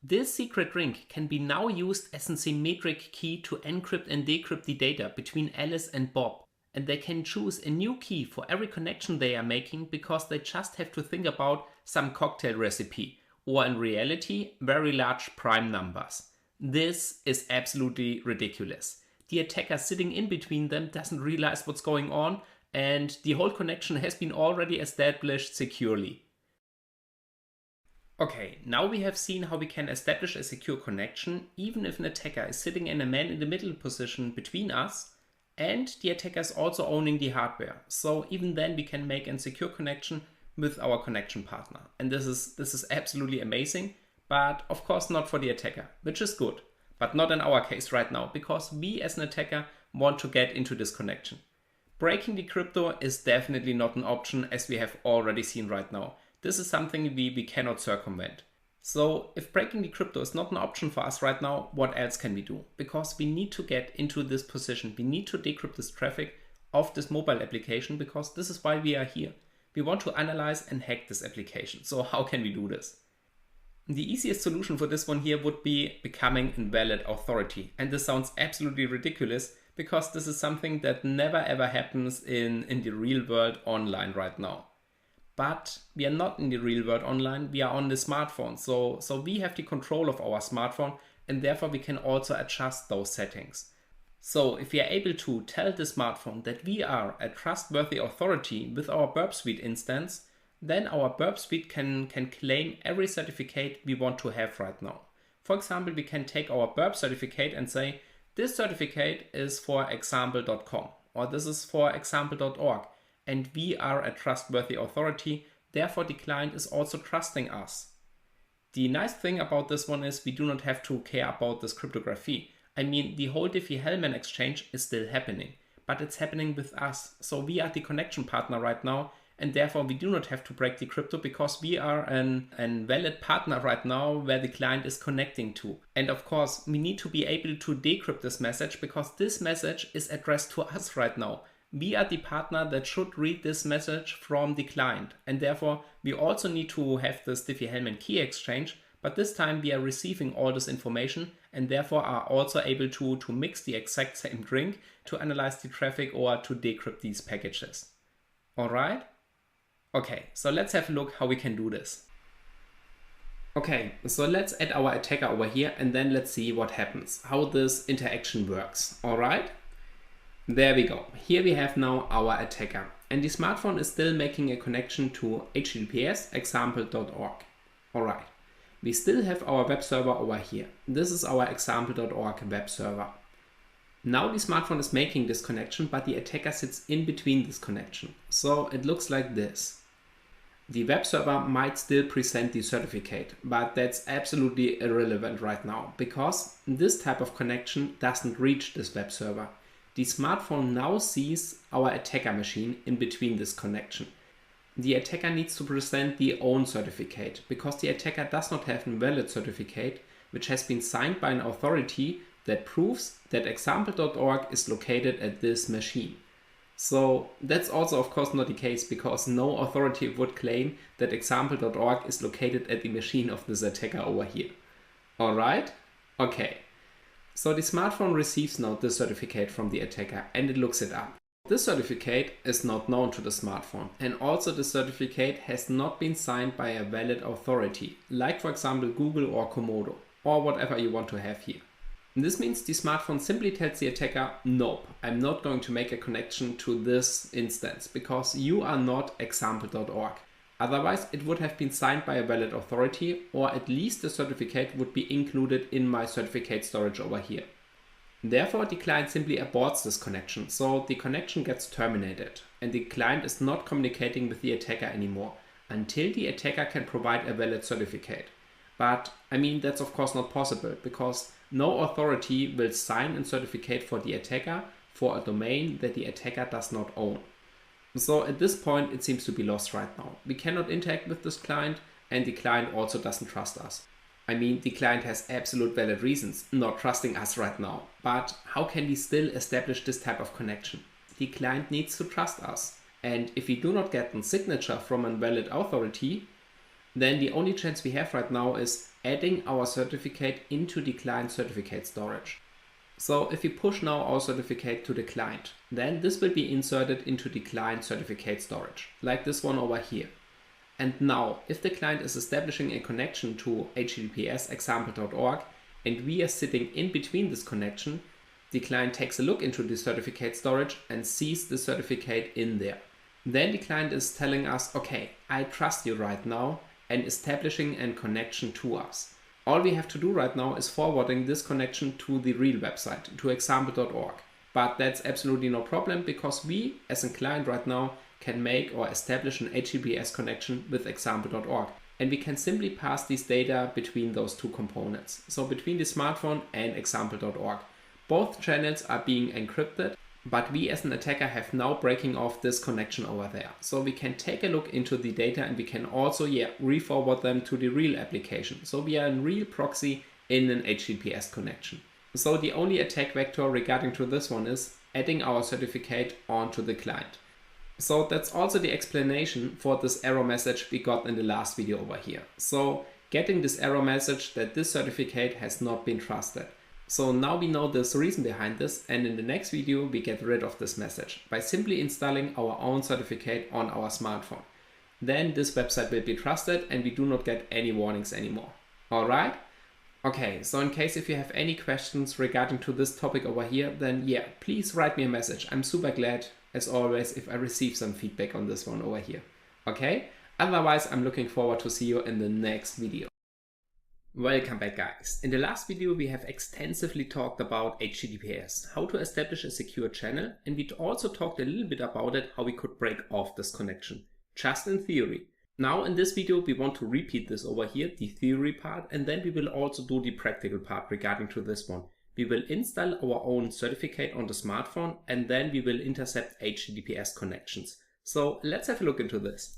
This secret drink can be now used as a symmetric key to encrypt and decrypt the data between Alice and Bob. And they can choose a new key for every connection they are making because they just have to think about some cocktail recipe or in reality very large prime numbers. This is absolutely ridiculous. The attacker sitting in between them doesn't realize what's going on and the whole connection has been already established securely. Okay, now we have seen how we can establish a secure connection even if an attacker is sitting in a man-in-the-middle position between us and the attacker is also owning the hardware. So even then we can make a secure connection with our connection partner. And this is absolutely amazing, but of course not for the attacker, which is good. But not in our case right now, because we as an attacker want to get into this connection. Breaking the crypto is definitely not an option, as we have already seen right now. This is something we cannot circumvent. So if breaking the crypto is not an option for us right now, what else can we do? Because we need to get into this position. We need to decrypt this traffic of this mobile application because this is why we are here. We want to analyze and hack this application. So how can we do this? The easiest solution for this one here would be becoming a valid authority. And this sounds absolutely ridiculous because this is something that never ever happens in the real world online right now. But we are not in the real world online, we are on the smartphone. So we have the control of our smartphone and therefore we can also adjust those settings. So if we are able to tell the smartphone that we are a trustworthy authority with our Burp Suite instance, then our Burp Suite can claim every certificate we want to have right now. For example, we can take our Burp certificate and say, this certificate is for example.com or this is for example.org and we are a trustworthy authority, therefore the client is also trusting us. The nice thing about this one is we do not have to care about this cryptography. I mean, the whole Diffie-Hellman exchange is still happening, but it's happening with us. So we are the connection partner right now and therefore we do not have to break the crypto because we are an valid partner right now where the client is connecting to. And of course, we need to be able to decrypt this message because this message is addressed to us right now. We are the partner that should read this message from the client. And therefore, we also need to have this Diffie-Hellman key exchange, but this time we are receiving all this information and therefore are also able to mix the exact same drink to analyze the traffic or to decrypt these packages. All right? Okay, so let's have a look how we can do this. Okay, so let's add our attacker over here and then let's see what happens, how this interaction works. All right? There we go. Here we have now our attacker and the smartphone is still making a connection to https example.org. All right. We still have our web server over here. This is our example.org web server. Now the smartphone is making this connection, but the attacker sits in between this connection. So it looks like this. The web server might still present the certificate, but that's absolutely irrelevant right now because this type of connection doesn't reach this web server. The smartphone now sees our attacker machine in between this connection. The attacker needs to present the own certificate because the attacker does not have a valid certificate which has been signed by an authority that proves that example.org is located at this machine. So that's also of course not the case, because no authority would claim that example.org is located at the machine of this attacker over here. Alright? Okay. So the smartphone receives now this certificate from the attacker and it looks it up. This certificate is not known to the smartphone, and also the certificate has not been signed by a valid authority, like for example Google or Komodo, or whatever you want to have here. And this means the smartphone simply tells the attacker, nope, I'm not going to make a connection to this instance because you are not example.org. Otherwise it would have been signed by a valid authority, or at least the certificate would be included in my certificate storage over here. Therefore, the client simply aborts this connection, so the connection gets terminated and the client is not communicating with the attacker anymore until the attacker can provide a valid certificate. But I mean, that's of course not possible, because no authority will sign a certificate for the attacker for a domain that the attacker does not own. So at this point it seems to be lost right now. We cannot interact with this client and the client also doesn't trust us. I mean, the client has absolute valid reasons not trusting us right now, but how can we still establish this type of connection? The client needs to trust us, and if we do not get a signature from a valid authority, then the only chance we have right now is adding our certificate into the client certificate storage. So if we push now our certificate to the client, then this will be inserted into the client certificate storage, like this one over here. And now, if the client is establishing a connection to https example.org and we are sitting in between this connection, the client takes a look into the certificate storage and sees the certificate in there. Then the client is telling us, okay, I trust you right now, and establishing a connection to us. All we have to do right now is forwarding this connection to the real website, to example.org. But that's absolutely no problem, because we as a client right now can make or establish an HTTPS connection with example.org. And we can simply pass these data between those two components. So between the smartphone and example.org. Both channels are being encrypted, but we as an attacker have now breaking off this connection over there. So we can take a look into the data and we can also re-forward them to the real application. So we are a real proxy in an HTTPS connection. So the only attack vector regarding to this one is adding our certificate onto the client. So that's also the explanation for this error message we got in the last video over here. So getting this error message that this certificate has not been trusted. So now we know this reason behind this, and in the next video we get rid of this message by simply installing our own certificate on our smartphone. Then this website will be trusted and we do not get any warnings anymore. Alright? Okay, so in case if you have any questions regarding to this topic over here, then please write me a message. I'm super glad, as always, if I receive some feedback on this one over here. Okay? Otherwise, I'm looking forward to see you in the next video. Welcome back, guys. In the last video, we have extensively talked about HTTPS, how to establish a secure channel, and we also talked a little bit about it, how we could break off this connection, just in theory. Now in this video, we want to repeat this over here, the theory part, and then we will also do the practical part regarding to this one. We will install our own certificate on the smartphone, and then we will intercept HTTPS connections. So let's have a look into this.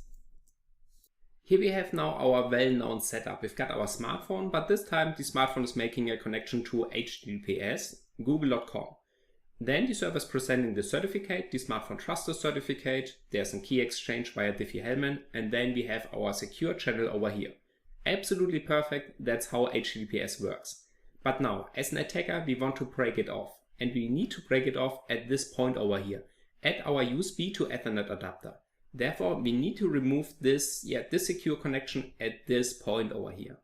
Here we have now our well-known setup. We've got our smartphone, but this time the smartphone is making a connection to HTTPS, google.com. Then the server is presenting the certificate, the smartphone trusts the certificate, there's a key exchange via Diffie-Hellman, and then we have our secure channel over here. Absolutely perfect, that's how HTTPS works. But now, as an attacker, we want to break it off, and we need to break it off at this point over here, at our USB to Ethernet adapter. Therefore, we need to remove this secure connection at this point over here.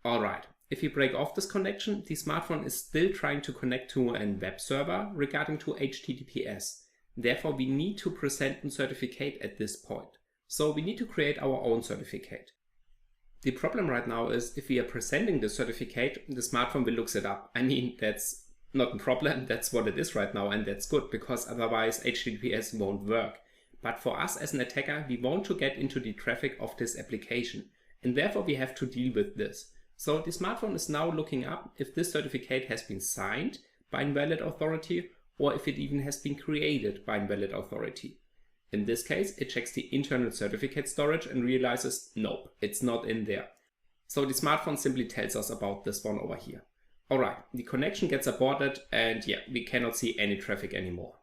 Alright, if we break off this connection, the smartphone is still trying to connect to a web server regarding to HTTPS. Therefore, we need to present a certificate at this point. So we need to create our own certificate. The problem right now is if we are presenting the certificate, the smartphone will look it up. I mean, that's not a problem, that's what it is right now, and that's good, because otherwise HTTPS won't work. But for us as an attacker, we want to get into the traffic of this application, and therefore we have to deal with this. So the smartphone is now looking up if this certificate has been signed by a valid authority, or if it even has been created by a valid authority. In this case, it checks the internal certificate storage and realizes, nope, it's not in there. So the smartphone simply tells us about this one over here. Alright, the connection gets aborted and we cannot see any traffic anymore.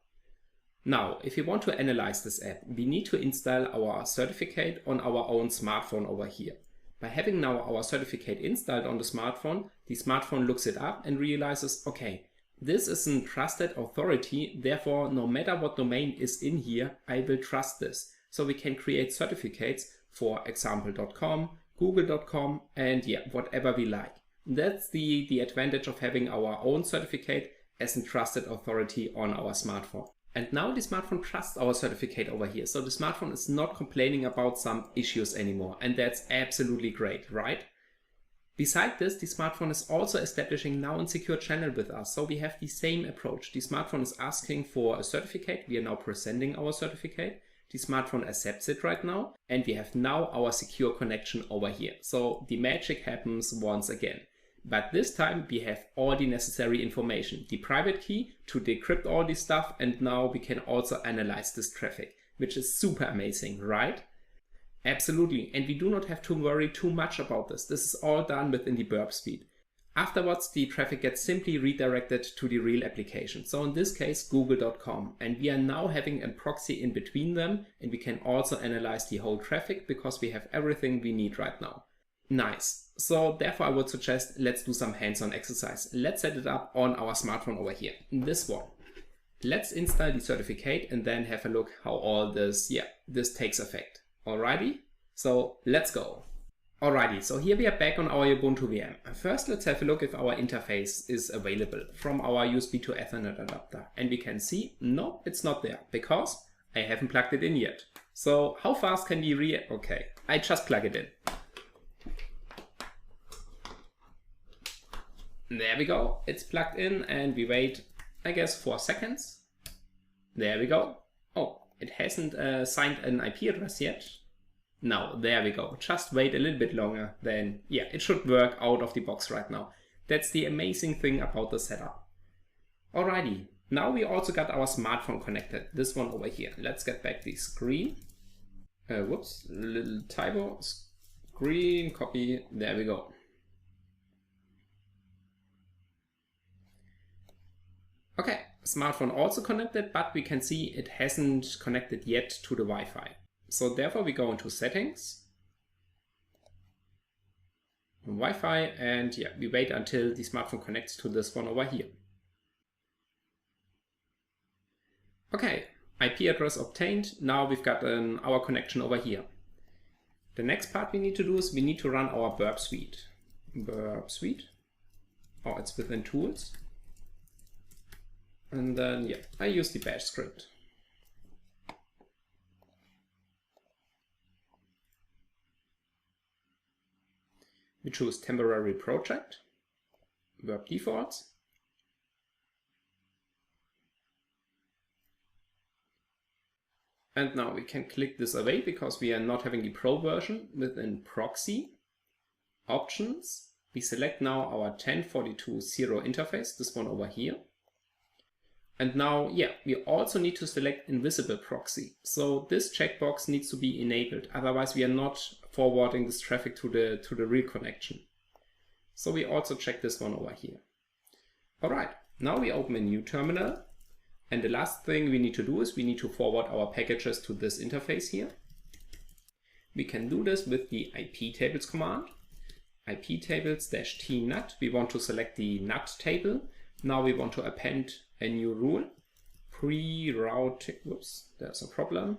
Now, if we want to analyze this app, we need to install our certificate on our own smartphone over here. By having now our certificate installed on the smartphone looks it up and realizes, okay, this is a trusted authority, therefore no matter what domain is in here, I will trust this. So we can create certificates for example.com, google.com, and yeah, whatever we like. That's the advantage of having our own certificate as a trusted authority on our smartphone. And now the smartphone trusts our certificate over here. So the smartphone is not complaining about some issues anymore. And that's absolutely great, right? Besides this, the smartphone is also establishing now a secure channel with us. So we have the same approach. The smartphone is asking for a certificate. We are now presenting our certificate. The smartphone accepts it right now. And we have now our secure connection over here. So the magic happens once again. But this time we have all the necessary information, the private key to decrypt all this stuff, and now we can also analyze this traffic, which is super amazing, right? Absolutely, and we do not have to worry too much about this. This is all done within the burp speed. Afterwards, the traffic gets simply redirected to the real application. So in this case, google.com, and we are now having a proxy in between them, and we can also analyze the whole traffic because we have everything we need right now. Nice. So therefore I would suggest let's do some hands-on exercise. Let's set it up on our smartphone over here. This one. Let's install the certificate and then have a look how all this takes effect. Alrighty? So let's go. Alrighty, so here we are back on our Ubuntu VM. First let's have a look if our interface is available from our USB to Ethernet adapter. And we can see, no, it's not there because I haven't plugged it in yet. So how fast can we okay, I just plug it in. There we go, it's plugged in and we wait, I guess, 4 seconds. There we go. Oh, it hasn't signed an IP address yet. Now, there we go. Just wait a little bit longer, then yeah, it should work out of the box right now. That's the amazing thing about the setup. Alrighty, now we also got our smartphone connected. This one over here. Let's get back the screen. Whoops, little typo. Screen copy, there we go. Okay, smartphone also connected, but we can see it hasn't connected yet to the Wi-Fi. So therefore we go into settings, Wi-Fi, and yeah, we wait until the smartphone connects to this one over here. Okay, IP address obtained. Now we've got our connection over here. The next part we need to do is we need to run our burp suite. Burp suite. Oh, it's within tools. And then, yeah, I use the bash script. We choose temporary project, burp defaults. And now we can click this away because we are not having the pro version. Within proxy, options, we select now our 10.42.0 interface, this one over here. And now, yeah, we also need to select invisible proxy. So this checkbox needs to be enabled. Otherwise, we are not forwarding this traffic to the real connection. So we also check this one over here. All right, now we open a new terminal. And the last thing we need to do is we need to forward our packages to this interface here. We can do this with the iptables command. iptables-t-nut. We want to select the nut table. Now we want to append a new rule. Pre-routing, whoops, there's a problem.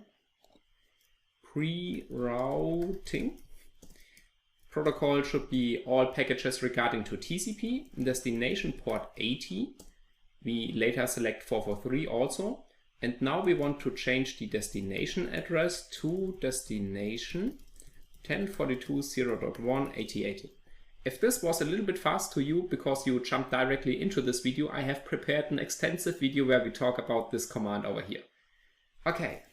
Pre-routing. Protocol should be all packages regarding to TCP. Destination port 80. We later select 443 also. And now we want to change the destination address to destination 10.42.0.1 8080. If this was a little bit fast to you because you jumped directly into this video, I have prepared an extensive video where we talk about this command over here. Okay.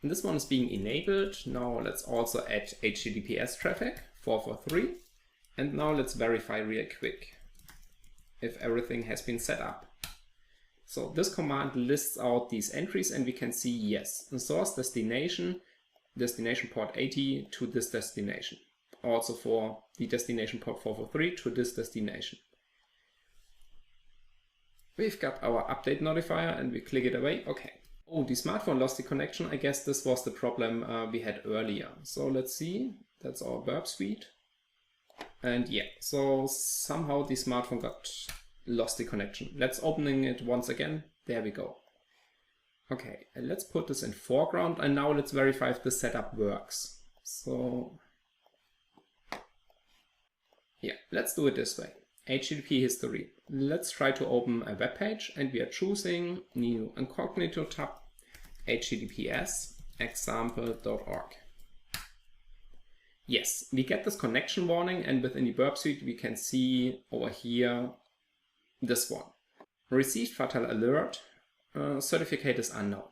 And this one is being enabled. Now let's also add HTTPS traffic, 443. And now let's verify real quick if everything has been set up. So this command lists out these entries and we can see yes, the source destination, destination port 80 to this destination. Also for the destination port 443 to this destination. We've got our update notifier and we click it away. Okay. Oh, the smartphone lost the connection. I guess this was the problem we had earlier. So let's see. That's our burp suite. And yeah, so somehow the smartphone lost the connection. Let's open it once again. There we go. Okay, and let's put this in foreground and now let's verify if the setup works. So yeah, let's do it this way. HTTP history. Let's try to open a web page and we are choosing new incognito tab, https example.org. Yes, we get this connection warning and within the burp suite we can see over here this one. Received fatal alert, certificate is unknown.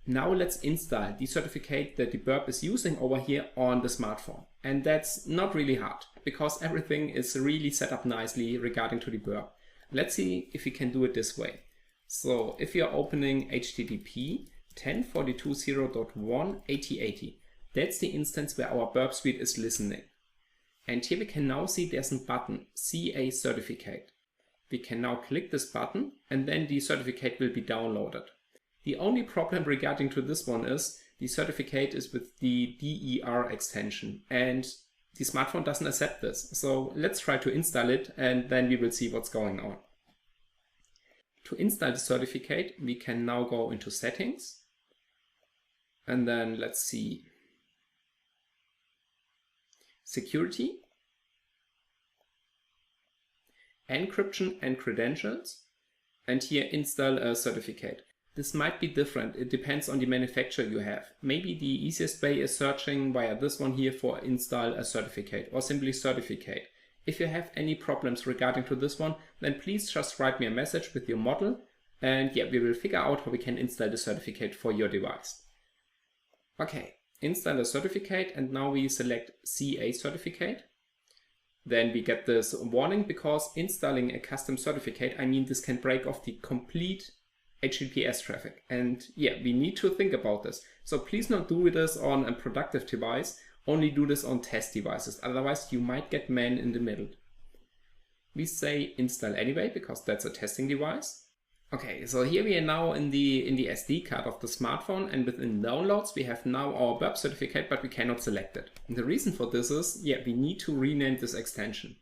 Now let's install the certificate that the burp is using over here on the smartphone. And that's not really hard because everything is really set up nicely regarding to the burp. Let's see if we can do it this way. So if you're opening HTTP 10.42.0.1.8080, that's the instance where our burp suite is listening. And here we can now see there's a button, CA certificate. We can now click this button and then the certificate will be downloaded. The only problem regarding to this one is the certificate is with the DER extension and the smartphone doesn't accept this. So let's try to install it and then we will see what's going on. To install the certificate, we can now go into settings and then let's see security, encryption and credentials, and here install a certificate. This might be different. It depends on the manufacturer you have. Maybe the easiest way is searching via this one here for install a certificate or simply certificate. If you have any problems regarding to this one, then please just write me a message with your model and yeah, we will figure out how we can install the certificate for your device. Okay, install a certificate and now we select CA certificate. Then we get this warning because installing a custom certificate, I mean this can break off the complete HTTPS traffic. And yeah, we need to think about this. So please not do this on a productive device, only do this on test devices. Otherwise you might get man in the middle. We say install anyway, because that's a testing device. Okay, so here we are now in the SD card of the smartphone and within downloads we have now our burp certificate, but we cannot select it. And the reason for this is, yeah, we need to rename this extension.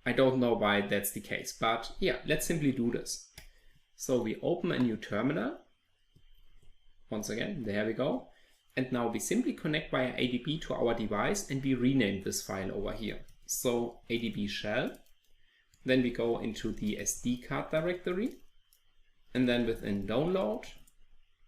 I don't know why that's the case, but yeah, let's simply do this. So we open a new terminal. Once again, there we go. And now we simply connect via ADB to our device and we rename this file over here. So ADB shell. Then we go into the SD card directory. And then within download,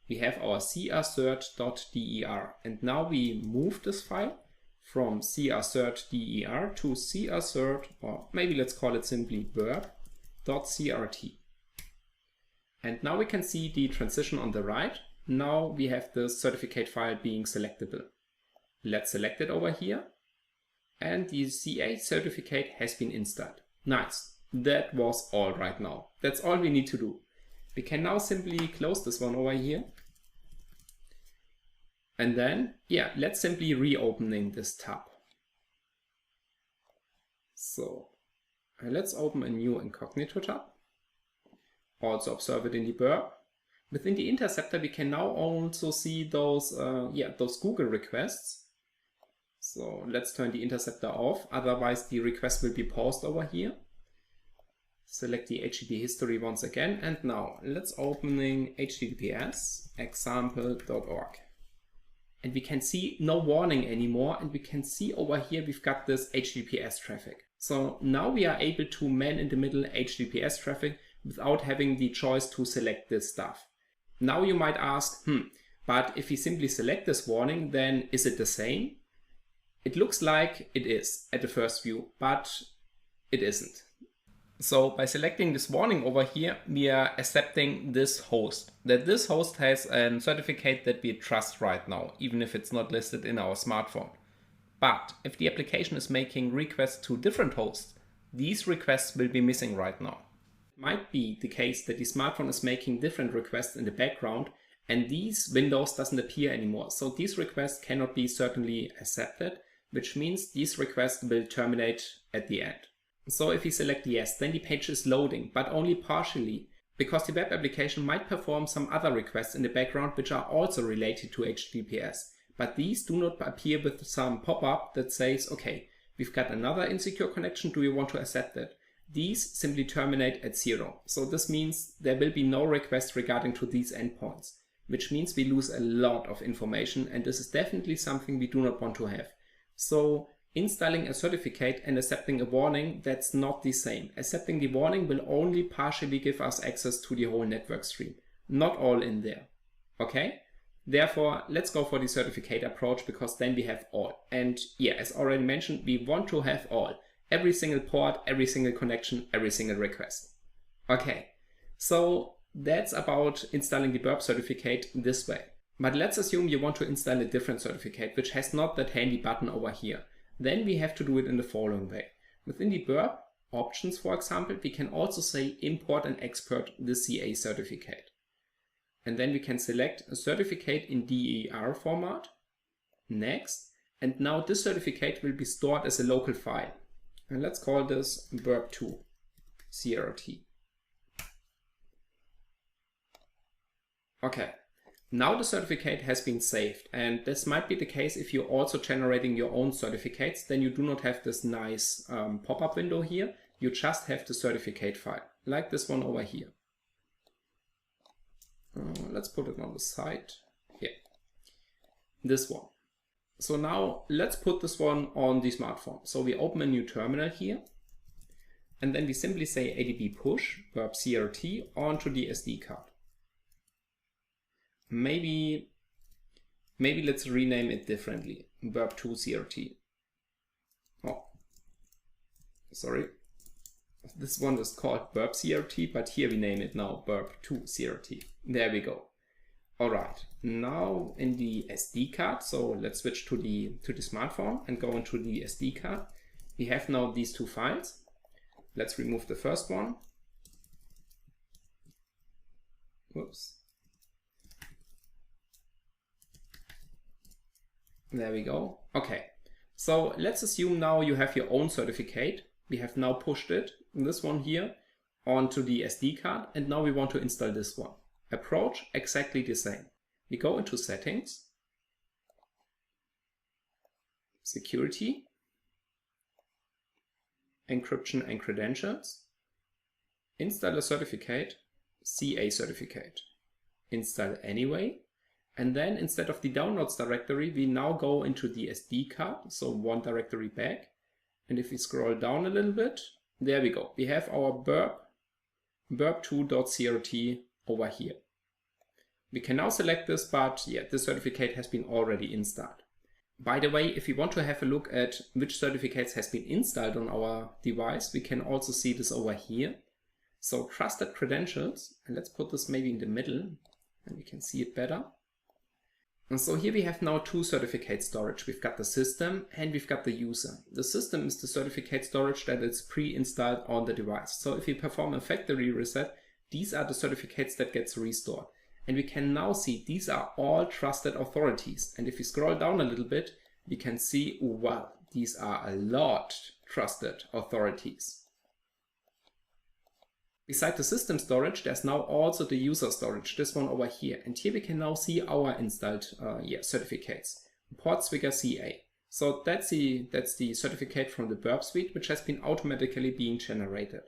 we have our crcert.der. And now we move this file from crcert.der to crcert, or maybe let's call it simply burp.crt. And now we can see the transition on the right. Now we have the certificate file being selectable. Let's select it over here. And the CA certificate has been installed. Nice. That was all right now. That's all we need to do. We can now simply close this one over here. And then, yeah, let's simply reopening this tab. So let's open a new incognito tab. Also observe it in the burp. Within the interceptor, we can now also see those Google requests. So let's turn the interceptor off. Otherwise, the request will be paused over here. Select the HTTP history once again. And now let's opening https example.org. And we can see no warning anymore. And we can see over here, we've got this HTTPS traffic. So now we are able to man in the middle HTTPS traffic without having the choice to select this stuff. Now you might ask, but if we simply select this warning, then is it the same? It looks like it is at the first view, but it isn't. So by selecting this warning over here, we are accepting this host, that this host has a certificate that we trust right now, even if it's not listed in our smartphone. But if the application is making requests to different hosts, these requests will be missing right now. It might be the case that the smartphone is making different requests in the background and these windows doesn't appear anymore. So these requests cannot be certainly accepted, which means these requests will terminate at the end. So if we select yes, then the page is loading, but only partially. because the web application might perform some other requests in the background which are also related to HTTPS. But these do not appear with some pop-up that says, okay, we've got another insecure connection, do you want to accept it? These simply terminate at 0. So this means there will be no request regarding to these endpoints, which means we lose a lot of information, and this is definitely something we do not want to have. So installing a certificate and accepting a warning, that's not the same. Accepting the warning will only partially give us access to the whole network stream, not all in there. Okay? Therefore, let's go for the certificate approach, because then we have all. And yeah, as already mentioned, we want to have all. Every single port, every single connection, every single request. Okay, so that's about installing the burp certificate this way. But let's assume you want to install a different certificate, which has not that handy button over here. Then we have to do it in the following way. Within the burp options, for example, we can also say import and export the CA certificate. And then we can select a certificate in DER format. Next. And now this certificate will be stored as a local file. And let's call this burp2 CRT. Okay. Now the certificate has been saved, and this might be the case if you're also generating your own certificates. Then you do not have this nice pop-up window here. You just have the certificate file, like this one over here. Let's put it on the side. Yeah, this one. So now let's put this one on the smartphone. So we open a new terminal here, and then we simply say adb push burp CRT onto the SD card. Maybe let's rename it differently. burp2 CRT. Oh, sorry. This one is called burp CRT, but here we name it now burp2 CRT. There we go. All right. Now in the SD card, so let's switch to the smartphone and go into the SD card. We have now these two files. Let's remove the first one. Whoops. There we go. Okay. So let's assume now you have your own certificate. We have now pushed it, this one here, onto the SD card, and now we want to install this one. Approach exactly the same. We go into settings, security, encryption and credentials, install a certificate, CA certificate, install anyway, and then instead of the downloads directory, we now go into the SD card, so one directory back. And if we scroll down a little bit, there we go. We have our burp2.crt over here. We can now select this, but yeah, this certificate has been already installed. By the way, if you want to have a look at which certificates has been installed on our device, we can also see this over here. So trusted credentials, and let's put this maybe in the middle, and we can see it better. And so here we have now two certificate storage. We've got the system and we've got the user. The system is the certificate storage that is pre-installed on the device. So if we perform a factory reset, these are the certificates that gets restored. And we can now see these are all trusted authorities. And if we scroll down a little bit, we can see, oh, wow, these are a lot trusted authorities. Beside the system storage, there's now also the user storage, this one over here. And here we can now see our installed certificates. Portswigger CA. So that's the certificate from the burp suite, which has been automatically being generated.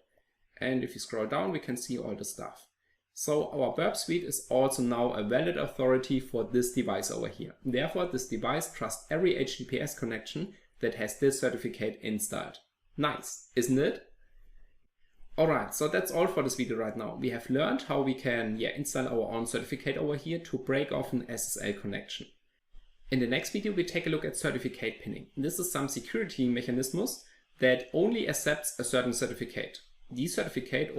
And if you scroll down, we can see all the stuff. So our burp suite is also now a valid authority for this device over here. Therefore, this device trusts every HTTPS connection that has this certificate installed. Nice, isn't it? Alright, so that's all for this video right now. We have learned how we can install our own certificate over here to break off an SSL connection. In the next video, we take a look at certificate pinning. This is some security mechanisms that only accepts a certain certificate. These certificates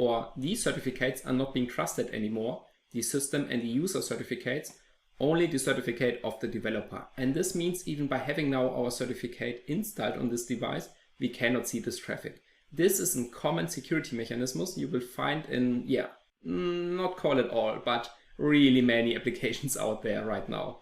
are not being trusted anymore, the system and the user certificates, only the certificate of the developer. And this means even by having now our certificate installed on this device, we cannot see this traffic. This is a common security mechanism you will find in, not call it all, but really many applications out there right now.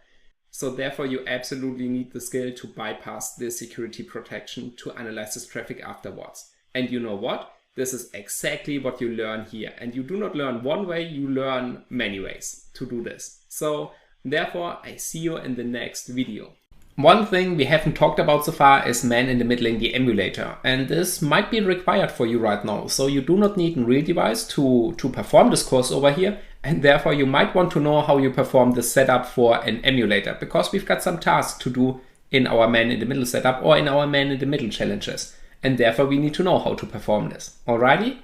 So therefore you absolutely need the skill to bypass this security protection to analyze this traffic afterwards. And you know what? this is exactly what you learn here. And you do not learn one way, you learn many ways to do this. So therefore, I see you in the next video. One thing we haven't talked about so far is man in the middle in the emulator. And this might be required for you right now. So you do not need a real device to perform this course over here. And therefore you might want to know how you perform the setup for an emulator, because we've got some tasks to do in our man in the middle setup or in our man in the middle challenges. And therefore we need to know how to perform this. Alrighty?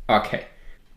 Okay.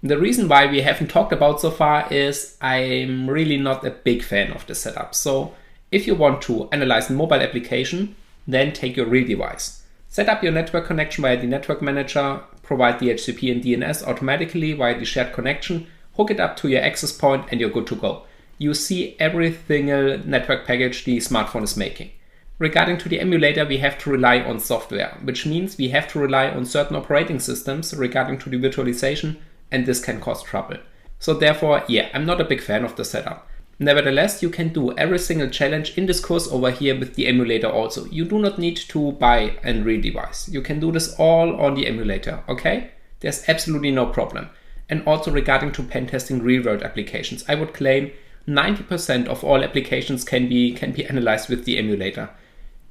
The reason why we haven't talked about so far is I'm really not a big fan of the setup. So if you want to analyze a mobile application, then take your real device. Set up your network connection via the network manager, provide DHCP and DNS automatically via the shared connection, hook it up to your access point, and you're good to go. You see every single network package the smartphone is making. Regarding to the emulator, we have to rely on software, which means we have to rely on certain operating systems regarding to the virtualization, and this can cause trouble. So therefore, yeah, I'm not a big fan of the setup. Nevertheless, you can do every single challenge in this course over here with the emulator also. You do not need to buy a real device. You can do this all on the emulator, okay? There's absolutely no problem. And also regarding to pen testing real-world applications, I would claim 90% of all applications can be analyzed with the emulator.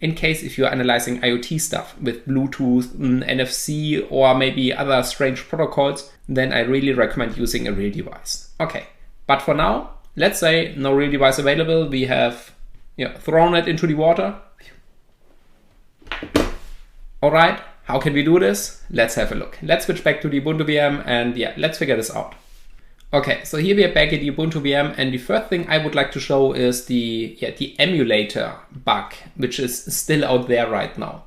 In case if you're analyzing IoT stuff with Bluetooth, NFC, or maybe other strange protocols, then I really recommend using a real device. Okay, but for now, let's say no real device available. We have thrown it into the water. All right, how can we do this? Let's have a look. Let's switch back to the Ubuntu VM and let's figure this out. Okay, so here we are back at the Ubuntu VM, and the first thing I would like to show is the emulator bug, which is still out there right now.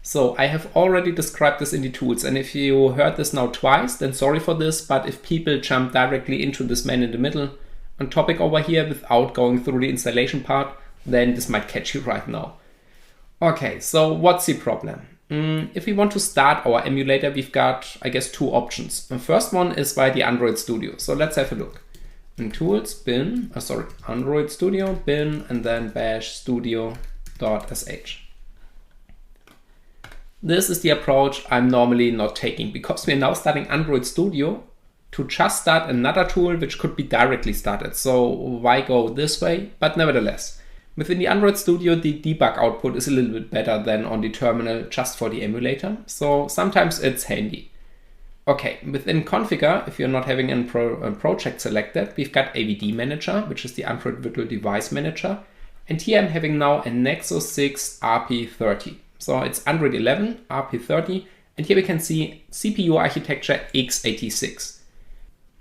So I have already described this in the tools, and if you heard this now twice, then sorry for this, but if people jump directly into this man in the middle on topic over here without going through the installation part, then this might catch you right now. Okay, so what's the problem? If we want to start our emulator, we've got, I guess, two options. The first one is by the Android Studio. So let's have a look. In tools, bin, Android Studio, bin, and then bash studio.sh. This is the approach I'm normally not taking, because we're now starting Android Studio to just start another tool which could be directly started. So why go this way? But nevertheless, within the Android Studio, the debug output is a little bit better than on the terminal just for the emulator. So sometimes it's handy. Okay, within configure, if you're not having a project selected, we've got AVD Manager, which is the Android Virtual Device Manager. And here I'm having now a Nexus 6 RP30. So it's Android 11 RP30. And here we can see CPU architecture x86.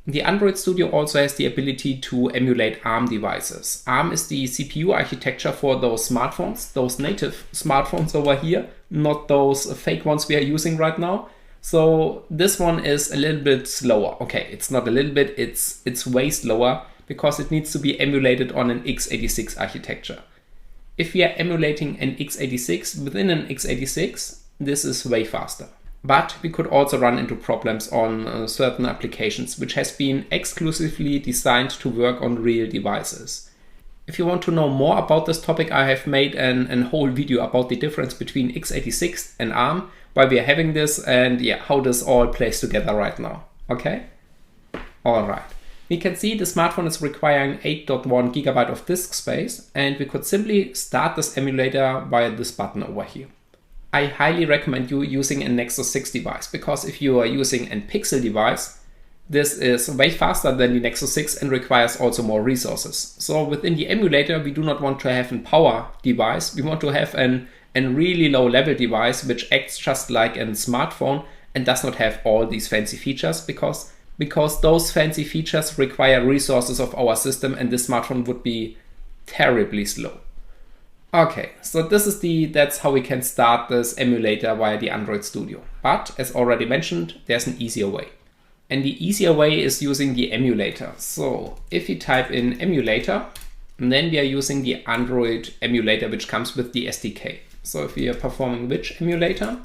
The Android Studio also has the ability to emulate ARM devices. ARM is the CPU architecture for those smartphones, those native smartphones over here, not those fake ones we are using right now. So this one is a little bit slower. Okay, it's not a little bit, it's way slower because it needs to be emulated on an x86 architecture. If we are emulating an x86 within an x86, this is way faster. But we could also run into problems on certain applications, which has been exclusively designed to work on real devices. If you want to know more about this topic, I have made a whole video about the difference between x86 and ARM, why we are having this, and how this all plays together right now. Okay? All right. We can see the smartphone is requiring 8.1 GB of disk space, and we could simply start this emulator via this button over here. I highly recommend you using a Nexus 6 device, because if you are using a Pixel device, this is way faster than the Nexus 6 and requires also more resources. So within the emulator, we do not want to have a power device. We want to have a really low level device which acts just like a smartphone and does not have all these fancy features, because those fancy features require resources of our system, and this smartphone would be terribly slow. Okay, so that's how we can start this emulator via the Android Studio. But as already mentioned, there's an easier way. And the easier way is using the emulator. So if you type in emulator, and then we are using the Android emulator, which comes with the SDK. So if we are performing which emulator,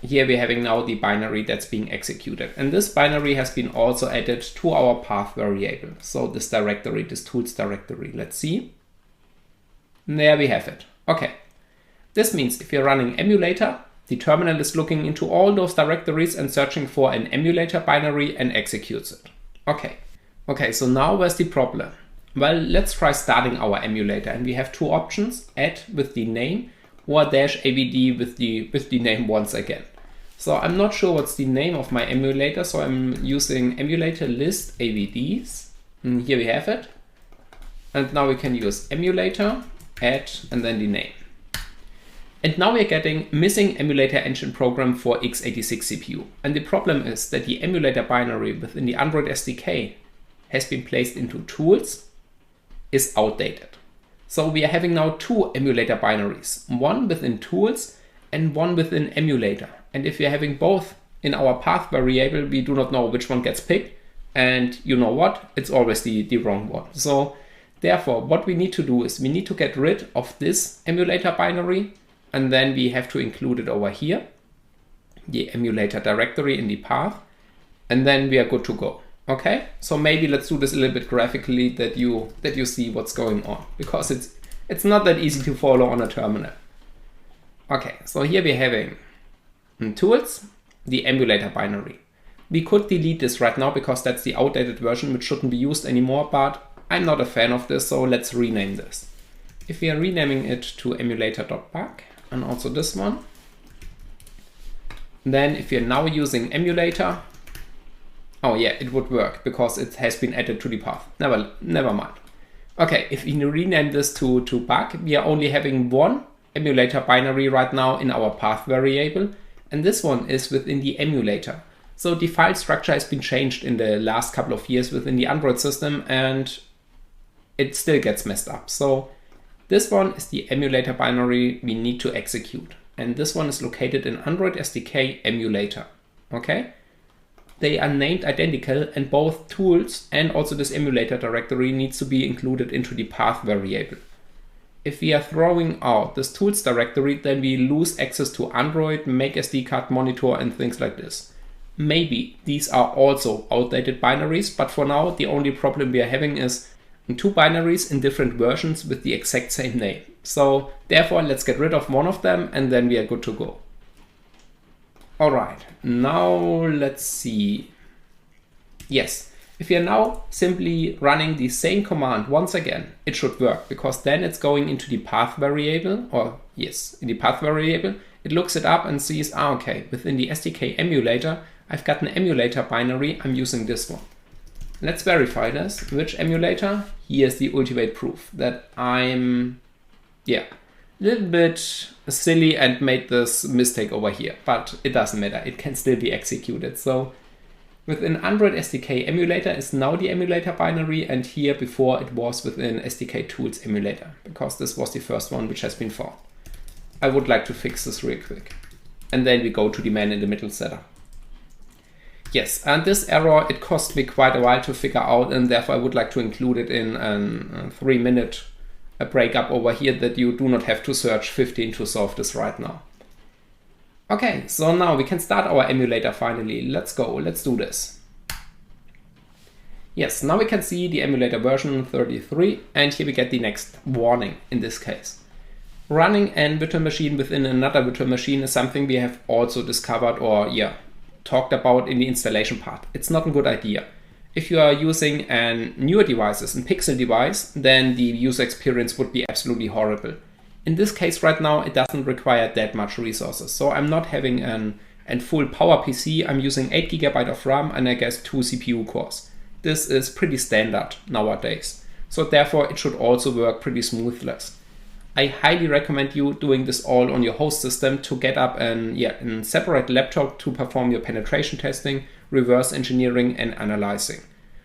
here we're having now the binary that's being executed. And this binary has been also added to our path variable. So this directory, this tools directory, let's see. There we have it. Okay. This means if you're running emulator, The terminal is looking into all those directories and searching for an emulator binary and executes it. Okay, so now where's the problem? Well, let's try starting our emulator, and we have two options: add with the name or -avd with the name once again. So I'm not sure what's the name of my emulator, so I'm using emulator list avds, and here we have it. And now we can use emulator, add, and then the name. And now we're getting missing emulator engine program for x86 CPU. And the problem is that the emulator binary within the Android SDK has been placed into tools, is outdated. So we are having now two emulator binaries, one within tools and one within emulator. And if we're having both in our path variable, we do not know which one gets picked. And you know what? It's always the wrong one. So therefore, what we need to do is we need to get rid of this emulator binary, and then we have to include it over here, the emulator directory in the path, and then we are good to go. Okay, so maybe let's do this a little bit graphically that you see what's going on, because it's not that easy to follow on a terminal. Okay, so here we're having tools, the emulator binary. We could delete this right now because that's the outdated version which shouldn't be used anymore, but I'm not a fan of this, so let's rename this. If we are renaming it to emulator.bug, and also this one, then if you're now using emulator, oh yeah, it would work because it has been added to the path. Never mind. Okay, if we rename this to bug, we are only having one emulator binary right now in our path variable, and this one is within the emulator. So the file structure has been changed in the last couple of years within the Android system, and it still gets messed up. So this one is the emulator binary we need to execute, and this one is located in Android SDK emulator. Okay, they are named identical, and both tools and also this emulator directory needs to be included into the path variable. If we are throwing out this tools directory, then we lose access to Android, make SD card monitor, and things like this. Maybe these are also outdated binaries, but for now the only problem we are having is two binaries in different versions with the exact same name. So therefore let's get rid of one of them, and then we are good to go. Alright, now let's see. Yes, if we are now simply running the same command once again, it should work, because then it's going into the path variable, or yes, in the path variable, it looks it up and sees, okay, within the SDK emulator, I've got an emulator binary, I'm using this one. Let's verify this. Which emulator? Here's the ultimate proof that I'm, a little bit silly and made this mistake over here, but it doesn't matter. It can still be executed. So within Android SDK emulator is now the emulator binary, and here before it was within SDK tools emulator, because this was the first one which has been found. I would like to fix this real quick. And then we go to the man in the middle setup. Yes, and this error, it cost me quite a while to figure out, and therefore I would like to include it in a 3-minute breakup over here, that you do not have to search 15 to solve this right now. Okay, so now we can start our emulator finally. Let's go, let's do this. Yes, now we can see the emulator version 33, and here we get the next warning in this case. Running a virtual machine within another virtual machine is something we have also discovered, or talked about in the installation part. It's not a good idea. If you are using newer devices, a Pixel device, then the user experience would be absolutely horrible. In this case right now, it doesn't require that much resources. So I'm not having a full power PC. I'm using 8 GB of RAM and I guess 2 CPU cores. This is pretty standard nowadays. So therefore it should also work pretty smoothly. I highly recommend you doing this all on your host system to get up a separate laptop to perform your penetration testing, reverse engineering, and analyzing.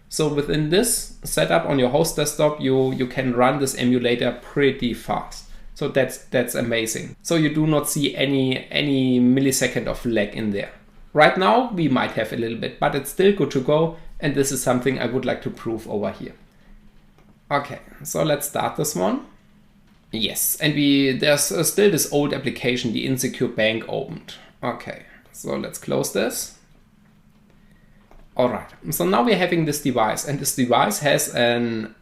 So within this setup on your host desktop, you can run this emulator pretty fast. So that's amazing. So you do not see any millisecond of lag in there. Right now we might have a little bit, but it's still good to go, and this is something I would like to prove over here. Okay, so let's start this one. Yes, and there's still this old application, the insecure bank, opened. Okay, so let's close this. All right, so now we're having this device, and this device has an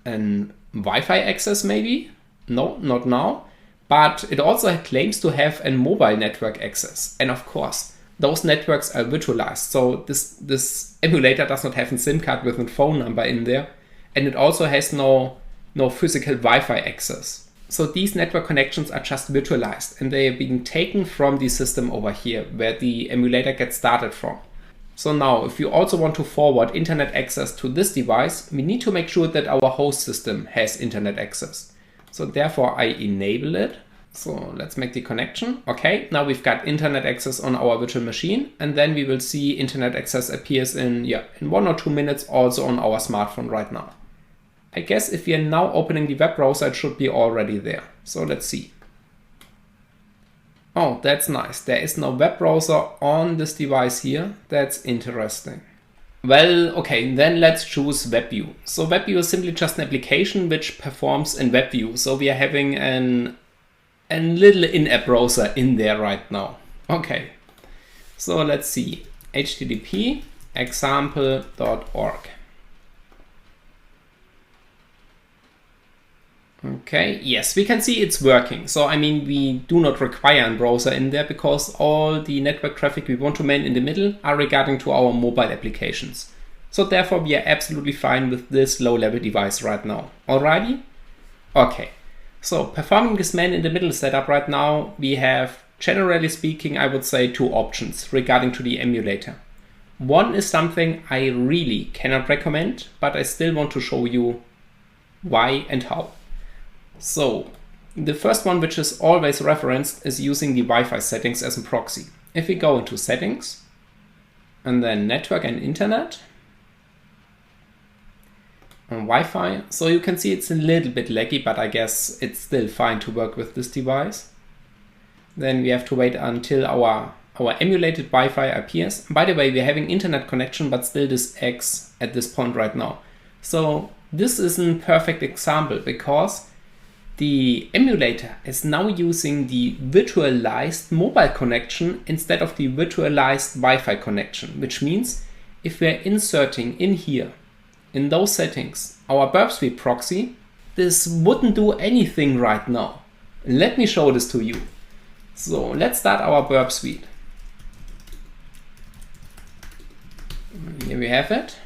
Wi-Fi access maybe? No, not now. But it also claims to have a mobile network access. And of course, those networks are virtualized. So this emulator does not have a SIM card with a phone number in there. And it also has no physical Wi-Fi access. So these network connections are just virtualized, and they are being taken from the system over here, where the emulator gets started from. So now, if you also want to forward internet access to this device, we need to make sure that our host system has internet access. So therefore I enable it. So let's make the connection. Okay, now we've got internet access on our virtual machine, and then we will see internet access appears in 1 or 2 minutes also on our smartphone right now. I guess if we are now opening the web browser, it should be already there. So let's see. Oh, that's nice. There is no web browser on this device here. That's interesting. Well, okay, then let's choose WebView. So WebView is simply just an application which performs in WebView. So we are having a little in-app browser in there right now. Okay, so let's see. HTTP example.org. Okay, yes, we can see it's working. So, I mean, we do not require a browser in there because all the network traffic we want to man in the middle are regarding to our mobile applications. So therefore, we are absolutely fine with this low-level device right now. Alrighty? Okay, so performing this man in the middle setup right now, we have, generally speaking, I would say 2 options regarding to the emulator. One is something I really cannot recommend, but I still want to show you why and how. So the first one, which is always referenced, is using the Wi-Fi settings as a proxy. If we go into settings and then network and internet and Wi-Fi, so you can see it's a little bit laggy, but I guess it's still fine to work with this device. Then we have to wait until our emulated Wi-Fi appears. By the way, we're having internet connection, but still this X at this point right now. So this is a perfect example because the emulator is now using the virtualized mobile connection instead of the virtualized Wi-Fi connection, which means if we're inserting in here, in those settings, our Burp Suite proxy, this wouldn't do anything right now. Let me show this to you. So let's start our Burp Suite. Here we have it.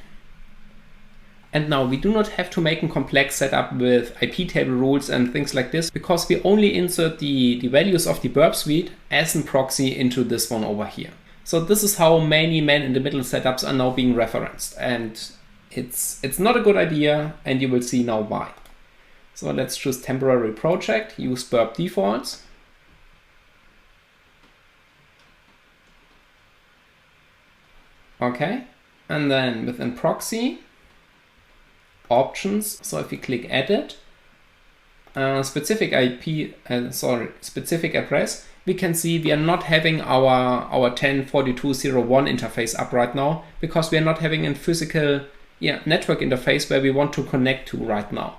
And now we do not have to make a complex setup with IP table rules and things like this because we only insert the values of the Burp Suite as a proxy into this one over here. So this is how many man-in-the-middle setups are now being referenced, and it's not a good idea, and you will see now why. So let's choose temporary project, use burp defaults. Okay, and then within proxy, options. So if we click edit, specific address, we can see we are not having our 10.42.01 interface up right now because we are not having a physical network interface where we want to connect to right now.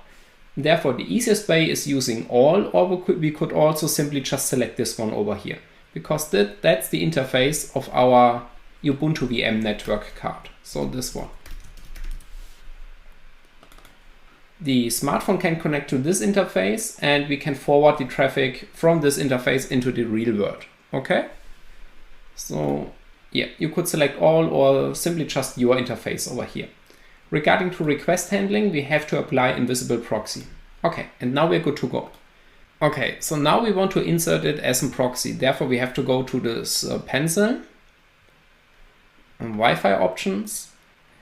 Therefore, the easiest way is using all, or we could also simply just select this one over here because that's the interface of our Ubuntu VM network card. So this one. The smartphone can connect to this interface and we can forward the traffic from this interface into the real world. Okay? So yeah, you could select all or simply just your interface over here. Regarding to request handling, we have to apply invisible proxy. Okay, and now we're good to go. Okay, so now we want to insert it as a proxy. Therefore, we have to go to this pencil and Wi-Fi options.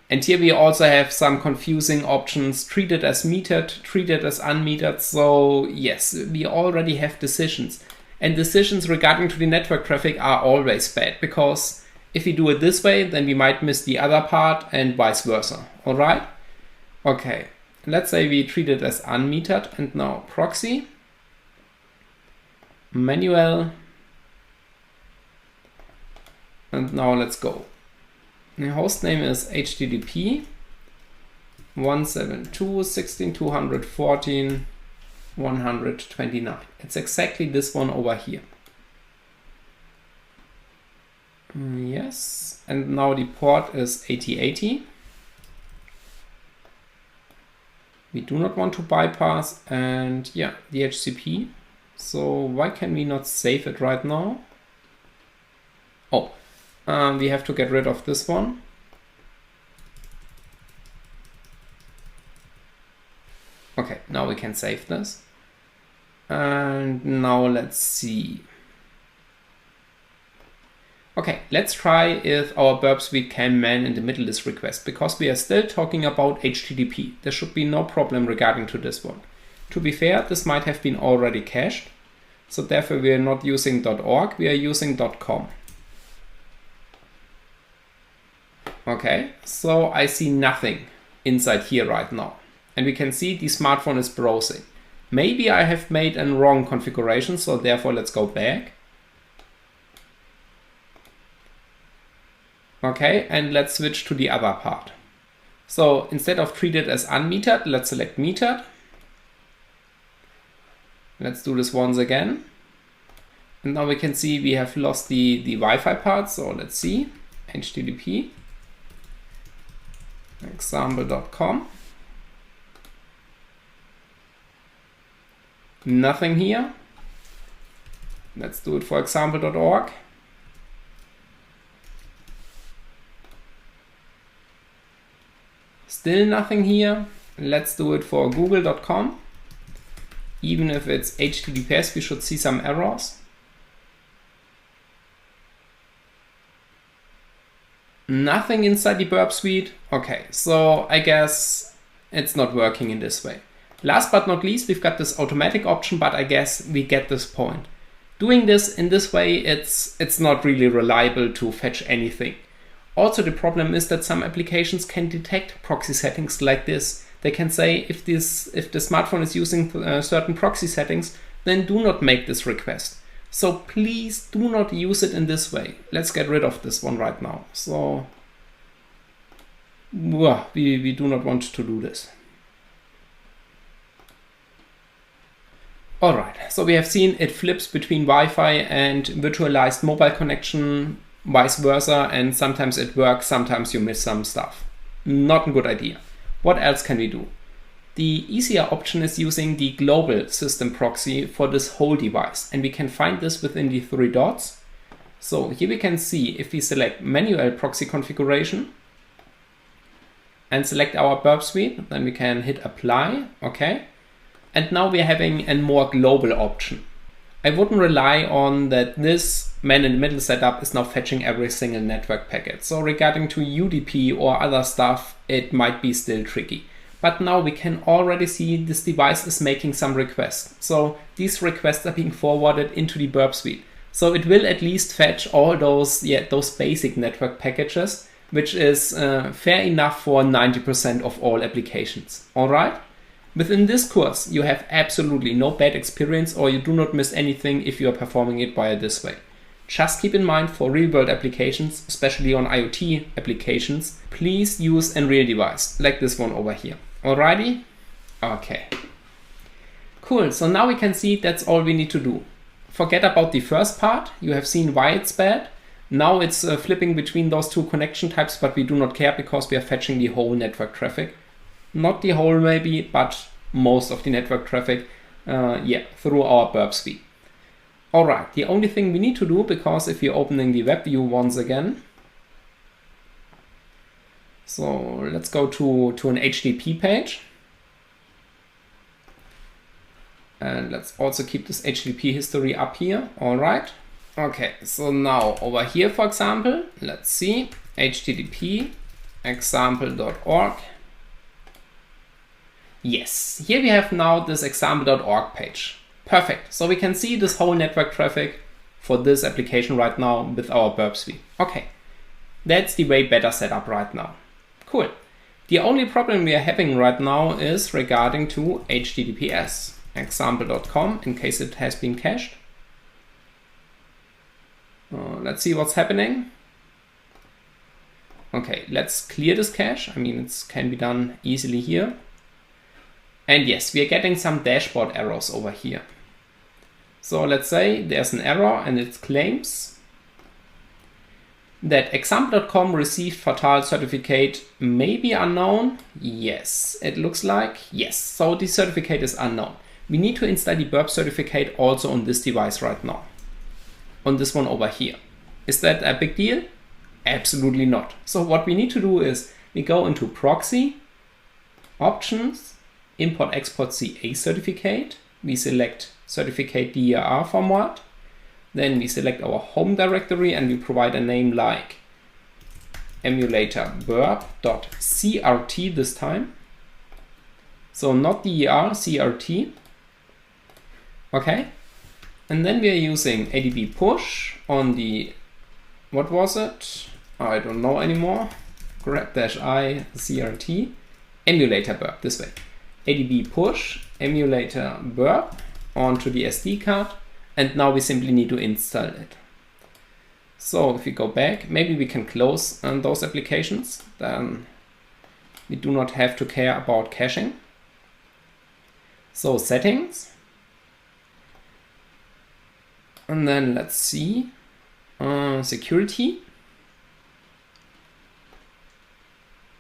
And here we also have some confusing options, treated as metered, treated as unmetered. So yes, we already have decisions. And decisions regarding to the network traffic are always bad because if we do it this way, then we might miss the other part and vice versa. All right? Okay, let's say we treat it as unmetered and now proxy, manual, and now let's go. The host name is HTTP 172.16.214.129. It's exactly this one over here. Yes, and now the port is 8080. We do not want to bypass, and yeah, DHCP. So why can we not save it right now? Oh, we have to get rid of this one. Okay, now we can save this. And now let's see. Okay, let's try if our burp suite can man in the middle this request, because we are still talking about HTTP. There should be no problem regarding to this one. To be fair, this might have been already cached. So therefore we are not using .org, we are using .com. Okay, so I see nothing inside here right now. And we can see the smartphone is browsing. Maybe I have made a wrong configuration, so therefore let's go back. Okay, and let's switch to the other part. So instead of treat it as unmetered, let's select metered. Let's do this once again. And now we can see we have lost the Wi-Fi part. So let's see, HTTP example.com. Nothing here. Let's do it for example.org. Still nothing here. Let's do it for google.com. Even if it's HTTPS, we should see some errors. Nothing inside the burp suite. Okay, so I guess it's not working in this way. Last but not least, we've got this automatic option, but I guess we get this point. Doing this in this way, it's not really reliable to fetch anything. Also, the problem is that some applications can detect proxy settings like this. They can say if the smartphone is using certain proxy settings, then do not make this request. So please do not use it in this way. Let's get rid of this one right now. So we do not want to do this. All right, so we have seen it flips between Wi-Fi and virtualized mobile connection, vice versa, and sometimes it works, sometimes you miss some stuff. Not a good idea. What else can we do? The easier option is using the global system proxy for this whole device, and we can find this within the 3 dots. So here we can see if we select manual proxy configuration and select our burp suite, then we can hit apply, okay. And now we're having a more global option. I wouldn't rely on that this man-in-the-middle setup is now fetching every single network packet. So regarding to UDP or other stuff, it might be still tricky. But now we can already see this device is making some requests. So these requests are being forwarded into the burp suite. So it will at least fetch all those basic network packages, which is fair enough for 90% of all applications. All right? Within this course, you have absolutely no bad experience, or you do not miss anything if you are performing it via this way. Just keep in mind, for real-world applications, especially on IoT applications, please use a real device, like this one over here. Alrighty? Okay. Cool, so now we can see that's all we need to do. Forget about the first part. You have seen why it's bad. Now it's flipping between those two connection types, but we do not care because we are fetching the whole network traffic. Not the whole maybe, but most of the network traffic, through our burp suite. All right, the only thing we need to do, because if you're opening the web view once again, so let's go to an HTTP page. And let's also keep this HTTP history up here. All right. Okay, so now over here, for example, let's see, HTTP example.org. Yes, here we have now this example.org page. Perfect. So we can see this whole network traffic for this application right now with our burp suite. Okay, that's the way better setup right now. Cool. The only problem we are having right now is regarding to HTTPS example.com in case it has been cached. Let's see what's happening. Okay, let's clear this cache. I mean, it can be done easily here. And yes, we are getting some dashboard errors over here. So let's say there's an error and it claims that example.com received Fatal certificate may be unknown. Yes, it looks like yes. So the certificate is unknown. we need to install the burp certificate also on this device right now, on this one over here. Is that a big deal? Absolutely not. So what we need to do is we go into proxy, options, import export CA certificate. We select certificate DER format. Then we select our home directory and we provide a name like emulator burp.crt this time. So not DER, CRT. Okay. And then we are using ADB push on the, what was it? I don't know anymore. grep-i CRT emulator burp this way. ADB push emulator burp onto the SD card, and now we simply need to install it. So if we go back, maybe we can close those applications, then we do not have to care about caching. So settings, and then let's see, security,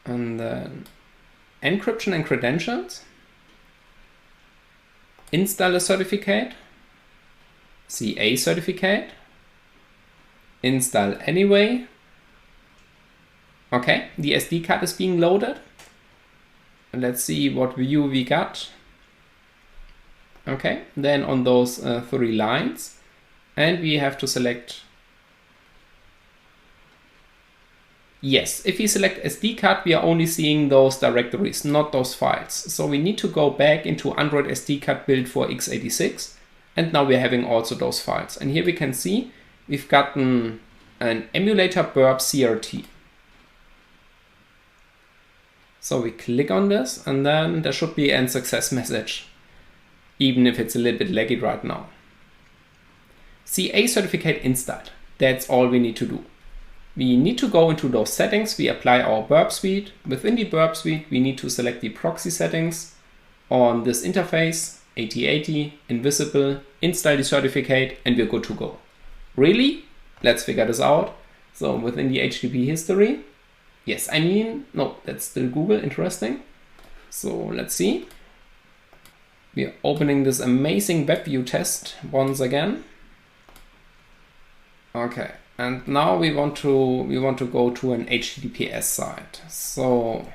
and then encryption and credentials, installer certificate, CA certificate, install anyway. Okay, the SD card is being loaded. Let's see what view we got. Okay, then on those 3 lines, and we have to select. Yes, if we select SD card, we are only seeing those directories, not those files. So we need to go back into Android SD card build for x86. And now we're having also those files. And here we can see we've gotten an emulator burp CRT. So we click on this and then there should be an success message, even if it's a little bit laggy right now. CA certificate installed. That's all we need to do. We need to go into those settings. We apply our burp suite. Within the burp suite, we need to select the proxy settings on this interface. 8080, invisible, install the certificate, and we're good to go. Really? Let's figure this out. So within the HTTP history, yes, I mean, no, that's still Google, interesting. So let's see. We're opening this amazing web view test once again. Okay, and now we want to go to an HTTPS site. So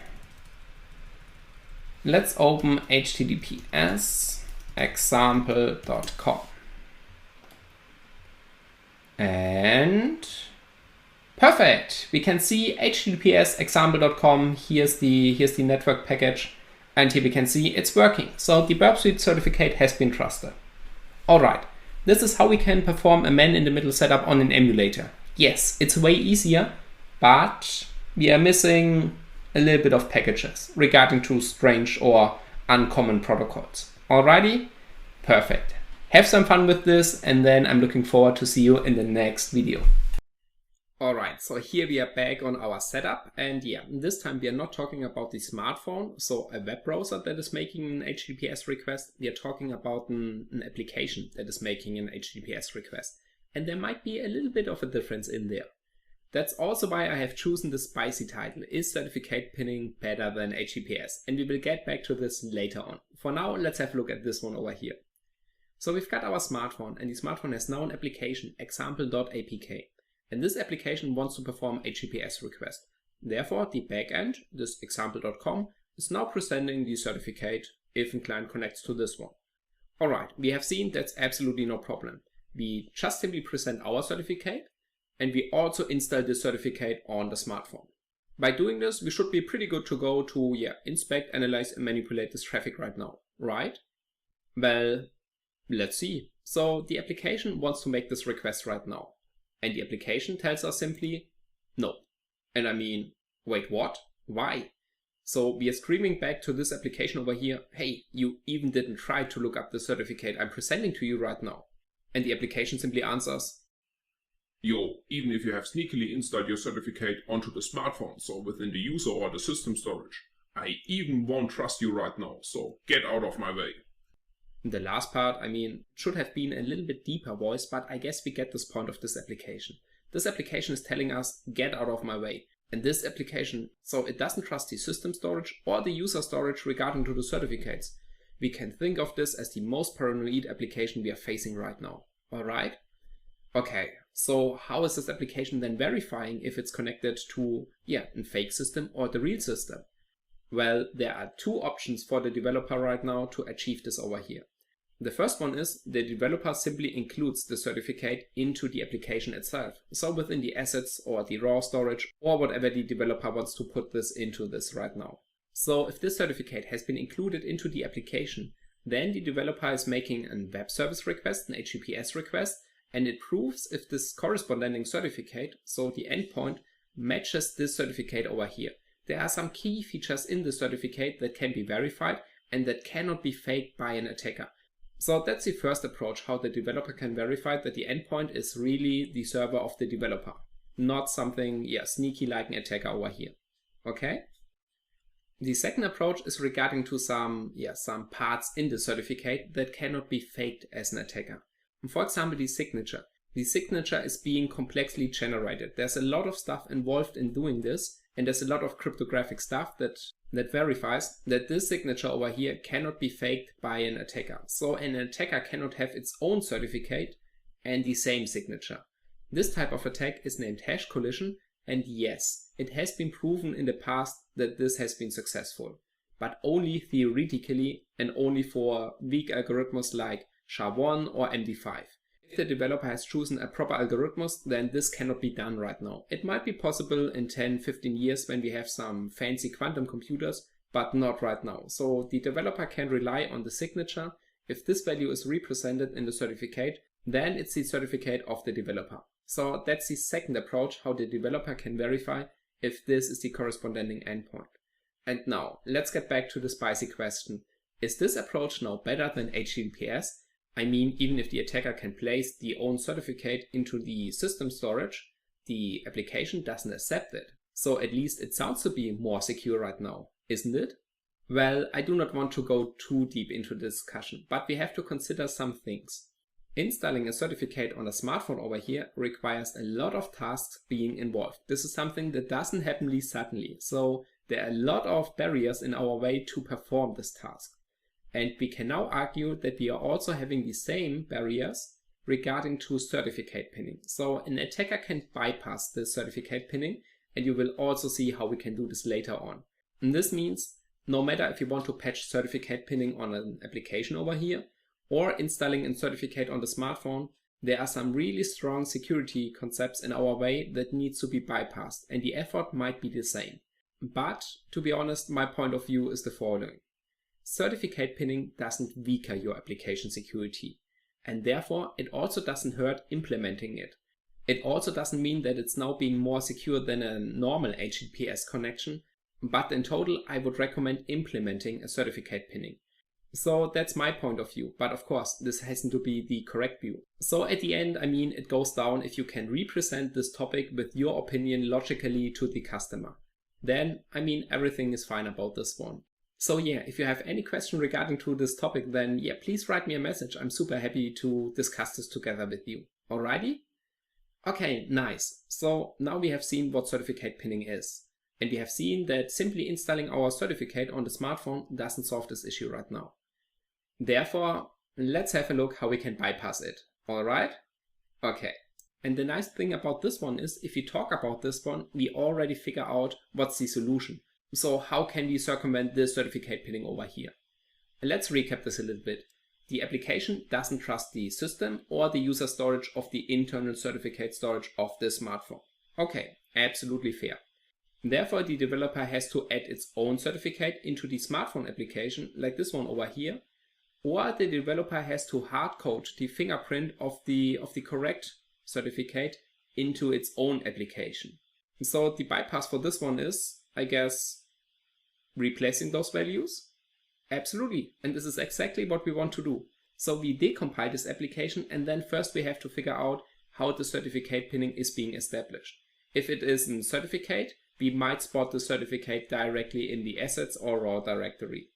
let's open HTTPS example.com, and perfect, we can see HTTPS example.com. Here's the network package, and here we can see it's working. So the burp suite certificate has been trusted. All right, this is how we can perform a man-in-the-middle setup on an emulator. Yes, it's way easier, but we are missing a little bit of packages regarding to strange or uncommon protocols. Alrighty, perfect. Have some fun with this, and then I'm looking forward to see you in the next video. Alright, so here we are back on our setup, and yeah, this time we are not talking about the smartphone, so a web browser that is making an HTTPS request. We are talking about an application that is making an HTTPS request, and there might be a little bit of a difference in there. That's also why I have chosen the spicy title, Is Certificate Pinning Better Than HTTPS? And we will get back to this later on. For now, let's have a look at this one over here. So we've got our smartphone, and the smartphone has now an application, example.apk. And this application wants to perform HTTPS request. Therefore, the backend, this example.com, is now presenting the certificate if a client connects to this one. Alright, we have seen that's absolutely no problem. We just simply present our certificate, and we also install the certificate on the smartphone. By doing this, we should be pretty good to go to inspect, analyze, and manipulate this traffic right now, right? Well, let's see. So the application wants to make this request right now. And the application tells us simply, no. And I mean, wait, what? Why? So we are screaming back to this application over here, hey, you even didn't try to look up the certificate I'm presenting to you right now. And the application simply answers, yo, even if you have sneakily installed your certificate onto the smartphone, so within the user or the system storage, I even won't trust you right now, so get out of my way. The last part, I mean, should have been a little bit deeper voice, but I guess we get this point of this application. This application is telling us, get out of my way. And this application, so it doesn't trust the system storage or the user storage regarding to the certificates. we can think of this as the most paranoid application we are facing right now. Alright? Okay, so how is this application then verifying if it's connected to a fake system or the real system? Well, there are two options for the developer right now to achieve this over here. The first one is the developer simply includes the certificate into the application itself. So within the assets or the raw storage or whatever the developer wants to put this into this right now. So if this certificate has been included into the application, then the developer is making a web service request, an HTTPS request, and it proves if this corresponding certificate, so the endpoint, matches this certificate over here. There are some key features in the certificate that can be verified and that cannot be faked by an attacker. So that's the first approach, how the developer can verify that the endpoint is really the server of the developer, not something sneaky like an attacker over here. Okay? The second approach is regarding to some parts in the certificate that cannot be faked as an attacker. For example, the signature. The signature is being complexly generated. There's a lot of stuff involved in doing this, and there's a lot of cryptographic stuff that verifies that this signature over here cannot be faked by an attacker. So an attacker cannot have its own certificate and the same signature. This type of attack is named hash collision, and yes, it has been proven in the past that this has been successful, but only theoretically and only for weak algorithms like SHA-1 or MD5. If the developer has chosen a proper algorithm, then this cannot be done right now. It might be possible in 10-15 years when we have some fancy quantum computers, but not right now. So the developer can rely on the signature. If this value is represented in the certificate, then it's the certificate of the developer. So that's the second approach, how the developer can verify if this is the corresponding endpoint. And now, let's get back to the spicy question. Is this approach now better than HTTPS? I mean, even if the attacker can place the own certificate into the system storage, the application doesn't accept it. So at least it sounds to be more secure right now, isn't it? Well, I do not want to go too deep into the discussion, but we have to consider some things. Installing a certificate on a smartphone over here requires a lot of tasks being involved. This is something that doesn't happen suddenly, so there are a lot of barriers in our way to perform this task. And we can now argue that we are also having the same barriers regarding to certificate pinning. So an attacker can bypass this certificate pinning, and you will also see how we can do this later on. And this means no matter if you want to patch certificate pinning on an application over here, or installing a certificate on the smartphone, there are some really strong security concepts in our way that needs to be bypassed, and the effort might be the same. But to be honest, my point of view is the following. Certificate pinning doesn't weaken your application security, and therefore it also doesn't hurt implementing it. It also doesn't mean that it's now being more secure than a normal HTTPS connection, but in total I would recommend implementing a certificate pinning. So that's my point of view, but of course this hasn't to be the correct view. So at the end, I mean, it goes down if you can represent this topic with your opinion logically to the customer. Then, I mean, everything is fine about this one. So yeah, if you have any question regarding to this topic, then yeah, please write me a message. I'm super happy to discuss this together with you. Alrighty? Okay, nice. So now we have seen what certificate pinning is. And we have seen that simply installing our certificate on the smartphone doesn't solve this issue right now. Therefore, let's have a look how we can bypass it. Alright? Okay. And the nice thing about this one is, if we talk about this one, we already figure out what's the solution. So how can we circumvent this certificate pinning over here? And let's recap this a little bit. The application doesn't trust the system or the user storage of the internal certificate storage of the smartphone. Okay, absolutely fair. Therefore, the developer has to add its own certificate into the smartphone application, like this one over here, or the developer has to hard-code the fingerprint of the correct certificate into its own application. So the bypass for this one is, I guess, replacing those values? Absolutely, and this is exactly what we want to do. So we decompile this application, and then first we have to figure out how the certificate pinning is being established. If it is a certificate, we might spot the certificate directly in the assets or raw directory.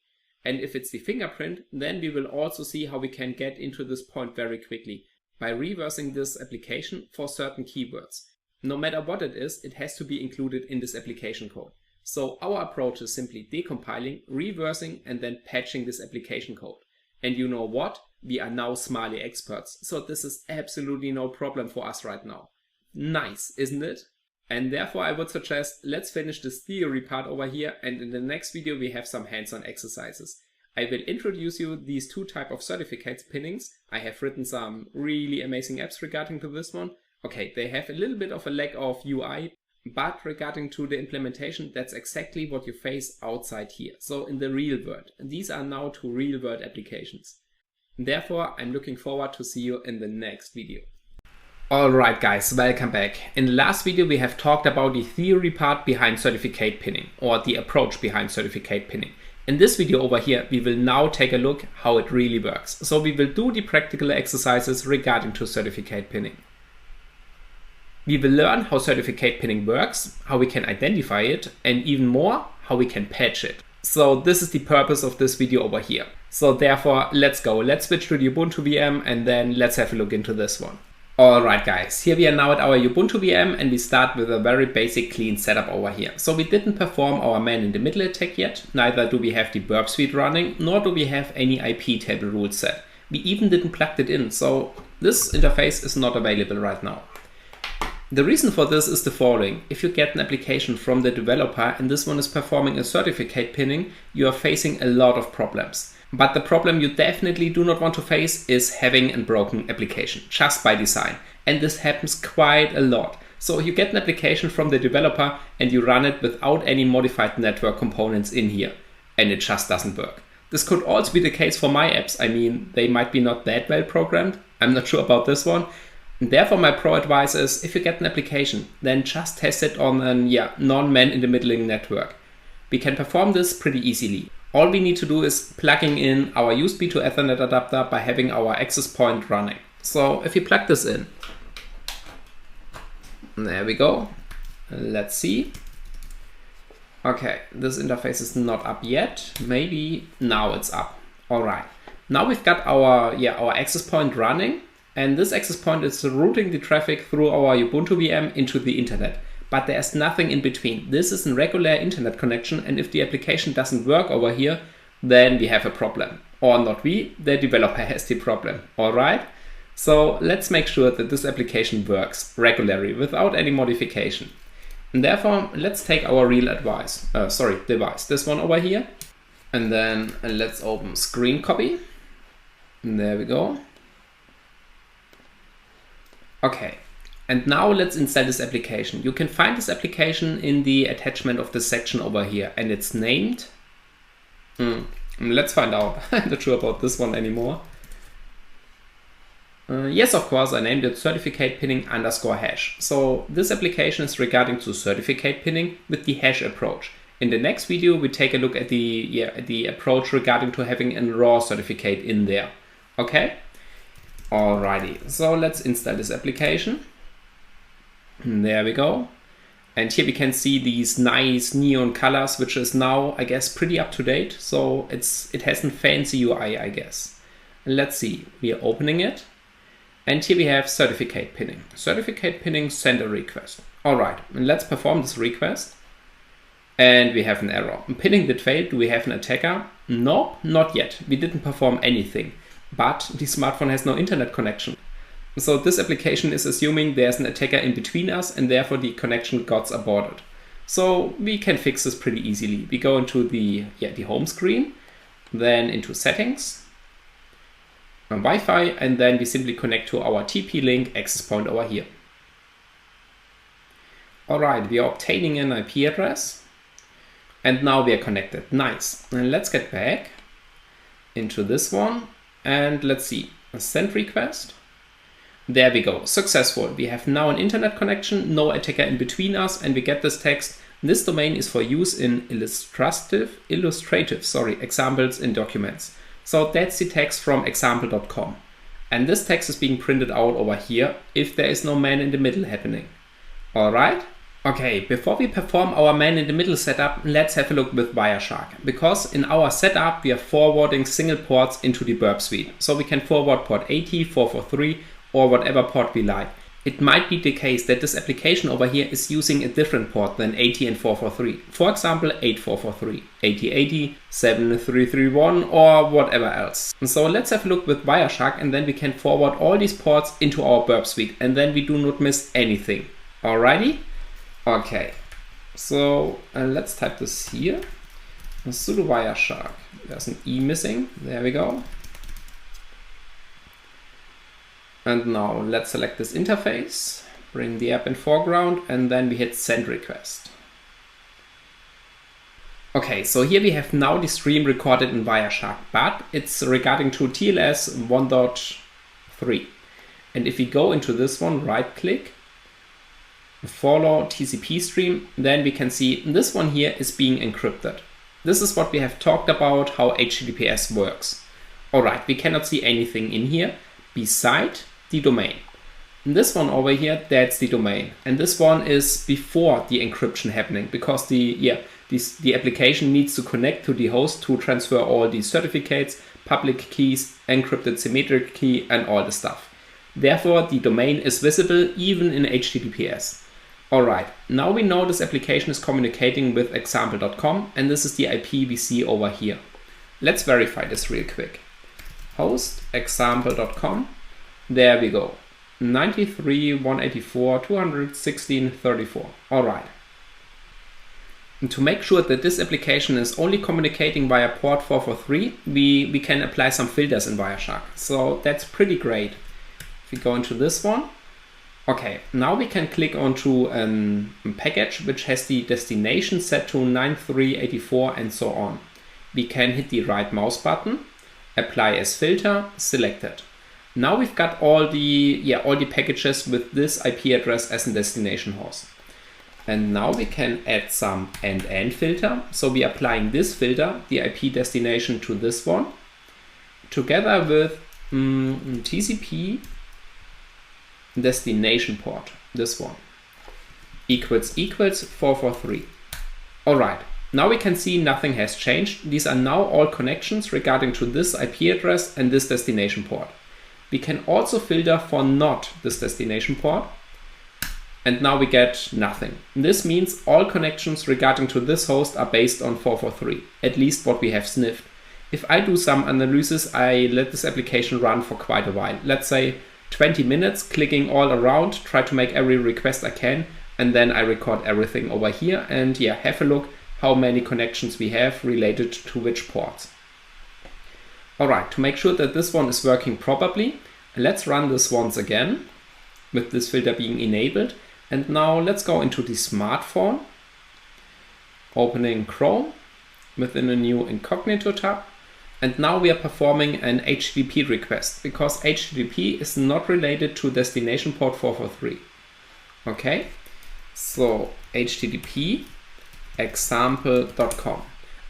And if it's the fingerprint, then we will also see how we can get into this point very quickly by reversing this application for certain keywords. No matter what it is, it has to be included in this application code. So our approach is simply decompiling, reversing, and then patching this application code. And you know what? We are now Smiley experts, so this is absolutely no problem for us right now. Nice, isn't it? And therefore I would suggest let's finish this theory part over here, and in the next video we have some hands-on exercises. I will introduce you these two types of certificates pinnings. I have written some really amazing apps regarding to this one. Okay, they have a little bit of a lack of UI, but regarding to the implementation, that's exactly what you face outside here. So in the real world, these are now two real world applications. Therefore, I'm looking forward to see you in the next video. Alright guys, welcome back. In the last video we have talked about the theory part behind certificate pinning, or the approach behind certificate pinning. In this video over here we will now take a look how it really works. So we will do the practical exercises regarding to certificate pinning. We will learn how certificate pinning works, how we can identify it, and even more, how we can patch it. So this is the purpose of this video over here. So therefore, let's go. Let's switch to the Ubuntu VM and then let's have a look into this one. Alright guys, here we are now at our Ubuntu VM and we start with a very basic clean setup over here. So we didn't perform our man-in-the-middle attack yet, neither do we have the burp suite running, nor do we have any IP table rules set. We even didn't plug it in, so this interface is not available right now. The reason for this is the following. If you get an application from the developer and this one is performing a certificate pinning, you are facing a lot of problems. But the problem you definitely do not want to face is having a broken application, just by design. And this happens quite a lot. So you get an application from the developer and you run it without any modified network components in here. And it just doesn't work. This could also be the case for my apps. I mean, they might be not that well programmed. I'm not sure about this one. And therefore, my pro advice is, if you get an application, then just test it on a non-man-in-the-middle network. We can perform this pretty easily. All we need to do is plugging in our USB to Ethernet adapter by having our access point running. So if you plug this in, there we go. Let's see. Okay, this interface is not up yet. Maybe now it's up. All right. Now we've got our access point running. And this access point is routing the traffic through our Ubuntu VM into the internet. But there's nothing in between. This is a regular internet connection, and if the application doesn't work over here, then we have a problem. Or not we, the developer has the problem. Alright? So let's make sure that this application works regularly without any modification. And therefore, let's take our real device, this one over here. And then let's open screen copy. And there we go. Okay, and now let's install this application. You can find this application in the attachment of this section over here, and it's named. Let's find out. I'm not sure about this one anymore. Yes, of course, I named it certificate pinning _hash. So this application is regarding to certificate pinning with the hash approach. In the next video, we take a look at the approach regarding to having a raw certificate in there. Okay. Alrighty, so let's install this application. There we go. And here we can see these nice neon colors, which is now, I guess, pretty up to date. So it has a fancy UI, I guess. Let's see, we are opening it. And here we have certificate pinning. Certificate pinning, send a request. Alright, and let's perform this request. And we have an error. Pinning did fail. Do we have an attacker? No, not yet. We didn't perform anything. But the smartphone has no internet connection. So this application is assuming there's an attacker in between us and therefore the connection got aborted. So we can fix this pretty easily. We go into the home screen, then into settings, and Wi-Fi, and then we simply connect to our TP-Link access point over here. Alright, we are obtaining an IP address and now we are connected. Nice. And let's get back into this one. And let's see, a send request. There we go, successful. We have now an internet connection, no attacker in between us, and we get this text. This domain is for use in illustrative examples in documents. So that's the text from example.com. And this text is being printed out over here if there is no man in the middle happening. All right. Okay, before we perform our man-in-the-middle setup, let's have a look with Wireshark. Because in our setup, we are forwarding single ports into the burp suite. So we can forward port 80, 443, or whatever port we like. it might be the case that this application over here is using a different port than 80 and 443. For example, 8443, 8080, 7331 or whatever else. And so let's have a look with Wireshark, and then we can forward all these ports into our burp suite, and then we do not miss anything. Alrighty? Okay. So let's type this here. Sudo Wireshark. There's an E missing. There we go. And now let's select this interface, bring the app in foreground, and then we hit send request. Okay, so here we have now the stream recorded in Wireshark, but it's regarding to TLS 1.3. And if we go into this one, right click, follow TCP stream, then we can see this one here is being encrypted. This is what we have talked about, how HTTPS works. Alright, we cannot see anything in here beside the domain. And this one over here, that's the domain. And this one is before the encryption happening, because the application needs to connect to the host to transfer all the certificates, public keys, encrypted symmetric key, and all the stuff. Therefore, the domain is visible even in HTTPS. Alright, now we know this application is communicating with example.com, and this is the IP we see over here. Let's verify this real quick. Host example.com. There we go. 93.184.216.34. Alright. And to make sure that this application is only communicating via port 443, we can apply some filters in Wireshark. So that's pretty great. If we go into this one. Okay, now we can click onto a package which has the destination set to 9384 and so on. We can hit the right mouse button, apply as filter, select it. Now we've got all the packages with this IP address as a destination host. And now we can add some end-to-end filter. So we are applying this filter, the IP destination, to this one, together with TCP destination port, this one, equals 443. Alright, now we can see nothing has changed. These are now all connections regarding to this IP address and this destination port. We can also filter for not this destination port, and now we get nothing. This means all connections regarding to this host are based on 443, at least what we have sniffed. If I do some analysis, I let this application run for quite a while. Let's say 20 minutes, clicking all around, try to make every request I can, and then I record everything over here and have a look how many connections we have related to which ports. Alright, to make sure that this one is working properly, let's run this once again with this filter being enabled. And now let's go into the smartphone, opening Chrome within a new incognito tab. And now we are performing an HTTP request because HTTP is not related to destination port 443. Okay, so HTTP example.com.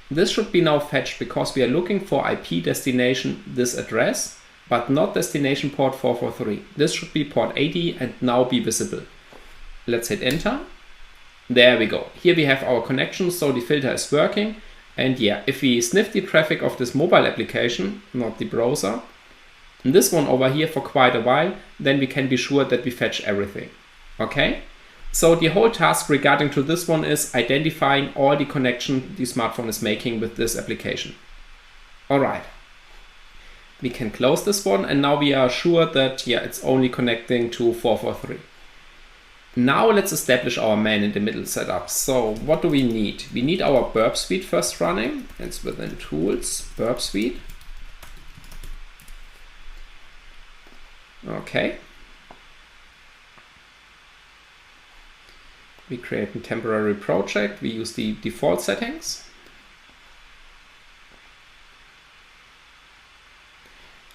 This should be now fetched because we are looking for IP destination, this address, but not destination port 443. This should be port 80 and now be visible. Let's hit enter. There we go. Here we have our connection, so the filter is working. And if we sniff the traffic of this mobile application, not the browser, and this one over here for quite a while, then we can be sure that we fetch everything. Okay? So the whole task regarding to this one is identifying all the connection the smartphone is making with this application. Alright. We can close this one, and now we are sure that it's only connecting to 443. Now let's establish our man-in-the-middle setup. So what do we need? We need our burp suite first running. It's within tools, burp suite. Okay. We create a temporary project. We use the default settings.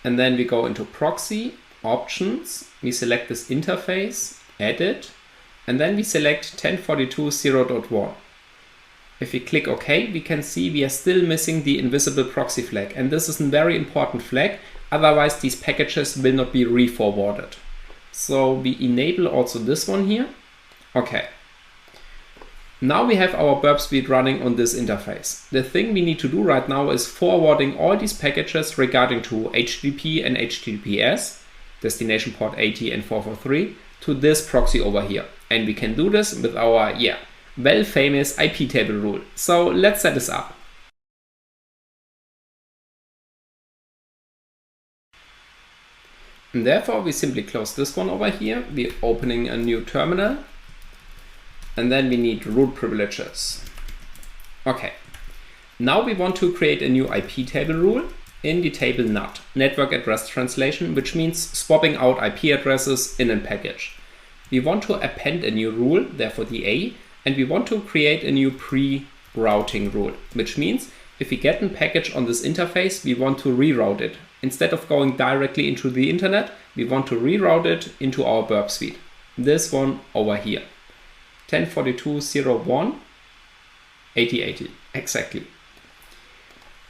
And then we go into proxy, options. We select this interface, edit, and then we select 1042.0.1. If we click OK, we can see we are still missing the invisible proxy flag. And this is a very important flag. Otherwise, these packages will not be re-forwarded. So we enable also this one here. Okay. Now we have our burp suite running on this interface. The thing we need to do right now is forwarding all these packages regarding to HTTP and HTTPS, destination port 80 and 443, to this proxy over here. And we can do this with our, well famous IP table rule. So let's set this up. And therefore, we simply close this one over here. We're opening a new terminal. And then we need root privileges. Okay. Now we want to create a new IP table rule in the table NAT, network address translation, which means swapping out IP addresses in a package. We want to append a new rule, therefore the A, and we want to create a new pre-routing rule, which means if we get a package on this interface, we want to reroute it. Instead of going directly into the internet, we want to reroute it into our burp suite. This one over here. 1042.01.8080, exactly.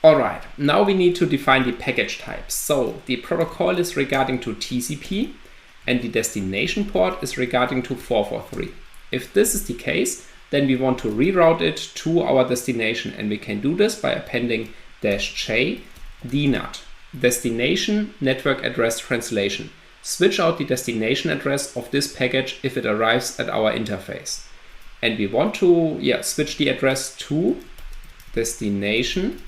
Alright, now we need to define the package type. So the protocol is regarding to TCP and the destination port is regarding to 443. If this is the case, then we want to reroute it to our destination, and we can do this by appending -j dnat, destination network address translation. Switch out the destination address of this package if it arrives at our interface. And we want to switch the address to destination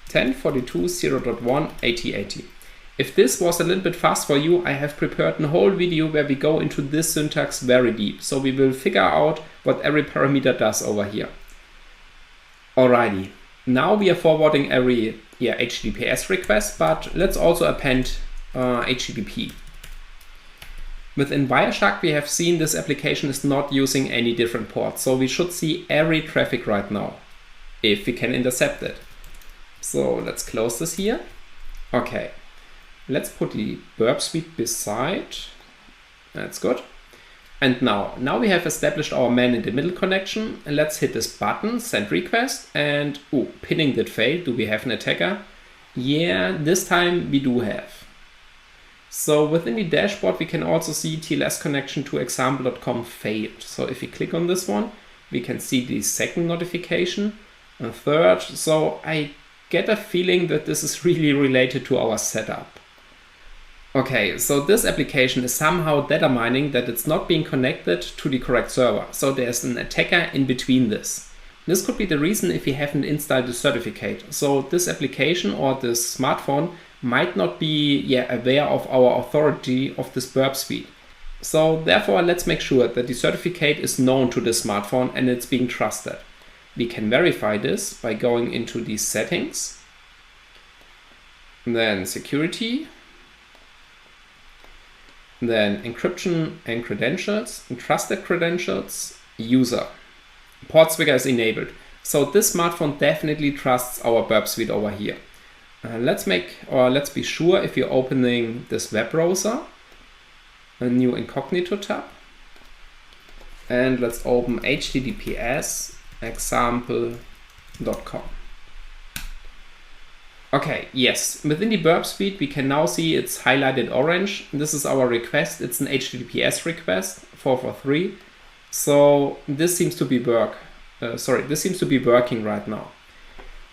1042.0.1.8080. If this was a little bit fast for you, I have prepared a whole video where we go into this syntax very deep. So we will figure out what every parameter does over here. Alrighty, now we are forwarding every HTTPS request, but let's also append HTTP. Within Wireshark, we have seen this application is not using any different ports, so we should see every traffic right now, if we can intercept it. So let's close this here. Okay, let's put the burp suite beside. That's good. And now we have established our man-in-the-middle connection, and let's hit this button, send request, and pinning did fail. Do we have an attacker? Yeah, this time we do have. So within the dashboard, we can also see TLS connection to example.com failed. So if we click on this one, we can see the second notification, a third. So I get a feeling that this is really related to our setup. Okay, so this application is somehow determining that it's not being connected to the correct server. So there's an attacker in between this. This could be the reason if we haven't installed the certificate. So this application or this smartphone might not be aware of our authority of this burp suite. So therefore, let's make sure that the certificate is known to the smartphone and it's being trusted. We can verify this by going into the settings, then security, then encryption and credentials, and trusted credentials, user. Port swigger is enabled. So this smartphone definitely trusts our burp suite over here. Let's be sure if you're opening this web browser, a new incognito tab, and let's open https example.com. Okay, yes, within the burp suite we can now see it's highlighted orange. This is our request. It's an HTTPS request 443. So this seems to be working right now.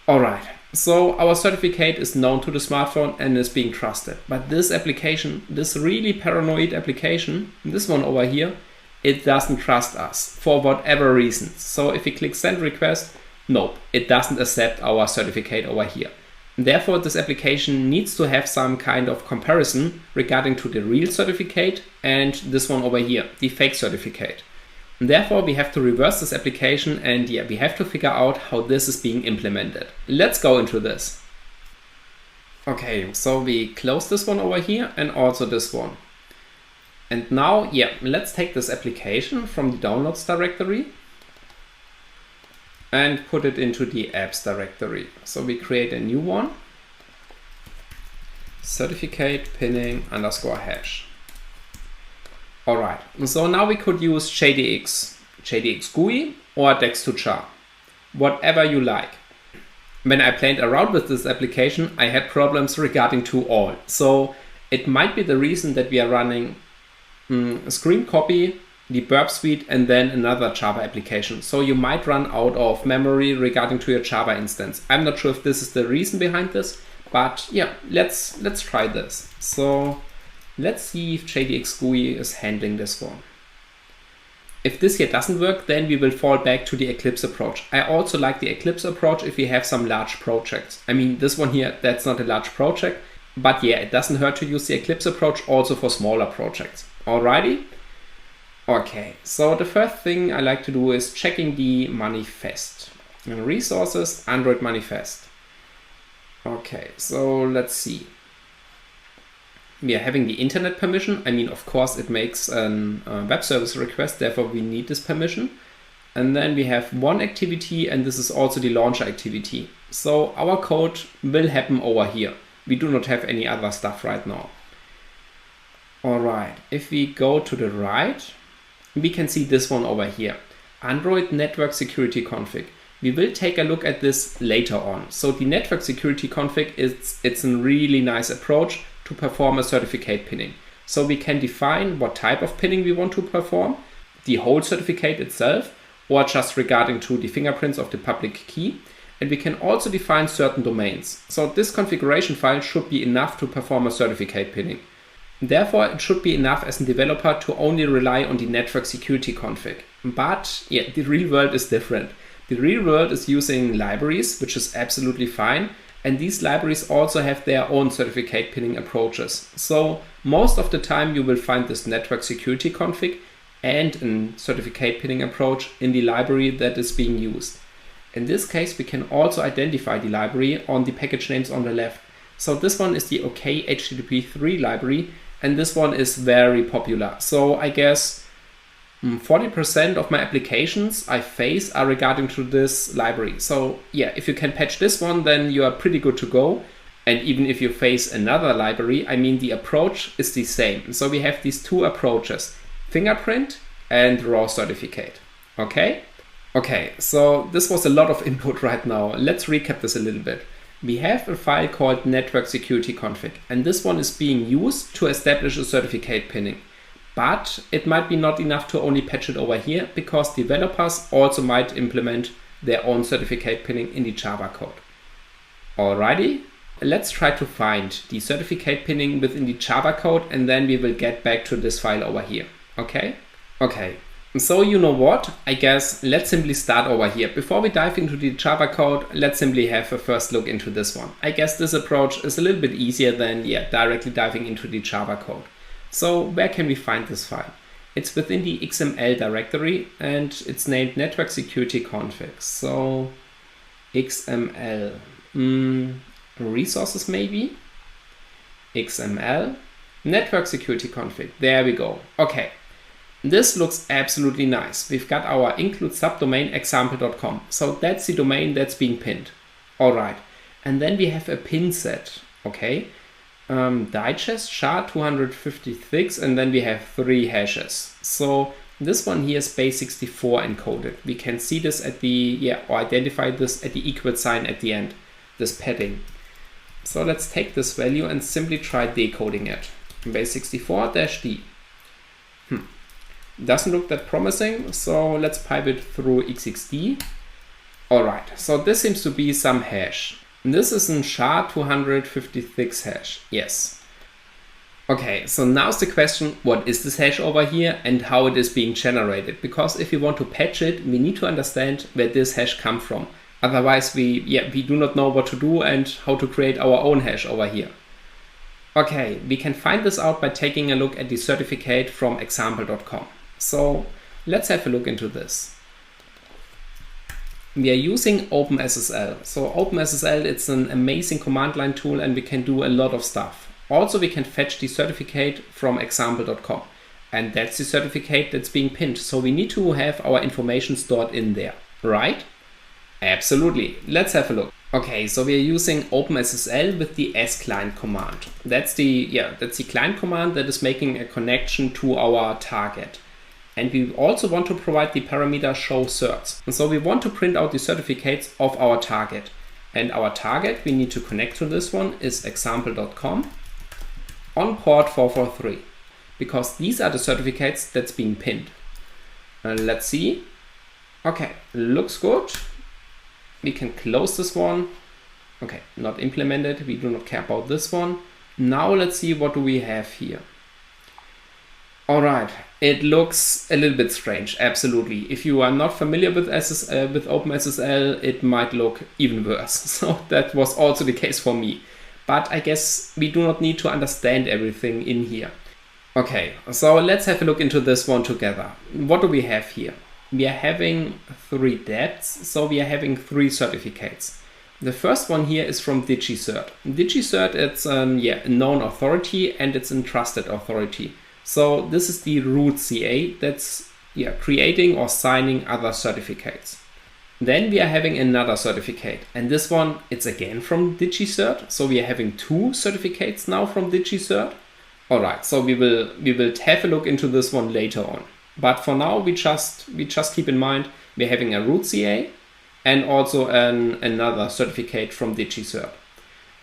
All right. So our certificate is known to the smartphone and is being trusted. But this application, this really paranoid application, this one over here, it doesn't trust us for whatever reason. So if we click send request, nope, it doesn't accept our certificate over here. Therefore, this application needs to have some kind of comparison regarding to the real certificate and this one over here, the fake certificate. And therefore, we have to reverse this application and we have to figure out how this is being implemented. Let's go into this. Okay, so we close this one over here and also this one. And now, let's take this application from the downloads directory and put it into the apps directory. So we create a new one, certificate pinning _hash. All right, so now we could use JADX GUI or DEX2JAR, whatever you like. When I played around with this application, I had problems regarding to all. So it might be the reason that we are running a screen copy, the burp suite, and then another Java application. So you might run out of memory regarding to your Java instance. I'm not sure if this is the reason behind this, but let's try this. So Let's see if JADX GUI is handling this one. If this here doesn't work, then we will fall back to the Eclipse approach. I also like the Eclipse approach if we have some large projects. I mean, this one here, that's not a large project, but yeah, it doesn't hurt to use the Eclipse approach also for smaller projects. Alrighty? Okay, so the first thing I like to do is checking the manifest. Resources, Android manifest. Okay, so let's see. We are having the internet permission. I mean, of course, it makes a web service request, therefore we need this permission. And then we have one activity, and this is also the launcher activity. So our code will happen over here. We do not have any other stuff right now. All right, if we go to the right, we can see this one over here. Android network security config. We will take a look at this later on. So the network security config, it's a really nice approach to perform a certificate pinning. So we can define what type of pinning we want to perform, the whole certificate itself, or just regarding to the fingerprints of the public key. And we can also define certain domains. So this configuration file should be enough to perform a certificate pinning. Therefore, it should be enough as a developer to only rely on the network security config. But yeah, the real world is different. The real world is using libraries, which is absolutely fine. And these libraries also have their own certificate pinning approaches. So most of the time you will find this network security config and a certificate pinning approach in the library that is being used. In this case, we can also identify the library on the package names on the left. So this one is the OK HTTP3 library, and this one is very popular. So I guess 40% of my applications I face are regarding to this library. So yeah, if you can patch this one, then you are pretty good to go. And even if you face another library, I mean, the approach is the same. So we have these two approaches, fingerprint and raw certificate. Okay? Okay, so this was a lot of input right now. Let's recap this a little bit. We have a file called network security config, and this one is being used to establish a certificate pinning. But it might be not enough to only patch it over here, because developers also might implement their own certificate pinning in the Java code. Alrighty, let's try to find the certificate pinning within the Java code, and then we will get back to this file over here. Okay? Okay, so you know what? I guess let's simply start over here. Before we dive into the Java code, let's simply have a first look into this one. I guess this approach is a little bit easier than directly diving into the Java code. So where can we find this file? It's within the XML directory, and it's named network security config. So XML, resources maybe, XML, network security config. There we go. Okay, this looks absolutely nice. We've got our include subdomain example.com. So that's the domain that's being pinned. All right, and then we have a pin set. Okay. Digest SHA-256, and then we have 3 hashes. So this one here is base64 encoded. We can see this at the, or identify this at the equal sign at the end, this padding. So let's take this value and simply try decoding it. Base64-D. Doesn't look that promising, so let's pipe it through XXD. Alright, so this seems to be some hash. This is a SHA-256 hash, yes. Okay, so now's the question, what is this hash over here and how it is being generated? Because if we want to patch it, we need to understand where this hash comes from. Otherwise we do not know what to do and how to create our own hash over here. Okay, we can find this out by taking a look at the certificate from example.com. So let's have a look into this. We are using OpenSSL. So OpenSSL, it's an amazing command line tool, and we can do a lot of stuff. Also, we can fetch the certificate from example.com, and that's the certificate that's being pinned. So we need to have our information stored in there, right? Absolutely. Let's have a look. Okay, so we are using OpenSSL with the sclient command. That's the client command that is making a connection to our target. And we also want to provide the parameter show certs. And so we want to print out the certificates of our target. And our target, we need to connect to this one, is example.com on port 443. Because these are the certificates that's being pinned. Let's see. Okay, looks good. We can close this one. Okay, not implemented. We do not care about this one. Now let's see what do we have here. All right, it looks a little bit strange, absolutely. If you are not familiar with with OpenSSL, it might look even worse. So that was also the case for me. But I guess we do not need to understand everything in here. Okay, so let's have a look into this one together. What do we have here? We are having 3 debts, so we are having 3 certificates. The first one here is from DigiCert. DigiCert, it's a known authority and it's a trusted authority. So this is the root CA that's creating or signing other certificates. Then we are having another certificate, and this one, it's again from DigiCert. So we are having 2 certificates now from DigiCert. All right, so we will have a look into this one later on. But for now, we just keep in mind we're having a root CA and also another certificate from DigiCert.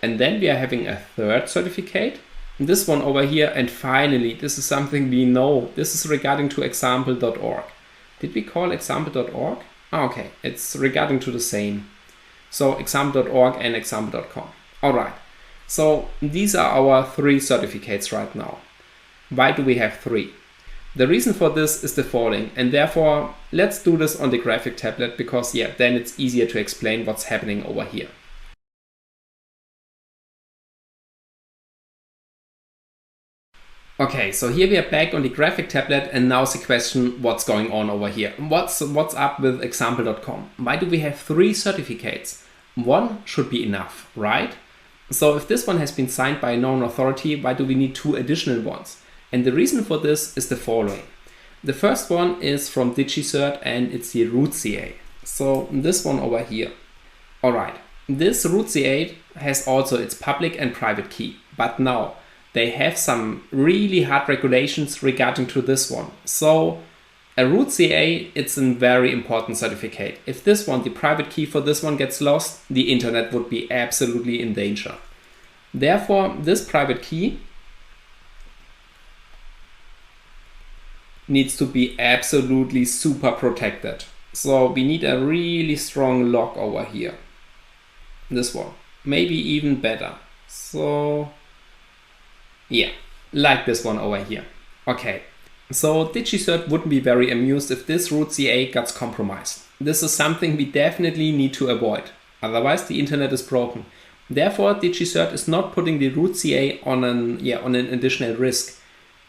And then we are having a third certificate, this one over here. And finally, this is something we know. This is regarding to example.org. Did we call example.org? Okay, it's regarding to the same. So example.org and example.com. All right. So these are our 3 certificates right now. Why do we have 3? The reason for this is the following, and therefore let's do this on the graphic tablet because then it's easier to explain what's happening over here. Okay, so here we are back on the graphic tablet, and now's the question, what's going on over here? What's up with example.com? Why do we have 3 certificates? 1 should be enough, right? So if this one has been signed by a known authority, why do we need 2 additional ones? And the reason for this is the following. The first one is from DigiCert and it's the root CA. So this one over here. All right, this root CA has also its public and private key, but now they have some really hard regulations regarding to this one. So a root CA, it's a very important certificate. If this one, the private key for this one gets lost, the internet would be absolutely in danger. Therefore, this private key needs to be absolutely super protected. So we need a really strong lock over here. This one, maybe even better. So like this one over here. Okay, so DigiCert wouldn't be very amused if this root CA gets compromised. This is something we definitely need to avoid. Otherwise the internet is broken. Therefore DigiCert is not putting the root CA on an additional risk.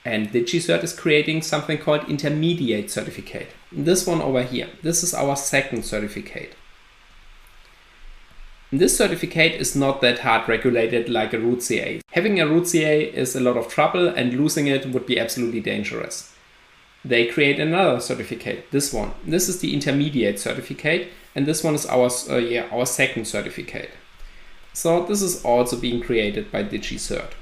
And DigiCert is creating something called intermediate certificate. This one over here, this is our second certificate. This certificate is not that hard regulated like a root CA. Having a root CA is a lot of trouble and losing it would be absolutely dangerous. They create another certificate, this one. This is the intermediate certificate and this one is our second certificate. So this is also being created by DigiCert.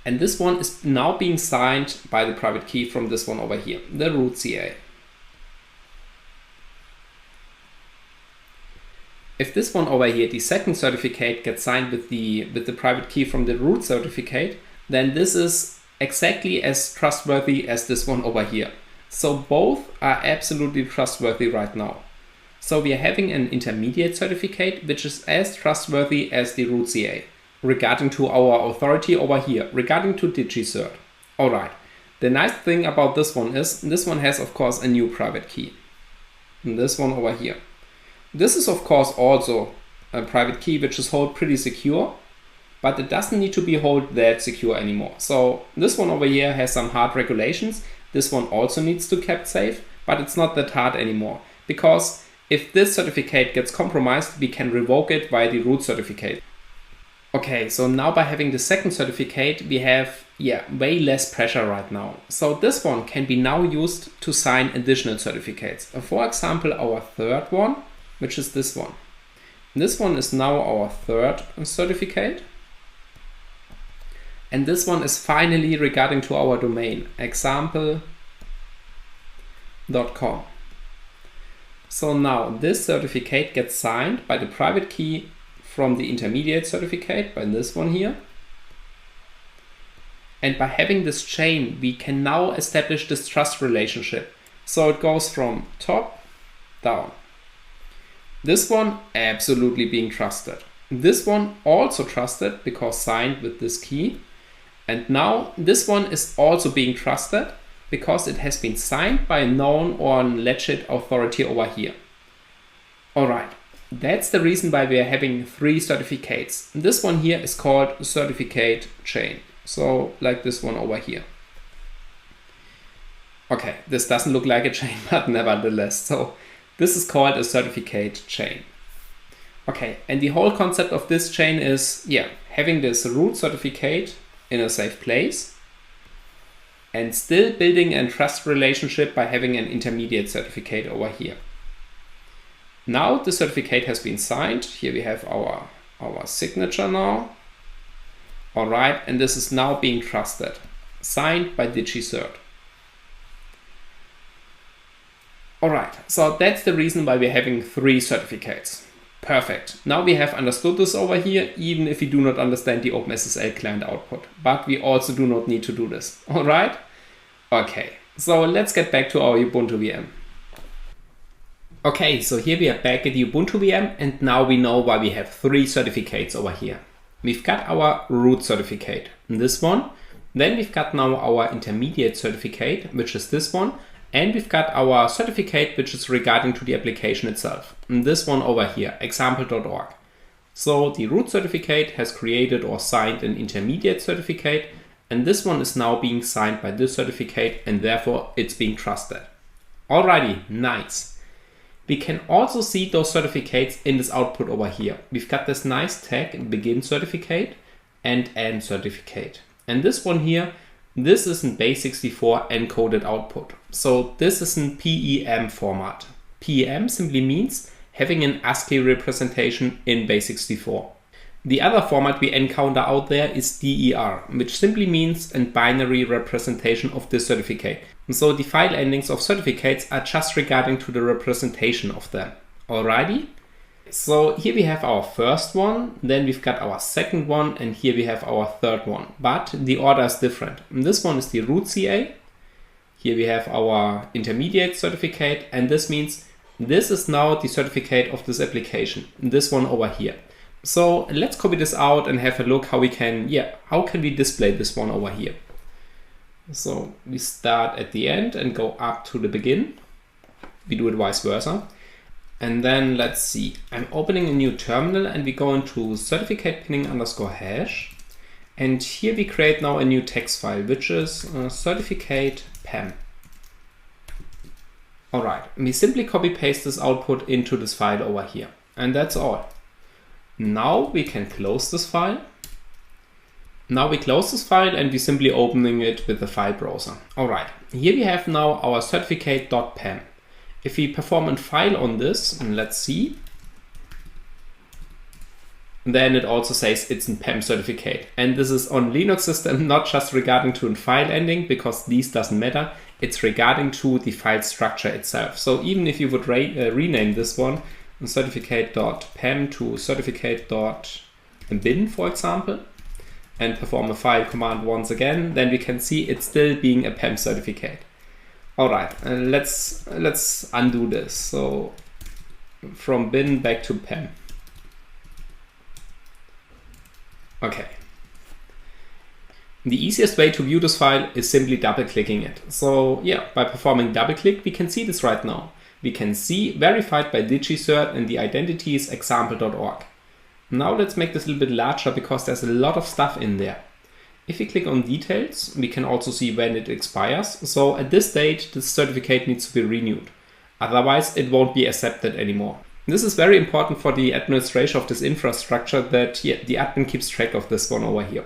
And this one is now being signed by the private key from this one over here, the root CA. If this one over here, the second certificate, gets signed with the private key from the root certificate, then this is exactly as trustworthy as this one over here. So both are absolutely trustworthy right now. So we are having an intermediate certificate which is as trustworthy as the root CA. Regarding to our authority over here, regarding to DigiCert. All right, the nice thing about this one is, this one has of course a new private key. And this one over here. This is of course also a private key which is held pretty secure, but it doesn't need to be held that secure anymore. So this one over here has some hard regulations. This one also needs to be kept safe, but it's not that hard anymore. Because if this certificate gets compromised, we can revoke it via the root certificate. Okay, so now by having the second certificate, we have way less pressure right now. So this one can be now used to sign additional certificates. For example, our third one, which is this one. This one is now our third certificate. And this one is finally regarding to our domain, example.com. So now this certificate gets signed by the private key from the intermediate certificate, by this one here. And by having this chain, we can now establish this trust relationship. So it goes from top down. This one absolutely being trusted. This one also trusted because signed with this key. And now this one is also being trusted because it has been signed by a known or legit authority over here. All right, that's the reason why we are having 3 certificates. This one here is called certificate chain. So like this one over here. Okay, this doesn't look like a chain, but nevertheless. So this is called a certificate chain. Okay, and the whole concept of this chain is, having this root certificate in a safe place and still building a trust relationship by having an intermediate certificate over here. Now the certificate has been signed. Here we have our signature now. All right, and this is now being trusted, signed by DigiCert. All right, so that's the reason why we're having 3 certificates. Perfect. Now we have understood this over here, even if we do not understand the OpenSSL client output. But we also do not need to do this. All right? Okay, so let's get back to our Ubuntu VM. Okay, so here we are back at the Ubuntu VM, and now we know why we have 3 certificates over here. We've got our root certificate, this one. Then we've got now our intermediate certificate, which is this one. And we've got our certificate, which is regarding to the application itself. And this one over here, example.org. So the root certificate has created or signed an intermediate certificate. And this one is now being signed by this certificate, and therefore it's being trusted. Alrighty, nice. We can also see those certificates in this output over here. We've got this nice tag, begin certificate and end certificate. And this one here, this is in base64 encoded output. So this is in PEM format. PEM simply means having an ASCII representation in base64. The other format we encounter out there is DER, which simply means a binary representation of this certificate. And so the file endings of certificates are just regarding to the representation of them. Alrighty? So here we have our first one, then we've got our second one, and here we have our third one. But the order is different. And this one is the root CA. Here we have our intermediate certificate, and this means this is now the certificate of this application. This one over here. So let's copy this out and have a look how we can, how can we display this one over here. So we start at the end and go up to the begin. We do it vice versa. And then let's see, I'm opening a new terminal and we go into certificate pinning _hash. And here we create now a new text file, which is certificate PEM. All right, we simply copy paste this output into this file over here. And that's all. Now we can close this file. Now we close this file and we're simply opening it with the file browser. All right, here we have now our certificate.pem. If we perform a file on this, and let's see, then it also says it's a PEM certificate. And this is on Linux system, not just regarding to a file ending, because these doesn't matter. It's regarding to the file structure itself. So even if you would rename this one, certificate.pem to certificate.bin, for example, and perform a file command once again, then we can see it's still being a PEM certificate. All right, let's undo this. So from bin back to PEM. Okay. The easiest way to view this file is simply double-clicking it. So by performing double-click, we can see this right now. We can see verified by DigiCert and the identity is example.org. Now let's make this a little bit larger because there's a lot of stuff in there. If we click on details, we can also see when it expires. So at this date, this certificate needs to be renewed. Otherwise, it won't be accepted anymore. This is very important for the administration of this infrastructure that the admin keeps track of this one over here.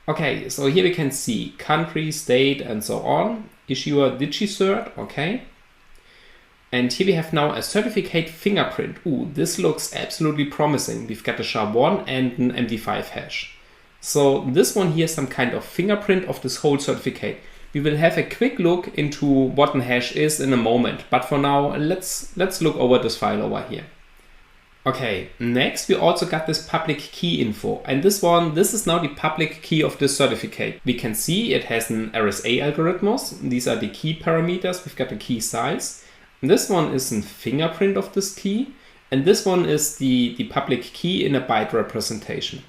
Okay, so here we can see country, state, and so on. Issuer DigiCert, okay. And here we have now a certificate fingerprint. Ooh, this looks absolutely promising. We've got a SHA-1 and an MD5 hash. So this one here is some kind of fingerprint of this whole certificate. We will have a quick look into what a hash is in a moment. But for now, let's look over this file over here. Okay, next we also got this public key info. And this is now the public key of this certificate. We can see it has an RSA algorithms. These are the key parameters. We've got the key size. This one is a fingerprint of this key, and this one is the public key in a byte representation.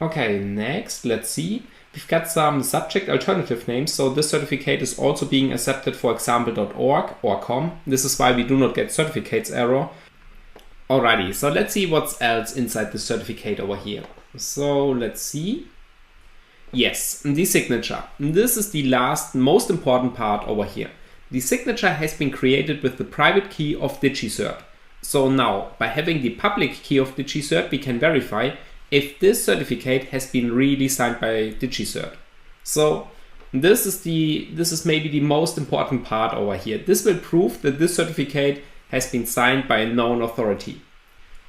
Okay, next, let's see. We've got some subject alternative names, so this certificate is also being accepted for example.org or .com. This is why we do not get certificates error. Alrighty, so let's see what's else inside the certificate over here. So let's see. Yes, the signature. This is the last, most important part over here. The signature has been created with the private key of DigiCert. So now, by having the public key of DigiCert, we can verify if this certificate has been really signed by DigiCert. So this is maybe the most important part over here. This will prove that this certificate has been signed by a known authority.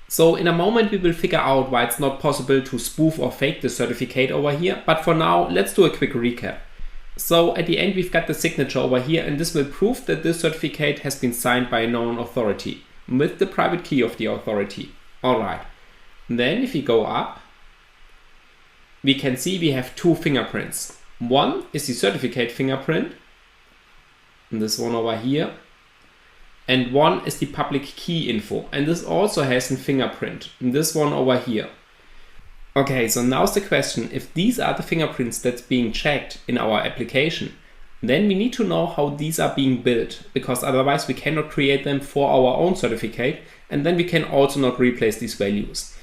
So in a moment we will figure out why it's not possible to spoof or fake the certificate over here, but for now let's do a quick recap. So at the end we've got the signature over here, and this will prove that this certificate has been signed by a known authority with the private key of the authority. Alright, then if we go up, we can see we have two fingerprints. One is the certificate fingerprint, and this one over here, and one is the public key info, and this also has a fingerprint, and this one over here. Okay, so now's the question, if these are the fingerprints that's being checked in our application, then we need to know how these are being built, because otherwise we cannot create them for our own certificate, and then we can also not replace these values.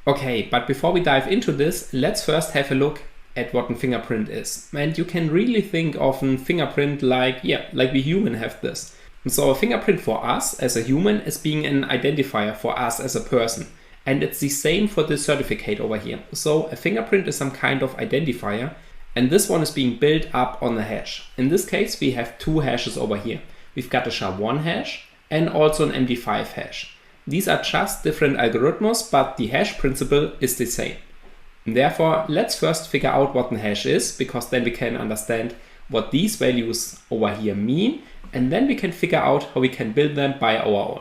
Okay, but before we dive into this, let's first have a look at what a fingerprint is. And you can really think of a fingerprint like we human have this. And so a fingerprint for us as a human is being an identifier for us as a person. And it's the same for this certificate over here. So a fingerprint is some kind of identifier, and this one is being built up on a hash. In this case, we have two hashes over here. We've got a SHA-1 hash and also an MD5 hash. These are just different algorithms, but the hash principle is the same. Therefore, let's first figure out what a hash is, because then we can understand what these values over here mean, and then we can figure out how we can build them by our own.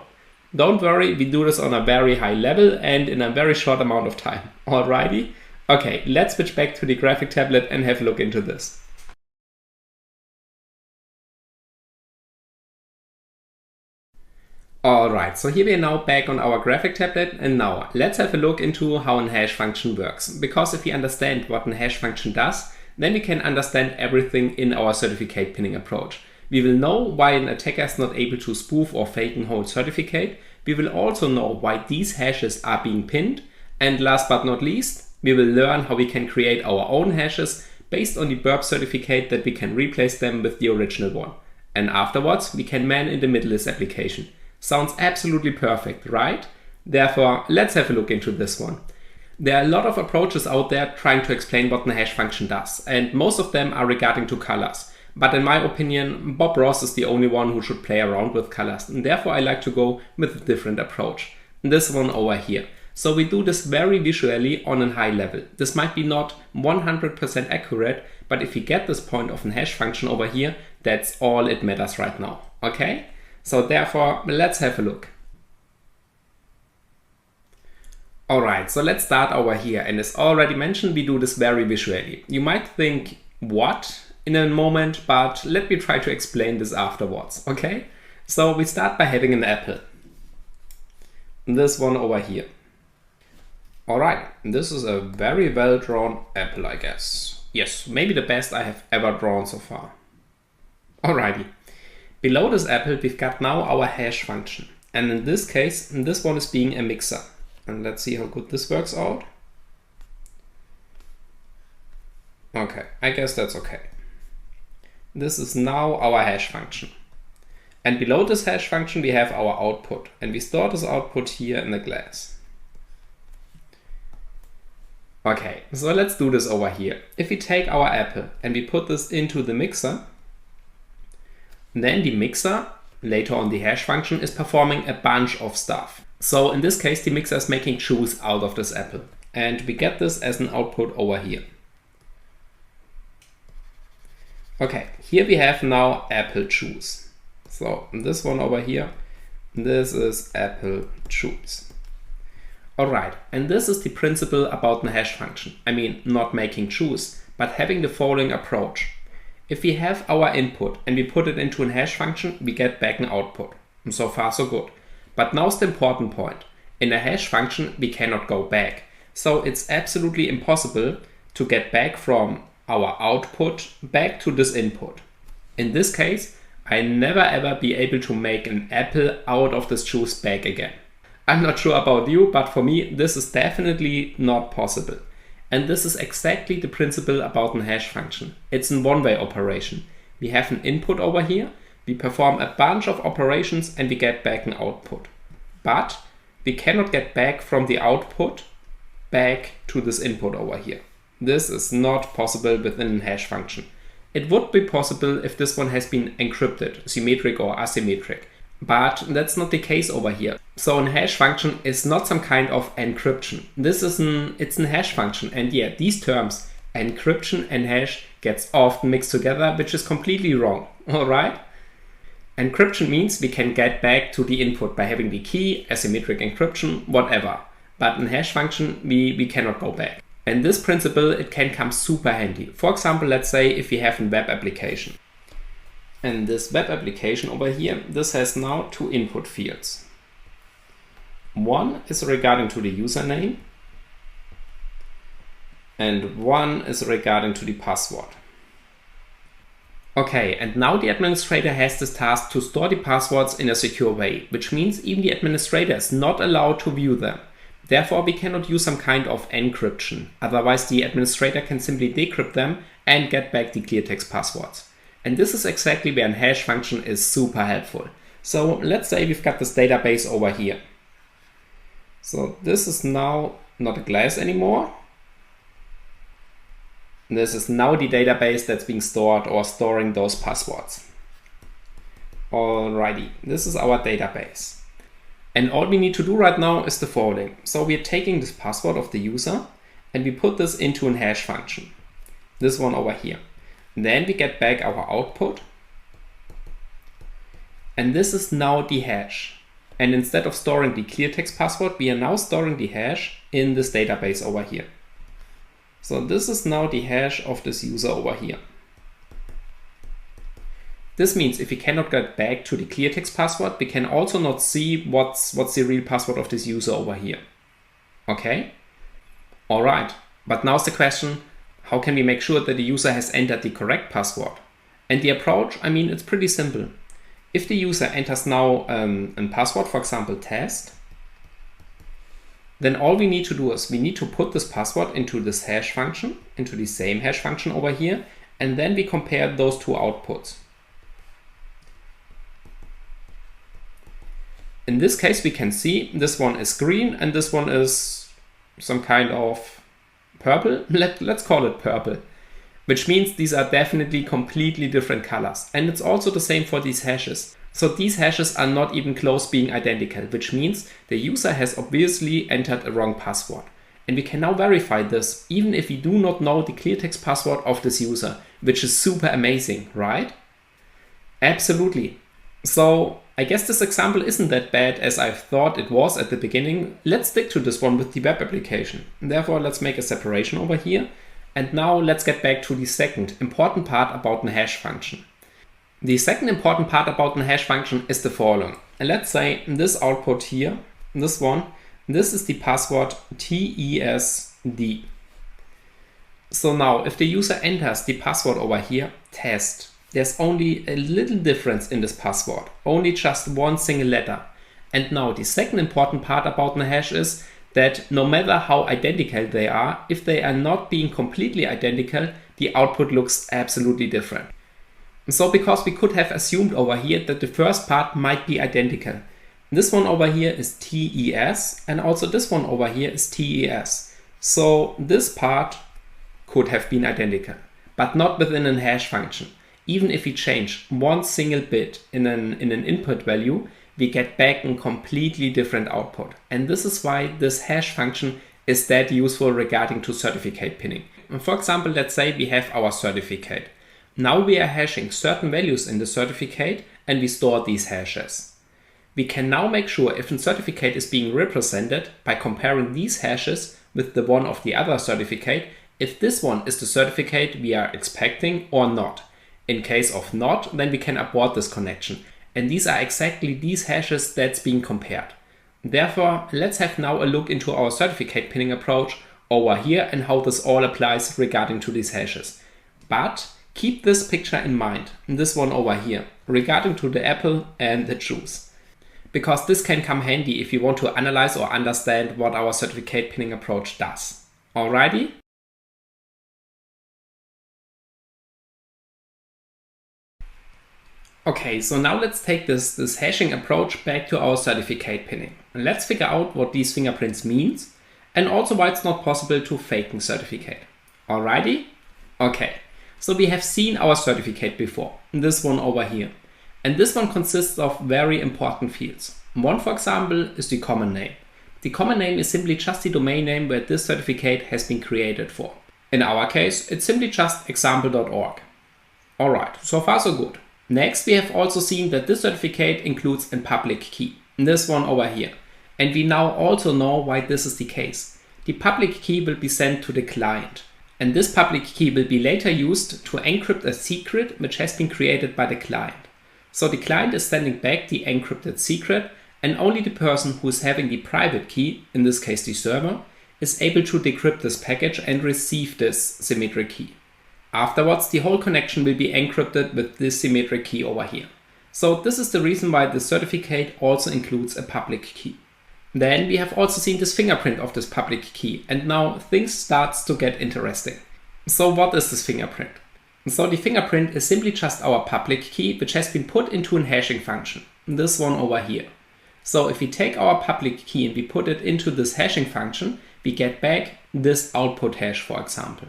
Don't worry, we do this on a very high level and in a very short amount of time. Alrighty? Okay, let's switch back to the graphic tablet and have a look into this. Alright, so here we are now back on our graphic tablet, and now let's have a look into how a hash function works. Because if we understand what a hash function does, then we can understand everything in our certificate pinning approach. We will know why an attacker is not able to spoof or fake a whole certificate. We will also know why these hashes are being pinned. And last but not least, we will learn how we can create our own hashes based on the burp certificate, that we can replace them with the original one. And afterwards, we can man in the middle this application. Sounds absolutely perfect, right? Therefore, let's have a look into this one. There are a lot of approaches out there trying to explain what a hash function does, and most of them are regarding to colors. But in my opinion, Bob Ross is the only one who should play around with colors, and therefore I like to go with a different approach. This one over here. So we do this very visually on a high level. This might be not 100% accurate, but if we get this point of a hash function over here, that's all it matters right now. Okay? So therefore, let's have a look. Alright, so let's start over here, and as already mentioned, we do this very visually. You might think, what? In a moment, but let me try to explain this afterwards, okay? So we start by having an apple. This one over here. Alright, this is a very well drawn apple, I guess. Yes, maybe the best I have ever drawn so far. Alrighty. Below this apple, we've got now our hash function. And in this case, this one is being a mixer. And let's see how good this works out. Okay, I guess that's okay. This is now our hash function. And below this hash function, we have our output. And we store this output here in the glass. Okay, so let's do this over here. If we take our apple and we put this into the mixer, then the mixer, later on the hash function, is performing a bunch of stuff. So in this case, the mixer is making juice out of this apple. And we get this as an output over here. Okay, here we have now apple juice. So this one over here, this is apple juice. Alright, and this is the principle about the hash function. I mean, not making juice, but having the following approach. If we have our input and we put it into a hash function, we get back an output. And so far so good. But now's the important point. In a hash function, we cannot go back. So it's absolutely impossible to get back from our output back to this input. In this case, I never ever be able to make an apple out of this juice back again. I'm not sure about you, but for me, this is definitely not possible. And this is exactly the principle about an hash function. It's a one-way operation. We have an input over here, we perform a bunch of operations and we get back an output. But we cannot get back from the output back to this input over here. This is not possible within a hash function. It would be possible if this one has been encrypted, symmetric or asymmetric, but that's not the case over here. So a hash function is not some kind of encryption. It's a hash function, and yeah, these terms, encryption and hash, gets often mixed together, which is completely wrong, alright? Encryption means we can get back to the input by having the key, asymmetric encryption, whatever. But in hash function, we cannot go back. And this principle, it can come super handy. For example, let's say if we have a web application. And this web application over here, this has now two input fields. One is regarding to the username, and one is regarding to the password. Okay, and now the administrator has this task to store the passwords in a secure way, which means even the administrator is not allowed to view them. Therefore, we cannot use some kind of encryption. Otherwise, the administrator can simply decrypt them and get back the clear text passwords. And this is exactly where a hash function is super helpful. So let's say we've got this database over here. So this is now not a class anymore. This is now the database that's being stored or storing those passwords. Alrighty, this is our database. And all we need to do right now is the following. So we are taking this password of the user and we put this into a hash function. This one over here. Then we get back our output. And this is now the hash. And instead of storing the clear text password, we are now storing the hash in this database over here. So this is now the hash of this user over here. This means if we cannot get back to the clear text password, we can also not see what's the real password of this user over here. Okay? Alright, but now's the question, how can we make sure that the user has entered the correct password? And the approach, it's pretty simple. If the user enters now a password, for example, test, then all we need to do is we need to put this password into this hash function, into the same hash function over here, and then we compare those two outputs. In this case, we can see this one is green and this one is some kind of purple. Let's call it purple, which means these are definitely completely different colors. And it's also the same for these hashes. So these hashes are not even close being identical, which means the user has obviously entered a wrong password. And we can now verify this even if we do not know the clear text password of this user, which is super amazing, right? Absolutely. So I guess this example isn't that bad as I thought it was at the beginning. Let's stick to this one with the web application. Therefore, let's make a separation over here. And now let's get back to the second important part about the hash function. The second important part about the hash function is the following. And let's say this output here, this one, this is the password TESD. So now if the user enters the password over here, test, there's only a little difference in this password, only just one single letter. And now the second important part about the hash is that no matter how identical they are, if they are not being completely identical, the output looks absolutely different. So because we could have assumed over here that the first part might be identical. This one over here is TES and also this one over here is TES. So this part could have been identical, but not within a hash function. Even if we change one single bit in an input value, we get back a completely different output. And this is why this hash function is that useful regarding to certificate pinning. For example, let's say we have our certificate. Now we are hashing certain values in the certificate and we store these hashes. We can now make sure if a certificate is being represented by comparing these hashes with the one of the other certificate, if this one is the certificate we are expecting or not. In case of not, then we can abort this connection. And these are exactly these hashes that's being compared. Therefore, let's have now a look into our certificate pinning approach over here and how this all applies regarding to these hashes. But keep this picture in mind, this one over here, regarding to the apple and the juice. Because this can come handy if you want to analyze or understand what our certificate pinning approach does. Alrighty? Okay, so now let's take this hashing approach back to our certificate pinning. And let's figure out what these fingerprints means and also why it's not possible to fake a certificate. Alrighty? Okay, so we have seen our certificate before, this one over here. And this one consists of very important fields. One, for example, is the common name. The common name is simply just the domain name where this certificate has been created for. In our case, it's simply just example.org. Alright, so far so good. Next, we have also seen that this certificate includes a public key, this one over here. And we now also know why this is the case. The public key will be sent to the client. And this public key will be later used to encrypt a secret which has been created by the client. So the client is sending back the encrypted secret, and only the person who is having the private key, in this case the server, is able to decrypt this package and receive this symmetric key. Afterwards, the whole connection will be encrypted with this symmetric key over here. So this is the reason why the certificate also includes a public key. Then we have also seen this fingerprint of this public key, and now things starts to get interesting. So what is this fingerprint? So the fingerprint is simply just our public key which has been put into a hashing function, this one over here. So if we take our public key and we put it into this hashing function, we get back this output hash, for example.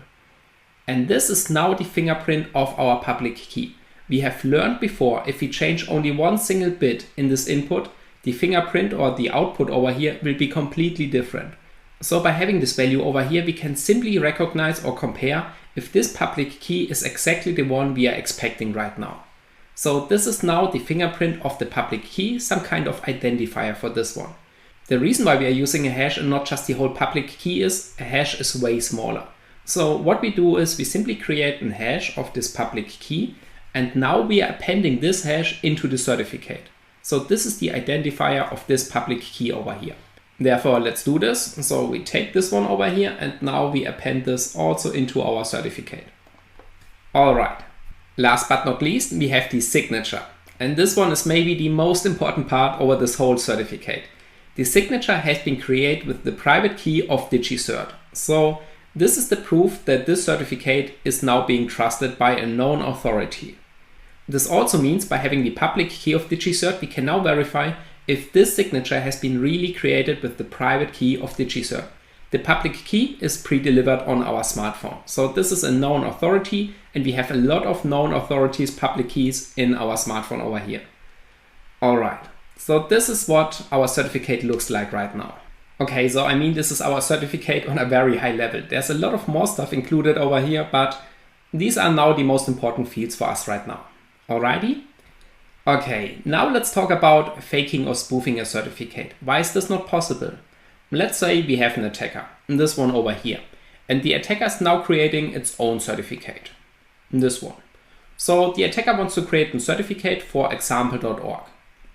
And this is now the fingerprint of our public key. We have learned before, if we change only one single bit in this input, the fingerprint or the output over here will be completely different. So by having this value over here, we can simply recognize or compare if this public key is exactly the one we are expecting right now. So this is now the fingerprint of the public key, some kind of identifier for this one. The reason why we are using a hash and not just the whole public key is a hash is way smaller. So what we do is we simply create a hash of this public key, and now we are appending this hash into the certificate. So this is the identifier of this public key over here. Therefore, let's do this. So we take this one over here and now we append this also into our certificate. Alright, last but not least, we have the signature. And this one is maybe the most important part over this whole certificate. The signature has been created with the private key of DigiCert. So this is the proof that this certificate is now being trusted by a known authority. This also means by having the public key of DigiCert, we can now verify if this signature has been really created with the private key of DigiCert. The public key is pre-delivered on our smartphone. So this is a known authority, and we have a lot of known authorities, public keys in our smartphone over here. Alright, so this is what our certificate looks like right now. Okay, so I mean, this is our certificate on a very high level. There's a lot of more stuff included over here, but these are now the most important fields for us right now. Alrighty? Okay, now let's talk about faking or spoofing a certificate. Why is this not possible? Let's say we have an attacker, this one over here, and the attacker is now creating its own certificate, this one. So the attacker wants to create a certificate for example.org.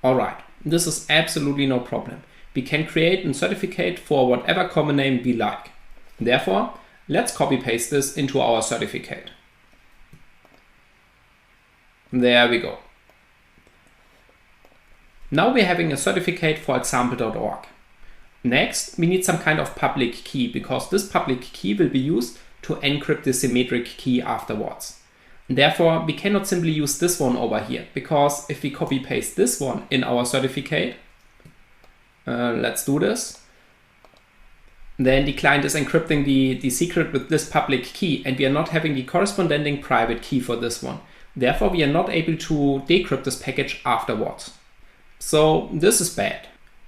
Alright, this is absolutely no problem. We can create a certificate for whatever common name we like. Therefore, let's copy paste this into our certificate. There we go. Now we're having a certificate for example.org. Next, we need some kind of public key, because this public key will be used to encrypt the symmetric key afterwards. Therefore, we cannot simply use this one over here, because if we copy paste this one in our certificate, let's do this, then the client is encrypting the secret with this public key, and we are not having the corresponding private key for this one. Therefore, we are not able to decrypt this package afterwards. So this is bad.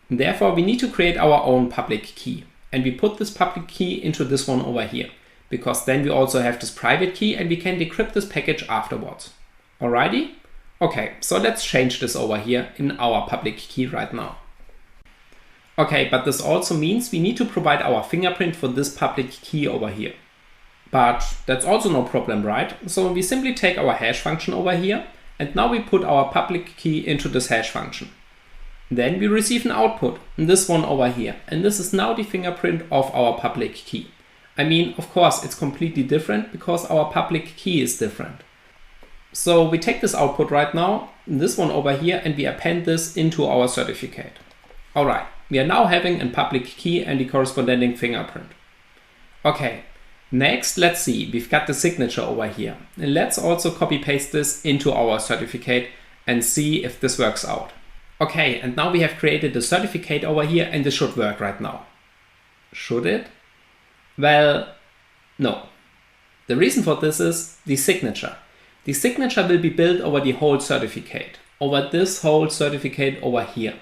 Therefore, we need to create our own public key, and we put this public key into this one over here, because then we also have this private key and we can decrypt this package afterwards. Alrighty? Okay, so let's change this over here in our public key right now. Okay, but this also means we need to provide our fingerprint for this public key over here. But that's also no problem, right? So we simply take our hash function over here, and now we put our public key into this hash function. Then we receive an output, this one over here. And this is now the fingerprint of our public key. I mean, of course, it's completely different because our public key is different. So we take this output right now, this one over here, and we append this into our certificate. All right, we are now having a public key and the corresponding fingerprint. Okay, next, let's see, we've got the signature over here. And let's also copy paste this into our certificate and see if this works out. Okay, and now we have created the certificate over here and this should work right now. Should it? Well, no. The reason for this is the signature. The signature will be built over the whole certificate, over this whole certificate over here.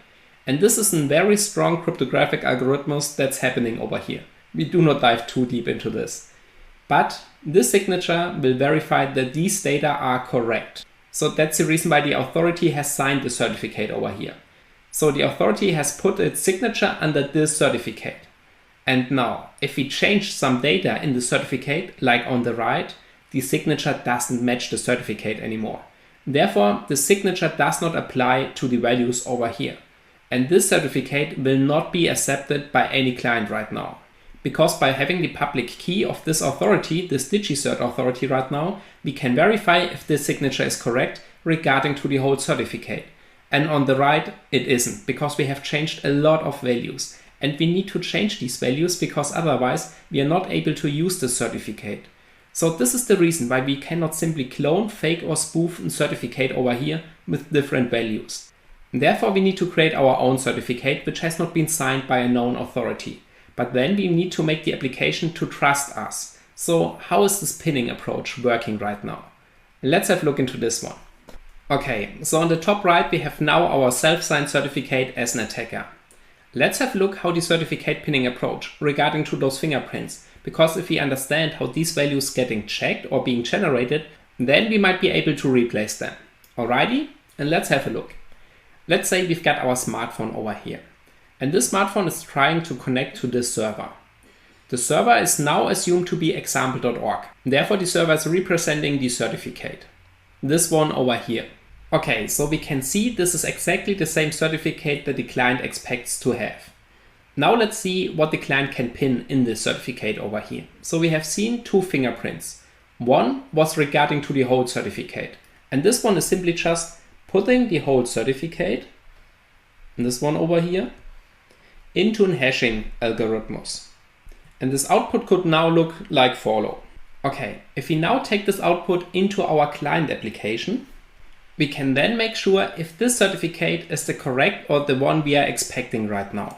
And this is a very strong cryptographic algorithm that's happening over here. We do not dive too deep into this. But this signature will verify that these data are correct. So that's the reason why the authority has signed the certificate over here. So the authority has put its signature under this certificate. And now, if we change some data in the certificate, like on the right, the signature doesn't match the certificate anymore. Therefore, the signature does not apply to the values over here. And this certificate will not be accepted by any client right now. Because by having the public key of this authority, this DigiCert authority right now, we can verify if this signature is correct regarding to the whole certificate. And on the right, it isn't, because we have changed a lot of values. And we need to change these values because otherwise we are not able to use the certificate. So this is the reason why we cannot simply clone, fake or spoof a certificate over here with different values. Therefore, we need to create our own certificate which has not been signed by a known authority. But then we need to make the application to trust us. So how is this pinning approach working right now? Let's have a look into this one. Okay, so on the top right we have now our self-signed certificate as an attacker. Let's have a look how the certificate pinning approach regarding to those fingerprints. Because if we understand how these values getting checked or being generated, then we might be able to replace them. Alrighty, and let's have a look. Let's say we've got our smartphone over here. And this smartphone is trying to connect to this server. The server is now assumed to be example.org. Therefore, the server is representing the certificate. This one over here. Okay, so we can see this is exactly the same certificate that the client expects to have. Now let's see what the client can pin in this certificate over here. So we have seen two fingerprints. One was regarding to the whole certificate. And this one is simply just putting the whole certificate, and this one over here, into a hashing algorithmus. And this output could now look like follow. Okay, if we now take this output into our client application, we can then make sure if this certificate is the correct or the one we are expecting right now.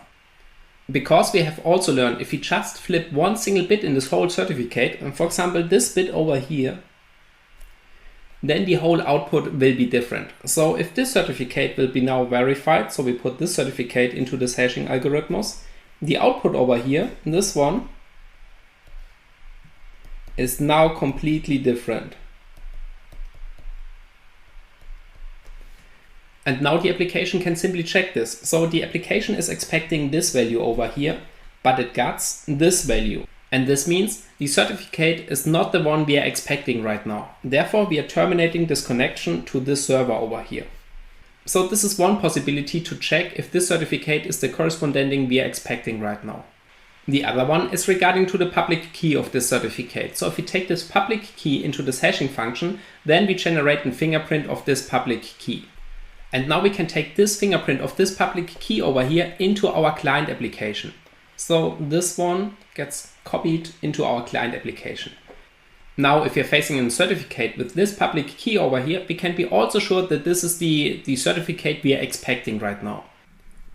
Because we have also learned if we just flip one single bit in this whole certificate, and for example this bit over here, then the whole output will be different. So if this certificate will be now verified, so we put this certificate into this hashing algorithmus, the output over here, this one, is now completely different. And now the application can simply check this. So the application is expecting this value over here, but it gets this value. And this means the certificate is not the one we are expecting right now. Therefore, we are terminating this connection to this server over here. So this is one possibility to check if this certificate is the corresponding we are expecting right now. The other one is regarding to the public key of this certificate. So if we take this public key into this hashing function, then we generate a fingerprint of this public key. And now we can take this fingerprint of this public key over here into our client application. So this one gets copied into our client application. Now, if you're facing a certificate with this public key over here, we can be also sure that this is the certificate we are expecting right now.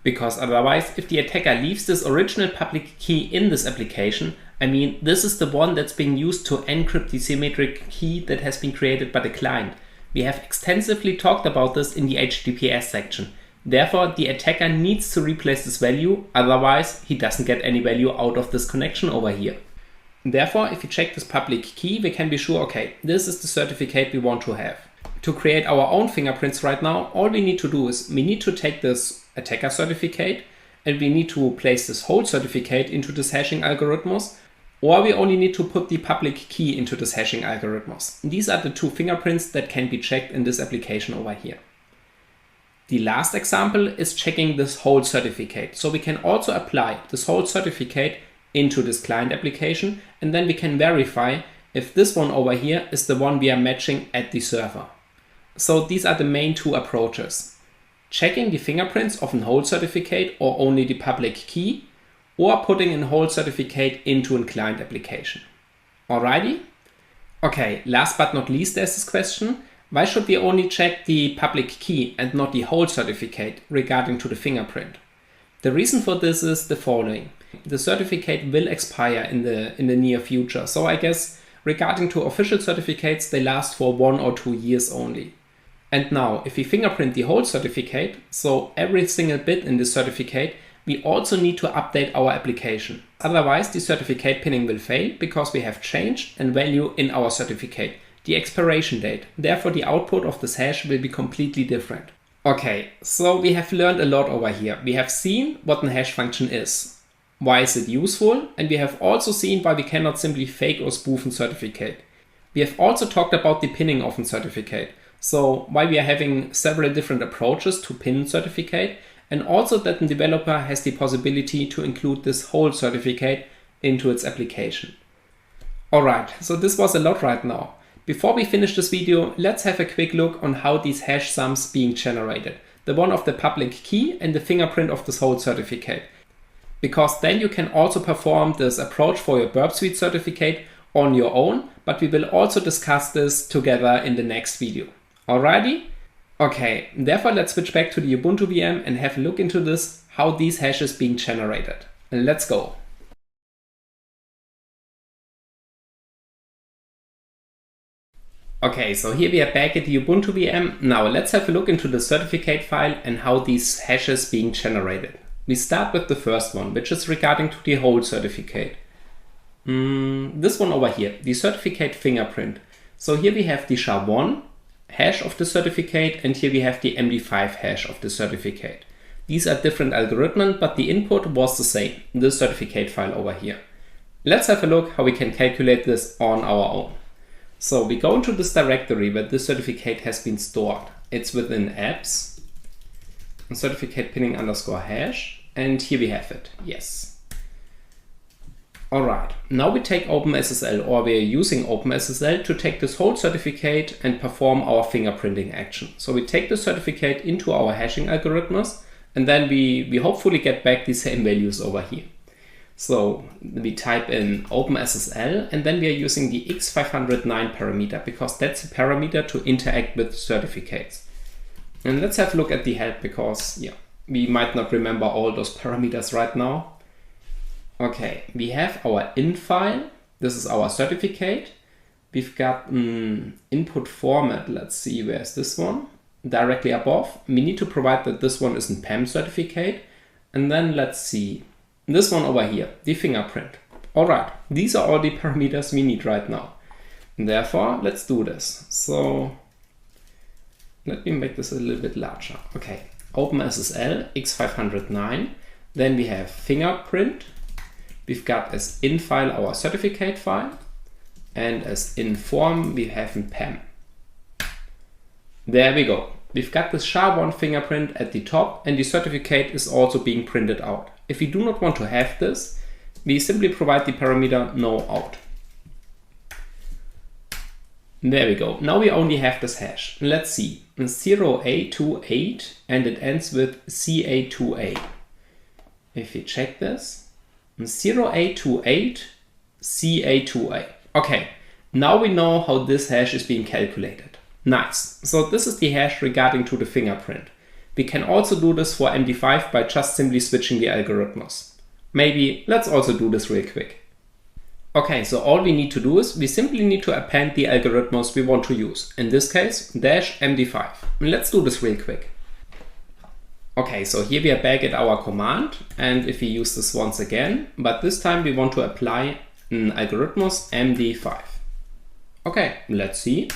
Because otherwise, if the attacker leaves this original public key in this application, I mean, this is the one that's being used to encrypt the symmetric key that has been created by the client. We have extensively talked about this in the HTTPS section. Therefore, the attacker needs to replace this value, otherwise he doesn't get any value out of this connection over here. Therefore, if you check this public key, we can be sure, okay, this is the certificate we want to have. To create our own fingerprints right now, all we need to do is we need to take this attacker certificate and we need to place this whole certificate into this hashing algorithmus, or we only need to put the public key into this hashing algorithmus. These are the two fingerprints that can be checked in this application over here. The last example is checking this hold certificate. So we can also apply this hold certificate into this client application, and then we can verify if this one over here is the one we are matching at the server. So these are the main two approaches. Checking the fingerprints of a hold certificate or only the public key, or putting a hold certificate into a client application. Alrighty? Okay, last but not least, there's this question. Why should we only check the public key and not the hold certificate regarding to the fingerprint? The reason for this is the following. The certificate will expire in the near future. So I guess regarding to official certificates, they last for 1 or 2 years only. And now, if we fingerprint the hold certificate, so every single bit in the certificate, we also need to update our application. Otherwise, the certificate pinning will fail because we have changed a value in our certificate, the expiration date. Therefore, the output of this hash will be completely different. Okay, so we have learned a lot over here. We have seen what a hash function is. Why is it useful? And we have also seen why we cannot simply fake or spoof a certificate. We have also talked about the pinning of a certificate. So why we are having several different approaches to pin certificate, and also that the developer has the possibility to include this hold certificate into its application. Alright, so this was a lot right now. Before we finish this video, let's have a quick look on how these hash sums being generated. The one of the public key and the fingerprint of this hold certificate. Because then you can also perform this approach for your Burp Suite certificate on your own, but we will also discuss this together in the next video. Alrighty? Okay, therefore let's switch back to the Ubuntu VM and have a look into this, how these hashes being generated. Let's go. Okay, so here we are back at the Ubuntu VM. Now let's have a look into the certificate file and how these hashes being generated. We start with the first one, which is regarding to the hold certificate. This one over here, the certificate fingerprint. So here we have the SHA-1 hash of the certificate, and here we have the MD5 hash of the certificate. These are different algorithms, but the input was the same, the certificate file over here. Let's have a look how we can calculate this on our own. So we go into this directory where this certificate has been stored. It's within apps, and certificate pinning underscore hash, and here we have it, yes. Alright, now we take OpenSSL, or we are using OpenSSL to take this hold certificate and perform our fingerprinting action. So we take the certificate into our hashing algorithms, and then we hopefully get back the same values over here. So we type in OpenSSL, and then we are using the X509 parameter, because that's a parameter to interact with certificates. And let's have a look at the help, because we might not remember all those parameters right now. Okay, we have our in file. This is our certificate. We've got an input format. Let's see, where's this one? Directly above. We need to provide that this one is a PAM certificate. And then let's see. This one over here, the fingerprint. Alright, these are all the parameters we need right now. And therefore, let's do this. So let me make this a little bit larger. Okay, OpenSSL X509. Then we have fingerprint. We've got as in file our certificate file, and as in form we have in PAM. There we go. We've got this SHA-1 fingerprint at the top, and the certificate is also being printed out. If we do not want to have this, we simply provide the parameter no out. There we go. Now we only have this hash. Let's see. 0A28, and it ends with CA2A. If we check this, 0A28 CA2A. Okay, now we know how this hash is being calculated. Nice. So this is the hash regarding to the fingerprint. We can also do this for MD5 by just simply switching the algorithms. Maybe let's also do this real quick. Okay, so all we need to do is we simply need to append the algorithms we want to use. In this case, -MD5. Let's do this real quick. Okay, so here we are back at our command, and if we use this once again, but this time we want to apply an algorithmus MD5. Okay, let's see.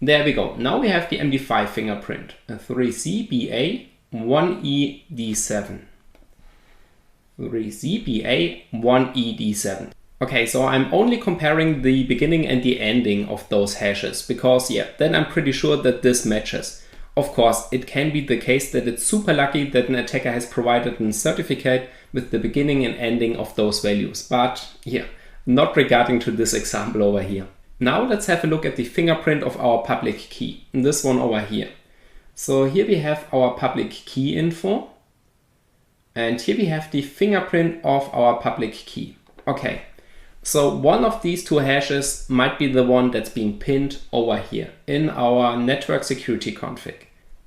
There we go. Now we have the MD5 fingerprint, 3CBA 1ED7. 3CBA 1ED7. Okay, so I'm only comparing the beginning and the ending of those hashes, because then I'm pretty sure that this matches. Of course, it can be the case that it's super lucky that an attacker has provided a certificate with the beginning and ending of those values, but yeah, not regarding to this example over here. Now let's have a look at the fingerprint of our public key, this one over here. So here we have our public key info, and here we have the fingerprint of our public key. Okay, so one of these two hashes might be the one that's being pinned over here in our network security config.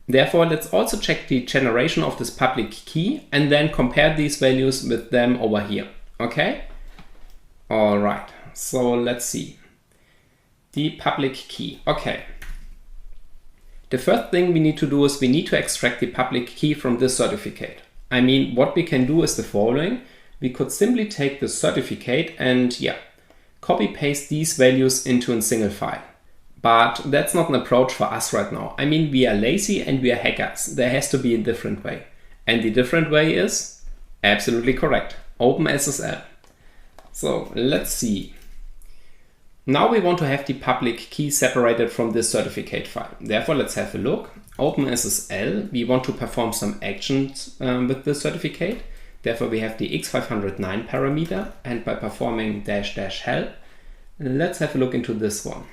Therefore, let's also check the generation of this public key and then compare these values with them over here. Okay? All right, so let's see. The public key. Okay. The first thing we need to do is we need to extract the public key from this certificate. I mean, what we can do is the following. We could simply take the certificate and copy paste these values into a single file. But that's not an approach for us right now. I mean, we are lazy and we are hackers. There has to be a different way. And the different way is absolutely correct. OpenSSL. So let's see. Now we want to have the public key separated from this certificate file. Therefore, let's have a look. OpenSSL, we want to perform some actions with this certificate. Therefore, we have the x509 parameter, and by performing --help, let's have a look into this one.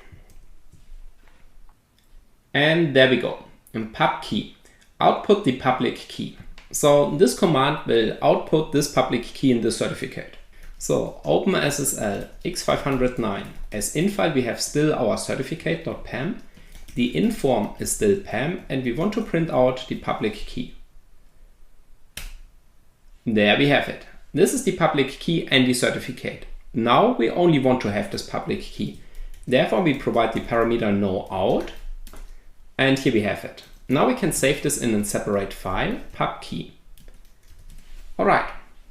And there we go. In pub key, output the public key. So this command will output this public key in this certificate. So OpenSSL x509. As in file, we have still our certificate.pam. The inform is still pam, and we want to print out the public key. There we have it. This is the public key and the certificate. Now we only want to have this public key. Therefore, we provide the parameter no_out. And here we have it. Now we can save this in a separate file, pub key. All right.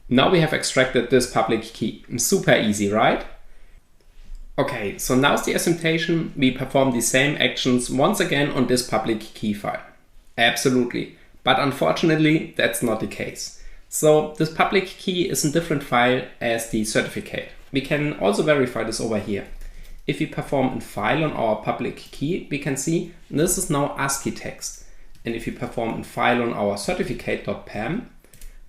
Now we have extracted this public key. Super easy, right? Okay, so now's the assumption. We perform the same actions once again on this public key file. Absolutely. But unfortunately, that's not the case. So this public key is a different file as the certificate. We can also verify this over here. If we perform a file on our public key, we can see this is now ASCII text. And if we perform a file on our certificate.pam,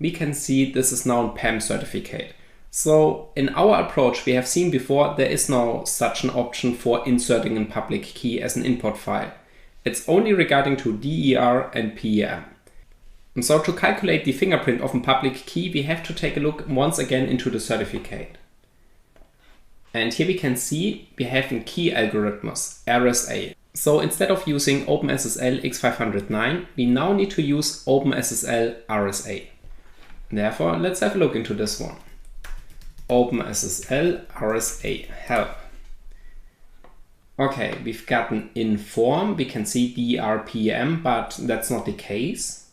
we can see this is now a PAM certificate. So in our approach, we have seen before, there is no such an option for inserting a public key as an import file. It's only regarding to DER and PEM. And so to calculate the fingerprint of a public key, we have to take a look once again into the certificate. And here we can see we have a key algorithms, RSA. So instead of using OpenSSL x509, we now need to use OpenSSL RSA. Therefore, let's have a look into this one. OpenSSL RSA help. Okay, we've got an inform. We can see DRPM, but that's not the case.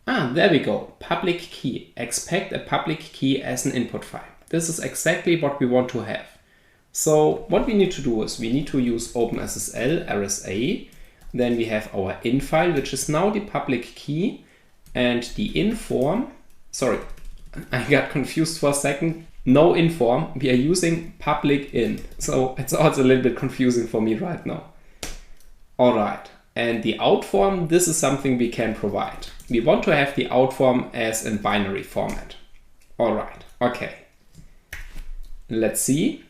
There we go. Public key. Expect a public key as an input file. This is exactly what we want to have. So what we need to do is we need to use OpenSSL RSA. Then we have our in file, which is now the public key, and the inform. Sorry, I got confused for a second. No inform. We are using public in. So it's also a little bit confusing for me right now. All right. And the out form, this is something we can provide. We want to have the out form as in binary format. All right. Okay. Let's see.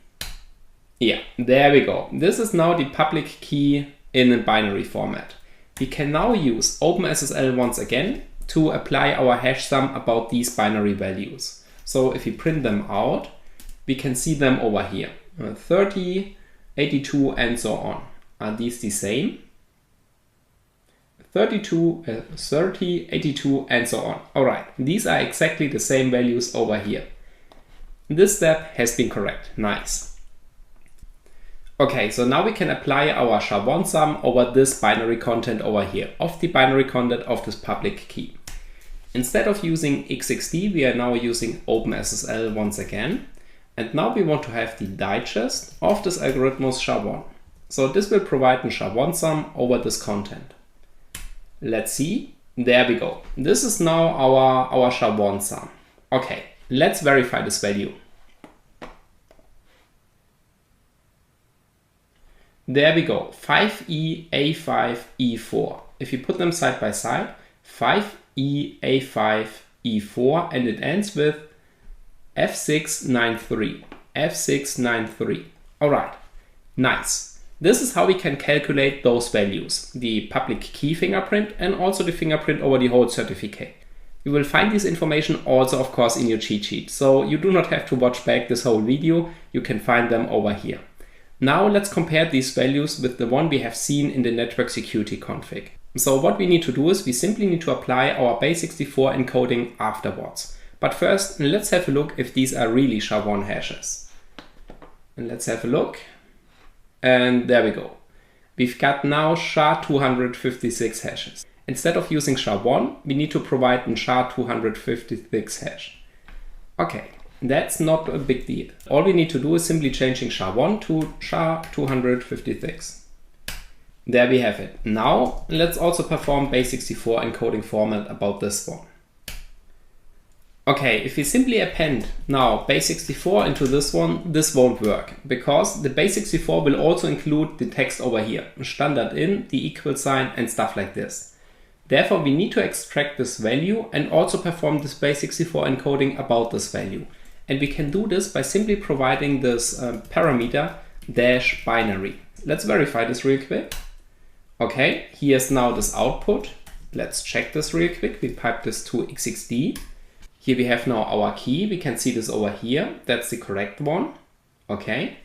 Yeah, there we go. This is now the public key in a binary format. We can now use OpenSSL once again to apply our hash sum about these binary values. So if we print them out, we can see them over here. 30, 82, and so on. Are these the same? 32, 30, 82, and so on. All right, these are exactly the same values over here. This step has been correct. Nice. Okay, so now we can apply our SHA-1 sum over this binary content over here, of the binary content of this public key. Instead of using XXD, we are now using OpenSSL once again. And now we want to have the digest of this algorithm's SHA-1. So this will provide a SHA-1 sum over this content. Let's see. There we go. This is now our SHA-1 sum. Okay, let's verify this value. There we go, 5E, A5, E4. if you put them side by side, 5E, A5, E4, and it ends with F693. F693. All right, nice. This is how we can calculate those values, the public key fingerprint and also the fingerprint over the whole certificate. You will find this information also, of course, in your cheat sheet. So you do not have to watch back this whole video. You can find them over here. Now let's compare these values with the one we have seen in the network security config. So what we need to do is we simply need to apply our base64 encoding afterwards. But first, let's have a look if these are really SHA-1 hashes. And let's have a look. And there we go. We've got now SHA-256 hashes. Instead of using SHA-1, we need to provide a SHA-256 hash. Okay, that's not a big deal. All we need to do is simply changing SHA-1 to SHA-256. There we have it. Now let's also perform base64 encoding format about this one. Okay, if we simply append now base64 into this one, this won't work because the base64 will also include the text over here, standard in, the equal sign and stuff like this. Therefore, we need to extract this value and also perform this base64 encoding about this value. And we can do this by simply providing this parameter dash binary. Let's verify this real quick. Okay, here's now this output. Let's check this real quick. We pipe this to XXD. Here we have now our key. We can see this over here. That's the correct one. Okay.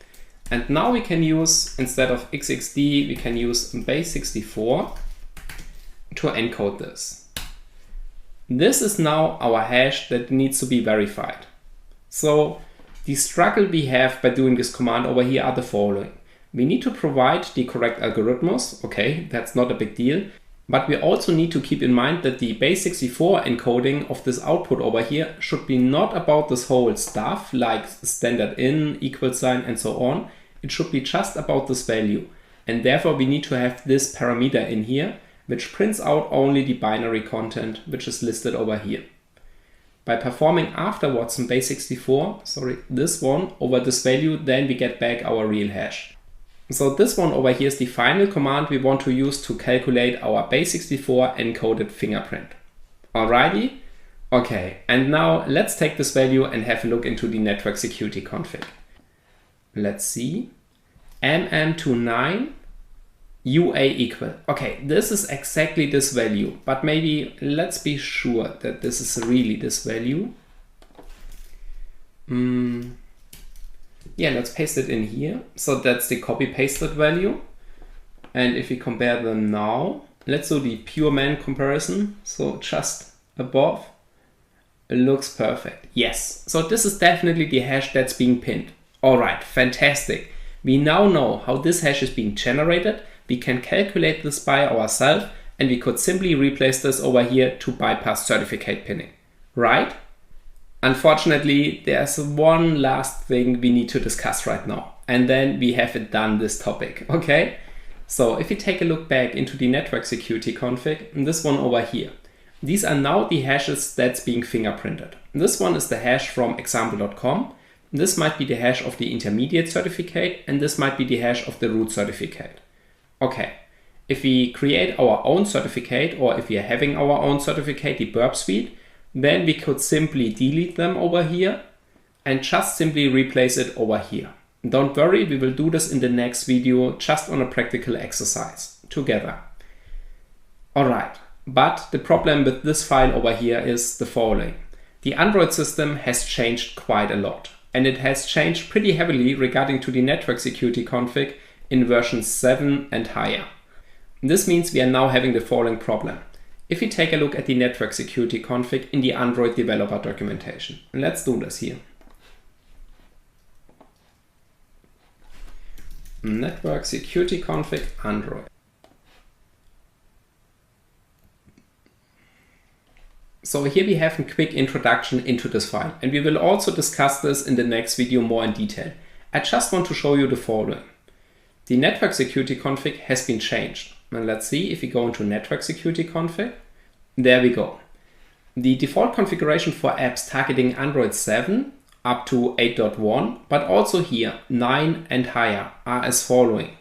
And now we can use, instead of XXD, we can use base64 to encode this. This is now our hash that needs to be verified. So the struggle we have by doing this command over here are the following. We need to provide the correct algorithms. Okay, that's not a big deal. But we also need to keep in mind that the base64 encoding of this output over here should be not about this whole stuff like standard in, equal sign and so on. It should be just about this value. And therefore we need to have this parameter in here which prints out only the binary content which is listed over here. By performing afterwards in base64, this one over this value, then we get back our real hash. So this one over here is the final command we want to use to calculate our base64 encoded fingerprint. Alrighty? Okay, and now let's take this value and have a look into the network security config. Let's see. MM29 UA equal. Okay, this is exactly this value, but maybe let's be sure that this is really this value. Yeah, let's paste it in here. So that's the copy pasted value. And if we compare them now, let's do the pure man comparison. So just above, it looks perfect. Yes, so this is definitely the hash that's being pinned. All right, fantastic. We now know how this hash is being generated. We can calculate this by ourselves and we could simply replace this over here to bypass certificate pinning, right? Unfortunately, there's one last thing we need to discuss right now, and then we have it done this topic, okay? So if we take a look back into the network security config, this one over here, these are now the hashes that's being fingerprinted. This one is the hash from example.com. This might be the hash of the intermediate certificate, and this might be the hash of the root certificate. Okay, if we create our own certificate, or if we are having our own certificate, the burp suite, then we could simply delete them over here and just simply replace it over here. Don't worry, we will do this in the next video just on a practical exercise together. Alright, but the problem with this file over here is the following. The Android system has changed quite a lot, and it has changed pretty heavily regarding to the network security config in version 7 and higher. This means we are now having the following problem. If we take a look at the network security config in the Android developer documentation, and let's do this here. Network security config Android. So here we have a quick introduction into this file, and we will also discuss this in the next video more in detail. I just want to show you the following. The network security config has been changed. And let's see if we go into network security config. There we go. The default configuration for apps targeting Android 7 up to 8.1, but also here 9 and higher are as following.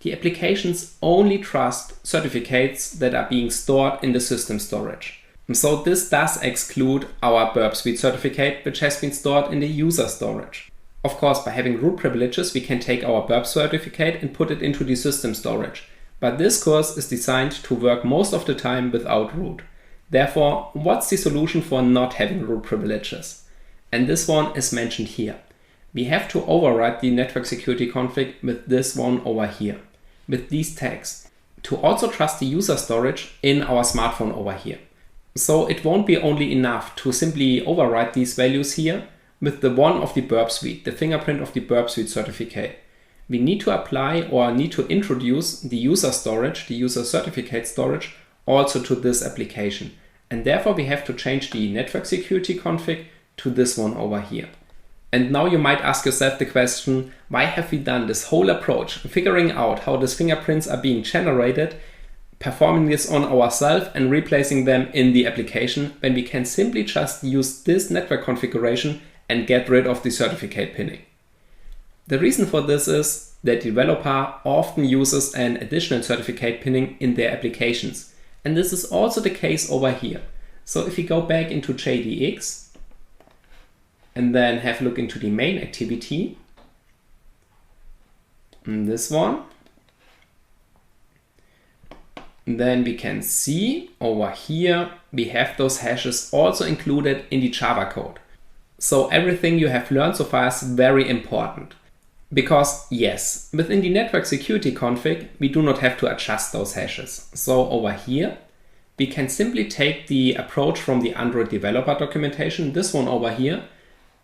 the applications only trust certificates that are being stored in the system storage. So this does exclude our Burp Suite certificate, which has been stored in the user storage. Of course, by having root privileges, we can take our Burp certificate and put it into the system storage. But this course is designed to work most of the time without root. Therefore, what's the solution for not having root privileges? And this one is mentioned here. We have to override the network security config with this one over here, with these tags, to also trust the user storage in our smartphone over here. So it won't be only enough to simply override these values here with the one of the Burp Suite, the fingerprint of the Burp Suite certificate. We need to apply or need to introduce the user storage, the user certificate storage, also to this application. And therefore we have to change the network security config to this one over here. And now you might ask yourself the question, why have we done this whole approach, figuring out how these fingerprints are being generated, performing this on ourselves and replacing them in the application, when we can simply just use this network configuration and get rid of the certificate pinning? The reason for this is that developer often uses an additional certificate pinning in their applications. And this is also the case over here. So if we go back into JADX, and then have a look into the main activity, and this one, then we can see over here we have those hashes also included in the Java code. So everything you have learned so far is very important. Because yes, within the network security config, we do not have to adjust those hashes. So over here, we can simply take the approach from the Android developer documentation, this one over here,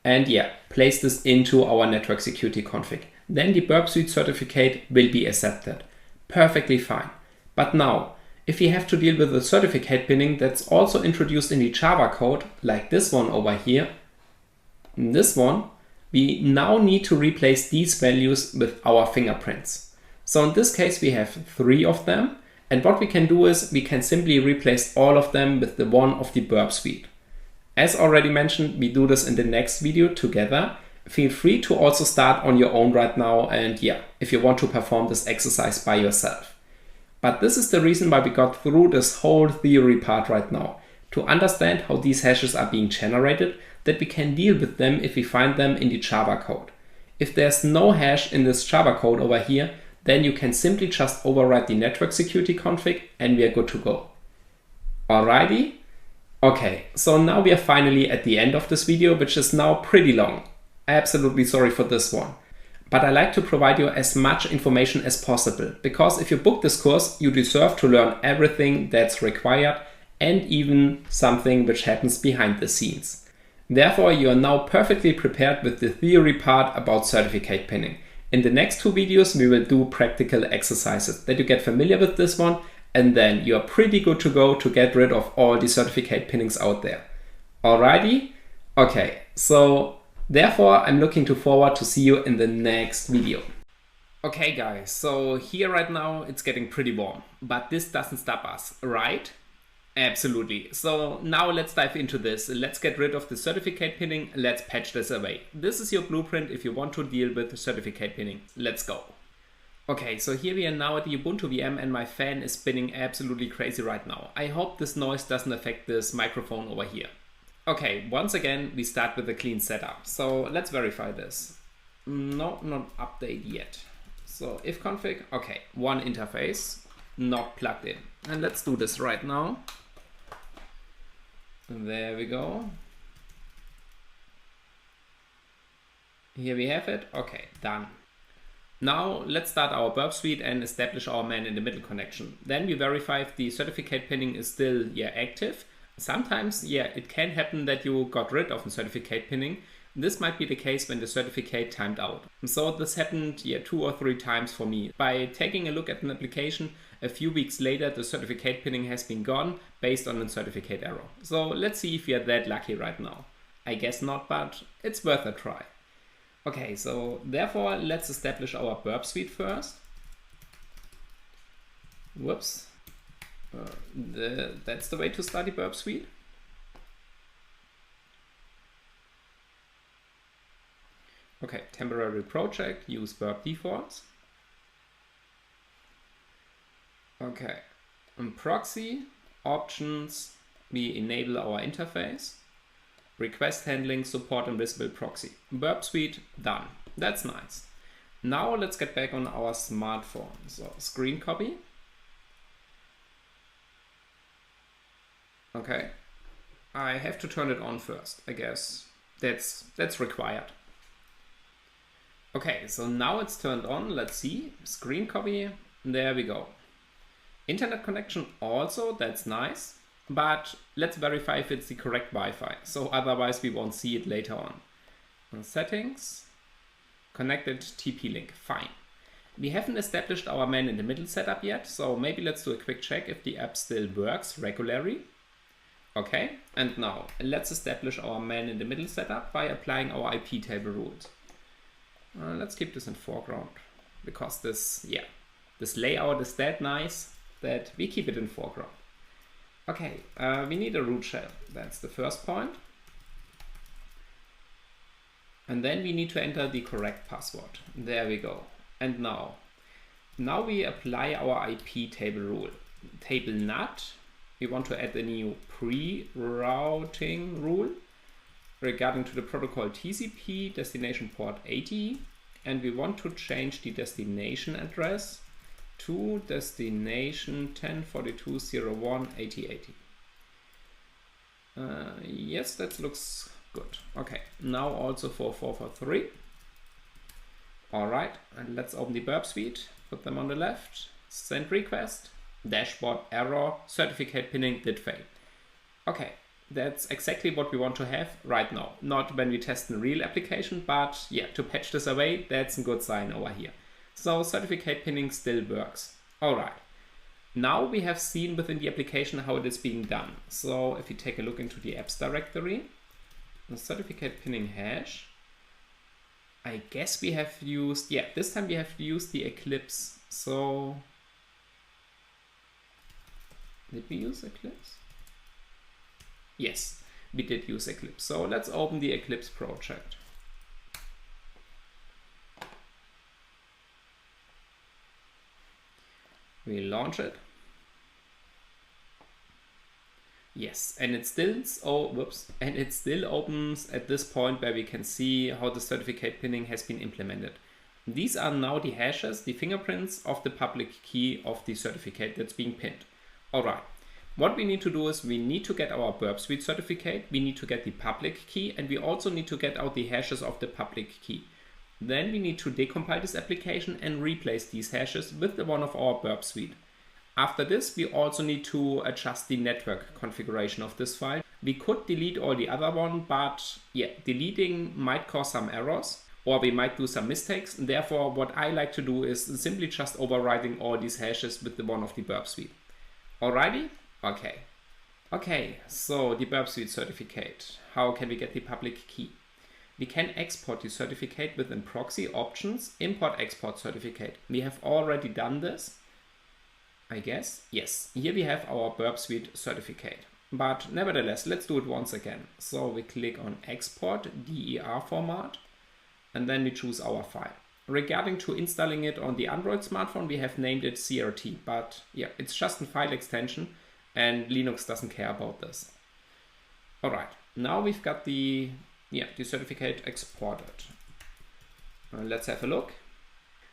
and place this into our network security config. Then the Burp Suite certificate will be accepted. Perfectly fine. But now, if we have to deal with the certificate pinning that's also introduced in the Java code, like this one over here, this one, we now need to replace these values with our fingerprints. So in this case, we have 3 of them. And what we can do is we can simply replace all of them with the one of the Burp Suite. As already mentioned, we do this in the next video together. Feel free to also start on your own right now and if you want to perform this exercise by yourself. But this is the reason why we got through this whole theory part right now, to understand how these hashes are being generated, that we can deal with them if we find them in the Java code. If there's no hash in this Java code over here, then you can simply just override the network security config and we are good to go. Alrighty? Okay, so now we are finally at the end of this video, which is now pretty long. Absolutely sorry for this one. But I like to provide you as much information as possible, because if you book this course, you deserve to learn everything that's required and even something which happens behind the scenes. Therefore, you are now perfectly prepared with the theory part about certificate pinning. In the next 2 videos, we will do practical exercises that you get familiar with this one, and then you are pretty good to go to get rid of all the certificate pinnings out there. Alrighty? Okay, so therefore I'm looking forward to see you in the next video. Okay guys, so here right now it's getting pretty warm, but this doesn't stop us, right? Absolutely. So now let's dive into this. Let's get rid of the certificate pinning. Let's patch this away. This is your blueprint if you want to deal with certificate pinning. Let's go. Okay, so here we are now at the Ubuntu VM and my fan is spinning absolutely crazy right now. I hope this noise doesn't affect this microphone over here. Okay, once again, we start with a clean setup. So let's verify this. No, not update yet. So if config, okay, one interface, not plugged in. And let's do this right now. There we go. Here we have it. Okay, done. Now let's start our Burp Suite and establish our man in the middle connection. Then we verify if the certificate pinning is still active. Sometimes it can happen that you got rid of the certificate pinning. This might be the case when the certificate timed out. So this happened 2 or 3 times for me. By taking a look at an application, a few weeks later the certificate pinning has been gone based on a certificate error. So let's see if we are that lucky right now. I guess not, but it's worth a try. Okay, so therefore let's establish our Burp Suite first. Whoops. That's the way to start the Burp Suite. Okay, temporary project, use burp defaults. Okay, in proxy options, we enable our interface. Request handling, support invisible proxy. Burp Suite, done. That's nice. Now let's get back on our smartphone. So screen copy. Okay, I have to turn it on first. I guess that's required. Okay, so now it's turned on. Let's see. Screen copy. There we go. Internet connection also, that's nice. But let's verify if it's the correct Wi-Fi. So otherwise we won't see it later on. Settings. Connected TP-Link. Fine. We haven't established our man-in-the-middle setup yet. So maybe let's do a quick check if the app still works regularly. Okay, and now let's establish our man-in-the-middle setup by applying our IP table rules. Let's keep this in foreground because this layout is that nice that we keep it in foreground. Okay, we need a root shell. That's the first point. And then we need to enter the correct password. There we go. And now we apply our IP table rule. Table nut. We want to add a new pre-routing rule regarding to the protocol TCP destination port 80, and we want to change the destination address to destination 1042.01.8080. Yes, that looks good. Okay, now also for 443. All right, and let's open the Burp Suite, put them on the left, send request, dashboard error, certificate pinning did fail. Okay, that's exactly what we want to have right now. Not when we test in a real application, but yeah, to patch this away, that's a good sign over here. So certificate pinning still works. All right. Now we have seen within the application how it is being done. So if you take a look into the apps directory, the certificate pinning hash, I guess we have used, yeah, this time we have used the Eclipse. So did we use Eclipse? Yes, we did use Eclipse. So let's open the Eclipse project. We launch it. Yes, and it still opens at this point where we can see how the certificate pinning has been implemented. These are now the hashes, the fingerprints of the public key of the certificate that's being pinned. All right. What we need to do is we need to get our Burp Suite certificate, we need to get the public key, and we also need to get out the hashes of the public key. Then we need to decompile this application and replace these hashes with the one of our Burp Suite. After this, we also need to adjust the network configuration of this file. We could delete all the other one, but yeah, deleting might cause some errors or we might do some mistakes. Therefore, what I like to do is simply just overriding all these hashes with the one of the Burp Suite. Alrighty? Okay. Okay, so the Burp Suite certificate. How can we get the public key? We can export the certificate within proxy options, import export certificate. We have already done this, I guess. Yes, here we have our Burp Suite certificate. But nevertheless, let's do it once again. So we click on export DER format and then we choose our file. Regarding to installing it on the Android smartphone, we have named it CRT, but yeah, it's just a file extension and Linux doesn't care about this. All right, now we've got the certificate exported. Let's have a look.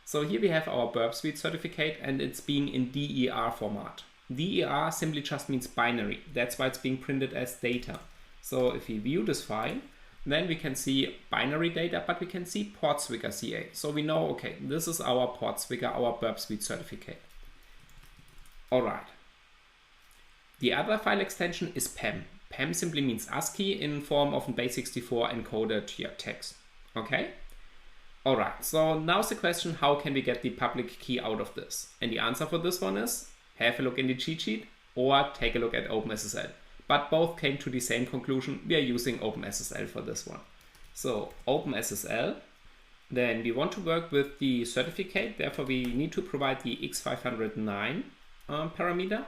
So here we have our Burp Suite certificate and it's being in DER format. DER simply just means binary. That's why it's being printed as data. So if we view this file, then we can see binary data, but we can see port swigger CA. So we know, okay, this is our port swigger, our Burp Suite certificate. All right. The other file extension is PEM. PEM simply means ASCII in form of a base64 encoded text. Okay? All right, so now's the question, how can we get the public key out of this? And the answer for this one is have a look in the cheat sheet or take a look at OpenSSL. But both came to the same conclusion. We are using OpenSSL for this one. So OpenSSL, then we want to work with the certificate. Therefore, we need to provide the X509 parameter.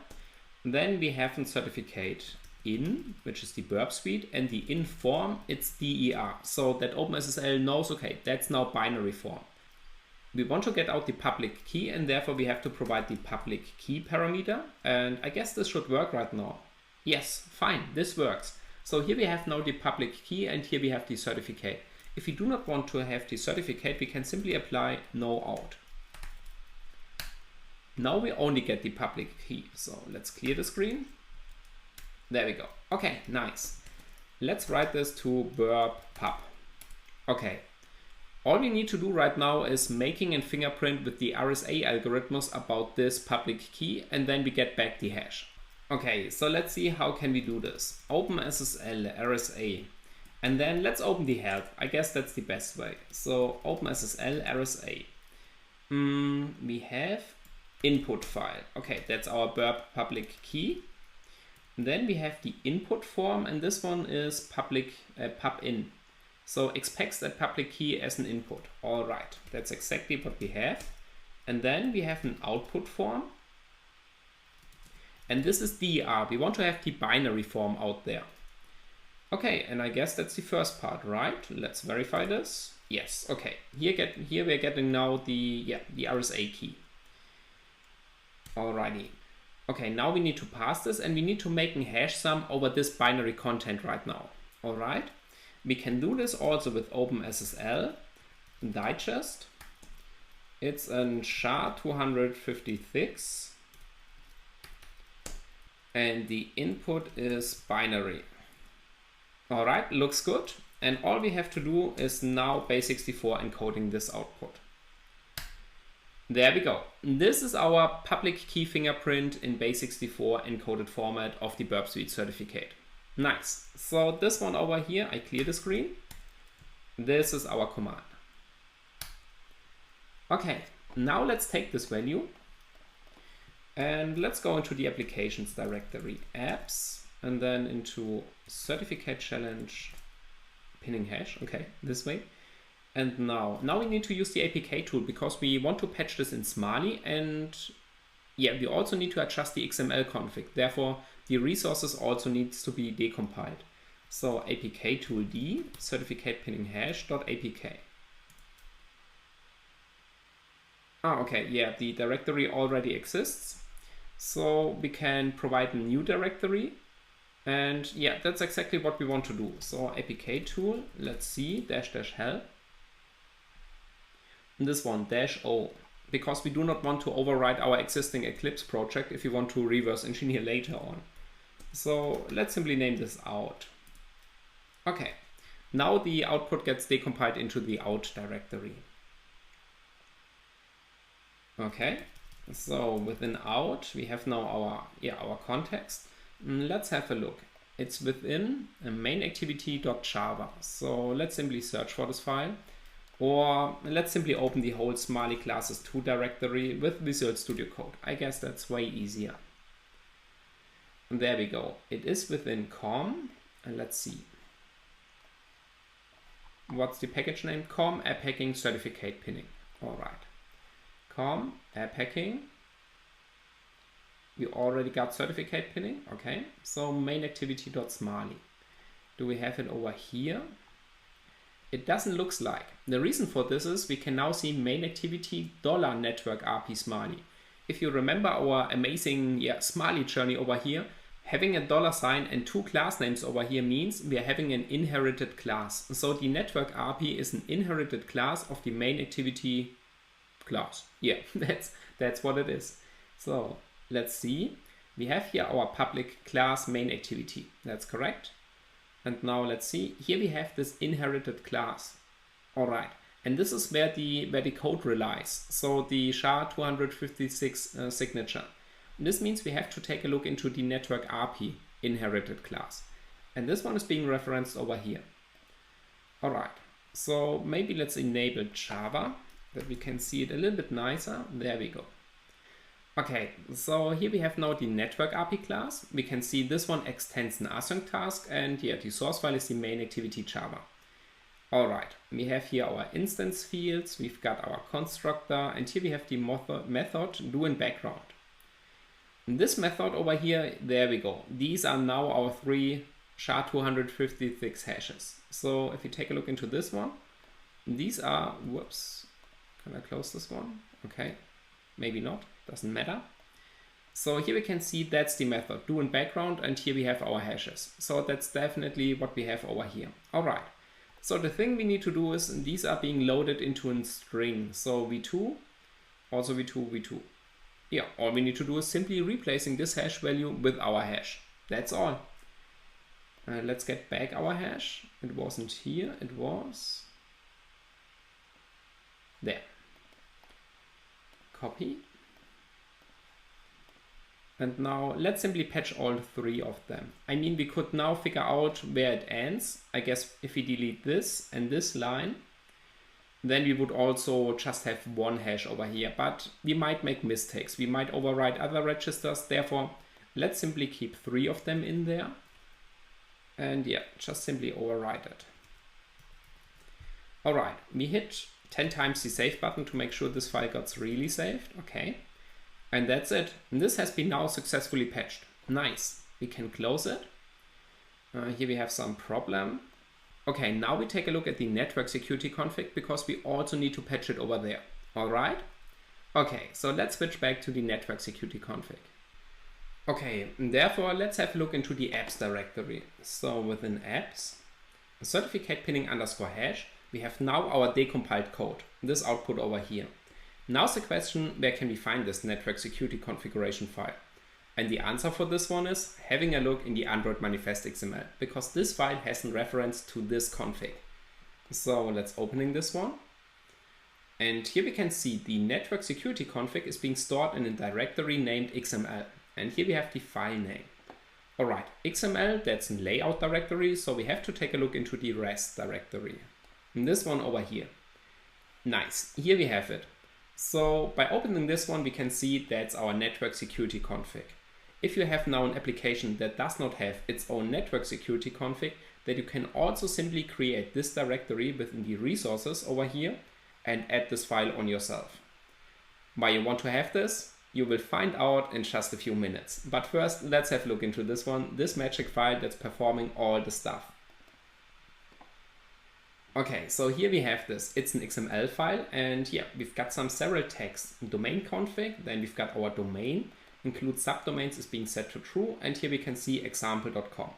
Then we have a certificate in, which is the Burp Suite, and the in form, it's DER. So that OpenSSL knows, okay, that's now binary form. we want to get out the public key, and therefore we have to provide the public key parameter. And I guess this should work right now. Yes, fine, this works. So here we have now the public key, and here we have the certificate. If we do not want to have the certificate, we can simply apply no out. Now we only get the public key. So let's clear the screen. There we go. Okay, nice. Let's write this to burp pub. Okay. All we need to do right now is making a fingerprint with the RSA algorithms about this public key, and then we get back the hash. Okay, so let's see how can we do this. Open SSL RSA, and then let's open the help. I guess that's the best way. So open SSL RSA. We have input file. Okay, that's our burp public key. And then we have the input form, and this one is public pub in. So expects that public key as an input. All right, that's exactly what we have. And then we have an output form. And this is DR. We want to have the binary form out there. Okay, and I guess that's the first part, right? Let's verify this. Yes, okay. Here we're getting now the RSA key. Alrighty. Okay, now we need to pass this, and we need to make a hash sum over this binary content right now. All right. We can do this also with OpenSSL digest. It's a SHA-256, and the input is binary. All right, looks good. And all we have to do is now base64 encoding this output. There we go. This is our public key fingerprint in base64 encoded format of the Burp Suite certificate. Nice. So this one over here, I clear the screen. This is our command. Okay, now let's take this value and let's go into the applications directory, apps, and then into certificate challenge pinning hash. Okay, this way. And now we need to use the APK tool because we want to patch this in Smali, and yeah, we also need to adjust the XML config. Therefore, the resources also needs to be decompiled. So APK tool D certificate pinning hash.apk. Okay, yeah, the directory already exists. So we can provide a new directory. And yeah, that's exactly what we want to do. So APK tool, let's see, --help. And this one, -o, because we do not want to overwrite our existing Eclipse project if we want to reverse engineer later on. So let's simply name this out. Okay, now the output gets decompiled into the out directory. Okay, so within out, we have now our context. Let's have a look. It's within a main activity.java. So let's simply search for this file. Or let's simply open the whole Smali classes 2 directory with Visual Studio Code. I guess that's way easier. And there we go. It is within com. And let's see. What's the package name? Com app hacking certificate pinning. All right. Com app hacking. We already got certificate pinning. Okay. So main activity.smali. Do we have it over here? It doesn't look like. The reason for this is we can now see main activity $network RP Smali. If you remember our amazing Smali journey over here, having a $sign and 2 class names over here means we are having an inherited class. So the network RP is an inherited class of the main activity class. Yeah, that's what it is. So let's see. We have here our public class main activity. That's correct. And now let's see, here we have this inherited class. All right, and this is where the code relies. So the SHA-256 signature. And this means we have to take a look into the network RP inherited class. And this one is being referenced over here. All right, so maybe let's enable Java that we can see it a little bit nicer. There we go. Okay, so here we have now the network RP class. We can see this one extends an async task, and yeah, the source file is the main activity Java. All right, we have here our instance fields, we've got our constructor, and here we have the method do in background. And this method over here, there we go. These are now our 3 SHA-256 hashes. So if you take a look into this one, these are, whoops, Can I close this one? Okay, maybe not, doesn't matter. So here we can see that's the method, do in background, and here we have our hashes. So that's definitely what we have over here. All right, so the thing we need to do is these are being loaded into a string. So v2, also v2, v2. Yeah, all we need to do is simply replacing this hash value with our hash. That's all. Let's get back our hash. It wasn't here, it was there. Copy. And now let's simply patch all three of them. I mean, we could now figure out where it ends. I guess if we delete this and this line, then we would also just have one hash over here, but we might make mistakes. We might overwrite other registers. Therefore, let's simply keep three of them in there. And yeah, just simply overwrite it. All right, we hit 10 times the save button to make sure this file got really saved. Okay, and that's it. And this has been now successfully patched. Nice, we can close it. Here we have some problem. Okay, now we take a look at the network security config because we also need to patch it over there. All right. Okay, so let's switch back to the network security config. Okay, and therefore let's have a look into the apps directory. So within apps, certificate pinning underscore hash, we have now our decompiled code, this output over here. Now's the question, where can we find this network security configuration file? And the answer for this one is having a look in the Android manifest XML, because this file has a reference to this config. So let's opening this one. And here we can see the network security config is being stored in a directory named XML. And here we have the file name. All right, XML, that's a layout directory, so we have to take a look into the rest directory. And this one over here. Nice, here we have it. So by opening this one, we can see that's our network security config. If you have now an application that does not have its own network security config, then you can also simply create this directory within the resources over here and add this file on yourself. Why you want to have this? You will find out in just a few minutes. But first, let's have a look into this one, this magic file that's performing all the stuff. Okay, so here we have this. It's an XML file, and yeah, we've got several tags. Domain config, then we've got our domain, include subdomains is being set to true, and here we can see example.com.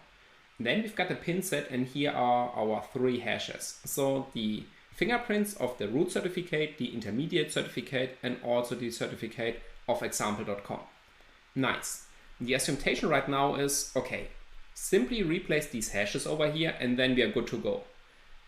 Then we've got a pin set, and here are our three hashes. So the fingerprints of the root certificate, the intermediate certificate, and also the certificate of example.com. Nice. The assumption right now is, okay, simply replace these hashes over here and then we are good to go.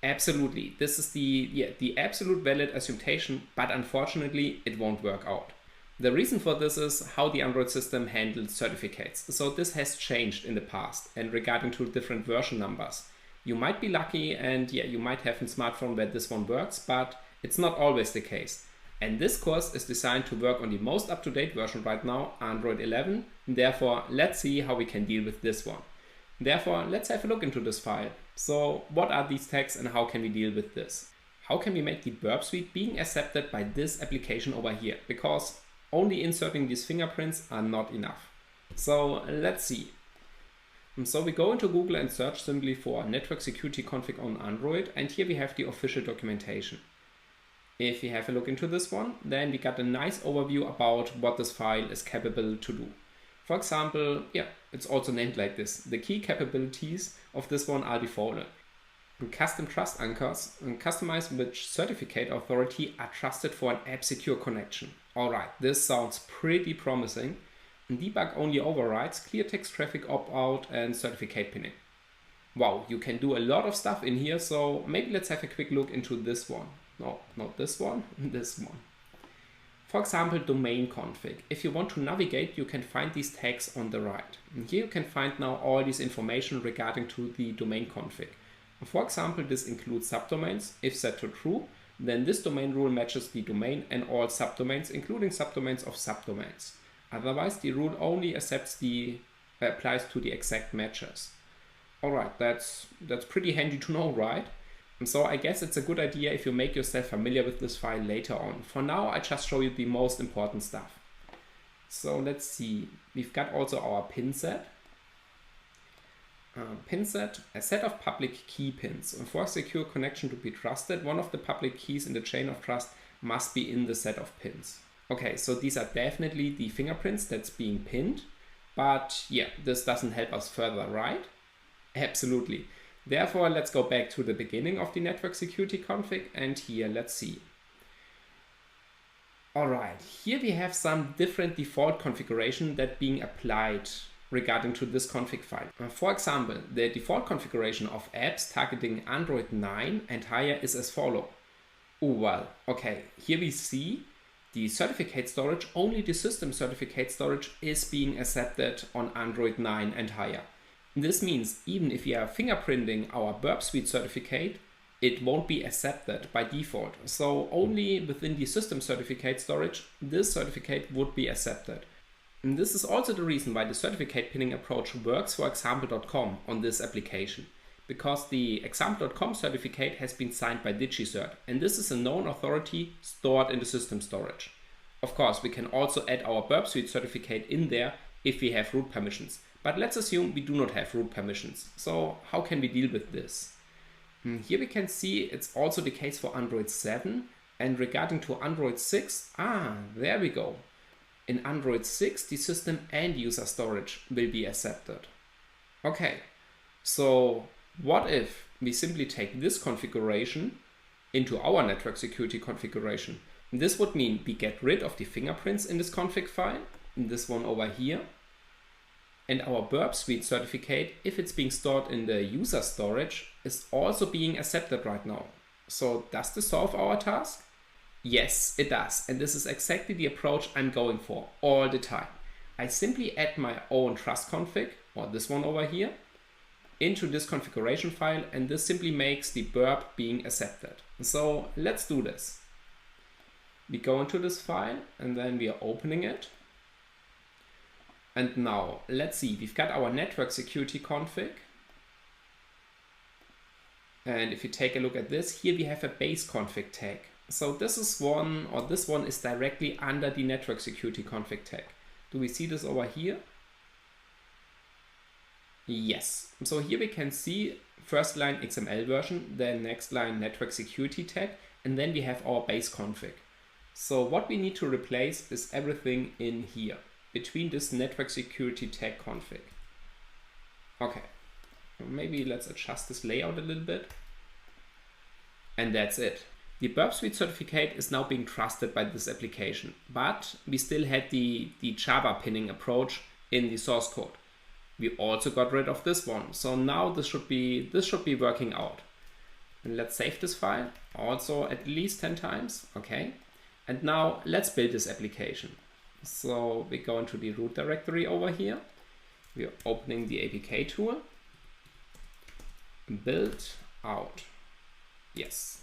Absolutely, this is the absolute valid assumption, but unfortunately it won't work out. The reason for this is how the Android system handles certificates. So this has changed in the past, and regarding to different version numbers. You might be lucky and yeah, you might have a smartphone where this one works, but it's not always the case. And this course is designed to work on the most up-to-date version right now, Android 11. Therefore, let's see how we can deal with this one. Therefore, let's have a look into this file. So what are these tags and how can we deal with this? How can we make the burp suite being accepted by this application over here? Because only inserting these fingerprints are not enough. So let's see. So we go into Google and search simply for network security config on Android. And here we have the official documentation. If we have a look into this one, then we got a nice overview about what this file is capable to do. For example, yeah, it's also named like this. The key capabilities of this one are the following. Custom trust anchors and customize which certificate authority are trusted for an app secure connection. All right, this sounds pretty promising. And debug only overrides, clear text traffic opt-out and certificate pinning. Wow, you can do a lot of stuff in here. So maybe let's have a quick look into this one. No, not this one, this one. For example, domain config. If you want to navigate, you can find these tags on the right. And here you can find now all this information regarding to the domain config. For example, this includes subdomains. If set to true, then this domain rule matches the domain and all subdomains, including subdomains of subdomains. Otherwise, the rule only applies to the exact matches. All right, that's pretty handy to know, right? And so I guess it's a good idea if you make yourself familiar with this file later on. For now, I just show you the most important stuff. So let's see. We've got also our pin set. Pin set, a set of public key pins. And for a secure connection to be trusted, one of the public keys in the chain of trust must be in the set of pins. Okay, so these are definitely the fingerprints that's being pinned, but yeah, this doesn't help us further, right? Absolutely. Therefore, let's go back to the beginning of the network security config, and here let's see. Alright, here we have some different default configuration that being applied regarding to this config file. For example, the default configuration of apps targeting Android 9 and higher is as follows. Oh well, okay, here we see the certificate storage, only the system certificate storage is being accepted on Android 9 and higher. This means even if we are fingerprinting our Burp Suite certificate, it won't be accepted by default. So only within the system certificate storage, this certificate would be accepted. And this is also the reason why the certificate pinning approach works for example.com on this application, because the example.com certificate has been signed by DigiCert, and this is a known authority stored in the system storage. Of course, we can also add our Burp Suite certificate in there if we have root permissions, but let's assume we do not have root permissions. So how can we deal with this? Here we can see it's also the case for Android 7, and regarding to Android 6, there we go. In Android 6, the system and user storage will be accepted. Okay, so what if we simply take this configuration into our network security configuration? This would mean we get rid of the fingerprints in this config file, in this one over here, and our Burp Suite certificate, if it's being stored in the user storage, is also being accepted right now. So does this solve our task? Yes, it does. And this is exactly the approach I'm going for all the time. I simply add my own trust config, or this one over here, into this configuration file, and this simply makes the burp being accepted. So let's do this. We go into this file and then we are opening it. And now let's see, we've got our network security config. And if you take a look at this, here we have a base config tag. So this is one, or this one is directly under the network security config tag. Do we see this over here? Yes. So here we can see first line XML version, then next line network security tag, and then we have our base config. So what we need to replace is everything in here, between this network security tag config. Okay, maybe let's adjust this layout a little bit. And that's it. The Burp Suite certificate is now being trusted by this application, but we still had the Java pinning approach in the source code. We also got rid of this one, so now this should be working out. And let's save this file, also at least 10 times, okay. And now let's build this application. So we go into the root directory over here. We are opening the APK tool. Build out. Yes.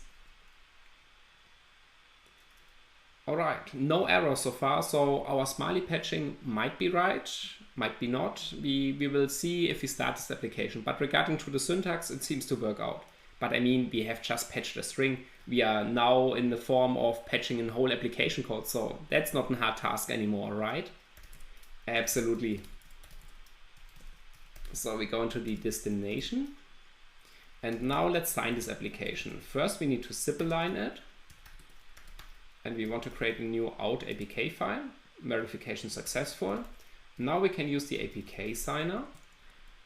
Alright, no errors so far, so our smiley patching might be right, might be not. We will see if we start this application, but regarding to the syntax, it seems to work out. But I mean, we have just patched a string. We are now in the form of patching a whole application code, so that's not a hard task anymore, right? Absolutely. So we go into the destination. And now let's sign this application. First, we need to zip align it. And we want to create a new out APK file. Verification successful. Now we can use the APK signer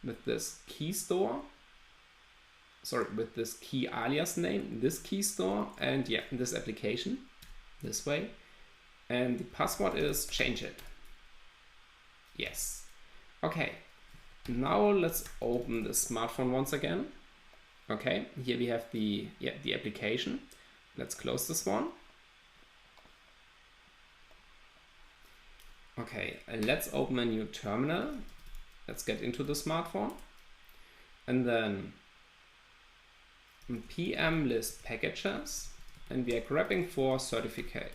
with this key store. Sorry, with this key alias name, this key store, and yeah, this application, this way. And the password is change it. Yes. Okay. Now let's open the smartphone once again. Okay, here we have the application. Let's close this one. Okay, and let's open a new terminal. Let's get into the smartphone. And then pm list packages, and we are grabbing for certificate.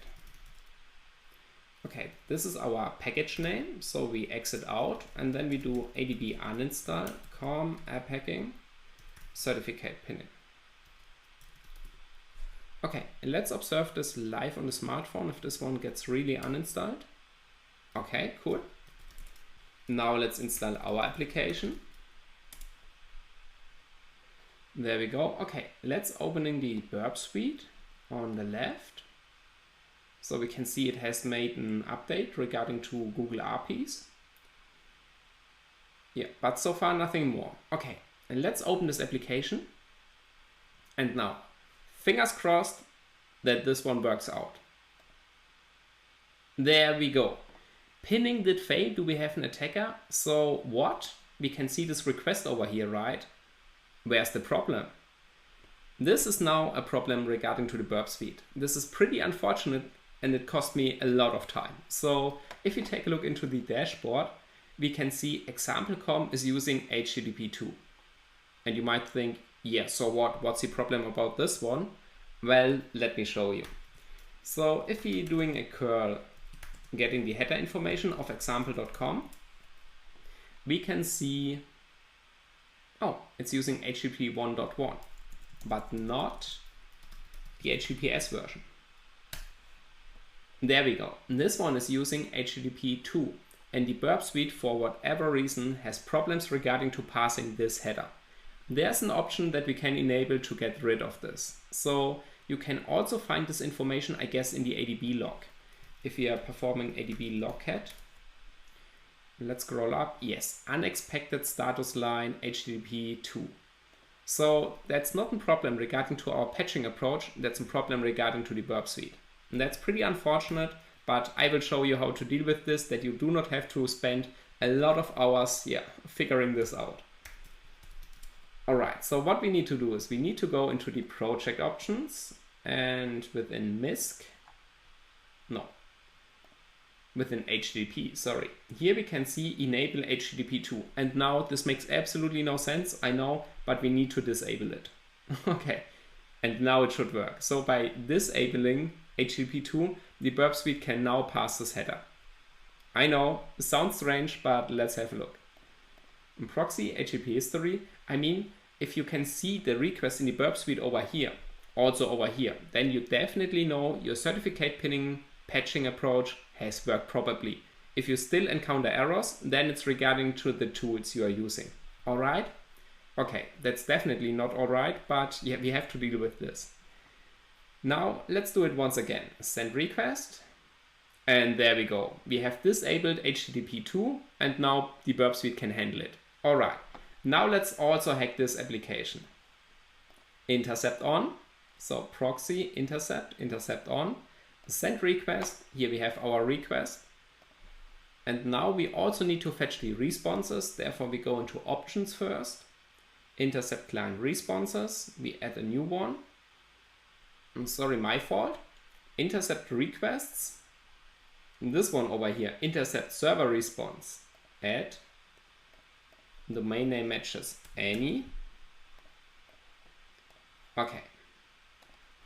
Okay, this is our package name, so we exit out and then we do adb uninstall com app hacking certificate pinning. Okay, and let's observe this live on the smartphone if this one gets really uninstalled. Okay, cool. Now let's install our application. There we go. Okay, let's opening the Burp Suite on the left. So we can see it has made an update regarding to Google APIs. Yeah, but so far nothing more. Okay, and let's open this application. And now, fingers crossed that this one works out. There we go. Pinning did fail. Do we have an attacker? So what? We can see this request over here, right? Where's the problem? This is now a problem regarding to the burp speed. This is pretty unfortunate and it cost me a lot of time. So if you take a look into the dashboard, we can see example.com is using HTTP 2. And you might think, yeah, so what? What's the problem about this one? Well, let me show you. So if we're doing a curl getting the header information of example.com, we can see, oh, it's using HTTP 1.1, but not the HTTPS version. There we go. This one is using HTTP 2, and the burp suite, for whatever reason, has problems regarding to passing this header. There's an option that we can enable to get rid of this. So you can also find this information, I guess, in the ADB log. If we are performing ADB logcat, let's scroll up. Yes, unexpected status line HTTP 2. So that's not a problem regarding to our patching approach. That's a problem regarding to the burp suite. And that's pretty unfortunate, but I will show you how to deal with this, that you do not have to spend a lot of hours figuring this out. Alright, so what we need to do is we need to go into the project options and within within HTTP, sorry. Here we can see enable HTTP 2. And now this makes absolutely no sense, I know, but we need to disable it. Okay, and now it should work. So by disabling HTTP 2, the burp suite can now pass this header. I know, it sounds strange, but let's have a look. In proxy HTTP history, I mean, if you can see the request in the burp suite over here, also over here, then you definitely know your certificate pinning patching approach has worked properly. If you still encounter errors, then it's regarding to the tools you are using. All right? Okay, that's definitely not all right, but yeah, we have to deal with this. Now let's do it once again. Send request, and there we go. We have disabled HTTP 2, and now the burp suite can handle it. All right. Now let's also hack this application. Intercept on, so proxy intercept on, send request. Here we have our request. And now we also need to fetch the responses. Therefore we go into options first, intercept client responses. We add a new one. I'm sorry, my fault. Intercept requests. And this one over here, intercept server response. Add. Domain name matches any. Okay.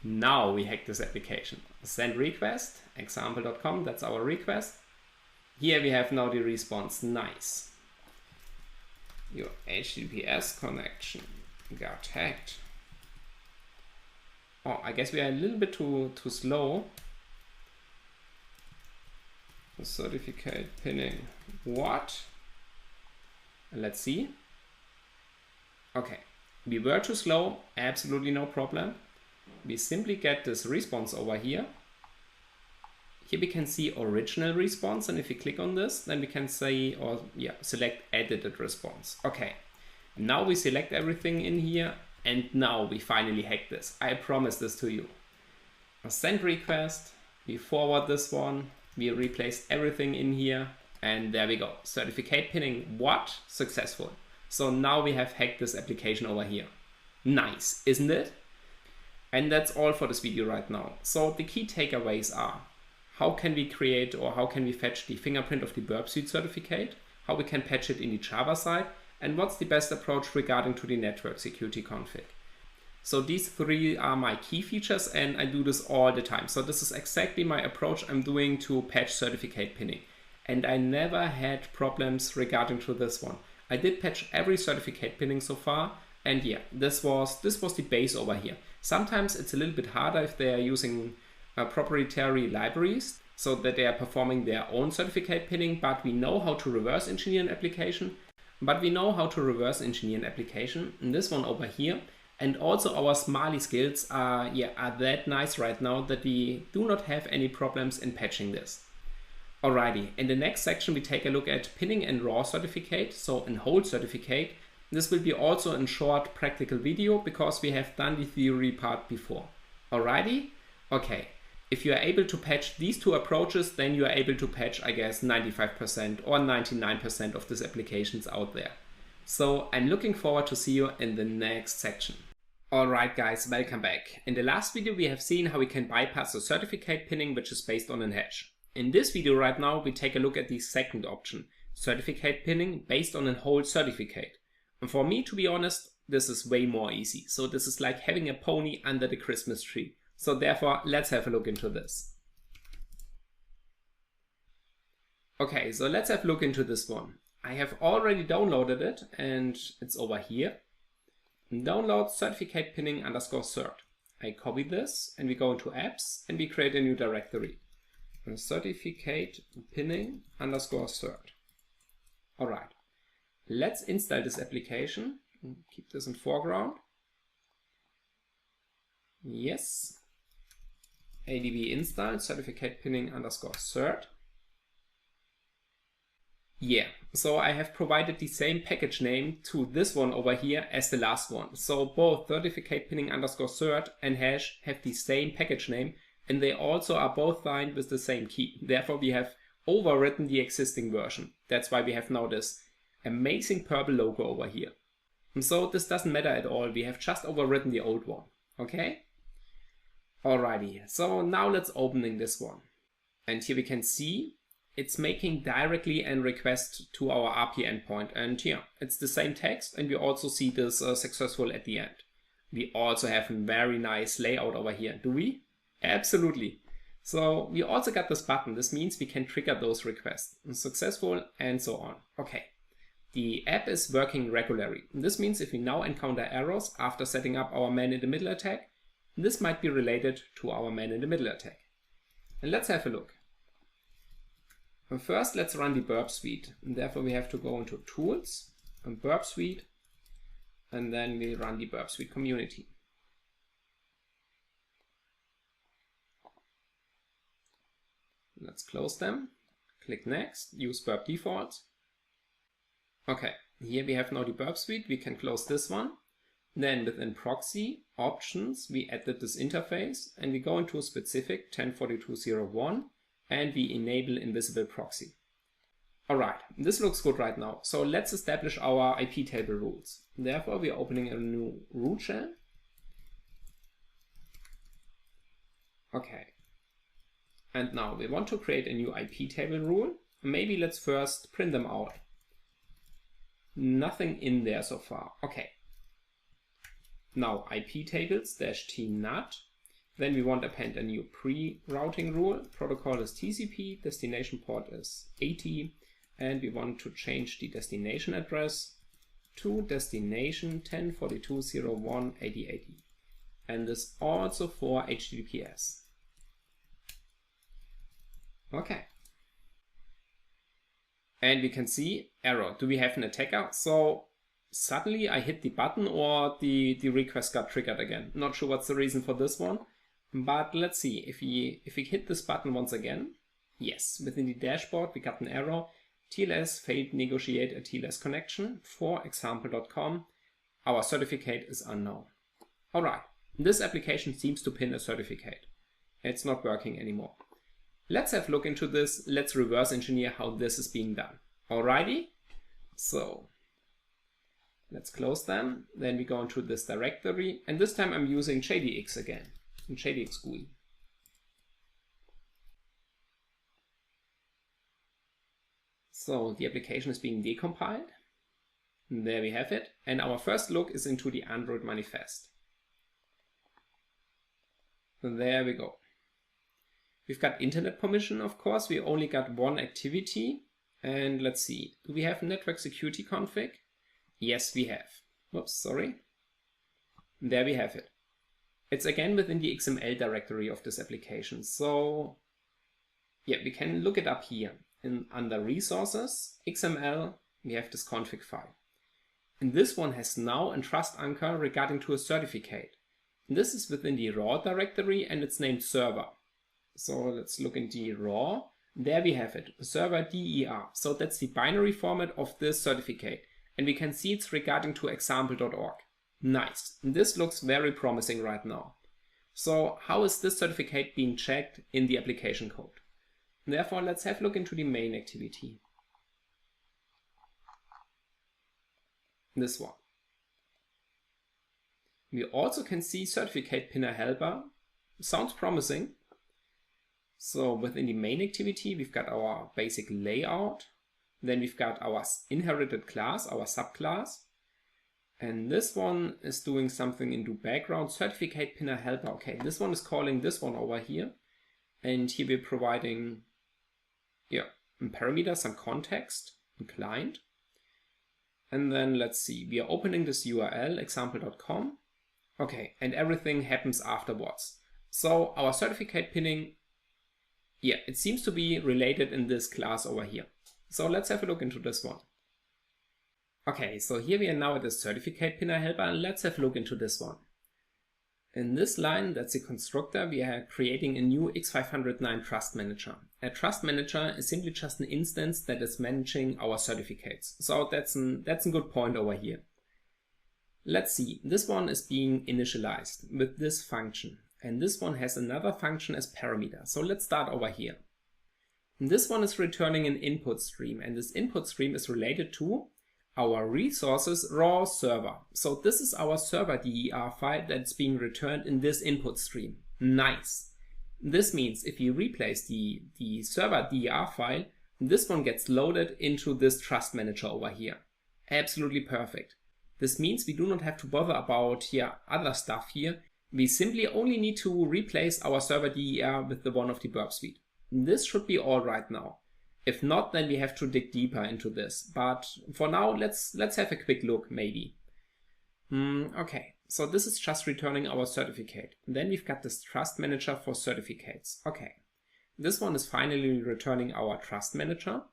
Now we hack this application. Send request, example.com, that's our request. Here we have now the response. Nice. Your HTTPS connection got hacked. Oh, I guess we are a little bit too slow. Certificate pinning. What? Let's see. Okay, we were too slow, absolutely no problem. We simply get this response over here. Here we can see original response, and if we click on this, then we can say, select edited response. Okay, now we select everything in here, and now we finally hack this. I promise this to you. A send request, we forward this one, we replace everything in here, and there we go. Certificate pinning, what? Successful. So now we have hacked this application over here. Nice, isn't it? And that's all for this video right now. So the key takeaways are, how can we create or how can we fetch the fingerprint of the burp suite certificate, how we can patch it in the Java side, and what's the best approach regarding to the network security config. So these three are my key features, and I do this all the time. So this is exactly my approach I'm doing to patch certificate pinning. And I never had problems regarding to this one. I did patch every certificate pinning so far, and yeah, this was the base over here. Sometimes it's a little bit harder if they are using proprietary libraries, so that they are performing their own certificate pinning, but we know how to reverse engineer an application. In this one over here, And also our Smiley skills are that nice right now that we do not have any problems in patching this. Alrighty, in the next section we take a look at pinning and raw certificate, so in whole certificate. This will be also a short practical video because we have done the theory part before. Alrighty? Okay. If you are able to patch these two approaches, then you are able to patch, I guess, 95% or 99% of these applications out there. So I'm looking forward to see you in the next section. Alright guys, welcome back. In the last video we have seen how we can bypass the certificate pinning which is based on a hash. In this video right now we take a look at the second option, certificate pinning based on a whole certificate. And for me, to be honest, this is way more easy. So this is like having a pony under the Christmas tree. So therefore, let's have a look into this. Okay, so let's have a look into this one. I have already downloaded it and it's over here. Download certificate pinning _ cert. I copy this and we go into apps and we create a new directory. Certificate pinning _ cert. Alright, let's install this application. Keep this in foreground. Yes. ADB install certificate pinning _ cert. Yeah, so I have provided the same package name to this one over here as the last one. So both certificate pinning _ cert and hash have the same package name and they also are both signed with the same key. Therefore we have overwritten the existing version. That's why we have now this amazing purple logo over here. And so this doesn't matter at all. We have just overwritten the old one. Okay? Alrighty, so now let's open this one. And here we can see it's making directly a request to our RP endpoint. And here, it's the same text and we also see this successful at the end. We also have a very nice layout over here, do we? Absolutely. So we also got this button. This means we can trigger those requests. Successful and so on. Okay. The app is working regularly. This means if we now encounter errors after setting up our man-in-the-middle attack, this might be related to our man-in-the-middle attack. And let's have a look. First, let's run the burp suite. And therefore, we have to go into Tools and Burp Suite, and then we run the burp suite community. Let's close them. Click Next. Use burp defaults. Okay, here we have now the burp suite. We can close this one. Then within Proxy Options, we added this interface and we go into specific 10.42.01 and we enable invisible proxy. Alright, this looks good right now. So let's establish our IP table rules. Therefore, we are opening a new root shell. Okay. And now we want to create a new IP table rule. Maybe let's first print them out. Nothing in there so far. Okay. Now IP tables -t nut. Then we want to append a new pre-routing rule. Protocol is TCP, destination port is 80, and we want to change the destination address to destination 10.42.01.80.80. And this also for HTTPS. Okay. And we can see error. Do we have an attacker? So suddenly I hit the button or the request got triggered again. Not sure what's the reason for this one. But let's see, if we hit this button once again, yes, within the dashboard we got an error, TLS failed negotiate a TLS connection for example.com, our certificate is unknown. Alright, this application seems to pin a certificate. It's not working anymore. Let's have a look into this, let's reverse engineer how this is being done. Alrighty, so let's close them, then we go into this directory, and this time I'm using JADX again. JADX GUI. So the application is being decompiled. And there we have it. And our first look is into the Android manifest. And there we go. We've got internet permission, of course. We only got one activity. And let's see. Do we have network security config? Yes, we have. Whoops, sorry. And there we have it. It's again within the XML directory of this application. So yeah, we can look it up here. Under resources, XML, we have this config file. And this one has now a trust anchor regarding to a certificate. And this is within the raw directory and it's named server. So let's look in the raw. There we have it, server DER. So that's the binary format of this certificate. And we can see it's regarding to example.org. Nice. And this looks very promising right now. So how is this certificate being checked in the application code? Therefore, let's have a look into the main activity. This one. We also can see certificate pinner helper. Sounds promising. So within the main activity, we've got our basic layout. Then we've got our inherited class, our subclass. And this one is doing something into background, certificate pinner helper. Okay, this one is calling this one over here. And here we're providing, a parameter, some context, a client. And then let's see, we are opening this URL, example.com. Okay, and everything happens afterwards. So our certificate pinning, it seems to be related in this class over here. So let's have a look into this one. Okay, so here we are now at the certificate pinner helper, and let's have a look into this one. In this line, that's the constructor, we are creating a new X509 trust manager. A trust manager is simply just an instance that is managing our certificates. So that's a good point over here. Let's see, this one is being initialized with this function. And this one has another function as parameter. So let's start over here. And this one is returning an input stream, and this input stream is related to our resources raw server. So this is our server DER file that's being returned in this input stream. Nice. This means if you replace the server DER file, this one gets loaded into this trust manager over here. Absolutely perfect. This means we do not have to bother about other stuff here. We simply only need to replace our server DER with the one of the Burp Suite. This should be all right now. If not, then we have to dig deeper into this. But for now, let's have a quick look, maybe. Okay, so this is just returning our certificate. Then we've got this trust manager for certificates. Okay, this one is finally returning our trust manager.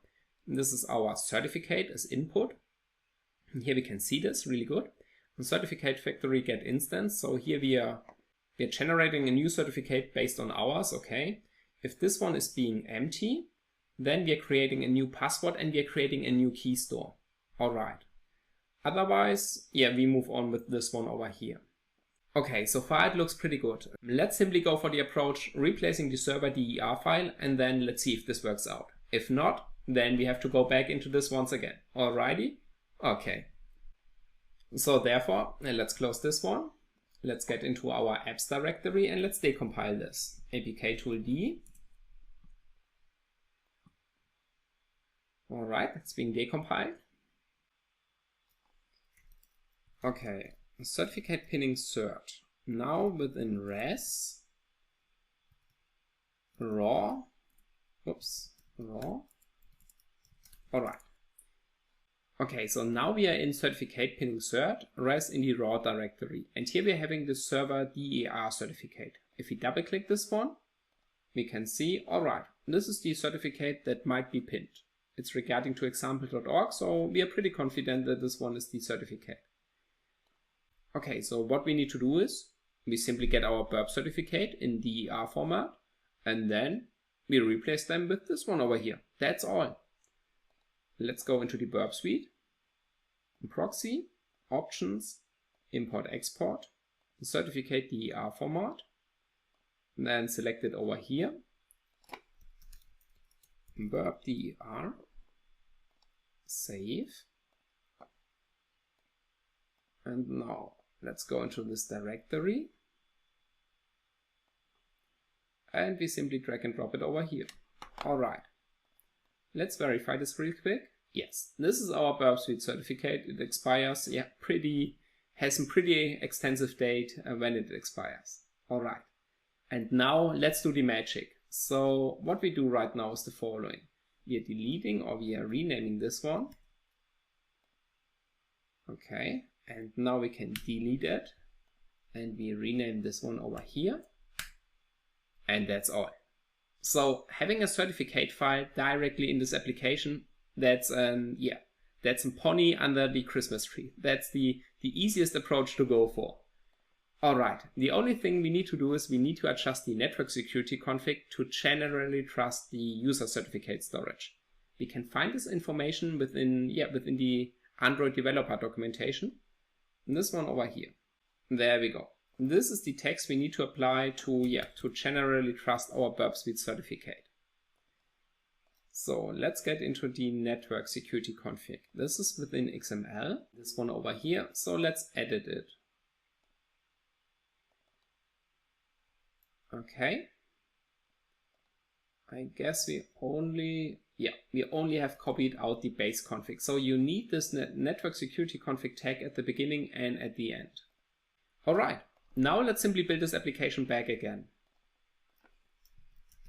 This is our certificate as input. And here we can see this really good. The certificate factory get instance. So here we are generating a new certificate based on ours. Okay, if this one is being empty, then we are creating a new password and we are creating a new key store. All right. Otherwise, we move on with this one over here. Okay, so far it looks pretty good. Let's simply go for the approach, replacing the server DER file, and then let's see if this works out. If not, then we have to go back into this once again. Alrighty? Okay. So therefore, let's close this one. Let's get into our apps directory and let's decompile this. APK tool D. All right, it's being decompiled. Okay, certificate pinning cert. Now within res, raw. All right. Okay, so now we are in certificate pinning cert, res in the raw directory. And here we are having the server DER certificate. If we double click this one, we can see, all right, this is the certificate that might be pinned. It's regarding to example.org, so we are pretty confident that this one is the certificate. Okay, so what we need to do is we simply get our burp certificate in DER format, and then we replace them with this one over here. That's all. Let's go into the Burp Suite, proxy, options, import export, certificate DER format, and then select it over here, burp DER, save, and now let's go into this directory, and we simply drag and drop it over here. All right. Let's verify this real quick. Yes, this is our Burp Suite certificate. It expires, has a pretty extensive date when it expires. All right. And now let's do the magic. So what we do right now is the following. We are deleting or we are renaming this one. Okay. And now we can delete it. And we rename this one over here. And that's all. So having a certificate file directly in this application, that's That's a pony under the Christmas tree. That's the easiest approach to go for. Alright, the only thing we need to do is we need to adjust the network security config to generally trust the user certificate storage. We can find this information within the Android developer documentation. And this one over here. There we go. This is the text we need to apply to generally trust our Burp Suite certificate. So let's get into the network security config. This is within XML, this one over here. So let's edit it. Okay. I guess we only have copied out the base config. So you need this network security config tag at the beginning and at the end. All right. Now let's simply build this application back again.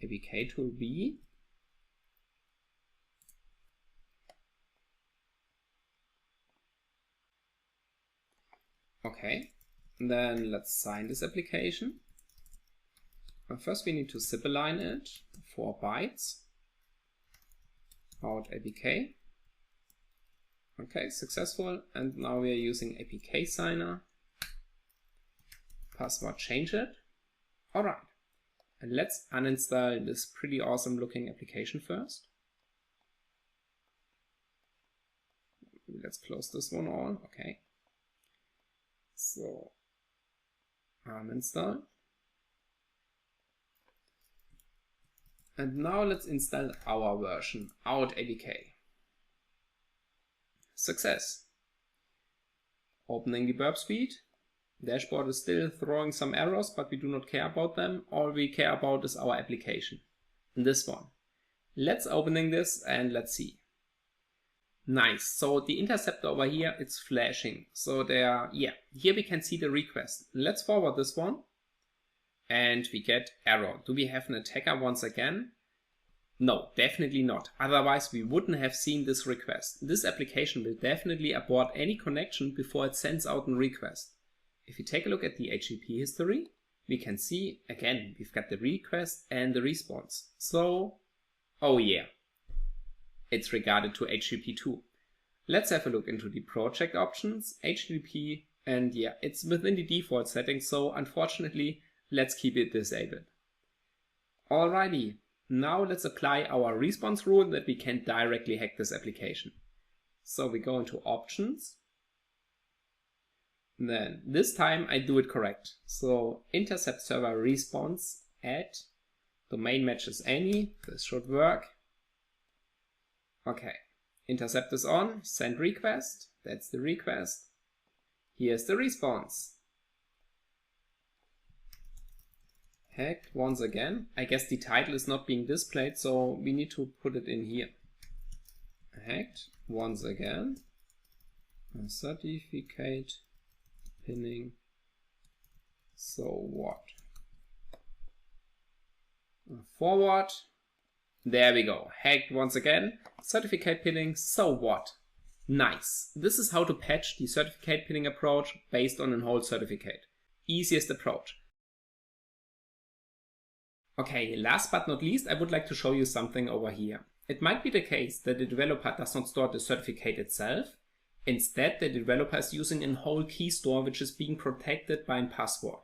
APK tool B. Okay. And then let's sign this application. First we need to zip align it, 4 bytes, out APK. Okay, successful. And now we are using APK signer. Password change it. Alright. And let's uninstall this pretty awesome looking application first. Let's close this one all. Okay. So uninstall. And now let's install our version, out APK. Success. Opening the Burp Suite. Dashboard is still throwing some errors, but we do not care about them. All we care about is our application. This one. Let's opening this and let's see. Nice. So the interceptor over here, it's flashing. So there, here we can see the request. Let's forward this one. And we get error. Do we have an attacker once again? No, definitely not. Otherwise we wouldn't have seen this request. This application will definitely abort any connection before it sends out a request. If you take a look at the HTTP history, we can see, again, we've got the request and the response. So, oh yeah, it's regarded to HTTP 2. Let's have a look into the project options, HTTP, and it's within the default settings, so unfortunately, let's keep it disabled. Alrighty, now let's apply our response rule that we can directly hack this application. So we go into options. Then this time I do it correct. So intercept server response at domain matches any. This should work. Okay, intercept is on, send request. That's the request. Here's the response. Hacked once again. I guess the title is not being displayed, so we need to put it in here. Hacked once again. Certificate pinning. So what? Forward. There we go. Hacked once again. Certificate pinning. So what? Nice. This is how to patch the certificate pinning approach based on a whole certificate. Easiest approach. Okay, last but not least, I would like to show you something over here. It might be the case that the developer does not store the certificate itself. Instead, the developer is using a whole key store which is being protected by a password.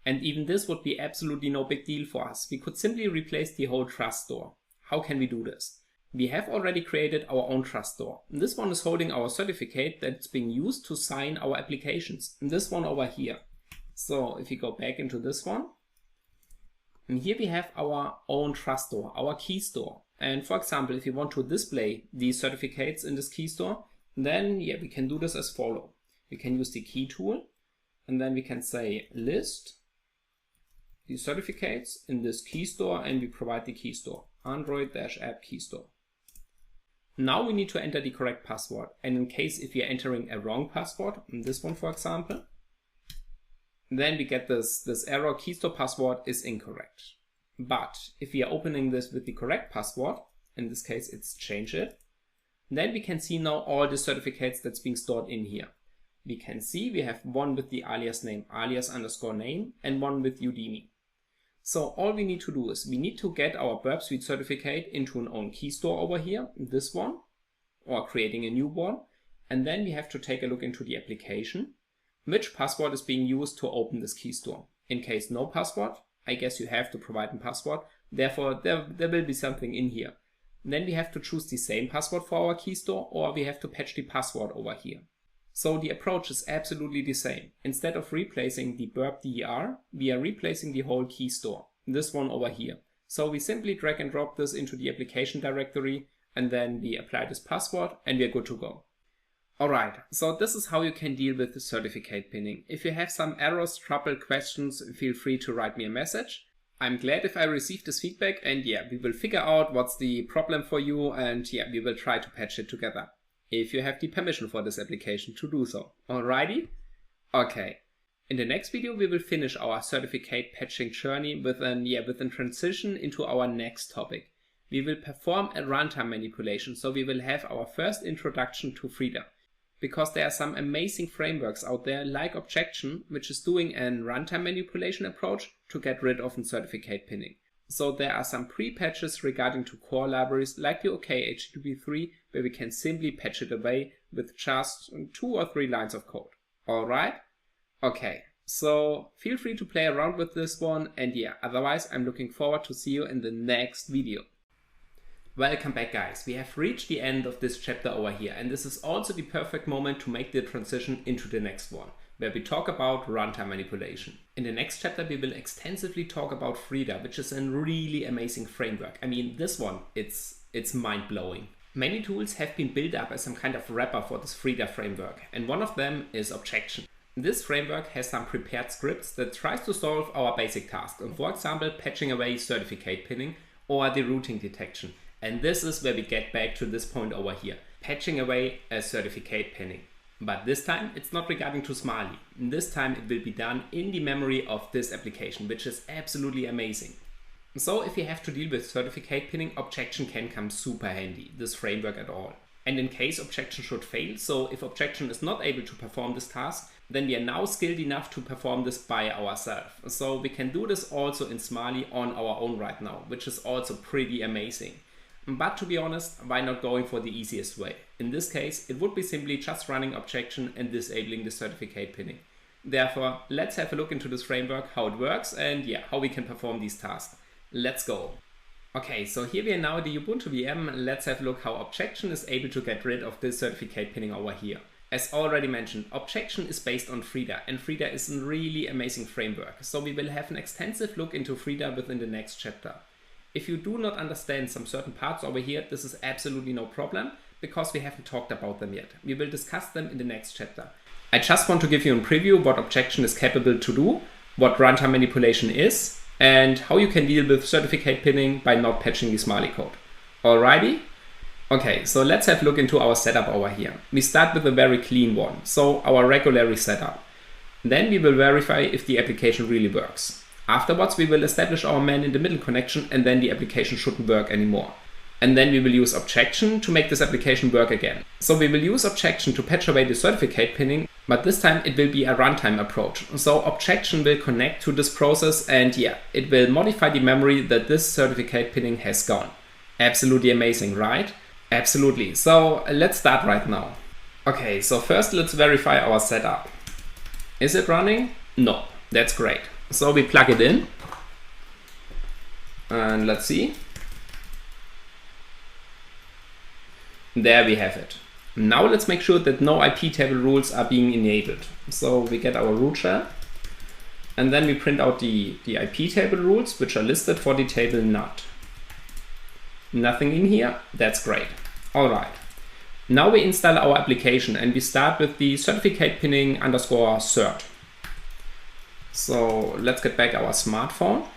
And even this would be absolutely no big deal for us. We could simply replace the whole trust store. How can we do this? We have already created our own trust store. This one is holding our certificate that's being used to sign our applications. And this one over here. So if you go back into this one, and here we have our own trust store, our key store. And for example, if you want to display these certificates in this key store, then we can do this as follow. We can use the key tool, and then we can say list the certificates in this key store, and we provide the key store, Android-app key store. Now we need to enter the correct password. And in case if you're entering a wrong password, in this one for example, then we get this error, key store password is incorrect. But if we are opening this with the correct password, in this case it's change it, then we can see now all the certificates that's being stored in here. We can see we have one with the alias name, alias_name, and one with Udemy. So all we need to do is we need to get our Burp Suite certificate into an own key store over here, this one. or creating a new one. And then we have to take a look into the application. Which password is being used to open this key store? In case no password, I guess you have to provide a password. Therefore, there will be something in here. Then we have to choose the same password for our key store, or we have to patch the password over here. So the approach is absolutely the same. Instead of replacing the burp DER, we are replacing the whole key store, this one over here. So we simply drag and drop this into the application directory, and then we apply this password and we are good to go. Alright, so this is how you can deal with the certificate pinning. If you have some errors, trouble, questions, feel free to write me a message. I'm glad if I receive this feedback, and yeah, we will figure out what's the problem for you, and yeah, we will try to patch it together. If you have the permission for this application to do so. Alrighty? Okay. In the next video, we will finish our certificate patching journey with a transition into our next topic. We will perform a runtime manipulation, so we will have our first introduction to Frida. Because there are some amazing frameworks out there like Objection, which is doing a runtime manipulation approach to get rid of certificate pinning. So there are some pre-patches regarding to core libraries like the OK HTTP3, where we can simply patch it away with just 2 or 3 lines of code. Alright? Okay, so feel free to play around with this one, and yeah, otherwise I'm looking forward to see you in the next video. Welcome back, guys. We have reached the end of this chapter over here, and this is also the perfect moment to make the transition into the next one, where we talk about runtime manipulation. In the next chapter, we will extensively talk about Frida, which is a really amazing framework. I mean, this one, it's mind-blowing. Many tools have been built up as some kind of wrapper for this Frida framework, and one of them is Objection. This framework has some prepared scripts that tries to solve our basic tasks, and for example, patching away certificate pinning or the routing detection. And this is where we get back to this point over here, patching away a certificate pinning. But this time it's not regarding to Smiley. This time it will be done in the memory of this application, which is absolutely amazing. So if you have to deal with certificate pinning, Objection can come super handy, this framework at all. And in case Objection should fail, so if Objection is not able to perform this task, then we are now skilled enough to perform this by ourselves. So we can do this also in Smiley on our own right now, which is also pretty amazing. But to be honest, why not going for the easiest way? In this case, it would be simply just running Objection and disabling the certificate pinning. Therefore, let's have a look into this framework, how it works, and yeah, how we can perform these tasks. Let's go. Okay, so here we are now at the Ubuntu VM. Let's have a look how Objection is able to get rid of this certificate pinning over here. As already mentioned, Objection is based on Frida, and Frida is a really amazing framework. So we will have an extensive look into Frida within the next chapter. If you do not understand some certain parts over here, this is absolutely no problem, because we haven't talked about them yet. We will discuss them in the next chapter. I just want to give you a preview what Objection is capable to do, what runtime manipulation is, and how you can deal with certificate pinning by not patching the Smiley code. Alrighty? Okay, so let's have a look into our setup over here. We start with a very clean one, so our regularly setup. Then we will verify if the application really works. Afterwards, we will establish our man-in-the-middle connection, and then the application shouldn't work anymore. And then we will use Objection to make this application work again. So we will use Objection to patch away the certificate pinning, but this time it will be a runtime approach. So Objection will connect to this process, and yeah, it will modify the memory that this certificate pinning has gone. Absolutely amazing, right? Absolutely. So let's start right now. Okay, so first let's verify our setup. Is it running? No, that's great. So we plug it in, and let's see. There we have it. Now let's make sure that no IP table rules are being enabled. So we get our root shell, and then we print out the IP table rules, which are listed for the table NUT. Nothing in here, that's great. All right. Now we install our application, and we start with the certificate pinning underscore cert. So let's get back our smartphone.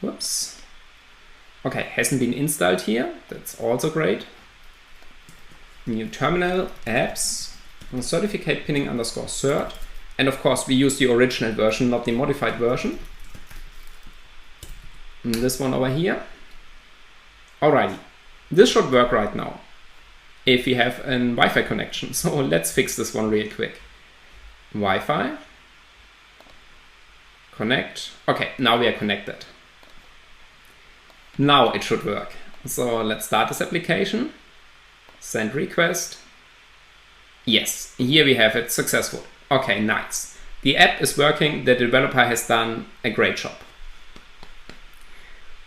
Whoops. Okay, hasn't been installed here. That's also great. New terminal, apps, certificate pinning underscore cert. And of course, we use the original version, not the modified version. And this one over here. Alrighty, this should work right now if we have a Wi-Fi connection. So let's fix this one real quick. Wi-Fi. Connect. Okay, now we are connected. Now it should work. So let's start this application. Send request. Yes, here we have it, successful. Okay, nice. The app is working, the developer has done a great job.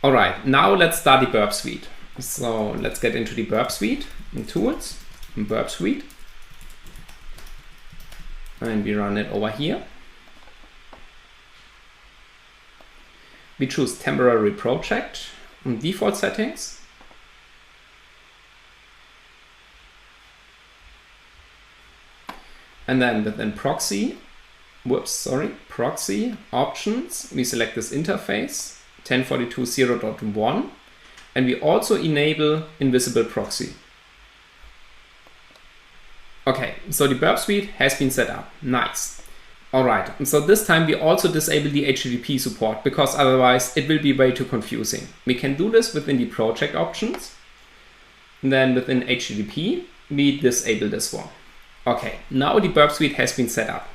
All right, now let's start the Burp Suite. So let's get into the Burp Suite, in Tools, in Burp Suite. And we run it over here. We choose temporary project and default settings. And then within proxy options, we select this interface 1042.0.1, and we also enable invisible proxy. Okay, so the Burp Suite has been set up. Nice. All right, and so this time we also disable the HTTP support, because otherwise it will be way too confusing. We can do this within the project options. And then within HTTP, we disable this one. Okay, now the Burp Suite has been set up.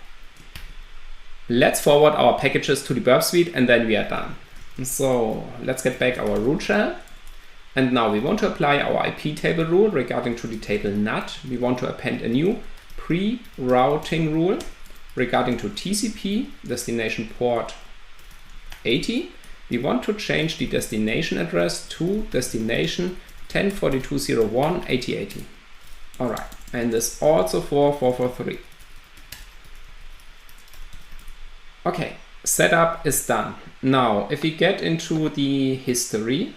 Let's forward our packages to the Burp Suite and then we are done. So let's get back our root shell. And now we want to apply our IP table rule regarding to the table NAT. We want to append a new pre-routing rule regarding to TCP, destination port 80. We want to change the destination address to destination 1042.0.1.80.80. All right, and this also for 443. Okay, setup is done. Now, if we get into the history,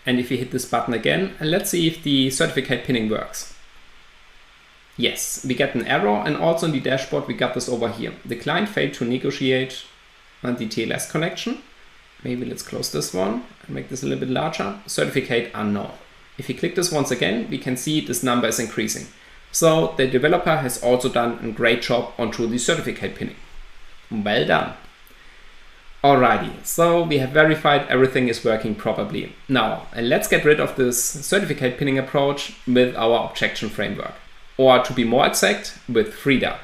and if we hit this button again, let's see if the certificate pinning works. Yes, we get an error, and also in the dashboard we got this over here. The client failed to negotiate the TLS connection. Maybe let's close this one and make this a little bit larger. Certificate unknown. If we click this once again, we can see this number is increasing. So the developer has also done a great job onto the certificate pinning. Well done. Alrighty, so we have verified everything is working properly. Now, let's get rid of this certificate pinning approach with our objection framework. Or to be more exact, with Frida.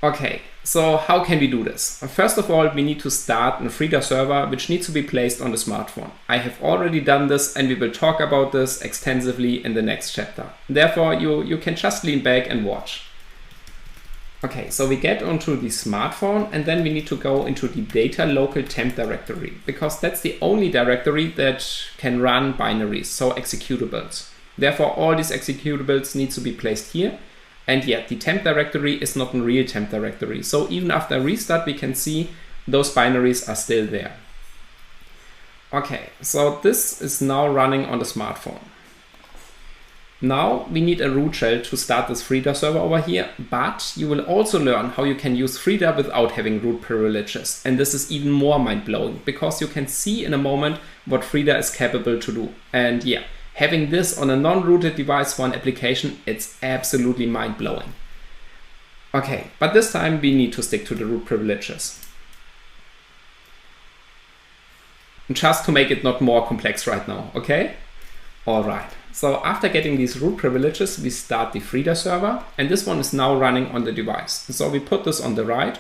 Okay, so how can we do this? First of all, we need to start a Frida server which needs to be placed on the smartphone. I have already done this and we will talk about this extensively in the next chapter. Therefore, you can just lean back and watch. Okay, so we get onto the smartphone and then we need to go into the data local temp directory, because that's the only directory that can run binaries, so executables. Therefore, all these executables need to be placed here. And yet the temp directory is not a real temp directory. So even after restart, we can see those binaries are still there. Okay, so this is now running on the smartphone. Now we need a root shell to start this Frida server over here, but you will also learn how you can use Frida without having root privileges. And this is even more mind-blowing, because you can see in a moment what Frida is capable to do. And yeah, having this on a non-rooted device for an application, it's absolutely mind-blowing. Okay, but this time we need to stick to the root privileges. Just to make it not more complex right now, okay? All right. So after getting these root privileges, we start the Frida server, and this one is now running on the device. So we put this on the right,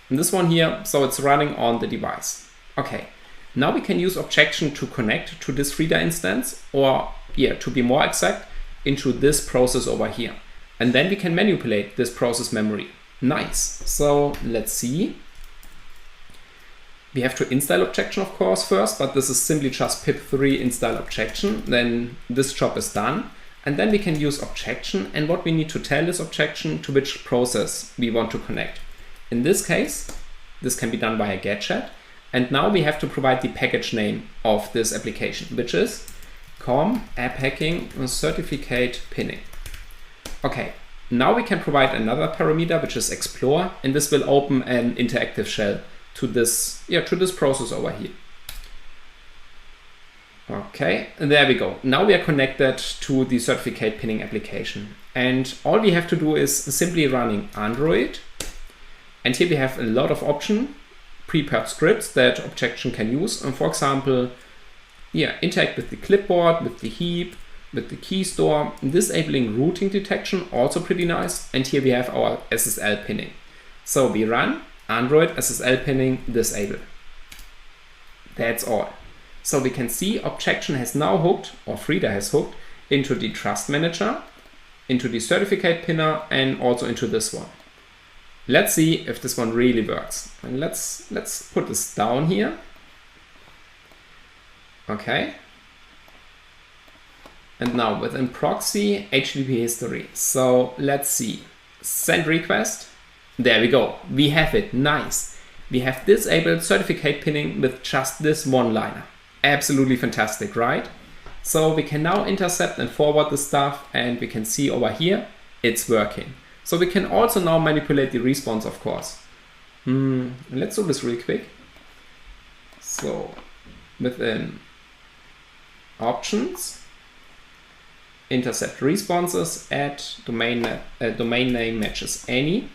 and this one here, so it's running on the device. Okay, now we can use objection to connect to this Frida instance, or yeah, to be more exact, into this process over here. And then we can manipulate this process memory. Nice. So let's see. We have to install objection, of course, first, but this is simply just pip3 install objection. Then this job is done. And then we can use objection, and what we need to tell this objection to which process we want to connect. In this case, this can be done via getchat. And now we have to provide the package name of this application, which is com app hacking certificate pinning. Okay, now we can provide another parameter, which is explore, and this will open an interactive shell to this process over here. Okay, and there we go. Now we are connected to the certificate pinning application. And all we have to do is simply running Android. And here we have a lot of options, prepared scripts that objection can use. And for example, interact with the clipboard, with the heap, with the key store, disabling routing detection, also pretty nice. And here we have our SSL pinning. So we run Android SSL pinning disable. That's all. So we can see objection has now hooked, or Frida has hooked, into the trust manager, into the certificate pinner, and also into this one. Let's see if this one really works. And let's put this down here. Okay. And now within proxy, HTTP history. So let's see. Send request. There we go. We have it. Nice. We have disabled certificate pinning with just this one liner. Absolutely fantastic, right? So we can now intercept and forward the stuff, and we can see over here it's working. So we can also now manipulate the response, of course. Let's do this real quick. So within options, intercept responses, add domain name matches any.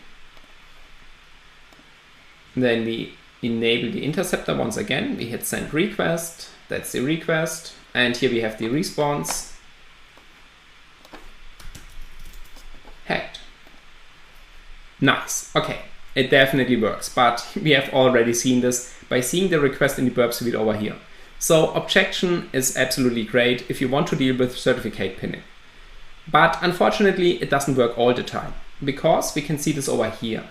Then we enable the interceptor once again. We hit send request. That's the request. And here we have the response. Hacked. Nice. Okay. It definitely works, but we have already seen this by seeing the request in the burp suite over here. So objection is absolutely great if you want to deal with certificate pinning. But unfortunately, it doesn't work all the time, because we can see this over here.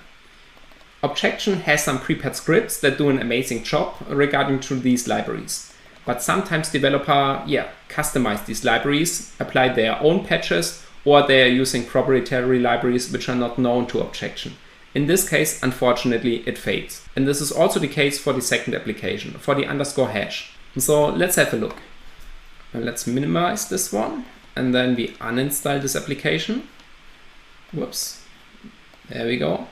Objection has some prepared scripts that do an amazing job regarding to these libraries. But sometimes developer, customize these libraries, apply their own patches, or they are using proprietary libraries which are not known to objection. In this case, unfortunately, it fails. And this is also the case for the second application, for the underscore hash. So let's have a look. Let's minimize this one, and then we uninstall this application. Whoops. There we go.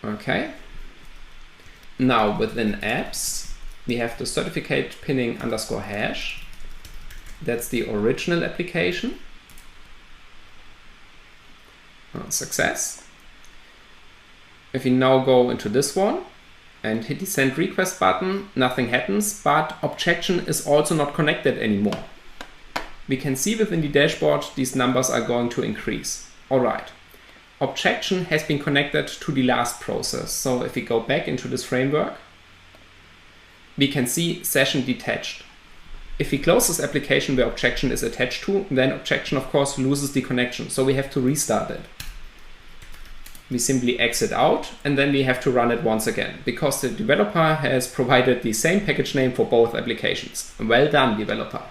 Okay. Now within apps, we have the certificate pinning underscore hash. That's the original application. Success. If we now go into this one and hit the send request button, nothing happens, but objection is also not connected anymore. We can see within the dashboard these numbers are going to increase. All right. Objection has been connected to the last process. So if we go back into this framework, we can see session detached. If we close this application where objection is attached to, then objection of course loses the connection. So we have to restart it. We simply exit out, and then we have to run it once again, because the developer has provided the same package name for both applications. Well done, developer.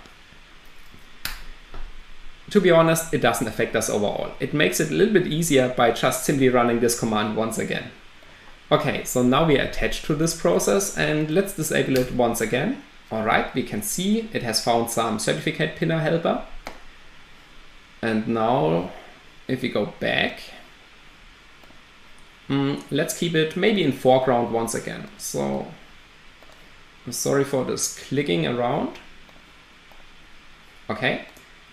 To be honest, it doesn't affect us overall. It makes it a little bit easier by just simply running this command once again. Okay, so now we are attached to this process, and let's disable it once again. All right, we can see it has found some certificate pinner helper. And now if we go back, let's keep it maybe in foreground once again. So I'm sorry for this clicking around. Okay,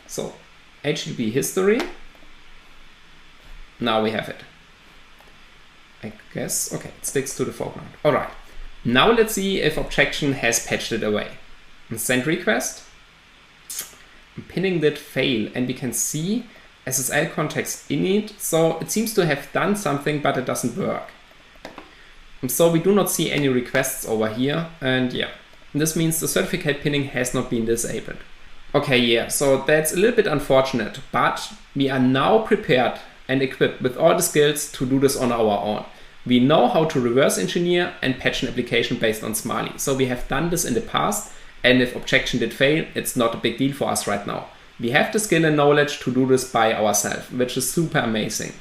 so HTTP history. Now we have it. I guess, okay, it sticks to the foreground. All right, now let's see if objection has patched it away. Send request. Pinning did fail, and we can see SSL context init. So it seems to have done something, but it doesn't work. So we do not see any requests over here, and this means the certificate pinning has not been disabled. Okay, so that's a little bit unfortunate, but we are now prepared and equipped with all the skills to do this on our own. We know how to reverse engineer and patch an application based on Smiley. So we have done this in the past, and if objection did fail, it's not a big deal for us right now. We have the skill and knowledge to do this by ourselves, which is super amazing.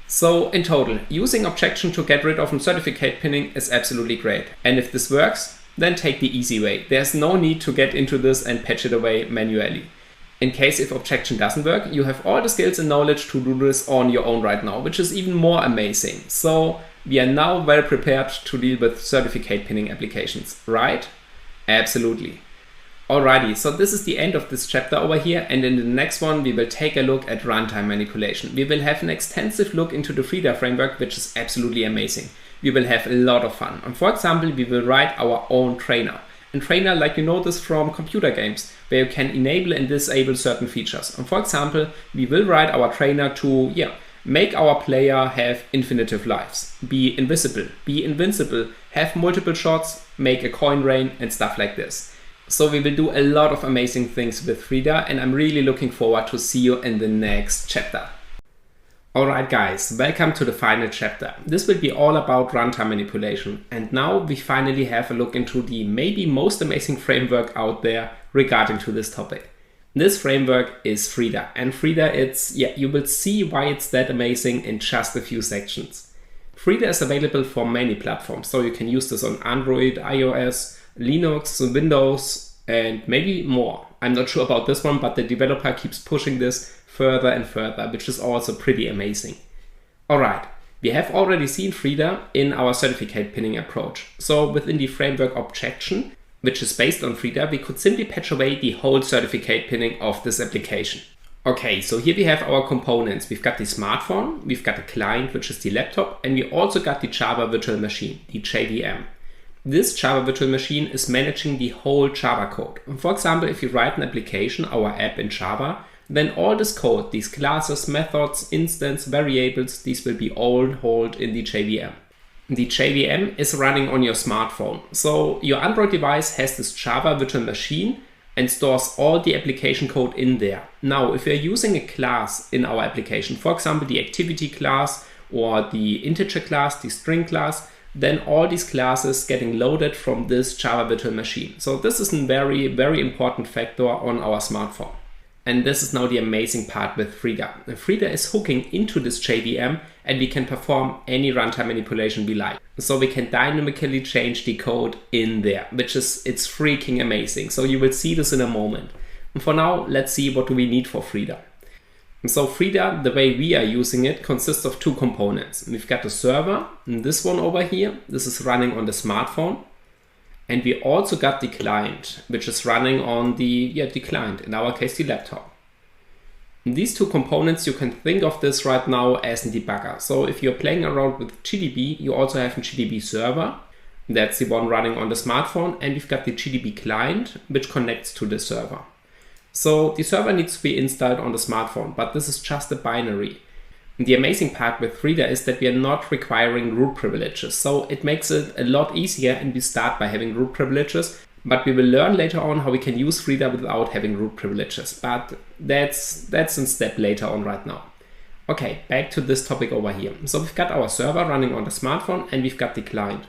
So in total, using objection to get rid of a certificate pinning is absolutely great. And if this works, then take the easy way. There's no need to get into this and patch it away manually. In case if objection doesn't work, you have all the skills and knowledge to do this on your own right now, which is even more amazing. So we are now well prepared to deal with certificate pinning applications, right? Absolutely. Alrighty, so this is the end of this chapter over here, and in the next one we will take a look at runtime manipulation. We will have an extensive look into the Frida framework, which is absolutely amazing. We will have a lot of fun. And for example, we will write our own trainer. And trainer, like you know this from computer games, where you can enable and disable certain features. And for example, we will write our trainer to make our player have infinitive lives, be invisible, be invincible, have multiple shots, make a coin rain, and stuff like this. So we will do a lot of amazing things with Frida, and I'm really looking forward to see you in the next chapter. Alright guys, welcome to the final chapter. This will be all about runtime manipulation, and now we finally have a look into the maybe most amazing framework out there regarding to this topic. This framework is Frida, and Frida, you will see why it's that amazing in just a few sections. Frida is available for many platforms, so you can use this on Android, iOS, Linux, Windows, and maybe more. I'm not sure about this one, but the developer keeps pushing this further and further, which is also pretty amazing. Alright, we have already seen Frida in our certificate pinning approach. So within the framework objection, which is based on Frida, we could simply patch away the whole certificate pinning of this application. Okay, so here we have our components. We've got the smartphone, we've got the client, which is the laptop, and we also got the Java virtual machine, the JVM. This Java virtual machine is managing the whole Java code. For example, if you write an application, our app in Java, then all this code, these classes, methods, instance, variables, these will be all held in the JVM. The JVM is running on your smartphone. So your Android device has this Java virtual machine and stores all the application code in there. Now, if you're using a class in our application, for example, the activity class or the integer class, the string class, then all these classes getting loaded from this Java virtual machine. So this is a very, very important factor on our smartphone. And this is now the amazing part with Frida. Frida is hooking into this JVM and we can perform any runtime manipulation we like. So we can dynamically change the code in there, it's freaking amazing. So you will see this in a moment. And for now, let's see what do we need for Frida. So Frida, the way we are using it, consists of two components. We've got the server, and this one over here. This is running on the smartphone. And we also got the client, which is running on the client, in our case the laptop. And these two components, you can think of this right now as a debugger. So if you're playing around with GDB, you also have a GDB server. That's the one running on the smartphone. And we've got the GDB client, which connects to the server. So the server needs to be installed on the smartphone, but this is just a binary. The amazing part with Frida is that we are not requiring root privileges, so it makes it a lot easier, and we start by having root privileges, but we will learn later on how we can use Frida without having root privileges, but that's a step later on right now. Okay, back to this topic over here. So we've got our server running on the smartphone and we've got the client.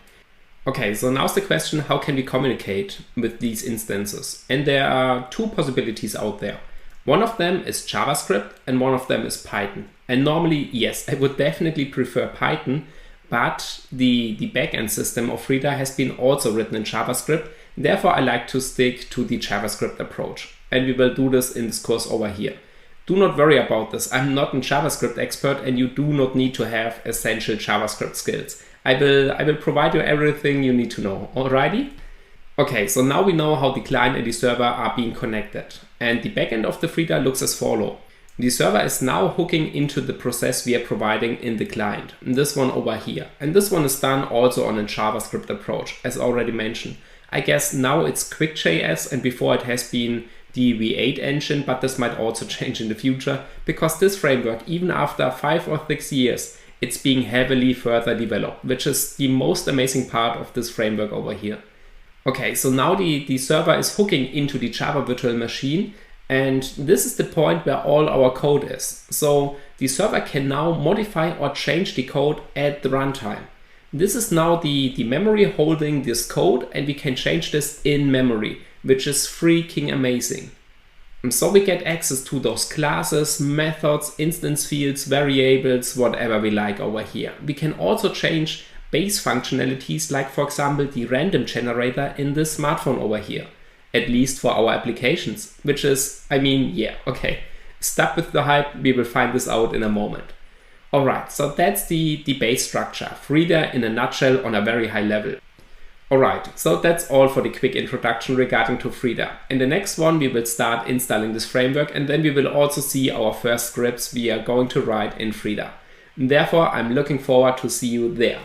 Okay, so now's the question, how can we communicate with these instances? And there are two possibilities out there. One of them is JavaScript and one of them is Python. And normally, yes, I would definitely prefer Python, but the backend system of Frida has been also written in JavaScript. Therefore, I like to stick to the JavaScript approach. And we will do this in this course over here. Do not worry about this. I'm not a JavaScript expert and you do not need to have essential JavaScript skills. I will provide you everything you need to know. Alrighty? Okay, so now we know how the client and the server are being connected. And the backend of the Frida looks as follows. The server is now hooking into the process we are providing in the client. And this one over here. And this one is done also on a JavaScript approach, as already mentioned. I guess now it's Quick.js and before it has been the V8 engine, but this might also change in the future because this framework, even after 5 or 6 years, it's being heavily further developed, which is the most amazing part of this framework over here. Okay, so now the server is hooking into the Java virtual machine, and this is the point where all our code is. So the server can now modify or change the code at the runtime. This is now the memory holding this code, and we can change this in memory, which is freaking amazing. And so we get access to those classes, methods, instance fields, variables, whatever we like over here. We can also change base functionalities like, for example, the random generator in this smartphone over here, at least for our applications, which is, okay, stop with the hype, we will find this out in a moment. Alright, so that's the base structure, Frida in a nutshell on a very high level. Alright, so that's all for the quick introduction regarding to Frida. In the next one we will start installing this framework, and then we will also see our first scripts we are going to write in Frida. Therefore, I'm looking forward to see you there.